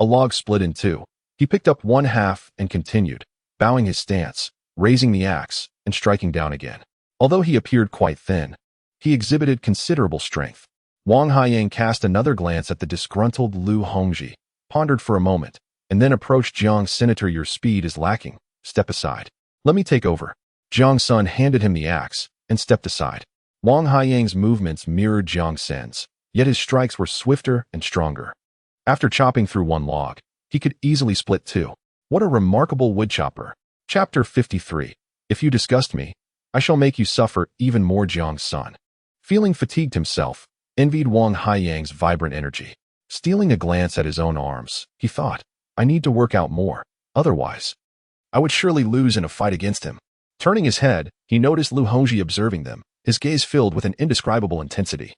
a log split in two. He picked up one half and continued, bowing his stance, raising the axe, and striking down again. Although he appeared quite thin, he exhibited considerable strength. Wang Haiyang cast another glance at the disgruntled Lu Hongji, pondered for a moment, and then approached Jiang Senator. Your speed is lacking. Step aside. Let me take over. Jiang Sen handed him the axe and stepped aside. Wang Haiyang's movements mirrored Jiang Sen's, yet his strikes were swifter and stronger. After chopping through one log, he could easily split two. What a remarkable woodchopper. Chapter 53. If you disgust me, I shall make you suffer even more. Jiang Sen, feeling fatigued himself, envied Wang Haiyang's vibrant energy. Stealing a glance at his own arms, he thought, I need to work out more, otherwise I would surely lose in a fight against him. Turning his head, he noticed Lu Hongji observing them, his gaze filled with an indescribable intensity,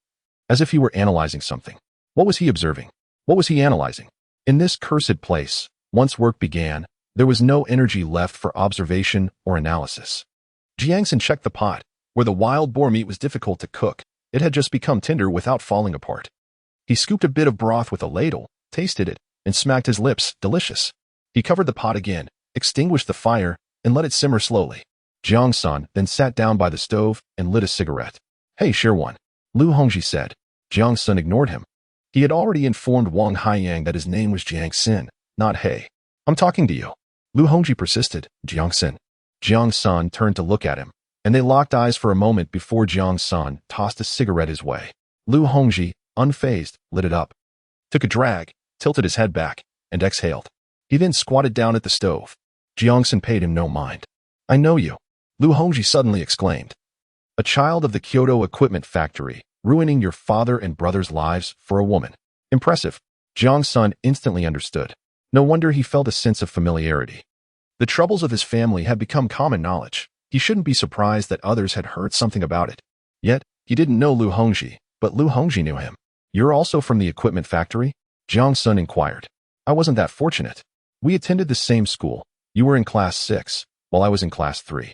as if he were analyzing something. What was he observing? What was he analyzing? In this cursed place, once work began, there was no energy left for observation or analysis. Jiang Sen checked the pot, where the wild boar meat was difficult to cook. It had just become tender without falling apart. He scooped a bit of broth with a ladle, tasted it, and smacked his lips. Delicious. He covered the pot again, extinguished the fire, and let it simmer slowly. Jiang Sen then sat down by the stove and lit a cigarette. Hey, share one. Lu Hongji said. Jiang Sen ignored him. He had already informed Wang Haiyang that his name was Jiang Sen, not Hey. I'm talking to you. Lu Hongji persisted. Jiang Sen. Jiang Sen turned to look at him, and they locked eyes for a moment before Jiang Sen tossed a cigarette his way. Lu Hongji, unfazed, lit it up, took a drag, tilted his head back, and exhaled. He then squatted down at the stove. Jiang Sen paid him no mind. I know you, Lu Hongji suddenly exclaimed. A child of the Kyoto equipment factory, ruining your father and brother's lives for a woman. Impressive. Jiang Sen instantly understood. No wonder he felt a sense of familiarity. The troubles of his family had become common knowledge. He shouldn't be surprised that others had heard something about it. Yet, he didn't know Lu Hongji, but Lu Hongji knew him. You're also from the equipment factory? Jiang Sen inquired. I wasn't that fortunate. We attended the same school. You were in class 6, while I was in class 3.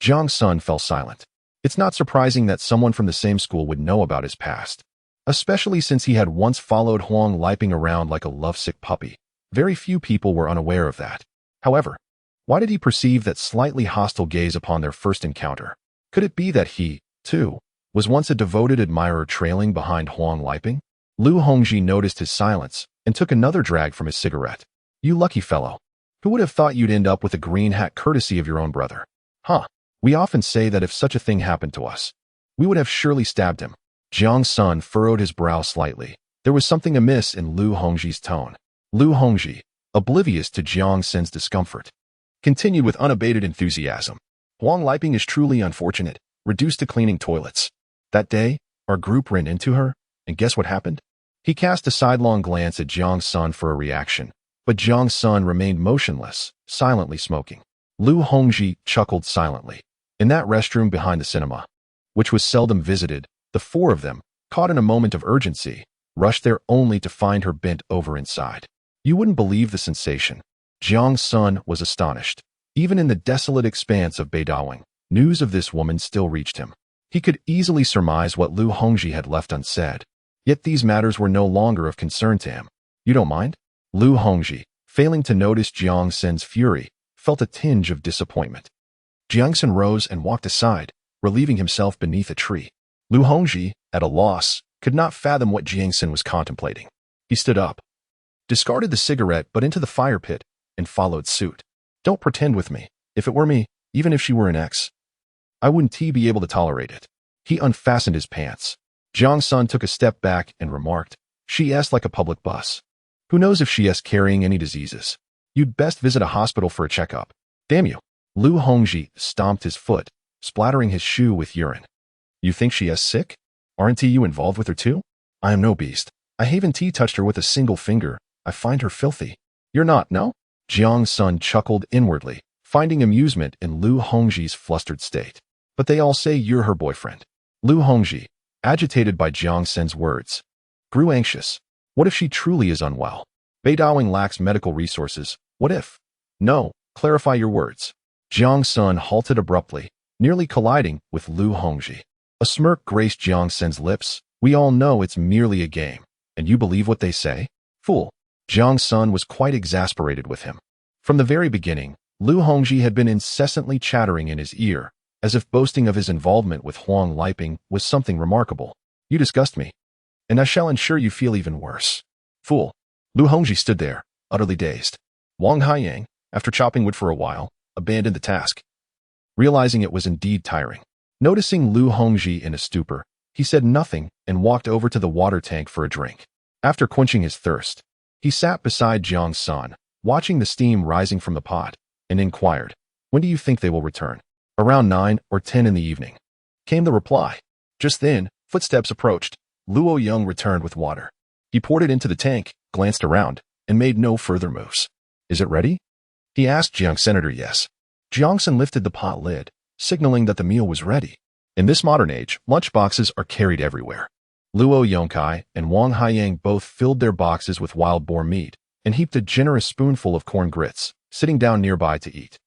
Jiang Sen fell silent. It's not surprising that someone from the same school would know about his past, especially since he had once followed Huang Liping around like a lovesick puppy. Very few people were unaware of that. However, why did he perceive that slightly hostile gaze upon their first encounter? Could it be that he, too, was once a devoted admirer trailing behind Huang Liping? Lu Hongji noticed his silence and took another drag from his cigarette. You lucky fellow. Who would have thought you'd end up with a green hat courtesy of your own brother? Huh. We often say that if such a thing happened to us, we would have surely stabbed him. Jiang Sen furrowed his brow slightly. There was something amiss in Lu Hongji's tone. Lu Hongji, oblivious to Jiang Sen's discomfort, continued with unabated enthusiasm. Huang Liping is truly unfortunate, reduced to cleaning toilets. That day, our group ran into her, and guess what happened? He cast a sidelong glance at Jiang Sen for a reaction, but Jiang Sen remained motionless, silently smoking. Lu Hongji chuckled silently. In that restroom behind the cinema, which was seldom visited, the four of them, caught in a moment of urgency, rushed there only to find her bent over inside. You wouldn't believe the sensation. Jiang Sen was astonished. Even in the desolate expanse of Beidahuang, news of this woman still reached him. He could easily surmise what Lu Hongji had left unsaid. Yet these matters were no longer of concern to him. You don't mind? Lu Hongji, failing to notice Jiang Sen's fury, felt a tinge of disappointment. Jiang Sen rose and walked aside, relieving himself beneath a tree. Lu Hongji, at a loss, could not fathom what Jiang Sen was contemplating. He stood up, discarded the cigarette but into the fire pit, and followed suit. Don't pretend with me. If it were me, even if she were an ex, I wouldn't be able to tolerate it. He unfastened his pants. Jiang Sen took a step back and remarked, she is like a public bus. Who knows if she is carrying any diseases? You'd best visit a hospital for a checkup. Damn you. Lu Hongji stomped his foot, splattering his shoe with urine. You think she is sick? Aren't you involved with her too? I am no beast. I haven't touched her with a single finger. I find her filthy. You're not, no? Jiang Sen chuckled inwardly, finding amusement in Lu Hongji's flustered state. But they all say you're her boyfriend. Lu Hongji, agitated by Jiang Sen's words, grew anxious. What if she truly is unwell? Beidahuang lacks medical resources. What if? No, clarify your words. Jiang Sen halted abruptly, nearly colliding with Lu Hongji. A smirk graced Jiang Sen's lips. We all know it's merely a game, and you believe what they say? Fool. Jiang Sen was quite exasperated with him. From the very beginning, Lu Hongji had been incessantly chattering in his ear, as if boasting of his involvement with Huang Liping was something remarkable. You disgust me, and I shall ensure you feel even worse. Fool. Lu Hongji stood there, utterly dazed. Wang Haiyang, after chopping wood for a while, abandoned the task, realizing it was indeed tiring. Noticing Lu Hongji in a stupor, he said nothing and walked over to the water tank for a drink. After quenching his thirst, he sat beside Jiang Sen, watching the steam rising from the pot, and inquired, when do you think they will return? Around 9 or 10 in the evening, came the reply. Just then, footsteps approached. Luo Yang returned with water. He poured it into the tank, glanced around, and made no further moves. Is it ready? He asked Jiang Senator. Yes. Jiang Sen lifted the pot lid, signaling that the meal was ready. In this modern age, lunchboxes are carried everywhere. Luo Yongkai and Wang Haiyang both filled their boxes with wild boar meat and heaped a generous spoonful of corn grits, sitting down nearby to eat.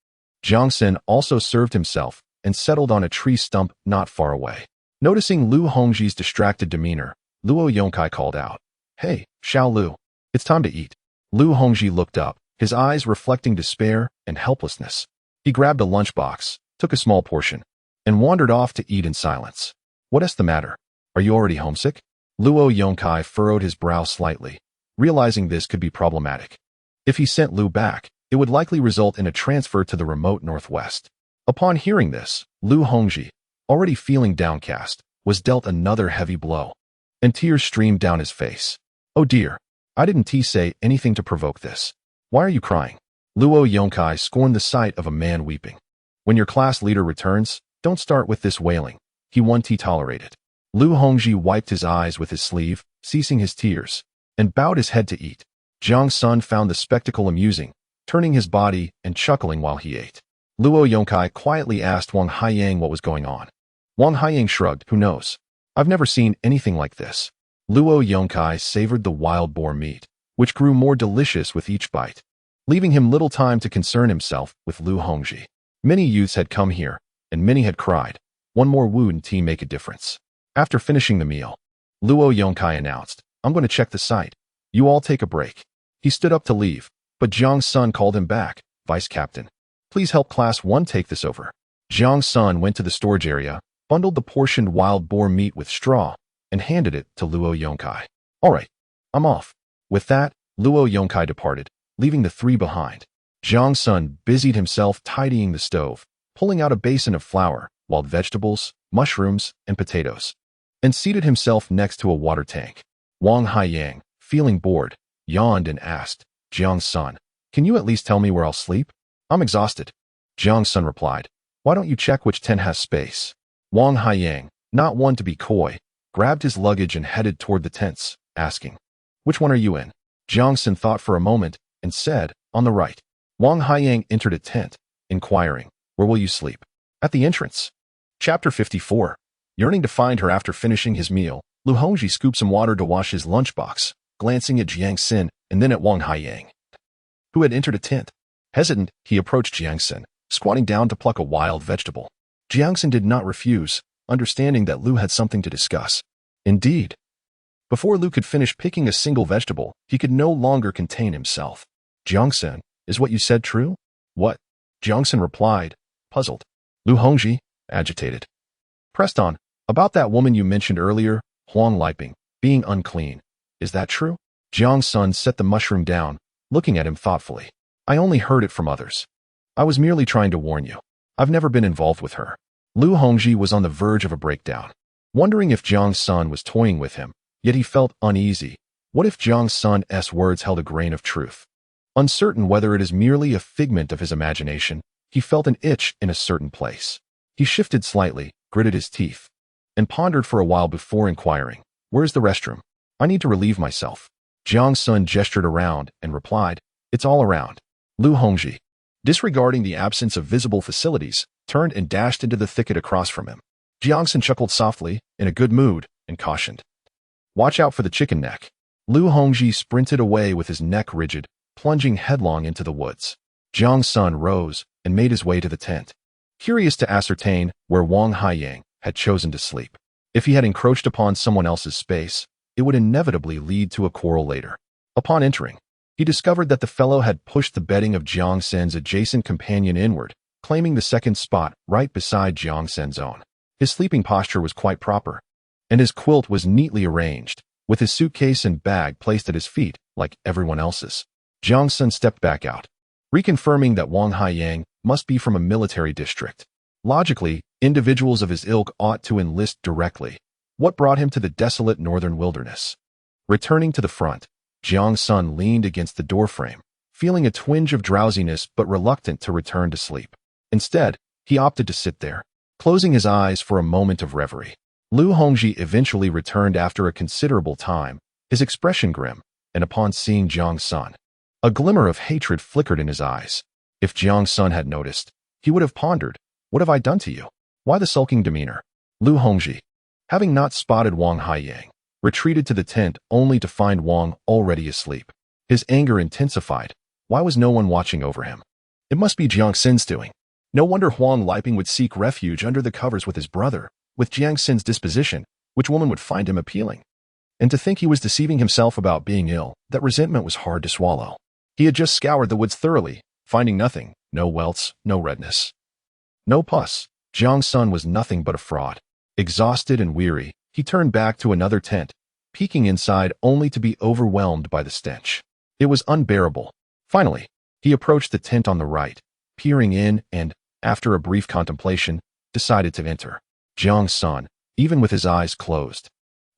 Jiang Sen also served himself and settled on a tree stump not far away. Noticing Lu Hongji's distracted demeanor, Luo Yongkai called out, Hey, Xiao Lu, it's time to eat. Lu Hongji looked up, his eyes reflecting despair and helplessness. He grabbed a lunchbox, took a small portion, and wandered off to eat in silence. What is the matter? Are you already homesick? Luo Yongkai furrowed his brow slightly, realizing this could be problematic. If he sent Lu back, it would likely result in a transfer to the remote northwest. Upon hearing this, Lu Hongji, already feeling downcast, was dealt another heavy blow, and tears streamed down his face. Oh dear, I didn't say anything to provoke this. Why are you crying? Luo Yongkai scorned the sight of a man weeping. When your class leader returns, don't start with this wailing. He won't tolerate it. Lu Hongji wiped his eyes with his sleeve, ceasing his tears, and bowed his head to eat. Jiang Sen found the spectacle amusing, turning his body and chuckling while he ate. Luo Yongkai quietly asked Wang Haiyang what was going on. Wang Haiyang shrugged. Who knows? I've never seen anything like this. Luo Yongkai savored the wild boar meat, which grew more delicious with each bite, leaving him little time to concern himself with Lu Hongji. Many youths had come here, and many had cried. One more wouldn't make a difference. After finishing the meal, Luo Yongkai announced, I'm going to check the site. You all take a break. He stood up to leave, but Jiang Sen called him back. Vice Captain, please help Class 1 take this over. Jiang Sen went to the storage area, bundled the portioned wild boar meat with straw, and handed it to Luo Yongkai. All right, I'm off. With that, Luo Yongkai departed, leaving the three behind. Jiang Sen busied himself tidying the stove, pulling out a basin of flour, wild vegetables, mushrooms, and potatoes, and seated himself next to a water tank. Wang Haiyang, feeling bored, yawned and asked, Jiang Sen, can you at least tell me where I'll sleep? I'm exhausted. Jiang Sen replied, why don't you check which tent has space? Wang Haiyang, not one to be coy, grabbed his luggage and headed toward the tents, asking, which one are you in? Jiang Sen thought for a moment and said, on the right. Wang Haiyang entered a tent, inquiring, where will you sleep? At the entrance. Chapter 54. Yearning to find her after finishing his meal, Lu Hongji scooped some water to wash his lunchbox, glancing at Jiang Sen and then at Wang Haiyang, who had entered a tent. Hesitant, he approached Jiang Sen, squatting down to pluck a wild vegetable. Jiang Sen did not refuse, understanding that Lu had something to discuss. Indeed. Before Lu could finish picking a single vegetable, he could no longer contain himself. Jiang Sen, is what you said true? What? Jiang Sen replied, puzzled. Lu Hongji, agitated, pressed on, about that woman you mentioned earlier, Huang Liping, being unclean. Is that true? Jiang Sen set the mushroom down, looking at him thoughtfully. I only heard it from others. I was merely trying to warn you. I've never been involved with her. Lu Hongji was on the verge of a breakdown, wondering if Jiang Sen was toying with him, yet he felt uneasy. What if Jiang Sen's words held a grain of truth? Uncertain whether it is merely a figment of his imagination, he felt an itch in a certain place. He shifted slightly, gritted his teeth, and pondered for a while before inquiring, where's the restroom? I need to relieve myself. Jiang Sen gestured around and replied, it's all around. Lu Hongji, disregarding the absence of visible facilities, turned and dashed into the thicket across from him. Jiang Sen chuckled softly, in a good mood, and cautioned, watch out for the chicken neck. Lu Hongji sprinted away with his neck rigid, plunging headlong into the woods. Jiang Sen rose and made his way to the tent, curious to ascertain where Wang Haiyang had chosen to sleep. If he had encroached upon someone else's space, it would inevitably lead to a quarrel later. Upon entering, he discovered that the fellow had pushed the bedding of Jiang Sen's adjacent companion inward, claiming the second spot right beside Jiang Sen's own. His sleeping posture was quite proper, and his quilt was neatly arranged, with his suitcase and bag placed at his feet like everyone else's. Jiang Sen stepped back out, reconfirming that Wang Haiyang must be from a military district. Logically, individuals of his ilk ought to enlist directly. What brought him to the desolate northern wilderness? Returning to the front, Jiang Sen leaned against the doorframe, feeling a twinge of drowsiness but reluctant to return to sleep. Instead, he opted to sit there, closing his eyes for a moment of reverie. Lu Hongji eventually returned after a considerable time, his expression grim, and upon seeing Jiang Sen, a glimmer of hatred flickered in his eyes. If Jiang Sen had noticed, he would have pondered, what have I done to you? Why the sulking demeanor? Lu Hongji, having not spotted Wang Haiyang, retreated to the tent only to find Wang already asleep. His anger intensified. Why was no one watching over him? It must be Jiang Sen's doing. No wonder Huang Liping would seek refuge under the covers with his brother. With Jiang Sen's disposition, which woman would find him appealing? And to think he was deceiving himself about being ill, that resentment was hard to swallow. He had just scoured the woods thoroughly, finding nothing, no welts, no redness, no pus. Jiang Sen was nothing but a fraud. Exhausted and weary, he turned back to another tent, peeking inside only to be overwhelmed by the stench. It was unbearable. Finally, he approached the tent on the right, peering in and, after a brief contemplation, decided to enter. Jiang Sen, even with his eyes closed,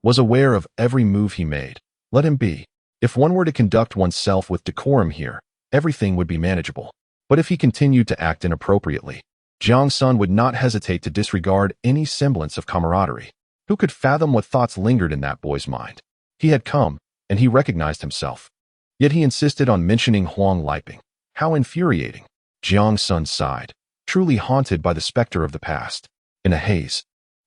was aware of every move he made. Let him be. If one were to conduct oneself with decorum here, everything would be manageable. But if he continued to act inappropriately, Jiang Sen would not hesitate to disregard any semblance of camaraderie. Who could fathom what thoughts lingered in that boy's mind? He had come, and he recognized himself. Yet he insisted on mentioning Huang Liping. How infuriating. Jiang Sen sighed, truly haunted by the specter of the past. In a haze,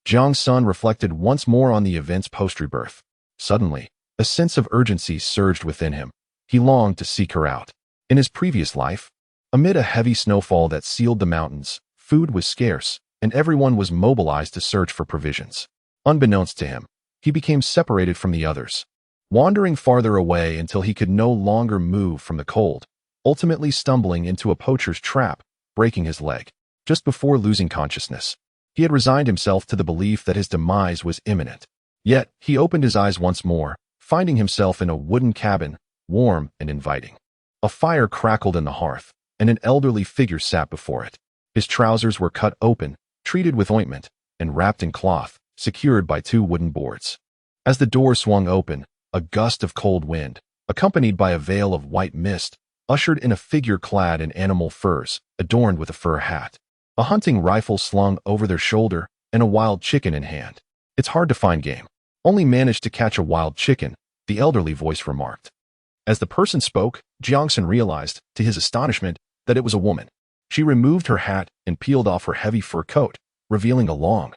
Jiang Sen reflected once more on the events post-rebirth. Suddenly, a sense of urgency surged within him. He longed to seek her out. In his previous life, amid a heavy snowfall that sealed the mountains, food was scarce, and everyone was mobilized to search for provisions. Unbeknownst to him, he became separated from the others, wandering farther away until he could no longer move from the cold, ultimately stumbling into a poacher's trap, breaking his leg. Just before losing consciousness, he had resigned himself to the belief that his demise was imminent. Yet, he opened his eyes once more, finding himself in a wooden cabin, warm and inviting. A fire crackled in the hearth, and an elderly figure sat before it. His trousers were cut open, treated with ointment, and wrapped in cloth, secured by two wooden boards. As the door swung open, a gust of cold wind, accompanied by a veil of white mist, ushered in a figure clad in animal furs, adorned with a fur hat, a hunting rifle slung over their shoulder, and a wild chicken in hand. It's hard to find game. Only managed to catch a wild chicken, the elderly voice remarked. As the person spoke, Jiang Sen realized, to his astonishment, that it was a woman. She removed her hat and peeled off her heavy fur coat, revealing a long,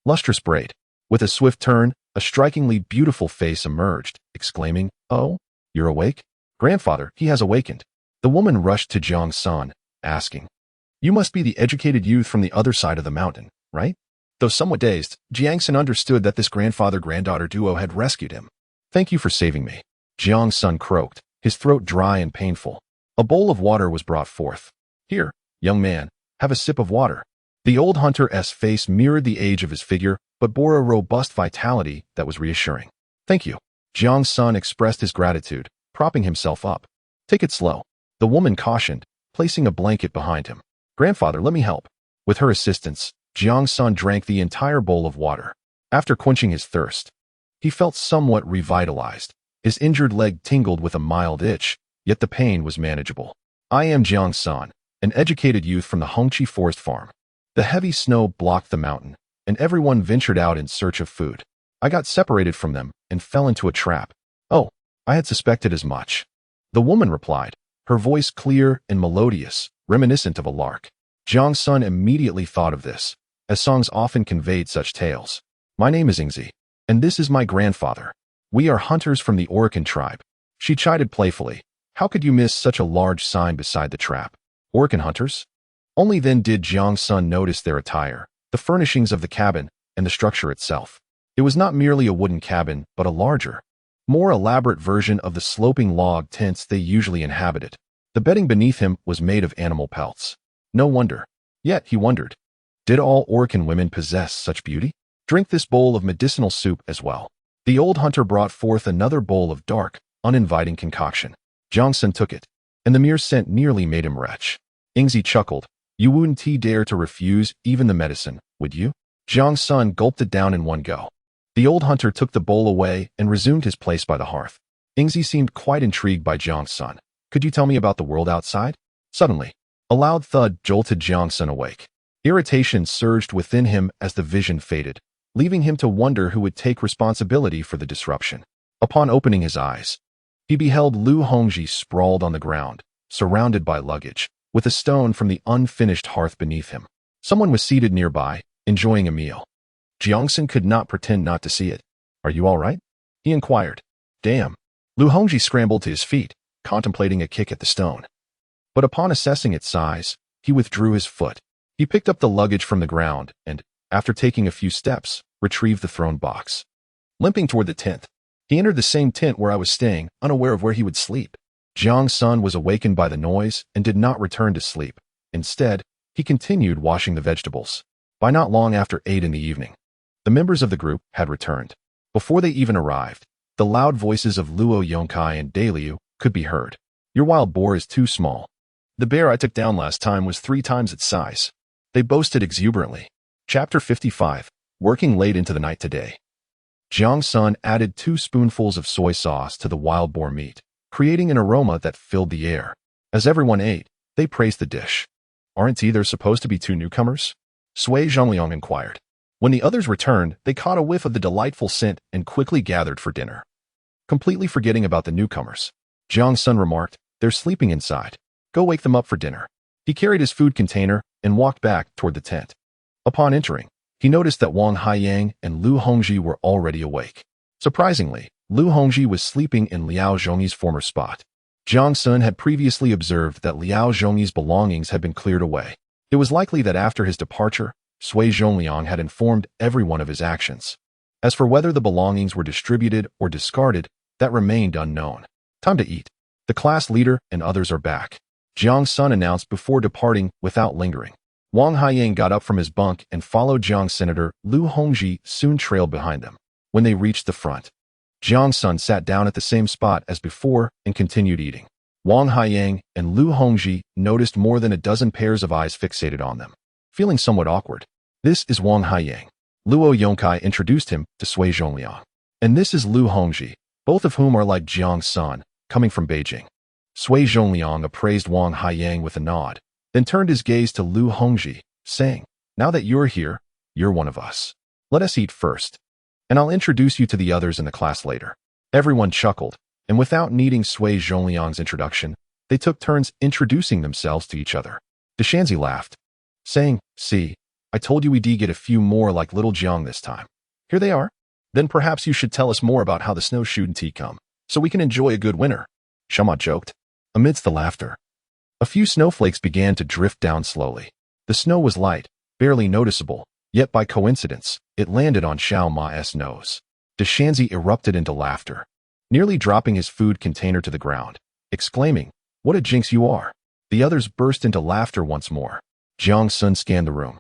lustrous braid. With a swift turn, a strikingly beautiful face emerged, exclaiming, "Oh, you're awake? Grandfather, he has awakened." The woman rushed to Jiang Sen, asking, "You must be the educated youth from the other side of the mountain, right?" Though somewhat dazed, Jiang Sen understood that this grandfather-granddaughter duo had rescued him. "Thank you for saving me," Jiang Sen croaked, his throat dry and painful. A bowl of water was brought forth. "Here, young man, have a sip of water." The old hunter's face mirrored the age of his figure, but bore a robust vitality that was reassuring. "Thank you." Jiang Sen expressed his gratitude, propping himself up. "Take it slow," the woman cautioned, placing a blanket behind him. "Grandfather, let me help." With her assistance, Jiang Sen drank the entire bowl of water. After quenching his thirst, he felt somewhat revitalized. His injured leg tingled with a mild itch, yet the pain was manageable. "I am Jiang Sen, an educated youth from the Hongqi forest farm." The heavy snow blocked the mountain, and everyone ventured out in search of food. "I got separated from them and fell into a trap." "Oh, I had suspected as much," the woman replied, her voice clear and melodious, reminiscent of a lark. Jiang Sen immediately thought of this, as songs often conveyed such tales. "My name is Ingzi, and this is my grandfather. We are hunters from the Orcan tribe." She chided playfully. "How could you miss such a large sign beside the trap? Orcan hunters?" Only then did Jiang Sen notice their attire, the furnishings of the cabin, and the structure itself. It was not merely a wooden cabin, but a larger, more elaborate version of the sloping log tents they usually inhabited. The bedding beneath him was made of animal pelts. No wonder. Yet, he wondered, did all Orcan women possess such beauty? "Drink this bowl of medicinal soup as well." The old hunter brought forth another bowl of dark, uninviting concoction. Jiang Sen took it, and the mere scent nearly made him retch. Ingzi chuckled. "You wouldn't dare to refuse even the medicine, would you?" Jiang Sen gulped it down in one go. The old hunter took the bowl away and resumed his place by the hearth. Ingzi seemed quite intrigued by Jiang Sen. "Could you tell me about the world outside?" Suddenly, a loud thud jolted Jiang Sen awake. Irritation surged within him as the vision faded, leaving him to wonder who would take responsibility for the disruption. Upon opening his eyes, he beheld Lu Hongji sprawled on the ground, surrounded by luggage, with a stone from the unfinished hearth beneath him. Someone was seated nearby, enjoying a meal. Jiang Sen could not pretend not to see it. "Are you all right?" he inquired. "Damn." Lu Hongji scrambled to his feet, contemplating a kick at the stone. But upon assessing its size, he withdrew his foot. He picked up the luggage from the ground and, after taking a few steps, retrieved the thrown box. Limping toward the tent, he entered the same tent where I was staying, unaware of where he would sleep. Jiang Sen was awakened by the noise and did not return to sleep. Instead, he continued washing the vegetables. By not long after 8 in the evening, the members of the group had returned. Before they even arrived, the loud voices of Luo Yongkai and Daliu could be heard. "Your wild boar is too small. The bear I took down last time was 3 times its size," they boasted exuberantly. Chapter 55. Working late into the night today. Jiang Sen added 2 spoonfuls of soy sauce to the wild boar meat, creating an aroma that filled the air. As everyone ate, they praised the dish. "Aren't there supposed to be 2 newcomers?" Sui Zhongliang inquired. When the others returned, they caught a whiff of the delightful scent and quickly gathered for dinner. Completely forgetting about the newcomers, Jiang Sen remarked, "They're sleeping inside. Go wake them up for dinner." He carried his food container and walked back toward the tent. Upon entering, he noticed that Wang Haiyang and Lu Hongji were already awake. Surprisingly, Lu Hongji was sleeping in Liao Zhongyi's former spot. Jiang Sen had previously observed that Liao Zhongyi's belongings had been cleared away. It was likely that after his departure, Sui Zhongliang had informed everyone of his actions. As for whether the belongings were distributed or discarded, that remained unknown. "Time to eat. The class leader and others are back," Jiang Sen announced before departing without lingering. Wang Haiyang got up from his bunk and followed Jiang Senator. Lu Hongji soon trailed behind them. When they reached the front, Jiang Sen sat down at the same spot as before and continued eating. Wang Haiyang and Lu Hongji noticed more than a dozen pairs of eyes fixated on them. Feeling somewhat awkward, "This is Wang Haiyang." Luo Yongkai introduced him to Sui Zhongliang. "And this is Lu Hongji, both of whom are like Jiang Sen, coming from Beijing. Sui Zhongliang appraised Wang Haiyang with a nod, then turned his gaze to Lu Hongji, saying, "Now that you're here, you're one of us. Let us eat first, and I'll introduce you to the others in the class later." Everyone chuckled, and without needing Sui Zhongliang's introduction, they took turns introducing themselves to each other. Deshanzi laughed, saying, "See, I told you we'd get a few more like little Jiang this time. Here they are. Then perhaps you should tell us more about how the snow shouldn't come, so we can enjoy a good winter," Shama joked. Amidst the laughter, a few snowflakes began to drift down slowly. The snow was light, barely noticeable, yet by coincidence, it landed on Xiao Ma's nose. Deshanzi erupted into laughter, nearly dropping his food container to the ground, exclaiming, "What a jinx you are." The others burst into laughter once more. Jiang Sen scanned the room,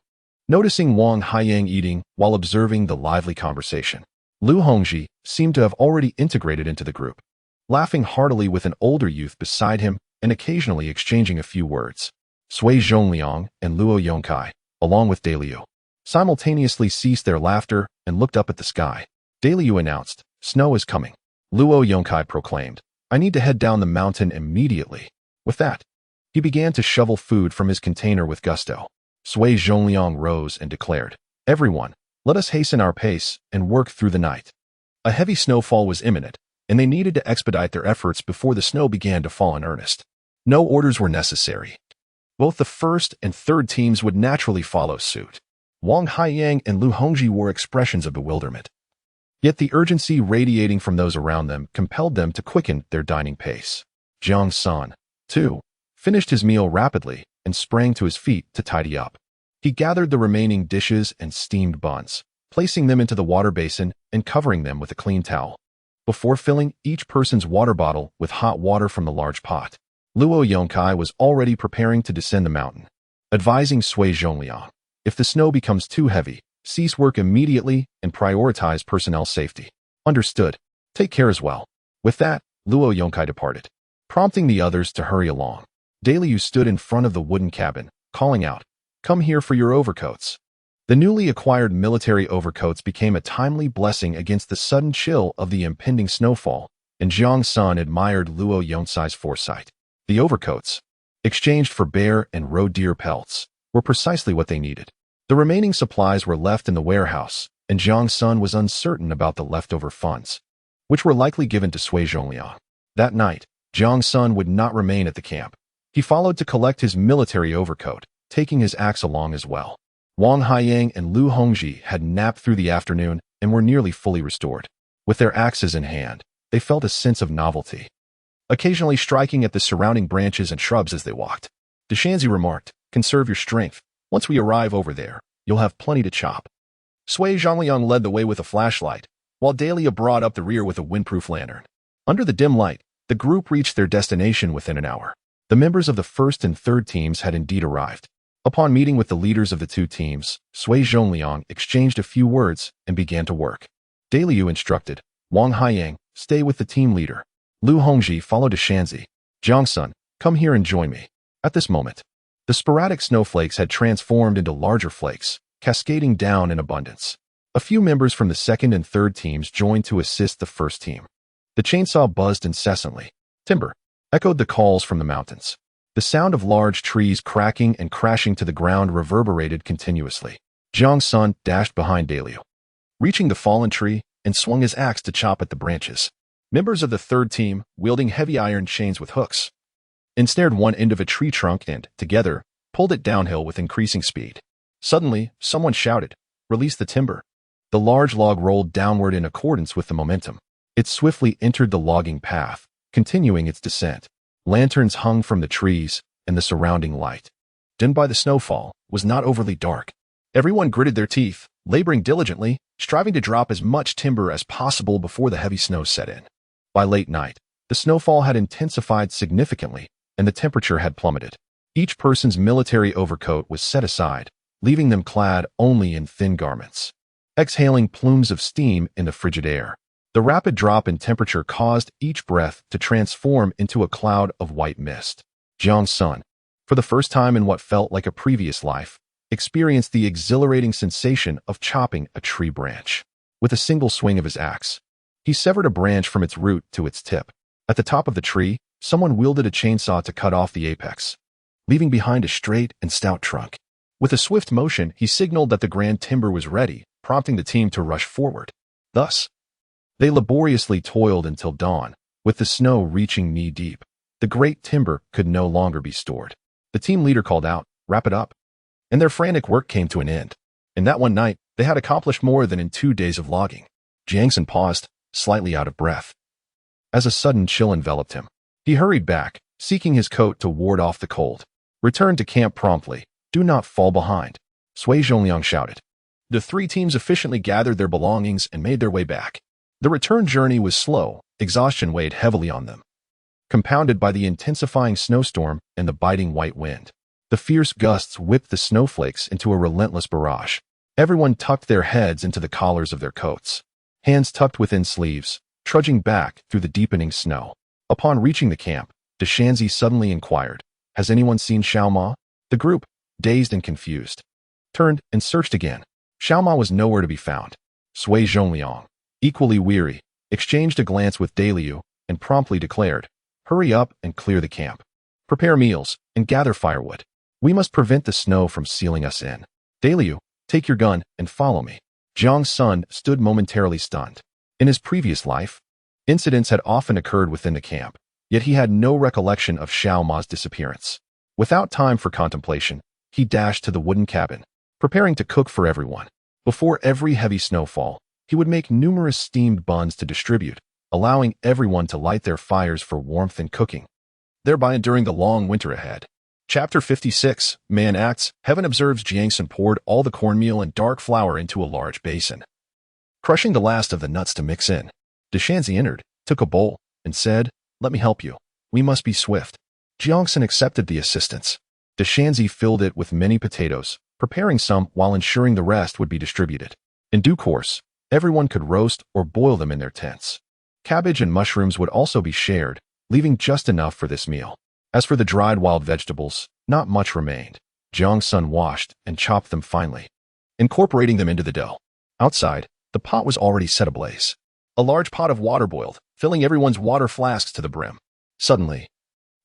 noticing Wang Haiyang eating while observing the lively conversation. Lu Hongji seemed to have already integrated into the group, laughing heartily with an older youth beside him and occasionally exchanging a few words. Sui Zhongliang and Luo Yongkai, along with Daliu, simultaneously ceased their laughter and looked up at the sky. Daliu announced, "Snow is coming." Luo Yongkai proclaimed, "I need to head down the mountain immediately." With that, he began to shovel food from his container with gusto. Sui Zhongliang rose and declared, "Everyone, let us hasten our pace and work through the night." A heavy snowfall was imminent, and they needed to expedite their efforts before the snow began to fall in earnest. No orders were necessary. Both the first and third teams would naturally follow suit. Wang Haiyang and Lu Hongji wore expressions of bewilderment. Yet the urgency radiating from those around them compelled them to quicken their dining pace. Jiang Sen, too, finished his meal rapidly and sprang to his feet to tidy up. He gathered the remaining dishes and steamed buns, placing them into the water basin and covering them with a clean towel, before filling each person's water bottle with hot water from the large pot. Luo Yongkai was already preparing to descend the mountain, advising Sui Zhongliang, "If the snow becomes too heavy, cease work immediately and prioritize personnel safety." "Understood. Take care as well." With that, Luo Yongkai departed, prompting the others to hurry along. Daliu stood in front of the wooden cabin, calling out, "Come here for your overcoats." The newly acquired military overcoats became a timely blessing against the sudden chill of the impending snowfall, and Jiang Sen admired Luo Yongkai's foresight. The overcoats, exchanged for bear and roe deer pelts, were precisely what they needed. The remaining supplies were left in the warehouse, and Jiang Sen was uncertain about the leftover funds, which were likely given to Sui Zhongliang. That night, Jiang Sen would not remain at the camp. He followed to collect his military overcoat, taking his axe along as well. Wang Haiyang and Lu Hongji had napped through the afternoon and were nearly fully restored. With their axes in hand, they felt a sense of novelty, occasionally striking at the surrounding branches and shrubs as they walked. Deshanzi remarked, "Conserve your strength. Once we arrive over there, you'll have plenty to chop." Sui Zhongliang led the way with a flashlight, while Dahlia brought up the rear with a windproof lantern. Under the dim light, the group reached their destination within an hour. The members of the first and third teams had indeed arrived. Upon meeting with the leaders of the two teams, Sui Zhongliang exchanged a few words and began to work. Daliu instructed, "Wang Haiyang, stay with the team leader." Lu Hongji followed Deshanzi. "Jiang Sen, come here and join me." At this moment, the sporadic snowflakes had transformed into larger flakes, cascading down in abundance. A few members from the second and third teams joined to assist the first team. The chainsaw buzzed incessantly. Timber echoed the calls from the mountains. The sound of large trees cracking and crashing to the ground reverberated continuously. Jiang Sen dashed behind Daliu, reaching the fallen tree, and swung his axe to chop at the branches. Members of the third team, wielding heavy iron chains with hooks, ensnared one end of a tree trunk and, together, pulled it downhill with increasing speed. Suddenly, someone shouted, "Release the timber." The large log rolled downward in accordance with the momentum. It swiftly entered the logging path, continuing its descent. Lanterns hung from the trees, and the surrounding light, dimmed by the snowfall, was not overly dark. Everyone gritted their teeth, laboring diligently, striving to drop as much timber as possible before the heavy snow set in. By late night, the snowfall had intensified significantly, and the temperature had plummeted. Each person's military overcoat was set aside, leaving them clad only in thin garments, exhaling plumes of steam in the frigid air. The rapid drop in temperature caused each breath to transform into a cloud of white mist. Jiang Sen, for the first time in what felt like a previous life, experienced the exhilarating sensation of chopping a tree branch. With a single swing of his axe, he severed a branch from its root to its tip. At the top of the tree, someone wielded a chainsaw to cut off the apex, leaving behind a straight and stout trunk. With a swift motion, he signaled that the grand timber was ready, prompting the team to rush forward. Thus, they laboriously toiled until dawn, with the snow reaching knee-deep. The great timber could no longer be stored. The team leader called out, "Wrap it up." And their frantic work came to an end. In that one night, they had accomplished more than in 2 days of logging. Jiang Sen paused, slightly out of breath, as a sudden chill enveloped him. He hurried back, seeking his coat to ward off the cold. "Return to camp promptly. Do not fall behind," He Zhongliang shouted. The 3 teams efficiently gathered their belongings and made their way back. The return journey was slow. Exhaustion weighed heavily on them, compounded by the intensifying snowstorm and the biting white wind. The fierce gusts whipped the snowflakes into a relentless barrage. Everyone tucked their heads into the collars of their coats, hands tucked within sleeves, trudging back through the deepening snow. Upon reaching the camp, Deshanzi suddenly inquired, "Has anyone seen Xiao Ma?" The group, dazed and confused, turned and searched again. Xiao Ma was nowhere to be found. He Zhongliang, equally weary, exchanged a glance with Beidahuang and promptly declared, "Hurry up and clear the camp. Prepare meals and gather firewood. We must prevent the snow from sealing us in. Beidahuang, take your gun and follow me." Jiang Sen stood momentarily stunned. In his previous life, incidents had often occurred within the camp, yet he had no recollection of Xiao Ma's disappearance. Without time for contemplation, he dashed to the wooden cabin, preparing to cook for everyone. Before every heavy snowfall, he would make numerous steamed buns to distribute, allowing everyone to light their fires for warmth and cooking, thereby enduring the long winter ahead. Chapter 56, Man Acts. Heaven observes. Jiang Sen poured all the cornmeal and dark flour into a large basin, crushing the last of the nuts to mix in. Deshanzi entered, took a bowl, and said, "Let me help you. We must be swift." Jiang Sen accepted the assistance. Deshanzi filled it with many potatoes, preparing some while ensuring the rest would be distributed. In due course, everyone could roast or boil them in their tents. Cabbage and mushrooms would also be shared, leaving just enough for this meal. As for the dried wild vegetables, not much remained. Jiang Sen washed and chopped them finely, incorporating them into the dough. Outside, the pot was already set ablaze. A large pot of water boiled, filling everyone's water flasks to the brim. Suddenly,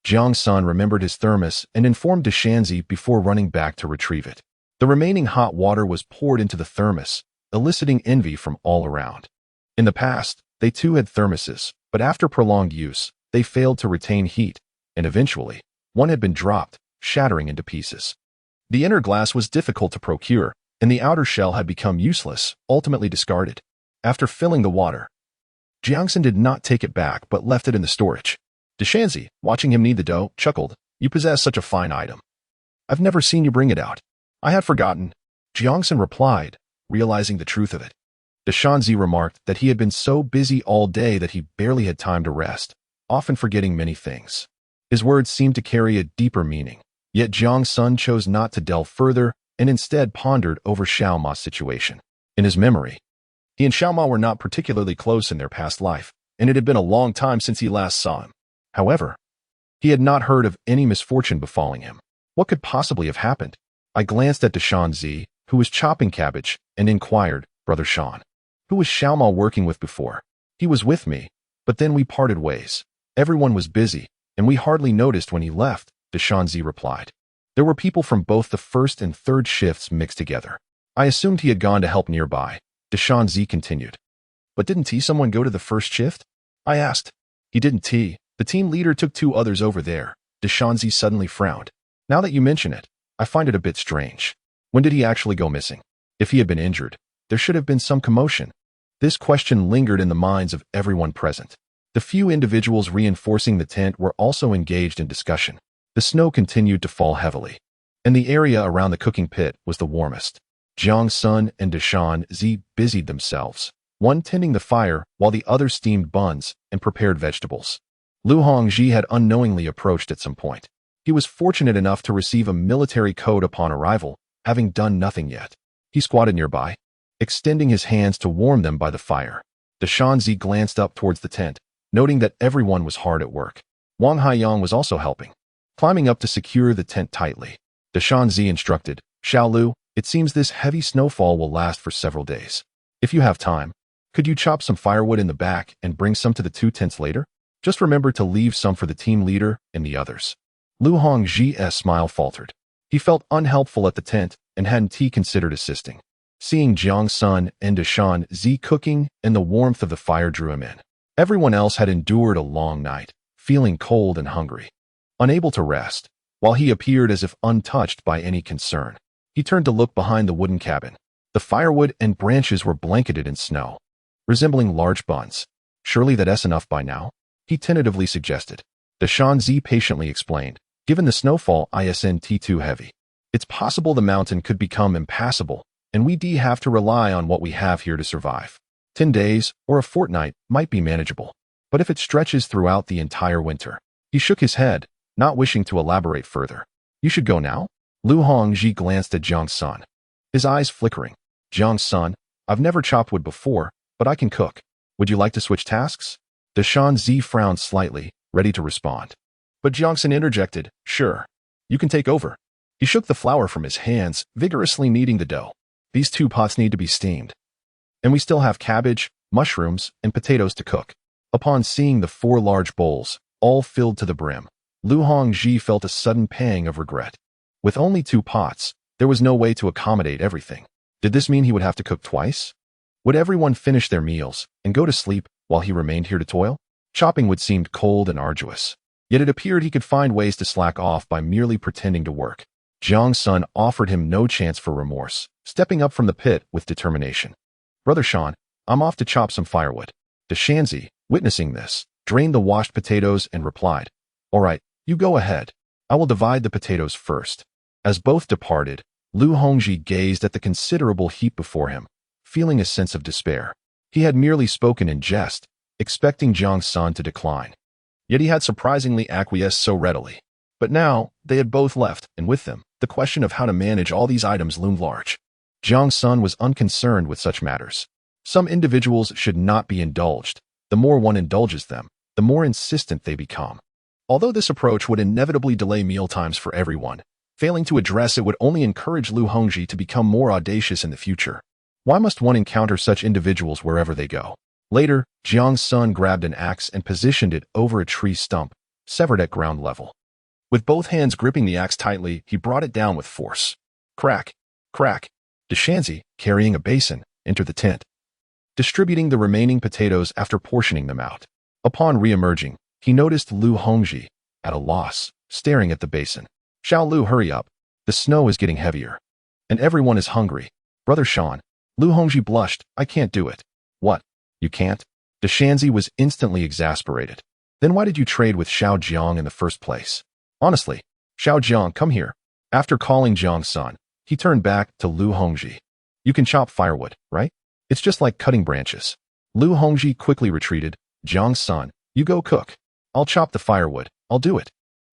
Jiang Sen remembered his thermos and informed Deshanzi before running back to retrieve it. The remaining hot water was poured into the thermos, eliciting envy from all around. In the past, they too had thermoses, but after prolonged use, they failed to retain heat, and eventually, one had been dropped, shattering into pieces. The inner glass was difficult to procure, and the outer shell had become useless, ultimately discarded. After filling the water, Jiang Sen did not take it back but left it in the storage. Deshanzi, watching him knead the dough, chuckled, "You possess such a fine item. I've never seen you bring it out." "I had forgotten," Jiang Sen replied, realizing the truth of it. Deshanzi remarked that he had been so busy all day that he barely had time to rest, often forgetting many things. His words seemed to carry a deeper meaning, yet Jiang Sen chose not to delve further and instead pondered over Xiao Ma's situation. In his memory, he and Xiao Ma were not particularly close in their past life, and it had been a long time since he last saw him. However, he had not heard of any misfortune befalling him. What could possibly have happened? I glanced at Deshanzi, who was chopping cabbage, and inquired, "Brother Shan, who was Xiao Ma working with before?" "He was with me, but then we parted ways. Everyone was busy, and we hardly noticed when he left," Deshanzi replied. "There were people from both the first and third shifts mixed together. I assumed he had gone to help nearby," Deshanzi continued. "But didn't someone go to the first shift?" I asked. "He didn't. The team leader took 2 others over there." Deshanzi suddenly frowned. "Now that you mention it, I find it a bit strange. When did he actually go missing? If he had been injured, there should have been some commotion." This question lingered in the minds of everyone present. The few individuals reinforcing the tent were also engaged in discussion. The snow continued to fall heavily, and the area around the cooking pit was the warmest. Jiang Sen and Deshanzi busied themselves, one tending the fire while the other steamed buns and prepared vegetables. Lu Hongji had unknowingly approached at some point. He was fortunate enough to receive a military code upon arrival, having done nothing yet. He squatted nearby, extending his hands to warm them by the fire. Deshanzi glanced up towards the tent, noting that everyone was hard at work. Wang Haiyang was also helping, climbing up to secure the tent tightly. Deshanzi instructed, "Xiao Lu, it seems this heavy snowfall will last for several days. If you have time, could you chop some firewood in the back and bring some to the 2 tents later?" Just remember to leave some for the team leader and the others. Lu Hongji's smile faltered. He felt unhelpful at the tent and hadn't he considered assisting. Seeing Jiang Sen and Jiang Lei cooking and the warmth of the fire drew him in. Everyone else had endured a long night, feeling cold and hungry. Unable to rest, while he appeared as if untouched by any concern. He turned to look behind the wooden cabin. The firewood and branches were blanketed in snow, resembling large buns. Surely that's enough by now? He tentatively suggested. Jiang Lei patiently explained. Given the snowfall isn't too heavy, it's possible the mountain could become impassable, and we have to rely on what we have here to survive. 10 days or a fortnight might be manageable, but if it stretches throughout the entire winter. He shook his head, not wishing to elaborate further. You should go now? Lu Hongji glanced at Jiang Sen, his eyes flickering. Jiang Sen, I've never chopped wood before, but I can cook. Would you like to switch tasks? Jiang Lei frowned slightly, ready to respond. But Jiang Sen interjected, sure. You can take over. He shook the flour from his hands, vigorously kneading the dough. These 2 pots need to be steamed. And we still have cabbage, mushrooms, and potatoes to cook. Upon seeing the 4 large bowls, all filled to the brim, Lu Hongji felt a sudden pang of regret. With only 2 pots, there was no way to accommodate everything. Did this mean he would have to cook twice? Would everyone finish their meals and go to sleep while he remained here to toil? Chopping wood seemed cold and arduous. Yet it appeared he could find ways to slack off by merely pretending to work. Jiang Sen offered him no chance for remorse, stepping up from the pit with determination. Brother Sean, I'm off to chop some firewood. Jiang Lei, witnessing this, drained the washed potatoes and replied, all right, you go ahead. I will divide the potatoes first. As both departed, Lu Hongji gazed at the considerable heap before him, feeling a sense of despair. He had merely spoken in jest, expecting Jiang Sen to decline. Yet he had surprisingly acquiesced so readily. But now, they had both left, and with them, the question of how to manage all these items loomed large. Jiang Sen was unconcerned with such matters. Some individuals should not be indulged. The more one indulges them, the more insistent they become. Although this approach would inevitably delay mealtimes for everyone, failing to address it would only encourage Lu Hongji to become more audacious in the future. Why must one encounter such individuals wherever they go? Later, Jiang Sen grabbed an axe and positioned it over a tree stump, severed at ground level. With both hands gripping the axe tightly, he brought it down with force. Crack, crack. Jiang Lei, carrying a basin, entered the tent, distributing the remaining potatoes after portioning them out. Upon re-emerging, he noticed Lu Hongji, at a loss, staring at the basin. Xiao Lu, hurry up. The snow is getting heavier. And everyone is hungry. Brother Sean. Lu Hongji blushed. I can't do it. What? You can't? Jiang Lei was instantly exasperated. Then why did you trade with Xiao Jiang in the first place? Honestly, Xiao Jiang, come here. After calling Jiang Sen, he turned back to Lu Hongji. You can chop firewood, right? It's just like cutting branches. Lu Hongji quickly retreated. Jiang Sen, you go cook. I'll chop the firewood. I'll do it.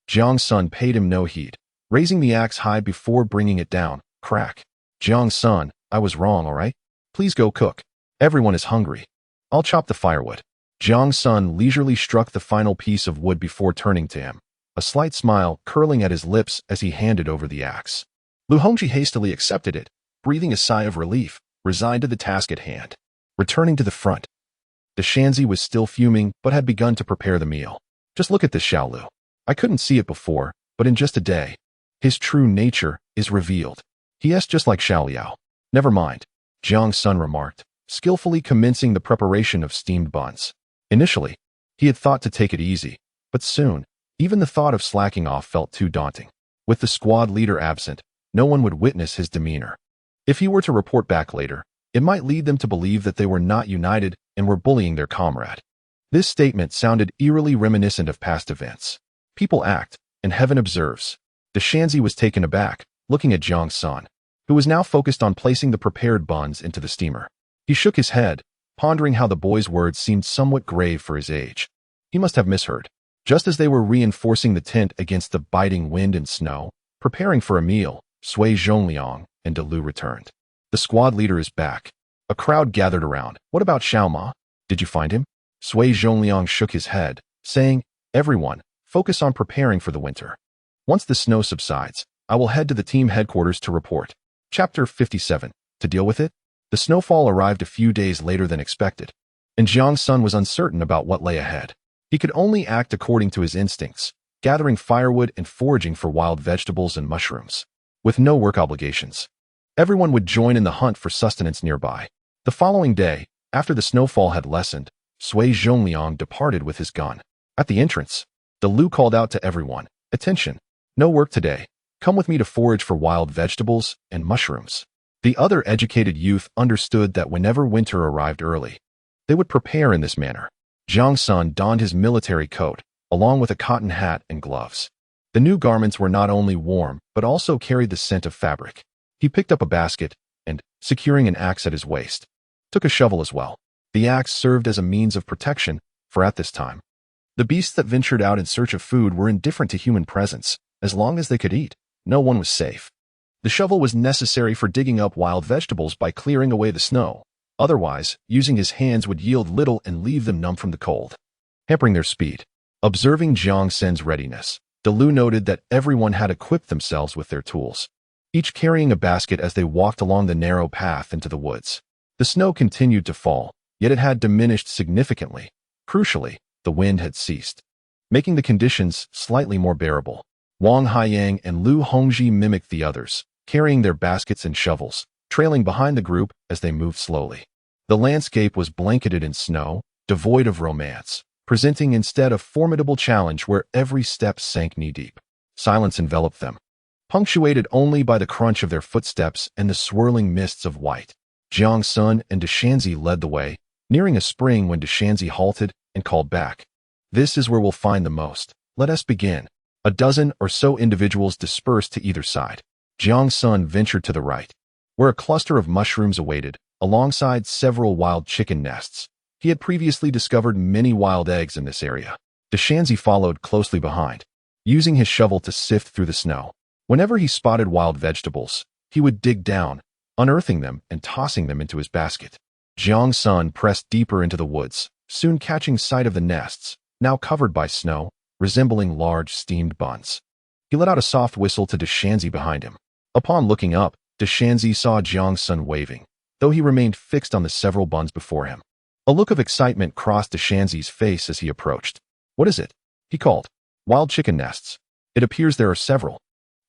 Jiang Sen paid him no heed, raising the axe high before bringing it down. Crack. Jiang Sen, I was wrong, all right? Please go cook. Everyone is hungry. I'll chop the firewood. Jiang Sen leisurely struck the final piece of wood before turning to him, a slight smile curling at his lips as he handed over the axe. Lu Hongji hastily accepted it, breathing a sigh of relief, resigned to the task at hand. Returning to the front, Jiang Lei was still fuming but had begun to prepare the meal. Just look at this, Xiao Lu. I couldn't see it before, but in just a day, his true nature is revealed. He is just like Xiao Liao. Never mind, Jiang Sen remarked, skillfully commencing the preparation of steamed buns. Initially, he had thought to take it easy, but soon, even the thought of slacking off felt too daunting. With the squad leader absent, no one would witness his demeanor. If he were to report back later, it might lead them to believe that they were not united and were bullying their comrade. This statement sounded eerily reminiscent of past events. People act, and heaven observes. Jiang Lei was taken aback, looking at Jiang Sen, who was now focused on placing the prepared buns into the steamer. He shook his head, pondering how the boy's words seemed somewhat grave for his age. He must have misheard. Just as they were reinforcing the tent against the biting wind and snow, preparing for a meal, Sui Zhongliang and De Lu returned. The squad leader is back. A crowd gathered around. What about Xiao Ma? Did you find him? Sui Zhongliang shook his head, saying, everyone, focus on preparing for the winter. Once the snow subsides, I will head to the team headquarters to report. Chapter 57. To deal with it? The snowfall arrived a few days later than expected, and Jiang Sen was uncertain about what lay ahead. He could only act according to his instincts, gathering firewood and foraging for wild vegetables and mushrooms, with no work obligations. Everyone would join in the hunt for sustenance nearby. The following day, after the snowfall had lessened, Sui Zhongliang departed with his gun. At the entrance, Lu called out to everyone, "Attention! No work today. Come with me to forage for wild vegetables and mushrooms." The other educated youth understood that whenever winter arrived early, they would prepare in this manner. Jiang Sen donned his military coat, along with a cotton hat and gloves. The new garments were not only warm, but also carried the scent of fabric. He picked up a basket and, securing an axe at his waist, took a shovel as well. The axe served as a means of protection, for at this time, the beasts that ventured out in search of food were indifferent to human presence. As long as they could eat, no one was safe. The shovel was necessary for digging up wild vegetables by clearing away the snow. Otherwise, using his hands would yield little and leave them numb from the cold, hampering their speed. Observing Jiang Sen's readiness, Lu noted that everyone had equipped themselves with their tools, each carrying a basket as they walked along the narrow path into the woods. The snow continued to fall, yet it had diminished significantly. Crucially, the wind had ceased, making the conditions slightly more bearable. Wang Haiyang and Lu Hongji mimicked the others, carrying their baskets and shovels, trailing behind the group as they moved slowly. The landscape was blanketed in snow, devoid of romance, presenting instead a formidable challenge where every step sank knee-deep. Silence enveloped them, punctuated only by the crunch of their footsteps and the swirling mists of white. Jiang Sen and Deshanzi led the way, nearing a spring when Deshanzi halted and called back. "This is where we'll find the most. Let us begin." A dozen or so individuals dispersed to either side. Jiang Sen ventured to the right, where a cluster of mushrooms awaited, alongside several wild chicken nests. He had previously discovered many wild eggs in this area. Deshanzi followed closely behind, using his shovel to sift through the snow. Whenever he spotted wild vegetables, he would dig down, unearthing them and tossing them into his basket. Jiang Sen pressed deeper into the woods, soon catching sight of the nests, now covered by snow, resembling large steamed buns. He let out a soft whistle to Deshanzi behind him. Upon looking up, Deshanzi saw Jiang Sen waving, though he remained fixed on the several buns before him. A look of excitement crossed Deshanzi's face as he approached. "What is it?" he called. "Wild chicken nests. It appears there are several."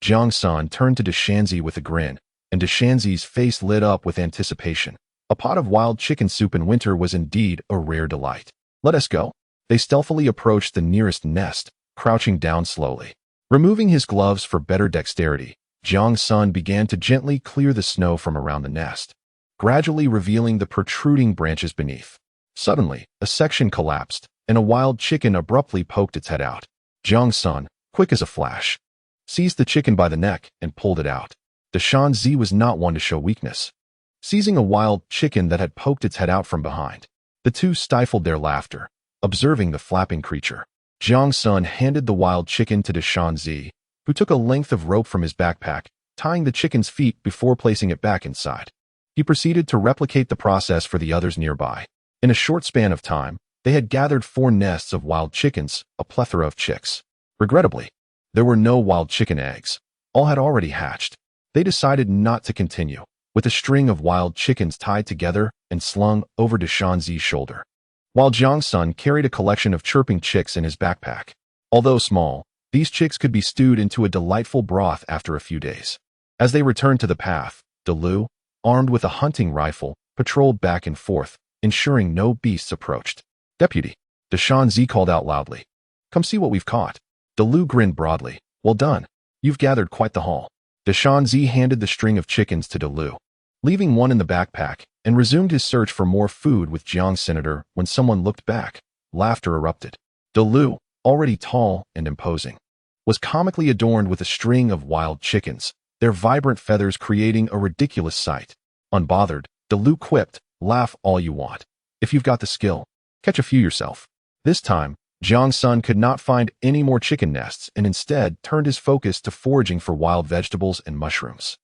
Jiang Sen turned to Deshanzi with a grin, and Deshanzi's face lit up with anticipation. A pot of wild chicken soup in winter was indeed a rare delight. "Let us go." They stealthily approached the nearest nest, crouching down slowly. Removing his gloves for better dexterity, Jiang Sen began to gently clear the snow from around the nest, gradually revealing the protruding branches beneath. Suddenly, a section collapsed, and a wild chicken abruptly poked its head out. Jiang Sen, quick as a flash, seized the chicken by the neck and pulled it out. Deshanzi was not one to show weakness. Seizing a wild chicken that had poked its head out from behind, the two stifled their laughter, observing the flapping creature. Jiang Sen handed the wild chicken to Deshanzi, who took a length of rope from his backpack, tying the chicken's feet before placing it back inside. He proceeded to replicate the process for the others nearby. In a short span of time, they had gathered 4 nests of wild chickens, a plethora of chicks. Regrettably, there were no wild chicken eggs. All had already hatched. They decided not to continue, with a string of wild chickens tied together and slung over Deshanzi's shoulder, while Jiang Sen carried a collection of chirping chicks in his backpack. Although small, these chicks could be stewed into a delightful broth after a few days. As they returned to the path, Lu, armed with a hunting rifle, patrolled back and forth, ensuring no beasts approached. "Deputy," Deshanzi called out loudly. "Come see what we've caught." Lu grinned broadly. "Well done. You've gathered quite the haul." Deshanzi handed the string of chickens to Lu, leaving one in the backpack, and resumed his search for more food with Jiang Senator when someone looked back. Laughter erupted. Lu, already tall and imposing, was comically adorned with a string of wild chickens, their vibrant feathers creating a ridiculous sight. Unbothered, Lu quipped, "Laugh all you want. If you've got the skill, catch a few yourself." This time, Jiang Sen could not find any more chicken nests and instead turned his focus to foraging for wild vegetables and mushrooms.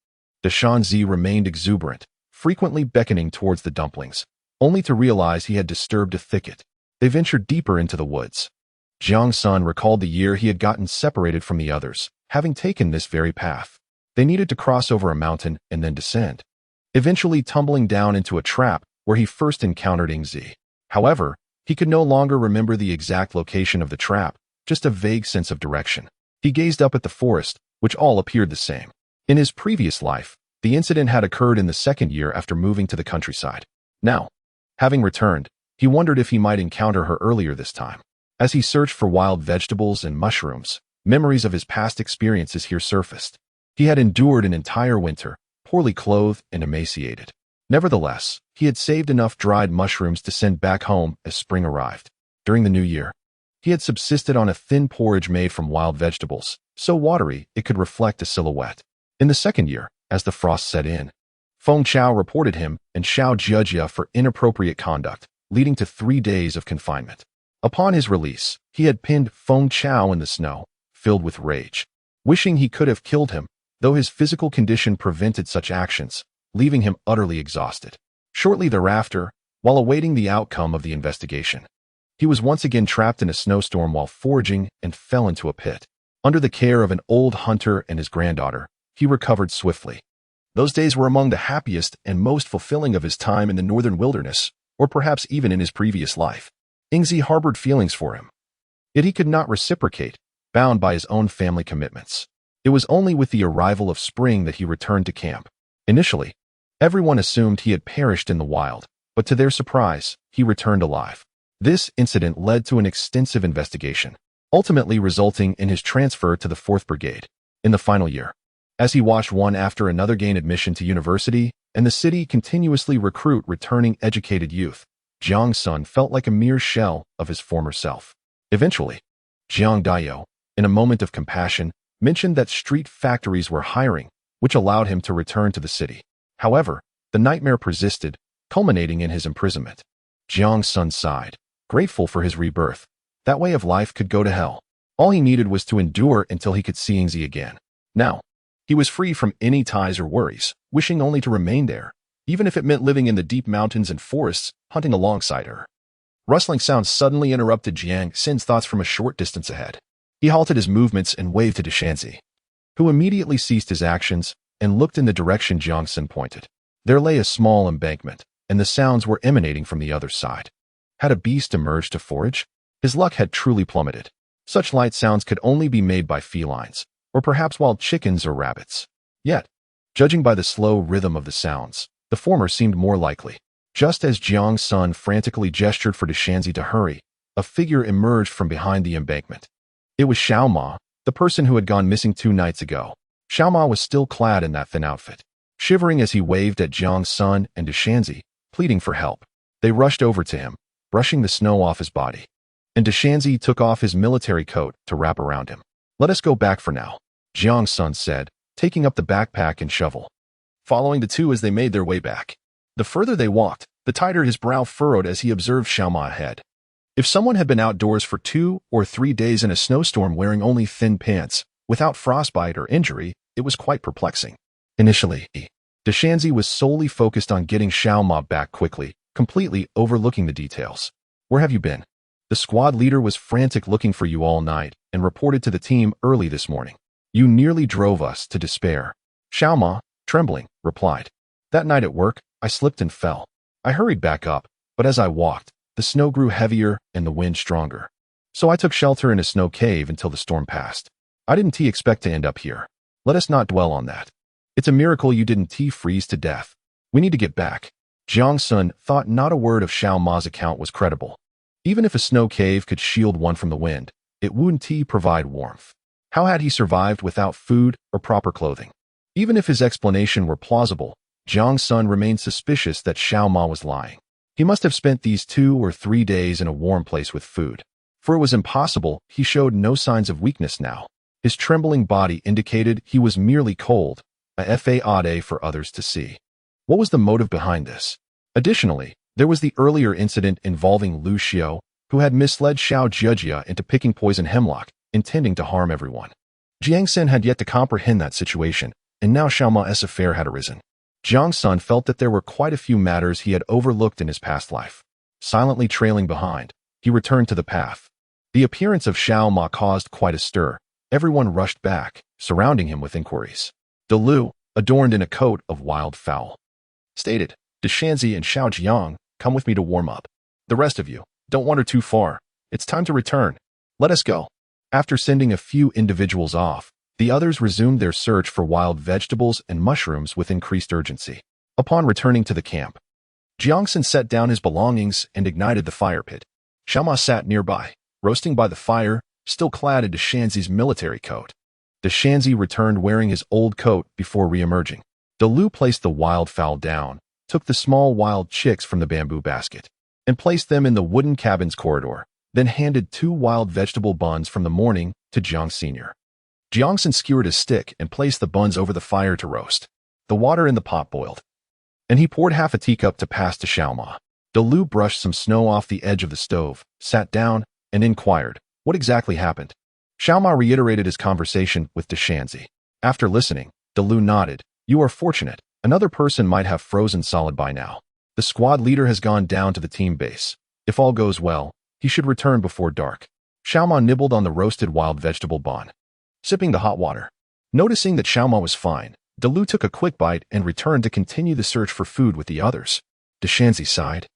Deshanzi remained exuberant, frequently beckoning towards the dumplings, only to realize he had disturbed a thicket. They ventured deeper into the woods. Jiang Sen recalled the year he had gotten separated from the others, having taken this very path. They needed to cross over a mountain and then descend, eventually tumbling down into a trap where he first encountered Yingzi. However, He could no longer remember the exact location of the trap, just a vague sense of direction. He gazed up at the forest, which all appeared the same. In his previous life, the incident had occurred in the second year after moving to the countryside. Now, having returned, he wondered if he might encounter her earlier this time. As he searched for wild vegetables and mushrooms, memories of his past experiences here surfaced. He had endured an entire winter, poorly clothed and emaciated. Nevertheless, he had saved enough dried mushrooms to send back home as spring arrived. During the new year, he had subsisted on a thin porridge made from wild vegetables, so watery it could reflect a silhouette. In the second year, as the frost set in, Feng Chao reported him and Xiao Jia for inappropriate conduct, leading to 3 days of confinement. Upon his release, he had pinned Feng Chao in the snow, filled with rage, wishing he could have killed him, though his physical condition prevented such actions, leaving him utterly exhausted. Shortly thereafter, while awaiting the outcome of the investigation, he was once again trapped in a snowstorm while foraging and fell into a pit. Under the care of an old hunter and his granddaughter, he recovered swiftly. Those days were among the happiest and most fulfilling of his time in the northern wilderness, or perhaps even in his previous life. Ingzi harbored feelings for him. Yet he could not reciprocate, bound by his own family commitments. It was only with the arrival of spring that he returned to camp. Initially, everyone assumed he had perished in the wild, but to their surprise, he returned alive. This incident led to an extensive investigation, ultimately resulting in his transfer to the 4th Brigade. In the final year, as he watched one after another gain admission to university and the city continuously recruit returning educated youth, Jiang Sen felt like a mere shell of his former self. Eventually, Jiang Daiyou, in a moment of compassion, mentioned that street factories were hiring, which allowed him to return to the city. However, the nightmare persisted, culminating in his imprisonment. Jiang Sen sighed, grateful for his rebirth. That way of life could go to hell. All he needed was to endure until he could see Ingzi again. Now, he was free from any ties or worries, wishing only to remain there, even if it meant living in the deep mountains and forests, hunting alongside her. Rustling sounds suddenly interrupted Jiang Sen's thoughts from a short distance ahead. He halted his movements and waved to Deshanzi, who immediately ceased his actions and looked in the direction Jiang Sen pointed. There lay a small embankment, and the sounds were emanating from the other side. Had a beast emerged to forage? His luck had truly plummeted. Such light sounds could only be made by felines, or perhaps wild chickens or rabbits. Yet, judging by the slow rhythm of the sounds, the former seemed more likely. Just as Jiang Sen frantically gestured for Deshanzi to hurry, a figure emerged from behind the embankment. It was Xiao Ma, the person who had gone missing 2 nights ago. Xiao Ma was still clad in that thin outfit, shivering as he waved at Jiang Sen and Deshanzi, pleading for help. They rushed over to him, brushing the snow off his body. And Deshanzi took off his military coat to wrap around him. "Let us go back for now," Jiang Sen said, taking up the backpack and shovel. Following the two as they made their way back. The further they walked, the tighter his brow furrowed as he observed Xiao Ma ahead. If someone had been outdoors for 2 or 3 days in a snowstorm wearing only thin pants, without frostbite or injury, it was quite perplexing. Initially, Deshanzi was solely focused on getting Xiao Ma back quickly, completely overlooking the details. "Where have you been? The squad leader was frantic looking for you all night and reported to the team early this morning. You nearly drove us to despair." Xiao Ma, trembling, replied. "That night at work, I slipped and fell. I hurried back up, but as I walked, the snow grew heavier and the wind stronger. So I took shelter in a snow cave until the storm passed. I didn't expect to end up here. Let us not dwell on that. It's a miracle you didn't freeze to death. We need to get back." Jiang Sen thought not a word of Xiao Ma's account was credible. Even if a snow cave could shield one from the wind, it wouldn't provide warmth. How had he survived without food or proper clothing? Even if his explanation were plausible, Jiang Sen remained suspicious that Xiao Ma was lying. He must have spent these 2 or 3 days in a warm place with food. For it was impossible, he showed no signs of weakness now. His trembling body indicated he was merely cold, a fade for others to see. What was the motive behind this? Additionally, there was the earlier incident involving Lu Xiao, who had misled Xiao Jia into picking poison hemlock, intending to harm everyone. Jiang Sen had yet to comprehend that situation, and now Xiao Ma's affair had arisen. Jiang Sen felt that there were quite a few matters he had overlooked in his past life. Silently trailing behind, he returned to the path. The appearance of Xiao Ma caused quite a stir. Everyone rushed back, surrounding him with inquiries. Lu, adorned in a coat of wild fowl, stated, "Deshanzi and Xiao Jiang, come with me to warm up. The rest of you, Don't wander too far. It's time to return. Let us go. After sending a few individuals off, the others resumed their search for wild vegetables and mushrooms with increased urgency. Upon returning to the camp, Jiang Sen set down his belongings and ignited the fire pit. Xiaoma sat nearby, roasting by the fire, still clad in Deshanzi's military coat. Deshanzi returned wearing his old coat before re-emerging. Lu placed the wild fowl down, took the small wild chicks from the bamboo basket, and placed them in the wooden cabin's corridor, then handed 2 wild vegetable buns from the morning to Jiang Sr. Jiang Sen skewered his stick and placed the buns over the fire to roast. The water in the pot boiled, and he poured half a teacup to pass to Xiaoma. Lu brushed some snow off the edge of the stove, sat down, and inquired, what exactly happened? Xiaoma reiterated his conversation with Deshanzi. After listening, Lu nodded. You are fortunate. Another person might have frozen solid by now. The squad leader has gone down to the team base. If all goes well, he should return before dark. Xiaoma nibbled on the roasted wild vegetable bun, sipping the hot water. Noticing that Xiaoma was fine, Lu took a quick bite and returned to continue the search for food with the others. Deshanzi sighed.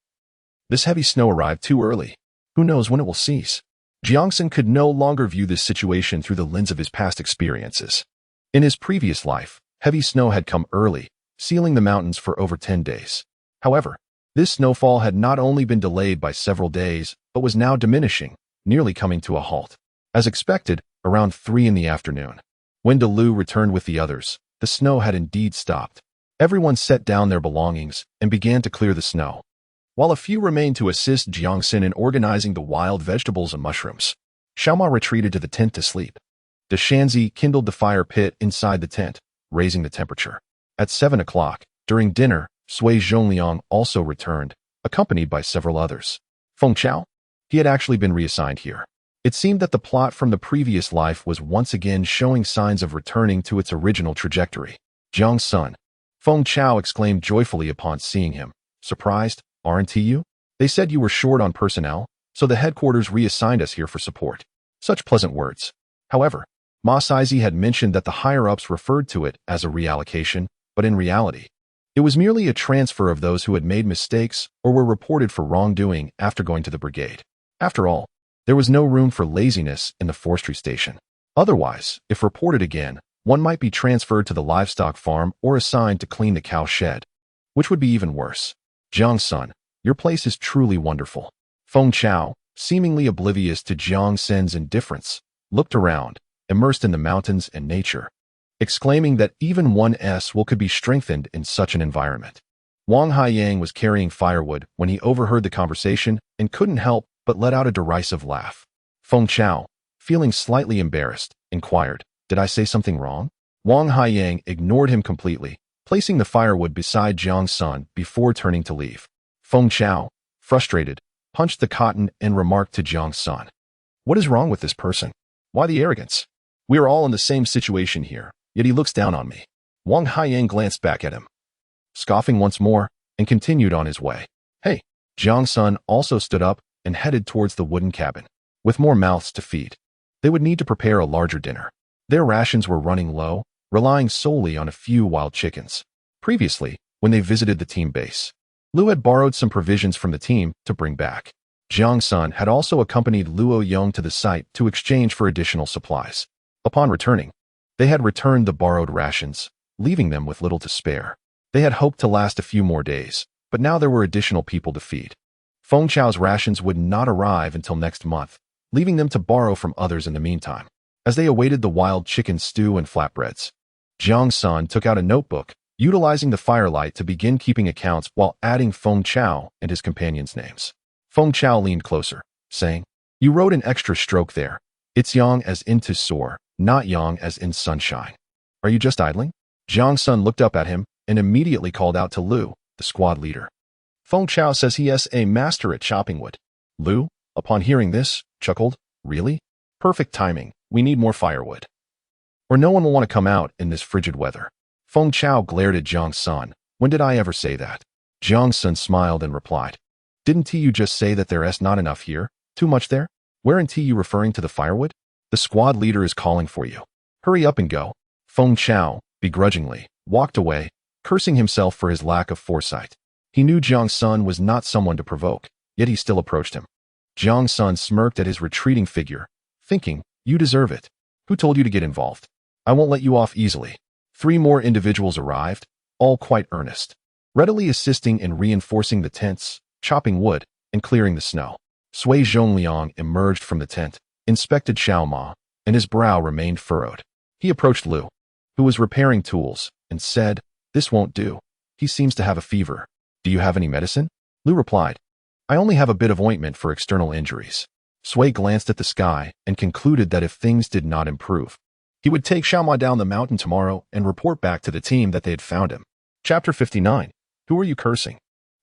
This heavy snow arrived too early. Who knows when it will cease? Jiang Sen could no longer view this situation through the lens of his past experiences. In his previous life, heavy snow had come early, sealing the mountains for over 10 days. However, this snowfall had not only been delayed by several days, but was now diminishing, nearly coming to a halt. As expected, around 3 in the afternoon, when Lu returned with the others, the snow had indeed stopped. Everyone set down their belongings and began to clear the snow, while a few remained to assist Jiang Sen in organizing the wild vegetables and mushrooms. Xiaoma retreated to the tent to sleep. Deshanzi kindled the fire pit inside the tent, raising the temperature. At 7 o'clock, during dinner, Sui Zhongliang also returned, accompanied by several others. Feng Chao? He had actually been reassigned here. It seemed that the plot from the previous life was once again showing signs of returning to its original trajectory. Jiang Sen. Feng Chao exclaimed joyfully upon seeing him. Surprised? Aren't you? They said you were short on personnel, so the headquarters reassigned us here for support. Such pleasant words. However, Ma Saizi had mentioned that the higher-ups referred to it as a reallocation, but in reality, it was merely a transfer of those who had made mistakes or were reported for wrongdoing after going to the brigade. After all, there was no room for laziness in the forestry station. Otherwise, if reported again, one might be transferred to the livestock farm or assigned to clean the cow shed, which would be even worse. Jiang Sen, your place is truly wonderful. Feng Chao, seemingly oblivious to Jiang Sen's indifference, looked around, immersed in the mountains and nature, exclaiming that even one's will could be strengthened in such an environment. Wang Haiyang was carrying firewood when he overheard the conversation and couldn't help but let out a derisive laugh. Feng Chao, feeling slightly embarrassed, inquired, did I say something wrong? Wang Haiyang ignored him completely, placing the firewood beside Jiang Sen before turning to leave. Feng Chao, frustrated, punched the cotton and remarked to Jiang Sen, what is wrong with this person? Why the arrogance? We are all in the same situation here, yet he looks down on me. Wang Haiyang glanced back at him, scoffing once more, and continued on his way. Hey! Jiang Sen also stood up and headed towards the wooden cabin. With more mouths to feed, they would need to prepare a larger dinner. Their rations were running low, relying solely on a few wild chickens. Previously, when they visited the team base, Lu had borrowed some provisions from the team to bring back. Jiang Sen had also accompanied Luo Yong to the site to exchange for additional supplies. Upon returning, they had returned the borrowed rations, leaving them with little to spare. They had hoped to last a few more days, but now there were additional people to feed. Feng Chao's rations would not arrive until next month, leaving them to borrow from others in the meantime. As they awaited the wild chicken stew and flatbreads, Jiang Sen took out a notebook, utilizing the firelight to begin keeping accounts while adding Feng Chao and his companions' names. Feng Chao leaned closer, saying, you wrote an extra stroke there. It's yang as in to soar, not yang as in sunshine. Are you just idling? Jiang Sen looked up at him and immediately called out to Lu, the squad leader. Feng Chao says he is a master at chopping wood. Lu, upon hearing this, chuckled, really? Perfect timing. We need more firewood, or no one will want to come out in this frigid weather. Feng Chao glared at Jiang Sen. When did I ever say that? Jiang Sen smiled and replied, didn't you just say that there's not enough here? Too much there? Weren't you referring to the firewood? The squad leader is calling for you. Hurry up and go. Feng Chao, begrudgingly, walked away, cursing himself for his lack of foresight. He knew Jiang Sen was not someone to provoke, yet he still approached him. Jiang Sen smirked at his retreating figure, thinking, you deserve it. Who told you to get involved? I won't let you off easily. 3 more individuals arrived, all quite earnest, readily assisting in reinforcing the tents, chopping wood, and clearing the snow. Sui Zhongliang emerged from the tent, inspected Xiao Ma, and his brow remained furrowed. He approached Lu, who was repairing tools, and said, this won't do. He seems to have a fever. Do you have any medicine? Lu replied, I only have a bit of ointment for external injuries. Sui glanced at the sky and concluded that if things did not improve, he would take Xiao Ma down the mountain tomorrow and report back to the team that they had found him. Chapter 59. Who are you cursing?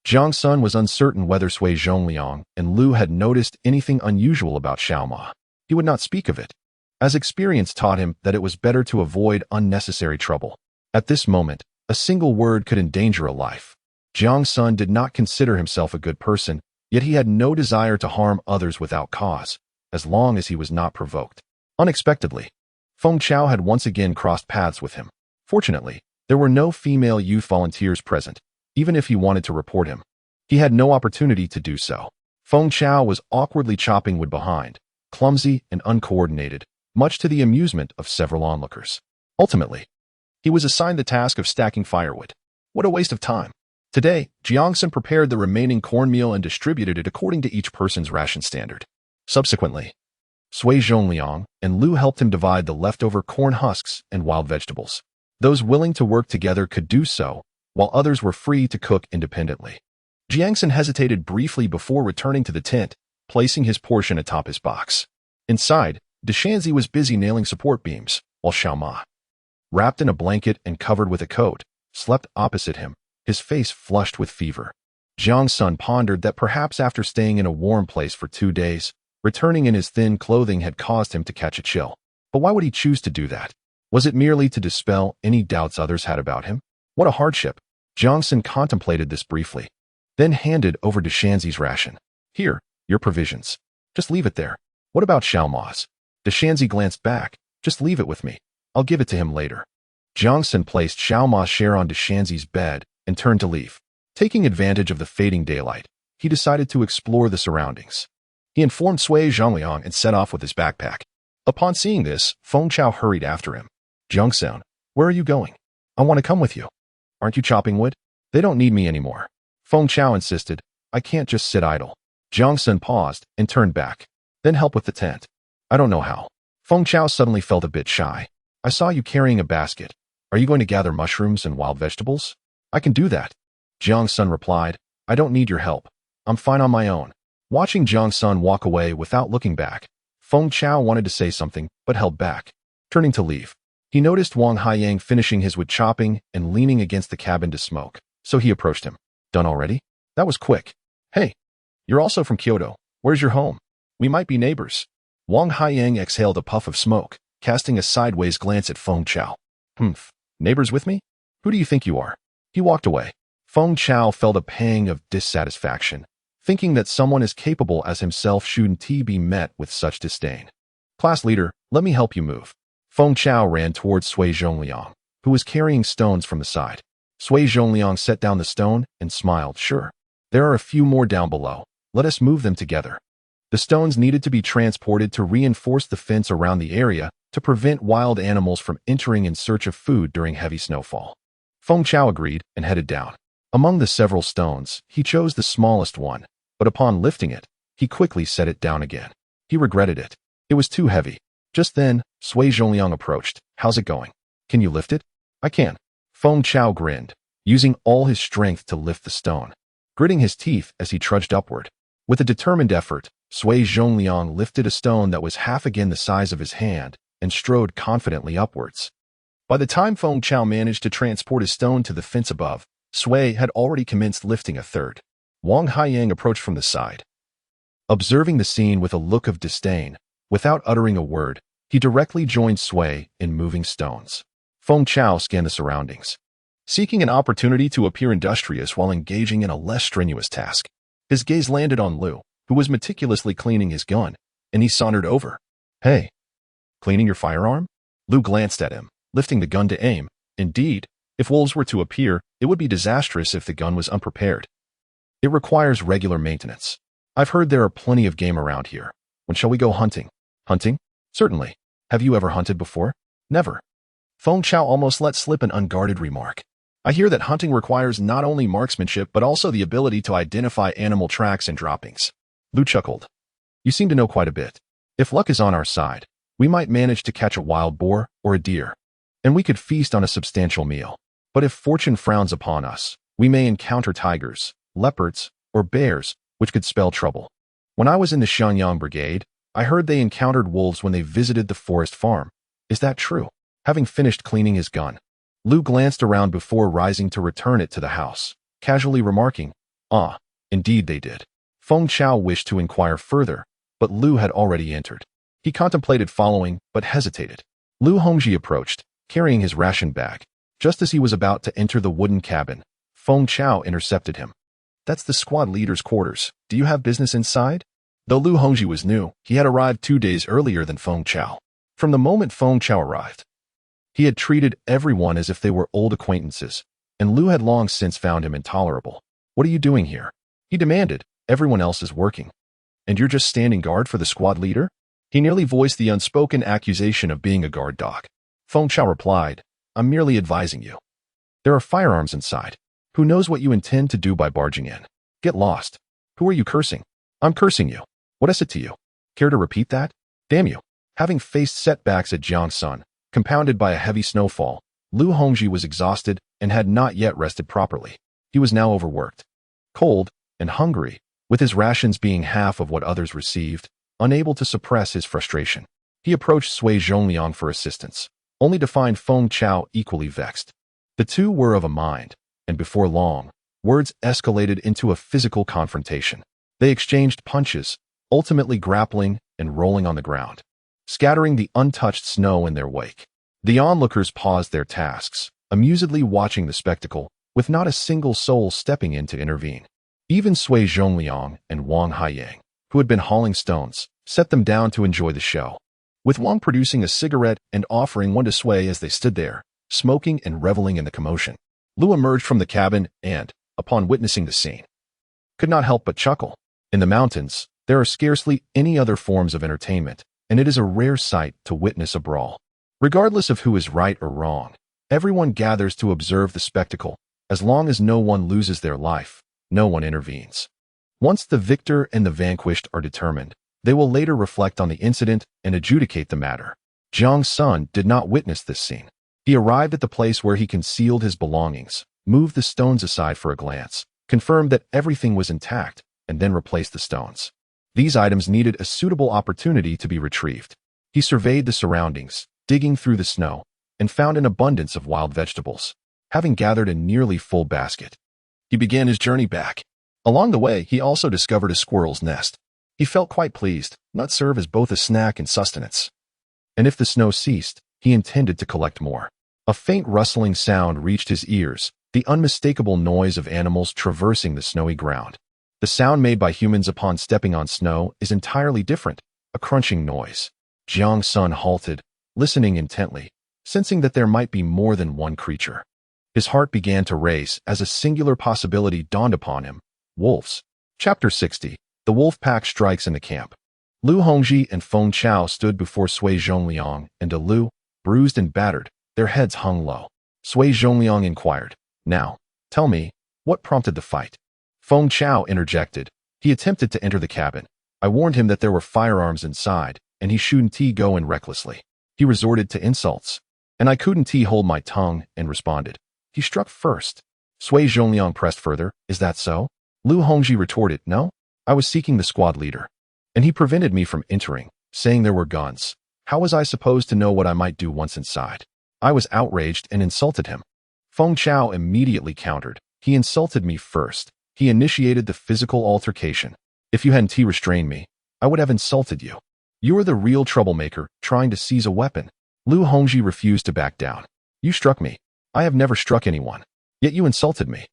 Jiang Sen was uncertain whether Sui Zhongliang and Lu had noticed anything unusual about Xiao Ma. He would not speak of it, as experience taught him that it was better to avoid unnecessary trouble. At this moment, a single word could endanger a life. Jiang Sen did not consider himself a good person, yet he had no desire to harm others without cause, as long as he was not provoked. Unexpectedly, Feng Chao had once again crossed paths with him. Fortunately, there were no female youth volunteers present, even if he wanted to report him. He had no opportunity to do so. Feng Chao was awkwardly chopping wood behind, clumsy and uncoordinated, much to the amusement of several onlookers. Ultimately, he was assigned the task of stacking firewood. What a waste of time. Today, Jiang Sen prepared the remaining cornmeal and distributed it according to each person's ration standard. Subsequently, Sui Zhongliang and Lu helped him divide the leftover corn husks and wild vegetables. Those willing to work together could do so, while others were free to cook independently. Jiang Sen hesitated briefly before returning to the tent, placing his portion atop his box. Inside, Deshanzi was busy nailing support beams, while Xiao Ma, wrapped in a blanket and covered with a coat, slept opposite him, his face flushed with fever. Jiang Sen pondered that perhaps after staying in a warm place for 2 days, returning in his thin clothing had caused him to catch a chill. But why would he choose to do that? Was it merely to dispel any doubts others had about him? What a hardship. Jiang Sen contemplated this briefly, then handed over Deshanzi's ration. Here, your provisions. Just leave it there. What about Xiao Ma's? Deshanzi glanced back. Just leave it with me. I'll give it to him later. Jiang Sen placed Xiao Ma's share on Deshanzi's bed and turned to leave. Taking advantage of the fading daylight, he decided to explore the surroundings. He informed Sui Zhongliang and set off with his backpack. Upon seeing this, Feng Chao hurried after him. Jiang Sen, where are you going? I want to come with you. Aren't you chopping wood? They don't need me anymore. Feng Chao insisted. I can't just sit idle. Jiang Sen paused and turned back. Then help with the tent. I don't know how. Feng Chao suddenly felt a bit shy. I saw you carrying a basket. Are you going to gather mushrooms and wild vegetables? I can do that. Jiang Sen replied. I don't need your help. I'm fine on my own. Watching Jiang Sen walk away without looking back, Feng Chao wanted to say something, but held back. Turning to leave, he noticed Wang Haiyang finishing his wood chopping and leaning against the cabin to smoke, so he approached him. Done already? That was quick. Hey, you're also from Kyoto. Where's your home? We might be neighbors. Wang Haiyang exhaled a puff of smoke, casting a sideways glance at Feng Chao. Neighbors with me? Who do you think you are? He walked away. Feng Chao felt a pang of dissatisfaction, thinking that someone as capable as himself shouldn't be met with such disdain. Class leader, let me help you move. Feng Chao ran towards Sui Zhongliang, who was carrying stones from the side. Sui Zhongliang set down the stone and smiled. Sure. There are a few more down below. Let us move them together. The stones needed to be transported to reinforce the fence around the area to prevent wild animals from entering in search of food during heavy snowfall. Feng Chao agreed and headed down. Among the several stones, he chose the smallest one, but upon lifting it, he quickly set it down again. He regretted it. It was too heavy. Just then, Sui Zhongliang approached. How's it going? Can you lift it? I can. Feng Chao grinned, using all his strength to lift the stone, gritting his teeth as he trudged upward. With a determined effort, Sui Zhongliang lifted a stone that was half again the size of his hand and strode confidently upwards. By the time Feng Chao managed to transport his stone to the fence above, Sui had already commenced lifting a third. Wang Haiyang approached from the side. Observing the scene with a look of disdain, without uttering a word, he directly joined Sui in moving stones. Feng Chao scanned the surroundings, seeking an opportunity to appear industrious while engaging in a less strenuous task. His gaze landed on Lu, who was meticulously cleaning his gun, and he sauntered over. Hey, cleaning your firearm? Lu glanced at him, lifting the gun to aim. Indeed, if wolves were to appear, it would be disastrous if the gun was unprepared. It requires regular maintenance. I've heard there are plenty of game around here. When shall we go hunting? Hunting? Certainly. Have you ever hunted before? Never. Feng Chao almost let slip an unguarded remark. I hear that hunting requires not only marksmanship but also the ability to identify animal tracks and droppings. Lu chuckled. You seem to know quite a bit. If luck is on our side, we might manage to catch a wild boar or a deer, and we could feast on a substantial meal. But if fortune frowns upon us, we may encounter tigers, leopards, or bears, which could spell trouble. When I was in the Shenyang Brigade, I heard they encountered wolves when they visited the forest farm. Is that true? Having finished cleaning his gun, Lu glanced around before rising to return it to the house, casually remarking, "Ah, indeed they did." Feng Chao wished to inquire further, but Lu had already entered. He contemplated following, but hesitated. Lu Hongji approached, carrying his ration bag. Just as he was about to enter the wooden cabin, Feng Chao intercepted him. That's the squad leader's quarters. Do you have business inside? Though Lu Hongji was new, he had arrived 2 days earlier than Feng Chao. From the moment Feng Chao arrived, he had treated everyone as if they were old acquaintances, and Lu had long since found him intolerable. What are you doing here? He demanded. Everyone else is working. And you're just standing guard for the squad leader? He nearly voiced the unspoken accusation of being a guard dog. Feng Chao replied, I'm merely advising you. There are firearms inside. Who knows what you intend to do by barging in? Get lost. Who are you cursing? I'm cursing you. What is it to you? Care to repeat that? Damn you. Having faced setbacks at Jiang Sen, compounded by a heavy snowfall, Lu Hongji was exhausted and had not yet rested properly. He was now overworked, cold, and hungry, with his rations being half of what others received, unable to suppress his frustration. He approached Sui Zhongliang for assistance, only to find Feng Chao equally vexed. The two were of a mind, and before long, words escalated into a physical confrontation. They exchanged punches, ultimately grappling and rolling on the ground, scattering the untouched snow in their wake. The onlookers paused their tasks, amusedly watching the spectacle, with not a single soul stepping in to intervene. Even Sui Zhongliang and Wang Haiyang, who had been hauling stones, set them down to enjoy the show, with Wang producing a cigarette and offering one to Sui as they stood there, smoking and reveling in the commotion. Lu emerged from the cabin and, upon witnessing the scene, could not help but chuckle. In the mountains, there are scarcely any other forms of entertainment, and it is a rare sight to witness a brawl. Regardless of who is right or wrong, everyone gathers to observe the spectacle. As long as no one loses their life, no one intervenes. Once the victor and the vanquished are determined, they will later reflect on the incident and adjudicate the matter. Jiang Sen did not witness this scene. He arrived at the place where he concealed his belongings, moved the stones aside for a glance, confirmed that everything was intact, and then replaced the stones. These items needed a suitable opportunity to be retrieved. He surveyed the surroundings, digging through the snow, and found an abundance of wild vegetables. Having gathered a nearly full basket, he began his journey back. Along the way, he also discovered a squirrel's nest. He felt quite pleased. Nuts serve as both a snack and sustenance. And if the snow ceased, he intended to collect more. A faint rustling sound reached his ears, the unmistakable noise of animals traversing the snowy ground. The sound made by humans upon stepping on snow is entirely different, a crunching noise. Jiang Sen halted, listening intently, sensing that there might be more than one creature. His heart began to race as a singular possibility dawned upon him. Wolves. Chapter 60. The wolf pack strikes in the camp. Lu Hongji and Feng Chao stood before Sui Zhongliang and Lu, bruised and battered, their heads hung low. Sui Zhongliang inquired, Now, tell me, what prompted the fight? Feng Chao interjected. He attempted to enter the cabin. I warned him that there were firearms inside, and he shouldn't go in recklessly. He resorted to insults, and I couldn't hold my tongue and responded. He struck first. Sui Zhongliang pressed further. Is that so? Lu Hongji retorted, No, I was seeking the squad leader, and he prevented me from entering, saying there were guns. How was I supposed to know what I might do once inside? I was outraged and insulted him. Feng Chao immediately countered. He insulted me first. He initiated the physical altercation. If you hadn't restrained me, I would have insulted you. You are the real troublemaker, trying to seize a weapon. Lu Hongji refused to back down. You struck me. I have never struck anyone. Yet you insulted me.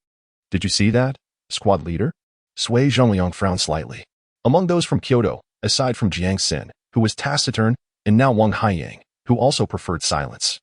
Did you see that, squad leader? Sui Zhongliang frowned slightly. Among those from Kyoto, aside from Jiang Sen, who was taciturn, and now Wang Haiyang, who also preferred silence,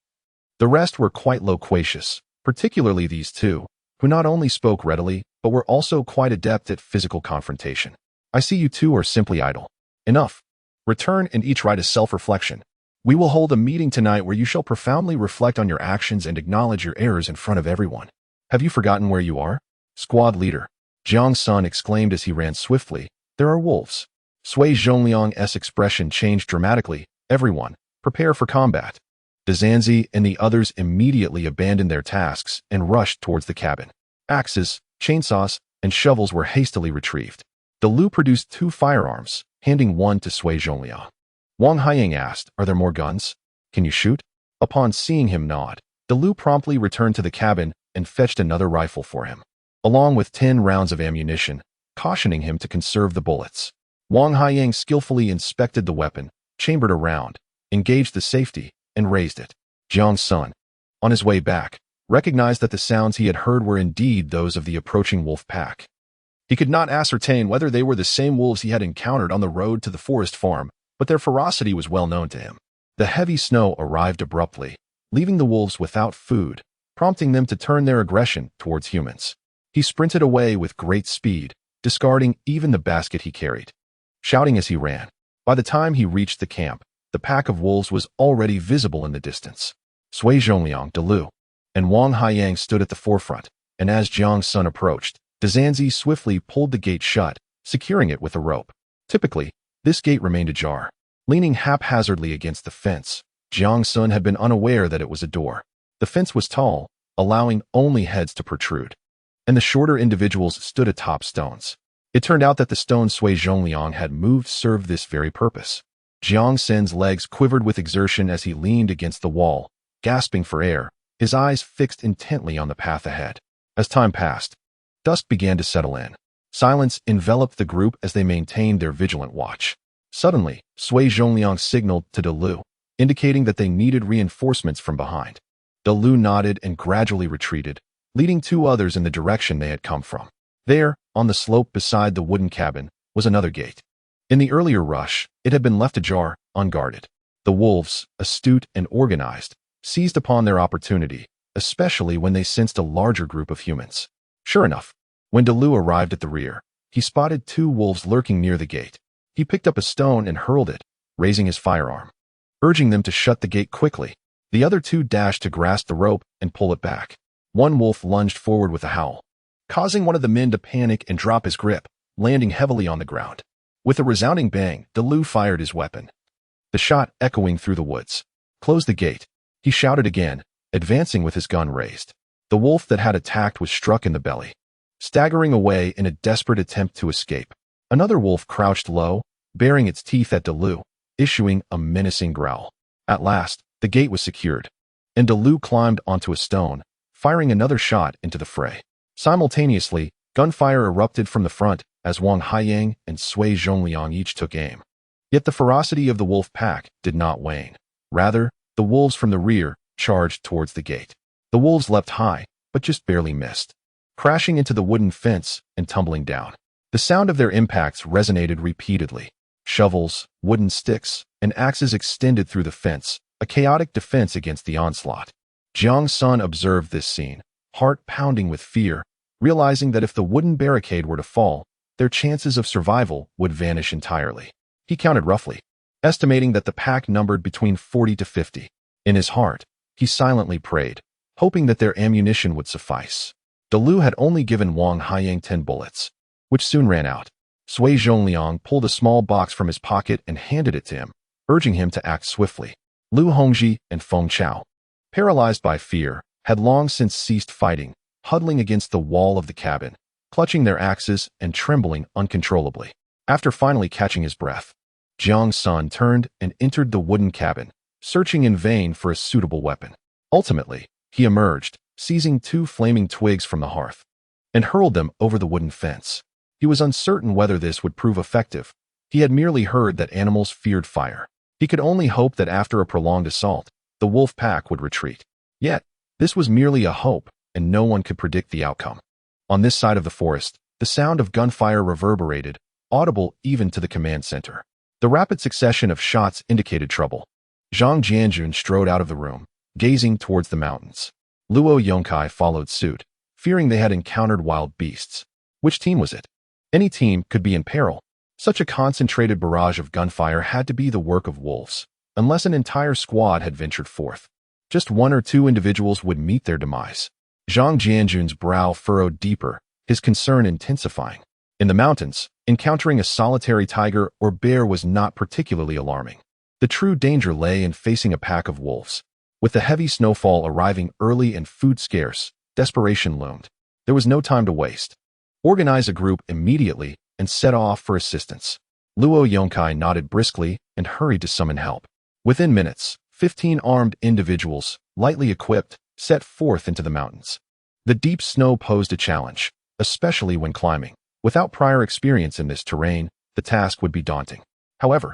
the rest were quite loquacious, particularly these two, who not only spoke readily, but were also quite adept at physical confrontation. I see you two are simply idle. Enough. Return and each write a self-reflection. We will hold a meeting tonight where you shall profoundly reflect on your actions and acknowledge your errors in front of everyone. Have you forgotten where you are? Squad leader. Jiang Sen exclaimed as he ran swiftly. There are wolves. Sui Zhongliang's expression changed dramatically. Everyone, prepare for combat. Dezanzi and the others immediately abandoned their tasks and rushed towards the cabin. Axes, chainsaws, and shovels were hastily retrieved. Lu produced 2 firearms, handing one to Sui Zhongliang. Wang Haiyang asked, "Are there more guns? Can you shoot?" Upon seeing him nod, Lu promptly returned to the cabin and fetched another rifle for him, along with 10 rounds of ammunition, cautioning him to conserve the bullets. Wang Haiyang skillfully inspected the weapon, chambered a round, engaged the safety, and raised it. Jiang Sen, on his way back, recognized that the sounds he had heard were indeed those of the approaching wolf pack. He could not ascertain whether they were the same wolves he had encountered on the road to the forest farm, but their ferocity was well known to him. The heavy snow arrived abruptly, leaving the wolves without food, prompting them to turn their aggression towards humans. He sprinted away with great speed, discarding even the basket he carried, shouting as he ran. By the time he reached the camp, the pack of wolves was already visible in the distance. Sui Zhongliang, Lu, and Wang Haiyang stood at the forefront, and as Jiang Sen approached, Dezanzi swiftly pulled the gate shut, securing it with a rope. Typically, this gate remained ajar. Leaning haphazardly against the fence, Jiang Sen had been unaware that it was a door. The fence was tall, allowing only heads to protrude, and the shorter individuals stood atop stones. It turned out that the stone Sui Zhongliang had moved served this very purpose. Jiang Sen's legs quivered with exertion as he leaned against the wall, gasping for air, his eyes fixed intently on the path ahead. As time passed, dusk began to settle in. Silence enveloped the group as they maintained their vigilant watch. Suddenly, Sui Zhongliang signaled to Lu, indicating that they needed reinforcements from behind. Lu nodded and gradually retreated, leading 2 others in the direction they had come from. There, on the slope beside the wooden cabin, was another gate. In the earlier rush, it had been left ajar, unguarded. The wolves, astute and organized, seized upon their opportunity, especially when they sensed a larger group of humans. Sure enough, when Lu arrived at the rear, he spotted 2 wolves lurking near the gate. He picked up a stone and hurled it, raising his firearm, urging them to shut the gate quickly. The other 2 dashed to grasp the rope and pull it back. One wolf lunged forward with a howl, causing one of the men to panic and drop his grip, landing heavily on the ground. With a resounding bang, Lu fired his weapon, the shot echoing through the woods. "Close the gate," he shouted again, advancing with his gun raised. The wolf that had attacked was struck in the belly, staggering away in a desperate attempt to escape. Another wolf crouched low, baring its teeth at Lu, issuing a menacing growl. At last, the gate was secured, and Lu climbed onto a stone, firing another shot into the fray. Simultaneously, gunfire erupted from the front as Wang Haiyang and Sui Zhongliang each took aim. Yet the ferocity of the wolf pack did not wane. Rather, the wolves from the rear charged towards the gate. The wolves leapt high, but just barely missed, crashing into the wooden fence and tumbling down. The sound of their impacts resonated repeatedly. Shovels, wooden sticks, and axes extended through the fence, a chaotic defense against the onslaught. Jiang Sen observed this scene, heart pounding with fear, realizing that if the wooden barricade were to fall, their chances of survival would vanish entirely. He counted roughly, estimating that the pack numbered between 40 to 50. In his heart, he silently prayed, hoping that their ammunition would suffice. Lu had only given Wang Haiyang 10 bullets, which soon ran out. Sui Zhongliang pulled a small box from his pocket and handed it to him, urging him to act swiftly. Lu Hongji and Feng Chao, paralyzed by fear, had long since ceased fighting, huddling against the wall of the cabin, clutching their axes and trembling uncontrollably. After finally catching his breath, Jiang Sen turned and entered the wooden cabin, searching in vain for a suitable weapon. Ultimately, he emerged, seizing 2 flaming twigs from the hearth, and hurled them over the wooden fence. He was uncertain whether this would prove effective. He had merely heard that animals feared fire. He could only hope that after a prolonged assault, the wolf pack would retreat. Yet, this was merely a hope, and no one could predict the outcome. On this side of the forest, the sound of gunfire reverberated, audible even to the command center. The rapid succession of shots indicated trouble. Zhang Jianjun strode out of the room, gazing towards the mountains. Luo Yongkai followed suit, fearing they had encountered wild beasts. Which team was it? Any team could be in peril, Such a concentrated barrage of gunfire had to be the work of wolves, unless an entire squad had ventured forth. Just one or two individuals would meet their demise. Zhang Jianjun's brow furrowed deeper, his concern intensifying. In the mountains, encountering a solitary tiger or bear was not particularly alarming. The true danger lay in facing a pack of wolves. With the heavy snowfall arriving early and food scarce, desperation loomed. There was no time to waste. Organize a group immediately and set off for assistance. Luo Yongkai nodded briskly and hurried to summon help. Within minutes, 15 armed individuals, lightly equipped, set forth into the mountains. The deep snow posed a challenge, especially when climbing. Without prior experience in this terrain, the task would be daunting. However,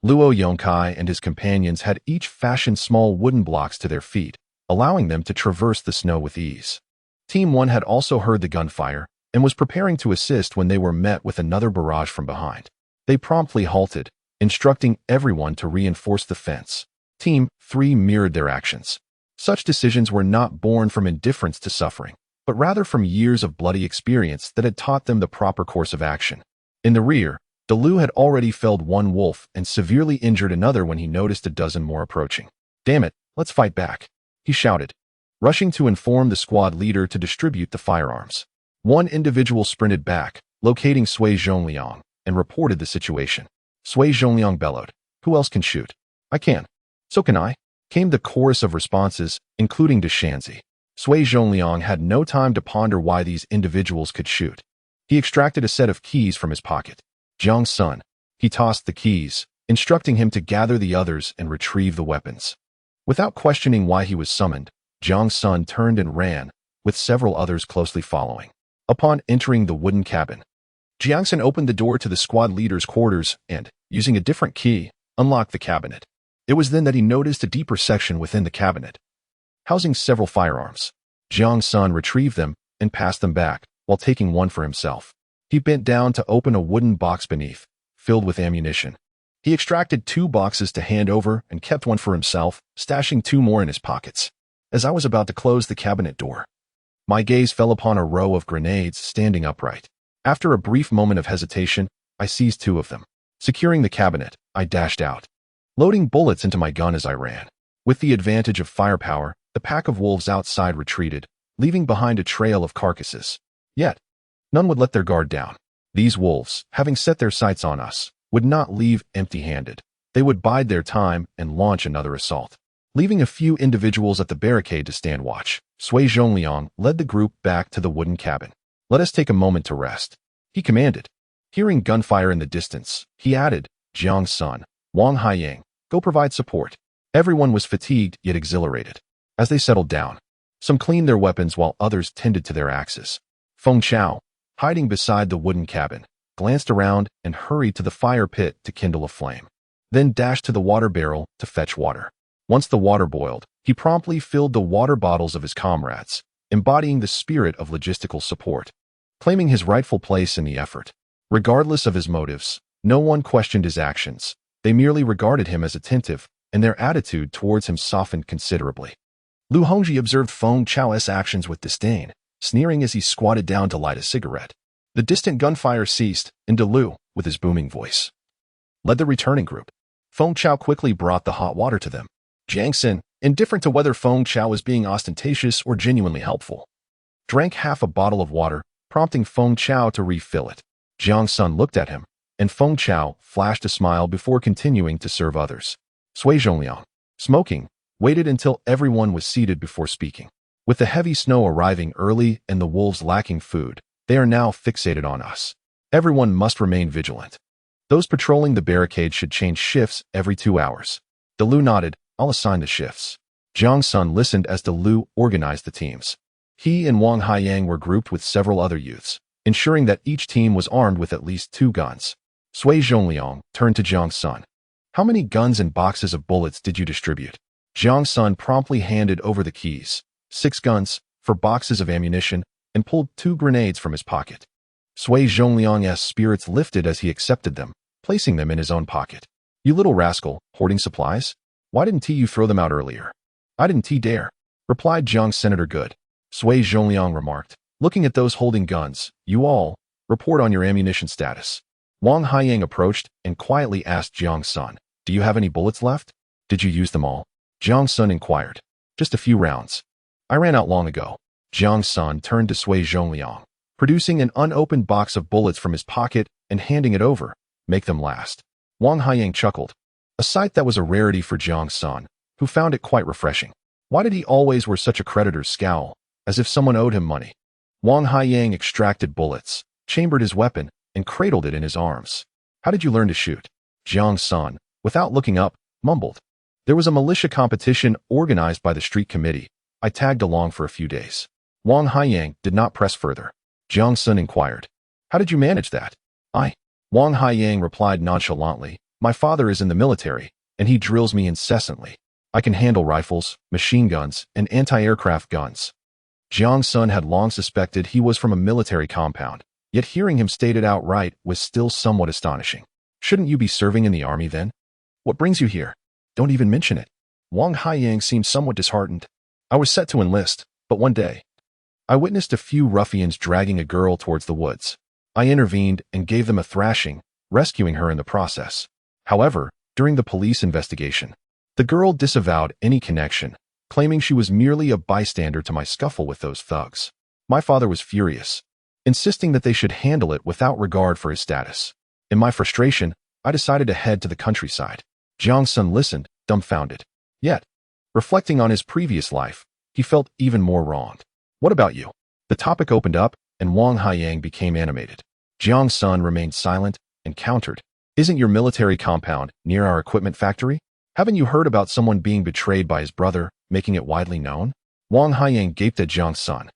Luo Yongkai and his companions had each fashioned small wooden blocks to their feet, allowing them to traverse the snow with ease. Team 1 had also heard the gunfire and was preparing to assist when they were met with another barrage from behind. They promptly halted, instructing everyone to reinforce the fence. Team 3 mirrored their actions. Such decisions were not born from indifference to suffering, but rather from years of bloody experience that had taught them the proper course of action. In the rear, Lu had already felled one wolf and severely injured another when he noticed a dozen more approaching. "Damn it, let's fight back," he shouted, rushing to inform the squad leader to distribute the firearms. One individual sprinted back, locating Sui Zhongliang, and reported the situation. Sui Zhongliang bellowed, "Who else can shoot?" "I can." "So can I," came the chorus of responses, including Deshanzi. Sui Zhongliang had no time to ponder why these individuals could shoot. He extracted a set of keys from his pocket. Jiang Sen. He tossed the keys, instructing him to gather the others and retrieve the weapons. Without questioning why he was summoned, Jiang Sen turned and ran, with several others closely following. Upon entering the wooden cabin, Jiang Sen opened the door to the squad leader's quarters and, using a different key, unlocked the cabinet. It was then that he noticed a deeper section within the cabinet, housing several firearms. Jiang Sen retrieved them and passed them back, while taking one for himself. He bent down to open a wooden box beneath, filled with ammunition. He extracted 2 boxes to hand over and kept one for himself, stashing 2 more in his pockets. As I was about to close the cabinet door, my gaze fell upon a row of grenades standing upright. After a brief moment of hesitation, I seized 2 of them. Securing the cabinet, I dashed out, loading bullets into my gun as I ran. With the advantage of firepower, the pack of wolves outside retreated, leaving behind a trail of carcasses. Yet, none would let their guard down. These wolves, having set their sights on us, would not leave empty-handed. They would bide their time and launch another assault. Leaving a few individuals at the barricade to stand watch, Sui Zhongliang led the group back to the wooden cabin. "Let us take a moment to rest," he commanded. Hearing gunfire in the distance, he added, "Jiang Sen, Wang Haiyang, go provide support." Everyone was fatigued yet exhilarated. As they settled down, some cleaned their weapons while others tended to their axes. Feng Chao, hiding beside the wooden cabin, glanced around and hurried to the fire pit to kindle a flame, then dashed to the water barrel to fetch water. Once the water boiled, he promptly filled the water bottles of his comrades, embodying the spirit of logistical support, claiming his rightful place in the effort. Regardless of his motives, no one questioned his actions. They merely regarded him as attentive, and their attitude towards him softened considerably. Lu Hongji observed Feng Chao's actions with disdain, sneering as he squatted down to light a cigarette. The distant gunfire ceased, and Lu, with his booming voice, led the returning group. Feng Chao quickly brought the hot water to them. Jiang Sen, indifferent to whether Feng Chao was being ostentatious or genuinely helpful, drank half a bottle of water, prompting Feng Chao to refill it. Jiang Sen looked at him, and Feng Chao flashed a smile before continuing to serve others. Sui Zhongliang, smoking, waited until everyone was seated before speaking. With the heavy snow arriving early and the wolves lacking food, they are now fixated on us. Everyone must remain vigilant. Those patrolling the barricade should change shifts every 2 hours. Lu nodded. "I'll assign the shifts." Jiang Sen listened as Lu organized the teams. He and Wang Haiyang were grouped with several other youths, ensuring that each team was armed with at least 2 guns. Sui Zhongliang turned to Jiang Sen. "How many guns and boxes of bullets did you distribute?" Jiang Sen promptly handed over the keys, 6 guns, 4 boxes of ammunition, and pulled 2 grenades from his pocket. Sui Zhongliang's spirits lifted as he accepted them, placing them in his own pocket. "You little rascal, hoarding supplies? Why didn't you throw them out earlier?" "I didn't dare," replied Jiang Senator Good. Sui Zhongliang remarked, looking at those holding guns, "You all, report on your ammunition status." Wang Haiyang approached and quietly asked Jiang Sen, "Do you have any bullets left? Did you use them all?" Jiang Sen inquired. "Just a few rounds. I ran out long ago." Jiang Sen turned to Sui Zhongliang, producing an unopened box of bullets from his pocket and handing it over. "Make them last." Wang Haiyang chuckled, a sight that was a rarity for Jiang Sen, who found it quite refreshing. Why did he always wear such a creditor's scowl, as if someone owed him money? Wang Haiyang extracted bullets, chambered his weapon, and cradled it in his arms. "How did you learn to shoot?" Jiang Sen, without looking up, mumbled. "There was a militia competition organized by the street committee. I tagged along for a few days." Wang Haiyang did not press further. Jiang Sen inquired, "How did you manage that?" Wang Haiyang replied nonchalantly, "My father is in the military, and he drills me incessantly. I can handle rifles, machine guns, and anti-aircraft guns." Jiang Sen had long suspected he was from a military compound, yet hearing him state it outright was still somewhat astonishing. "Shouldn't you be serving in the army then? What brings you here? Don't even mention it." Wang Haiyang seemed somewhat disheartened. "I was set to enlist, but one day, I witnessed a few ruffians dragging a girl towards the woods. I intervened and gave them a thrashing, rescuing her in the process. However, during the police investigation, the girl disavowed any connection, claiming she was merely a bystander to my scuffle with those thugs. My father was furious, insisting that they should handle it without regard for his status. In my frustration, I decided to head to the countryside." Jiang Sen listened, dumbfounded. Yet, reflecting on his previous life, he felt even more wronged. "What about you?" The topic opened up, and Wang Haiyang became animated. Jiang Sen remained silent and countered, "Isn't your military compound near our equipment factory? Haven't you heard about someone being betrayed by his brother, making it widely known?" Wang Haiyang gaped at Jiang Sen,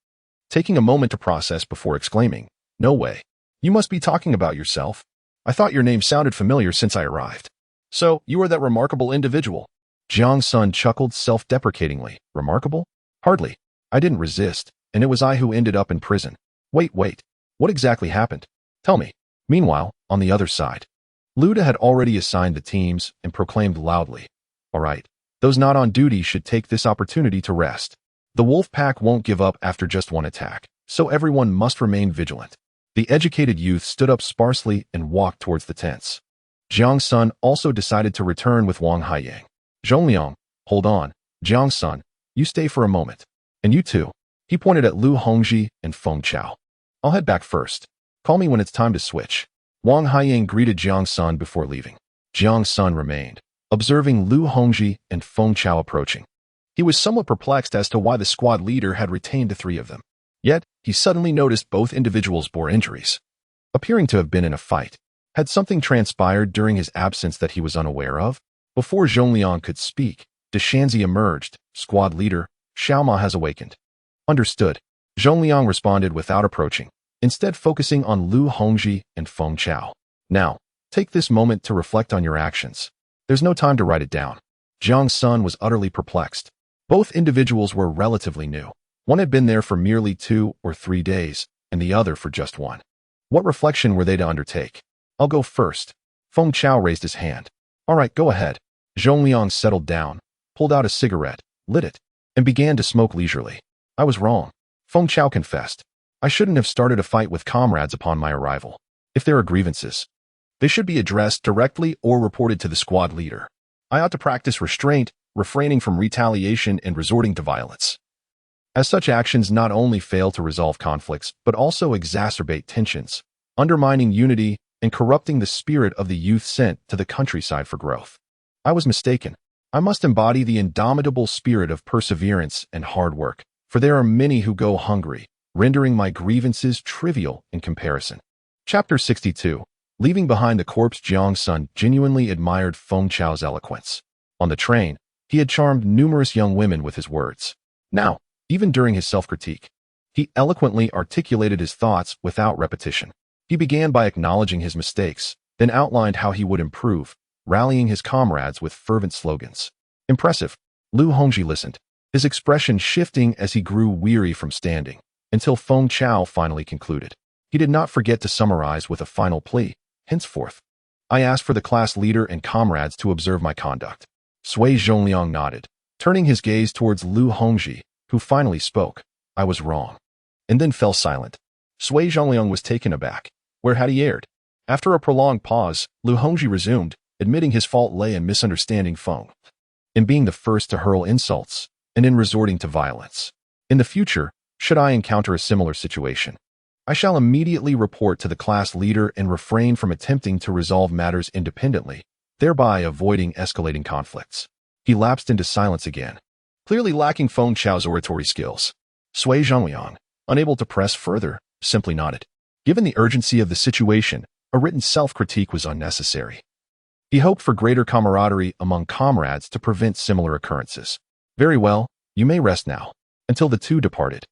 taking a moment to process before exclaiming, "No way. You must be talking about yourself. I thought your name sounded familiar since I arrived." "So, you are that remarkable individual?" Jiang Sen chuckled self-deprecatingly. "Remarkable? Hardly. I didn't resist, and it was I who ended up in prison." Wait. What exactly happened? Tell me." Meanwhile, on the other side, Luda had already assigned the teams and proclaimed loudly, "All right, those not on duty should take this opportunity to rest. The wolf pack won't give up after just one attack, so everyone must remain vigilant." The educated youth stood up sparsely and walked towards the tents. Jiang Sen also decided to return with Wang Haiyang. "Zhongliang, hold on. Jiang Sen, you stay for a moment. And you too." He pointed at Lu Hongji and Feng Chao. "I'll head back first. Call me when it's time to switch." Wang Haiyang greeted Jiang Sen before leaving. Jiang Sen remained, observing Lu Hongji and Feng Chao approaching. He was somewhat perplexed as to why the squad leader had retained the three of them. Yet, he suddenly noticed both individuals bore injuries, appearing to have been in a fight. Had something transpired during his absence that he was unaware of? Before Zhongliang could speak, Deshanzi emerged. "Squad leader, Xiaoma has awakened." "Understood." Zhongliang responded without approaching, instead focusing on Lu Hongji and Feng Chao. "Now, take this moment to reflect on your actions. There's no time to write it down." Jiang Sen was utterly perplexed. Both individuals were relatively new. One had been there for merely 2 or 3 days, and the other for just one. What reflection were they to undertake? "I'll go first." Feng Chao raised his hand. "All right, go ahead." Zhongliang settled down, pulled out a cigarette, lit it, and began to smoke leisurely. "I was wrong," Feng Chao confessed. "I shouldn't have started a fight with comrades upon my arrival. If there are grievances, they should be addressed directly or reported to the squad leader. I ought to practice restraint, refraining from retaliation and resorting to violence, as such actions not only fail to resolve conflicts but also exacerbate tensions, undermining unity and corrupting the spirit of the youth sent to the countryside for growth. I was mistaken. I must embody the indomitable spirit of perseverance and hard work, for there are many who go hungry, rendering my grievances trivial in comparison." Chapter 62. Leaving behind the corpse, Jiang Sen genuinely admired Feng Chao's eloquence. On the train, he had charmed numerous young women with his words. Now, even during his self-critique, he eloquently articulated his thoughts without repetition. He began by acknowledging his mistakes, then outlined how he would improve, rallying his comrades with fervent slogans. Impressive. Lu Hongji listened, his expression shifting as he grew weary from standing, until Feng Chao finally concluded. He did not forget to summarize with a final plea. "Henceforth, I ask for the class leader and comrades to observe my conduct." Sui Zhongliang nodded, turning his gaze towards Lu Hongji, who finally spoke. "I was wrong," and then fell silent. Sui Zhongliang was taken aback. Where had he erred? After a prolonged pause, Lu Hongji resumed, admitting his fault lay in misunderstanding Feng, in being the first to hurl insults, and in resorting to violence. In the future, should I encounter a similar situation, I shall immediately report to the class leader and refrain from attempting to resolve matters independently, thereby avoiding escalating conflicts. He lapsed into silence again, clearly lacking Feng Chao's oratory skills. Sui Zhongliang, unable to press further, simply nodded. Given the urgency of the situation, a written self-critique was unnecessary. He hoped for greater camaraderie among comrades to prevent similar occurrences. Very well, you may rest now. Until the two departed,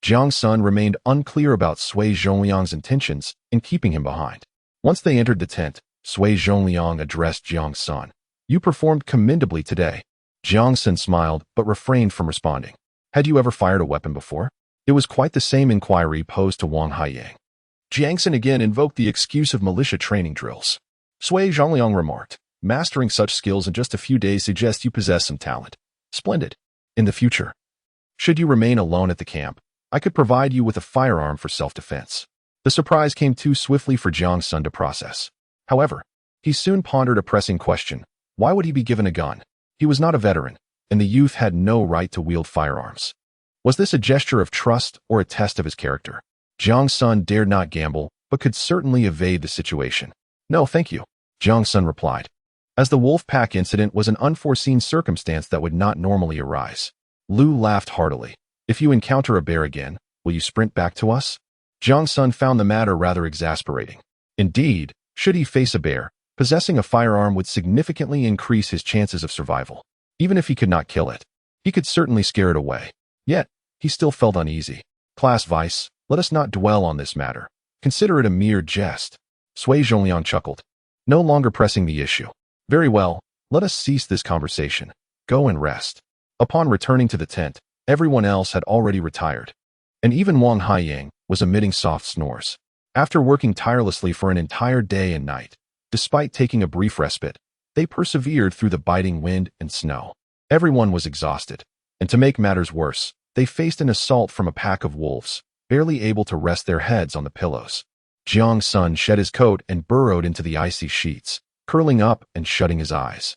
Jiang Sen remained unclear about Sui Zhongliang's intentions in keeping him behind. Once they entered the tent, Sui Zhongliang addressed Jiang Sen. You performed commendably today. Jiang Sen smiled but refrained from responding. Had you ever fired a weapon before? It was quite the same inquiry posed to Wang Haiyang. Jiang Sen again invoked the excuse of militia training drills. Sui Zhongliang remarked, mastering such skills in just a few days suggests you possess some talent. Splendid. In the future, should you remain alone at the camp, I could provide you with a firearm for self-defense. The surprise came too swiftly for Jiang Sen to process. However, he soon pondered a pressing question. Why would he be given a gun? He was not a veteran, and the youth had no right to wield firearms. Was this a gesture of trust or a test of his character? Jiang Sen dared not gamble, but could certainly evade the situation. No, thank you, Jiang Sen replied, as the wolf pack incident was an unforeseen circumstance that would not normally arise. Lu laughed heartily. If you encounter a bear again, will you sprint back to us? Jiang Sen found the matter rather exasperating. Indeed, should he face a bear, possessing a firearm would significantly increase his chances of survival. Even if he could not kill it, he could certainly scare it away. Yet, he still felt uneasy. Class Vice, let us not dwell on this matter. Consider it a mere jest. Sui Zhongliang chuckled, no longer pressing the issue. Very well, let us cease this conversation. Go and rest. Upon returning to the tent, everyone else had already retired, and even Wang Haiyang was emitting soft snores. After working tirelessly for an entire day and night, despite taking a brief respite, they persevered through the biting wind and snow. Everyone was exhausted, and to make matters worse, they faced an assault from a pack of wolves, barely able to rest their heads on the pillows. Jiang Sen shed his coat and burrowed into the icy sheets, curling up and shutting his eyes.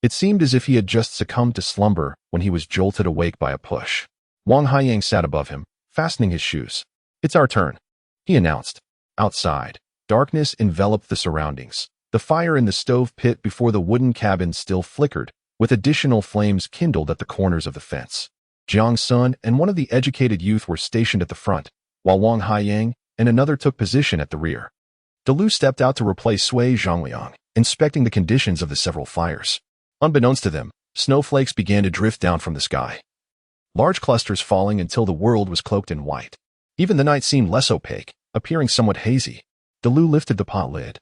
It seemed as if he had just succumbed to slumber when he was jolted awake by a push. Wang Haiyang sat above him, fastening his shoes. It's our turn, he announced. Outside, darkness enveloped the surroundings. The fire in the stove pit before the wooden cabin still flickered, with additional flames kindled at the corners of the fence. Jiang Sen and one of the educated youth were stationed at the front, while Wang Haiyang and another took position at the rear. Delu stepped out to replace Sui Zhongliang, inspecting the conditions of the several fires. Unbeknownst to them, snowflakes began to drift down from the sky, large clusters falling until the world was cloaked in white. Even the night seemed less opaque, appearing somewhat hazy. Delu lifted the pot lid,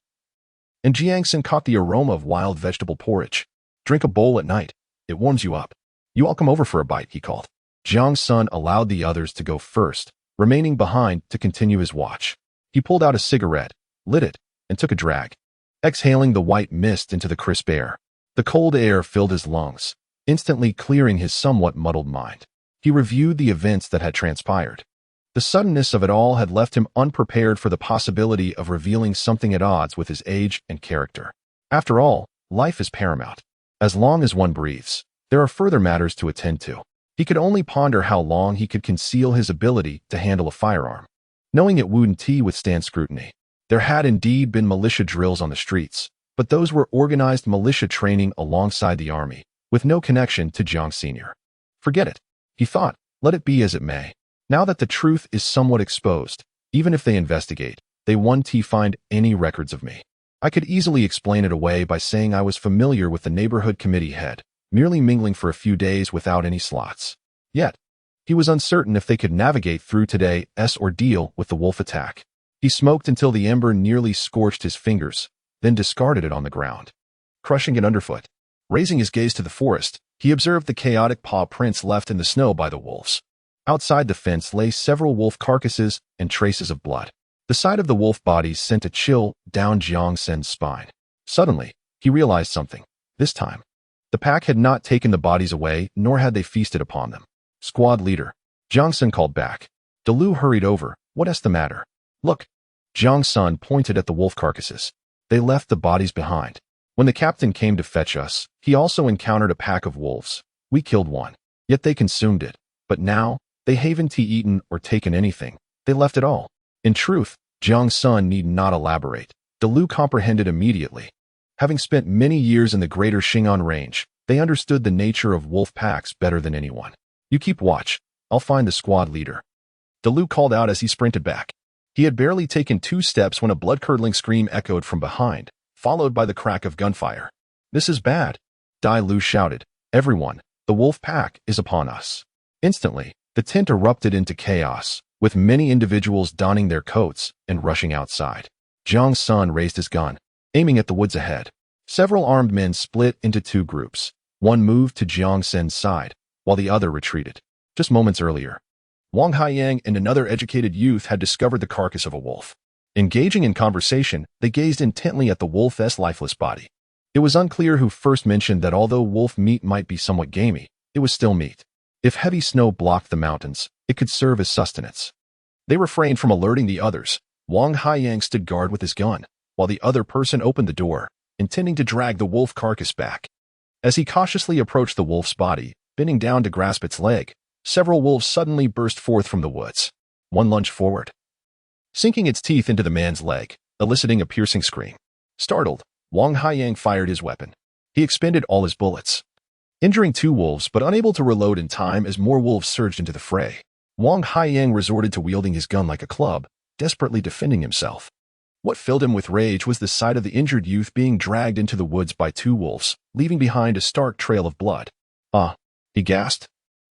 and Jiang Sen caught the aroma of wild vegetable porridge. Drink a bowl at night. It warms you up. You all come over for a bite, he called. Jiang Sen allowed the others to go first, remaining behind to continue his watch. He pulled out a cigarette, lit it, and took a drag, exhaling the white mist into the crisp air. The cold air filled his lungs, instantly clearing his somewhat muddled mind. He reviewed the events that had transpired. The suddenness of it all had left him unprepared for the possibility of revealing something at odds with his age and character. After all, life is paramount. As long as one breathes, there are further matters to attend to. He could only ponder how long he could conceal his ability to handle a firearm, knowing it wouldn't withstand scrutiny. There had indeed been militia drills on the streets, but those were organized militia training alongside the army, with no connection to Jiang Sr. Forget it, he thought, let it be as it may. Now that the truth is somewhat exposed, even if they investigate, they won't find any records of me. I could easily explain it away by saying I was familiar with the neighborhood committee head, merely mingling for a few days without any slots. Yet, he was uncertain if they could navigate through today's ordeal with the wolf attack. He smoked until the ember nearly scorched his fingers, then discarded it on the ground, crushing it underfoot. Raising his gaze to the forest, he observed the chaotic paw prints left in the snow by the wolves. Outside the fence lay several wolf carcasses and traces of blood. The sight of the wolf bodies sent a chill down Jiang Sen's spine. Suddenly, he realized something. This time, the pack had not taken the bodies away, nor had they feasted upon them. Squad leader, Jiang Sen called back. Delu hurried over. What's the matter? Look. Jiang Sen pointed at the wolf carcasses. They left the bodies behind. When the captain came to fetch us, he also encountered a pack of wolves. We killed one. Yet they consumed it. But now, they haven't eaten or taken anything. They left it all. In truth, Jiang Sen need not elaborate. Lu comprehended immediately. Having spent many years in the greater Xing'an range, they understood the nature of wolf packs better than anyone. You keep watch. I'll find the squad leader. Lu called out as he sprinted back. He had barely taken 2 steps when a blood-curdling scream echoed from behind, followed by the crack of gunfire. This is bad. Lu shouted. Everyone, the wolf pack is upon us. Instantly, the tent erupted into chaos, with many individuals donning their coats and rushing outside. Jiang Sen raised his gun, aiming at the woods ahead. Several armed men split into 2 groups. One moved to Jiang Sen's side, while the other retreated. Just moments earlier, Wang Haiyang and another educated youth had discovered the carcass of a wolf. Engaging in conversation, they gazed intently at the wolf's lifeless body. It was unclear who first mentioned that although wolf meat might be somewhat gamey, it was still meat. If heavy snow blocked the mountains, it could serve as sustenance. They refrained from alerting the others. Wang Haiyang stood guard with his gun, while the other person opened the door, intending to drag the wolf carcass back. As he cautiously approached the wolf's body, bending down to grasp its leg, several wolves suddenly burst forth from the woods. One lunged forward, sinking its teeth into the man's leg, eliciting a piercing scream. Startled, Wang Haiyang fired his weapon. He expended all his bullets, injuring 2 wolves but unable to reload in time as more wolves surged into the fray. Wang Haiyang resorted to wielding his gun like a club, desperately defending himself. What filled him with rage was the sight of the injured youth being dragged into the woods by 2 wolves, leaving behind a stark trail of blood. "Ah," he gasped,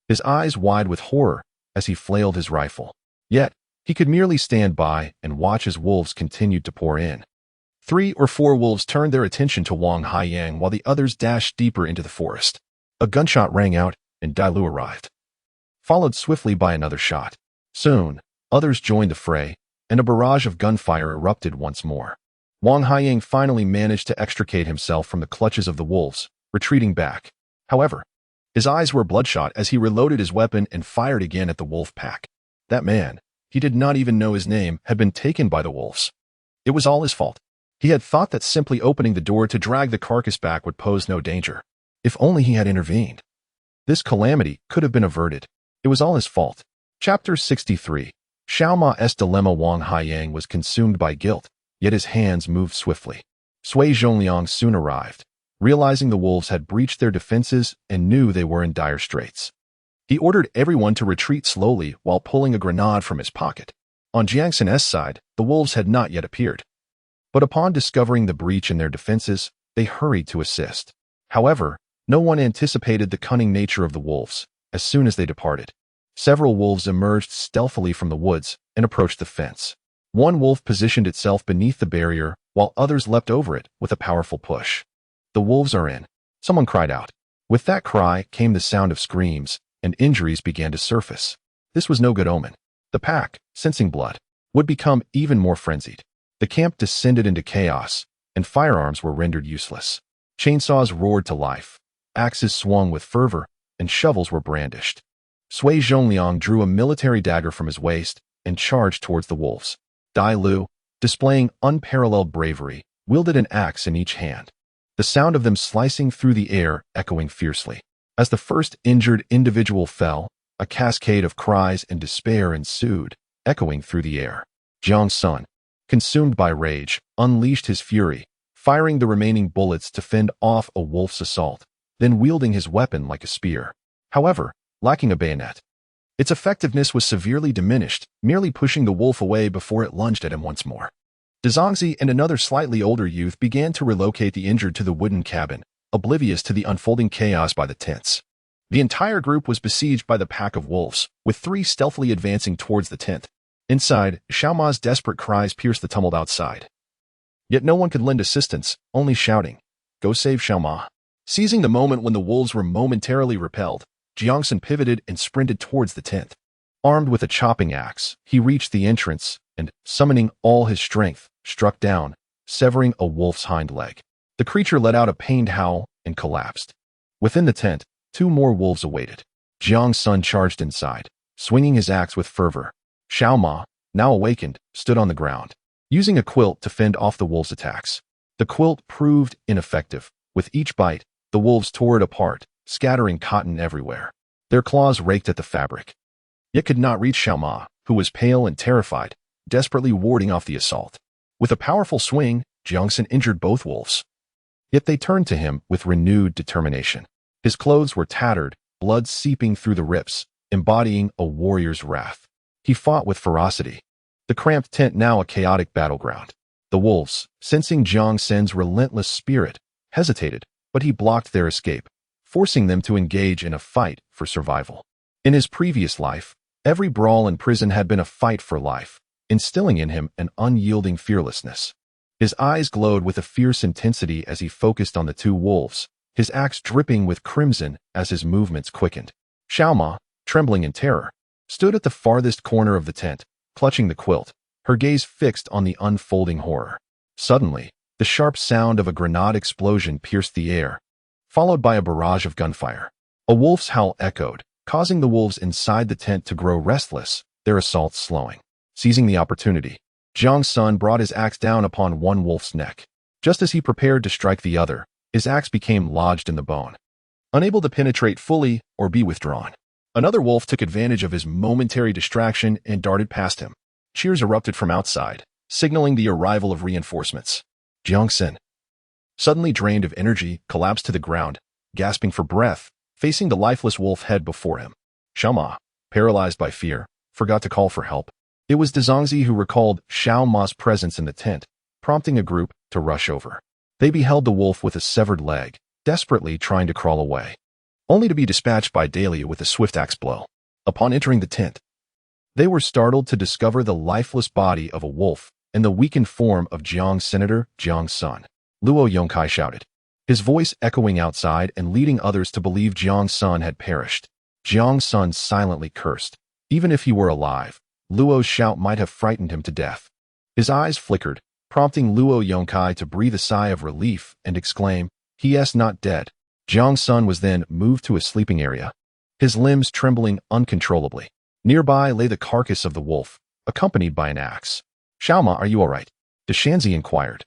his eyes wide with horror as he flailed his rifle. Yet, he could merely stand by and watch as wolves continued to pour in. 3 or 4 wolves turned their attention to Wang Haiyang while the others dashed deeper into the forest. A gunshot rang out, and Lu arrived, followed swiftly by another shot. Soon, others joined the fray, and a barrage of gunfire erupted once more. Wang Haiyang finally managed to extricate himself from the clutches of the wolves, retreating back. However, his eyes were bloodshot as he reloaded his weapon and fired again at the wolf pack. That man, he did not even know his name, had been taken by the wolves. It was all his fault. He had thought that simply opening the door to drag the carcass back would pose no danger. If only he had intervened, this calamity could have been averted. It was all his fault. Chapter 63. Xiao Ma's dilemma. Wang Haiyang was consumed by guilt, yet his hands moved swiftly. Sui Zhongliang soon arrived, realizing the wolves had breached their defenses and knew they were in dire straits. He ordered everyone to retreat slowly while pulling a grenade from his pocket. On Jiang Sen's side, the wolves had not yet appeared. But upon discovering the breach in their defenses, they hurried to assist. However, no one anticipated the cunning nature of the wolves. As soon as they departed, several wolves emerged stealthily from the woods and approached the fence. One wolf positioned itself beneath the barrier, while others leapt over it with a powerful push. "The wolves are in," someone cried out. With that cry came the sound of screams, and injuries began to surface. This was no good omen. The pack, sensing blood, would become even more frenzied. The camp descended into chaos, and firearms were rendered useless. Chainsaws roared to life, axes swung with fervor, and shovels were brandished. Sui Zhongliang drew a military dagger from his waist and charged towards the wolves. Lu, displaying unparalleled bravery, wielded an axe in each hand, the sound of them slicing through the air echoing fiercely. As the first injured individual fell, a cascade of cries and despair ensued, echoing through the air. Jiang Sen, consumed by rage, unleashed his fury, firing the remaining bullets to fend off a wolf's assault, then wielding his weapon like a spear. However, lacking a bayonet, its effectiveness was severely diminished, merely pushing the wolf away before it lunged at him once more. Zhangzi and another slightly older youth began to relocate the injured to the wooden cabin, oblivious to the unfolding chaos by the tents. The entire group was besieged by the pack of wolves, with 3 stealthily advancing towards the tent. Inside, Xiao Ma's desperate cries pierced the tumult outside. Yet no one could lend assistance, only shouting, "Go save Xiao Ma." Seizing the moment when the wolves were momentarily repelled, Jiang Sen pivoted and sprinted towards the tent. Armed with a chopping axe, he reached the entrance and, summoning all his strength, struck down, severing a wolf's hind leg. The creature let out a pained howl and collapsed. Within the tent, 2 more wolves awaited. Jiang Sen charged inside, swinging his axe with fervor. Xiao Ma, now awakened, stood on the ground. using a quilt to fend off the wolves' attacks. The quilt proved ineffective. With each bite, the wolves tore it apart, scattering cotton everywhere. Their claws raked at the fabric, yet could not reach Xiao Ma, who was pale and terrified, desperately warding off the assault. With a powerful swing, Jiang Sen injured both wolves. Yet they turned to him with renewed determination. His clothes were tattered, blood seeping through the rips, embodying a warrior's wrath. He fought with ferocity, the cramped tent now a chaotic battleground. The wolves, sensing Jiang Sen's relentless spirit, hesitated, but he blocked their escape, forcing them to engage in a fight for survival. In his previous life, every brawl in prison had been a fight for life, instilling in him an unyielding fearlessness. His eyes glowed with a fierce intensity as he focused on the two wolves, his axe dripping with crimson as his movements quickened. Xiao Ma, trembling in terror, stood at the farthest corner of the tent, clutching the quilt, her gaze fixed on the unfolding horror. Suddenly, the sharp sound of a grenade explosion pierced the air, followed by a barrage of gunfire. A wolf's howl echoed, causing the wolves inside the tent to grow restless, their assault slowing. Seizing the opportunity, Jiang Sen brought his axe down upon one wolf's neck. Just as he prepared to strike the other, his axe became lodged in the bone, unable to penetrate fully or be withdrawn. Another wolf took advantage of his momentary distraction and darted past him. Cheers erupted from outside, signaling the arrival of reinforcements. Jiang Sen, suddenly drained of energy, collapsed to the ground, gasping for breath, facing the lifeless wolf head before him. Xiao Ma, paralyzed by fear, forgot to call for help. It was Zhangzi who recalled Xiao Ma's presence in the tent, prompting a group to rush over. They beheld the wolf with a severed leg, desperately trying to crawl away, only to be dispatched by Dahlia with a swift axe blow. Upon entering the tent, they were startled to discover the lifeless body of a wolf and the weakened form of Jiang Senator Jiang Sen. Luo Yongkai shouted, his voice echoing outside and leading others to believe Jiang Sen had perished. Jiang Sen silently cursed. Even if he were alive, Luo's shout might have frightened him to death. His eyes flickered, prompting Luo Yongkai to breathe a sigh of relief and exclaim, "He is not dead." Jiang Sen was then moved to a sleeping area, his limbs trembling uncontrollably. Nearby lay the carcass of the wolf, accompanied by an axe. "Xiao Ma, are you all right?" Deshanzi inquired.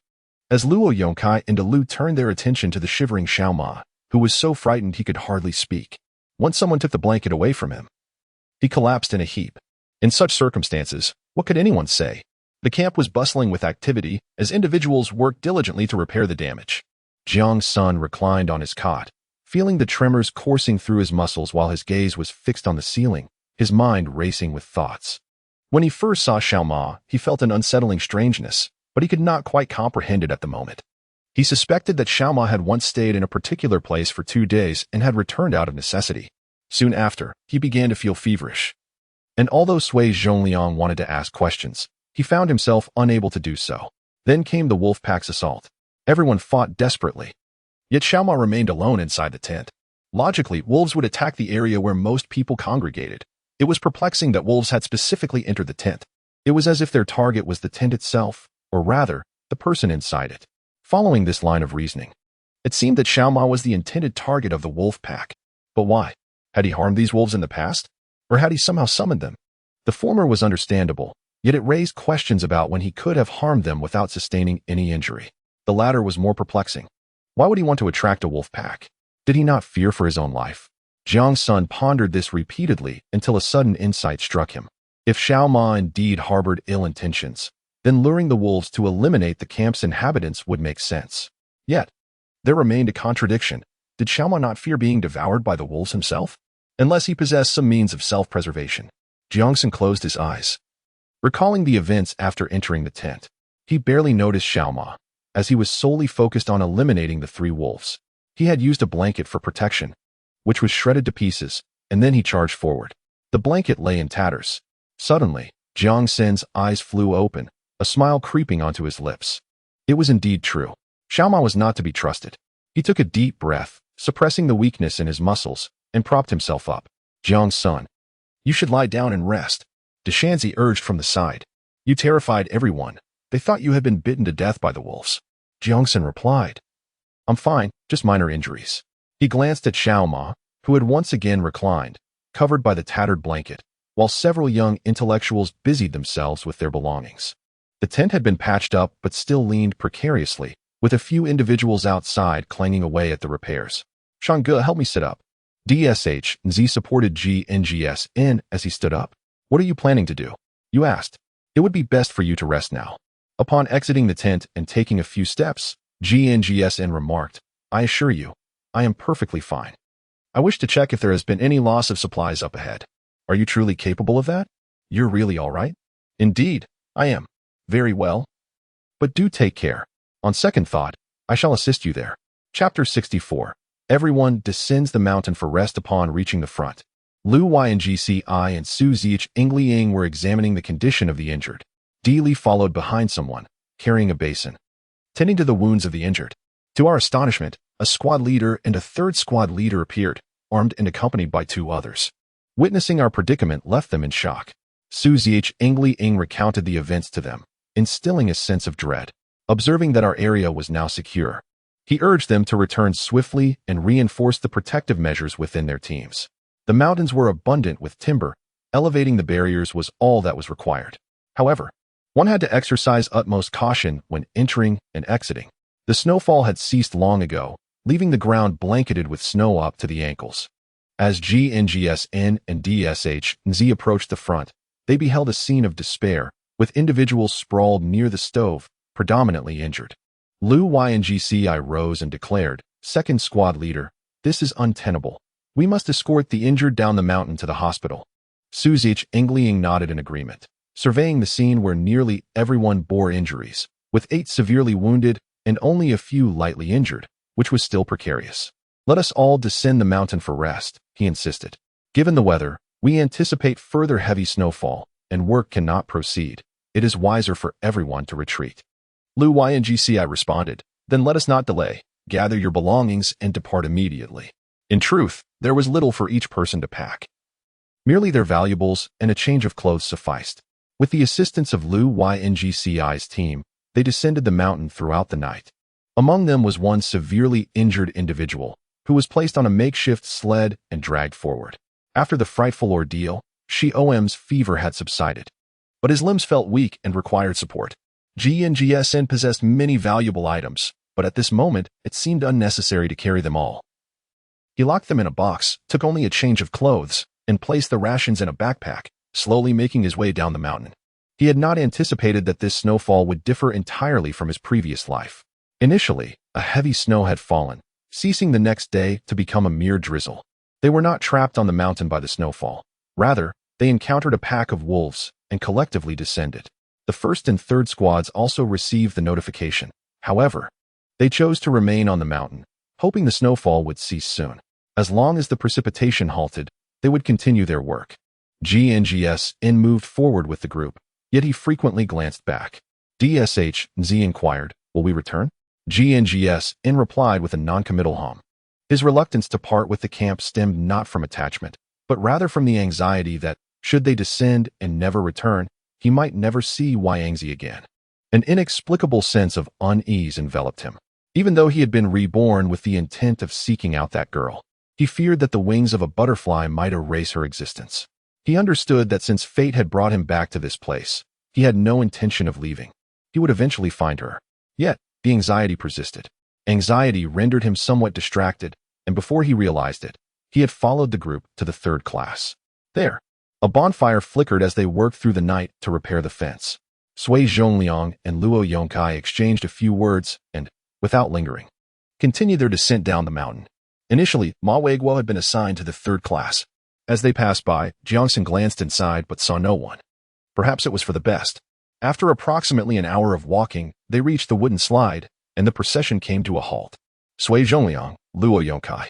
As Luo Yongkai and Lu turned their attention to the shivering Xiao Ma, who was so frightened he could hardly speak. Once someone took the blanket away from him, he collapsed in a heap. In such circumstances, what could anyone say? The camp was bustling with activity as individuals worked diligently to repair the damage. Jiang Sen reclined on his cot, feeling the tremors coursing through his muscles while his gaze was fixed on the ceiling, his mind racing with thoughts. When he first saw Xiao Ma, he felt an unsettling strangeness, but he could not quite comprehend it at the moment. He suspected that Xiao Ma had once stayed in a particular place for 2 days and had returned out of necessity. Soon after, he began to feel feverish. And although Sui Zhongliang wanted to ask questions, he found himself unable to do so. Then came the wolf pack's assault. Everyone fought desperately. Yet Xiao Ma remained alone inside the tent. Logically, wolves would attack the area where most people congregated. It was perplexing that wolves had specifically entered the tent. It was as if their target was the tent itself, or rather, the person inside it. Following this line of reasoning, it seemed that Xiao Ma was the intended target of the wolf pack. But why? Had he harmed these wolves in the past? Or had he somehow summoned them? The former was understandable, yet it raised questions about when he could have harmed them without sustaining any injury. The latter was more perplexing. Why would he want to attract a wolf pack? Did he not fear for his own life? Jiang Sen pondered this repeatedly until a sudden insight struck him. If Xiao Ma indeed harbored ill intentions, then luring the wolves to eliminate the camp's inhabitants would make sense. Yet, there remained a contradiction. Did Xiao Ma not fear being devoured by the wolves himself? Unless he possessed some means of self-preservation. Jiang Sen closed his eyes, recalling the events after entering the tent. He barely noticed Xiao Ma, as he was solely focused on eliminating the 3 wolves. He had used a blanket for protection, which was shredded to pieces, and then he charged forward. The blanket lay in tatters. Suddenly, Jiang Sen's eyes flew open, a smile creeping onto his lips. It was indeed true. Xiao Ma was not to be trusted. He took a deep breath, suppressing the weakness in his muscles, and propped himself up. "Jiang Sen, you should lie down and rest," Deshanzi urged from the side. "You terrified everyone. They thought you had been bitten to death by the wolves." Jiang Sen replied, "I'm fine, just minor injuries." He glanced at Xiao Ma, who had once again reclined, covered by the tattered blanket, while several young intellectuals busied themselves with their belongings. The tent had been patched up but still leaned precariously, with a few individuals outside clanging away at the repairs. Shangge, help me sit up. Z supported Jiang as he stood up. What are you planning to do? You asked. It would be best for you to rest now. Upon exiting the tent and taking a few steps, Jiang remarked, I assure you, I am perfectly fine. I wish to check if there has been any loss of supplies up ahead. Are you truly capable of that? You're really all right? Indeed, I am. Very well. But do take care. On second thought, I shall assist you there. Chapter 64. Everyone descends the mountain for rest upon reaching the front. Lu Yingci and Su Jiang were examining the condition of the injured. Li followed behind someone, carrying a basin, tending to the wounds of the injured. To our astonishment, a squad leader and a third squad leader appeared, armed and accompanied by two others. Witnessing our predicament left them in shock. Su Jiang recounted the events to them, instilling a sense of dread. Observing that our area was now secure, he urged them to return swiftly and reinforce the protective measures within their teams. The mountains were abundant with timber. Elevating the barriers was all that was required. However, one had to exercise utmost caution when entering and exiting. The snowfall had ceased long ago, leaving the ground blanketed with snow up to the ankles. As Jiang and DSHZ approached the front, they beheld a scene of despair, with individuals sprawled near the stove, predominantly injured. Lu Yingci rose and declared, Second squad leader, this is untenable. We must escort the injured down the mountain to the hospital. Su Jiang nodded in agreement, surveying the scene where nearly everyone bore injuries, with 8 severely wounded and only a few lightly injured, which was still precarious. Let us all descend the mountain for rest, he insisted. Given the weather, we anticipate further heavy snowfall, and work cannot proceed. It is wiser for everyone to retreat. Lu Yingci responded, then let us not delay. Gather your belongings and depart immediately. In truth, there was little for each person to pack. Merely their valuables and a change of clothes sufficed. With the assistance of Lu Yingci's team, they descended the mountain throughout the night. Among them was one severely injured individual, who was placed on a makeshift sled and dragged forward. After the frightful ordeal, Xiom's fever had subsided, but his limbs felt weak and required support. Jiang Sen possessed many valuable items, but at this moment, it seemed unnecessary to carry them all. He locked them in a box, took only a change of clothes, and placed the rations in a backpack, slowly making his way down the mountain. He had not anticipated that this snowfall would differ entirely from his previous life. Initially, a heavy snow had fallen, ceasing the next day to become a mere drizzle. They were not trapped on the mountain by the snowfall. Rather, they encountered a pack of wolves and collectively descended. The first and third squads also received the notification. However, they chose to remain on the mountain, hoping the snowfall would cease soon. As long as the precipitation halted, they would continue their work. Jiang moved forward with the group, yet he frequently glanced back. DSHZ inquired, will we return? Jiang replied with a non-committal hum. His reluctance to part with the camp stemmed not from attachment, but rather from the anxiety that, should they descend and never return, he might never see Yangzi again. An inexplicable sense of unease enveloped him. Even though he had been reborn with the intent of seeking out that girl, he feared that the wings of a butterfly might erase her existence. He understood that since fate had brought him back to this place, he had no intention of leaving. He would eventually find her. Yet, the anxiety persisted. Anxiety rendered him somewhat distracted, and before he realized it, he had followed the group to the third class. There, a bonfire flickered as they worked through the night to repair the fence. Sui Zhongliang and Luo Yongkai exchanged a few words and, without lingering, continued their descent down the mountain. Initially, Ma Weiguo had been assigned to the third class. As they passed by, Jiang Sen glanced inside but saw no one. Perhaps it was for the best. After approximately an hour of walking, they reached the wooden slide, and the procession came to a halt. Sui Zhongliang, Luo Yongkai,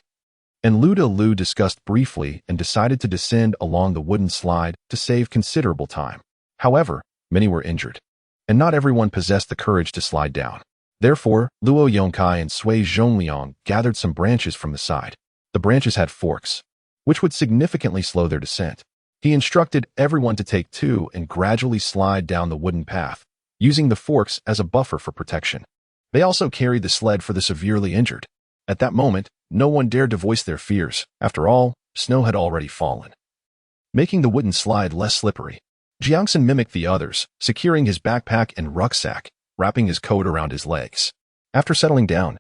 and Lu discussed briefly and decided to descend along the wooden slide to save considerable time. However, many were injured, and not everyone possessed the courage to slide down. Therefore, Luo Yongkai and Sui Zhongliang gathered some branches from the side. The branches had forks, which would significantly slow their descent. He instructed everyone to take 2 and gradually slide down the wooden path, using the forks as a buffer for protection. They also carried the sled for the severely injured. At that moment, no one dared to voice their fears. After all, snow had already fallen, making the wooden slide less slippery. Jiang Sen mimicked the others, securing his backpack and rucksack, wrapping his coat around his legs. After settling down,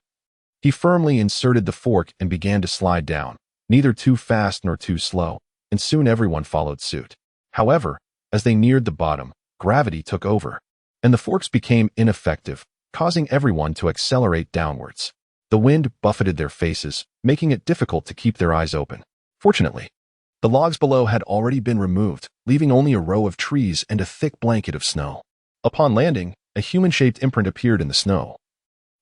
he firmly inserted the fork and began to slide down, neither too fast nor too slow, and soon everyone followed suit. However, as they neared the bottom, gravity took over, and the forks became ineffective, causing everyone to accelerate downwards. The wind buffeted their faces, making it difficult to keep their eyes open. Fortunately, the logs below had already been removed, leaving only a row of trees and a thick blanket of snow. Upon landing, a human-shaped imprint appeared in the snow,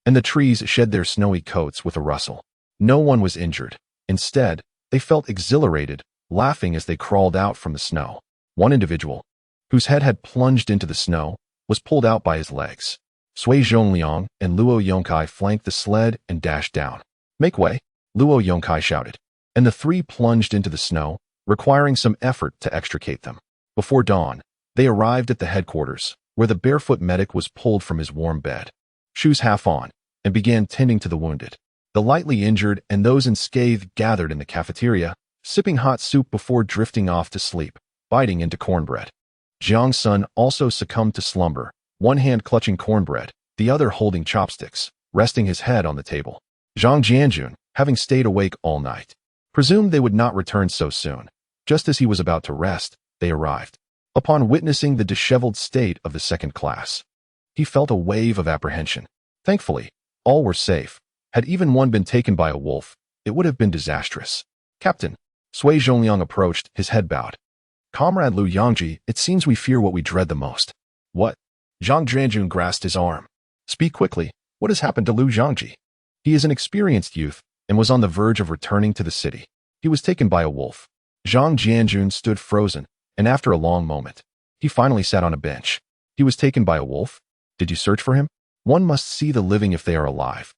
and the trees shed their snowy coats with a rustle. No one was injured. Instead, they felt exhilarated, laughing as they crawled out from the snow. One individual, whose head had plunged into the snow, was pulled out by his legs. Sui Zhongliang and Luo Yongkai flanked the sled and dashed down. "Make way," Luo Yongkai shouted, and the three plunged into the snow, requiring some effort to extricate them. Before dawn, they arrived at the headquarters, where the barefoot medic was pulled from his warm bed, shoes half on, and began tending to the wounded. The lightly injured and those unscathed gathered in the cafeteria, sipping hot soup before drifting off to sleep, biting into cornbread. Jiang Sen also succumbed to slumber, one hand clutching cornbread, the other holding chopsticks, resting his head on the table. Zhang Jianjun, having stayed awake all night, presumed they would not return so soon. Just as he was about to rest, they arrived. Upon witnessing the disheveled state of the second class, he felt a wave of apprehension. Thankfully, all were safe. Had even one been taken by a wolf, it would have been disastrous. "Captain," Sui Zhongliang approached, his head bowed. "Comrade Lu Yangji, it seems we fear what we dread the most." "What?" Zhang Jianjun grasped his arm. "Speak quickly. What has happened to Lu Yangji?" "He is an experienced youth and was on the verge of returning to the city. He was taken by a wolf." Zhang Jianjun stood frozen, and after a long moment, he finally sat on a bench. "He was taken by a wolf? Did you search for him? One must see the living if they are alive,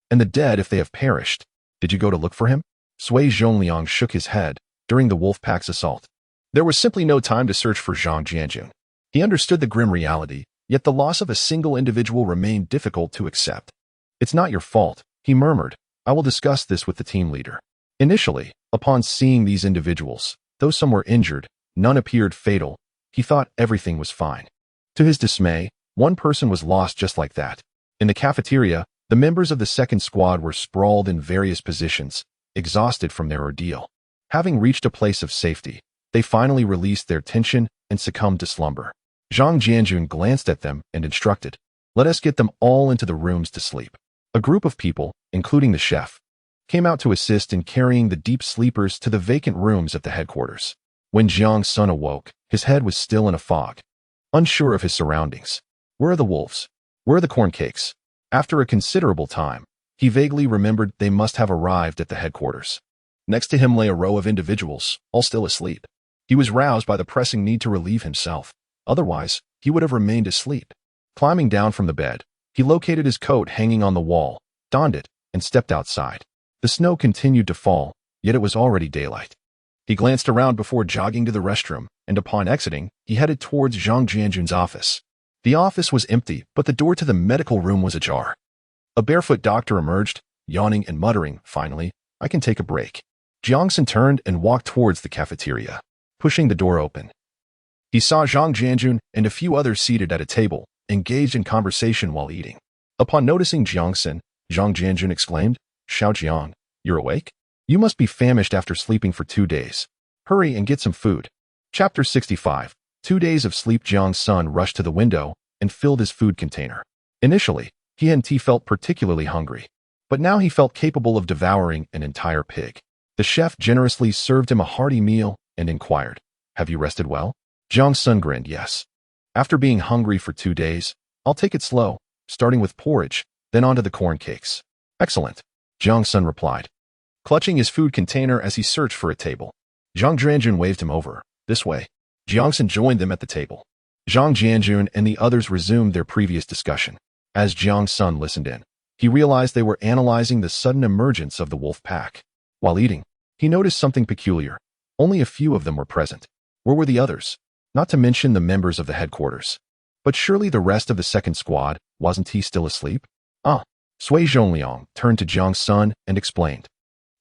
and the dead if they have perished. Did you go to look for him?" Sui Zhongliang shook his head during the wolf pack's assault. There was simply no time to search for Zhang Jianjun. He understood the grim reality, yet the loss of a single individual remained difficult to accept. "It's not your fault," he murmured. "I will discuss this with the team leader." Initially, upon seeing these individuals, though some were injured, none appeared fatal. He thought everything was fine. To his dismay, one person was lost just like that. In the cafeteria, the members of the second squad were sprawled in various positions, exhausted from their ordeal. Having reached a place of safety, they finally released their tension and succumbed to slumber. Zhang Jianjun glanced at them and instructed, "Let us get them all into the rooms to sleep." A group of people, including the chef, came out to assist in carrying the deep sleepers to the vacant rooms at the headquarters. When Jiang Sen awoke, his head was still in a fog, unsure of his surroundings. Where are the wolves? Where are the corn cakes? After a considerable time, he vaguely remembered they must have arrived at the headquarters. Next to him lay a row of individuals, all still asleep. He was roused by the pressing need to relieve himself. Otherwise, he would have remained asleep. Climbing down from the bed, he located his coat hanging on the wall, donned it, and stepped outside. The snow continued to fall, yet it was already daylight. He glanced around before jogging to the restroom, and upon exiting, he headed towards Zhang Jianjun's office. The office was empty, but the door to the medical room was ajar. A barefoot doctor emerged, yawning and muttering, "Finally, I can take a break." Jiang Sen turned and walked towards the cafeteria, pushing the door open. He saw Zhang Jianjun and a few others seated at a table, engaged in conversation while eating. Upon noticing Jiang Sen, Zhang Jianjun exclaimed, "Xiao Jiang, you're awake? You must be famished after sleeping for 2 days. Hurry and get some food." Chapter 65. 2 days of sleep. Jiang Sen rushed to the window and filled his food container. Initially, he felt particularly hungry, but now he felt capable of devouring an entire pig. The chef generously served him a hearty meal and inquired, "Have you rested well?" Jiang Sen grinned, "Yes. After being hungry for 2 days, I'll take it slow, starting with porridge, then onto the corn cakes." "Excellent," Jiang Sen replied, clutching his food container as he searched for a table. Zhang Jianjun waved him over. "This way." Jiang Sen joined them at the table. Zhang Jianjun and the others resumed their previous discussion. As Jiang Sen listened in, he realized they were analyzing the sudden emergence of the wolf pack. While eating, he noticed something peculiar. Only a few of them were present. Where were the others? Not to mention the members of the headquarters. But surely the rest of the second squad, wasn't he still asleep? Sui Zhongliang turned to Jiang Sen and explained.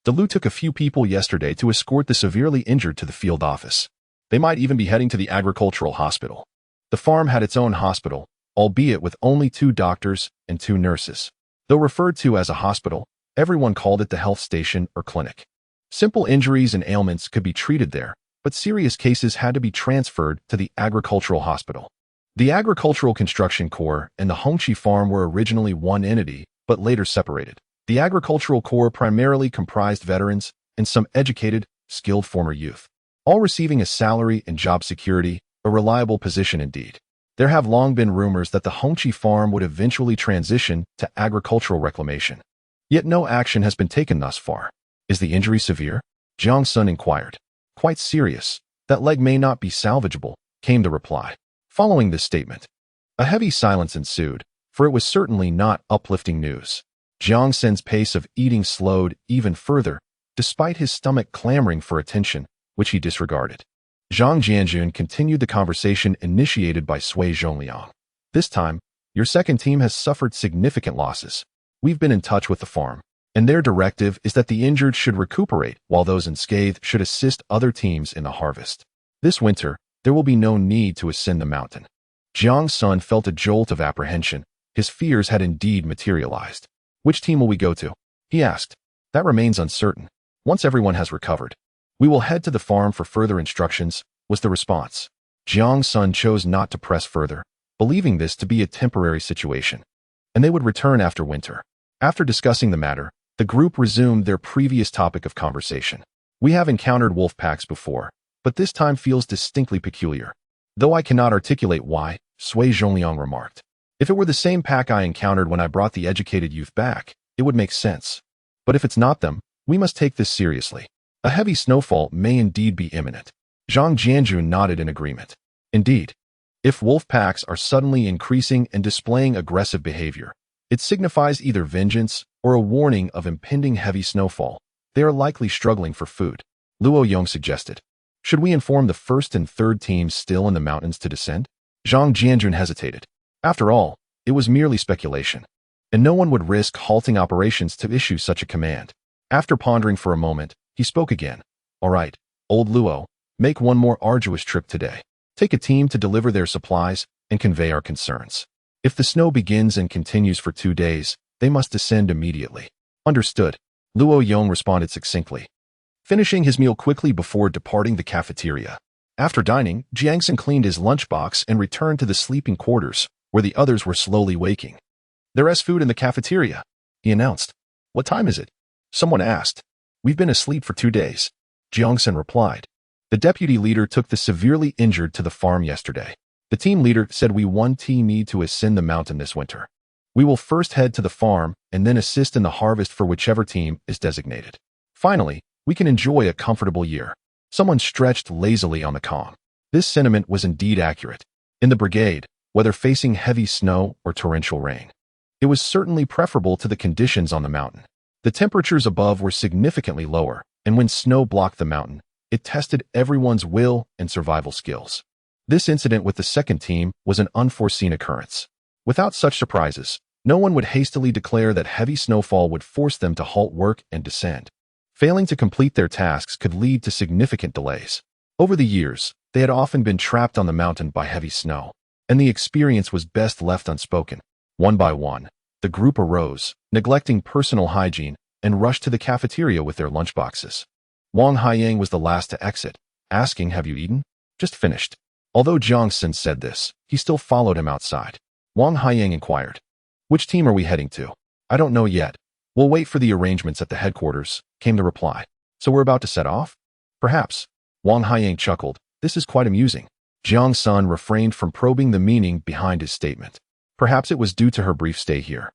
"Lu took a few people yesterday to escort the severely injured to the field office. They might even be heading to the agricultural hospital. The farm had its own hospital, albeit with only 2 doctors and 2 nurses. Though referred to as a hospital, everyone called it the health station or clinic. Simple injuries and ailments could be treated there, but serious cases had to be transferred to the agricultural hospital. The Agricultural Construction Corps and the Hongqi Farm were originally one entity, but later separated. The Agricultural Corps primarily comprised veterans and some educated, skilled former youth, all receiving a salary and job security, a reliable position indeed. There have long been rumors that the Hongqi Farm would eventually transition to agricultural reclamation. Yet no action has been taken thus far. Is the injury severe? Jiang Sen inquired. Quite serious. That leg may not be salvageable, came the reply. Following this statement, a heavy silence ensued, for it was certainly not uplifting news. Jiang Sen's pace of eating slowed even further, despite his stomach clamoring for attention, which he disregarded. Zhang Jianjun continued the conversation initiated by Sui Zhongliang. This time, your second team has suffered significant losses. We've been in touch with the farm, and their directive is that the injured should recuperate while those unscathed should assist other teams in the harvest. This winter, there will be no need to ascend the mountain. Jiang Sen felt a jolt of apprehension. His fears had indeed materialized. Which team will we go to? He asked. That remains uncertain. Once everyone has recovered, we will head to the farm for further instructions, was the response. Jiang Sen chose not to press further, believing this to be a temporary situation, and they would return after winter. After discussing the matter, the group resumed their previous topic of conversation. We have encountered wolf packs before, but this time feels distinctly peculiar. Though I cannot articulate why, Sui Zhongliang remarked. If it were the same pack I encountered when I brought the educated youth back, it would make sense. But if it's not them, we must take this seriously. A heavy snowfall may indeed be imminent. Zhang Jianjun nodded in agreement. Indeed, if wolf packs are suddenly increasing and displaying aggressive behavior, it signifies either vengeance or a warning of impending heavy snowfall. They are likely struggling for food. Luo Yong suggested. Should we inform the first and third teams still in the mountains to descend? Zhang Jianjun hesitated. After all, it was merely speculation, and no one would risk halting operations to issue such a command. After pondering for a moment, he spoke again. All right, old Luo, make one more arduous trip today. Take a team to deliver their supplies and convey our concerns. If the snow begins and continues for 2 days, they must descend immediately. Understood, Luo Yong responded succinctly, finishing his meal quickly before departing the cafeteria. After dining, Jiang Sen cleaned his lunchbox and returned to the sleeping quarters, where the others were slowly waking. There is food in the cafeteria, he announced. What time is it? Someone asked. We've been asleep for 2 days, Jiang Sen replied. The deputy leader took the severely injured to the farm yesterday. The team leader said we one team need to ascend the mountain this winter. We will first head to the farm and then assist in the harvest for whichever team is designated. Finally, we can enjoy a comfortable year. Someone stretched lazily on the calm. This sentiment was indeed accurate. In the brigade, whether facing heavy snow or torrential rain, it was certainly preferable to the conditions on the mountain. The temperatures above were significantly lower, and when snow blocked the mountain, it tested everyone's will and survival skills. This incident with the second team was an unforeseen occurrence. Without such surprises, no one would hastily declare that heavy snowfall would force them to halt work and descend. Failing to complete their tasks could lead to significant delays. Over the years, they had often been trapped on the mountain by heavy snow, and the experience was best left unspoken. One by one, the group arose, neglecting personal hygiene, and rushed to the cafeteria with their lunchboxes. Wang Haiyang was the last to exit, asking, "Have you eaten?" "Just finished." Although Jiang Sen said this, he still followed him outside. Wang Haiyang inquired, "Which team are we heading to?" "I don't know yet. We'll wait for the arrangements at the headquarters," came the reply. "So we're about to set off?" "Perhaps." Wang Haiyang chuckled. "This is quite amusing." Jiang Sen refrained from probing the meaning behind his statement. Perhaps it was due to her brief stay here,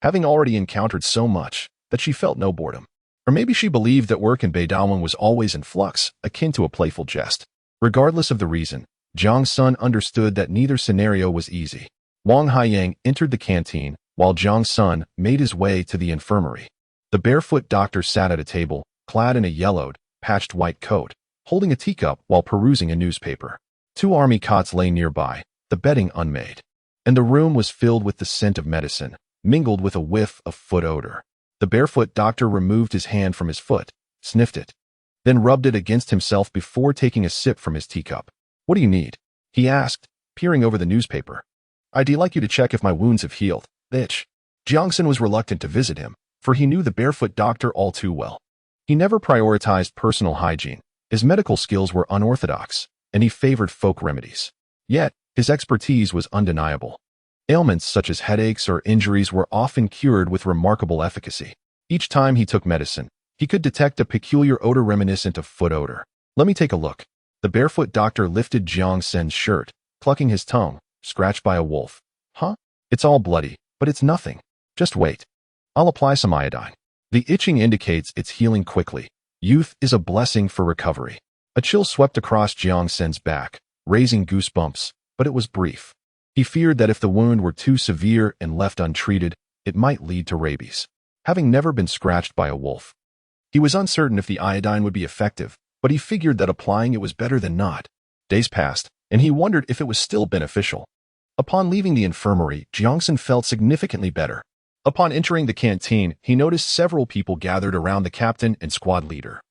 having already encountered so much that she felt no boredom. Or maybe she believed that work in Beidahuang was always in flux, akin to a playful jest. Regardless of the reason, Jiang Sen understood that neither scenario was easy. Wang Haiyang entered the canteen, while Jiang Sen made his way to the infirmary. The barefoot doctor sat at a table, clad in a yellowed, patched white coat, holding a teacup while perusing a newspaper. 2 army cots lay nearby, the bedding unmade, and the room was filled with the scent of medicine, mingled with a whiff of foot odor. The barefoot doctor removed his hand from his foot, sniffed it, then rubbed it against himself before taking a sip from his teacup. "What do you need?" he asked, peering over the newspaper. "I'd like you to check if my wounds have healed. Itch." Jiang Sen was reluctant to visit him, for he knew the barefoot doctor all too well. He never prioritized personal hygiene. His medical skills were unorthodox, and he favored folk remedies. Yet, his expertise was undeniable. Ailments such as headaches or injuries were often cured with remarkable efficacy. Each time he took medicine, he could detect a peculiar odor reminiscent of foot odor. "Let me take a look." The barefoot doctor lifted Jiang Sen's shirt, clucking his tongue, scratched by a wolf. "Huh? It's all bloody, but it's nothing. Just wait. I'll apply some iodine." The itching indicates it's healing quickly. Youth is a blessing for recovery. A chill swept across Jiang Sen's back, raising goosebumps, but it was brief. He feared that if the wound were too severe and left untreated, it might lead to rabies. Having never been scratched by a wolf, he was uncertain if the iodine would be effective, but he figured that applying it was better than not. Days passed, and he wondered if it was still beneficial. Upon leaving the infirmary, Jiang Sen felt significantly better. Upon entering the canteen, he noticed several people gathered around the captain and squad leader,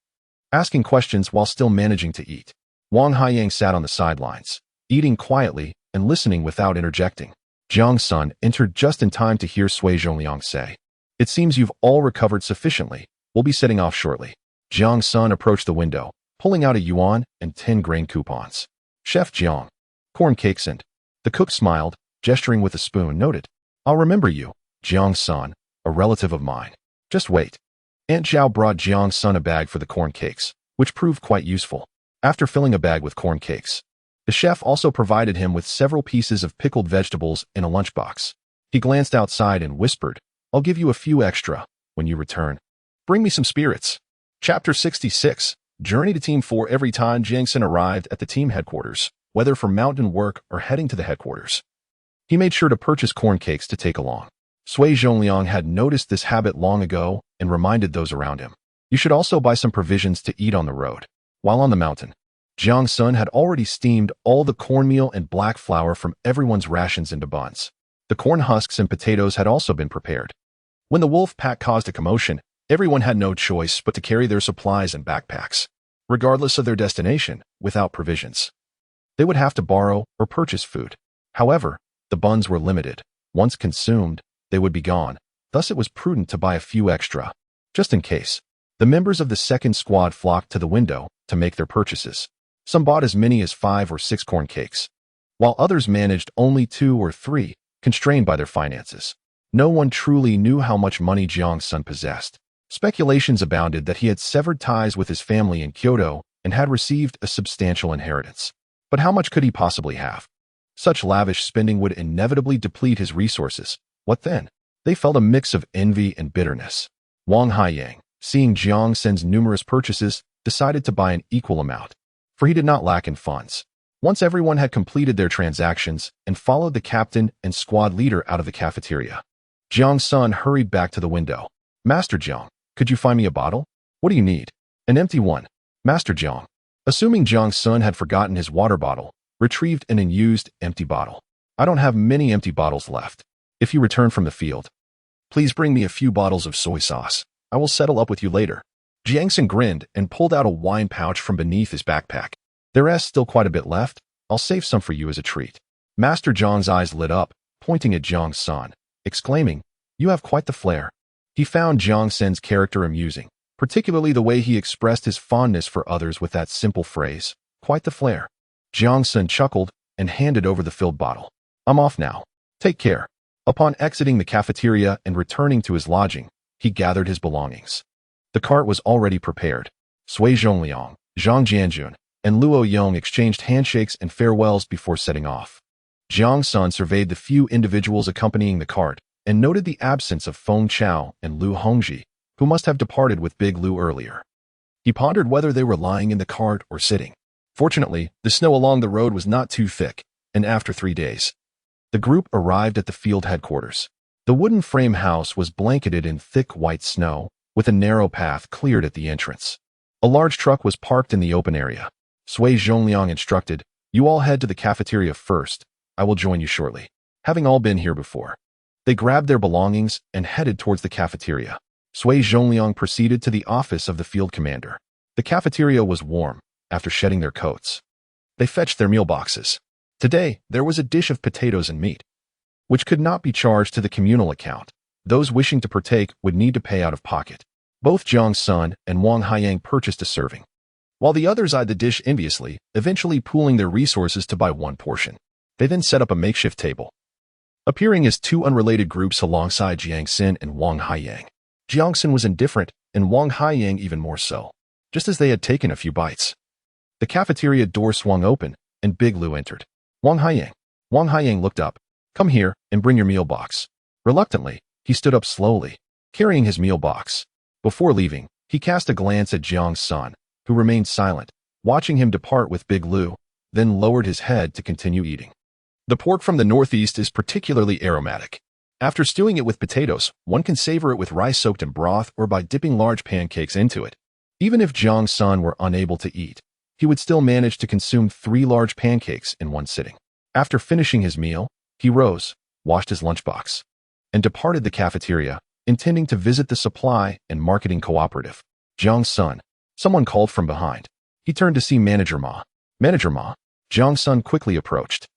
asking questions while still managing to eat. Wang Haiyang sat on the sidelines, eating quietly and listening without interjecting. Jiang Sen entered just in time to hear Sui Zhongliang say, "It seems you've all recovered sufficiently. We'll be setting off shortly." Jiang Sen approached the window, pulling out a yuan and 10 grain coupons. "Chef Jiang, corn cakes and..." The cook smiled, gesturing with a spoon, noted, "I'll remember you, Jiang Sen, a relative of mine. Just wait." Aunt Zhao brought Jiang Sen a bag for the corn cakes, which proved quite useful. After filling a bag with corn cakes, the chef also provided him with several pieces of pickled vegetables in a lunchbox. He glanced outside and whispered, "I'll give you a few extra when you return. Bring me some spirits." Chapter 66. Journey to Team 4. Every time Jiang Sen arrived at the team headquarters, whether for mountain work or heading to the headquarters, he made sure to purchase corn cakes to take along. Sui Zhongliang had noticed this habit long ago and reminded those around him. You should also buy some provisions to eat on the road. While on the mountain, Jiang Sen had already steamed all the cornmeal and black flour from everyone's rations into buns. The corn husks and potatoes had also been prepared. When the wolf pack caused a commotion, everyone had no choice but to carry their supplies in backpacks. Regardless of their destination, without provisions, they would have to borrow or purchase food. However, the buns were limited. Once consumed, they would be gone. Thus it was prudent to buy a few extra, just in case. The members of the second squad flocked to the window to make their purchases. Some bought as many as 5 or 6 corn cakes, while others managed only 2 or 3, constrained by their finances. No one truly knew how much money Jiang Sen possessed. Speculations abounded that he had severed ties with his family in Kyoto and had received a substantial inheritance. But how much could he possibly have? Such lavish spending would inevitably deplete his resources. What then? They felt a mix of envy and bitterness. Wang Haiyang, seeing Jiang Sen's numerous purchases, decided to buy an equal amount, for he did not lack in funds. Once everyone had completed their transactions and followed the captain and squad leader out of the cafeteria, Jiang Sen hurried back to the window. "Master Jiang, could you find me a bottle?" "What do you need?" "An empty one, Master Jiang." Assuming Jiang Sen had forgotten his water bottle, retrieved an unused empty bottle. "I don't have many empty bottles left. If you return from the field, please bring me a few bottles of soy sauce. I will settle up with you later." Jiang Sen grinned and pulled out a wine pouch from beneath his backpack. "There's still quite a bit left. I'll save some for you as a treat." Master Jiang's eyes lit up, pointing at Jiang Sen, exclaiming, "You have quite the flair." He found Jiang Sen's character amusing, particularly the way he expressed his fondness for others with that simple phrase, "Quite the flair." Jiang Sen chuckled and handed over the filled bottle. "I'm off now. Take care." Upon exiting the cafeteria and returning to his lodging, he gathered his belongings. The cart was already prepared. Sui Zhongliang, Zhang Jianjun, and Luo Yong exchanged handshakes and farewells before setting off. Jiang Sen surveyed the few individuals accompanying the cart and noted the absence of Feng Chao and Lu Hongji, who must have departed with Big Lu earlier. He pondered whether they were lying in the cart or sitting. Fortunately, the snow along the road was not too thick, and after 3 days, the group arrived at the field headquarters. The wooden frame house was blanketed in thick white snow, with a narrow path cleared at the entrance. A large truck was parked in the open area. Sui Zhongliang instructed, "You all head to the cafeteria first. I will join you shortly." Having all been here before, they grabbed their belongings and headed towards the cafeteria. Sui Zhongliang proceeded to the office of the field commander. The cafeteria was warm after shedding their coats. They fetched their meal boxes. Today, there was a dish of potatoes and meat, which could not be charged to the communal account. Those wishing to partake would need to pay out of pocket. Both Jiang Sen and Wang Haiyang purchased a serving, while the others eyed the dish enviously, eventually pooling their resources to buy one portion. They then set up a makeshift table, appearing as two unrelated groups alongside Jiang Sen and Wang Haiyang. Jiang Sen was indifferent, and Wang Haiyang even more so, just as they had taken a few bites. The cafeteria door swung open, and Big Lu entered. Wang Haiyang looked up. "Come here and bring your meal box." Reluctantly, he stood up slowly, carrying his meal box. Before leaving, he cast a glance at Jiang Sen, who remained silent, watching him depart with Big Lu, then lowered his head to continue eating. The pork from the northeast is particularly aromatic. After stewing it with potatoes, one can savor it with rice soaked in broth or by dipping large pancakes into it. Even if Jiang Sen were unable to eat, he would still manage to consume 3 large pancakes in one sitting. After finishing his meal, he rose, washed his lunchbox, and departed the cafeteria, intending to visit the supply and marketing cooperative. Jiang Sen. Someone called from behind. He turned to see Manager Ma. "Manager Ma." Jiang Sen quickly approached.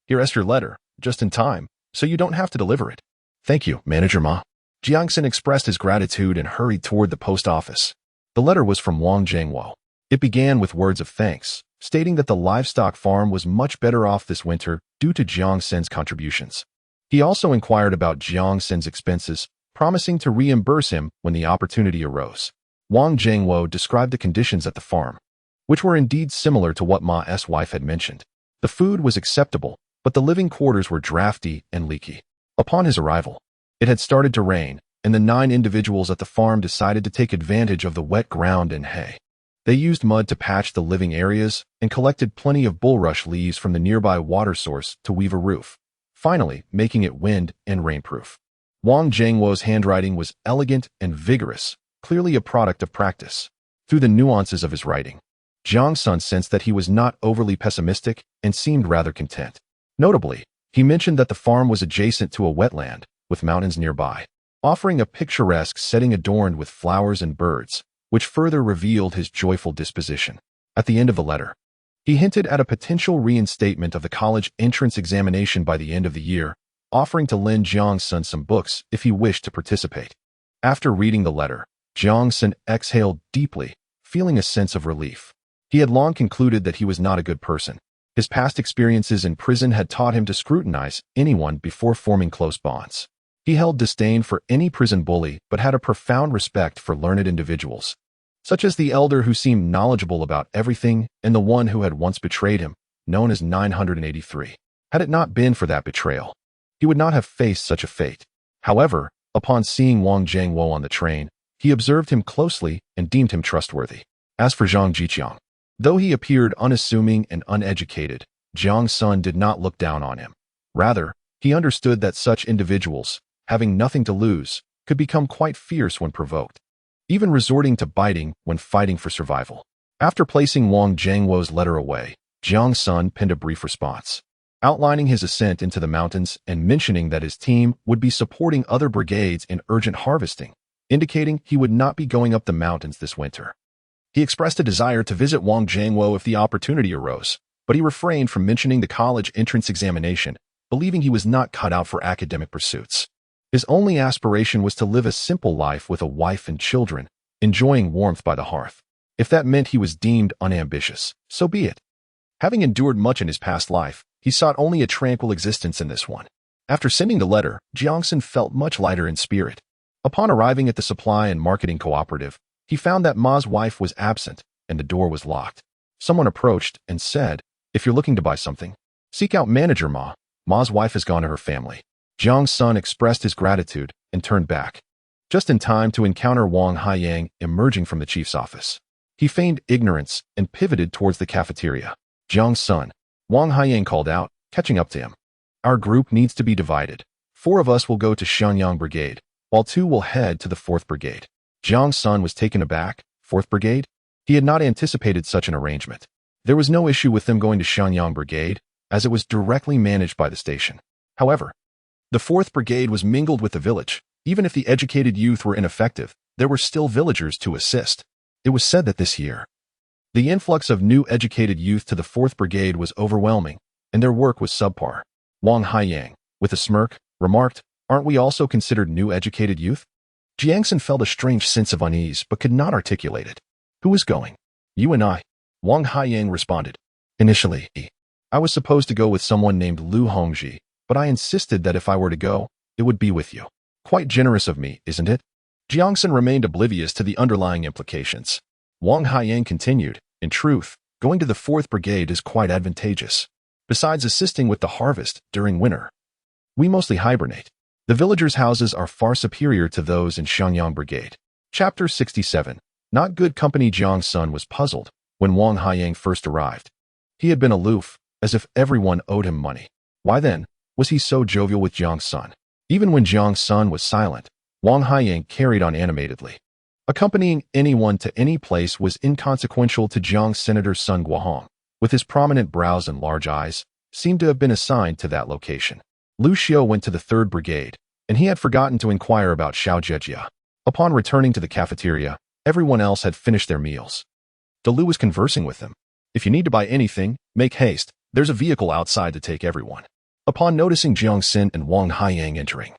"Here's your letter, just in time, so you don't have to deliver it." "Thank you, Manager Ma." Jiang Sen expressed his gratitude and hurried toward the post office. The letter was from Wang Jiangwo. It began with words of thanks, stating that the livestock farm was much better off this winter due to Jiang Sen's contributions. He also inquired about Jiang Sen's expenses, promising to reimburse him when the opportunity arose. Wang Jiangwo described the conditions at the farm, which were indeed similar to what Ma's wife had mentioned. The food was acceptable, but the living quarters were drafty and leaky. Upon his arrival, it had started to rain, and the 9 individuals at the farm decided to take advantage of the wet ground and hay. They used mud to patch the living areas and collected plenty of bulrush leaves from the nearby water source to weave a roof, finally making it wind and rainproof. Wang Jiangwo's handwriting was elegant and vigorous, clearly a product of practice. Through the nuances of his writing, Jiang Sen sensed that he was not overly pessimistic and seemed rather content. Notably, he mentioned that the farm was adjacent to a wetland, with mountains nearby, offering a picturesque setting adorned with flowers and birds, which further revealed his joyful disposition. At the end of the letter, he hinted at a potential reinstatement of the college entrance examination by the end of the year, offering to lend Jiang Sen some books if he wished to participate. After reading the letter, Jiang Sen exhaled deeply, feeling a sense of relief. He had long concluded that he was not a good person. His past experiences in prison had taught him to scrutinize anyone before forming close bonds. He held disdain for any prison bully but had a profound respect for learned individuals, such as the elder who seemed knowledgeable about everything and the one who had once betrayed him, known as 983. Had it not been for that betrayal, he would not have faced such a fate. However, upon seeing Wang Jiangwo on the train, he observed him closely and deemed him trustworthy. As for Zhang Jiqiang, though he appeared unassuming and uneducated, Jiang Sen did not look down on him. Rather, he understood that such individuals, having nothing to lose, could become quite fierce when provoked, even resorting to biting when fighting for survival. After placing Wang Jiangwo's letter away, Jiang Sen penned a brief response, outlining his ascent into the mountains and mentioning that his team would be supporting other brigades in urgent harvesting, indicating he would not be going up the mountains this winter. He expressed a desire to visit Wang Jiangwo if the opportunity arose, but he refrained from mentioning the college entrance examination, believing he was not cut out for academic pursuits. His only aspiration was to live a simple life with a wife and children, enjoying warmth by the hearth. If that meant he was deemed unambitious, so be it. Having endured much in his past life, he sought only a tranquil existence in this one. After sending the letter, Jiang Sen felt much lighter in spirit. Upon arriving at the supply and marketing cooperative, he found that Ma's wife was absent and the door was locked. Someone approached and said, "If you're looking to buy something, seek out Manager Ma. Ma's wife has gone to her family." Jiang Sen expressed his gratitude and turned back, just in time to encounter Wang Haiyang emerging from the chief's office. He feigned ignorance and pivoted towards the cafeteria. "Jiang Sen," Wang Haiyang called out, catching up to him. "Our group needs to be divided. 4 of us will go to Shenyang Brigade, while 2 will head to the 4th Brigade." Jiang Sen was taken aback. 4th Brigade? He had not anticipated such an arrangement. There was no issue with them going to Shenyang Brigade, as it was directly managed by the station. However, the 4th Brigade was mingled with the village. Even if the educated youth were ineffective, there were still villagers to assist. It was said that this year, The influx of new educated youth to the 4th Brigade was overwhelming, and their work was subpar. Wang Haiyang, with a smirk, remarked, "Aren't we also considered new educated youth?" Jiang Sen felt a strange sense of unease but could not articulate it. "Who is going?" "You and I," Wang Haiyang responded. "Initially, I was supposed to go with someone named Lu Hongji, but I insisted that if I were to go, it would be with you. Quite generous of me, isn't it?" Jiang Sen remained oblivious to the underlying implications. Wang Haiyang continued, "In truth, going to the 4th Brigade is quite advantageous. Besides assisting with the harvest during winter, we mostly hibernate. The villagers' houses are far superior to those in Xiangyang Brigade." Chapter 67. Not good company. Jiang Sen was puzzled when Wang Haiyang first arrived. He had been aloof, as if everyone owed him money. Why then was he so jovial with Jiang Sen? Even when Jiang Sen was silent, Wang Haiyang carried on animatedly. Accompanying anyone to any place was inconsequential to Jiang. Senator Sun Guohong, with his prominent brows and large eyes, seemed to have been assigned to that location. Lu Xiu went to the 3rd Brigade, and he had forgotten to inquire about Xiao Jejia. Upon returning to the cafeteria, everyone else had finished their meals. Lu was conversing with him. "If you need to buy anything, make haste. There's a vehicle outside to take everyone." Upon noticing Jiang Sen and Wang Haiyang entering,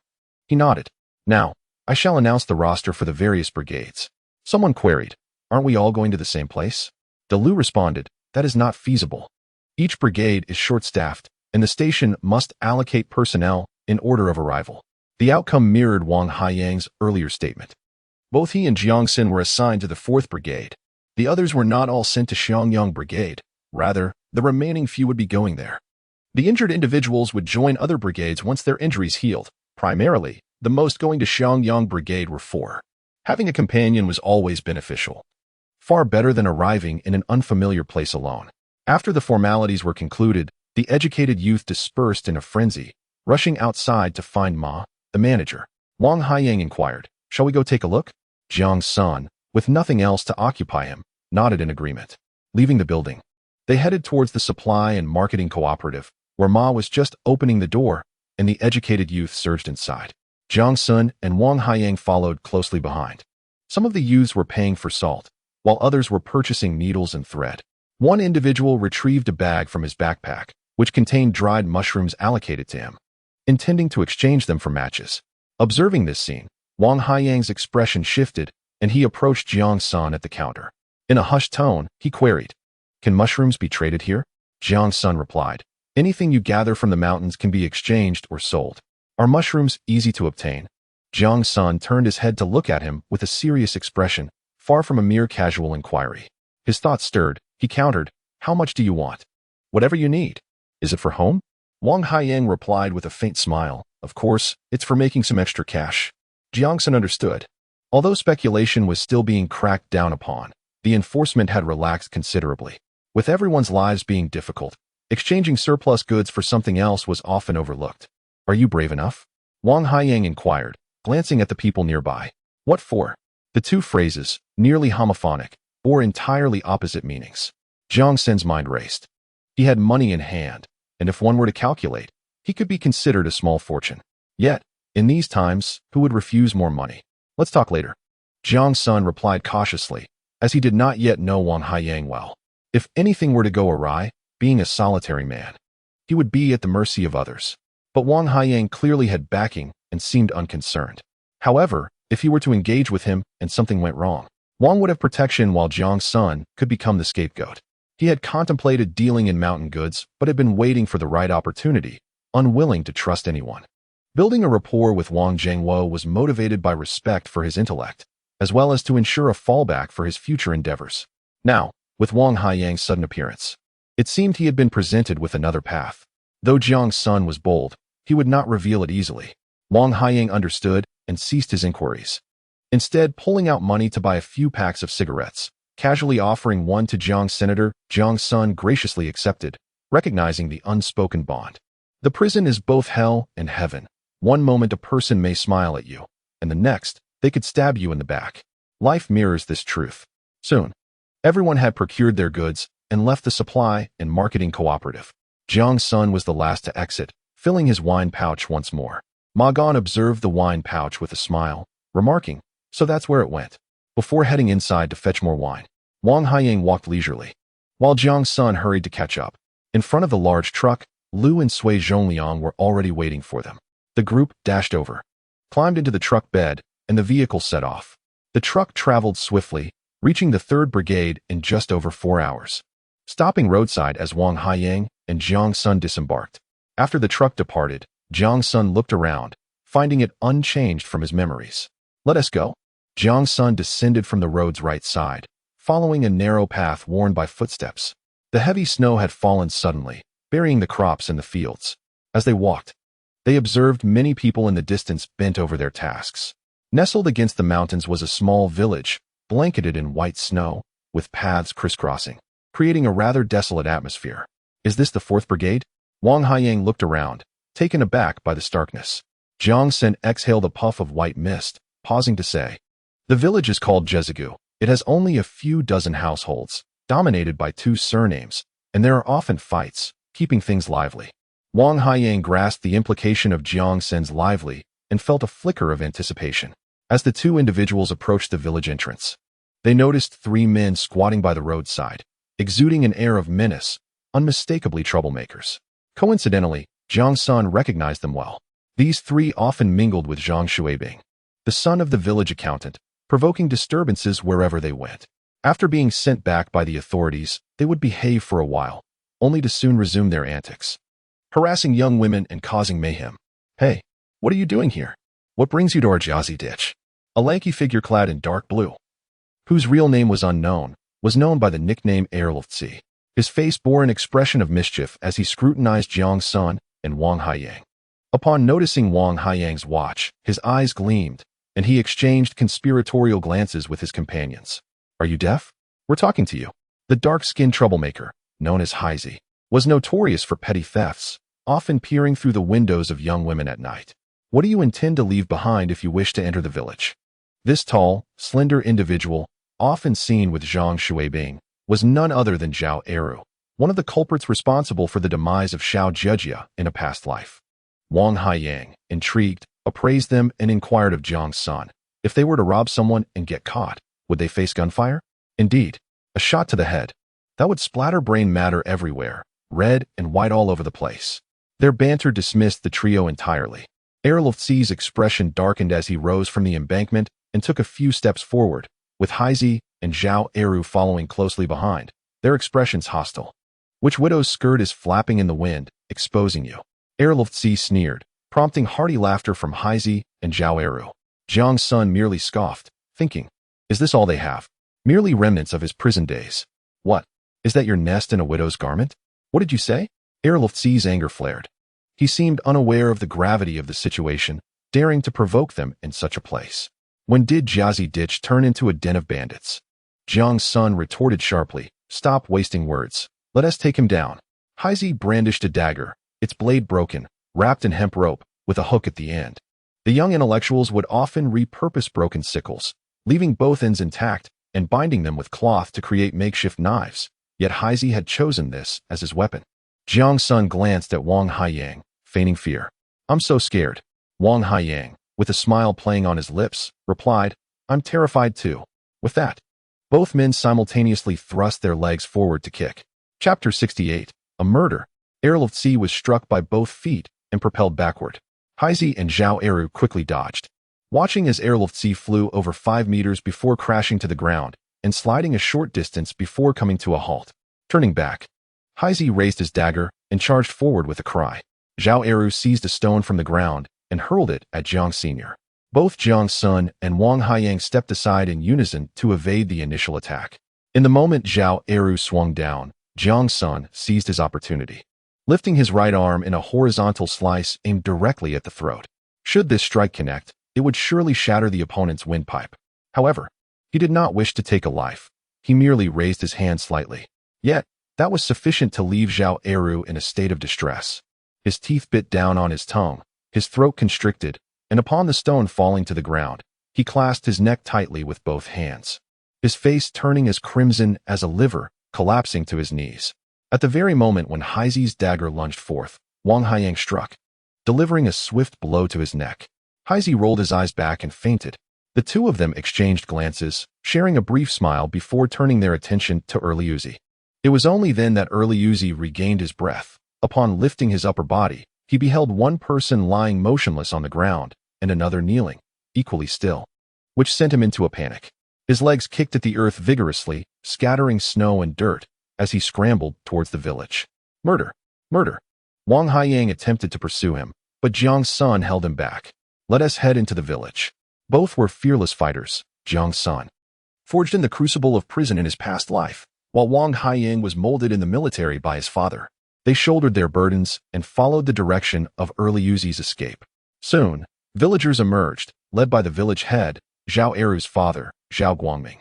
he nodded. "Now, I shall announce the roster for the various brigades." Someone queried, "Aren't we all going to the same place?" Lu responded, "That is not feasible. Each brigade is short-staffed, and the station must allocate personnel in order of arrival." The outcome mirrored Wang Haiyang's earlier statement. Both he and Jiang Sen were assigned to the 4th Brigade. The others were not all sent to Xiangyang Brigade. Rather, the remaining few would be going there. The injured individuals would join other brigades once their injuries healed. Primarily, the most going to Xiangyang Brigade were 4. Having a companion was always beneficial. Far better than arriving in an unfamiliar place alone. After the formalities were concluded, the educated youth dispersed in a frenzy, rushing outside to find Ma, the manager. Wang Haiyang inquired, "Shall we go take a look?" Jiang Sen, with nothing else to occupy him, nodded in agreement. Leaving the building, they headed towards the supply and marketing cooperative, where Ma was just opening the door, and the educated youth surged inside. Jiang Sen and Wang Haiyang followed closely behind. Some of the youths were paying for salt, while others were purchasing needles and thread. One individual retrieved a bag from his backpack, which contained dried mushrooms allocated to him, intending to exchange them for matches. Observing this scene, Wang Haiyang's expression shifted, and he approached Jiang Sen at the counter. In a hushed tone, he queried, "Can mushrooms be traded here?" Jiang Sen replied, "Anything you gather from the mountains can be exchanged or sold." "Are mushrooms easy to obtain?" Jiang Sen turned his head to look at him with a serious expression, far from a mere casual inquiry. His thoughts stirred. He countered, "How much do you want?" "Whatever you need." "Is it for home?" Wang Haiyang replied with a faint smile, "Of course, it's for making some extra cash." Jiang Sen understood. Although speculation was still being cracked down upon, the enforcement had relaxed considerably. With everyone's lives being difficult, exchanging surplus goods for something else was often overlooked. "Are you brave enough?" Wang Haiyang inquired, glancing at the people nearby. "What for?" The two phrases, nearly homophonic, bore entirely opposite meanings. Jiang Sen's mind raced. He had money in hand, and if one were to calculate, he could be considered a small fortune. Yet, in these times, who would refuse more money? "Let's talk later." Jiang Sen replied cautiously, as he did not yet know Wang Haiyang well. If anything were to go awry, being a solitary man, he would be at the mercy of others. But Wang Haiyang clearly had backing and seemed unconcerned. However, if he were to engage with him and something went wrong, Wang would have protection while Jiang Sen could become the scapegoat. He had contemplated dealing in mountain goods, but had been waiting for the right opportunity, unwilling to trust anyone. Building a rapport with Wang Zhengwo was motivated by respect for his intellect, as well as to ensure a fallback for his future endeavors. Now, with Wang Haiyang's sudden appearance, it seemed he had been presented with another path. Though Jiang Sen was bold, he would not reveal it easily. Wang Haiyang understood and ceased his inquiries. Instead, pulling out money to buy a few packs of cigarettes, casually offering one to Jiang Senator, Jiang Sen graciously accepted, recognizing the unspoken bond. The prison is both hell and heaven. One moment a person may smile at you, and the next, they could stab you in the back. Life mirrors this truth. Soon, everyone had procured their goods and left the supply and marketing cooperative. Jiang Sen was the last to exit, filling his wine pouch once more. Ma Gan observed the wine pouch with a smile, remarking, "So that's where it went," before heading inside to fetch more wine. Wang Haiyang walked leisurely, while Jiang Sen hurried to catch up. In front of the large truck, Lu and Sui Zhongliang were already waiting for them. The group dashed over, climbed into the truck bed, and the vehicle set off. The truck traveled swiftly, reaching the 3rd Brigade in just over 4 hours, stopping roadside as Wang Haiyang and Jiang Sen disembarked. After the truck departed, Jiang Sen looked around, finding it unchanged from his memories. "Let us go." Jiang Sen descended from the road's right side, following a narrow path worn by footsteps. The heavy snow had fallen suddenly, burying the crops in the fields. As they walked, they observed many people in the distance bent over their tasks. Nestled against the mountains was a small village, blanketed in white snow, with paths crisscrossing, creating a rather desolate atmosphere. "Is this the 4th Brigade?" Wang Haiyang looked around, taken aback by the starkness. Jiang Sen exhaled a puff of white mist, pausing to say, "The village is called Jezigu. It has only a few dozen households, dominated by 2 surnames, and there are often fights, keeping things lively." Wang Haiyang grasped the implication of Jiang Sen's lively and felt a flicker of anticipation. As the 2 individuals approached the village entrance, they noticed 3 men squatting by the roadside, exuding an air of menace, unmistakably troublemakers. Coincidentally, Jiang Sen recognized them well. These 3 often mingled with Zhang Shuibing, the son of the village accountant, provoking disturbances wherever they went. After being sent back by the authorities, they would behave for a while, only to soon resume their antics, harassing young women and causing mayhem. "Hey, what are you doing here? What brings you to our Jiazi ditch?" A lanky figure clad in dark blue, whose real name was unknown, was known by the nickname Erlofzi. His face bore an expression of mischief as he scrutinized Jiang Sen and Wang Haiyang. Upon noticing Wang Haiyang's watch, his eyes gleamed, and he exchanged conspiratorial glances with his companions. "Are you deaf? We're talking to you." The dark-skinned troublemaker, known as Haizi, was notorious for petty thefts, often peering through the windows of young women at night. "What do you intend to leave behind if you wish to enter the village?" This tall, slender individual, often seen with Zhang Shuibing, was none other than Zhao Eru, one of the culprits responsible for the demise of Xiao Jejia in a past life. Wang Haiyang, intrigued, appraised them and inquired of Jiang Sen. If they were to rob someone and get caught, would they face gunfire? Indeed, a shot to the head. That would splatter brain matter everywhere, red and white all over the place. Their banter dismissed the trio entirely. Erlofzi's expression darkened as he rose from the embankment and took a few steps forward, with Haizi and Zhao Eru following closely behind, their expressions hostile. "Which widow's skirt is flapping in the wind, exposing you?" Erlofzi sneered, prompting hearty laughter from Haizi and Zhao Eru. Jiang Sen merely scoffed, thinking, "Is this all they have? Merely remnants of his prison days. What? Is that your nest in a widow's garment? What did you say?" Erlofzi's anger flared. He seemed unaware of the gravity of the situation, daring to provoke them in such a place. When did Jiazi Ditch turn into a den of bandits? Jiang Sen retorted sharply, "Stop wasting words. Let us take him down." Haizi brandished a dagger, its blade broken, wrapped in hemp rope, with a hook at the end. The young intellectuals would often repurpose broken sickles, leaving both ends intact and binding them with cloth to create makeshift knives, yet Haizi had chosen this as his weapon. Jiang Sen glanced at Wang Haiyang, feigning fear. "I'm so scared." Wang Haiyang, with a smile playing on his lips, replied, "I'm terrified too." With that, both men simultaneously thrust their legs forward to kick. Chapter 68, A Murder. Erlofzi was struck by both feet and propelled backward. Haizi and Zhao Eru quickly dodged, watching as Erlofzi flew over 5 meters before crashing to the ground and sliding a short distance before coming to a halt. Turning back, Haizi raised his dagger and charged forward with a cry. Zhao Eru seized a stone from the ground and hurled it at Jiang Sr. Both Jiang Sen and Wang Haiyang stepped aside in unison to evade the initial attack. In the moment Zhao Eru swung down, Jiang Sen seized his opportunity, lifting his right arm in a horizontal slice aimed directly at the throat. Should this strike connect, it would surely shatter the opponent's windpipe. However, he did not wish to take a life. He merely raised his hand slightly. Yet, that was sufficient to leave Zhao Eru in a state of distress. His teeth bit down on his tongue, his throat constricted, and upon the stone falling to the ground, he clasped his neck tightly with both hands, his face turning as crimson as a liver, collapsing to his knees. At the very moment when Haizi's dagger lunged forth, Wang Haiyang struck, delivering a swift blow to his neck. Haizi rolled his eyes back and fainted. The two of them exchanged glances, sharing a brief smile before turning their attention to Liuzi. It was only then that Liuzi regained his breath. Upon lifting his upper body, he beheld one person lying motionless on the ground and another kneeling, equally still, which sent him into a panic. His legs kicked at the earth vigorously, scattering snow and dirt as he scrambled towards the village. Murder! Murder! Wang Haiyang attempted to pursue him, but Jiang Sen held him back. Let us head into the village. Both were fearless fighters, Jiang Sen, forged in the crucible of prison in his past life, while Wang Haiyang was molded in the military by his father. They shouldered their burdens and followed the direction of Liuzi's escape. Soon, villagers emerged, led by the village head, Zhao Eru's father, Zhao Guangming,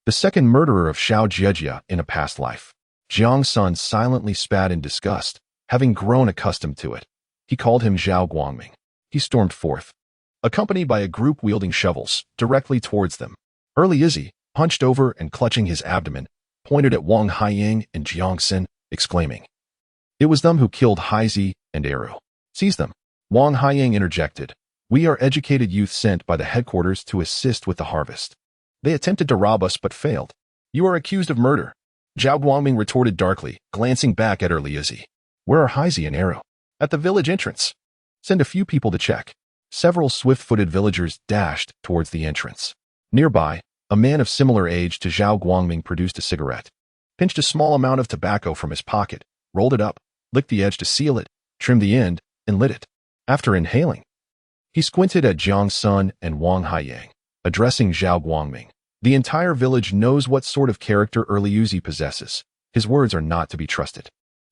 the second murderer of Xiao Jiejia in a past life. Jiang Sen silently spat in disgust, having grown accustomed to it. He called him Zhao Guangming. He stormed forth, accompanied by a group wielding shovels, directly towards them. Liuzi, hunched over and clutching his abdomen, pointed at Wang Haiyang and Jiang Sen, exclaiming, "It was them who killed Haizi and Eru. Seize them." Wang Haiyang interjected, "We are educated youth sent by the headquarters to assist with the harvest. They attempted to rob us but failed. You are accused of murder." Zhao Guangming retorted darkly, glancing back at Liuzi. "Where are Haizi and Eru?" "At the village entrance." "Send a few people to check." Several swift-footed villagers dashed towards the entrance. Nearby, a man of similar age to Zhao Guangming produced a cigarette, pinched a small amount of tobacco from his pocket, rolled it up, licked the edge to seal it, trimmed the end, and lit it. After inhaling, he squinted at Jiang Sen and Wang Haiyang, addressing Zhao Guangming. "The entire village knows what sort of character Liuzi possesses. His words are not to be trusted.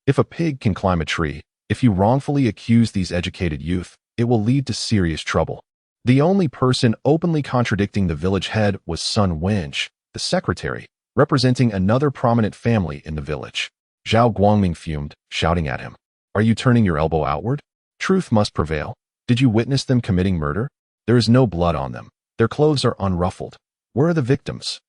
If a pig can climb a tree, if you wrongfully accuse these educated youth, it will lead to serious trouble." The only person openly contradicting the village head was Sun Wenj, the secretary, representing another prominent family in the village. Zhao Guangming fumed, shouting at him, "Are you turning your elbow outward? Truth must prevail. Did you witness them committing murder? There is no blood on them. Their clothes are unruffled. Where are the victims?"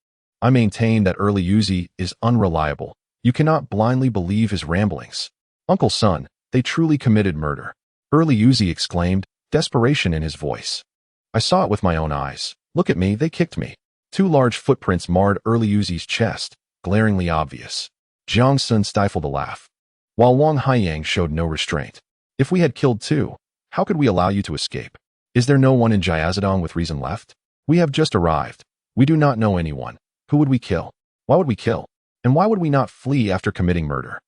"I maintain that Liuzi is unreliable. You cannot blindly believe his ramblings." "Uncle Sun, they truly committed murder," Liuzi exclaimed, desperation in his voice. "I saw it with my own eyes. Look at me, they kicked me." Two large footprints marred Liuzi's chest, glaringly obvious. Jiang Sen stifled a laugh, while Wang Haiyang showed no restraint. "If we had killed two, how could we allow you to escape? Is there no one in Beidahuang with reason left? We have just arrived. We do not know anyone. Who would we kill? Why would we kill? And why would we not flee after committing murder?"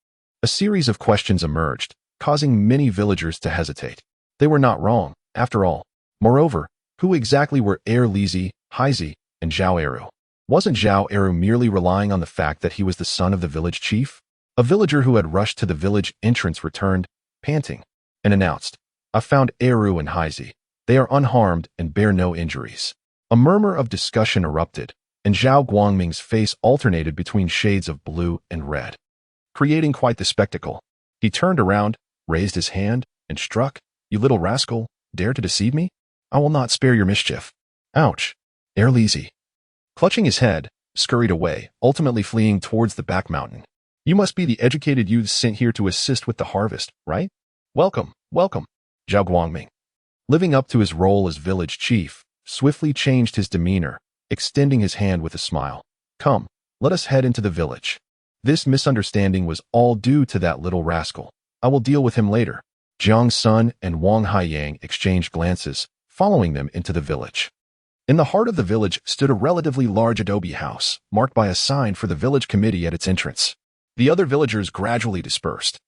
A series of questions emerged, causing many villagers to hesitate. They were not wrong, after all. Moreover, who exactly were Liuzi, Haizi, and Zhao Eru? Wasn't Zhao Eru merely relying on the fact that he was the son of the village chief? A villager who had rushed to the village entrance returned, panting, and announced, "I found Eru and Haizi. They are unharmed and bear no injuries." A murmur of discussion erupted, and Zhao Guangming's face alternated between shades of blue and red, creating quite the spectacle. He turned around, raised his hand, and struck. "You little rascal, dare to deceive me? I will not spare your mischief." Ouch. Liuzi, clutching his head, scurried away, ultimately fleeing towards the back mountain. "You must be the educated youths sent here to assist with the harvest, right? Welcome, welcome." Zhao Guangming, living up to his role as village chief, swiftly changed his demeanor, extending his hand with a smile. "Come, let us head into the village. This misunderstanding was all due to that little rascal. I will deal with him later." Jiang Sen and Wang Haiyang exchanged glances, following them into the village. In the heart of the village stood a relatively large adobe house, marked by a sign for the village committee at its entrance. The other villagers gradually dispersed.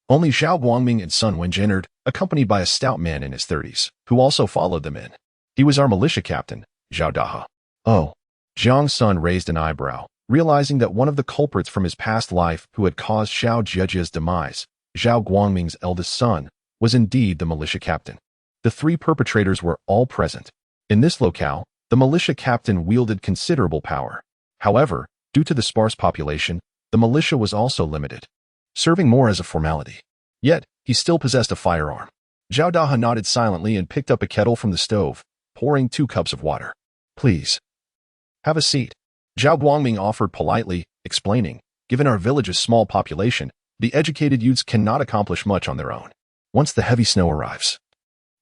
Only Zhao Guangming and Sun Wenj entered, accompanied by a stout man in his 30s, who also followed them in. He was our militia captain, Zhao Daha. "Oh." Jiang Sen raised an eyebrow, realizing that one of the culprits from his past life who had caused Xiao Jiejia's demise, Zhao Guangming's eldest son, was indeed the militia captain. The three perpetrators were all present. In this locale, the militia captain wielded considerable power. However, due to the sparse population, the militia was also limited, serving more as a formality. Yet, he still possessed a firearm. Zhao Daha nodded silently and picked up a kettle from the stove, pouring 2 cups of water. "Please, have a seat." Zhao Guangming offered politely, explaining, "Given our village's small population, the educated youths cannot accomplish much on their own. Once the heavy snow arrives,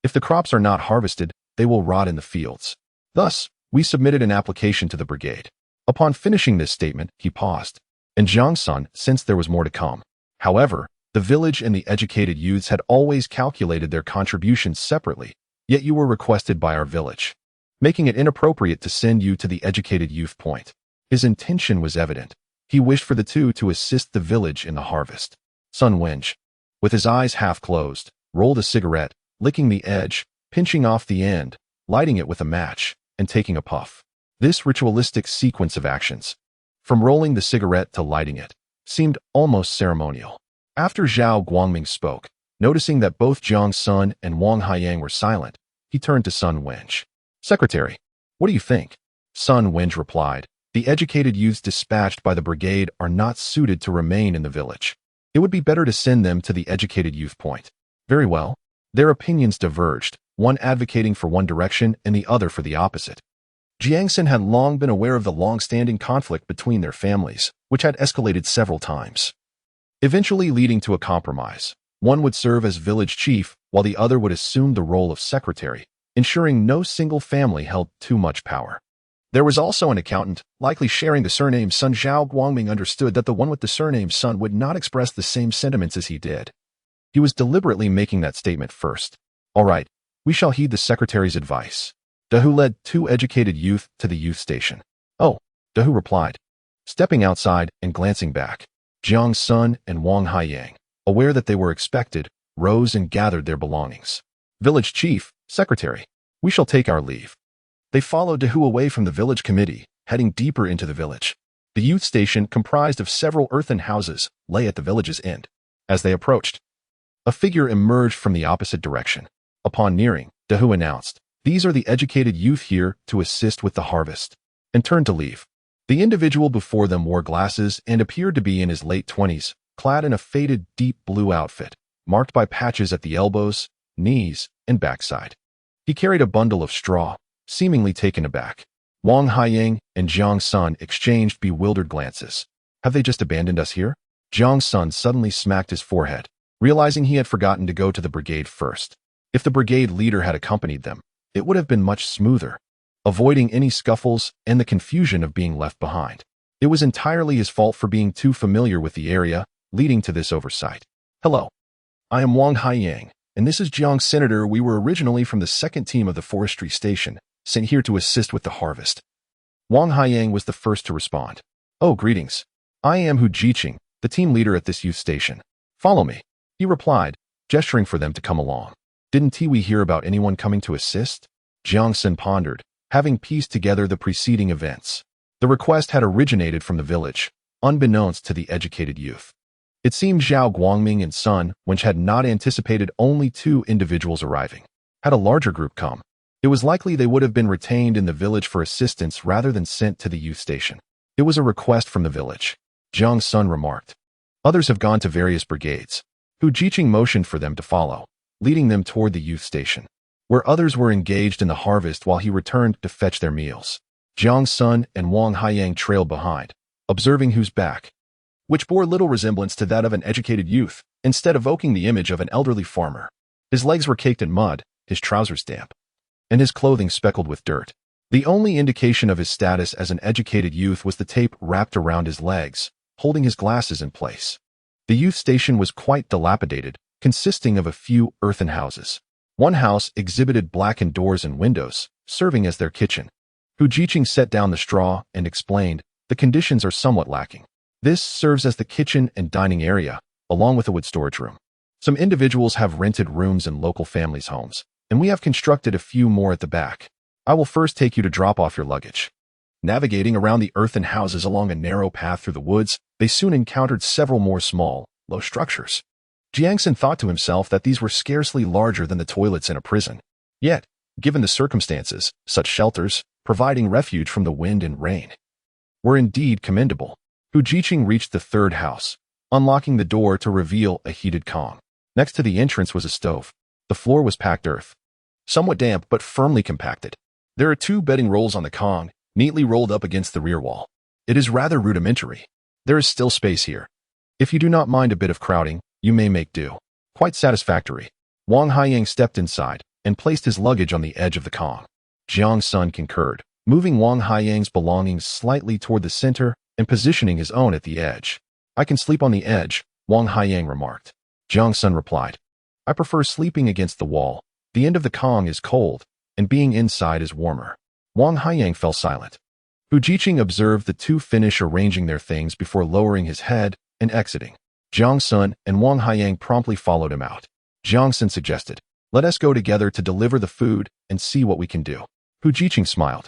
if the crops are not harvested, they will rot in the fields. Thus, We submitted an application to the brigade. Upon finishing this statement, he paused, and Jiang Sen sensed there was more to come. However, the village and the educated youths had always calculated their contributions separately, yet you were requested by our village, making it inappropriate to send you to the educated youth point. His intention was evident. He wished for the two to assist the village in the harvest. Sun Wenj, with his eyes half closed, rolled a cigarette, licking the edge, pinching off the end, lighting it with a match, and taking a puff. This ritualistic sequence of actions, from rolling the cigarette to lighting it, seemed almost ceremonial. After Zhao Guangming spoke, noticing that both Jiang Sen and Wang Haiyang were silent, he turned to Sun Wenj. Secretary, what do you think? Sun Wenj replied, the educated youths dispatched by the brigade are not suited to remain in the village. It would be better to send them to the educated youth point. Very well. Their opinions diverged, one advocating for one direction and the other for the opposite. Jiang Sen had long been aware of the long-standing conflict between their families, which had escalated several times, eventually leading to a compromise. One would serve as village chief, while the other would assume the role of secretary, ensuring no single family held too much power. There was also an accountant, likely sharing the surname Sun. Zhao Guangming understood that the one with the surname Sun would not express the same sentiments as he did. He was deliberately making that statement first. All right, we shall heed the secretary's advice. Dahu led two educated youth to the youth station. Oh, Dahu replied, stepping outside and glancing back. Jiang Sen and Wang Haiyang, aware that they were expected, rose and gathered their belongings. Village chief, secretary, we shall take our leave. They followed Dahu away from the village committee, heading deeper into the village. The youth station, comprised of several earthen houses, lay at the village's end. As they approached, a figure emerged from the opposite direction. Upon nearing, Dahu announced, these are the educated youth here to assist with the harvest, and turned to leave. The individual before them wore glasses and appeared to be in his late 20s, clad in a faded deep blue outfit, marked by patches at the elbows, knees, and backside. He carried a bundle of straw, seemingly taken aback. Wang Haiyang and Jiang Sen exchanged bewildered glances. Have they just abandoned us here? Jiang Sen suddenly smacked his forehead, realizing he had forgotten to go to the brigade first. If the brigade leader had accompanied them, it would have been much smoother, avoiding any scuffles and the confusion of being left behind. It was entirely his fault for being too familiar with the area, leading to this oversight. Hello, I am Wang Haiyang, and this is Jiang Senator. We were originally from the second team of the forestry station, sent here to assist with the harvest. Wang Haiyang was the first to respond. Oh, greetings. I am Hu Jiqing, the team leader at this youth station. Follow me, he replied, gesturing for them to come along. Didn't we hear about anyone coming to assist? Jiang Sen pondered, having pieced together the preceding events. The request had originated from the village, unbeknownst to the educated youth. It seemed Zhao Guangming and Sun, which had not anticipated only two individuals arriving, had a larger group come. It was likely they would have been retained in the village for assistance rather than sent to the youth station. It was a request from the village, Jiang Sen remarked. Others have gone to various brigades. Hu Jiqing motioned for them to follow, leading them toward the youth station, where others were engaged in the harvest while he returned to fetch their meals. Jiang Sen and Wang Haiyang trailed behind, observing Hu's back, which bore little resemblance to that of an educated youth, instead evoking the image of an elderly farmer. His legs were caked in mud, his trousers damp, and his clothing speckled with dirt. The only indication of his status as an educated youth was the tape wrapped around his legs, holding his glasses in place. The youth station was quite dilapidated, consisting of a few earthen houses. One house exhibited blackened doors and windows, serving as their kitchen. Hu Jiqing set down the straw and explained, the conditions are somewhat lacking. This serves as the kitchen and dining area, along with a wood storage room. Some individuals have rented rooms in local families' homes, and we have constructed a few more at the back. I will first take you to drop off your luggage. Navigating around the earthen houses along a narrow path through the woods, they soon encountered several more small, low structures. Jiang Sen thought to himself that these were scarcely larger than the toilets in a prison. Yet, given the circumstances, such shelters, providing refuge from the wind and rain, were indeed commendable. Hu Jiqing reached the third house, unlocking the door to reveal a heated Kong. Next to the entrance was a stove. The floor was packed earth, somewhat damp but firmly compacted. There are two bedding rolls on the Kong, neatly rolled up against the rear wall. It is rather rudimentary. There is still space here. If you do not mind a bit of crowding, you may make do. Quite satisfactory. Wang Haiyang stepped inside and placed his luggage on the edge of the Kong. Jiang Sen concurred, moving Wang Haiyang's belongings slightly toward the center and positioning his own at the edge. I can sleep on the edge, Wang Haiyang remarked. Jiang Sen replied, I prefer sleeping against the wall. The end of the Kong is cold, and being inside is warmer. Wang Haiyang fell silent. Hu Jiqing observed the two finish arranging their things before lowering his head and exiting. Jiang Sen and Wang Haiyang promptly followed him out. Jiang Sen suggested, let us go together to deliver the food and see what we can do. Hu Jiqing smiled.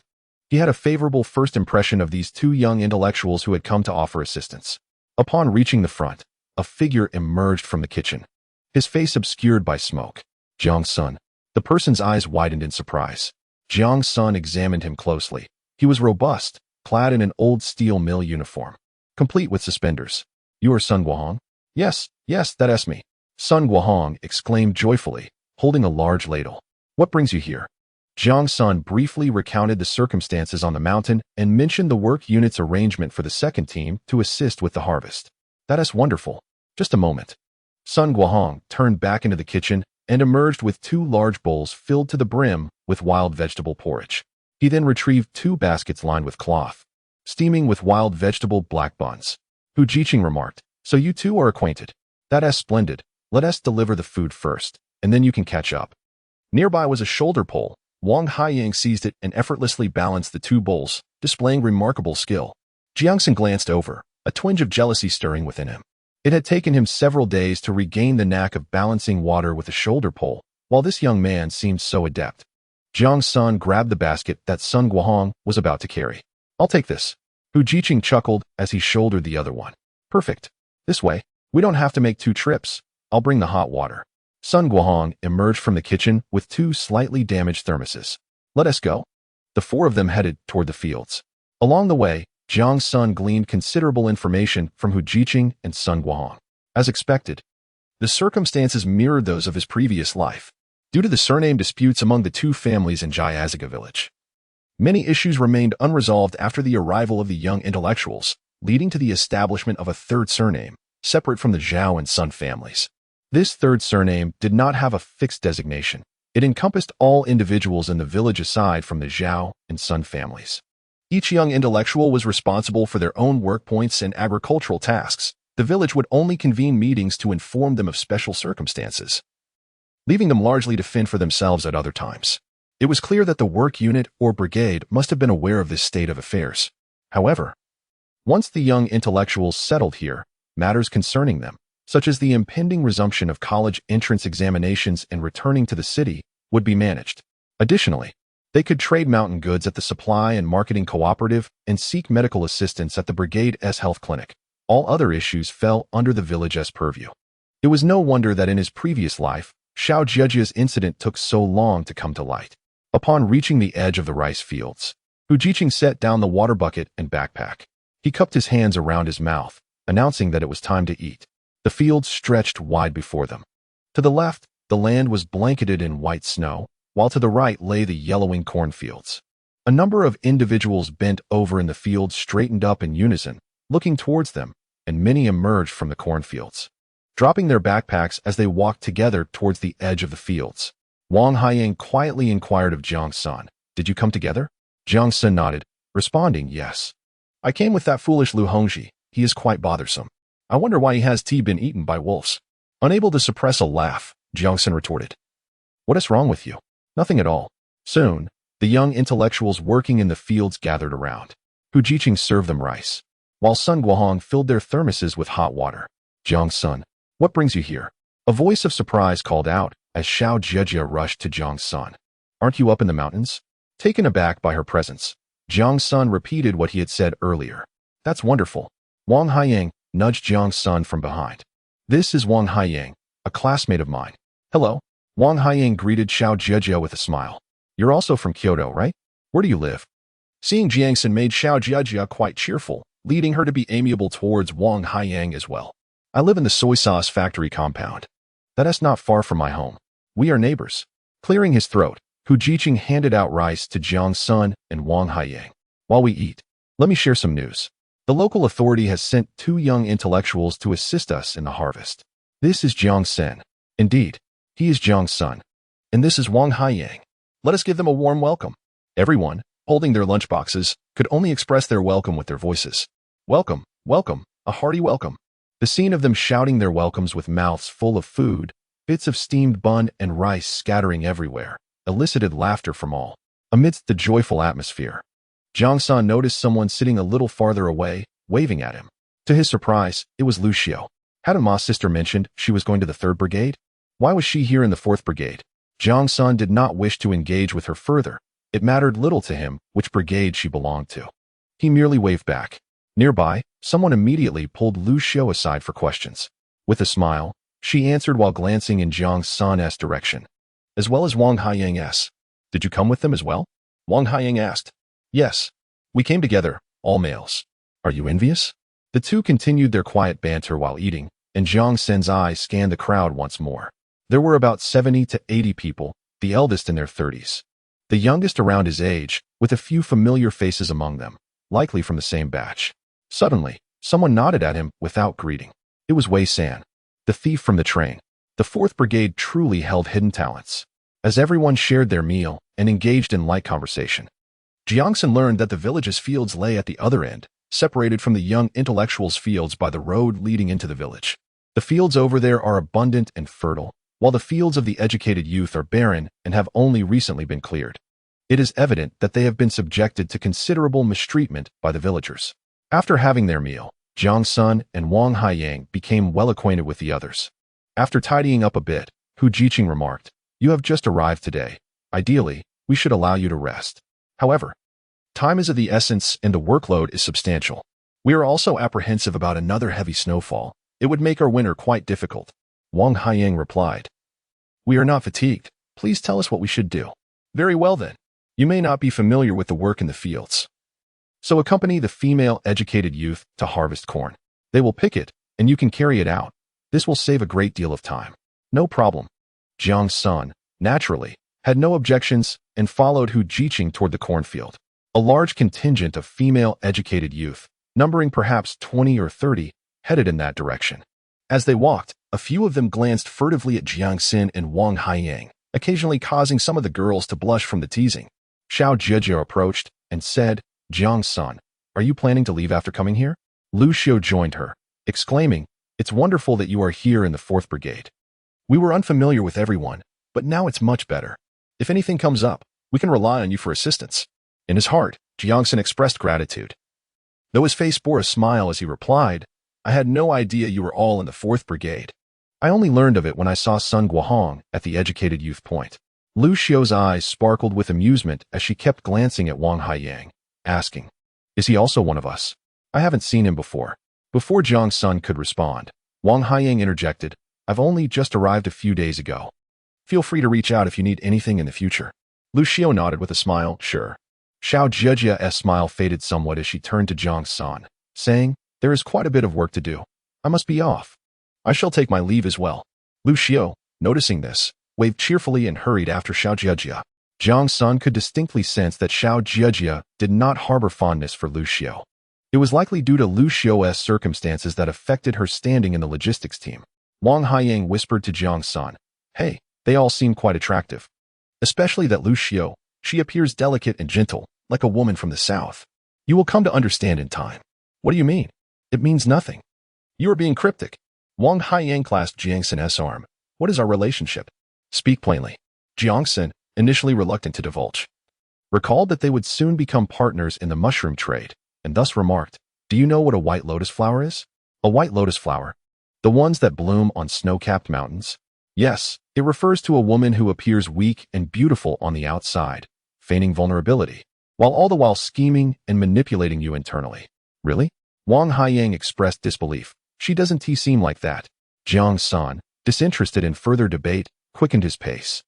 He had a favorable first impression of these two young intellectuals who had come to offer assistance. Upon reaching the front, a figure emerged from the kitchen, his face obscured by smoke. Jiang Sen. The person's eyes widened in surprise. Jiang Sen examined him closely. He was robust, clad in an old steel mill uniform, complete with suspenders. You are Sun Guohong? Yes, that's me. Sun Guohong exclaimed joyfully, holding a large ladle. What brings you here? Jiang Sen briefly recounted the circumstances on the mountain and mentioned the work unit's arrangement for the second team to assist with the harvest. That is wonderful. Just a moment. Sun Guohong turned back into the kitchen and emerged with two large bowls filled to the brim with wild vegetable porridge. He then retrieved two baskets lined with cloth, steaming with wild vegetable black buns. Hu Jiqing remarked, so you two are acquainted. That is splendid. Let us deliver the food first, and then you can catch up. Nearby was a shoulder pole. Wang Haiyang seized it and effortlessly balanced the two bowls, displaying remarkable skill. Jiang Sen glanced over, a twinge of jealousy stirring within him. It had taken him several days to regain the knack of balancing water with a shoulder pole, while this young man seemed so adept. Jiang Sen grabbed the basket that Sun Guohong was about to carry. I'll take this. Hu Jiqing chuckled as he shouldered the other one. Perfect. This way, we don't have to make two trips. I'll bring the hot water. Sun Guohong emerged from the kitchen with two slightly damaged thermoses. Let us go. The four of them headed toward the fields. Along the way, Jiang Sen gleaned considerable information from Hu Jiqing and Sun Guohong. As expected, the circumstances mirrored those of his previous life, due to the surname disputes among the two families in Jiaziga village. Many issues remained unresolved after the arrival of the young intellectuals, leading to the establishment of a third surname, separate from the Zhao and Sun families. This third surname did not have a fixed designation. It encompassed all individuals in the village aside from the Zhao and Sun families. Each young intellectual was responsible for their own work points and agricultural tasks. The village would only convene meetings to inform them of special circumstances, leaving them largely to fend for themselves at other times. It was clear that the work unit or brigade must have been aware of this state of affairs. However, once the young intellectuals settled here, matters concerning them, such as the impending resumption of college entrance examinations and returning to the city, would be managed. Additionally, they could trade mountain goods at the supply and marketing cooperative and seek medical assistance at the brigade's health clinic. All other issues fell under the village's purview. It was no wonder that in his previous life, Xiao Jiejia's incident took so long to come to light. Upon reaching the edge of the rice fields, Hu Jiqing set down the water bucket and backpack. He cupped his hands around his mouth, announcing that it was time to eat. The fields stretched wide before them. To the left, the land was blanketed in white snow, while to the right lay the yellowing cornfields. A number of individuals bent over in the fields straightened up in unison, looking towards them, and many emerged from the cornfields, dropping their backpacks as they walked together towards the edge of the fields. Wang Haiyang quietly inquired of Jiang Sen, "Did you come together?" Jiang Sen nodded, responding, "Yes. I came with that foolish Lu Hongji. He is quite bothersome. I wonder why he has tea been eaten by wolves." Unable to suppress a laugh, Jiang Sen retorted, "What is wrong with you?" "Nothing at all." Soon, the young intellectuals working in the fields gathered around. Hu Jiqing served them rice, while Sun Guohong filled their thermoses with hot water. "Jiang Sen, what brings you here?" A voice of surprise called out as Xiao Jiejia rushed to Jiang Sen. "Aren't you up in the mountains?" Taken aback by her presence, Jiang Sen repeated what he had said earlier. "That's wonderful." Wang Haiyang nudged Jiang Sen from behind. "This is Wang Haiyang, a classmate of mine." "Hello." Wang Haiyang greeted Xiao Jiejia with a smile. "You're also from Kyoto, right? Where do you live?" Seeing Jiang Sen made Xiao Jiejia quite cheerful, leading her to be amiable towards Wang Haiyang as well. "I live in the soy sauce factory compound. That is not far from my home. We are neighbors." Clearing his throat, Hu Jiqing handed out rice to Jiang Sen and Wang Haiyang. "While we eat, let me share some news. The local authority has sent two young intellectuals to assist us in the harvest. This is Jiang Sen. Indeed, he is Jiang Sen. And this is Wang Haiyang. Let us give them a warm welcome." Everyone, holding their lunchboxes, could only express their welcome with their voices. Welcome, welcome, a hearty welcome. The scene of them shouting their welcomes with mouths full of food, bits of steamed bun and rice scattering everywhere, elicited laughter from all. Amidst the joyful atmosphere, Jiang Sen noticed someone sitting a little farther away, waving at him. To his surprise, it was Lucio. Hadn't Ma's sister mentioned she was going to the 3rd Brigade? Why was she here in the 4th Brigade? Jiang Sen did not wish to engage with her further. It mattered little to him which brigade she belonged to. He merely waved back. Nearby, someone immediately pulled Lucio aside for questions. With a smile, she answered while glancing in Jiang Sen's direction. As well as Wang Haiyang's. Did you come with them as well? Wang Haiyang asked. Yes. We came together, all males. Are you envious? The two continued their quiet banter while eating, and Jiang Sen's eyes scanned the crowd once more. There were about 70 to 80 people, the eldest in their 30s. The youngest around his age, with a few familiar faces among them, likely from the same batch. Suddenly, someone nodded at him without greeting. It was Wei San, the thief from the train. The 4th Brigade truly held hidden talents. As everyone shared their meal and engaged in light conversation, Jiang Sen learned that the village's fields lay at the other end, separated from the young intellectuals' fields by the road leading into the village. The fields over there are abundant and fertile, while the fields of the educated youth are barren and have only recently been cleared. It is evident that they have been subjected to considerable mistreatment by the villagers. After having their meal, Jiang Sen and Wang Haiyang became well acquainted with the others. After tidying up a bit, Hu Jiqing remarked, "You have just arrived today. Ideally, we should allow you to rest. However, time is of the essence and the workload is substantial. We are also apprehensive about another heavy snowfall. It would make our winter quite difficult." Wang Haiyang replied, "We are not fatigued. Please tell us what we should do." "Very well then. You may not be familiar with the work in the fields. So accompany the female educated youth to harvest corn. They will pick it, and you can carry it out. This will save a great deal of time." "No problem." Jiang Sen, naturally, had no objections and followed Hu Jiqing toward the cornfield. A large contingent of female educated youth, numbering perhaps 20 or 30, headed in that direction. As they walked, a few of them glanced furtively at Jiang Sen and Wang Haiyang, occasionally causing some of the girls to blush from the teasing. Xiao Jie approached and said, "Jiang Sen, are you planning to leave after coming here?" Lucio joined her, exclaiming, "It's wonderful that you are here in the 4th Brigade. We were unfamiliar with everyone, but now it's much better. If anything comes up, we can rely on you for assistance." In his heart, Jiang Sen expressed gratitude. Though his face bore a smile as he replied, "I had no idea you were all in the 4th Brigade. I only learned of it when I saw Sun Guohong at the educated youth point." Lucio's eyes sparkled with amusement as she kept glancing at Wang Haiyang, asking, "Is he also one of us? I haven't seen him before." Before Jiang Sen could respond, Wang Haiyang interjected, "I've only just arrived a few days ago. Feel free to reach out if you need anything in the future." Lucio nodded with a smile, "Sure." Xiao Jiejia's smile faded somewhat as she turned to Jiang Sen, saying, "There is quite a bit of work to do. I must be off. I shall take my leave as well." Lucio, noticing this, waved cheerfully and hurried after Xiao Jiejia. Jiang Sen could distinctly sense that Xiao Jiejia did not harbor fondness for Lucio. It was likely due to Lucio's circumstances that affected her standing in the logistics team. Wang Haiyang whispered to Jiang Sen, "Hey, they all seem quite attractive. Especially that Lucio, she appears delicate and gentle, like a woman from the south. You will come to understand in time." "What do you mean?" "It means nothing." "You are being cryptic." Wang Haiyang clasped Jiang Sen's arm. "What is our relationship?" "Speak plainly." Jiang Sen, initially reluctant to divulge, recalled that they would soon become partners in the mushroom trade, and thus remarked, "Do you know what a white lotus flower is?" "A white lotus flower? The ones that bloom on snow-capped mountains?" "Yes, it refers to a woman who appears weak and beautiful on the outside, feigning vulnerability, while all the while scheming and manipulating you internally." "Really?" Wang Haiyang expressed disbelief. "She doesn't seem like that." Jiang Sen, disinterested in further debate, quickened his pace.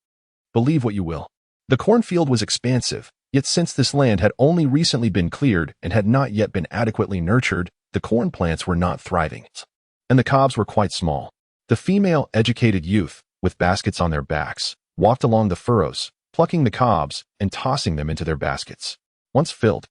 "Believe what you will. The cornfield was expansive, yet since this land had only recently been cleared and had not yet been adequately nurtured, the corn plants were not thriving, and the cobs were quite small. The female educated youth, with baskets on their backs, walked along the furrows, plucking the cobs and tossing them into their baskets. Once filled,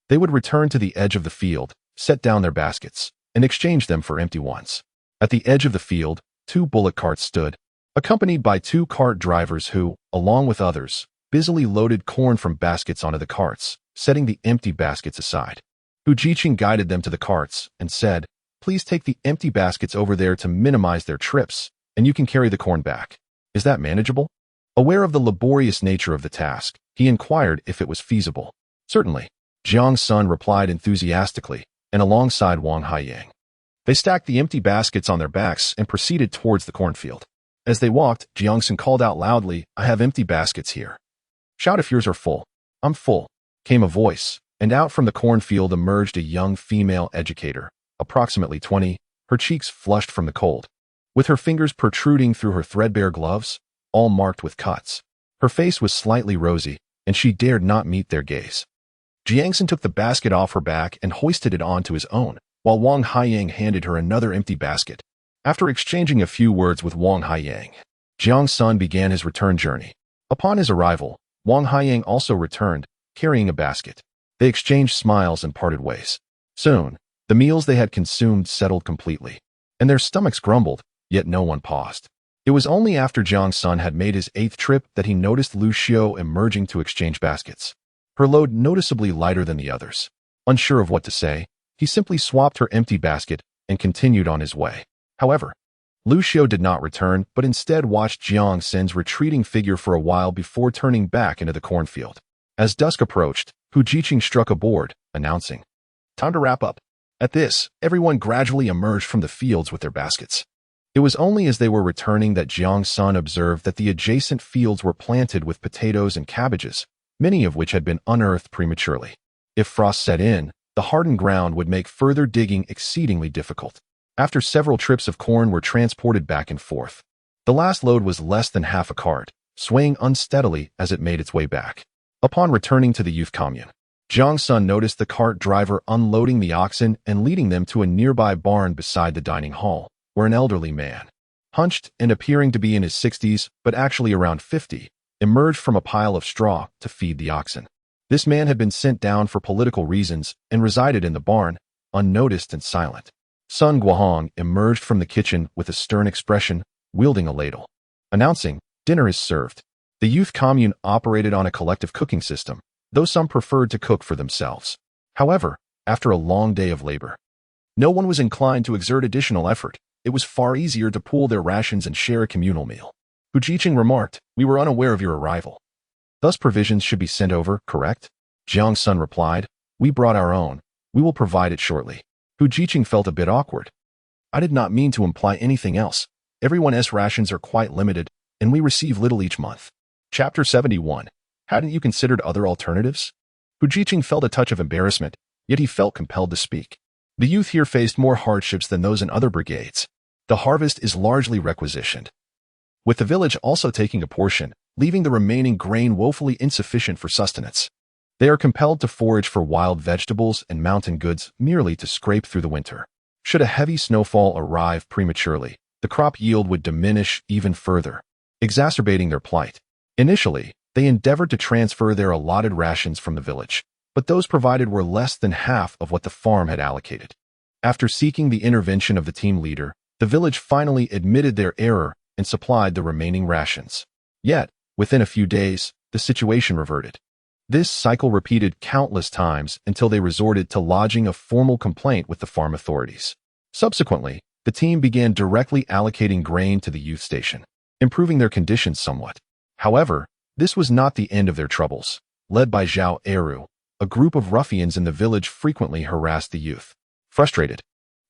they would return to the edge of the field, set down their baskets, and exchange them for empty ones. At the edge of the field, 2 bullock carts stood, accompanied by 2 cart drivers who, along with others, busily loaded corn from baskets onto the carts, setting the empty baskets aside. Hu Jiqing guided them to the carts and said, "Please take the empty baskets over there to minimize their trips, and you can carry the corn back. Is that manageable?" Aware of the laborious nature of the task, he inquired if it was feasible. "Certainly," Jiang Sen replied enthusiastically, and alongside Wang Haiyang. They stacked the empty baskets on their backs and proceeded towards the cornfield. As they walked, Jiang Sen called out loudly, "I have empty baskets here. Shout if yours are full." "I'm full," came a voice, and out from the cornfield emerged a young female educator, approximately 20, her cheeks flushed from the cold. With her fingers protruding through her threadbare gloves, all marked with cuts. Her face was slightly rosy, and she dared not meet their gaze. Jiang Sen took the basket off her back and hoisted it onto his own, while Wang Haiyang handed her another empty basket. After exchanging a few words with Wang Haiyang, Jiang Sen began his return journey. Upon his arrival, Wang Haiyang also returned, carrying a basket. They exchanged smiles and parted ways. Soon, the meals they had consumed settled completely, and their stomachs grumbled, yet no one paused. It was only after Jiang Sen had made his 8th trip that he noticed Lu Xiu emerging to exchange baskets. Her load noticeably lighter than the others. Unsure of what to say, he simply swapped her empty basket and continued on his way. However, Lu Xiu did not return, but instead watched Jiang Sen's retreating figure for a while before turning back into the cornfield. As dusk approached, Hu Jiqing struck a board, announcing, "Time to wrap up." At this, everyone gradually emerged from the fields with their baskets. It was only as they were returning that Jiang Sen observed that the adjacent fields were planted with potatoes and cabbages, many of which had been unearthed prematurely. If frost set in, the hardened ground would make further digging exceedingly difficult. After several trips of corn were transported back and forth, the last load was less than half a cart, swaying unsteadily as it made its way back. Upon returning to the youth commune, Jiang Sen noticed the cart driver unloading the oxen and leading them to a nearby barn beside the dining hall, where an elderly man, hunched and appearing to be in his 60s but actually around 50, emerged from a pile of straw to feed the oxen. This man had been sent down for political reasons and resided in the barn, unnoticed and silent. Sun Guohong emerged from the kitchen with a stern expression, wielding a ladle, announcing, "Dinner is served." The youth commune operated on a collective cooking system, though some preferred to cook for themselves. However, after a long day of labor, no one was inclined to exert additional effort. It was far easier to pool their rations and share a communal meal. Hu Jiqing remarked, "We were unaware of your arrival. Thus provisions should be sent over, correct?" Jiang Sen replied, "We brought our own. We will provide it shortly." Hu Jiqing felt a bit awkward. "I did not mean to imply anything else. Everyone's rations are quite limited, and we receive little each month." Chapter 71. Hadn't you considered other alternatives? Hu Jiqing felt a touch of embarrassment, yet he felt compelled to speak. The youth here faced more hardships than those in other brigades. The harvest is largely requisitioned, with the village also taking a portion, leaving the remaining grain woefully insufficient for sustenance. They are compelled to forage for wild vegetables and mountain goods merely to scrape through the winter. Should a heavy snowfall arrive prematurely, the crop yield would diminish even further, exacerbating their plight. Initially, they endeavored to transfer their allotted rations from the village, but those provided were less than half of what the farm had allocated. After seeking the intervention of the team leader, the village finally admitted their error and supplied the remaining rations. Yet, within a few days, the situation reverted. This cycle repeated countless times until they resorted to lodging a formal complaint with the farm authorities. Subsequently, the team began directly allocating grain to the youth station, improving their conditions somewhat. However, this was not the end of their troubles. Led by Zhao Eru, a group of ruffians in the village frequently harassed the youth. Frustrated,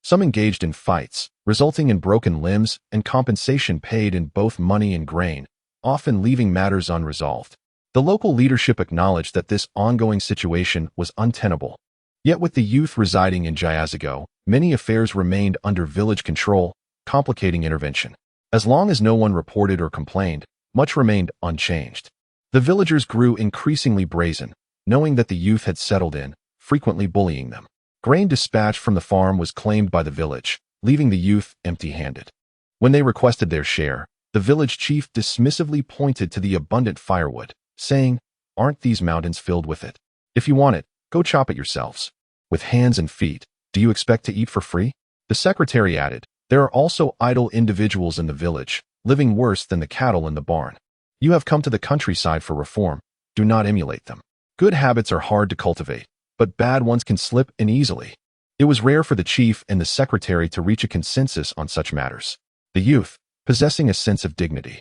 some engaged in fights, resulting in broken limbs and compensation paid in both money and grain, often leaving matters unresolved. The local leadership acknowledged that this ongoing situation was untenable. Yet with the youth residing in Jiazigo, many affairs remained under village control, complicating intervention. As long as no one reported or complained, much remained unchanged. The villagers grew increasingly brazen, knowing that the youth had settled in, frequently bullying them. Grain dispatched from the farm was claimed by the village, leaving the youth empty-handed. When they requested their share, the village chief dismissively pointed to the abundant firewood, saying, "Aren't these mountains filled with it? If you want it, go chop it yourselves. With hands and feet, do you expect to eat for free?" The secretary added, "There are also idle individuals in the village, living worse than the cattle in the barn. You have come to the countryside for reform. Do not emulate them." Good habits are hard to cultivate, but bad ones can slip in easily. It was rare for the chief and the secretary to reach a consensus on such matters. The youth, possessing a sense of dignity,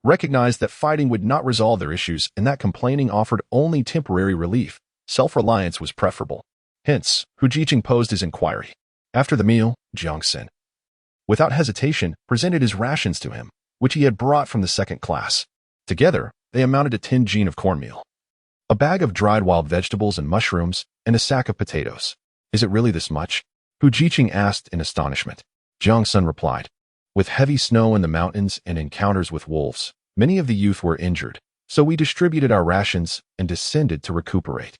recognized that fighting would not resolve their issues and that complaining offered only temporary relief. Self-reliance was preferable. Hence, Hu Jiqing posed his inquiry. After the meal, Jiang Sen, without hesitation, presented his rations to him, which he had brought from the second class. Together, they amounted to 10 jin of cornmeal, a bag of dried wild vegetables and mushrooms, and a sack of potatoes. Is it really this much? Hu Jiqing asked in astonishment. Jiang Sen replied. With heavy snow in the mountains and encounters with wolves, many of the youth were injured, so we distributed our rations and descended to recuperate.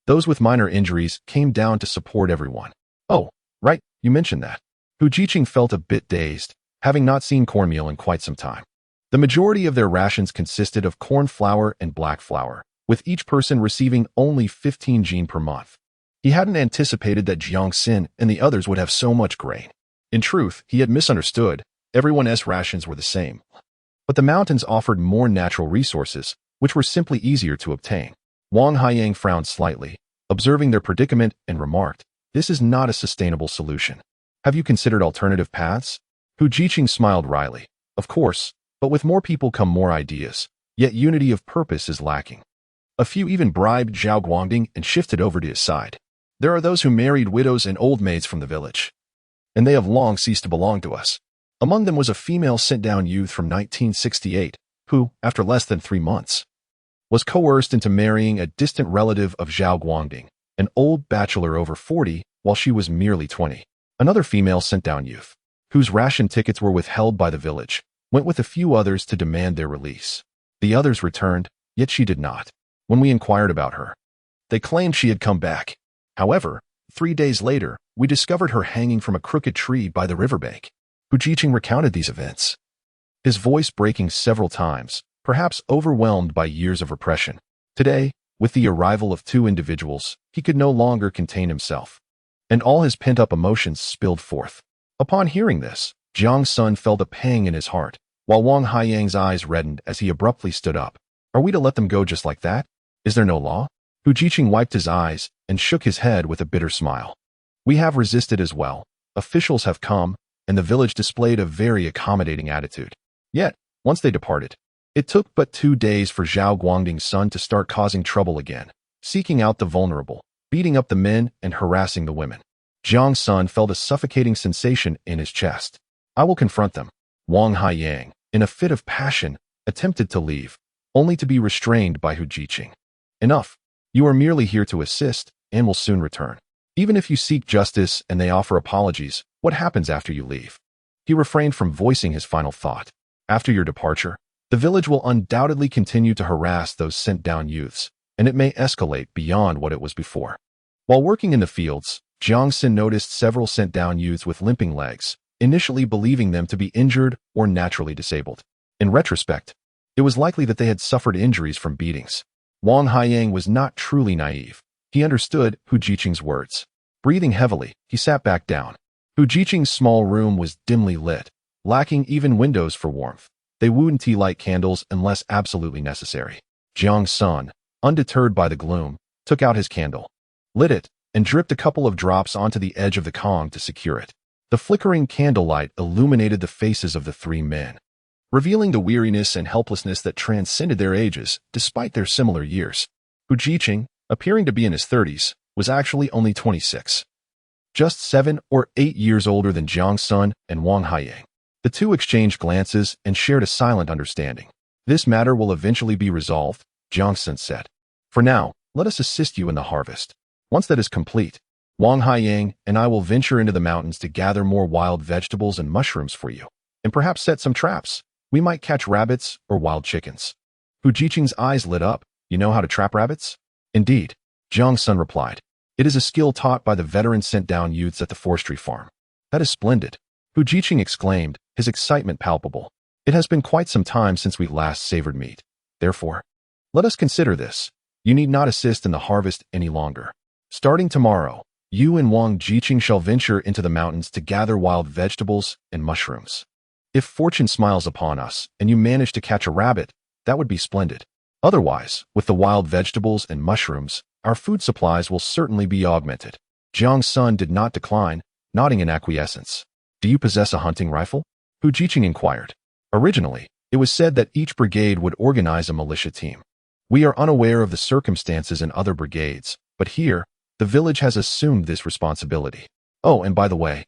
Those with minor injuries came down to support everyone. Oh, right, you mentioned that. Hu Jiqing felt a bit dazed, having not seen cornmeal in quite some time. The majority of their rations consisted of corn flour and black flour, with each person receiving only 15 jin per month. He hadn't anticipated that Jiang Sen and the others would have so much grain. In truth, he had misunderstood. Everyone's rations were the same. But the mountains offered more natural resources, which were simply easier to obtain. Wang Haiyang frowned slightly, observing their predicament, and remarked, "This is not a sustainable solution. Have you considered alternative paths?" Hu Jiqing smiled wryly. Of course, but with more people come more ideas, yet unity of purpose is lacking. A few even bribed Zhao Guangding and shifted over to his side. There are those who married widows and old maids from the village, and they have long ceased to belong to us. Among them was a female sent-down youth from 1968, who, after less than 3 months, was coerced into marrying a distant relative of Zhao Guangding, an old bachelor over 40, while she was merely 20. Another female sent-down youth, whose ration tickets were withheld by the village, went with a few others to demand their release. The others returned, yet she did not. When we inquired about her, they claimed she had come back. However, 3 days later, we discovered her hanging from a crooked tree by the riverbank. Hu Jiqing recounted these events, his voice breaking several times, perhaps overwhelmed by years of repression. Today, with the arrival of 2 individuals, he could no longer contain himself, and all his pent-up emotions spilled forth. Upon hearing this, Jiang Sen felt a pang in his heart, while Wang Haiyang's eyes reddened as he abruptly stood up. Are we to let them go just like that? Is there no law? Hu Jiqing wiped his eyes and shook his head with a bitter smile. We have resisted as well. Officials have come, and the village displayed a very accommodating attitude. Yet, once they departed, it took but 2 days for Zhao Guangding's son to start causing trouble again, seeking out the vulnerable, beating up the men, and harassing the women. Jiang Sen felt a suffocating sensation in his chest. I will confront them. Wang Haiyang, in a fit of passion, attempted to leave, only to be restrained by Hu Jiqing. Enough. You are merely here to assist, and will soon return. Even if you seek justice and they offer apologies, what happens after you leave? He refrained from voicing his final thought. After your departure, the village will undoubtedly continue to harass those sent-down youths, and it may escalate beyond what it was before. While working in the fields, Jiang Sen noticed several sent-down youths with limping legs, initially believing them to be injured or naturally disabled. In retrospect, it was likely that they had suffered injuries from beatings. Wang Haiyang was not truly naive. He understood Hu Jiqing's words. Breathing heavily, he sat back down. Hu Jiqing's small room was dimly lit, lacking even windows for warmth. They wouldn't light candles unless absolutely necessary. Jiang Sen, undeterred by the gloom, took out his candle, lit it, and dripped a couple of drops onto the edge of the Kong to secure it. The flickering candlelight illuminated the faces of the 3 men, revealing the weariness and helplessness that transcended their ages despite their similar years. Hu Jiqing, appearing to be in his 30s, was actually only 26. Just 7 or 8 years older than Jiang Sen and Wang Haiyang. The 2 exchanged glances and shared a silent understanding. This matter will eventually be resolved, Jiang Sen said. For now, let us assist you in the harvest. Once that is complete, Wang Haiyang and I will venture into the mountains to gather more wild vegetables and mushrooms for you, and perhaps set some traps. We might catch rabbits or wild chickens. Hu Jiqing's eyes lit up. You know how to trap rabbits? Indeed, Jiang Sen replied. It is a skill taught by the veteran sent-down youths at the forestry farm. That is splendid, Hu Jiqing exclaimed, his excitement palpable. It has been quite some time since we last savored meat. Therefore, let us consider this. You need not assist in the harvest any longer. Starting tomorrow, you and Wang Jiqing shall venture into the mountains to gather wild vegetables and mushrooms. If fortune smiles upon us and you manage to catch a rabbit, that would be splendid. Otherwise, with the wild vegetables and mushrooms, our food supplies will certainly be augmented. Jiang Sen did not decline, nodding in acquiescence. Do you possess a hunting rifle? Hu Jiqing inquired. Originally, it was said that each brigade would organize a militia team. We are unaware of the circumstances in other brigades, but here, the village has assumed this responsibility. Oh, and by the way,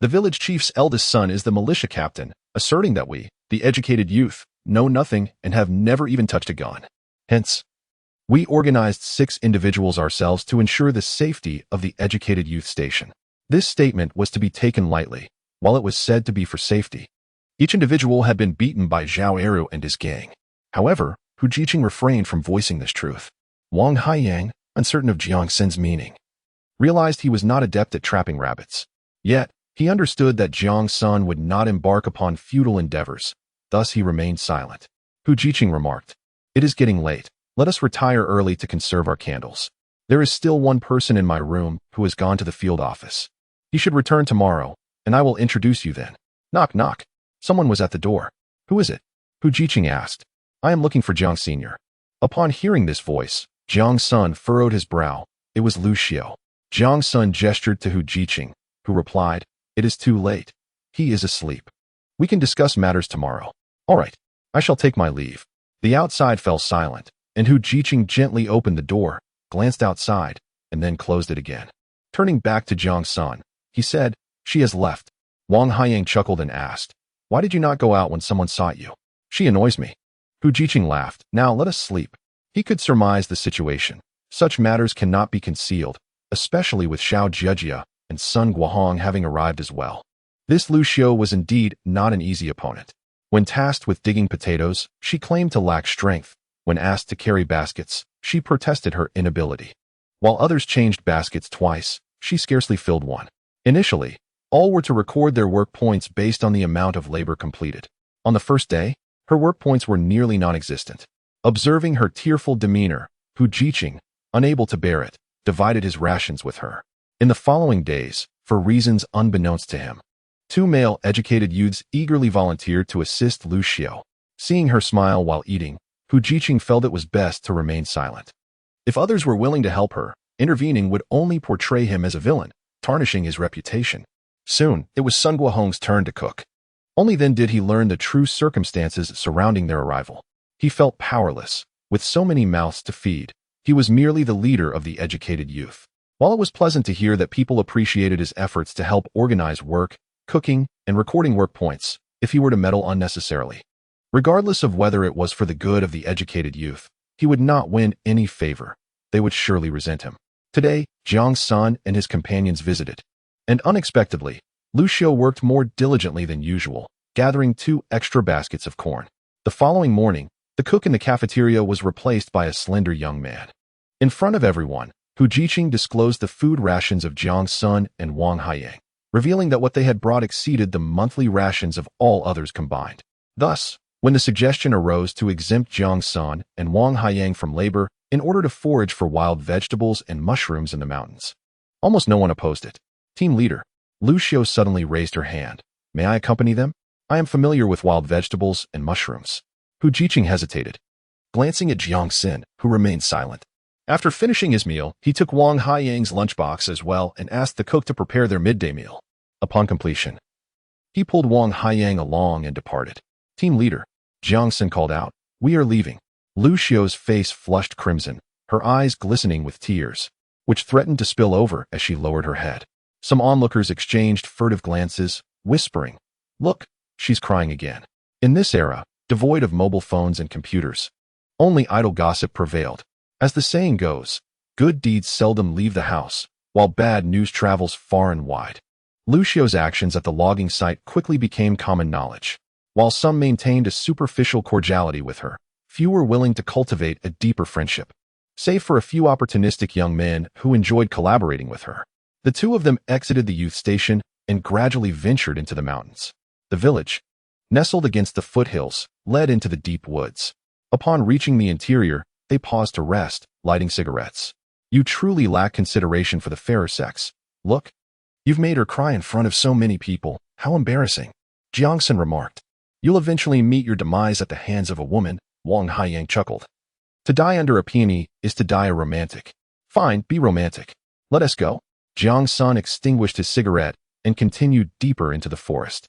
the village chief's eldest son is the militia captain, asserting that we, the educated youth, know nothing and have never even touched a gun. Hence, we organized 6 individuals ourselves to ensure the safety of the educated youth station. This statement was to be taken lightly, while it was said to be for safety. Each individual had been beaten by Zhao Eru and his gang. However, Hu Jiqing refrained from voicing this truth. Wang Haiyang, uncertain of Jiang Sen's meaning, realized he was not adept at trapping rabbits. Yet, he understood that Jiang Sen would not embark upon futile endeavors. Thus he remained silent. Hu Jiqing remarked, "It is getting late. Let us retire early to conserve our candles. There is still one person in my room who has gone to the field office. He should return tomorrow, and I will introduce you then." Knock, knock. Someone was at the door. Who is it? Hu Jiqing asked. I am looking for Jiang Sr. Upon hearing this voice, Jiang Sen furrowed his brow. It was Lu Xiao. Jiang Sen gestured to Hu Jiqing, who replied, "It is too late. He is asleep. We can discuss matters tomorrow." All right, I shall take my leave. The outside fell silent, and Hu Jiqing gently opened the door, glanced outside, and then closed it again. Turning back to Jiang Sen, he said, "She has left." Wang Haiyang chuckled and asked, "Why did you not go out when someone sought you?" "She annoys me." Hu Jiqing laughed. "Now let us sleep." He could surmise the situation. Such matters cannot be concealed, especially with Xiao Jejia and Sun Guohong having arrived as well. This Lu Xiao was indeed not an easy opponent. When tasked with digging potatoes, she claimed to lack strength. When asked to carry baskets, she protested her inability. While others changed baskets twice, she scarcely filled one. Initially, all were to record their work points based on the amount of labor completed. On the first day, her work points were nearly non-existent. Observing her tearful demeanor, Hu Jiqing, unable to bear it, divided his rations with her. In the following days, for reasons unbeknownst to him, 2 male educated youths eagerly volunteered to assist Lu Xiao. Seeing her smile while eating, Hu Jiqing felt it was best to remain silent. If others were willing to help her, intervening would only portray him as a villain, tarnishing his reputation. Soon, it was Sun Guohong's turn to cook. Only then did he learn the true circumstances surrounding their arrival. He felt powerless. With so many mouths to feed, he was merely the leader of the educated youth. While it was pleasant to hear that people appreciated his efforts to help organize work, cooking, and recording work points, if he were to meddle unnecessarily, regardless of whether it was for the good of the educated youth, he would not win any favor. They would surely resent him. Today, Jiang Sen and his companions visited. And unexpectedly, Lu Xiao worked more diligently than usual, gathering 2 extra baskets of corn. The following morning, the cook in the cafeteria was replaced by a slender young man. In front of everyone, Hu Jiqing disclosed the food rations of Jiang Sen and Wang Haiyang, revealing that what they had brought exceeded the monthly rations of all others combined. Thus, when the suggestion arose to exempt Jiang Sen and Wang Haiyang from labor in order to forage for wild vegetables and mushrooms in the mountains, almost no one opposed it. Team leader, Lu Xiao suddenly raised her hand. May I accompany them? I am familiar with wild vegetables and mushrooms. Hu Jiqing hesitated, glancing at Jiang Sen, who remained silent. After finishing his meal, he took Wang Haiyang's lunchbox as well and asked the cook to prepare their midday meal. Upon completion, he pulled Wang Haiyang along and departed. Team leader, Jiang Sen called out, "We are leaving." Lu Xiao's face flushed crimson, her eyes glistening with tears, which threatened to spill over as she lowered her head. Some onlookers exchanged furtive glances, whispering, "Look, she's crying again." In this era, devoid of mobile phones and computers, only idle gossip prevailed. As the saying goes, good deeds seldom leave the house, while bad news travels far and wide. Lu Xiao's actions at the logging site quickly became common knowledge. While some maintained a superficial cordiality with her, few were willing to cultivate a deeper friendship. Save for a few opportunistic young men who enjoyed collaborating with her, the 2 of them exited the youth station and gradually ventured into the mountains. The village, nestled against the foothills, led into the deep woods. Upon reaching the interior, they paused to rest, lighting cigarettes. You truly lack consideration for the fairer sex. Look, you've made her cry in front of so many people. How embarrassing. Jiang Sen remarked. You'll eventually meet your demise at the hands of a woman, Wang Haiyang chuckled. To die under a peony is to die a romantic. Fine, be romantic. Let us go. Jiang Sen extinguished his cigarette and continued deeper into the forest.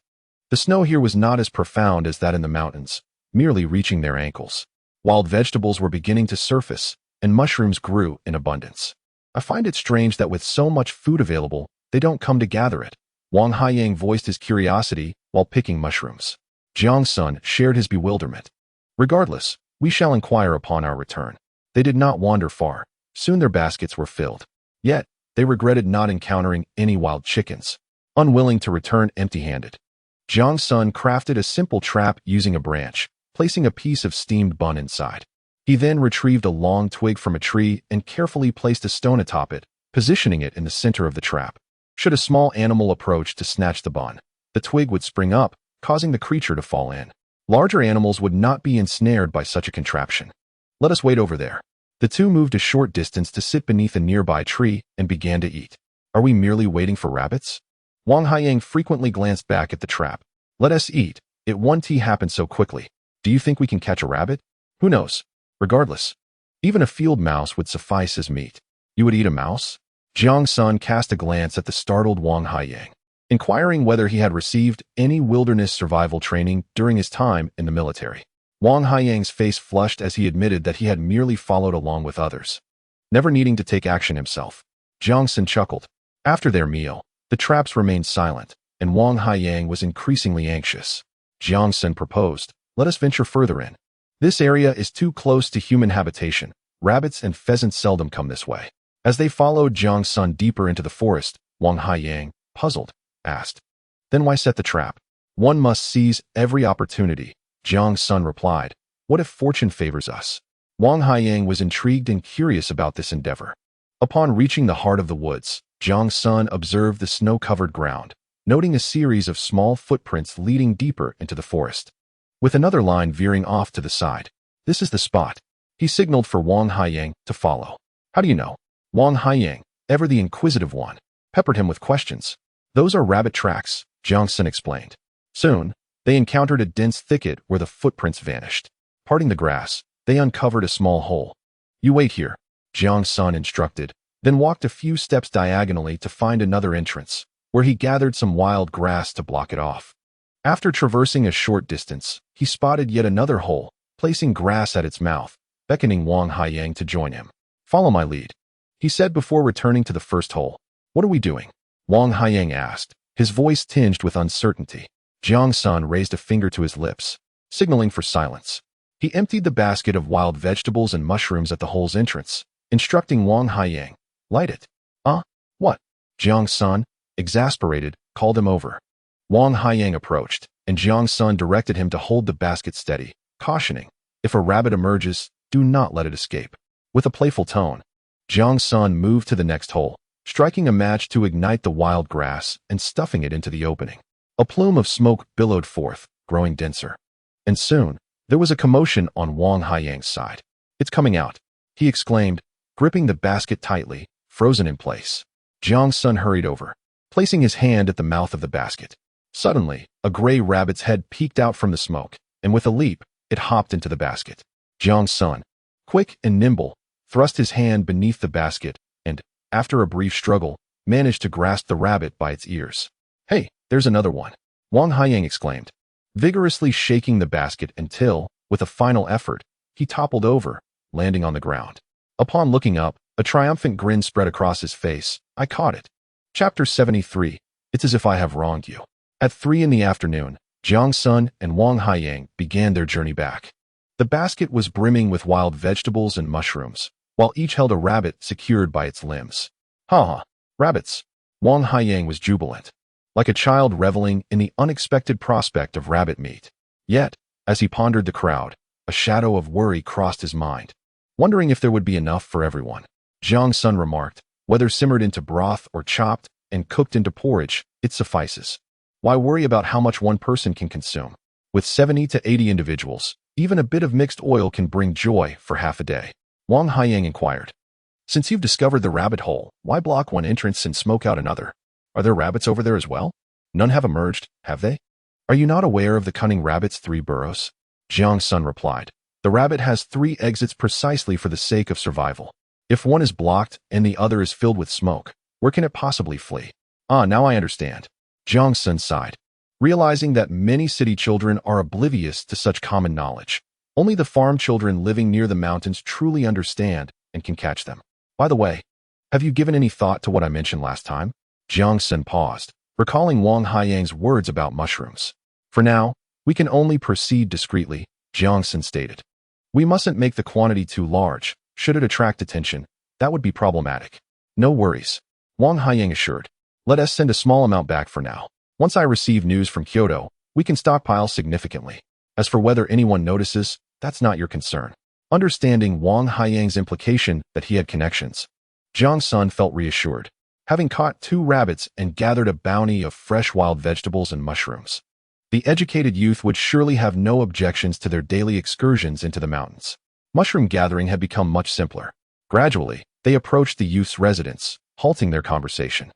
The snow here was not as profound as that in the mountains, merely reaching their ankles. Wild vegetables were beginning to surface, and mushrooms grew in abundance. I find it strange that with so much food available, they don't come to gather it. Wang Haiyang voiced his curiosity while picking mushrooms. Jiang Sen shared his bewilderment. Regardless, we shall inquire upon our return. They did not wander far. Soon their baskets were filled. Yet, they regretted not encountering any wild chickens, unwilling to return empty-handed. Jiang Sen crafted a simple trap using a branch, placing a piece of steamed bun inside. He then retrieved a long twig from a tree and carefully placed a stone atop it, positioning it in the center of the trap. Should a small animal approach to snatch the bun, the twig would spring up, causing the creature to fall in. Larger animals would not be ensnared by such a contraption. Let us wait over there. The two moved a short distance to sit beneath a nearby tree and began to eat. Are we merely waiting for rabbits? Wang Haiyang frequently glanced back at the trap. Let us eat. It won't happen so quickly. Do you think we can catch a rabbit? Who knows? Regardless, even a field mouse would suffice as meat. You would eat a mouse? Jiang Sen cast a glance at the startled Wang Haiyang, inquiring whether he had received any wilderness survival training during his time in the military. Wang Haiyang's face flushed as he admitted that he had merely followed along with others, never needing to take action himself. Jiang Sen chuckled. After their meal, the traps remained silent, and Wang Haiyang was increasingly anxious. Jiang Sen proposed, let us venture further in. This area is too close to human habitation. Rabbits and pheasants seldom come this way. As they followed Jiang Sen deeper into the forest, Wang Haiyang, puzzled, asked, then why set the trap? One must seize every opportunity. Jiang Sen replied, what if fortune favors us? Wang Haiyang was intrigued and curious about this endeavor. Upon reaching the heart of the woods, Jiang Sen observed the snow-covered ground, noting a series of small footprints leading deeper into the forest, with another line veering off to the side. This is the spot. He signaled for Wang Haiyang to follow. How do you know? Wang Haiyang, ever the inquisitive one, peppered him with questions. Those are rabbit tracks, Jiang Sen explained. Soon, they encountered a dense thicket where the footprints vanished. Parting the grass, they uncovered a small hole. You wait here, Jiang Sen instructed, then walked a few steps diagonally to find another entrance, where he gathered some wild grass to block it off. After traversing a short distance, he spotted yet another hole, placing grass at its mouth, beckoning Wang Haiyang to join him. Follow my lead, he said before returning to the first hole. What are we doing? Wang Haiyang asked, his voice tinged with uncertainty. Jiang Sen raised a finger to his lips, signaling for silence. He emptied the basket of wild vegetables and mushrooms at the hole's entrance, instructing Wang Haiyang, light it. What? Jiang Sen, exasperated, called him over. Wang Haiyang approached, and Jiang Sen directed him to hold the basket steady, cautioning, if a rabbit emerges, do not let it escape. With a playful tone, Jiang Sen moved to the next hole, striking a match to ignite the wild grass and stuffing it into the opening. A plume of smoke billowed forth, growing denser. And soon, there was a commotion on Wang Haiyang's side. It's coming out, he exclaimed, gripping the basket tightly, frozen in place. Jiang Sen hurried over, placing his hand at the mouth of the basket. Suddenly, a gray rabbit's head peeked out from the smoke, and with a leap, it hopped into the basket. Jiang Sen, quick and nimble, thrust his hand beneath the basket and, after a brief struggle, managed to grasp the rabbit by its ears. Hey, there's another one, Wang Haiyang exclaimed, vigorously shaking the basket until, with a final effort, he toppled over, landing on the ground. Upon looking up, a triumphant grin spread across his face. I caught it. Chapter 73. It's as if I have wronged you. At 3 in the afternoon, Jiang Sen and Wang Haiyang began their journey back. The basket was brimming with wild vegetables and mushrooms, while each held a rabbit secured by its limbs. Ha! Rabbits! Wang Haiyang was jubilant, like a child reveling in the unexpected prospect of rabbit meat. Yet, as he pondered the crowd, a shadow of worry crossed his mind, wondering if there would be enough for everyone. Jiang Sen remarked, whether simmered into broth or chopped and cooked into porridge, it suffices. Why worry about how much one person can consume? With 70 to 80 individuals, even a bit of mixed oil can bring joy for half a day. Wang Haiyang inquired. Since you've discovered the rabbit hole, why block one entrance and smoke out another? Are there rabbits over there as well? None have emerged, have they? Are you not aware of the cunning rabbit's 3 burrows? Jiang Sen replied. The rabbit has 3 exits precisely for the sake of survival. If one is blocked and the other is filled with smoke, where can it possibly flee? Ah, now I understand. Jiang Sen sighed, realizing that many city children are oblivious to such common knowledge. Only the farm children living near the mountains truly understand and can catch them. By the way, have you given any thought to what I mentioned last time? Jiang Sen paused, recalling Wang Haiyang's words about mushrooms. For now, we can only proceed discreetly, Jiang Sen stated. We mustn't make the quantity too large. Should it attract attention, that would be problematic. No worries, Wang Haiyang assured. Let us send a small amount back for now. Once I receive news from Kyoto, we can stockpile significantly. As for whether anyone notices, that's not your concern. Understanding Wang Haiyang's implication that he had connections, Jiang Sen felt reassured. Having caught 2 rabbits and gathered a bounty of fresh wild vegetables and mushrooms, the educated youth would surely have no objections to their daily excursions into the mountains. Mushroom gathering had become much simpler. Gradually, they approached the youth's residence, halting their conversation.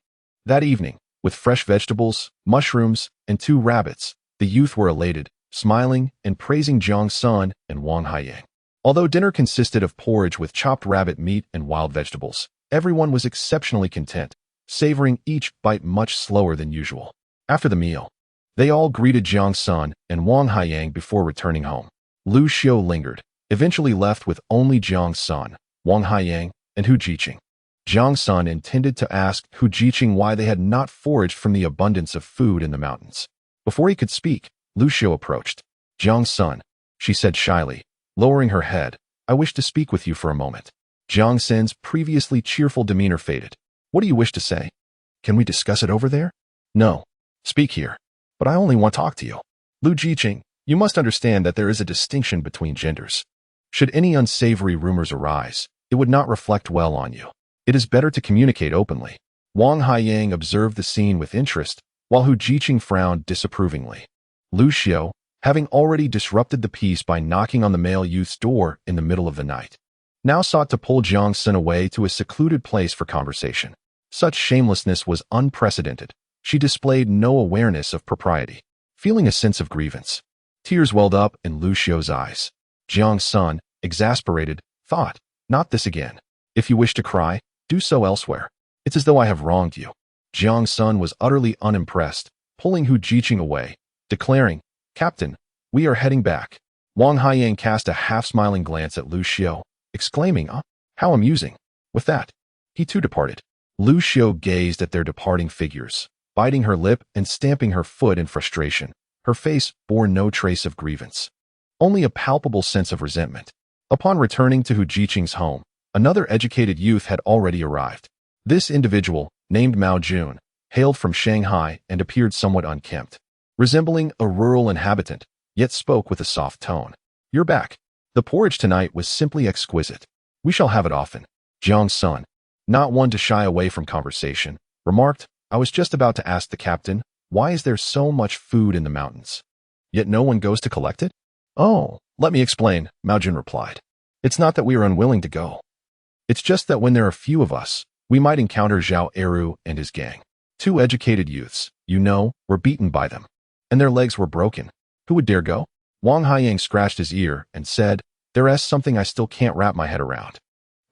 That evening, with fresh vegetables, mushrooms, and 2 rabbits, the youth were elated, smiling and praising Jiang Sen and Wang Haiyang. Although dinner consisted of porridge with chopped rabbit meat and wild vegetables, everyone was exceptionally content, savoring each bite much slower than usual. After the meal, they all greeted Jiang Sen and Wang Haiyang before returning home. Lu Xiu lingered, eventually left with only Jiang Sen, Wang Haiyang, and Hu Jiqing. Jiang Sen intended to ask Hu Jiqing why they had not foraged from the abundance of food in the mountains. Before he could speak, Lu Xiu approached. Jiang Sen, she said shyly, lowering her head, I wish to speak with you for a moment. Jiang Sen's previously cheerful demeanor faded. What do you wish to say? Can we discuss it over there? No. Speak here. But I only want to talk to you. Lu Jiqing, you must understand that there is a distinction between genders. Should any unsavory rumors arise, it would not reflect well on you. It is better to communicate openly. Wang Haiyang observed the scene with interest, while Hu Jiqing frowned disapprovingly. Lu Xiu, having already disrupted the peace by knocking on the male youth's door in the middle of the night, now sought to pull Jiang Sen away to a secluded place for conversation. Such shamelessness was unprecedented. She displayed no awareness of propriety. Feeling a sense of grievance, tears welled up in Lu Xiu's eyes. Jiang Sen, exasperated, thought, not this again. If you wish to cry, do so elsewhere. It's as though I have wronged you. Jiang Sen was utterly unimpressed, pulling Hu Jiqing away, declaring, Captain, we are heading back. Wang Haiyang cast a half-smiling glance at Lu Xiu, exclaiming, how amusing. With that, he too departed. Lu Xiu gazed at their departing figures, biting her lip and stamping her foot in frustration. Her face bore no trace of grievance, only a palpable sense of resentment. Upon returning to Hu Jiqing's home, another educated youth had already arrived. This individual, named Mao Jun, hailed from Shanghai and appeared somewhat unkempt, resembling a rural inhabitant, yet spoke with a soft tone. You're back. The porridge tonight was simply exquisite. We shall have it often. Jiang Sen, not one to shy away from conversation, remarked, I was just about to ask the captain, why is there so much food in the mountains? Yet no one goes to collect it? Oh, let me explain, Mao Jun replied. It's not that we are unwilling to go. It's just that when there are few of us, we might encounter Zhao Eru and his gang. 2 educated youths, were beaten by them, and their legs were broken. Who would dare go? Wang Haiyang scratched his ear and said, There's something I still can't wrap my head around.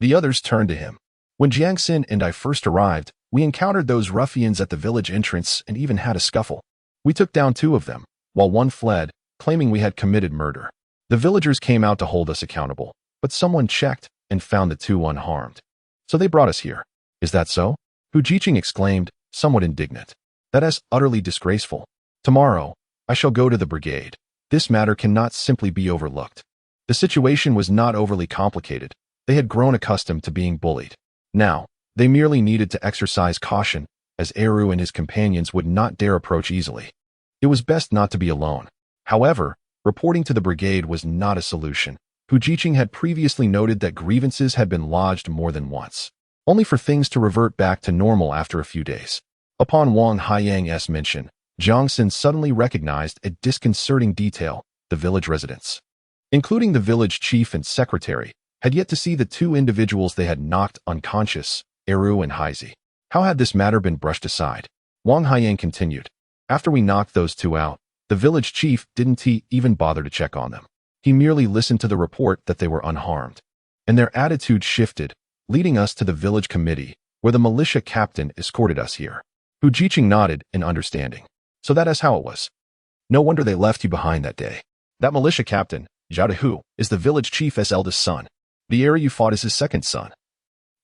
The others turned to him. When Jiang Sen and I first arrived, we encountered those ruffians at the village entrance and even had a scuffle. We took down 2 of them, while one fled, claiming we had committed murder. The villagers came out to hold us accountable, but someone checked and found the 2 unharmed. So they brought us here. Is that so? Hu Jiqing exclaimed, somewhat indignant. That is utterly disgraceful. Tomorrow, I shall go to the brigade. This matter cannot simply be overlooked. The situation was not overly complicated. They had grown accustomed to being bullied. Now, they merely needed to exercise caution, as Eru and his companions would not dare approach easily. It was best not to be alone. However, reporting to the brigade was not a solution. Hu Jiqing had previously noted that grievances had been lodged more than once, only for things to revert back to normal after a few days. Upon Wang Haiyang's mention, Jiang Sen suddenly recognized a disconcerting detail: the village residents, including the village chief and secretary, had yet to see the 2 individuals they had knocked unconscious, Eru and Haizi. How had this matter been brushed aside? Wang Haiyang continued. After we knocked those 2 out, the village chief didn't even bother to check on them. He merely listened to the report that they were unharmed. And their attitude shifted, leading us to the village committee, where the militia captain escorted us here. Hu Jiqing nodded in understanding. So that is how it was. No wonder they left you behind that day. That militia captain, Zhao Hu, is the village chief's eldest son. The heir you fought is his second son.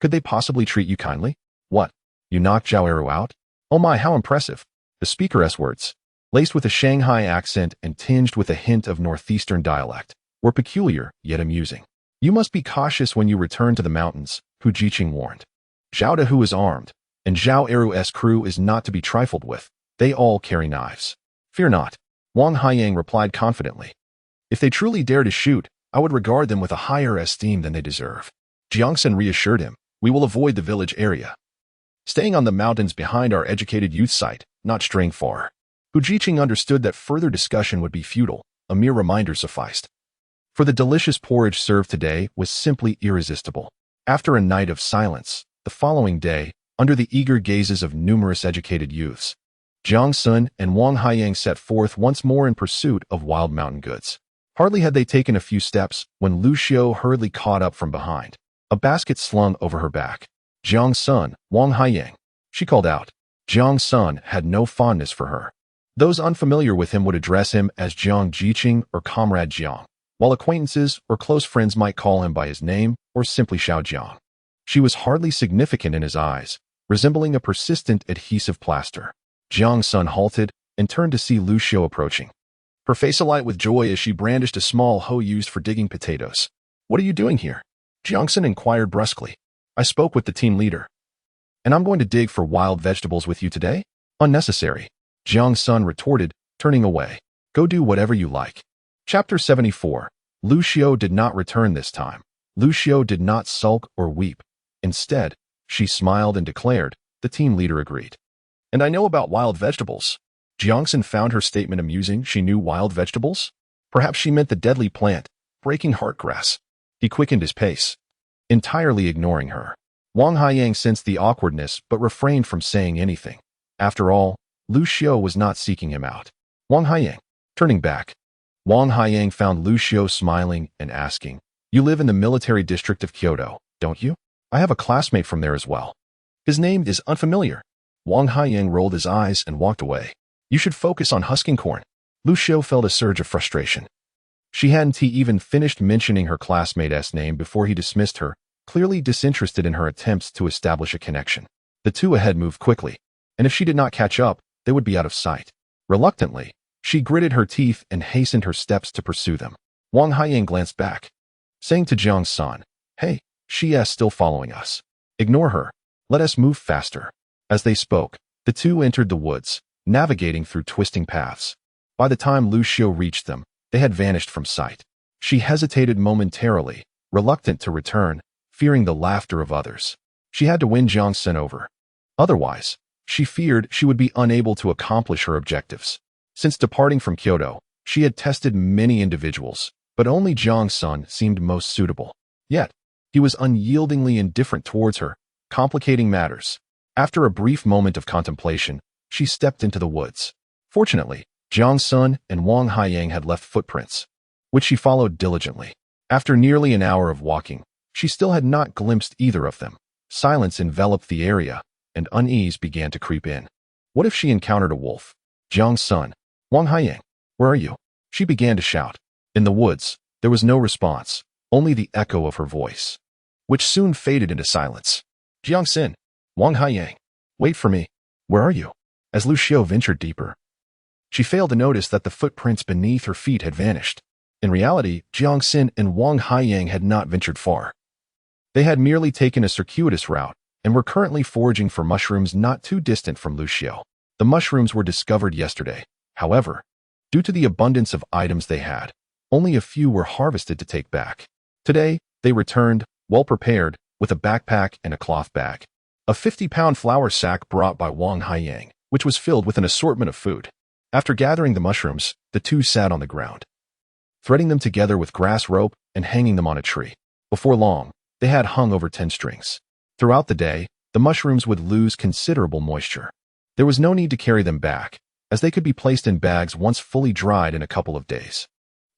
Could they possibly treat you kindly? What? You knocked Zhao Eru out? Oh my, how impressive. The speaker's words, laced with a Shanghai accent and tinged with a hint of northeastern dialect, were peculiar yet amusing. You must be cautious when you return to the mountains, Hu Jiqing warned. Zhao Hu is armed, and Zhao Eru's crew is not to be trifled with. They all carry knives. Fear not, Wang Haiyang replied confidently. If they truly dare to shoot, I would regard them with a higher esteem than they deserve. Jiang Sen reassured him, we will avoid the village area, staying on the mountains behind our educated youth site, not straying far. Hu Jiqing understood that further discussion would be futile, a mere reminder sufficed. For the delicious porridge served today was simply irresistible. After a night of silence, the following day, under the eager gazes of numerous educated youths, Jiang Sen and Wang Haiyang set forth once more in pursuit of wild mountain goods. Hardly had they taken a few steps when Lu Xiu hurriedly caught up from behind, a basket slung over her back. Jiang Sen, Wang Haiyang, she called out. Jiang Sen had no fondness for her. Those unfamiliar with him would address him as Jiang Jiqing or Comrade Jiang, while acquaintances or close friends might call him by his name or simply Xiao Jiang. She was hardly significant in his eyes, resembling a persistent adhesive plaster. Jiang Sen halted and turned to see Lu Xiu approaching, her face alight with joy as she brandished a small hoe used for digging potatoes. What are you doing here? Jiang Sen inquired brusquely. I spoke with the team leader. And I'm going to dig for wild vegetables with you today? Unnecessary. Jiang Sen retorted, turning away. Go do whatever you like. Chapter 74. Lu Xiu did not return this time. Lu Xiu did not sulk or weep. Instead, she smiled and declared, the team leader agreed. And I know about wild vegetables. Jiang Sen found her statement amusing. She knew wild vegetables? Perhaps she meant the deadly plant, breaking heart grass. He quickened his pace, entirely ignoring her. Wang Haiyang sensed the awkwardness but refrained from saying anything. After all, Lu Xiu was not seeking him out. Wang Haiyang, turning back. Wang Haiyang found Lu Xiu smiling and asking, you live in the military district of Kyoto, don't you? I have a classmate from there as well. His name is unfamiliar. Wang Haiyang rolled his eyes and walked away. You should focus on husking corn. Lu Xiu felt a surge of frustration. She hadn't even finished mentioning her classmate's name before he dismissed her, clearly disinterested in her attempts to establish a connection. The two ahead moved quickly, and if she did not catch up, they would be out of sight. Reluctantly, she gritted her teeth and hastened her steps to pursue them. Wang Haiyang glanced back, saying to Jiang Sen, hey, she is still following us. Ignore her. Let us move faster. As they spoke, the two entered the woods, navigating through twisting paths. By the time Lu Xiu reached them, they had vanished from sight. She hesitated momentarily, reluctant to return, fearing the laughter of others. She had to win Jiang Sen over. Otherwise, she feared she would be unable to accomplish her objectives. Since departing from Kyoto, she had tested many individuals, but only Jiang Sen seemed most suitable. Yet, he was unyieldingly indifferent towards her, complicating matters. After a brief moment of contemplation, she stepped into the woods. Fortunately, Jiang Sen and Wang Haiyang had left footprints, which she followed diligently. After nearly an hour of walking, she still had not glimpsed either of them. Silence enveloped the area, and unease began to creep in. What if she encountered a wolf? Jiang Sen, Wang Haiyang, where are you? She began to shout. In the woods, there was no response, only the echo of her voice, which soon faded into silence. Jiang Sen, Wang Haiyang, wait for me. Where are you? As Lu Xiu ventured deeper, she failed to notice that the footprints beneath her feet had vanished. In reality, Jiang Sen and Wang Haiyang had not ventured far. They had merely taken a circuitous route and were currently foraging for mushrooms not too distant from Lu Xiu. The mushrooms were discovered yesterday. However, due to the abundance of items they had, only a few were harvested to take back. Today, they returned, well prepared, with a backpack and a cloth bag. A 50-pound flour sack brought by Wang Haiyang, which was filled with an assortment of food. After gathering the mushrooms, the two sat on the ground, threading them together with grass rope and hanging them on a tree. Before long, they had hung over 10 strings. Throughout the day, the mushrooms would lose considerable moisture. There was no need to carry them back, as they could be placed in bags once fully dried in a couple of days.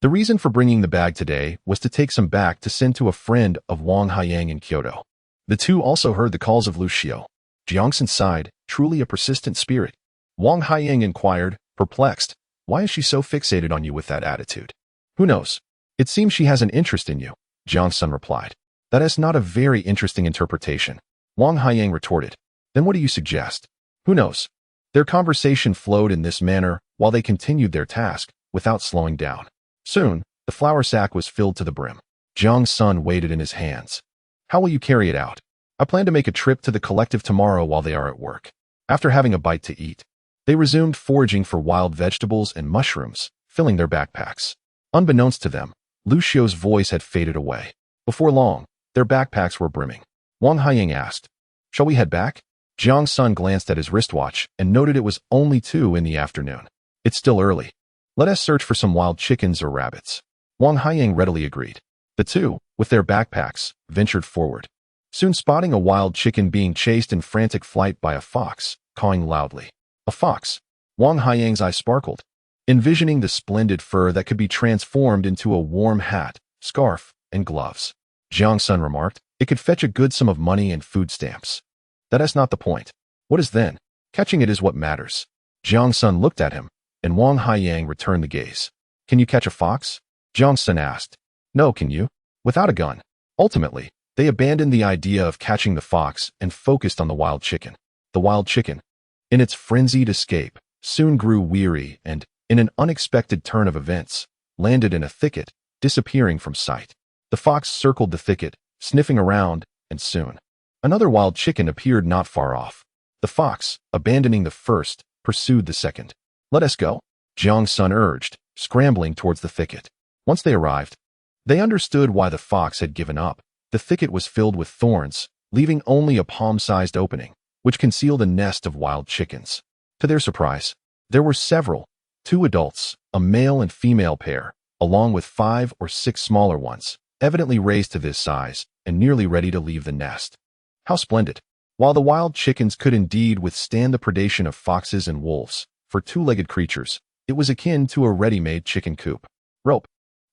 The reason for bringing the bag today was to take some back to send to a friend of Wang Haiyang in Kyoto. The two also heard the calls of Lu Xiao. Jiang Sen sighed, truly a persistent spirit. Wang Haiyang inquired, perplexed, why is she so fixated on you with that attitude? Who knows? It seems she has an interest in you, Jiang Sen replied. That is not a very interesting interpretation. Wang Haiyang retorted. Then what do you suggest? Who knows? Their conversation flowed in this manner while they continued their task, without slowing down. Soon, the flour sack was filled to the brim. Jiang Sen weighed it in his hands. How will you carry it out? I plan to make a trip to the collective tomorrow while they are at work. After having a bite to eat, they resumed foraging for wild vegetables and mushrooms, filling their backpacks. Unbeknownst to them, Lu Xiao's voice had faded away. Before long, their backpacks were brimming. Wang Haiyang asked, shall we head back? Jiang Sen glanced at his wristwatch and noted it was only 2 in the afternoon. It's still early. Let us search for some wild chickens or rabbits. Wang Haiyang readily agreed. The two, with their backpacks, ventured forward. Soon spotting a wild chicken being chased in frantic flight by a fox, cawing loudly. A fox. Wang Haiyang's eyes sparkled, envisioning the splendid fur that could be transformed into a warm hat, scarf, and gloves. Jiang Sen remarked, it could fetch a good sum of money and food stamps. That is not the point. What is then? Catching it is what matters. Jiang Sen looked at him, and Wang Haiyang returned the gaze. Can you catch a fox? Jiang Sen asked. No, can you? Without a gun. Ultimately, they abandoned the idea of catching the fox and focused on the wild chicken. The wild chicken, in its frenzied escape, soon grew weary and, in an unexpected turn of events, landed in a thicket, disappearing from sight. The fox circled the thicket, sniffing around, and soon, another wild chicken appeared not far off. The fox, abandoning the first, pursued the second. Let us go, Jiang Sen urged, scrambling towards the thicket. Once they arrived, they understood why the fox had given up. The thicket was filled with thorns, leaving only a palm-sized opening, which concealed a nest of wild chickens. To their surprise, there were several, 2 adults, a male and female pair, along with 5 or 6 smaller ones, evidently raised to this size and nearly ready to leave the nest. How splendid! While the wild chickens could indeed withstand the predation of foxes and wolves, for 2-legged creatures, it was akin to a ready-made chicken coop. Rope.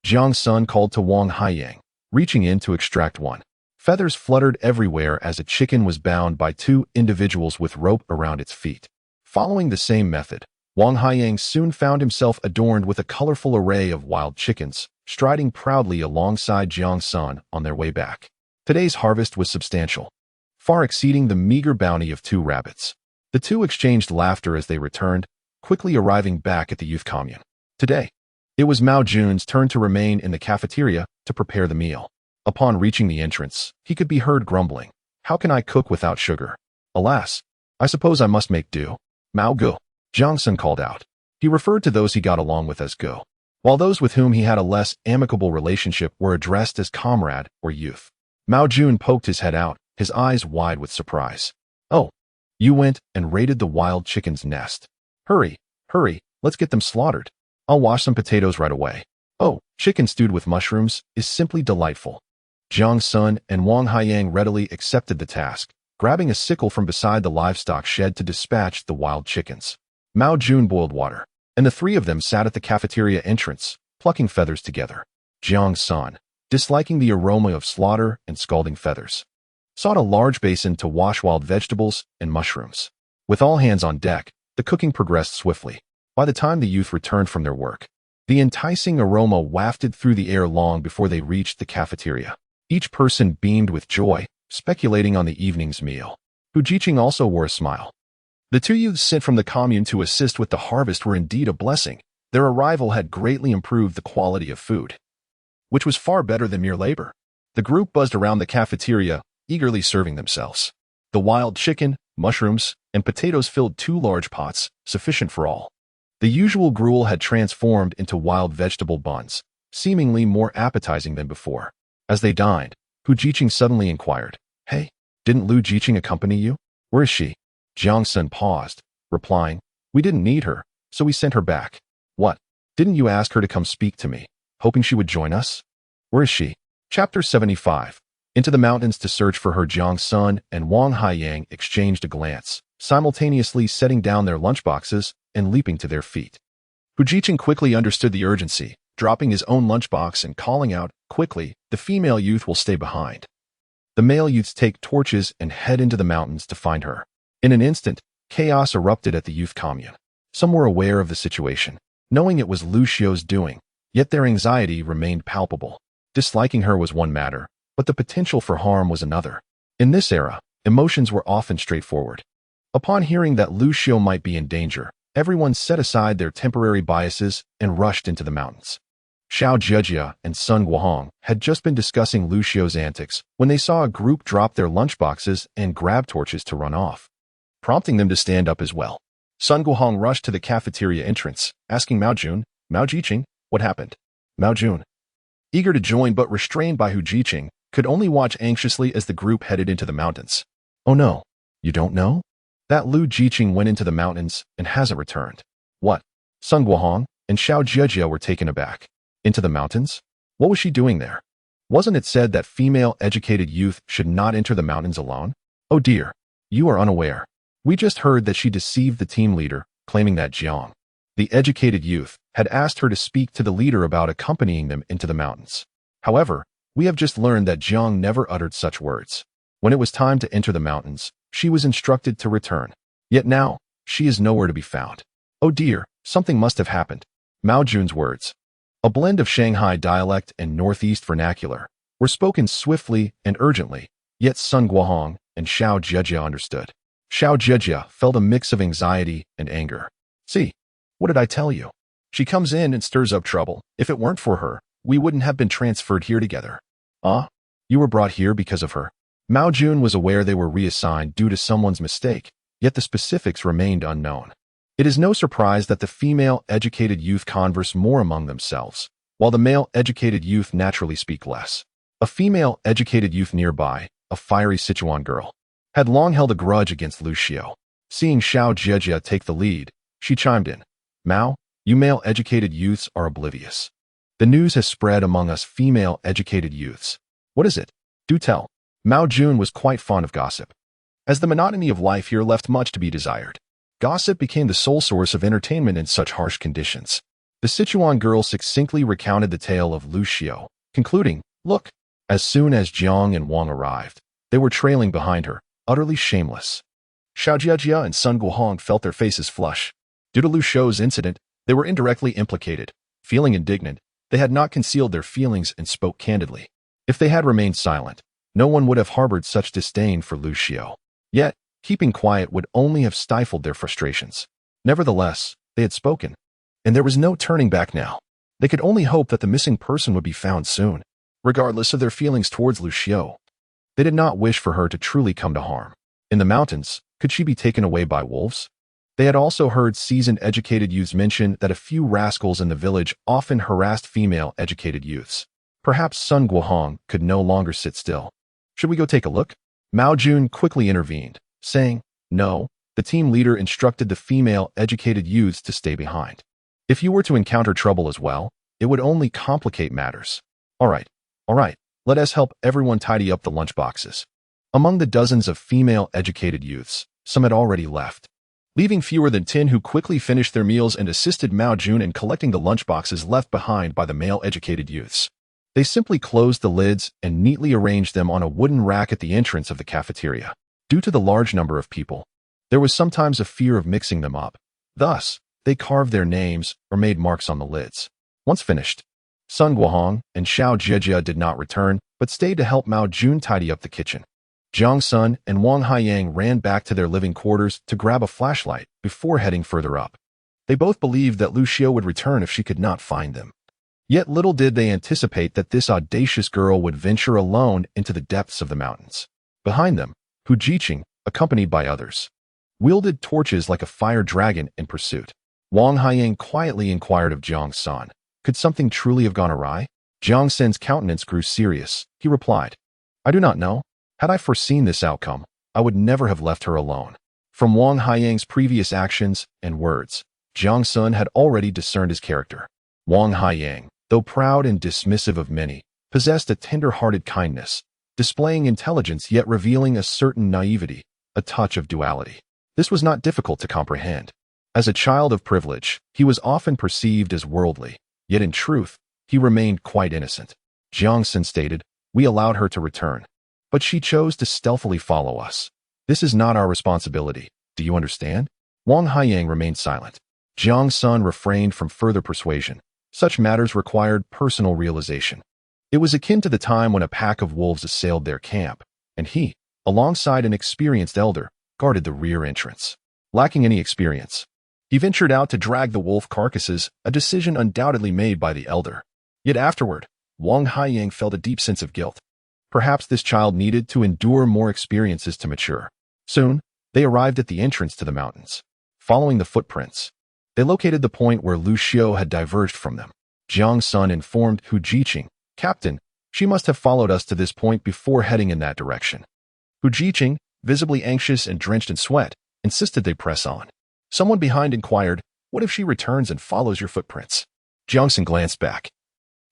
Jiang Sen called to Wang Haiyang, reaching in to extract one. Feathers fluttered everywhere as a chicken was bound by 2 individuals with rope around its feet. Following the same method, Wang Haiyang soon found himself adorned with a colorful array of wild chickens, striding proudly alongside Jiang Sen on their way back. Today's harvest was substantial, far exceeding the meager bounty of 2 rabbits. The two exchanged laughter as they returned, quickly arriving back at the youth commune. Today, it was Mao Jun's turn to remain in the cafeteria to prepare the meal. Upon reaching the entrance, he could be heard grumbling, how can I cook without sugar? Alas, I suppose I must make do. Mao Go, Jiang Sen called out. He referred to those he got along with as Go, while those with whom he had a less amicable relationship were addressed as comrade or youth. Mao Jun poked his head out, his eyes wide with surprise. Oh, you went and raided the wild chicken's nest. Hurry, hurry, let's get them slaughtered. I'll wash some potatoes right away. Oh, chicken stewed with mushrooms is simply delightful. Jiang Sen and Wang Haiyang readily accepted the task, grabbing a sickle from beside the livestock shed to dispatch the wild chickens. Mao Jun boiled water, and the 3 of them sat at the cafeteria entrance, plucking feathers together. Jiang Sen, disliking the aroma of slaughter and scalding feathers, sought a large basin to wash wild vegetables and mushrooms. With all hands on deck, the cooking progressed swiftly. By the time the youth returned from their work, the enticing aroma wafted through the air long before they reached the cafeteria. Each person beamed with joy, speculating on the evening's meal. Hu Jiqing also wore a smile. The 2 youths sent from the commune to assist with the harvest were indeed a blessing. Their arrival had greatly improved the quality of food, which was far better than mere labor. The group buzzed around the cafeteria, eagerly serving themselves. The wild chicken, mushrooms, and potatoes filled 2 large pots, sufficient for all. The usual gruel had transformed into wild vegetable buns, seemingly more appetizing than before. As they dined, Hu Jiqing suddenly inquired, Hey, didn't Lu Jiqing accompany you? Where is she? Jiang Sen paused, replying, We didn't need her, so we sent her back. What? Didn't you ask her to come speak to me, hoping she would join us? Where is she? Chapter 75. Into the mountains to search for her. Jiang Sen and Wang Haiyang exchanged a glance, simultaneously setting down their lunchboxes and leaping to their feet. Hu Jiqing quickly understood the urgency, dropping his own lunchbox and calling out, "Quickly, the female youth will stay behind." The male youths take torches and head into the mountains to find her. In an instant, chaos erupted at the youth commune. Some were aware of the situation, knowing it was Lu Xiao's doing, yet their anxiety remained palpable. Disliking her was one matter, but the potential for harm was another. In this era, emotions were often straightforward. Upon hearing that Lu Xiao might be in danger, everyone set aside their temporary biases and rushed into the mountains. Xiao Jijia and Sun Guohong had just been discussing Lu Xiao's antics when they saw a group drop their lunchboxes and grab torches to run off, prompting them to stand up as well. Sun Guohong rushed to the cafeteria entrance, asking Mao Jun, "Mao Jiqing, what happened?" Mao Jun, eager to join but restrained by Hu Jiqing, could only watch anxiously as the group headed into the mountains. "Oh no, you don't know? That Lu Jiqing went into the mountains and hasn't returned." "What?" Sun Guohong and Xiao Jijia were taken aback. Into the mountains? What was she doing there? Wasn't it said that female educated youth should not enter the mountains alone? "Oh dear, you are unaware. We just heard that she deceived the team leader, claiming that Jiang, the educated youth, had asked her to speak to the leader about accompanying them into the mountains. However, we have just learned that Jiang never uttered such words. When it was time to enter the mountains, she was instructed to return. Yet now, she is nowhere to be found. Oh dear, something must have happened." Mao Jun's words, a blend of Shanghai dialect and Northeast vernacular, were spoken swiftly and urgently, yet Sun Guohong and Xiao Jijia understood. Xiao Jijia felt a mix of anxiety and anger. "See, what did I tell you? She comes in and stirs up trouble. If it weren't for her, we wouldn't have been transferred here together." "Ah? You were brought here because of her?" Mao Jun was aware they were reassigned due to someone's mistake, yet the specifics remained unknown. It is no surprise that the female educated youth converse more among themselves, while the male educated youth naturally speak less. A female educated youth nearby, a fiery Sichuan girl, had long held a grudge against Lu Xiao. Seeing Xiao Jijia take the lead, she chimed in, "Mao, you male educated youths are oblivious. The news has spread among us female educated youths. What is it? Do tell." Mao Jun was quite fond of gossip, as the monotony of life here left much to be desired. Gossip became the sole source of entertainment in such harsh conditions. The Sichuan girl succinctly recounted the tale of Lu Xiao, concluding, "Look." As soon as Jiang and Wang arrived, they were trailing behind her, utterly shameless. Xiao Jijia and Sun Guohong felt their faces flush. Due to Lu Xiao's incident, they were indirectly implicated. Feeling indignant, they had not concealed their feelings and spoke candidly. If they had remained silent, no one would have harbored such disdain for Lu Xiao. Yet, keeping quiet would only have stifled their frustrations. Nevertheless, they had spoken, and there was no turning back now. They could only hope that the missing person would be found soon. Regardless of their feelings towards Lu Xiao, they did not wish for her to truly come to harm. In the mountains, could she be taken away by wolves? They had also heard seasoned educated youths mention that a few rascals in the village often harassed female educated youths. Perhaps Sun Guohong could no longer sit still. "Should we go take a look?" Mao Jun quickly intervened, saying, "No." The team leader instructed the female educated youths to stay behind. "If you were to encounter trouble as well, it would only complicate matters." All right, let us help everyone tidy up the lunchboxes." Among the dozens of female educated youths, some had already left, leaving fewer than 10 who quickly finished their meals and assisted Mao Jun in collecting the lunchboxes left behind by the male educated youths. They simply closed the lids and neatly arranged them on a wooden rack at the entrance of the cafeteria. Due to the large number of people, there was sometimes a fear of mixing them up. Thus, they carved their names or made marks on the lids. Once finished, Sun Guohong and Xiao Jijia did not return, but stayed to help Mao Jun tidy up the kitchen. Jiang Sen and Wang Haiyang ran back to their living quarters to grab a flashlight before heading further up. They both believed that Lu Xiao would return if she could not find them. Yet little did they anticipate that this audacious girl would venture alone into the depths of the mountains. Behind them, Hu Jiqing, accompanied by others, wielded torches like a fire dragon in pursuit. Wang Haiyang quietly inquired of Jiang Sen, "Could something truly have gone awry?" Jiang Sen's countenance grew serious. He replied, "I do not know. Had I foreseen this outcome, I would never have left her alone." From Wang Haiyang's previous actions and words, Jiang Sen had already discerned his character. Wang Haiyang, though proud and dismissive of many, possessed a tender-hearted kindness, displaying intelligence yet revealing a certain naivety, a touch of duality. This was not difficult to comprehend. As a child of privilege, he was often perceived as worldly, yet in truth, He remained quite innocent. Jiang Sen stated, "We allowed her to return, but she chose to stealthily follow us. This is not our responsibility. Do you understand?" Wang Haiyang remained silent. Jiang Sen refrained from further persuasion. Such matters required personal realization. It was akin to the time when a pack of wolves assailed their camp, and he, alongside an experienced elder, guarded the rear entrance. Lacking any experience, he ventured out to drag the wolf carcasses, a decision undoubtedly made by the elder. Yet afterward, Wang Haiyang felt a deep sense of guilt. Perhaps this child needed to endure more experiences to mature. Soon, they arrived at the entrance to the mountains. Following the footprints, they located the point where Lu Xiu had diverged from them. Jiang Sen informed Hu Jiqing, "Captain, she must have followed us to this point before heading in that direction." Hu Jiqing, visibly anxious and drenched in sweat, insisted they press on. Someone behind inquired, "What if she returns and follows your footprints?" Jiang Sen glanced back,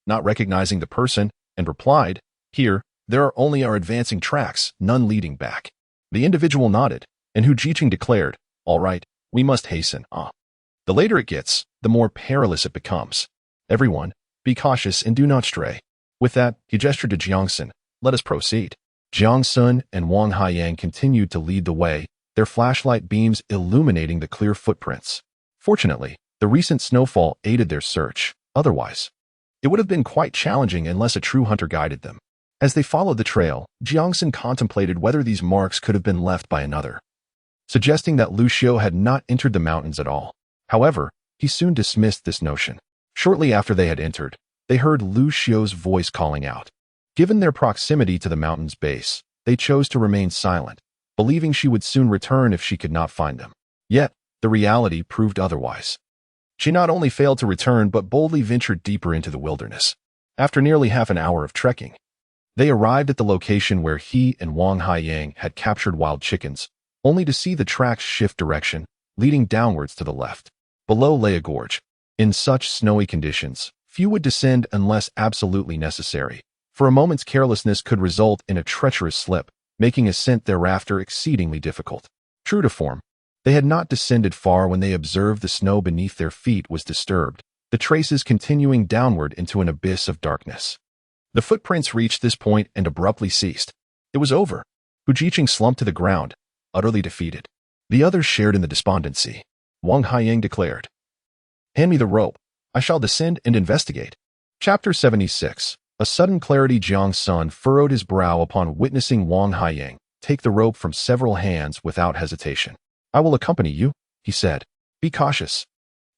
not recognizing the person, and replied, "Here, there are only our advancing tracks, none leading back." The individual nodded, and Hu Jiqing declared, "All right, we must hasten. The later it gets, the more perilous it becomes. Everyone, be cautious and do not stray." With that, he gestured to Jiang Sen, "Let us proceed." Jiang Sen and Wang Haiyang continued to lead the way, their flashlight beams illuminating the clear footprints. Fortunately, the recent snowfall aided their search. Otherwise, it would have been quite challenging unless a true hunter guided them. As they followed the trail, Jiang Sen contemplated whether these marks could have been left by another, suggesting that Lu Xiu had not entered the mountains at all. However, he soon dismissed this notion. Shortly after they had entered, they heard Lu Xiu's voice calling out. Given their proximity to the mountain's base, they chose to remain silent, believing she would soon return if she could not find them. Yet, the reality proved otherwise. She not only failed to return but boldly ventured deeper into the wilderness. After nearly half an hour of trekking, they arrived at the location where he and Wang Haiyang had captured wild chickens, only to see the tracks shift direction, leading downwards to the left. Below lay a gorge. In such snowy conditions, few would descend unless absolutely necessary, for a moment's carelessness could result in a treacherous slip, making ascent thereafter exceedingly difficult. True to form, they had not descended far when they observed the snow beneath their feet was disturbed, the traces continuing downward into an abyss of darkness. The footprints reached this point and abruptly ceased. It was over. Hu Jiqing slumped to the ground, utterly defeated. The others shared in the despondency. Wang Haiyang declared, "Hand me the rope. I shall descend and investigate." Chapter 76. A sudden clarity. Jiang Sen furrowed his brow upon witnessing Wang Haiyang take the rope from several hands without hesitation. "I will accompany you," he said. "Be cautious,"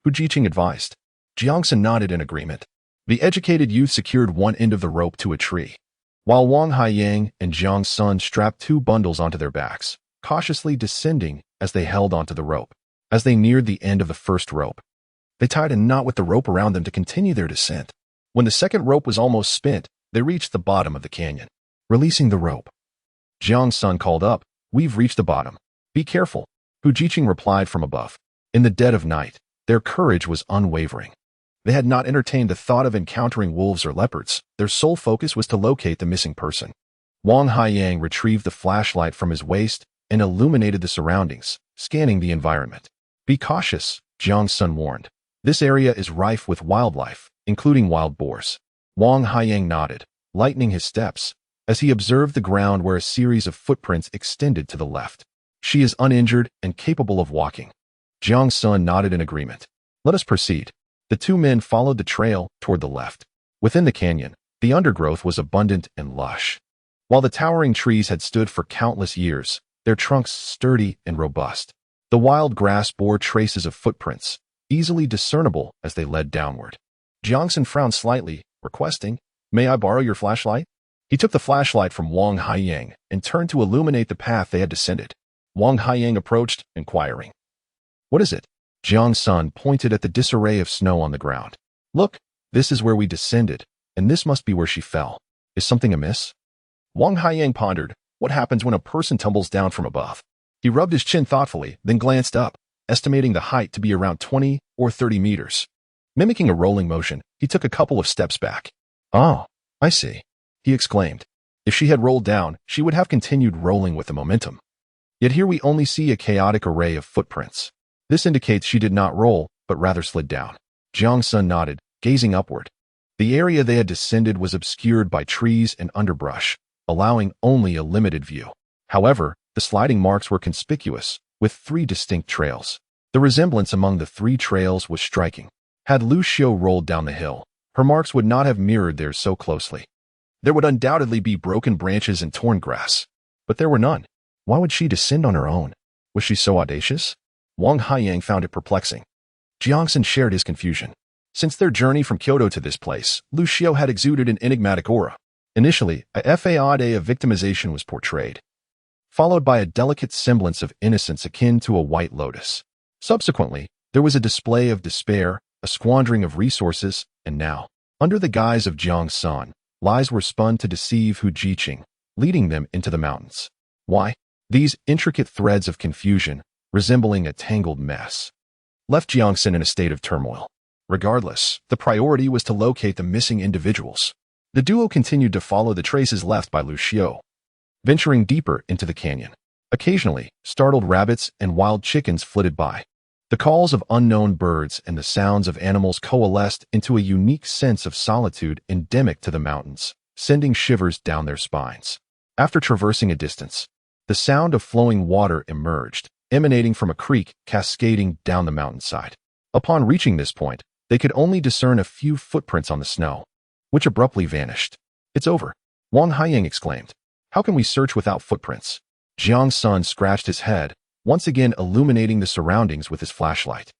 Hu Jiqing advised. Jiang Sen nodded in agreement. The educated youth secured one end of the rope to a tree, while Wang Haiyang and Jiang Sen strapped 2 bundles onto their backs, cautiously descending as they held onto the rope. As they neared the end of the first rope, they tied a knot with the rope around them to continue their descent. When the second rope was almost spent, they reached the bottom of the canyon. Releasing the rope, Jiang Sen called up, "We've reached the bottom. Be careful," Hu Jiqing replied from above. In the dead of night, their courage was unwavering. They had not entertained the thought of encountering wolves or leopards. Their sole focus was to locate the missing person. Wang Haiyang retrieved the flashlight from his waist and illuminated the surroundings, scanning the environment. "Be cautious," Jiang Sen warned. "This area is rife with wildlife, including wild boars." Wang Haiyang nodded, lightening his steps, as he observed the ground where a series of footprints extended to the left. "She is uninjured and capable of walking." Jiang Sen nodded in agreement. "Let us proceed." The 2 men followed the trail toward the left. Within the canyon, the undergrowth was abundant and lush. While the towering trees had stood for countless years, their trunks sturdy and robust. The wild grass bore traces of footprints, easily discernible as they led downward. Jiang Sen frowned slightly, requesting, "May I borrow your flashlight?" He took the flashlight from Wang Haiyang and turned to illuminate the path they had descended. Wang Haiyang approached, inquiring, "What is it?" Jiang Sen pointed at the disarray of snow on the ground. "Look, this is where we descended, and this must be where she fell. Is something amiss?" Wang Haiyang pondered, what happens when a person tumbles down from above? He rubbed his chin thoughtfully, then glanced up, estimating the height to be around 20 or 30 meters. Mimicking a rolling motion, he took a couple of steps back. "Oh, I see," he exclaimed. If she had rolled down, she would have continued rolling with the momentum. Yet here we only see a chaotic array of footprints. This indicates she did not roll, but rather slid down. Jiang Sen nodded, gazing upward. The area they had descended was obscured by trees and underbrush, allowing only a limited view. However, the sliding marks were conspicuous, with 3 distinct trails. The resemblance among the 3 trails was striking. Had Lu Xiao rolled down the hill, her marks would not have mirrored theirs so closely. There would undoubtedly be broken branches and torn grass, but there were none. Why would she descend on her own? Was she so audacious? Wang Haiyang found it perplexing. Jiang Sen shared his confusion. Since their journey from Kyoto to this place, Lu Xiao had exuded an enigmatic aura. Initially, a facade of victimization was portrayed, followed by a delicate semblance of innocence akin to a white lotus. Subsequently, there was a display of despair, a squandering of resources, and now, under the guise of Jiang Sen, lies were spun to deceive Hu Jiqing, leading them into the mountains. Why? These intricate threads of confusion, resembling a tangled mess, left Jiang Sen in a state of turmoil. Regardless, the priority was to locate the missing individuals. The duo continued to follow the traces left by Lu Xiao, venturing deeper into the canyon. Occasionally, startled rabbits and wild chickens flitted by. The calls of unknown birds and the sounds of animals coalesced into a unique sense of solitude endemic to the mountains, sending shivers down their spines. After traversing a distance, the sound of flowing water emerged, emanating from a creek cascading down the mountainside. Upon reaching this point, they could only discern a few footprints on the snow, which abruptly vanished. "It's over," Wang Haiyang exclaimed. "How can we search without footprints?" Jiang Sen scratched his head, once again illuminating the surroundings with his flashlight.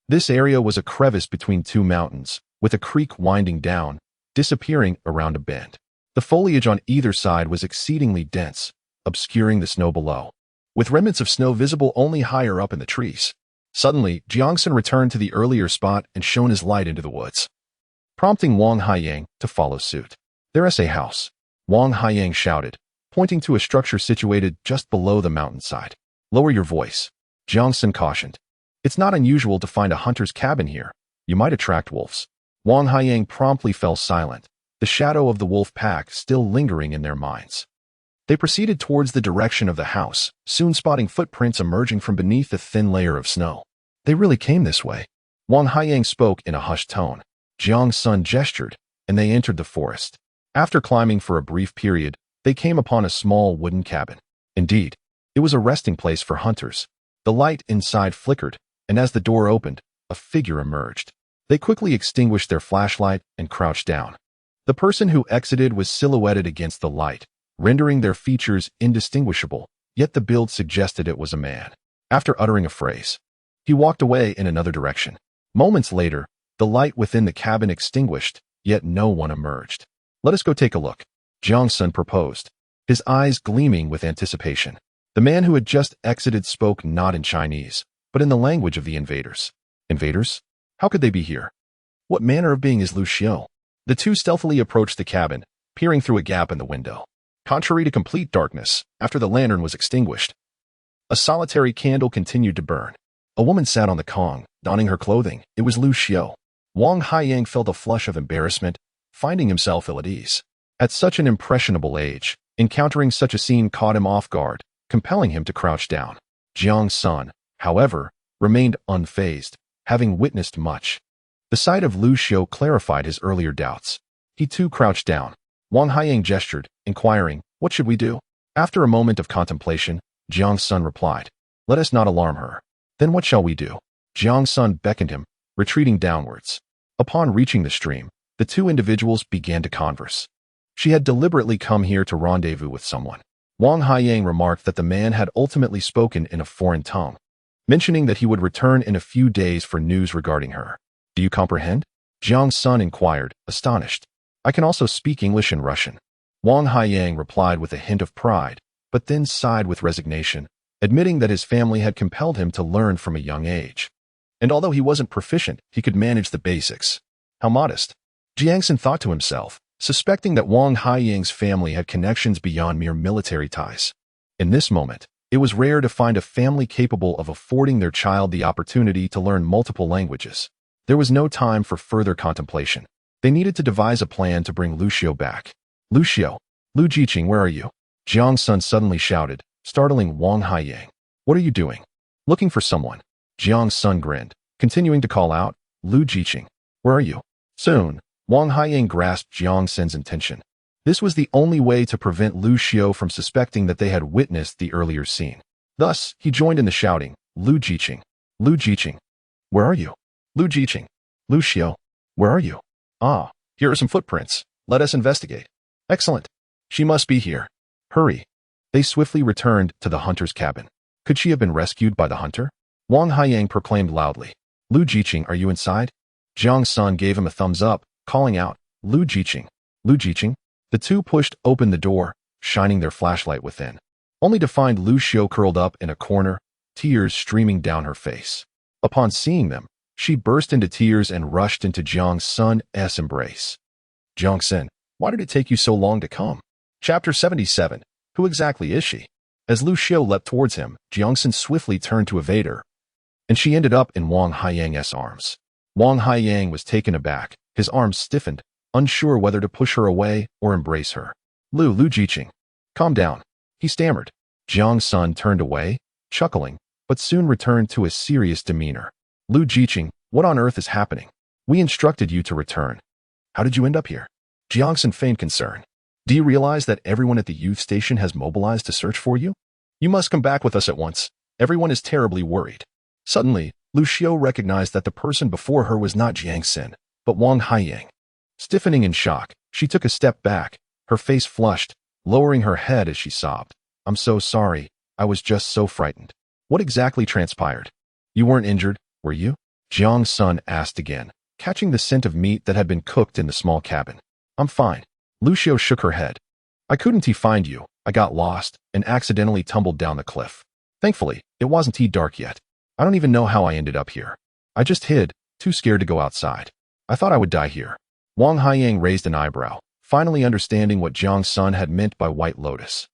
This area was a crevice between 2 mountains, with a creek winding down, disappearing around a bend. The foliage on either side was exceedingly dense, obscuring the snow below, with remnants of snow visible only higher up in the trees. Suddenly, Jiang Sen returned to the earlier spot and shone his light into the woods, prompting Wang Haiyang to follow suit. "There's a house," Wang Haiyang shouted, pointing to a structure situated just below the mountainside. "Lower your voice," Jiang Sen cautioned. "It's not unusual to find a hunter's cabin here. You might attract wolves." Wang Haiyang promptly fell silent, the shadow of the wolf pack still lingering in their minds. They proceeded towards the direction of the house, soon spotting footprints emerging from beneath a thin layer of snow. "They really came this way," Wang Haiyang spoke in a hushed tone. Jiang Sen gestured, and they entered the forest. After climbing for a brief period, they came upon a small wooden cabin. Indeed, it was a resting place for hunters. The light inside flickered, and as the door opened, a figure emerged. They quickly extinguished their flashlight and crouched down. The person who exited was silhouetted against the light, rendering their features indistinguishable, yet the build suggested it was a man. After uttering a phrase, he walked away in another direction. Moments later, the light within the cabin extinguished, yet no one emerged. "Let us go take a look," Jiang Sen proposed, his eyes gleaming with anticipation. The man who had just exited spoke not in Chinese, but in the language of the invaders. Invaders? How could they be here? What manner of being is Lu Xiao? The two stealthily approached the cabin, peering through a gap in the window. Contrary to complete darkness, after the lantern was extinguished, a solitary candle continued to burn. A woman sat on the Kong, donning her clothing. It was Lu Xiao. Wang Haiyang felt a flush of embarrassment, finding himself ill at ease. At such an impressionable age, encountering such a scene caught him off guard, compelling him to crouch down. Jiang Sen, however, remained unfazed, having witnessed much. The sight of Lu Xiao clarified his earlier doubts. He too crouched down. Wang Haiyang gestured, inquiring, "What should we do?" After a moment of contemplation, Jiang Sen replied, "Let us not alarm her." "Then what shall we do?" Jiang Sen beckoned him, retreating downwards. Upon reaching the stream, the two individuals began to converse. She had deliberately come here to rendezvous with someone. Wang Haiyang remarked that the man had ultimately spoken in a foreign tongue, mentioning that he would return in a few days for news regarding her. "Do you comprehend?" Jiang Sen inquired, astonished. "I can also speak English and Russian." Wang Haiyang replied with a hint of pride, but then sighed with resignation, admitting that his family had compelled him to learn from a young age. And although he wasn't proficient, he could manage the basics. How modest. Jiang Sen thought to himself, suspecting that Wang Haiyang's family had connections beyond mere military ties. In this moment, it was rare to find a family capable of affording their child the opportunity to learn multiple languages. There was no time for further contemplation. They needed to devise a plan to bring Lu Xiao back. "Lu Xiao, Lu Jiqing, where are you?" Jiang Sen suddenly shouted, startling Wang Haiyang. "What are you doing?" "Looking for someone." Jiang Sen grinned, continuing to call out, "Lu Jiqing, where are you?" Soon, Wang Haiyang grasped Jiang Sen's intention. This was the only way to prevent Lu Xiao from suspecting that they had witnessed the earlier scene. Thus, he joined in the shouting, Lu Jiqing, Lu Jiqing, where are you? Lu Jiqing, Lu Xiao, where are you? Ah, here are some footprints. Let us investigate. Excellent. She must be here. Hurry. They swiftly returned to the hunter's cabin. Could she have been rescued by the hunter? Wang Haiyang proclaimed loudly. Lu Jiqing, are you inside? Jiang Sen gave him a thumbs up, calling out, Lu Jiqing, Lu Jiqing. The two pushed open the door, shining their flashlight within, only to find Lu Xiao curled up in a corner, tears streaming down her face. Upon seeing them, she burst into tears and rushed into Jiang Sen's embrace. Jiang Sen, why did it take you so long to come? Chapter 77. Who exactly is she? As Lu Xiao leapt towards him, Jiang Sen swiftly turned to evade her, and she ended up in Wang Haiyang's arms. Wang Haiyang was taken aback, his arms stiffened, unsure whether to push her away or embrace her. Lu Jiqing, calm down, he stammered. Jiang Sen turned away, chuckling, but soon returned to a serious demeanor. Lu Jiqing, what on earth is happening? We instructed you to return. How did you end up here? Jiang Sen feigned concern. Do you realize that everyone at the youth station has mobilized to search for you? You must come back with us at once. Everyone is terribly worried. Suddenly, Lu Xiao recognized that the person before her was not Jiang Sen, but Wang Haiyang. Stiffening in shock, she took a step back, her face flushed, lowering her head as she sobbed. I'm so sorry, I was just so frightened. What exactly transpired? You weren't injured, were you? Jiang Sen asked again, catching the scent of meat that had been cooked in the small cabin. I'm fine. Lu Xiao shook her head. I couldn't find you, I got lost, and accidentally tumbled down the cliff. Thankfully, it wasn't dark yet. I don't even know how I ended up here. I just hid, too scared to go outside. I thought I would die here. Wang Haiyang raised an eyebrow, finally understanding what Jiang Sen had meant by White Lotus.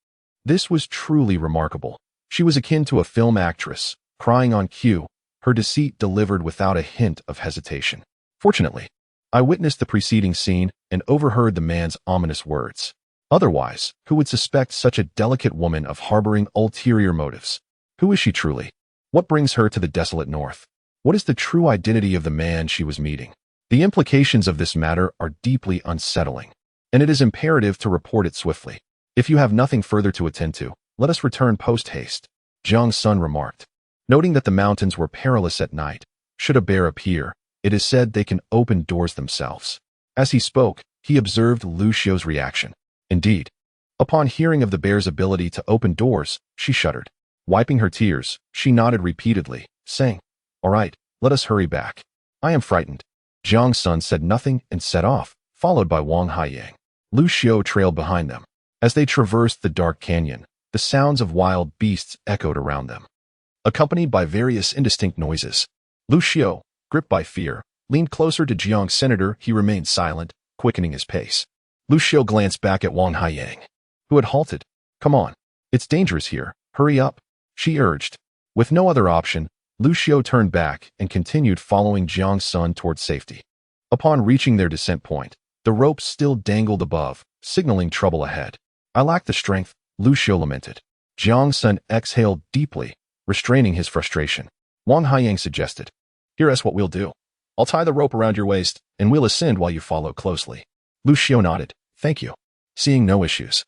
This was truly remarkable. She was akin to a film actress, crying on cue, her deceit delivered without a hint of hesitation. Fortunately, I witnessed the preceding scene and overheard the man's ominous words. Otherwise, who would suspect such a delicate woman of harboring ulterior motives? Who is she truly? What brings her to the desolate north? What is the true identity of the man she was meeting? The implications of this matter are deeply unsettling, and it is imperative to report it swiftly. If you have nothing further to attend to, let us return post-haste, Jiang Sen remarked. Noting that the mountains were perilous at night, should a bear appear, it is said they can open doors themselves. As he spoke, he observed Lu Xiao's reaction. Indeed, upon hearing of the bear's ability to open doors, she shuddered. Wiping her tears, she nodded repeatedly, saying, All right, let us hurry back. I am frightened. Jiang Sen said nothing and set off, followed by Wang Haiyang. Lu Xiao trailed behind them. As they traversed the dark canyon, the sounds of wild beasts echoed around them, accompanied by various indistinct noises. Lu Xiao, gripped by fear, leaned closer to Jiang Sen. He remained silent, quickening his pace. Lu Xiao glanced back at Wang Haiyang, who had halted. Come on, it's dangerous here, hurry up, she urged. With no other option, Lu Xiao turned back and continued following Jiang Sen towards safety. Upon reaching their descent point, the ropes still dangled above, signaling trouble ahead. I lack the strength, Lu Xiao lamented. Jiang Sen exhaled deeply, restraining his frustration. Wang Haiyang suggested, Here's what we'll do. I'll tie the rope around your waist, and we'll ascend while you follow closely. Lu Xiao nodded, Thank you. Seeing no issues,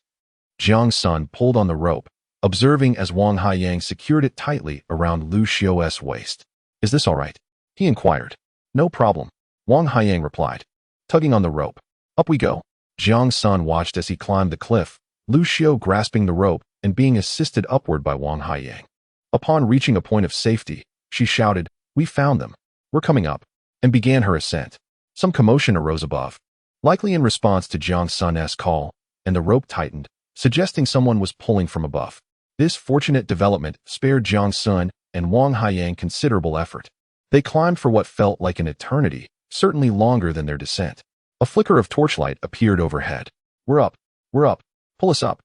Jiang Sen pulled on the rope, observing as Wang Haiyang secured it tightly around Lu Xiao's waist. Is this all right? He inquired. No problem, Wang Haiyang replied. Tugging on the rope. Up we go. Jiang Sen watched as he climbed the cliff, Lu Xiao grasping the rope and being assisted upward by Wang Haiyang. Upon reaching a point of safety, she shouted, We found them. We're coming up, and began her ascent. Some commotion arose above, likely in response to Jiang Sen's call, and the rope tightened, suggesting someone was pulling from above. This fortunate development spared Jiang Sen and Wang Haiyang considerable effort. They climbed for what felt like an eternity, certainly longer than their descent. A flicker of torchlight appeared overhead. We're up, pull us up.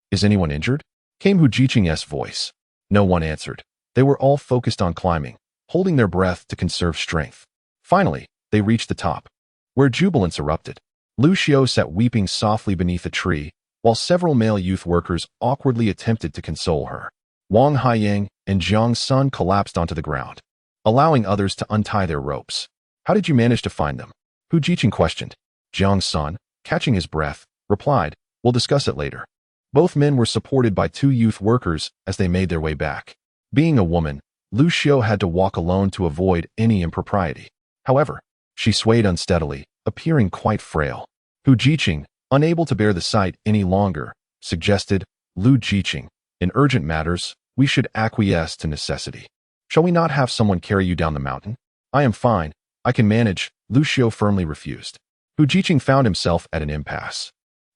Is anyone injured? Came Hu Jiqing's voice. No one answered. They were all focused on climbing, holding their breath to conserve strength. Finally, they reached the top, where jubilance erupted. Lu Xiao sat weeping softly beneath a tree, while several male youth workers awkwardly attempted to console her. Wang Haiyang and Jiang Sen collapsed onto the ground, allowing others to untie their ropes. How did you manage to find them? Hu Jiqing questioned. Jiang Sen, catching his breath, replied, "We'll discuss it later." Both men were supported by two youth workers as they made their way back. Being a woman, Lu Xiao had to walk alone to avoid any impropriety. However, she swayed unsteadily, appearing quite frail. Hu Jiqing, unable to bear the sight any longer, suggested, "Lu Jiqing, in urgent matters, we should acquiesce to necessity. Shall we not have someone carry you down the mountain?" "I am fine. I can manage," Lu Xiao firmly refused. Hu Jiqing found himself at an impasse.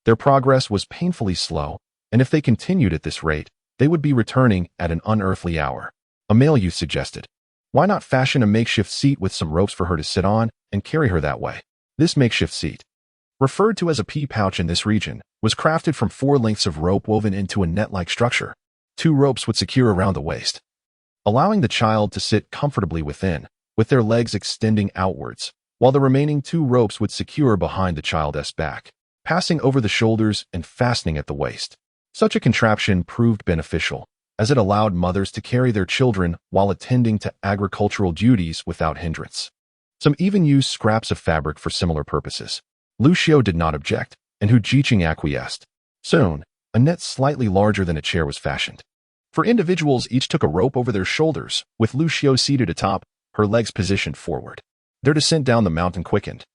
Their progress was painfully slow, and if they continued at this rate, they would be returning at an unearthly hour. A male youth suggested, "Why not fashion a makeshift seat with some ropes for her to sit on and carry her that way?" This makeshift seat, referred to as a pea pouch in this region, was crafted from 4 lengths of rope woven into a net-like structure. 2 ropes would secure around the waist, allowing the child to sit comfortably within, with their legs extending outwards, while the remaining 2 ropes would secure behind the child's back, passing over the shoulders and fastening at the waist. Such a contraption proved beneficial, as it allowed mothers to carry their children while attending to agricultural duties without hindrance. Some even used scraps of fabric for similar purposes. Lu Xiao did not object, and Hu Jiqing acquiesced. Soon, a net slightly larger than a chair was fashioned. For individuals, each took a rope over their shoulders, with Lu Xiao seated atop, her legs positioned forward. Their descent down the mountain quickened.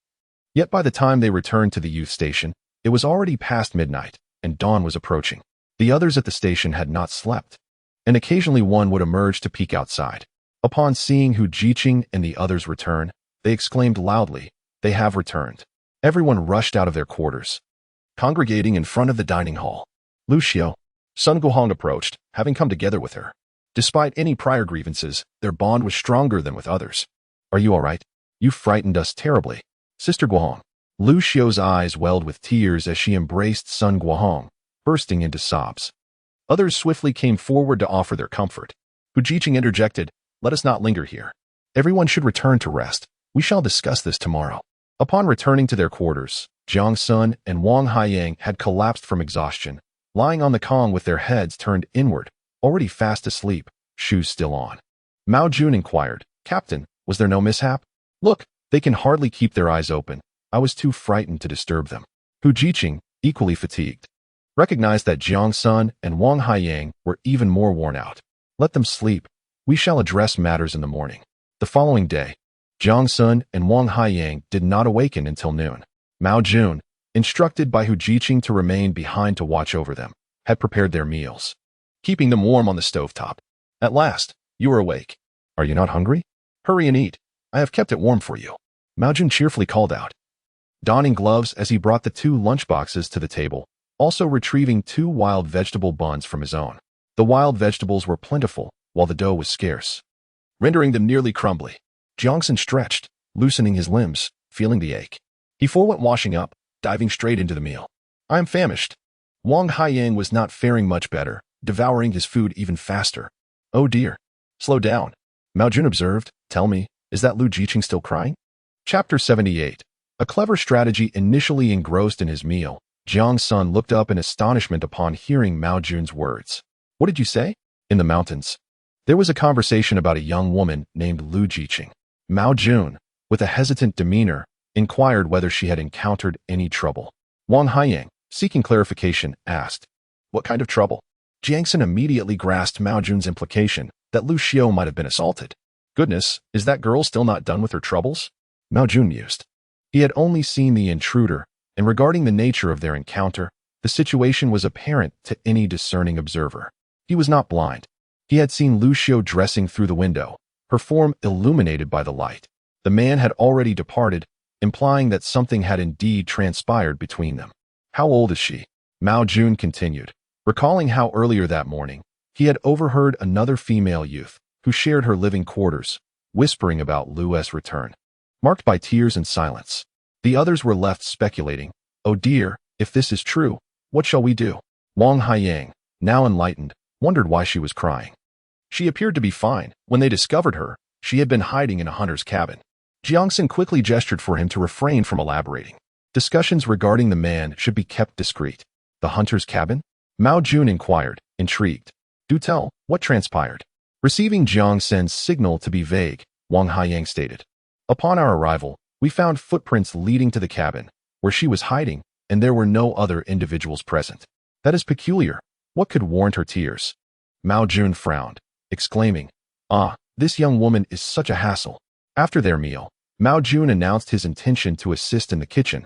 Yet by the time they returned to the youth station, it was already past midnight, and dawn was approaching. The others at the station had not slept, and occasionally one would emerge to peek outside. Upon seeing Hu Jiqing and the others return, they exclaimed loudly, "They have returned." Everyone rushed out of their quarters, congregating in front of the dining hall. Lu Xiao, Sun Guohong approached, having come together with her. Despite any prior grievances, their bond was stronger than with others. "Are you all right? You frightened us terribly, Sister Guohong." Lu Xiao's eyes welled with tears as she embraced Sun Guohong, bursting into sobs. Others swiftly came forward to offer their comfort. Hu Jiqing interjected, "Let us not linger here. Everyone should return to rest. We shall discuss this tomorrow." Upon returning to their quarters, Jiang Sen and Wang Haiyang had collapsed from exhaustion, lying on the kong with their heads turned inward, already fast asleep, shoes still on. Mao Jun inquired, "Captain, was there no mishap?" "Look, they can hardly keep their eyes open. I was too frightened to disturb them." Hu Jiqing, equally fatigued, recognized that Jiang Sen and Wang Haiyang were even more worn out. "Let them sleep. We shall address matters in the morning." The following day, Jiang Sen and Wang Haiyang did not awaken until noon. Mao Jun, instructed by Hu Jiqing to remain behind to watch over them, had prepared their meals, keeping them warm on the stovetop. "At last, you are awake. Are you not hungry? Hurry and eat. I have kept it warm for you," Mao Jun cheerfully called out, donning gloves as he brought the 2 lunchboxes to the table, also retrieving 2 wild vegetable buns from his own. The wild vegetables were plentiful, while the dough was scarce, rendering them nearly crumbly. Jiang Sen stretched, loosening his limbs, feeling the ache. He forewent washing up, diving straight into the meal. "I am famished." Wang Haiyang was not faring much better, devouring his food even faster. "Oh dear. Slow down," Mao Jun observed. "Tell me, is that Lu Jiqing still crying?" Chapter 78. A clever strategy initially engrossed in his meal, Jiang Sen looked up in astonishment upon hearing Mao Jun's words. "What did you say?" "In the mountains, there was a conversation about a young woman named Lu Jiqing." Mao Jun, with a hesitant demeanor, inquired whether she had encountered any trouble. Wang Haiyang, seeking clarification, asked, "What kind of trouble?" Jiang Sen immediately grasped Mao Jun's implication that Lu Xiao might have been assaulted. "Goodness, is that girl still not done with her troubles?" Mao Jun mused. He had only seen the intruder, and regarding the nature of their encounter, the situation was apparent to any discerning observer. He was not blind. He had seen Lu Xiao dressing through the window, her form illuminated by the light. The man had already departed, implying that something had indeed transpired between them. "How old is she?" Mao Jun continued, recalling how earlier that morning, he had overheard another female youth, who shared her living quarters, whispering about Lu's return. Marked by tears and silence, the others were left speculating, "Oh dear, if this is true, what shall we do?" Wang Haiyang, now enlightened, wondered why she was crying. She appeared to be fine. When they discovered her, she had been hiding in a hunter's cabin. Jiang Sen quickly gestured for him to refrain from elaborating. Discussions regarding the man should be kept discreet. "The hunter's cabin?" Mao Jun inquired, intrigued. "Do tell, what transpired?" Receiving Jiang Sen's signal to be vague, Wang Haiyang stated, "Upon our arrival, we found footprints leading to the cabin, where she was hiding, and there were no other individuals present. That is peculiar. What could warrant her tears? Mao Jun frowned, exclaiming, "Ah, this young woman is such a hassle." After their meal, Mao Jun announced his intention to assist in the kitchen,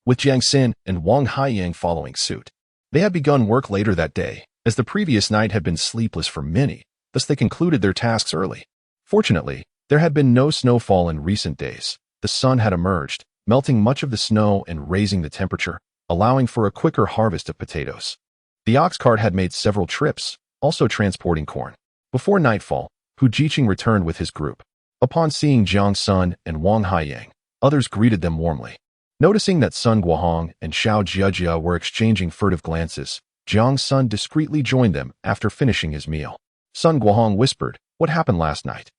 with Jiang Sen and Wang Haiyang following suit. They had begun work later that day, as the previous night had been sleepless for many, thus they concluded their tasks early. Fortunately, there had been no snowfall in recent days. The sun had emerged, melting much of the snow and raising the temperature, allowing for a quicker harvest of potatoes. The ox cart had made several trips, also transporting corn. Before nightfall, Hu Jiqing returned with his group. Upon seeing Jiang Sen and Wang Haiyang, others greeted them warmly. Noticing that Sun Guohong and Xiao Jiajia were exchanging furtive glances, Jiang Sen discreetly joined them after finishing his meal. Sun Guohong whispered, "What happened last night?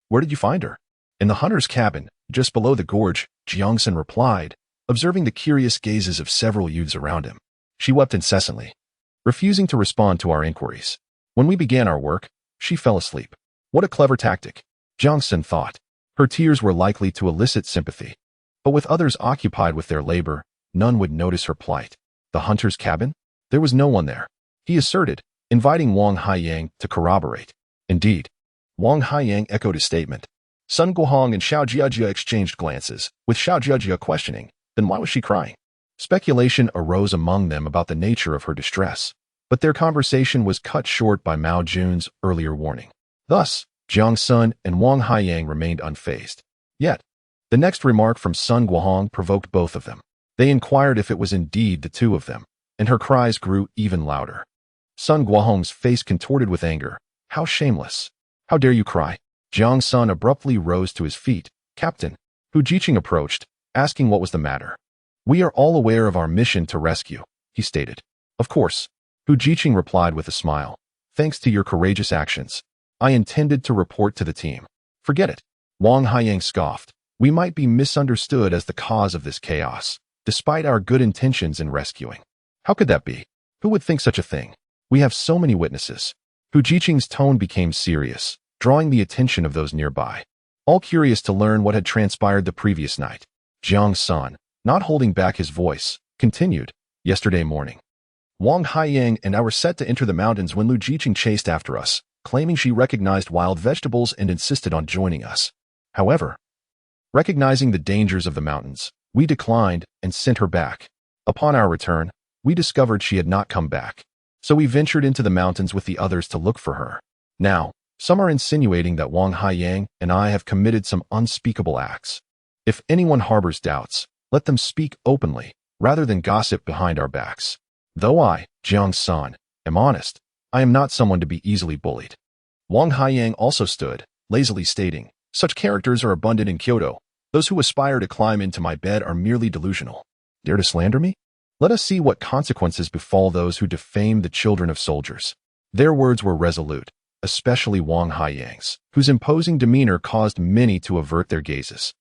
Where did you find her?" "In the hunter's cabin, just below the gorge," Jiang Sen replied, observing the curious gazes of several youths around him. "She wept incessantly, refusing to respond to our inquiries. When we began our work, she fell asleep." What a clever tactic, Jiang Sen thought. Her tears were likely to elicit sympathy. But with others occupied with their labor, none would notice her plight. The hunter's cabin? There was no one there, he asserted, inviting Wang Haiyang to corroborate. Indeed, Wang Haiyang echoed his statement. Sun Guohong and Xiao Jiajia exchanged glances, with Xiao Jiajia questioning, "Then why was she crying?" Speculation arose among them about the nature of her distress, but their conversation was cut short by Mao Jun's earlier warning. Thus, Jiang Sen and Wang Haiyang remained unfazed. Yet, the next remark from Sun Guohong provoked both of them. They inquired if it was indeed the two of them, and her cries grew even louder. Sun Guohong's face contorted with anger. "How shameless! How dare you cry?" Jiang Sen abruptly rose to his feet. "Captain," Hu Jiqing approached, asking what was the matter. "We are all aware of our mission to rescue," he stated. "Of course," Hu Jiqing replied with a smile. "Thanks to your courageous actions, I intended to report to the team." "Forget it," Wang Haiyang scoffed. "We might be misunderstood as the cause of this chaos, despite our good intentions in rescuing." "How could that be? Who would think such a thing? We have so many witnesses." Hu Jiqing's tone became serious, drawing the attention of those nearby, all curious to learn what had transpired the previous night. Jiang Sen, not holding back his voice, continued, "Yesterday morning, Wang Haiyang and I were set to enter the mountains when Lu Jiqing chased after us, claiming she recognized wild vegetables and insisted on joining us. However, recognizing the dangers of the mountains, we declined and sent her back. Upon our return, we discovered she had not come back, so we ventured into the mountains with the others to look for her. Now, some are insinuating that Wang Haiyang and I have committed some unspeakable acts. If anyone harbors doubts, let them speak openly, rather than gossip behind our backs. Though I, Jiang Sen, am honest, I am not someone to be easily bullied." Wang Haiyang also stood, lazily stating, "Such characters are abundant in Kyoto. Those who aspire to climb into my bed are merely delusional. Dare to slander me? Let us see what consequences befall those who defame the children of soldiers." Their words were resolute, especially Wang Haiyang's, whose imposing demeanor caused many to avert their gazes.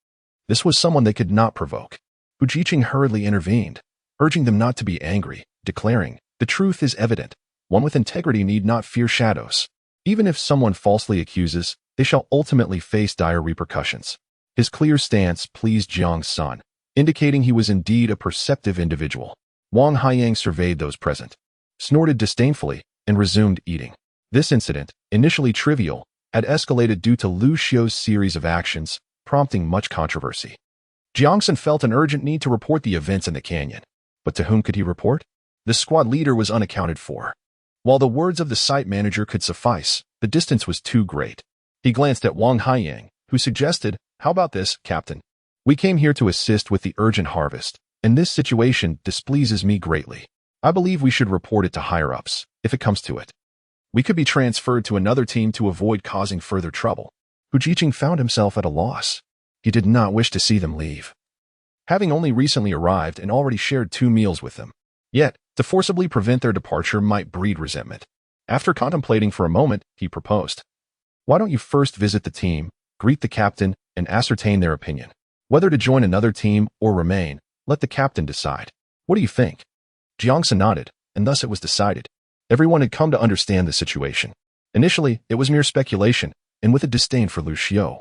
This was someone they could not provoke. Hu Jiqing hurriedly intervened, urging them not to be angry, declaring, "The truth is evident. One with integrity need not fear shadows. Even if someone falsely accuses, they shall ultimately face dire repercussions." His clear stance pleased Jiang Sen, indicating he was indeed a perceptive individual. Wang Haiyang surveyed those present, snorted disdainfully, and resumed eating. This incident, initially trivial, had escalated due to Lu Xiu's series of actions, prompting much controversy. Jiang Sen felt an urgent need to report the events in the canyon. But to whom could he report? The squad leader was unaccounted for. While the words of the site manager could suffice, the distance was too great. He glanced at Wang Haiyang, who suggested, "How about this, Captain? We came here to assist with the urgent harvest, and this situation displeases me greatly. I believe we should report it to higher-ups, if it comes to it. We could be transferred to another team to avoid causing further trouble." Hu Jiqing found himself at a loss. He did not wish to see them leave, having only recently arrived and already shared 2 meals with them. Yet, to forcibly prevent their departure might breed resentment. After contemplating for a moment, he proposed, "Why don't you first visit the team, greet the captain, and ascertain their opinion? Whether to join another team or remain, let the captain decide. What do you think?" Jiang Sen nodded, and thus it was decided. Everyone had come to understand the situation. Initially, it was mere speculation, and with a disdain for Lu Xiu.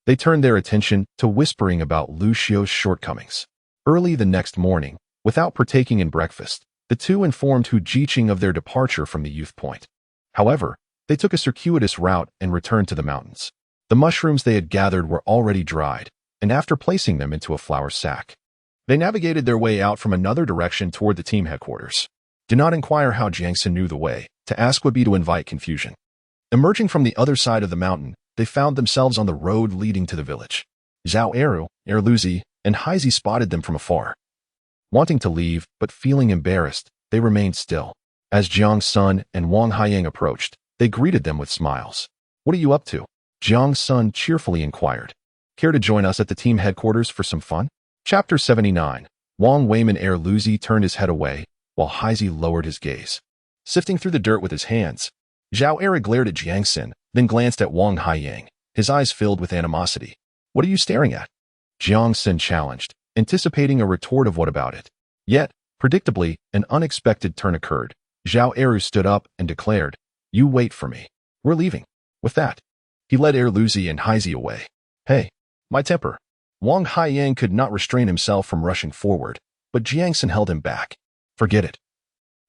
They turned their attention to whispering about Lu Xiu's shortcomings. Early the next morning, without partaking in breakfast, the two informed Hu Jiqing of their departure from the youth point. However, they took a circuitous route and returned to the mountains. The mushrooms they had gathered were already dried, and after placing them into a flour sack, they navigated their way out from another direction toward the team headquarters. Do not inquire how Jiang Sen knew the way. To ask would be to invite confusion. Emerging from the other side of the mountain, they found themselves on the road leading to the village. Zhao Eru, Erluzi, and Heizi spotted them from afar. Wanting to leave, but feeling embarrassed, they remained still. As Jiang Sen and Wang Haiyang approached, they greeted them with smiles. What are you up to? Jiang Sen cheerfully inquired. Care to join us at the team headquarters for some fun? Chapter 79. Wang Weiman Erluzi turned his head away, while Heizi lowered his gaze. Sifting through the dirt with his hands, Zhao Eru glared at Jiang Sen, then glanced at Wang Haiyang, his eyes filled with animosity. What are you staring at? Jiang Sen challenged, anticipating a retort of what about it. Yet, predictably, an unexpected turn occurred. Zhao Eru stood up and declared, You wait for me. We're leaving. With that, he led Erluzi and Heizi away. Hey, my temper. Wang Haiyang could not restrain himself from rushing forward, but Jiang Sen held him back. Forget it.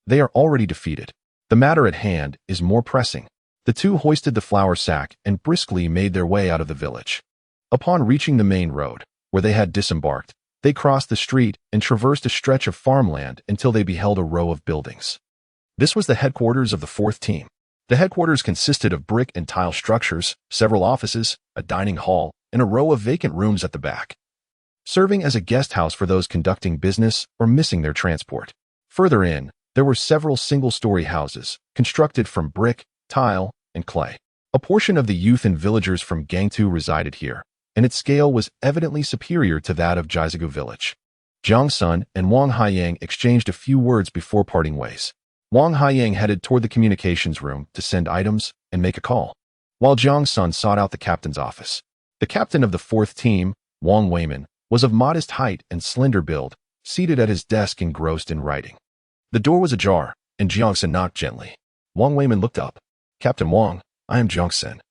They are already defeated. The matter at hand is more pressing. The two hoisted the flour sack and briskly made their way out of the village. Upon reaching the main road, where they had disembarked, they crossed the street and traversed a stretch of farmland until they beheld a row of buildings. This was the headquarters of the fourth team. The headquarters consisted of brick and tile structures, several offices, a dining hall, and a row of vacant rooms at the back, serving as a guest house for those conducting business or missing their transport. Further in, there were several single-story houses, constructed from brick, tile, and clay. A portion of the youth and villagers from Gangtu resided here, and its scale was evidently superior to that of Jizigu village. Jiang Sen and Wang Haiyang exchanged a few words before parting ways. Wang Haiyang headed toward the communications room to send items and make a call, while Jiang Sen sought out the captain's office. The captain of the fourth team, Wang Weiman, was of modest height and slender build, seated at his desk engrossed in writing. The door was ajar, and Jiang Sen knocked gently. Wang Weiman looked up. Captain Wang, I am Jiang Sen,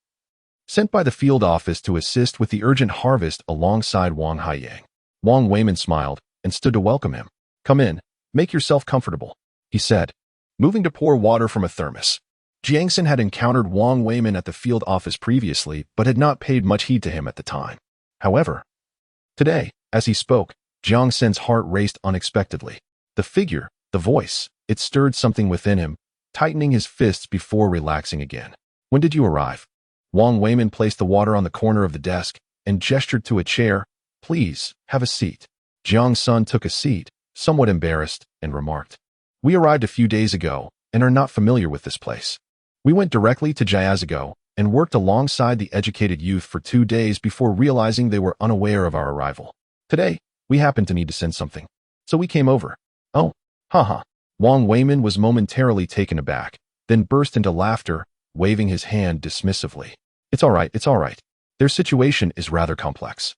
sent by the field office to assist with the urgent harvest alongside Wang Haiyang. Wang Weiman smiled and stood to welcome him. Come in, make yourself comfortable, he said, moving to pour water from a thermos. Jiang Sen had encountered Wang Weiman at the field office previously, but had not paid much heed to him at the time. However, today, as he spoke, Jiang Sen's heart raced unexpectedly. The figure, the voice, it stirred something within him, tightening his fists before relaxing again. When did you arrive? Wang Weiman placed the water on the corner of the desk and gestured to a chair. Please, have a seat. Jiang Sen took a seat, somewhat embarrassed, and remarked, We arrived a few days ago and are not familiar with this place. We went directly to Jiazigo and worked alongside the educated youth for 2 days before realizing they were unaware of our arrival. Today, we happened to need to send something, so we came over. Oh, haha. Wang Weiman was momentarily taken aback, then burst into laughter, waving his hand dismissively. It's all right. Their situation is rather complex.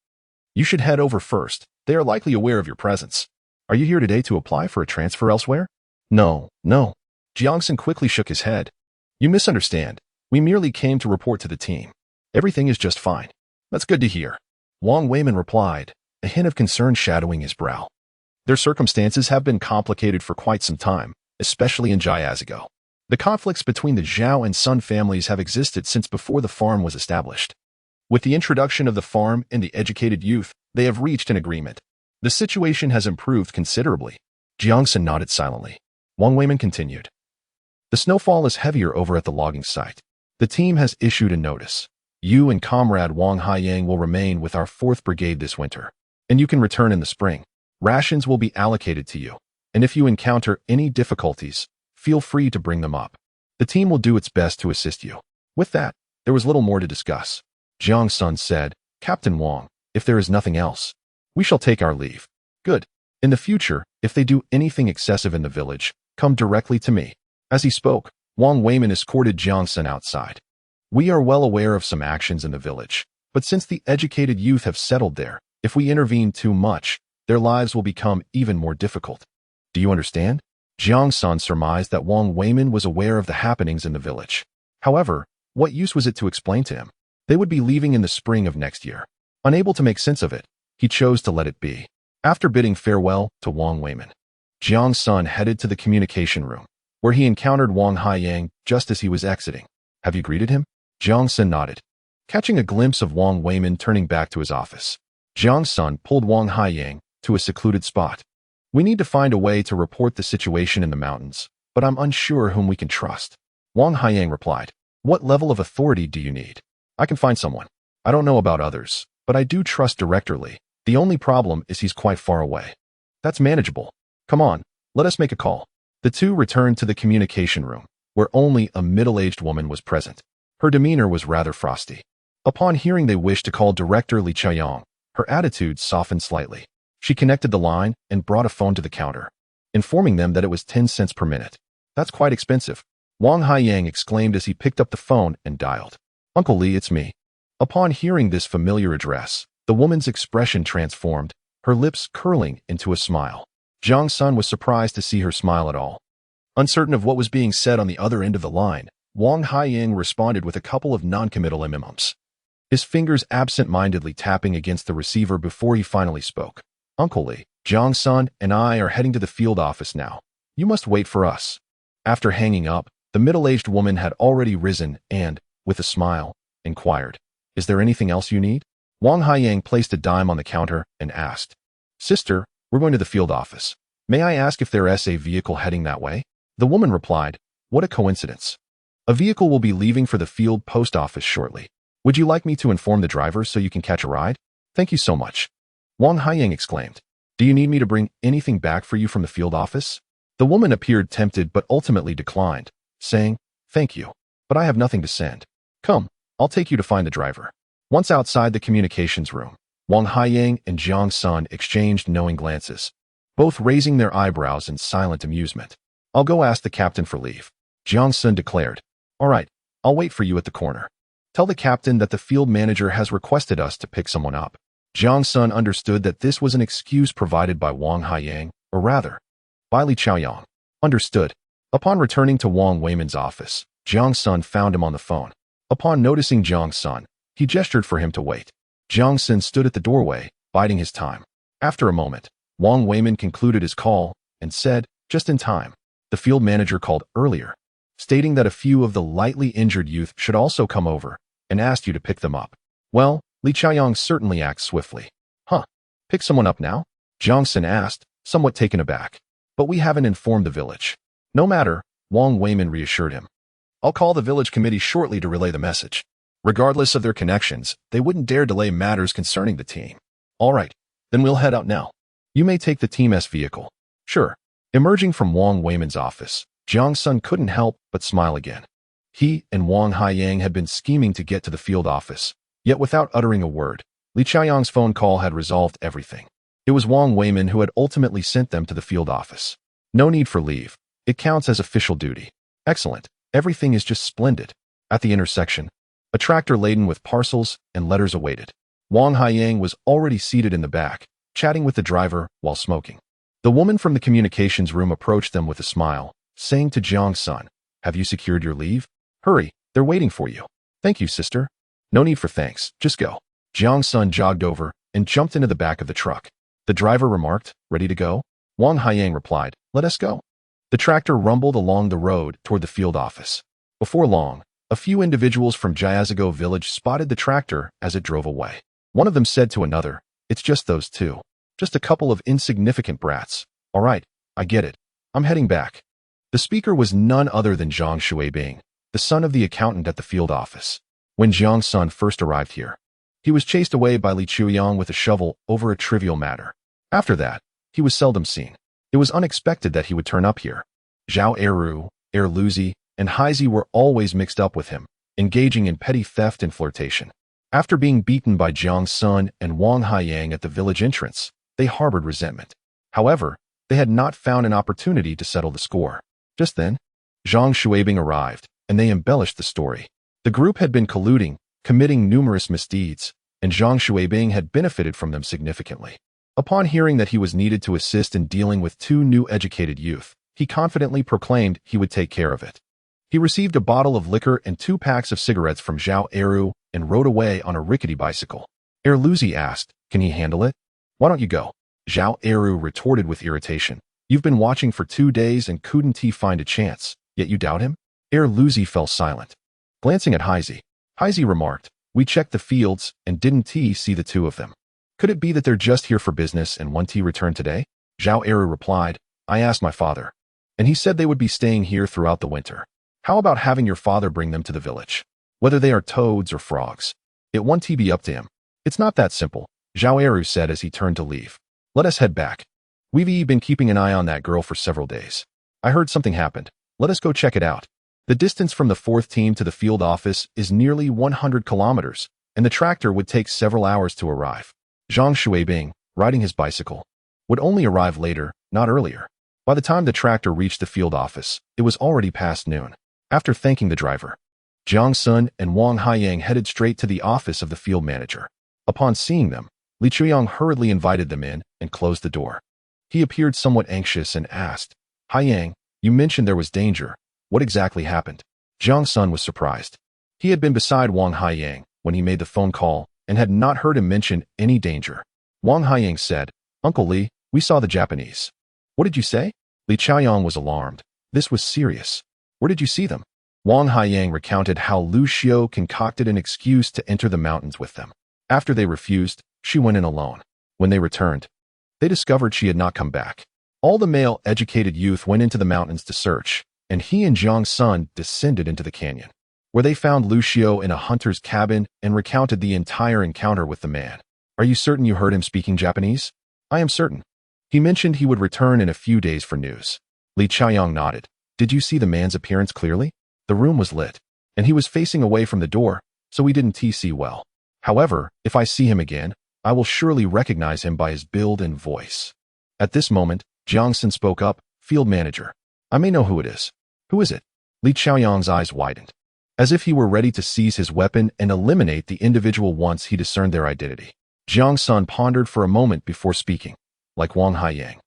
You should head over first. They are likely aware of your presence. Are you here today to apply for a transfer elsewhere? No. Jiang Sen quickly shook his head. You misunderstand. We merely came to report to the team. Everything is just fine. That's good to hear. Wang Weiman replied, a hint of concern shadowing his brow. Their circumstances have been complicated for quite some time, especially in Jiazigo. The conflicts between the Zhao and Sun families have existed since before the farm was established. With the introduction of the farm and the educated youth, they have reached an agreement. The situation has improved considerably. Jiang Sen nodded silently. Wang Weiman continued. The snowfall is heavier over at the logging site. The team has issued a notice. You and comrade Wang Haiyang will remain with our 4th Brigade this winter, and you can return in the spring. Rations will be allocated to you, and if you encounter any difficulties, feel free to bring them up. The team will do its best to assist you. With that, there was little more to discuss. Jiang Sen said, Captain Wang, if there is nothing else, we shall take our leave. Good. In the future, if they do anything excessive in the village, come directly to me. As he spoke, Wang Weiman escorted Jiang Sen outside. We are well aware of some actions in the village, but since the educated youth have settled there, if we intervene too much, their lives will become even more difficult. Do you understand? Jiang Sen surmised that Wang Weiman was aware of the happenings in the village. However, what use was it to explain to him? They would be leaving in the spring of next year. Unable to make sense of it, he chose to let it be. After bidding farewell to Wang Weimin, Jiang Sen headed to the communication room, where he encountered Wang Haiyang just as he was exiting. Have you greeted him? Jiang Sen nodded, catching a glimpse of Wang Weimin turning back to his office. Jiang Sen pulled Wang Haiyang to a secluded spot. We need to find a way to report the situation in the mountains, but I'm unsure whom we can trust. Wang Haiyang replied, what level of authority do you need? I can find someone. I don't know about others, but I do trust Director Li. The only problem is he's quite far away. That's manageable. Come on, let us make a call. The two returned to the communication room, where only a middle-aged woman was present. Her demeanor was rather frosty. Upon hearing they wished to call Director Li Chaoyang, her attitude softened slightly. She connected the line and brought a phone to the counter, informing them that it was 10 cents per minute. That's quite expensive. Wang Haiyang exclaimed as he picked up the phone and dialed. Uncle Li, it's me. Upon hearing this familiar address, the woman's expression transformed, her lips curling into a smile. Jiang Sen was surprised to see her smile at all. Uncertain of what was being said on the other end of the line, Wang Haiyang responded with a couple of non-committal mms. His fingers absent-mindedly tapping against the receiver before he finally spoke. Uncle Li, Jiang Sen and I are heading to the field office now. You must wait for us. After hanging up, the middle-aged woman had already risen and, with a smile, inquired, is there anything else you need? Wang Haiyang placed a dime on the counter and asked, Sister, we're going to the field office. May I ask if there is a vehicle heading that way? The woman replied, what a coincidence. A vehicle will be leaving for the field post office shortly. Would you like me to inform the driver so you can catch a ride? Thank you so much. Wang Haiyang exclaimed, do you need me to bring anything back for you from the field office? The woman appeared tempted but ultimately declined, saying, thank you, but I have nothing to send. Come, I'll take you to find the driver. Once outside the communications room, Wang Haiyang and Jiang Sen exchanged knowing glances, both raising their eyebrows in silent amusement. I'll go ask the captain for leave. Jiang Sen declared, all right, I'll wait for you at the corner. Tell the captain that the field manager has requested us to pick someone up. Jiang Sen understood that this was an excuse provided by Wang Haiyang, or rather, by Li Chaoyang. Understood. Upon returning to Wang Weimin's office, Jiang Sen found him on the phone. Upon noticing Jiang Sen, he gestured for him to wait. Jiang Sen stood at the doorway, biding his time. After a moment, Wang Weimin concluded his call and said, just in time, the field manager called earlier, stating that a few of the lightly injured youth should also come over, and asked you to pick them up. Well, Li Chaoyang certainly acts swiftly. Huh? Pick someone up now? Jiang Sen asked, somewhat taken aback. But we haven't informed the village. No matter, Wang Weimin reassured him. I'll call the village committee shortly to relay the message. Regardless of their connections, they wouldn't dare delay matters concerning the team. All right, then we'll head out now. You may take the Team S vehicle. Sure. Emerging from Wang Weimin's office, Jiang Sen couldn't help but smile again. He and Wang Haiyang had been scheming to get to the field office, yet without uttering a word, Li Chaoyang's phone call had resolved everything. It was Wang Weimin who had ultimately sent them to the field office. No need for leave. It counts as official duty. Excellent. Everything is just splendid. At the intersection, a tractor laden with parcels and letters awaited. Wang Haiyang was already seated in the back, chatting with the driver while smoking. The woman from the communications room approached them with a smile, saying to Jiang Sen, have you secured your leave? Hurry, they're waiting for you. Thank you, sister. No need for thanks, just go. Jiang Sen jogged over and jumped into the back of the truck. The driver remarked, ready to go? Wang Haiyang replied, let us go. The tractor rumbled along the road toward the field office. Before long, a few individuals from Jiazigo village spotted the tractor as it drove away. One of them said to another, it's just those two. Just a couple of insignificant brats. All right, I get it. I'm heading back. The speaker was none other than Zhang Shuibing, the son of the accountant at the field office. When Jiang Sen first arrived here, he was chased away by Li Chaoyang with a shovel over a trivial matter. After that, he was seldom seen. It was unexpected that he would turn up here. Zhao Eru, Luzi, and Haizi were always mixed up with him, engaging in petty theft and flirtation. After being beaten by Jiang Sen and Wang Haiyang at the village entrance, they harbored resentment. However, they had not found an opportunity to settle the score. Just then, Zhang Shuibing arrived, and they embellished the story. The group had been colluding, committing numerous misdeeds, and Zhang Shuibing had benefited from them significantly. Upon hearing that he was needed to assist in dealing with two new educated youth, he confidently proclaimed he would take care of it. He received a bottle of liquor and 2 packs of cigarettes from Zhao Eru and rode away on a rickety bicycle. Luzi asked, can he handle it? Why don't you go? Zhao Eru retorted with irritation. You've been watching for 2 days and couldn't he find a chance, yet you doubt him? Luzi fell silent. Glancing at Heizi remarked, we checked the fields and didn't he see the two of them. Could it be that they're just here for business and won't he return today? Zhao Eru replied, I asked my father, and he said they would be staying here throughout the winter. How about having your father bring them to the village? Whether they are toads or frogs. It won't he be up to him. It's not that simple, Zhao Eru said as he turned to leave. Let us head back. We've been keeping an eye on that girl for several days. I heard something happened. Let us go check it out. The distance from the 4th team to the field office is nearly 100 kilometers, and the tractor would take several hours to arrive. Zhang Shuibing, riding his bicycle, would only arrive later, not earlier. By the time the tractor reached the field office, it was already past noon. After thanking the driver, Jiang Sen and Wang Haiyang headed straight to the office of the field manager. Upon seeing them, Li Chuyang hurriedly invited them in and closed the door. He appeared somewhat anxious and asked, Haiyang, you mentioned there was danger. What exactly happened? Jiang Sen was surprised. He had been beside Wang Haiyang when he made the phone call and had not heard him mention any danger. Wang Haiyang said, Uncle Li, we saw the Japanese. What did you say? Li Chaoyang was alarmed. This was serious. Where did you see them? Wang Haiyang recounted how Lu Xiao concocted an excuse to enter the mountains with them. After they refused, she went in alone. When they returned, they discovered she had not come back. All the male educated youth went into the mountains to search, and he and Jiang Sen descended into the canyon, where they found Lu Xiao in a hunter's cabin and recounted the entire encounter with the man. Are you certain you heard him speaking Japanese? I am certain. He mentioned he would return in a few days for news. Li Chaoyang nodded. Did you see the man's appearance clearly? The room was lit, and he was facing away from the door, so we didn't see well. However, if I see him again, I will surely recognize him by his build and voice. At this moment, Jiang Sen spoke up, Field Manager. I may know who it is. Who is it? Li Chaoyang's eyes widened, as if he were ready to seize his weapon and eliminate the individual once he discerned their identity. Jiang Sen pondered for a moment before speaking, like Wang Haiyang.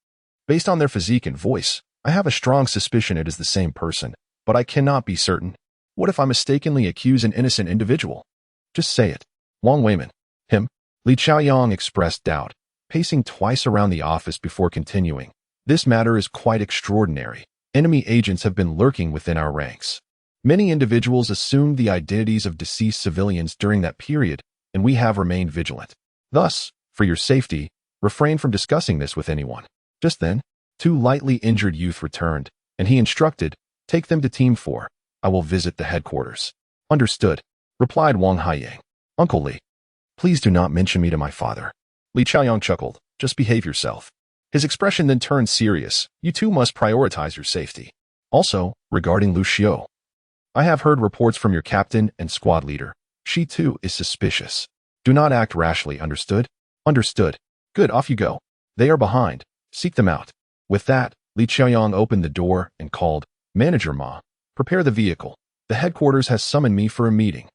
Based on their physique and voice, I have a strong suspicion it is the same person, but I cannot be certain. What if I mistakenly accuse an innocent individual? Just say it. Wang Weiman. Him? Li Chaoyang expressed doubt, pacing twice around the office before continuing. This matter is quite extraordinary. Enemy agents have been lurking within our ranks. Many individuals assumed the identities of deceased civilians during that period, and we have remained vigilant. Thus, for your safety, refrain from discussing this with anyone. Just then, 2 lightly injured youth returned, and he instructed, take them to Team 4. I will visit the headquarters. Understood, replied Wang Haiyang. Uncle Li, please do not mention me to my father. Li Chaoyang chuckled. Just behave yourself. His expression then turned serious. You two must prioritize your safety. Also, regarding Lu Xiao, I have heard reports from your captain and squad leader. She too is suspicious. Do not act rashly, understood? Understood. Good, off you go. They are behind. Seek them out. With that, Li Chaoyang opened the door and called, Manager Ma, prepare the vehicle. The headquarters has summoned me for a meeting.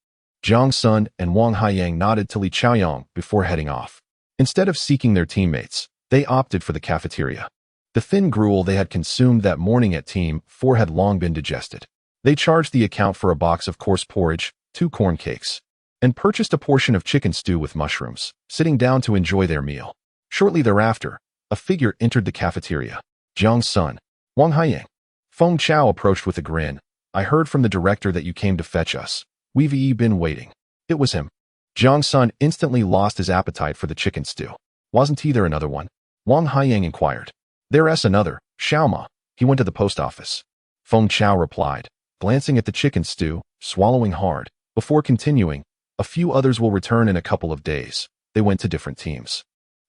Jiang Sen and Wang Haiyang nodded to Li Chaoyang before heading off. Instead of seeking their teammates, they opted for the cafeteria. The thin gruel they had consumed that morning at Team 4 had long been digested. They charged the account for a box of coarse porridge, 2 corn cakes, and purchased a portion of chicken stew with mushrooms, sitting down to enjoy their meal. Shortly thereafter, a figure entered the cafeteria. Jiang Sen, Wang Haiyang. Feng Chao approached with a grin. I heard from the director that you came to fetch us. We've been waiting. It was him. Jiang Sen instantly lost his appetite for the chicken stew. Wasn't he there another one? Wang Haiyang inquired. There's another, Xiaoma. He went to the post office. Feng Chao replied, glancing at the chicken stew, swallowing hard. Before continuing, a few others will return in a couple of days. They went to different teams.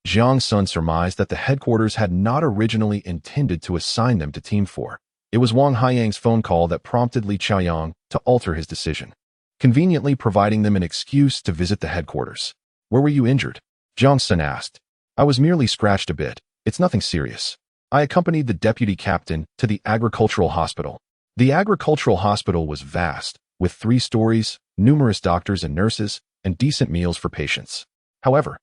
Jiang Sen surmised that the headquarters had not originally intended to assign them to Team 4. It was Wang Haiyang's phone call that prompted Li Chaoyang to alter his decision, conveniently providing them an excuse to visit the headquarters. Where were you injured? Jiang Sen asked. I was merely scratched a bit. It's nothing serious. I accompanied the deputy captain to the agricultural hospital. The agricultural hospital was vast, with 3 stories, numerous doctors and nurses, and decent meals for patients. However,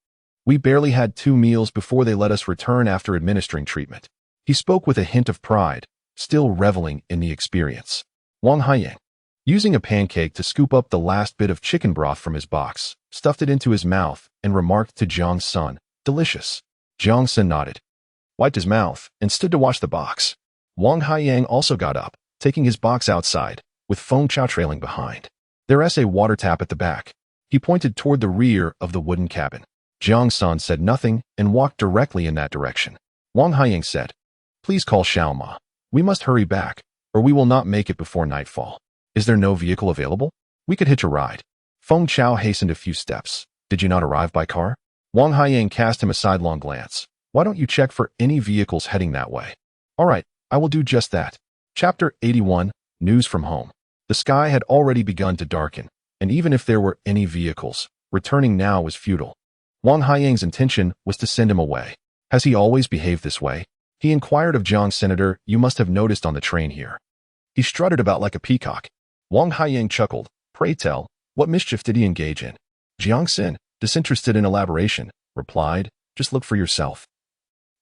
we barely had 2 meals before they let us return after administering treatment. He spoke with a hint of pride, still reveling in the experience. Wang Haiyang, using a pancake to scoop up the last bit of chicken broth from his box, stuffed it into his mouth and remarked to Jiang Sen, delicious. Jiang Sen nodded. wiped his mouth, and stood to watch the box. Wang Haiyang also got up, taking his box outside, with Feng Chao trailing behind. There's a water tap at the back. He pointed toward the rear of the wooden cabin. Jiang Sen said nothing and walked directly in that direction. Wang Haiyang said, "Please call Xiaoma. We must hurry back, or we will not make it before nightfall. Is there no vehicle available? We could hitch a ride." Feng Chao hastened a few steps. "Did you not arrive by car?" Wang Haiyang cast him a sidelong glance. "Why don't you check for any vehicles heading that way?" "All right, I will do just that." Chapter 81, News from Home. The sky had already begun to darken, and even if there were any vehicles, returning now was futile. Wang Haiyang's intention was to send him away. "Has he always behaved this way?" he inquired of Jiang Senator. "You must have noticed on the train here. He strutted about like a peacock." Wang Haiyang chuckled. "Pray tell, what mischief did he engage in?" Jiang Sen, disinterested in elaboration, replied, "Just look for yourself.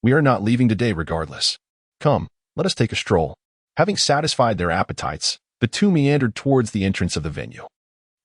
We are not leaving today regardless. Come, let us take a stroll." Having satisfied their appetites, the two meandered towards the entrance of the venue.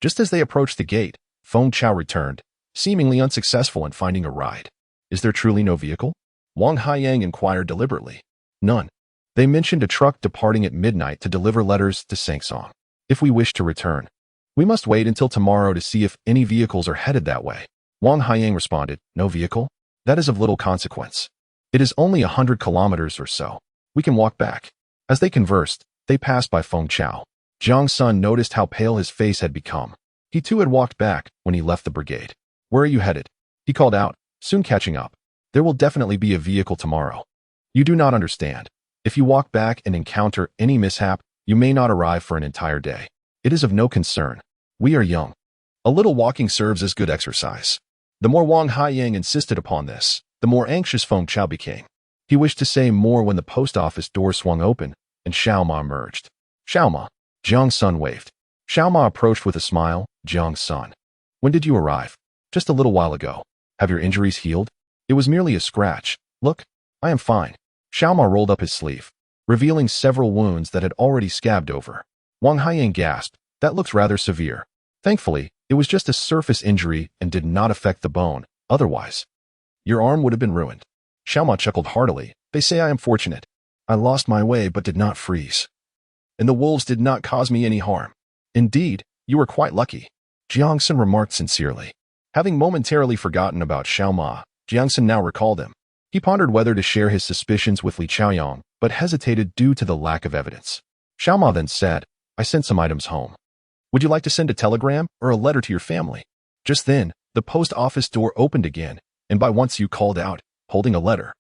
Just as they approached the gate, Feng Chao returned, seemingly unsuccessful in finding a ride. "Is there truly no vehicle?" Wang Haiyang inquired deliberately. "None. They mentioned a truck departing at midnight to deliver letters to Sangsong. If we wish to return, we must wait until tomorrow to see if any vehicles are headed that way." Wang Haiyang responded, "No vehicle? That is of little consequence. It is only 100 kilometers or so. We can walk back." As they conversed, they passed by Feng Chao. Jiang Sen noticed how pale his face had become. He too had walked back when he left the brigade. "Where are you headed?" he called out, soon catching up. "There will definitely be a vehicle tomorrow. You do not understand. If you walk back and encounter any mishap, you may not arrive for an entire day. It is of no concern. We are young. A little walking serves as good exercise." The more Wang Haiyang insisted upon this, the more anxious Feng Chao became. He wished to say more when the post office door swung open and Xiaoma emerged. "Xiaoma." Jiang Sen waved. Xiaoma approached with a smile. "Jiang Sen, when did you arrive?" "Just a little while ago." "Have your injuries healed?" "It was merely a scratch. Look, I am fine." Xiaoma rolled up his sleeve, revealing several wounds that had already scabbed over. Wang Haiyang gasped. "That looks rather severe." "Thankfully, it was just a surface injury and did not affect the bone. Otherwise, your arm would have been ruined." Xiaoma chuckled heartily. "They say I am fortunate. I lost my way but did not freeze. And the wolves did not cause me any harm." "Indeed, you were quite lucky," Jiang Sen remarked sincerely. Having momentarily forgotten about Xiaoma, Jiang Sen now recalled him. He pondered whether to share his suspicions with Li Chaoyang, but hesitated due to the lack of evidence. Xiaoma then said, "I sent some items home. Would you like to send a telegram or a letter to your family?" Just then, the post office door opened again, and by once you called out, holding a letter.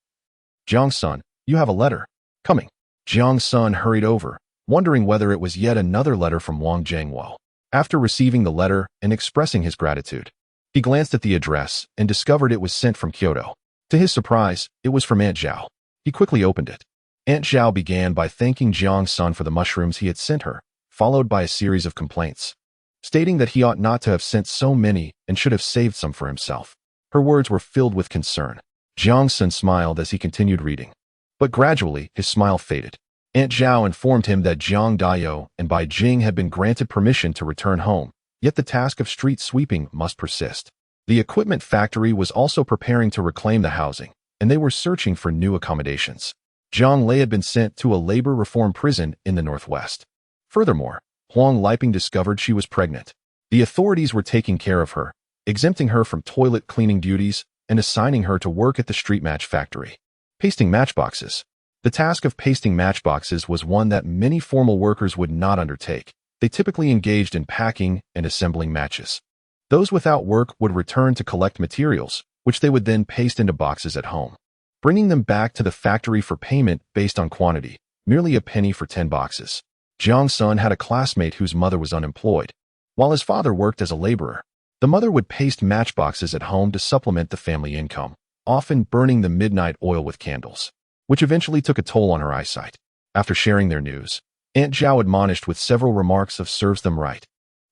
"Jiang Sen, you have a letter. Coming." Jiang Sen hurried over, wondering whether it was yet another letter from Wang Jiangwo. After receiving the letter and expressing his gratitude, he glanced at the address and discovered it was sent from Kyoto. To his surprise, it was from Aunt Zhao. He quickly opened it. Aunt Zhao began by thanking Jiang Sen for the mushrooms he had sent her, followed by a series of complaints, stating that he ought not to have sent so many and should have saved some for himself. Her words were filled with concern. Jiang Sen smiled as he continued reading. But gradually, his smile faded. Aunt Zhao informed him that Jiang Daiyou and Bai Jing had been granted permission to return home, yet the task of street sweeping must persist. The equipment factory was also preparing to reclaim the housing, and they were searching for new accommodations. Jiang Lei had been sent to a labor reform prison in the northwest. Furthermore, Huang Liping discovered she was pregnant. The authorities were taking care of her, exempting her from toilet cleaning duties and assigning her to work at the street match factory, pasting matchboxes. The task of pasting matchboxes was one that many formal workers would not undertake. They typically engaged in packing and assembling matches. Those without work would return to collect materials, which they would then paste into boxes at home, bringing them back to the factory for payment based on quantity, merely a penny for 10 boxes. Jiang Sen had a classmate whose mother was unemployed, while his father worked as a laborer. The mother would paste matchboxes at home to supplement the family income, often burning the midnight oil with candles, which eventually took a toll on her eyesight. After sharing their news, Aunt Zhao admonished with several remarks of serves them right,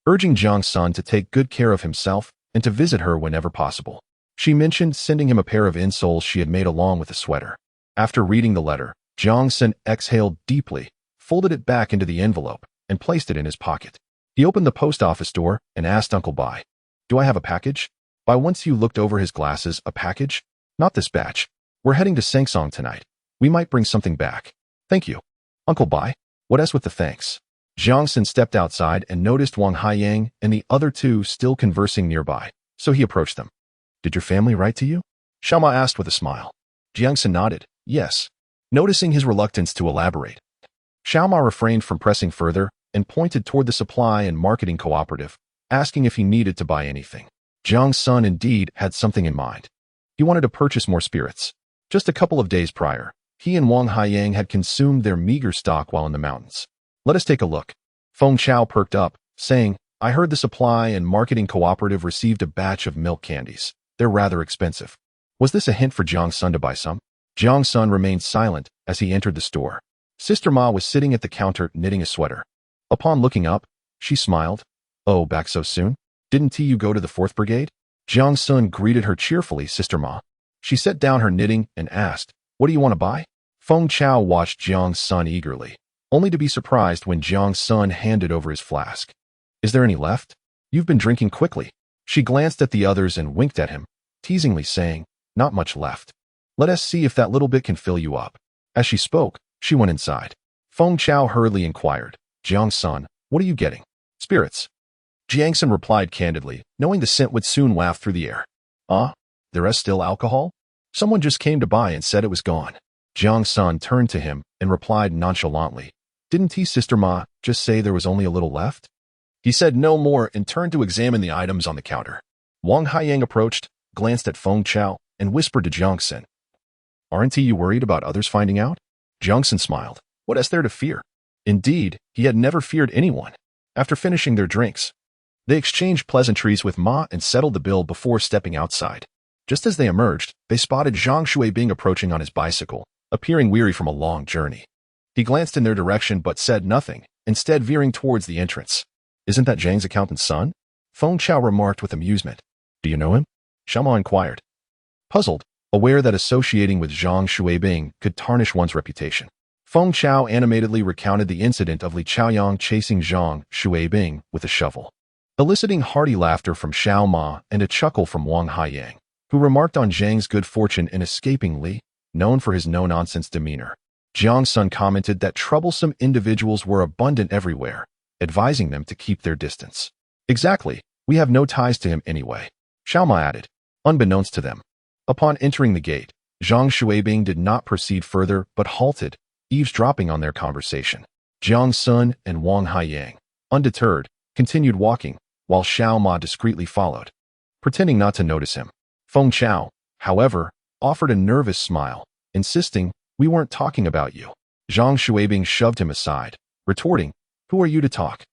urging Jiang Sen to take good care of himself and to visit her whenever possible. She mentioned sending him a pair of insoles she had made along with a sweater. After reading the letter, Jiang Sen exhaled deeply, folded it back into the envelope, and placed it in his pocket. He opened the post office door and asked Uncle Bai, "Do I have a package?" Bai once you looked over his glasses, "A package? Not this batch. We're heading to Sangsong tonight. We might bring something back. Thank you. Uncle Bai. What else with the thanks? Jiang Sen stepped outside and noticed Wang Haiyang and the other two still conversing nearby, so he approached them. Did your family write to you? Xiao Ma asked with a smile. Jiang Sen nodded, yes. Noticing his reluctance to elaborate, Xiao Ma refrained from pressing further and pointed toward the supply and marketing cooperative, asking if he needed to buy anything. Jiang's son indeed had something in mind. He wanted to purchase more spirits. Just a couple of days prior, he and Wang Haiyang had consumed their meager stock while in the mountains. Let us take a look. Feng Chao perked up, saying, I heard the supply and marketing cooperative received a batch of milk candies. They're rather expensive. Was this a hint for Jiang's son to buy some? Jiang's son remained silent as he entered the store. Sister Ma was sitting at the counter knitting a sweater. Upon looking up, she smiled. Oh, back so soon? Didn't you go to the 4th Brigade? Jiang's son greeted her cheerfully, Sister Ma. She set down her knitting and asked, what do you want to buy? Feng Chao watched Jiang's son eagerly, only to be surprised when Jiang's son handed over his flask. Is there any left? You've been drinking quickly. She glanced at the others and winked at him, teasingly saying, not much left. Let us see if that little bit can fill you up. As she spoke, she went inside. Feng Chao hurriedly inquired, Jiang's son, what are you getting? Spirits. Jiang Sen replied candidly, knowing the scent would soon waft through the air. There is still alcohol? Someone just came to buy and said it was gone. Jiang's son turned to him and replied nonchalantly, didn't he, Sister Ma, just say there was only a little left? He said no more and turned to examine the items on the counter. Wang Haiyang approached, glanced at Feng Chao, and whispered to Jiang Sen, aren't you worried about others finding out? Jiang Sen smiled. What is there to fear? Indeed, he had never feared anyone. After finishing their drinks, they exchanged pleasantries with Ma and settled the bill before stepping outside. Just as they emerged, they spotted Zhang Xuebing approaching on his bicycle, appearing weary from a long journey. He glanced in their direction but said nothing, instead veering towards the entrance. Isn't that Zhang's accountant's son? Feng Chao remarked with amusement. Do you know him? Xiao Ma inquired. Puzzled, aware that associating with Zhang Xuebing could tarnish one's reputation, Feng Chao animatedly recounted the incident of Li Chaoyang chasing Zhang Xuebing with a shovel, eliciting hearty laughter from Xiao Ma and a chuckle from Wang Haiyang, who remarked on Zhang's good fortune in escaping Li, known for his no-nonsense demeanor. Jiang's son commented that troublesome individuals were abundant everywhere, advising them to keep their distance. Exactly, we have no ties to him anyway, Xiao Ma added, unbeknownst to them. Upon entering the gate, Zhang Xuebing did not proceed further but halted, eavesdropping on their conversation. Jiang's son and Wang Haiyang, undeterred, continued walking, while Xiao Ma discreetly followed, pretending not to notice him. Feng Chao, however, offered a nervous smile, insisting, we weren't talking about you. Zhang Xuebing shoved him aside, retorting, who are you to talk?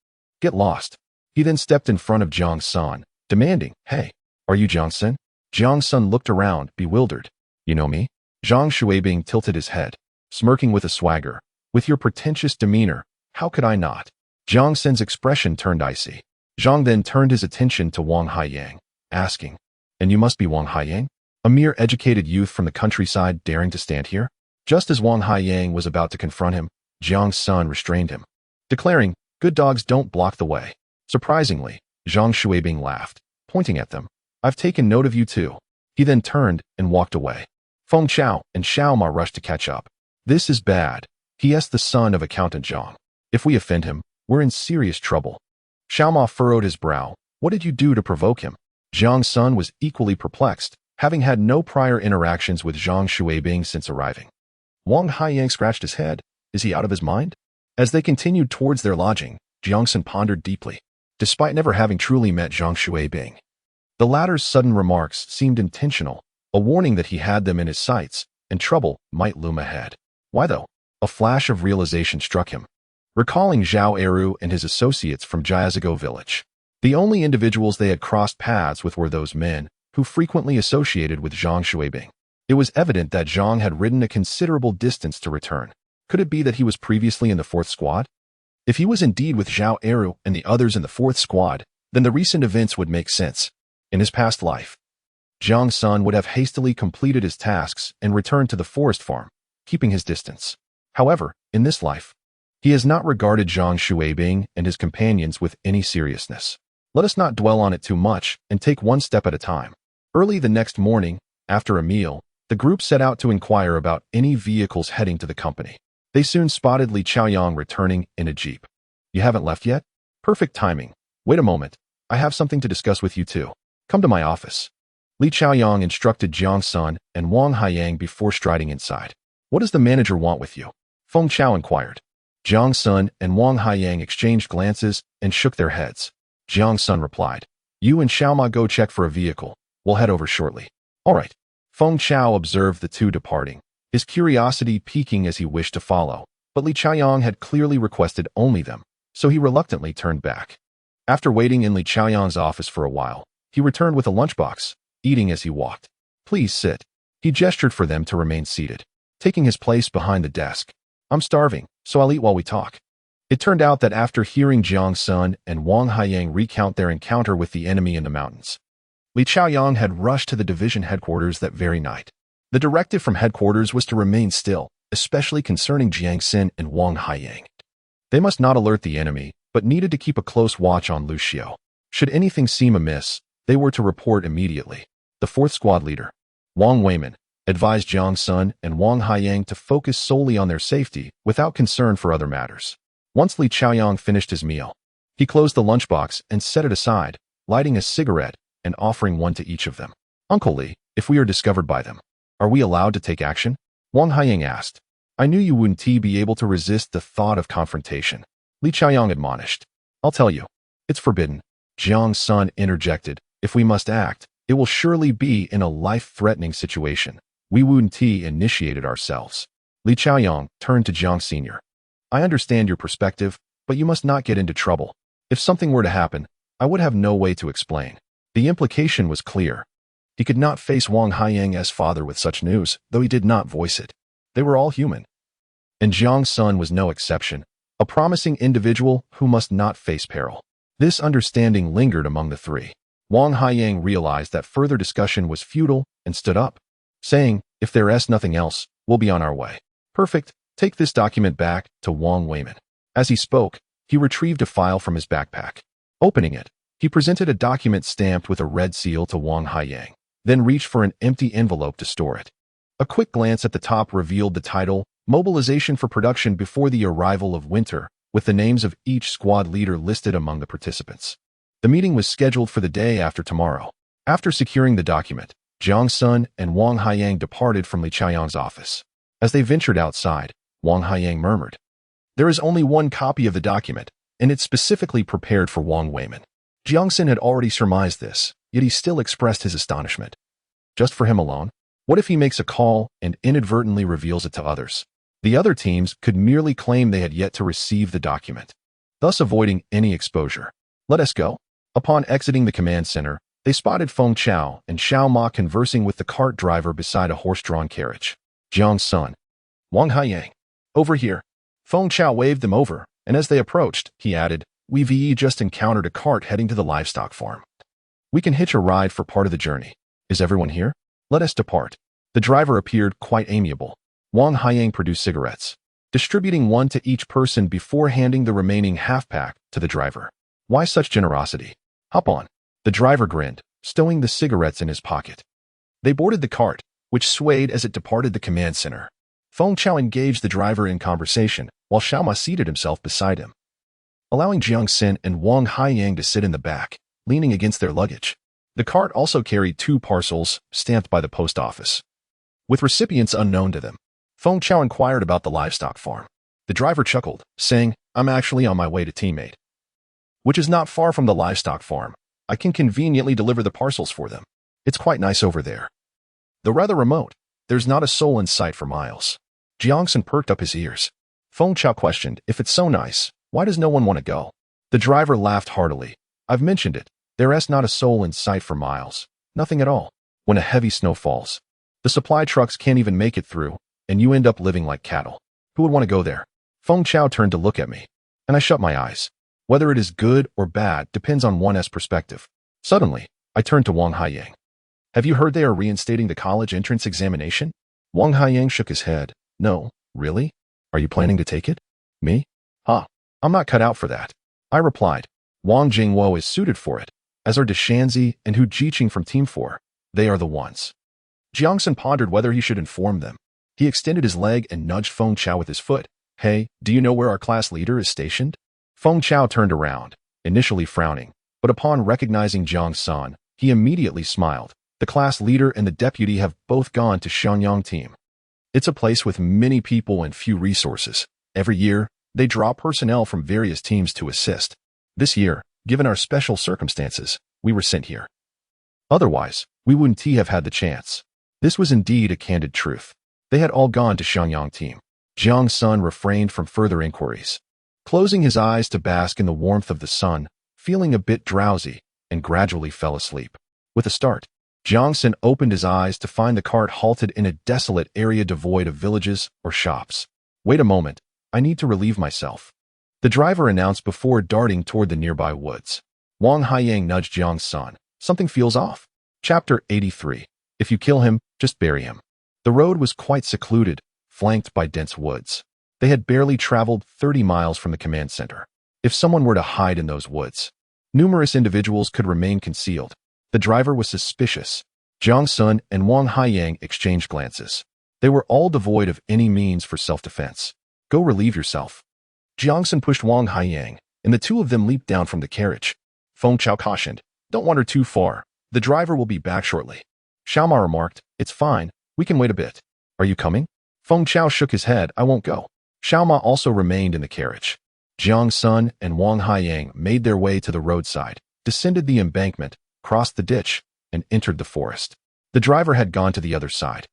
Get lost. He then stepped in front of Jiang's son, demanding, hey, are you Jiang Sen? Jiang's son looked around, bewildered. You know me? Zhang Xuebing tilted his head, smirking with a swagger. With your pretentious demeanor, how could I not? Jiang Sen's expression turned icy. Zhang then turned his attention to Wang Haiyang, asking, and you must be Wang Haiyang? A mere educated youth from the countryside daring to stand here? Just as Wang Haiyang was about to confront him, Jiang's son restrained him, declaring, good dogs don't block the way. Surprisingly, Zhang Xuebing laughed, pointing at them. I've taken note of you too. He then turned and walked away. Feng Chao and Xiao Ma rushed to catch up. This is bad. He is the son of Accountant Zhang. If we offend him, we're in serious trouble. Xiao Ma furrowed his brow. What did you do to provoke him? Jiang's son was equally perplexed, having had no prior interactions with Zhang Xuebing since arriving. Wang Haiyang scratched his head. Is he out of his mind? As they continued towards their lodging, Jiang Sen pondered deeply. Despite never having truly met Zhang Xuebing, the latter's sudden remarks seemed intentional, a warning that he had them in his sights, and trouble might loom ahead. Why though? A flash of realization struck him, recalling Zhao Eru and his associates from Jiazigo village. The only individuals they had crossed paths with were those men who frequently associated with Zhang Xuebing. It was evident that Zhang had ridden a considerable distance to return. Could it be that he was previously in the 4th squad? If he was indeed with Zhao Eru and the others in the 4th squad, then the recent events would make sense. In his past life, Jiang's son would have hastily completed his tasks and returned to the forest farm, keeping his distance. However, in this life, he has not regarded Zhang Xuebing and his companions with any seriousness. Let us not dwell on it too much and take one step at a time. Early the next morning, after a meal, The group set out to inquire about any vehicles heading to the company. They soon spotted Li Chaoyang returning in a jeep. You haven't left yet? Perfect timing. Wait a moment. I have something to discuss with you too. Come to my office. Li Chaoyang instructed Jiang Sen and Wang Haiyang before striding inside. What does the manager want with you? Feng Chao inquired. Jiang Sen and Wang Haiyang exchanged glances and shook their heads. Jiang Sen replied, You and Xiaoma go check for a vehicle. We'll head over shortly. All right. Feng Chao observed the two departing, his curiosity piquing as he wished to follow, but Li Chaoyang had clearly requested only them, so he reluctantly turned back. After waiting in Li Chaoyang's office for a while, he returned with a lunchbox, eating as he walked. Please sit. He gestured for them to remain seated, taking his place behind the desk. I'm starving, so I'll eat while we talk. It turned out that after hearing Jiang Sen and Wang Haiyang recount their encounter with the enemy in the mountains, Li Chaoyang had rushed to the division headquarters that very night. The directive from headquarters was to remain still, especially concerning Jiang Sen and Wang Haiyang. They must not alert the enemy, but needed to keep a close watch on Lucio. Should anything seem amiss, they were to report immediately. The fourth squad leader, Wang Weiman, advised Jiang Sen and Wang Haiyang to focus solely on their safety without concern for other matters. Once Li Chaoyang finished his meal, he closed the lunchbox and set it aside, lighting a cigarette and offering one to each of them. Uncle Li, if we are discovered by them, are we allowed to take action? Wang Haiyang asked. I knew you wouldn't be able to resist the thought of confrontation. Li Chaoyang admonished. I'll tell you. It's forbidden. Jiang Sen interjected. If we must act, it will surely be in a life-threatening situation. We wouldn't initiated ourselves. Li Chaoyang turned to Jiang Sr. I understand your perspective, but you must not get into trouble. If something were to happen, I would have no way to explain. The implication was clear. He could not face Wang Haiyang as father with such news, though he did not voice it. They were all human. And Jiang Sen was no exception, a promising individual who must not face peril. This understanding lingered among the three. Wang Haiyang realized that further discussion was futile and stood up, saying, if there's nothing else, we'll be on our way. Perfect. Take this document back to Wang Weiman. As he spoke, he retrieved a file from his backpack. Opening it, he presented a document stamped with a red seal to Wang Haiyang, then reached for an empty envelope to store it. A quick glance at the top revealed the title, Mobilization for Production Before the Arrival of Winter, with the names of each squad leader listed among the participants. The meeting was scheduled for the day after tomorrow. After securing the document, Jiang Sen and Wang Haiyang departed from Li Chaoyang's office. As they ventured outside, Wang Haiyang murmured, There is only one copy of the document, and it's specifically prepared for Wang Weiman. Jiang Sen had already surmised this, yet he still expressed his astonishment. Just for him alone? What if he makes a call and inadvertently reveals it to others? The other teams could merely claim they had yet to receive the document, thus avoiding any exposure. Let us go. Upon exiting the command center, they spotted Feng Chao and Xiao Ma conversing with the cart driver beside a horse-drawn carriage. Jiang Sen. Wang Haiyang. Over here. Feng Chao waved them over, and as they approached, he added, We've just encountered a cart heading to the livestock farm. We can hitch a ride for part of the journey. Is everyone here? Let us depart. The driver appeared quite amiable. Wang Haiyang produced cigarettes, distributing one to each person before handing the remaining half-pack to the driver. Why such generosity? Hop on. The driver grinned, stowing the cigarettes in his pocket. They boarded the cart, which swayed as it departed the command center. Feng Chao engaged the driver in conversation, while Xiao Ma seated himself beside him, allowing Jiang Sen and Wang Haiyang to sit in the back, leaning against their luggage. The cart also carried 2 parcels stamped by the post office, with recipients unknown to them. Feng Chao inquired about the livestock farm. The driver chuckled, saying, I'm actually on my way to teammate, which is not far from the livestock farm. I can conveniently deliver the parcels for them. It's quite nice over there. Though rather remote, there's not a soul in sight for miles. Jiang Sen perked up his ears. Feng Chao questioned, if it's so nice, why does no one want to go? The driver laughed heartily. I've mentioned it. There's not a soul in sight for miles. Nothing at all. When a heavy snow falls, the supply trucks can't even make it through, and you end up living like cattle. Who would want to go there? Feng Chao turned to look at me, and I shut my eyes. Whether it is good or bad depends on one's perspective. Suddenly, I turned to Wang Haiyang. Have you heard they are reinstating the college entrance examination? Wang Haiyang shook his head. No, really? Are you planning to take it? Me? I'm not cut out for that. I replied. Wang Jingwo is suited for it, as are Deshanzi and Hu Jiqing from Team 4. They are the ones. Jiang Sen pondered whether he should inform them. He extended his leg and nudged Feng Chao with his foot. Hey, do you know where our class leader is stationed? Feng Chao turned around, initially frowning, but upon recognizing Jiang Sen, he immediately smiled. The class leader and the deputy have both gone to Shenyang team. It's a place with many people and few resources. Every year, they draw personnel from various teams to assist. This year, given our special circumstances, we were sent here. Otherwise, we wouldn't have had the chance. This was indeed a candid truth. They had all gone to Shenyang team. Jiang Sen refrained from further inquiries, closing his eyes to bask in the warmth of the sun, feeling a bit drowsy, and gradually fell asleep. With a start, Jiang Sen opened his eyes to find the cart halted in a desolate area devoid of villages or shops. Wait a moment, I need to relieve myself, the driver announced before darting toward the nearby woods. Wang Haiyang nudged Jiang Sen. Something feels off. Chapter 83. If you kill him, just bury him. The road was quite secluded, flanked by dense woods. They had barely traveled 30 miles from the command center. If someone were to hide in those woods, numerous individuals could remain concealed. The driver was suspicious. Jiang Sen and Wang Haiyang exchanged glances. They were all devoid of any means for self-defense. Go relieve yourself. Jiang Sen pushed Wang Haiyang, and the two of them leaped down from the carriage. Feng Chao cautioned, don't wander too far. The driver will be back shortly. Xiaoma remarked, it's fine, we can wait a bit. Are you coming? Feng Chao shook his head, I won't go. Xiaoma also remained in the carriage. Jiang Sen and Wang Haiyang made their way to the roadside, descended the embankment, crossed the ditch, and entered the forest. The driver had gone to the other side.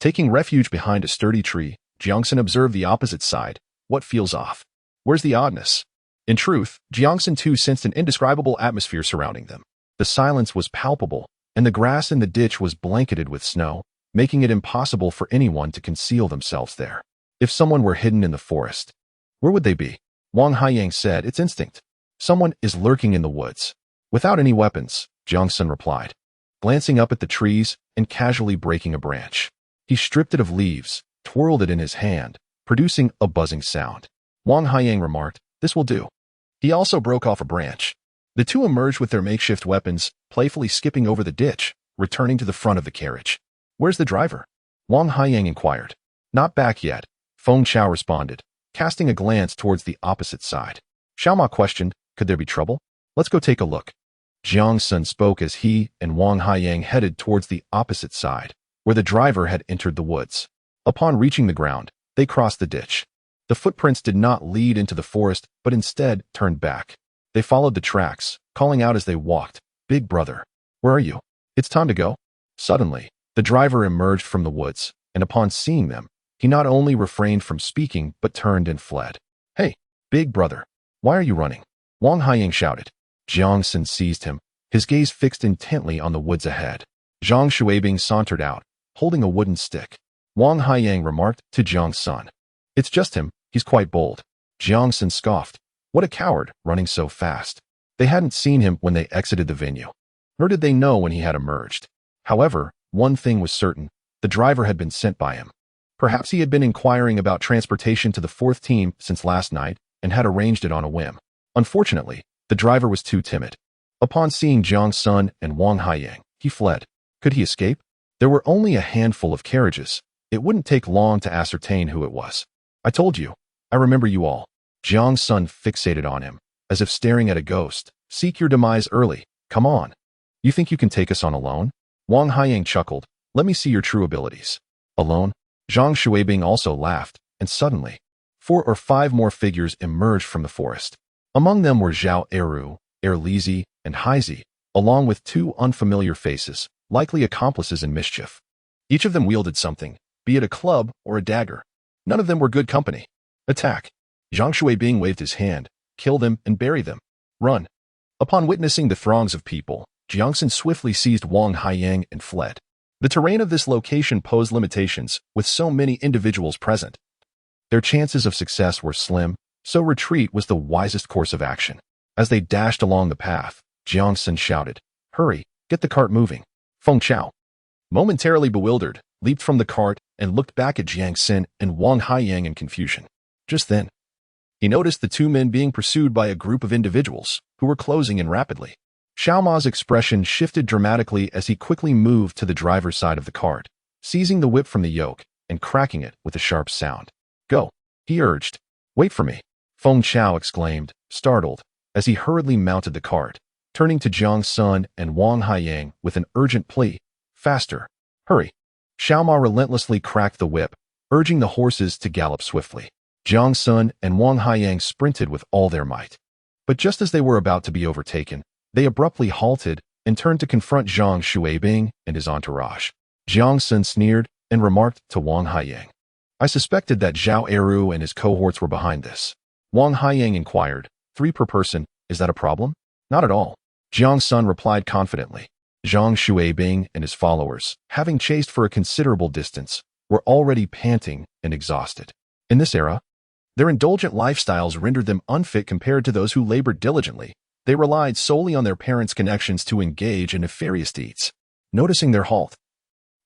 Taking refuge behind a sturdy tree, Jiang Sen observed the opposite side. What feels off? Where's the oddness? In truth, Jiang Sen too sensed an indescribable atmosphere surrounding them. The silence was palpable, and the grass in the ditch was blanketed with snow, making it impossible for anyone to conceal themselves there. If someone were hidden in the forest, where would they be? Wang Haiyang said, it's instinct. Someone is lurking in the woods. Without any weapons, Jiang Sen replied, glancing up at the trees and casually breaking a branch. He stripped it of leaves, twirled it in his hand, producing a buzzing sound. Wang Haiyang remarked, this will do. He also broke off a branch. The two emerged with their makeshift weapons, playfully skipping over the ditch, returning to the front of the carriage. Where's the driver? Wang Haiyang inquired. Not back yet, Feng Chao responded, casting a glance towards the opposite side. Xiaoma questioned, could there be trouble? Let's go take a look. Jiang Sen spoke as he and Wang Haiyang headed towards the opposite side, where the driver had entered the woods. Upon reaching the ground, they crossed the ditch. The footprints did not lead into the forest, but instead turned back. They followed the tracks, calling out as they walked, Big brother, where are you? It's time to go. Suddenly, the driver emerged from the woods, and upon seeing them, he not only refrained from speaking, but turned and fled. Hey, big brother, why are you running? Wang Haiyang shouted. Jiang Sen seized him, his gaze fixed intently on the woods ahead. Zhang Shuaibing sauntered out, holding a wooden stick. Wang Haiyang remarked to Jiang Sen, it's just him, he's quite bold. Jiang Sen scoffed. What a coward, running so fast. They hadn't seen him when they exited the venue, nor did they know when he had emerged. However, one thing was certain, the driver had been sent by him. Perhaps he had been inquiring about transportation to the fourth team since last night and had arranged it on a whim. Unfortunately, the driver was too timid. Upon seeing Jiang Sen and Wang Haiyang, he fled. Could he escape? There were only a handful of carriages. It wouldn't take long to ascertain who it was. I told you. I remember you all. Jiang Sen fixated on him, as if staring at a ghost. Seek your demise early. Come on. You think you can take us on alone? Wang Haiyang chuckled. Let me see your true abilities. Alone? Zhang Shuaibing also laughed, and suddenly, 4 or 5 more figures emerged from the forest. Among them were Zhao Eru, Lizi, and Haizi, along with 2 unfamiliar faces, likely accomplices in mischief. Each of them wielded something, be it a club or a dagger. None of them were good company. Attack. Zhang Shuaibing waved his hand. Kill them and bury them. Run. Upon witnessing the throngs of people, Jiang Sen swiftly seized Wang Haiyang and fled. The terrain of this location posed limitations, with so many individuals present. Their chances of success were slim, so retreat was the wisest course of action. As they dashed along the path, Jiang Sen shouted, hurry, get the cart moving. Feng Chao, momentarily bewildered, leaped from the cart and looked back at Jiang Sen and Wang Haiyang in confusion. Just then, he noticed the 2 men being pursued by a group of individuals who were closing in rapidly. Xiao Ma's expression shifted dramatically as he quickly moved to the driver's side of the cart, seizing the whip from the yoke and cracking it with a sharp sound. "Go," he urged. "Wait for me," Feng Chao exclaimed, startled, as he hurriedly mounted the cart, turning to Jiang Sen and Wang Haiyang with an urgent plea. "Faster! Hurry!" Xiao Ma relentlessly cracked the whip, urging the horses to gallop swiftly. Jiang Sen and Wang Haiyang sprinted with all their might. But just as they were about to be overtaken, they abruptly halted and turned to confront Zhang Xuebing and his entourage. Jiang Sen sneered and remarked to Wang Haiyang, "I suspected that Zhao Eru and his cohorts were behind this." Wang Haiyang inquired, "3 per person, is that a problem?" "Not at all," Jiang Sen replied confidently. Zhang Xuebing and his followers, having chased for a considerable distance, were already panting and exhausted. In this era, their indulgent lifestyles rendered them unfit compared to those who labored diligently. They relied solely on their parents' connections to engage in nefarious deeds. Noticing their halt,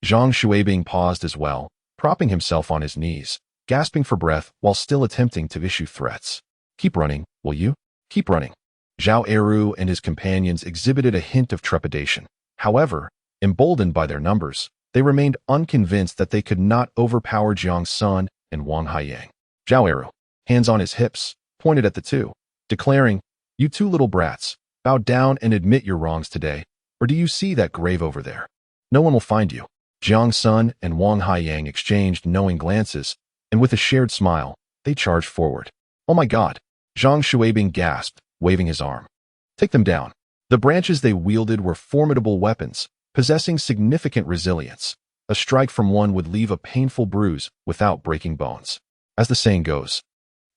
Zhang Xuebing paused as well, propping himself on his knees, gasping for breath while still attempting to issue threats. "Keep running, will you? Keep running." Zhao Eru and his companions exhibited a hint of trepidation. However, emboldened by their numbers, they remained unconvinced that they could not overpower Jiang Sen and Wang Haiyang. Zhao Eru, hands on his hips, pointed at the two, declaring, "You 2 little brats, bow down and admit your wrongs today, or do you see that grave over there? No one will find you." Jiang Sen and Wang Haiyang exchanged knowing glances, and with a shared smile, they charged forward. "Oh my God!" Zhang Xuebing gasped, waving his arm. "Take them down." The branches they wielded were formidable weapons, possessing significant resilience. A strike from one would leave a painful bruise without breaking bones. As the saying goes,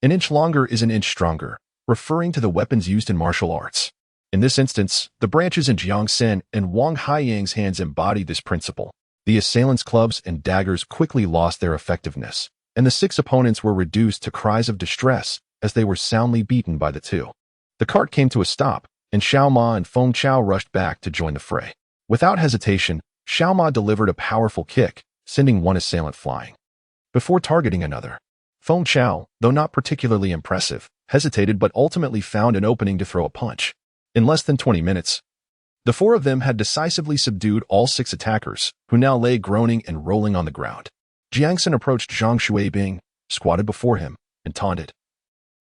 "An inch longer is an inch stronger," referring to the weapons used in martial arts. In this instance, the branches in Jiang Sen and Wang Haiyang's hands embodied this principle. The assailants' clubs and daggers quickly lost their effectiveness, and the 6 opponents were reduced to cries of distress as they were soundly beaten by the 2. The cart came to a stop, and Xiao Ma and Feng Chao rushed back to join the fray. Without hesitation, Xiao Ma delivered a powerful kick, sending one assailant flying. Before targeting another, Feng Chao, though not particularly impressive, hesitated but ultimately found an opening to throw a punch. In less than 20 minutes, the 4 of them had decisively subdued all 6 attackers, who now lay groaning and rolling on the ground. Jiang Sen approached Zhang Xuebing, squatted before him, and taunted.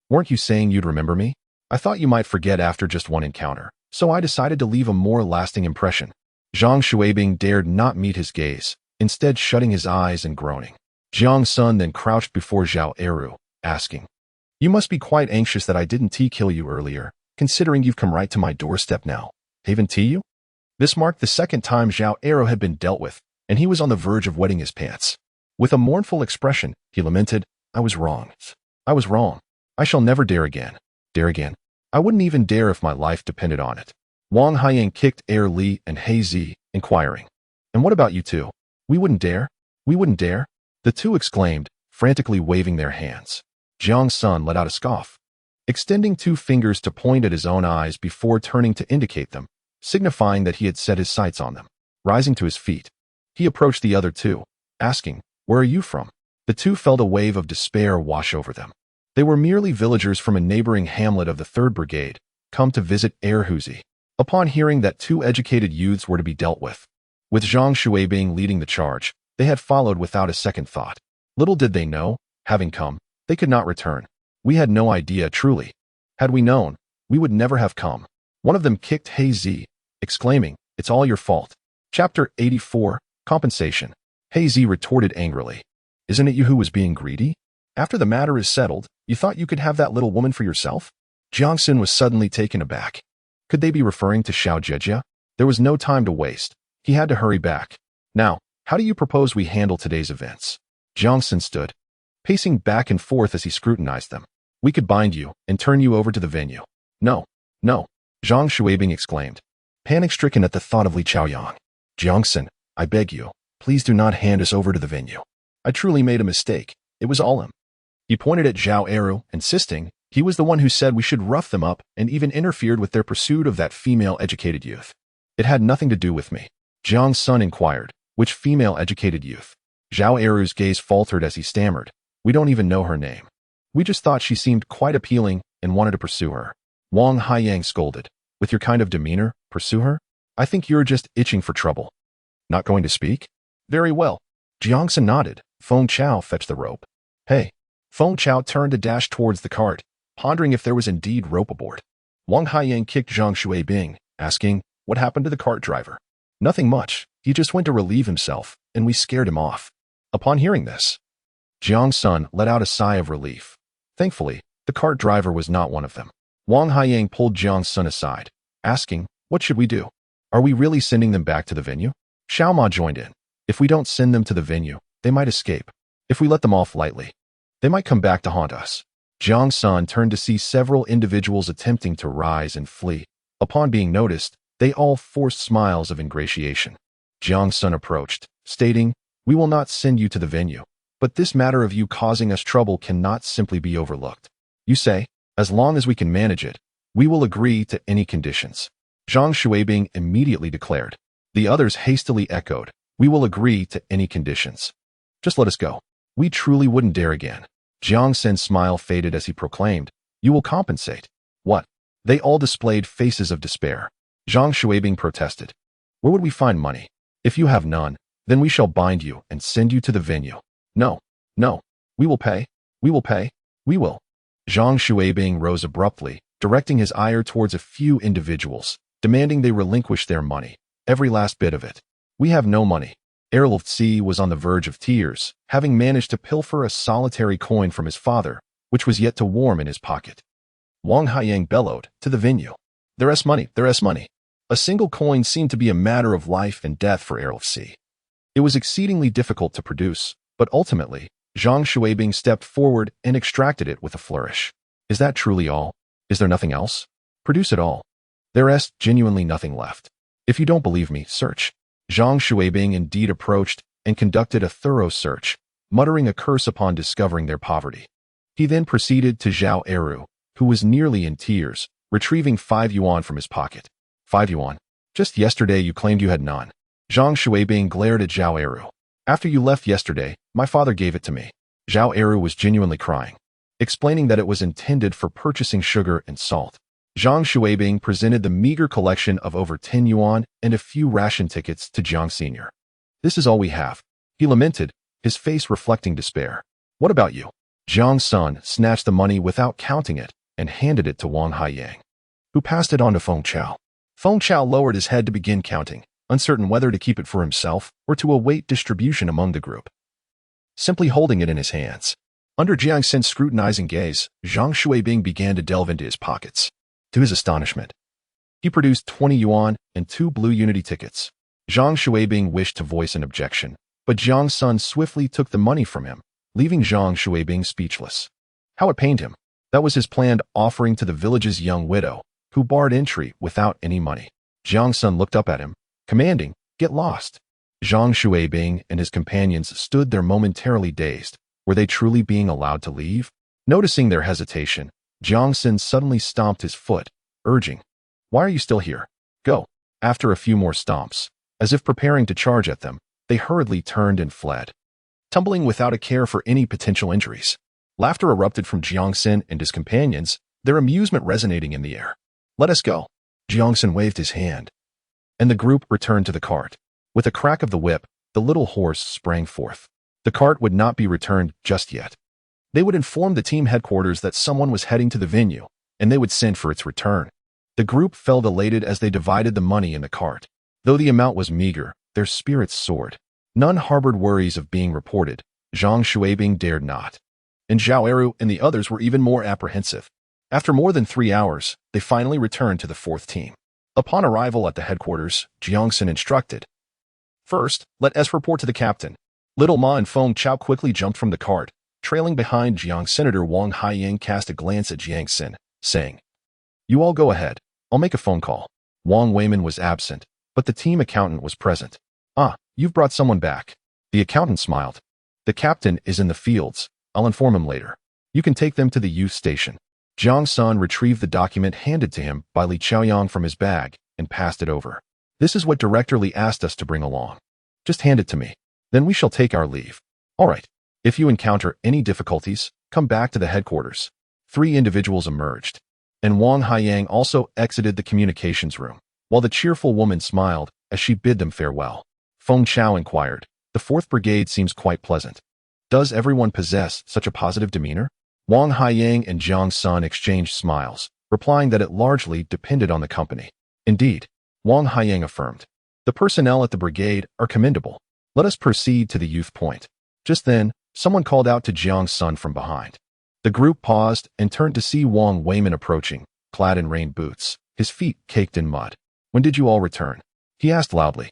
"Weren't you saying you'd remember me? I thought you might forget after just one encounter, so I decided to leave a more lasting impression." Zhang Xuebing dared not meet his gaze, instead shutting his eyes and groaning. Jiang Sen then crouched before Zhao Eru, asking, "You must be quite anxious that I didn't kill you earlier, considering you've come right to my doorstep now. Haven't you?" This marked the 2nd time Zhao Eru had been dealt with, and he was on the verge of wetting his pants. With a mournful expression, he lamented, "I was wrong. I was wrong. I shall never dare again. Dare again. I wouldn't even dare if my life depended on it." Wang Haiyang kicked Li and He Zi, inquiring, "And what about you 2? We wouldn't dare? We wouldn't dare?" The 2 exclaimed, frantically waving their hands. Jiang Sen let out a scoff, extending 2 fingers to point at his own eyes before turning to indicate them, signifying that he had set his sights on them. Rising to his feet, he approached the other 2, asking, "Where are you from?" The 2 felt a wave of despair wash over them. They were merely villagers from a neighboring hamlet of the 3rd Brigade, come to visit Erhuzi. Upon hearing that 2 educated youths were to be dealt with Zhang Xuebing leading the charge, they had followed without a second thought. Little did they know, having come, they could not return. "We had no idea, truly. Had we known, we would never have come." One of them kicked He Zi, exclaiming, "It's all your fault." Chapter 84, Compensation. He Zi retorted angrily, "Isn't it you who was being greedy? After the matter is settled, you thought you could have that little woman for yourself?" Jiang Sen was suddenly taken aback. Could they be referring to Xiao Jejia? There was no time to waste. He had to hurry back. "Now, how do you propose we handle today's events?" Jiang Sen stood, pacing back and forth as he scrutinized them. "We could bind you and turn you over to the venue." "No, no," Zhang Xuebing exclaimed, panic-stricken at the thought of Li Chaoyang. "Jiang Sen, I beg you, please do not hand us over to the venue. I truly made a mistake. It was all him." He pointed at Zhao Eru, insisting, "He was the one who said we should rough them up and even interfered with their pursuit of that female educated youth." "It had nothing to do with me." Jiang Sen inquired, "Which female educated youth?" Zhao Eru's gaze faltered as he stammered, "We don't even know her name. We just thought she seemed quite appealing and wanted to pursue her." Wang Haiyang scolded, "With your kind of demeanor, pursue her? I think you're just itching for trouble. Not going to speak? Very well. Jiang Sen nodded. Feng Chao fetched the rope. Hey. Feng Chao turned to dash towards the cart, pondering if there was indeed rope aboard. Wang Haiyang kicked Zhang Xuebing, asking, what happened to the cart driver? Nothing much. He just went to relieve himself, and we scared him off. Upon hearing this, Jiang Sen let out a sigh of relief. Thankfully, the cart driver was not one of them. Wang Haiyang pulled Jiang Sen aside, asking, what should we do? Are we really sending them back to the venue? Xiao Ma joined in. If we don't send them to the venue, they might escape. If we let them off lightly, they might come back to haunt us. Jiang Sen turned to see several individuals attempting to rise and flee. Upon being noticed, they all forced smiles of ingratiation. Jiang Sen approached, stating, we will not send you to the venue, but this matter of you causing us trouble cannot simply be overlooked. You say, as long as we can manage it, we will agree to any conditions. Zhang Xuebing immediately declared. The others hastily echoed, we will agree to any conditions. Just let us go. We truly wouldn't dare again. Jiang Sen's smile faded as he proclaimed, you will compensate. What? They all displayed faces of despair. Zhang Xuebing protested. Where would we find money? If you have none, then we shall bind you and send you to the venue. No. We will pay. We will pay. We will. Zhang Xuebing rose abruptly, directing his ire towards a few individuals, demanding they relinquish their money, every last bit of it. We have no money. Erlofzi was on the verge of tears, having managed to pilfer a solitary coin from his father, which was yet to warm in his pocket. Wang Haiyang bellowed, to the venue. There is money. A single coin seemed to be a matter of life and death for Erlofzi. It was exceedingly difficult to produce, but ultimately, Zhang Xuebing stepped forward and extracted it with a flourish. Is that truly all? Is there nothing else? Produce it all. There is genuinely nothing left. If you don't believe me, search. Zhang Xuebing indeed approached and conducted a thorough search, muttering a curse upon discovering their poverty. He then proceeded to Zhao Eru, who was nearly in tears, retrieving 5 yuan from his pocket. 5 yuan? Just yesterday you claimed you had none. Zhang Xuebing glared at Zhao Eru. After you left yesterday, my father gave it to me. Zhao Eru was genuinely crying, explaining that it was intended for purchasing sugar and salt. Zhang Xuebing presented the meager collection of over 10 yuan and a few ration tickets to Jiang Sr. This is all we have. He lamented, his face reflecting despair. What about you? Jiang Sen snatched the money without counting it and handed it to Wang Haiyang, who passed it on to Feng Chao. Feng Chao lowered his head to begin counting, uncertain whether to keep it for himself or to await distribution among the group. Simply holding it in his hands. Under Jiang Sen's scrutinizing gaze, Zhang Xuebing began to delve into his pockets. To his astonishment, he produced 20 yuan and 2 blue unity tickets. Zhang Xuebing wished to voice an objection, but Jiang Sen swiftly took the money from him, leaving Zhang Xuebing speechless. How it pained him. That was his planned offering to the village's young widow, who barred entry without any money. Jiang Sen looked up at him, commanding, get lost. Zhang Xuebing and his companions stood there momentarily dazed. Were they truly being allowed to leave? Noticing their hesitation, Jiang Sen suddenly stomped his foot, urging, why are you still here? Go. After a few more stomps, as if preparing to charge at them, they hurriedly turned and fled, tumbling without a care for any potential injuries. Laughter erupted from Jiang Sen and his companions, their amusement resonating in the air. Let us go. Jiang Sen waved his hand, and the group returned to the cart. With a crack of the whip, the little horse sprang forth. The cart would not be returned just yet. They would inform the team headquarters that someone was heading to the venue, and they would send for its return. The group felt elated as they divided the money in the cart. Though the amount was meager, their spirits soared. None harbored worries of being reported. Zhang Xuebing dared not. And Zhao Eru and the others were even more apprehensive. After more than 3 hours, they finally returned to the 4th team. Upon arrival at the headquarters, Jiang Sen instructed, first, let us report to the captain. Little Ma and Feng Chao quickly jumped from the cart. Trailing behind Jiang, Senator Wang Haiyang cast a glance at Jiang Sen, saying, you all go ahead. I'll make a phone call. Wang Weiman was absent, but the team accountant was present. Ah, you've brought someone back. The accountant smiled. The captain is in the fields. I'll inform him later. You can take them to the youth station. Jiang Sen retrieved the document handed to him by Li Chaoyang from his bag and passed it over. This is what Director Li asked us to bring along. Just hand it to me. Then we shall take our leave. All right. If you encounter any difficulties, come back to the headquarters. 3 individuals emerged, and Wang Haiyang also exited the communications room, while the cheerful woman smiled as she bid them farewell. Feng Chao inquired, The 4th Brigade seems quite pleasant. Does everyone possess such a positive demeanor? Wang Haiyang and Jiang Sen exchanged smiles, replying that it largely depended on the company. Indeed, Wang Haiyang affirmed. The personnel at the brigade are commendable. Let us proceed to the youth point. Just then, someone called out to Jiang Sen from behind. The group paused and turned to see Wang Weimin approaching, clad in rain boots, his feet caked in mud. When did you all return? He asked loudly.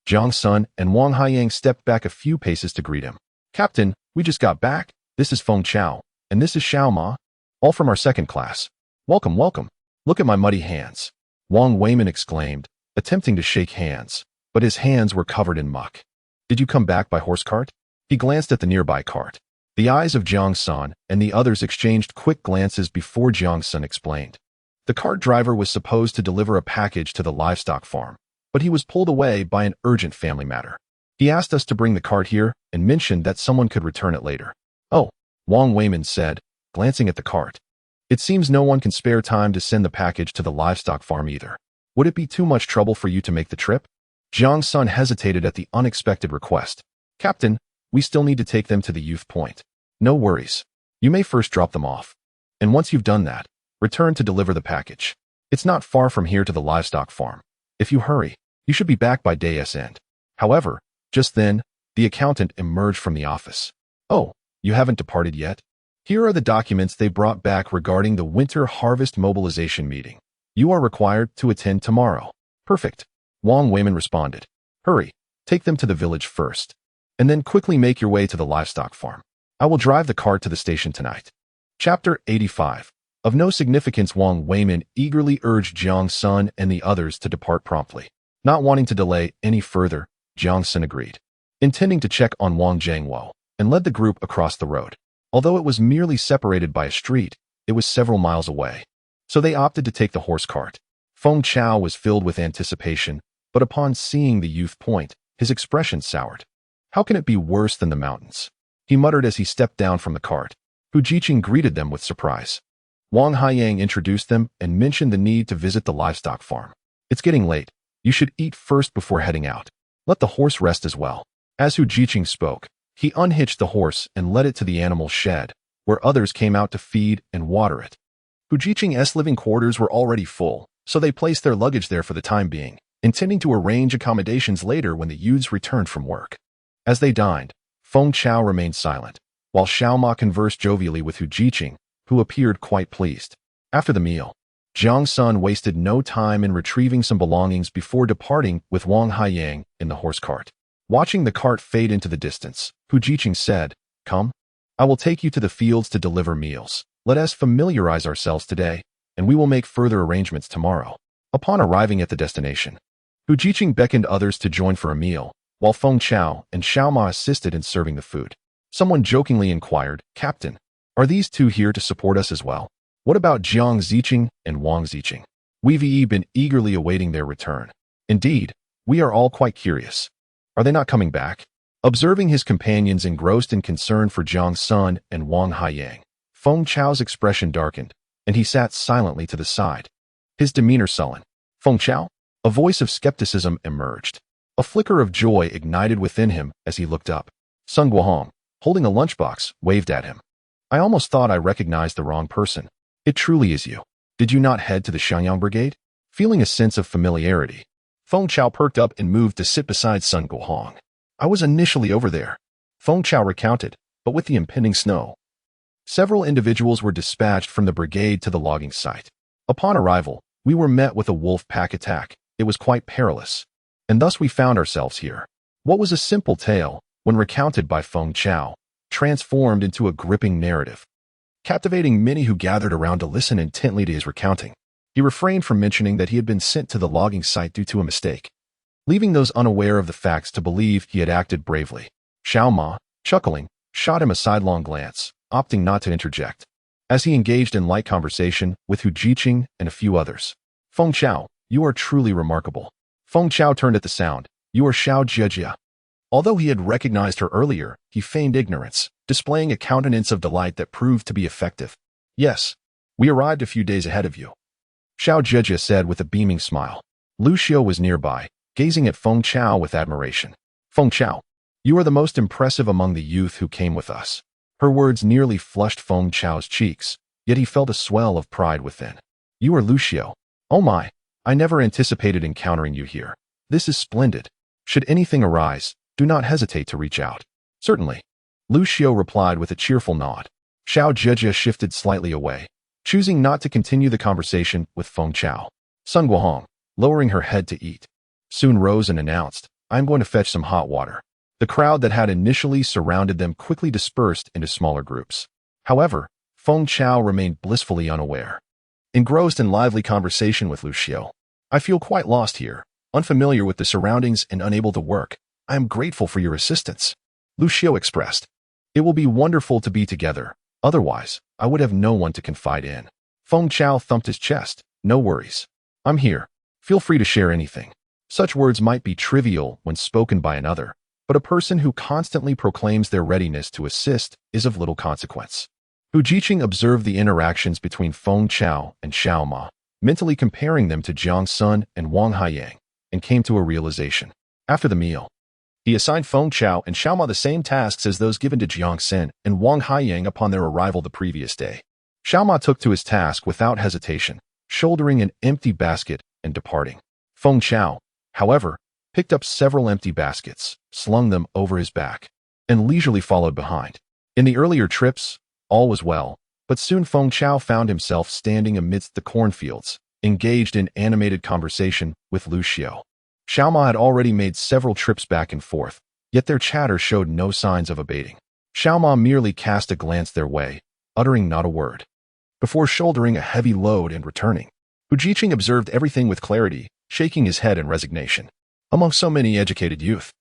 Jiang Sen and Wang Haiyang stepped back a few paces to greet him. Captain, we just got back. This is Feng Chao, and this is Xiao Ma, all from our 2nd class. Welcome, welcome. Look at my muddy hands. Wang Weimin exclaimed, attempting to shake hands, but his hands were covered in muck. Did you come back by horse cart? He glanced at the nearby cart. The eyes of Jiang Sen and the others exchanged quick glances before Jiang Sen explained. The cart driver was supposed to deliver a package to the livestock farm, but he was pulled away by an urgent family matter. He asked us to bring the cart here and mentioned that someone could return it later. Oh, Wang Weimin said, glancing at the cart. It seems no one can spare time to send the package to the livestock farm either. Would it be too much trouble for you to make the trip? Jiang Sen hesitated at the unexpected request. Captain, we still need to take them to the youth point. No worries. You may first drop them off. And once you've done that, return to deliver the package. It's not far from here to the livestock farm. If you hurry, you should be back by day's end. However, just then, the accountant emerged from the office. Oh, you haven't departed yet? Here are the documents they brought back regarding the winter harvest mobilization meeting. You are required to attend tomorrow. Perfect. Wang Weimin responded. Hurry, take them to the village first, and then quickly make your way to the livestock farm. I will drive the cart to the station tonight. Chapter 85. Of no significance, Wang Weimin eagerly urged Jiang Sen and the others to depart promptly. Not wanting to delay any further, Jiang Sen agreed, intending to check on Wang Jiangwo, and led the group across the road. Although it was merely separated by a street, it was several miles away. So they opted to take the horse cart. Feng Chao was filled with anticipation, but upon seeing the youth point, his expression soured. How can it be worse than the mountains? He muttered as he stepped down from the cart. Hu Jiqing greeted them with surprise. Wang Haiyang introduced them and mentioned the need to visit the livestock farm. It's getting late. You should eat first before heading out. Let the horse rest as well. As Hu Jiqing spoke, he unhitched the horse and led it to the animal shed, where others came out to feed and water it. Hu Jiqing's living quarters were already full, so they placed their luggage there for the time being, intending to arrange accommodations later when the youths returned from work. As they dined, Feng Chao remained silent, while Xiao Ma conversed jovially with Hu Jiqing, who appeared quite pleased. After the meal, Jiang Sen wasted no time in retrieving some belongings before departing with Wang Haiyang in the horse cart. Watching the cart fade into the distance, Hu Jiqing said, Come, I will take you to the fields to deliver meals. Let us familiarize ourselves today, and we will make further arrangements tomorrow. Upon arriving at the destination, Hu Jiqing beckoned others to join for a meal, while Feng Chao and Xiao Ma assisted in serving the food. Someone jokingly inquired, Captain, are these two here to support us as well? What about Jiang Ziqing and Wang Ziqing? We've been eagerly awaiting their return. Indeed, we are all quite curious. Are they not coming back? Observing his companions engrossed in concern for Jiang Sen and Wang Haiyang, Feng Chao's expression darkened, and he sat silently to the side, his demeanor sullen. Feng Chao? A voice of skepticism emerged. A flicker of joy ignited within him as he looked up. Sun Guohong, holding a lunchbox, waved at him. I almost thought I recognized the wrong person. It truly is you. Did you not head to the Shenyang Brigade? Feeling a sense of familiarity, Feng Chao perked up and moved to sit beside Sun Guohong. I was initially over there, Feng Chao recounted, but with the impending snow, several individuals were dispatched from the brigade to the logging site. Upon arrival, we were met with a wolf pack attack. It was quite perilous, and thus we found ourselves here. What was a simple tale, when recounted by Feng Chao, transformed into a gripping narrative, captivating many who gathered around to listen intently to his recounting. He refrained from mentioning that he had been sent to the logging site due to a mistake, leaving those unaware of the facts to believe he had acted bravely. Xiao Ma, chuckling, shot him a sidelong glance, opting not to interject, as he engaged in light conversation with Hu Jiqing and a few others. Feng Chao, you are truly remarkable. Feng Chao turned at the sound. You are Xiao Jiejia. Although he had recognized her earlier, he feigned ignorance, displaying a countenance of delight that proved to be effective. Yes, we arrived a few days ahead of you, Xiao Jiejia said with a beaming smile. Lu Xiu was nearby, gazing at Feng Chao with admiration. Feng Chao, You are the most impressive among the youth who came with us. Her words nearly flushed Feng Chao's cheeks, yet he felt a swell of pride within. You are Lucio. Oh my, I never anticipated encountering you here. This is splendid. Should anything arise, do not hesitate to reach out. Certainly. Lucio replied with a cheerful nod. Xiao Jejia shifted slightly away, choosing not to continue the conversation with Feng Chao. Sun Guohong, lowering her head to eat, soon rose and announced, I'm going to fetch some hot water. The crowd that had initially surrounded them quickly dispersed into smaller groups. However, Feng Chao remained blissfully unaware. Engrossed in lively conversation with Lucio, I feel quite lost here, unfamiliar with the surroundings and unable to work. I am grateful for your assistance. Lucio expressed. It will be wonderful to be together. Otherwise, I would have no one to confide in. Feng Chao thumped his chest. No worries. I'm here. Feel free to share anything. Such words might be trivial when spoken by another, but a person who constantly proclaims their readiness to assist is of little consequence. Hu Jiqing observed the interactions between Feng Chao and Xiao Ma, mentally comparing them to Jiang Sen and Wang Haiyang, and came to a realization. After the meal, he assigned Feng Chao and Xiao Ma the same tasks as those given to Jiang Sen and Wang Haiyang upon their arrival the previous day. Xiao Ma took to his task without hesitation, shouldering an empty basket and departing. Feng Chao, however, picked up several empty baskets, slung them over his back, and leisurely followed behind. In the earlier trips, all was well, but soon Feng Chao found himself standing amidst the cornfields, engaged in animated conversation with Lucio. Xiao Ma had already made several trips back and forth, yet their chatter showed no signs of abating. Xiao Ma merely cast a glance their way, uttering not a word, before shouldering a heavy load and returning. Hu Jiqing observed everything with clarity, shaking his head in resignation. Among so many educated youth,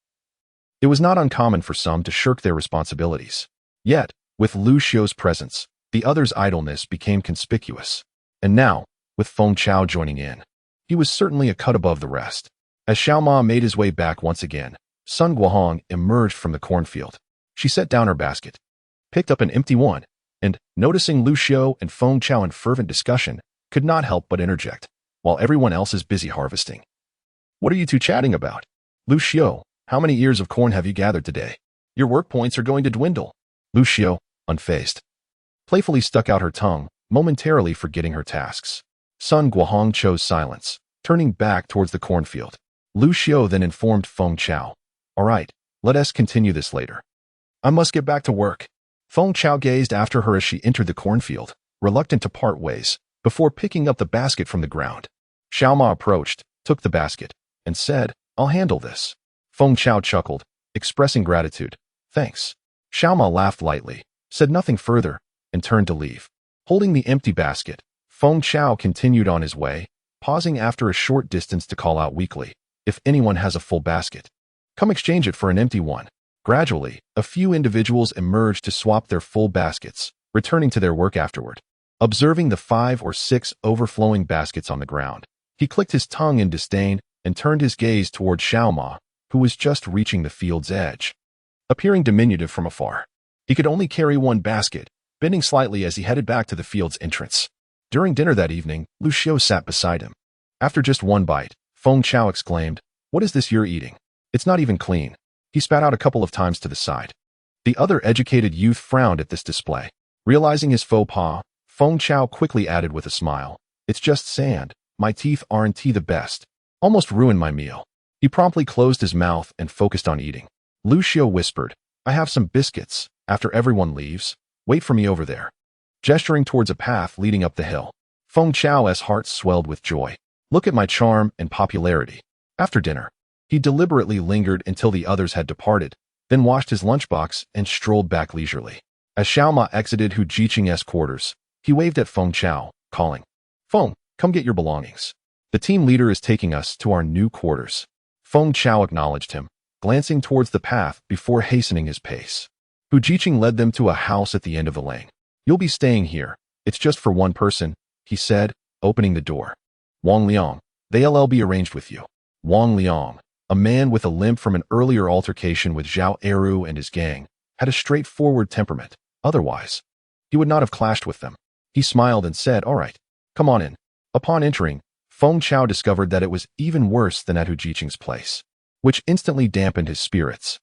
it was not uncommon for some to shirk their responsibilities. Yet, with Lucio's presence, the others' idleness became conspicuous. And now, with Feng Chao joining in, he was certainly a cut above the rest. As Xiao Ma made his way back once again, Sun Guohong emerged from the cornfield. She set down her basket, picked up an empty one, and, noticing Lucio and Feng Chao in fervent discussion, could not help but interject, while everyone else is busy harvesting. What are you two chatting about? Lucio, how many ears of corn have you gathered today? Your work points are going to dwindle. Lucio, unfazed, playfully stuck out her tongue, momentarily forgetting her tasks. Sun Guohong chose silence, turning back towards the cornfield. Lucio then informed Feng Chao, all right, let us continue this later. I must get back to work. Feng Chao gazed after her as she entered the cornfield, reluctant to part ways, before picking up the basket from the ground. Xiao Ma approached, took the basket, and said, I'll handle this. Feng Chao chuckled, expressing gratitude. Thanks. Xiao Ma laughed lightly, said nothing further, and turned to leave. Holding the empty basket, Feng Chao continued on his way, pausing after a short distance to call out weakly, if anyone has a full basket, come exchange it for an empty one. Gradually, a few individuals emerged to swap their full baskets, returning to their work afterward. Observing the 5 or 6 overflowing baskets on the ground, he clicked his tongue in disdain and turned his gaze toward Xiao Ma, who was just reaching the field's edge. Appearing diminutive from afar, he could only carry one basket, bending slightly as he headed back to the field's entrance. During dinner that evening, Lucio sat beside him. After just one bite, Feng Chao exclaimed, What is this you're eating? It's not even clean. He spat out a couple of times to the side. The other educated youth frowned at this display. Realizing his faux pas, Feng Chao quickly added with a smile, It's just sand. My teeth aren't the best. Almost ruined my meal. He promptly closed his mouth and focused on eating. Lucio whispered, I have some biscuits. After everyone leaves, wait for me over there. Gesturing towards a path leading up the hill. Feng Chao's heart swelled with joy. Look at my charm and popularity. After dinner, he deliberately lingered until the others had departed, then washed his lunchbox and strolled back leisurely. As Xiao Ma exited Hu Jiqing's quarters, he waved at Feng Chao, calling, Feng, come get your belongings. The team leader is taking us to our new quarters. Feng Chao acknowledged him, glancing towards the path before hastening his pace. Hu Jiqing led them to a house at the end of the lane. You'll be staying here. It's just for one person, he said, opening the door. Wang Liang, they'll be arranged with you. Wang Liang, a man with a limp from an earlier altercation with Zhao Eru and his gang, had a straightforward temperament. Otherwise, he would not have clashed with them. He smiled and said, all right, come on in. Upon entering, Feng Chao discovered that it was even worse than at Hu Jiqing's place, which instantly dampened his spirits.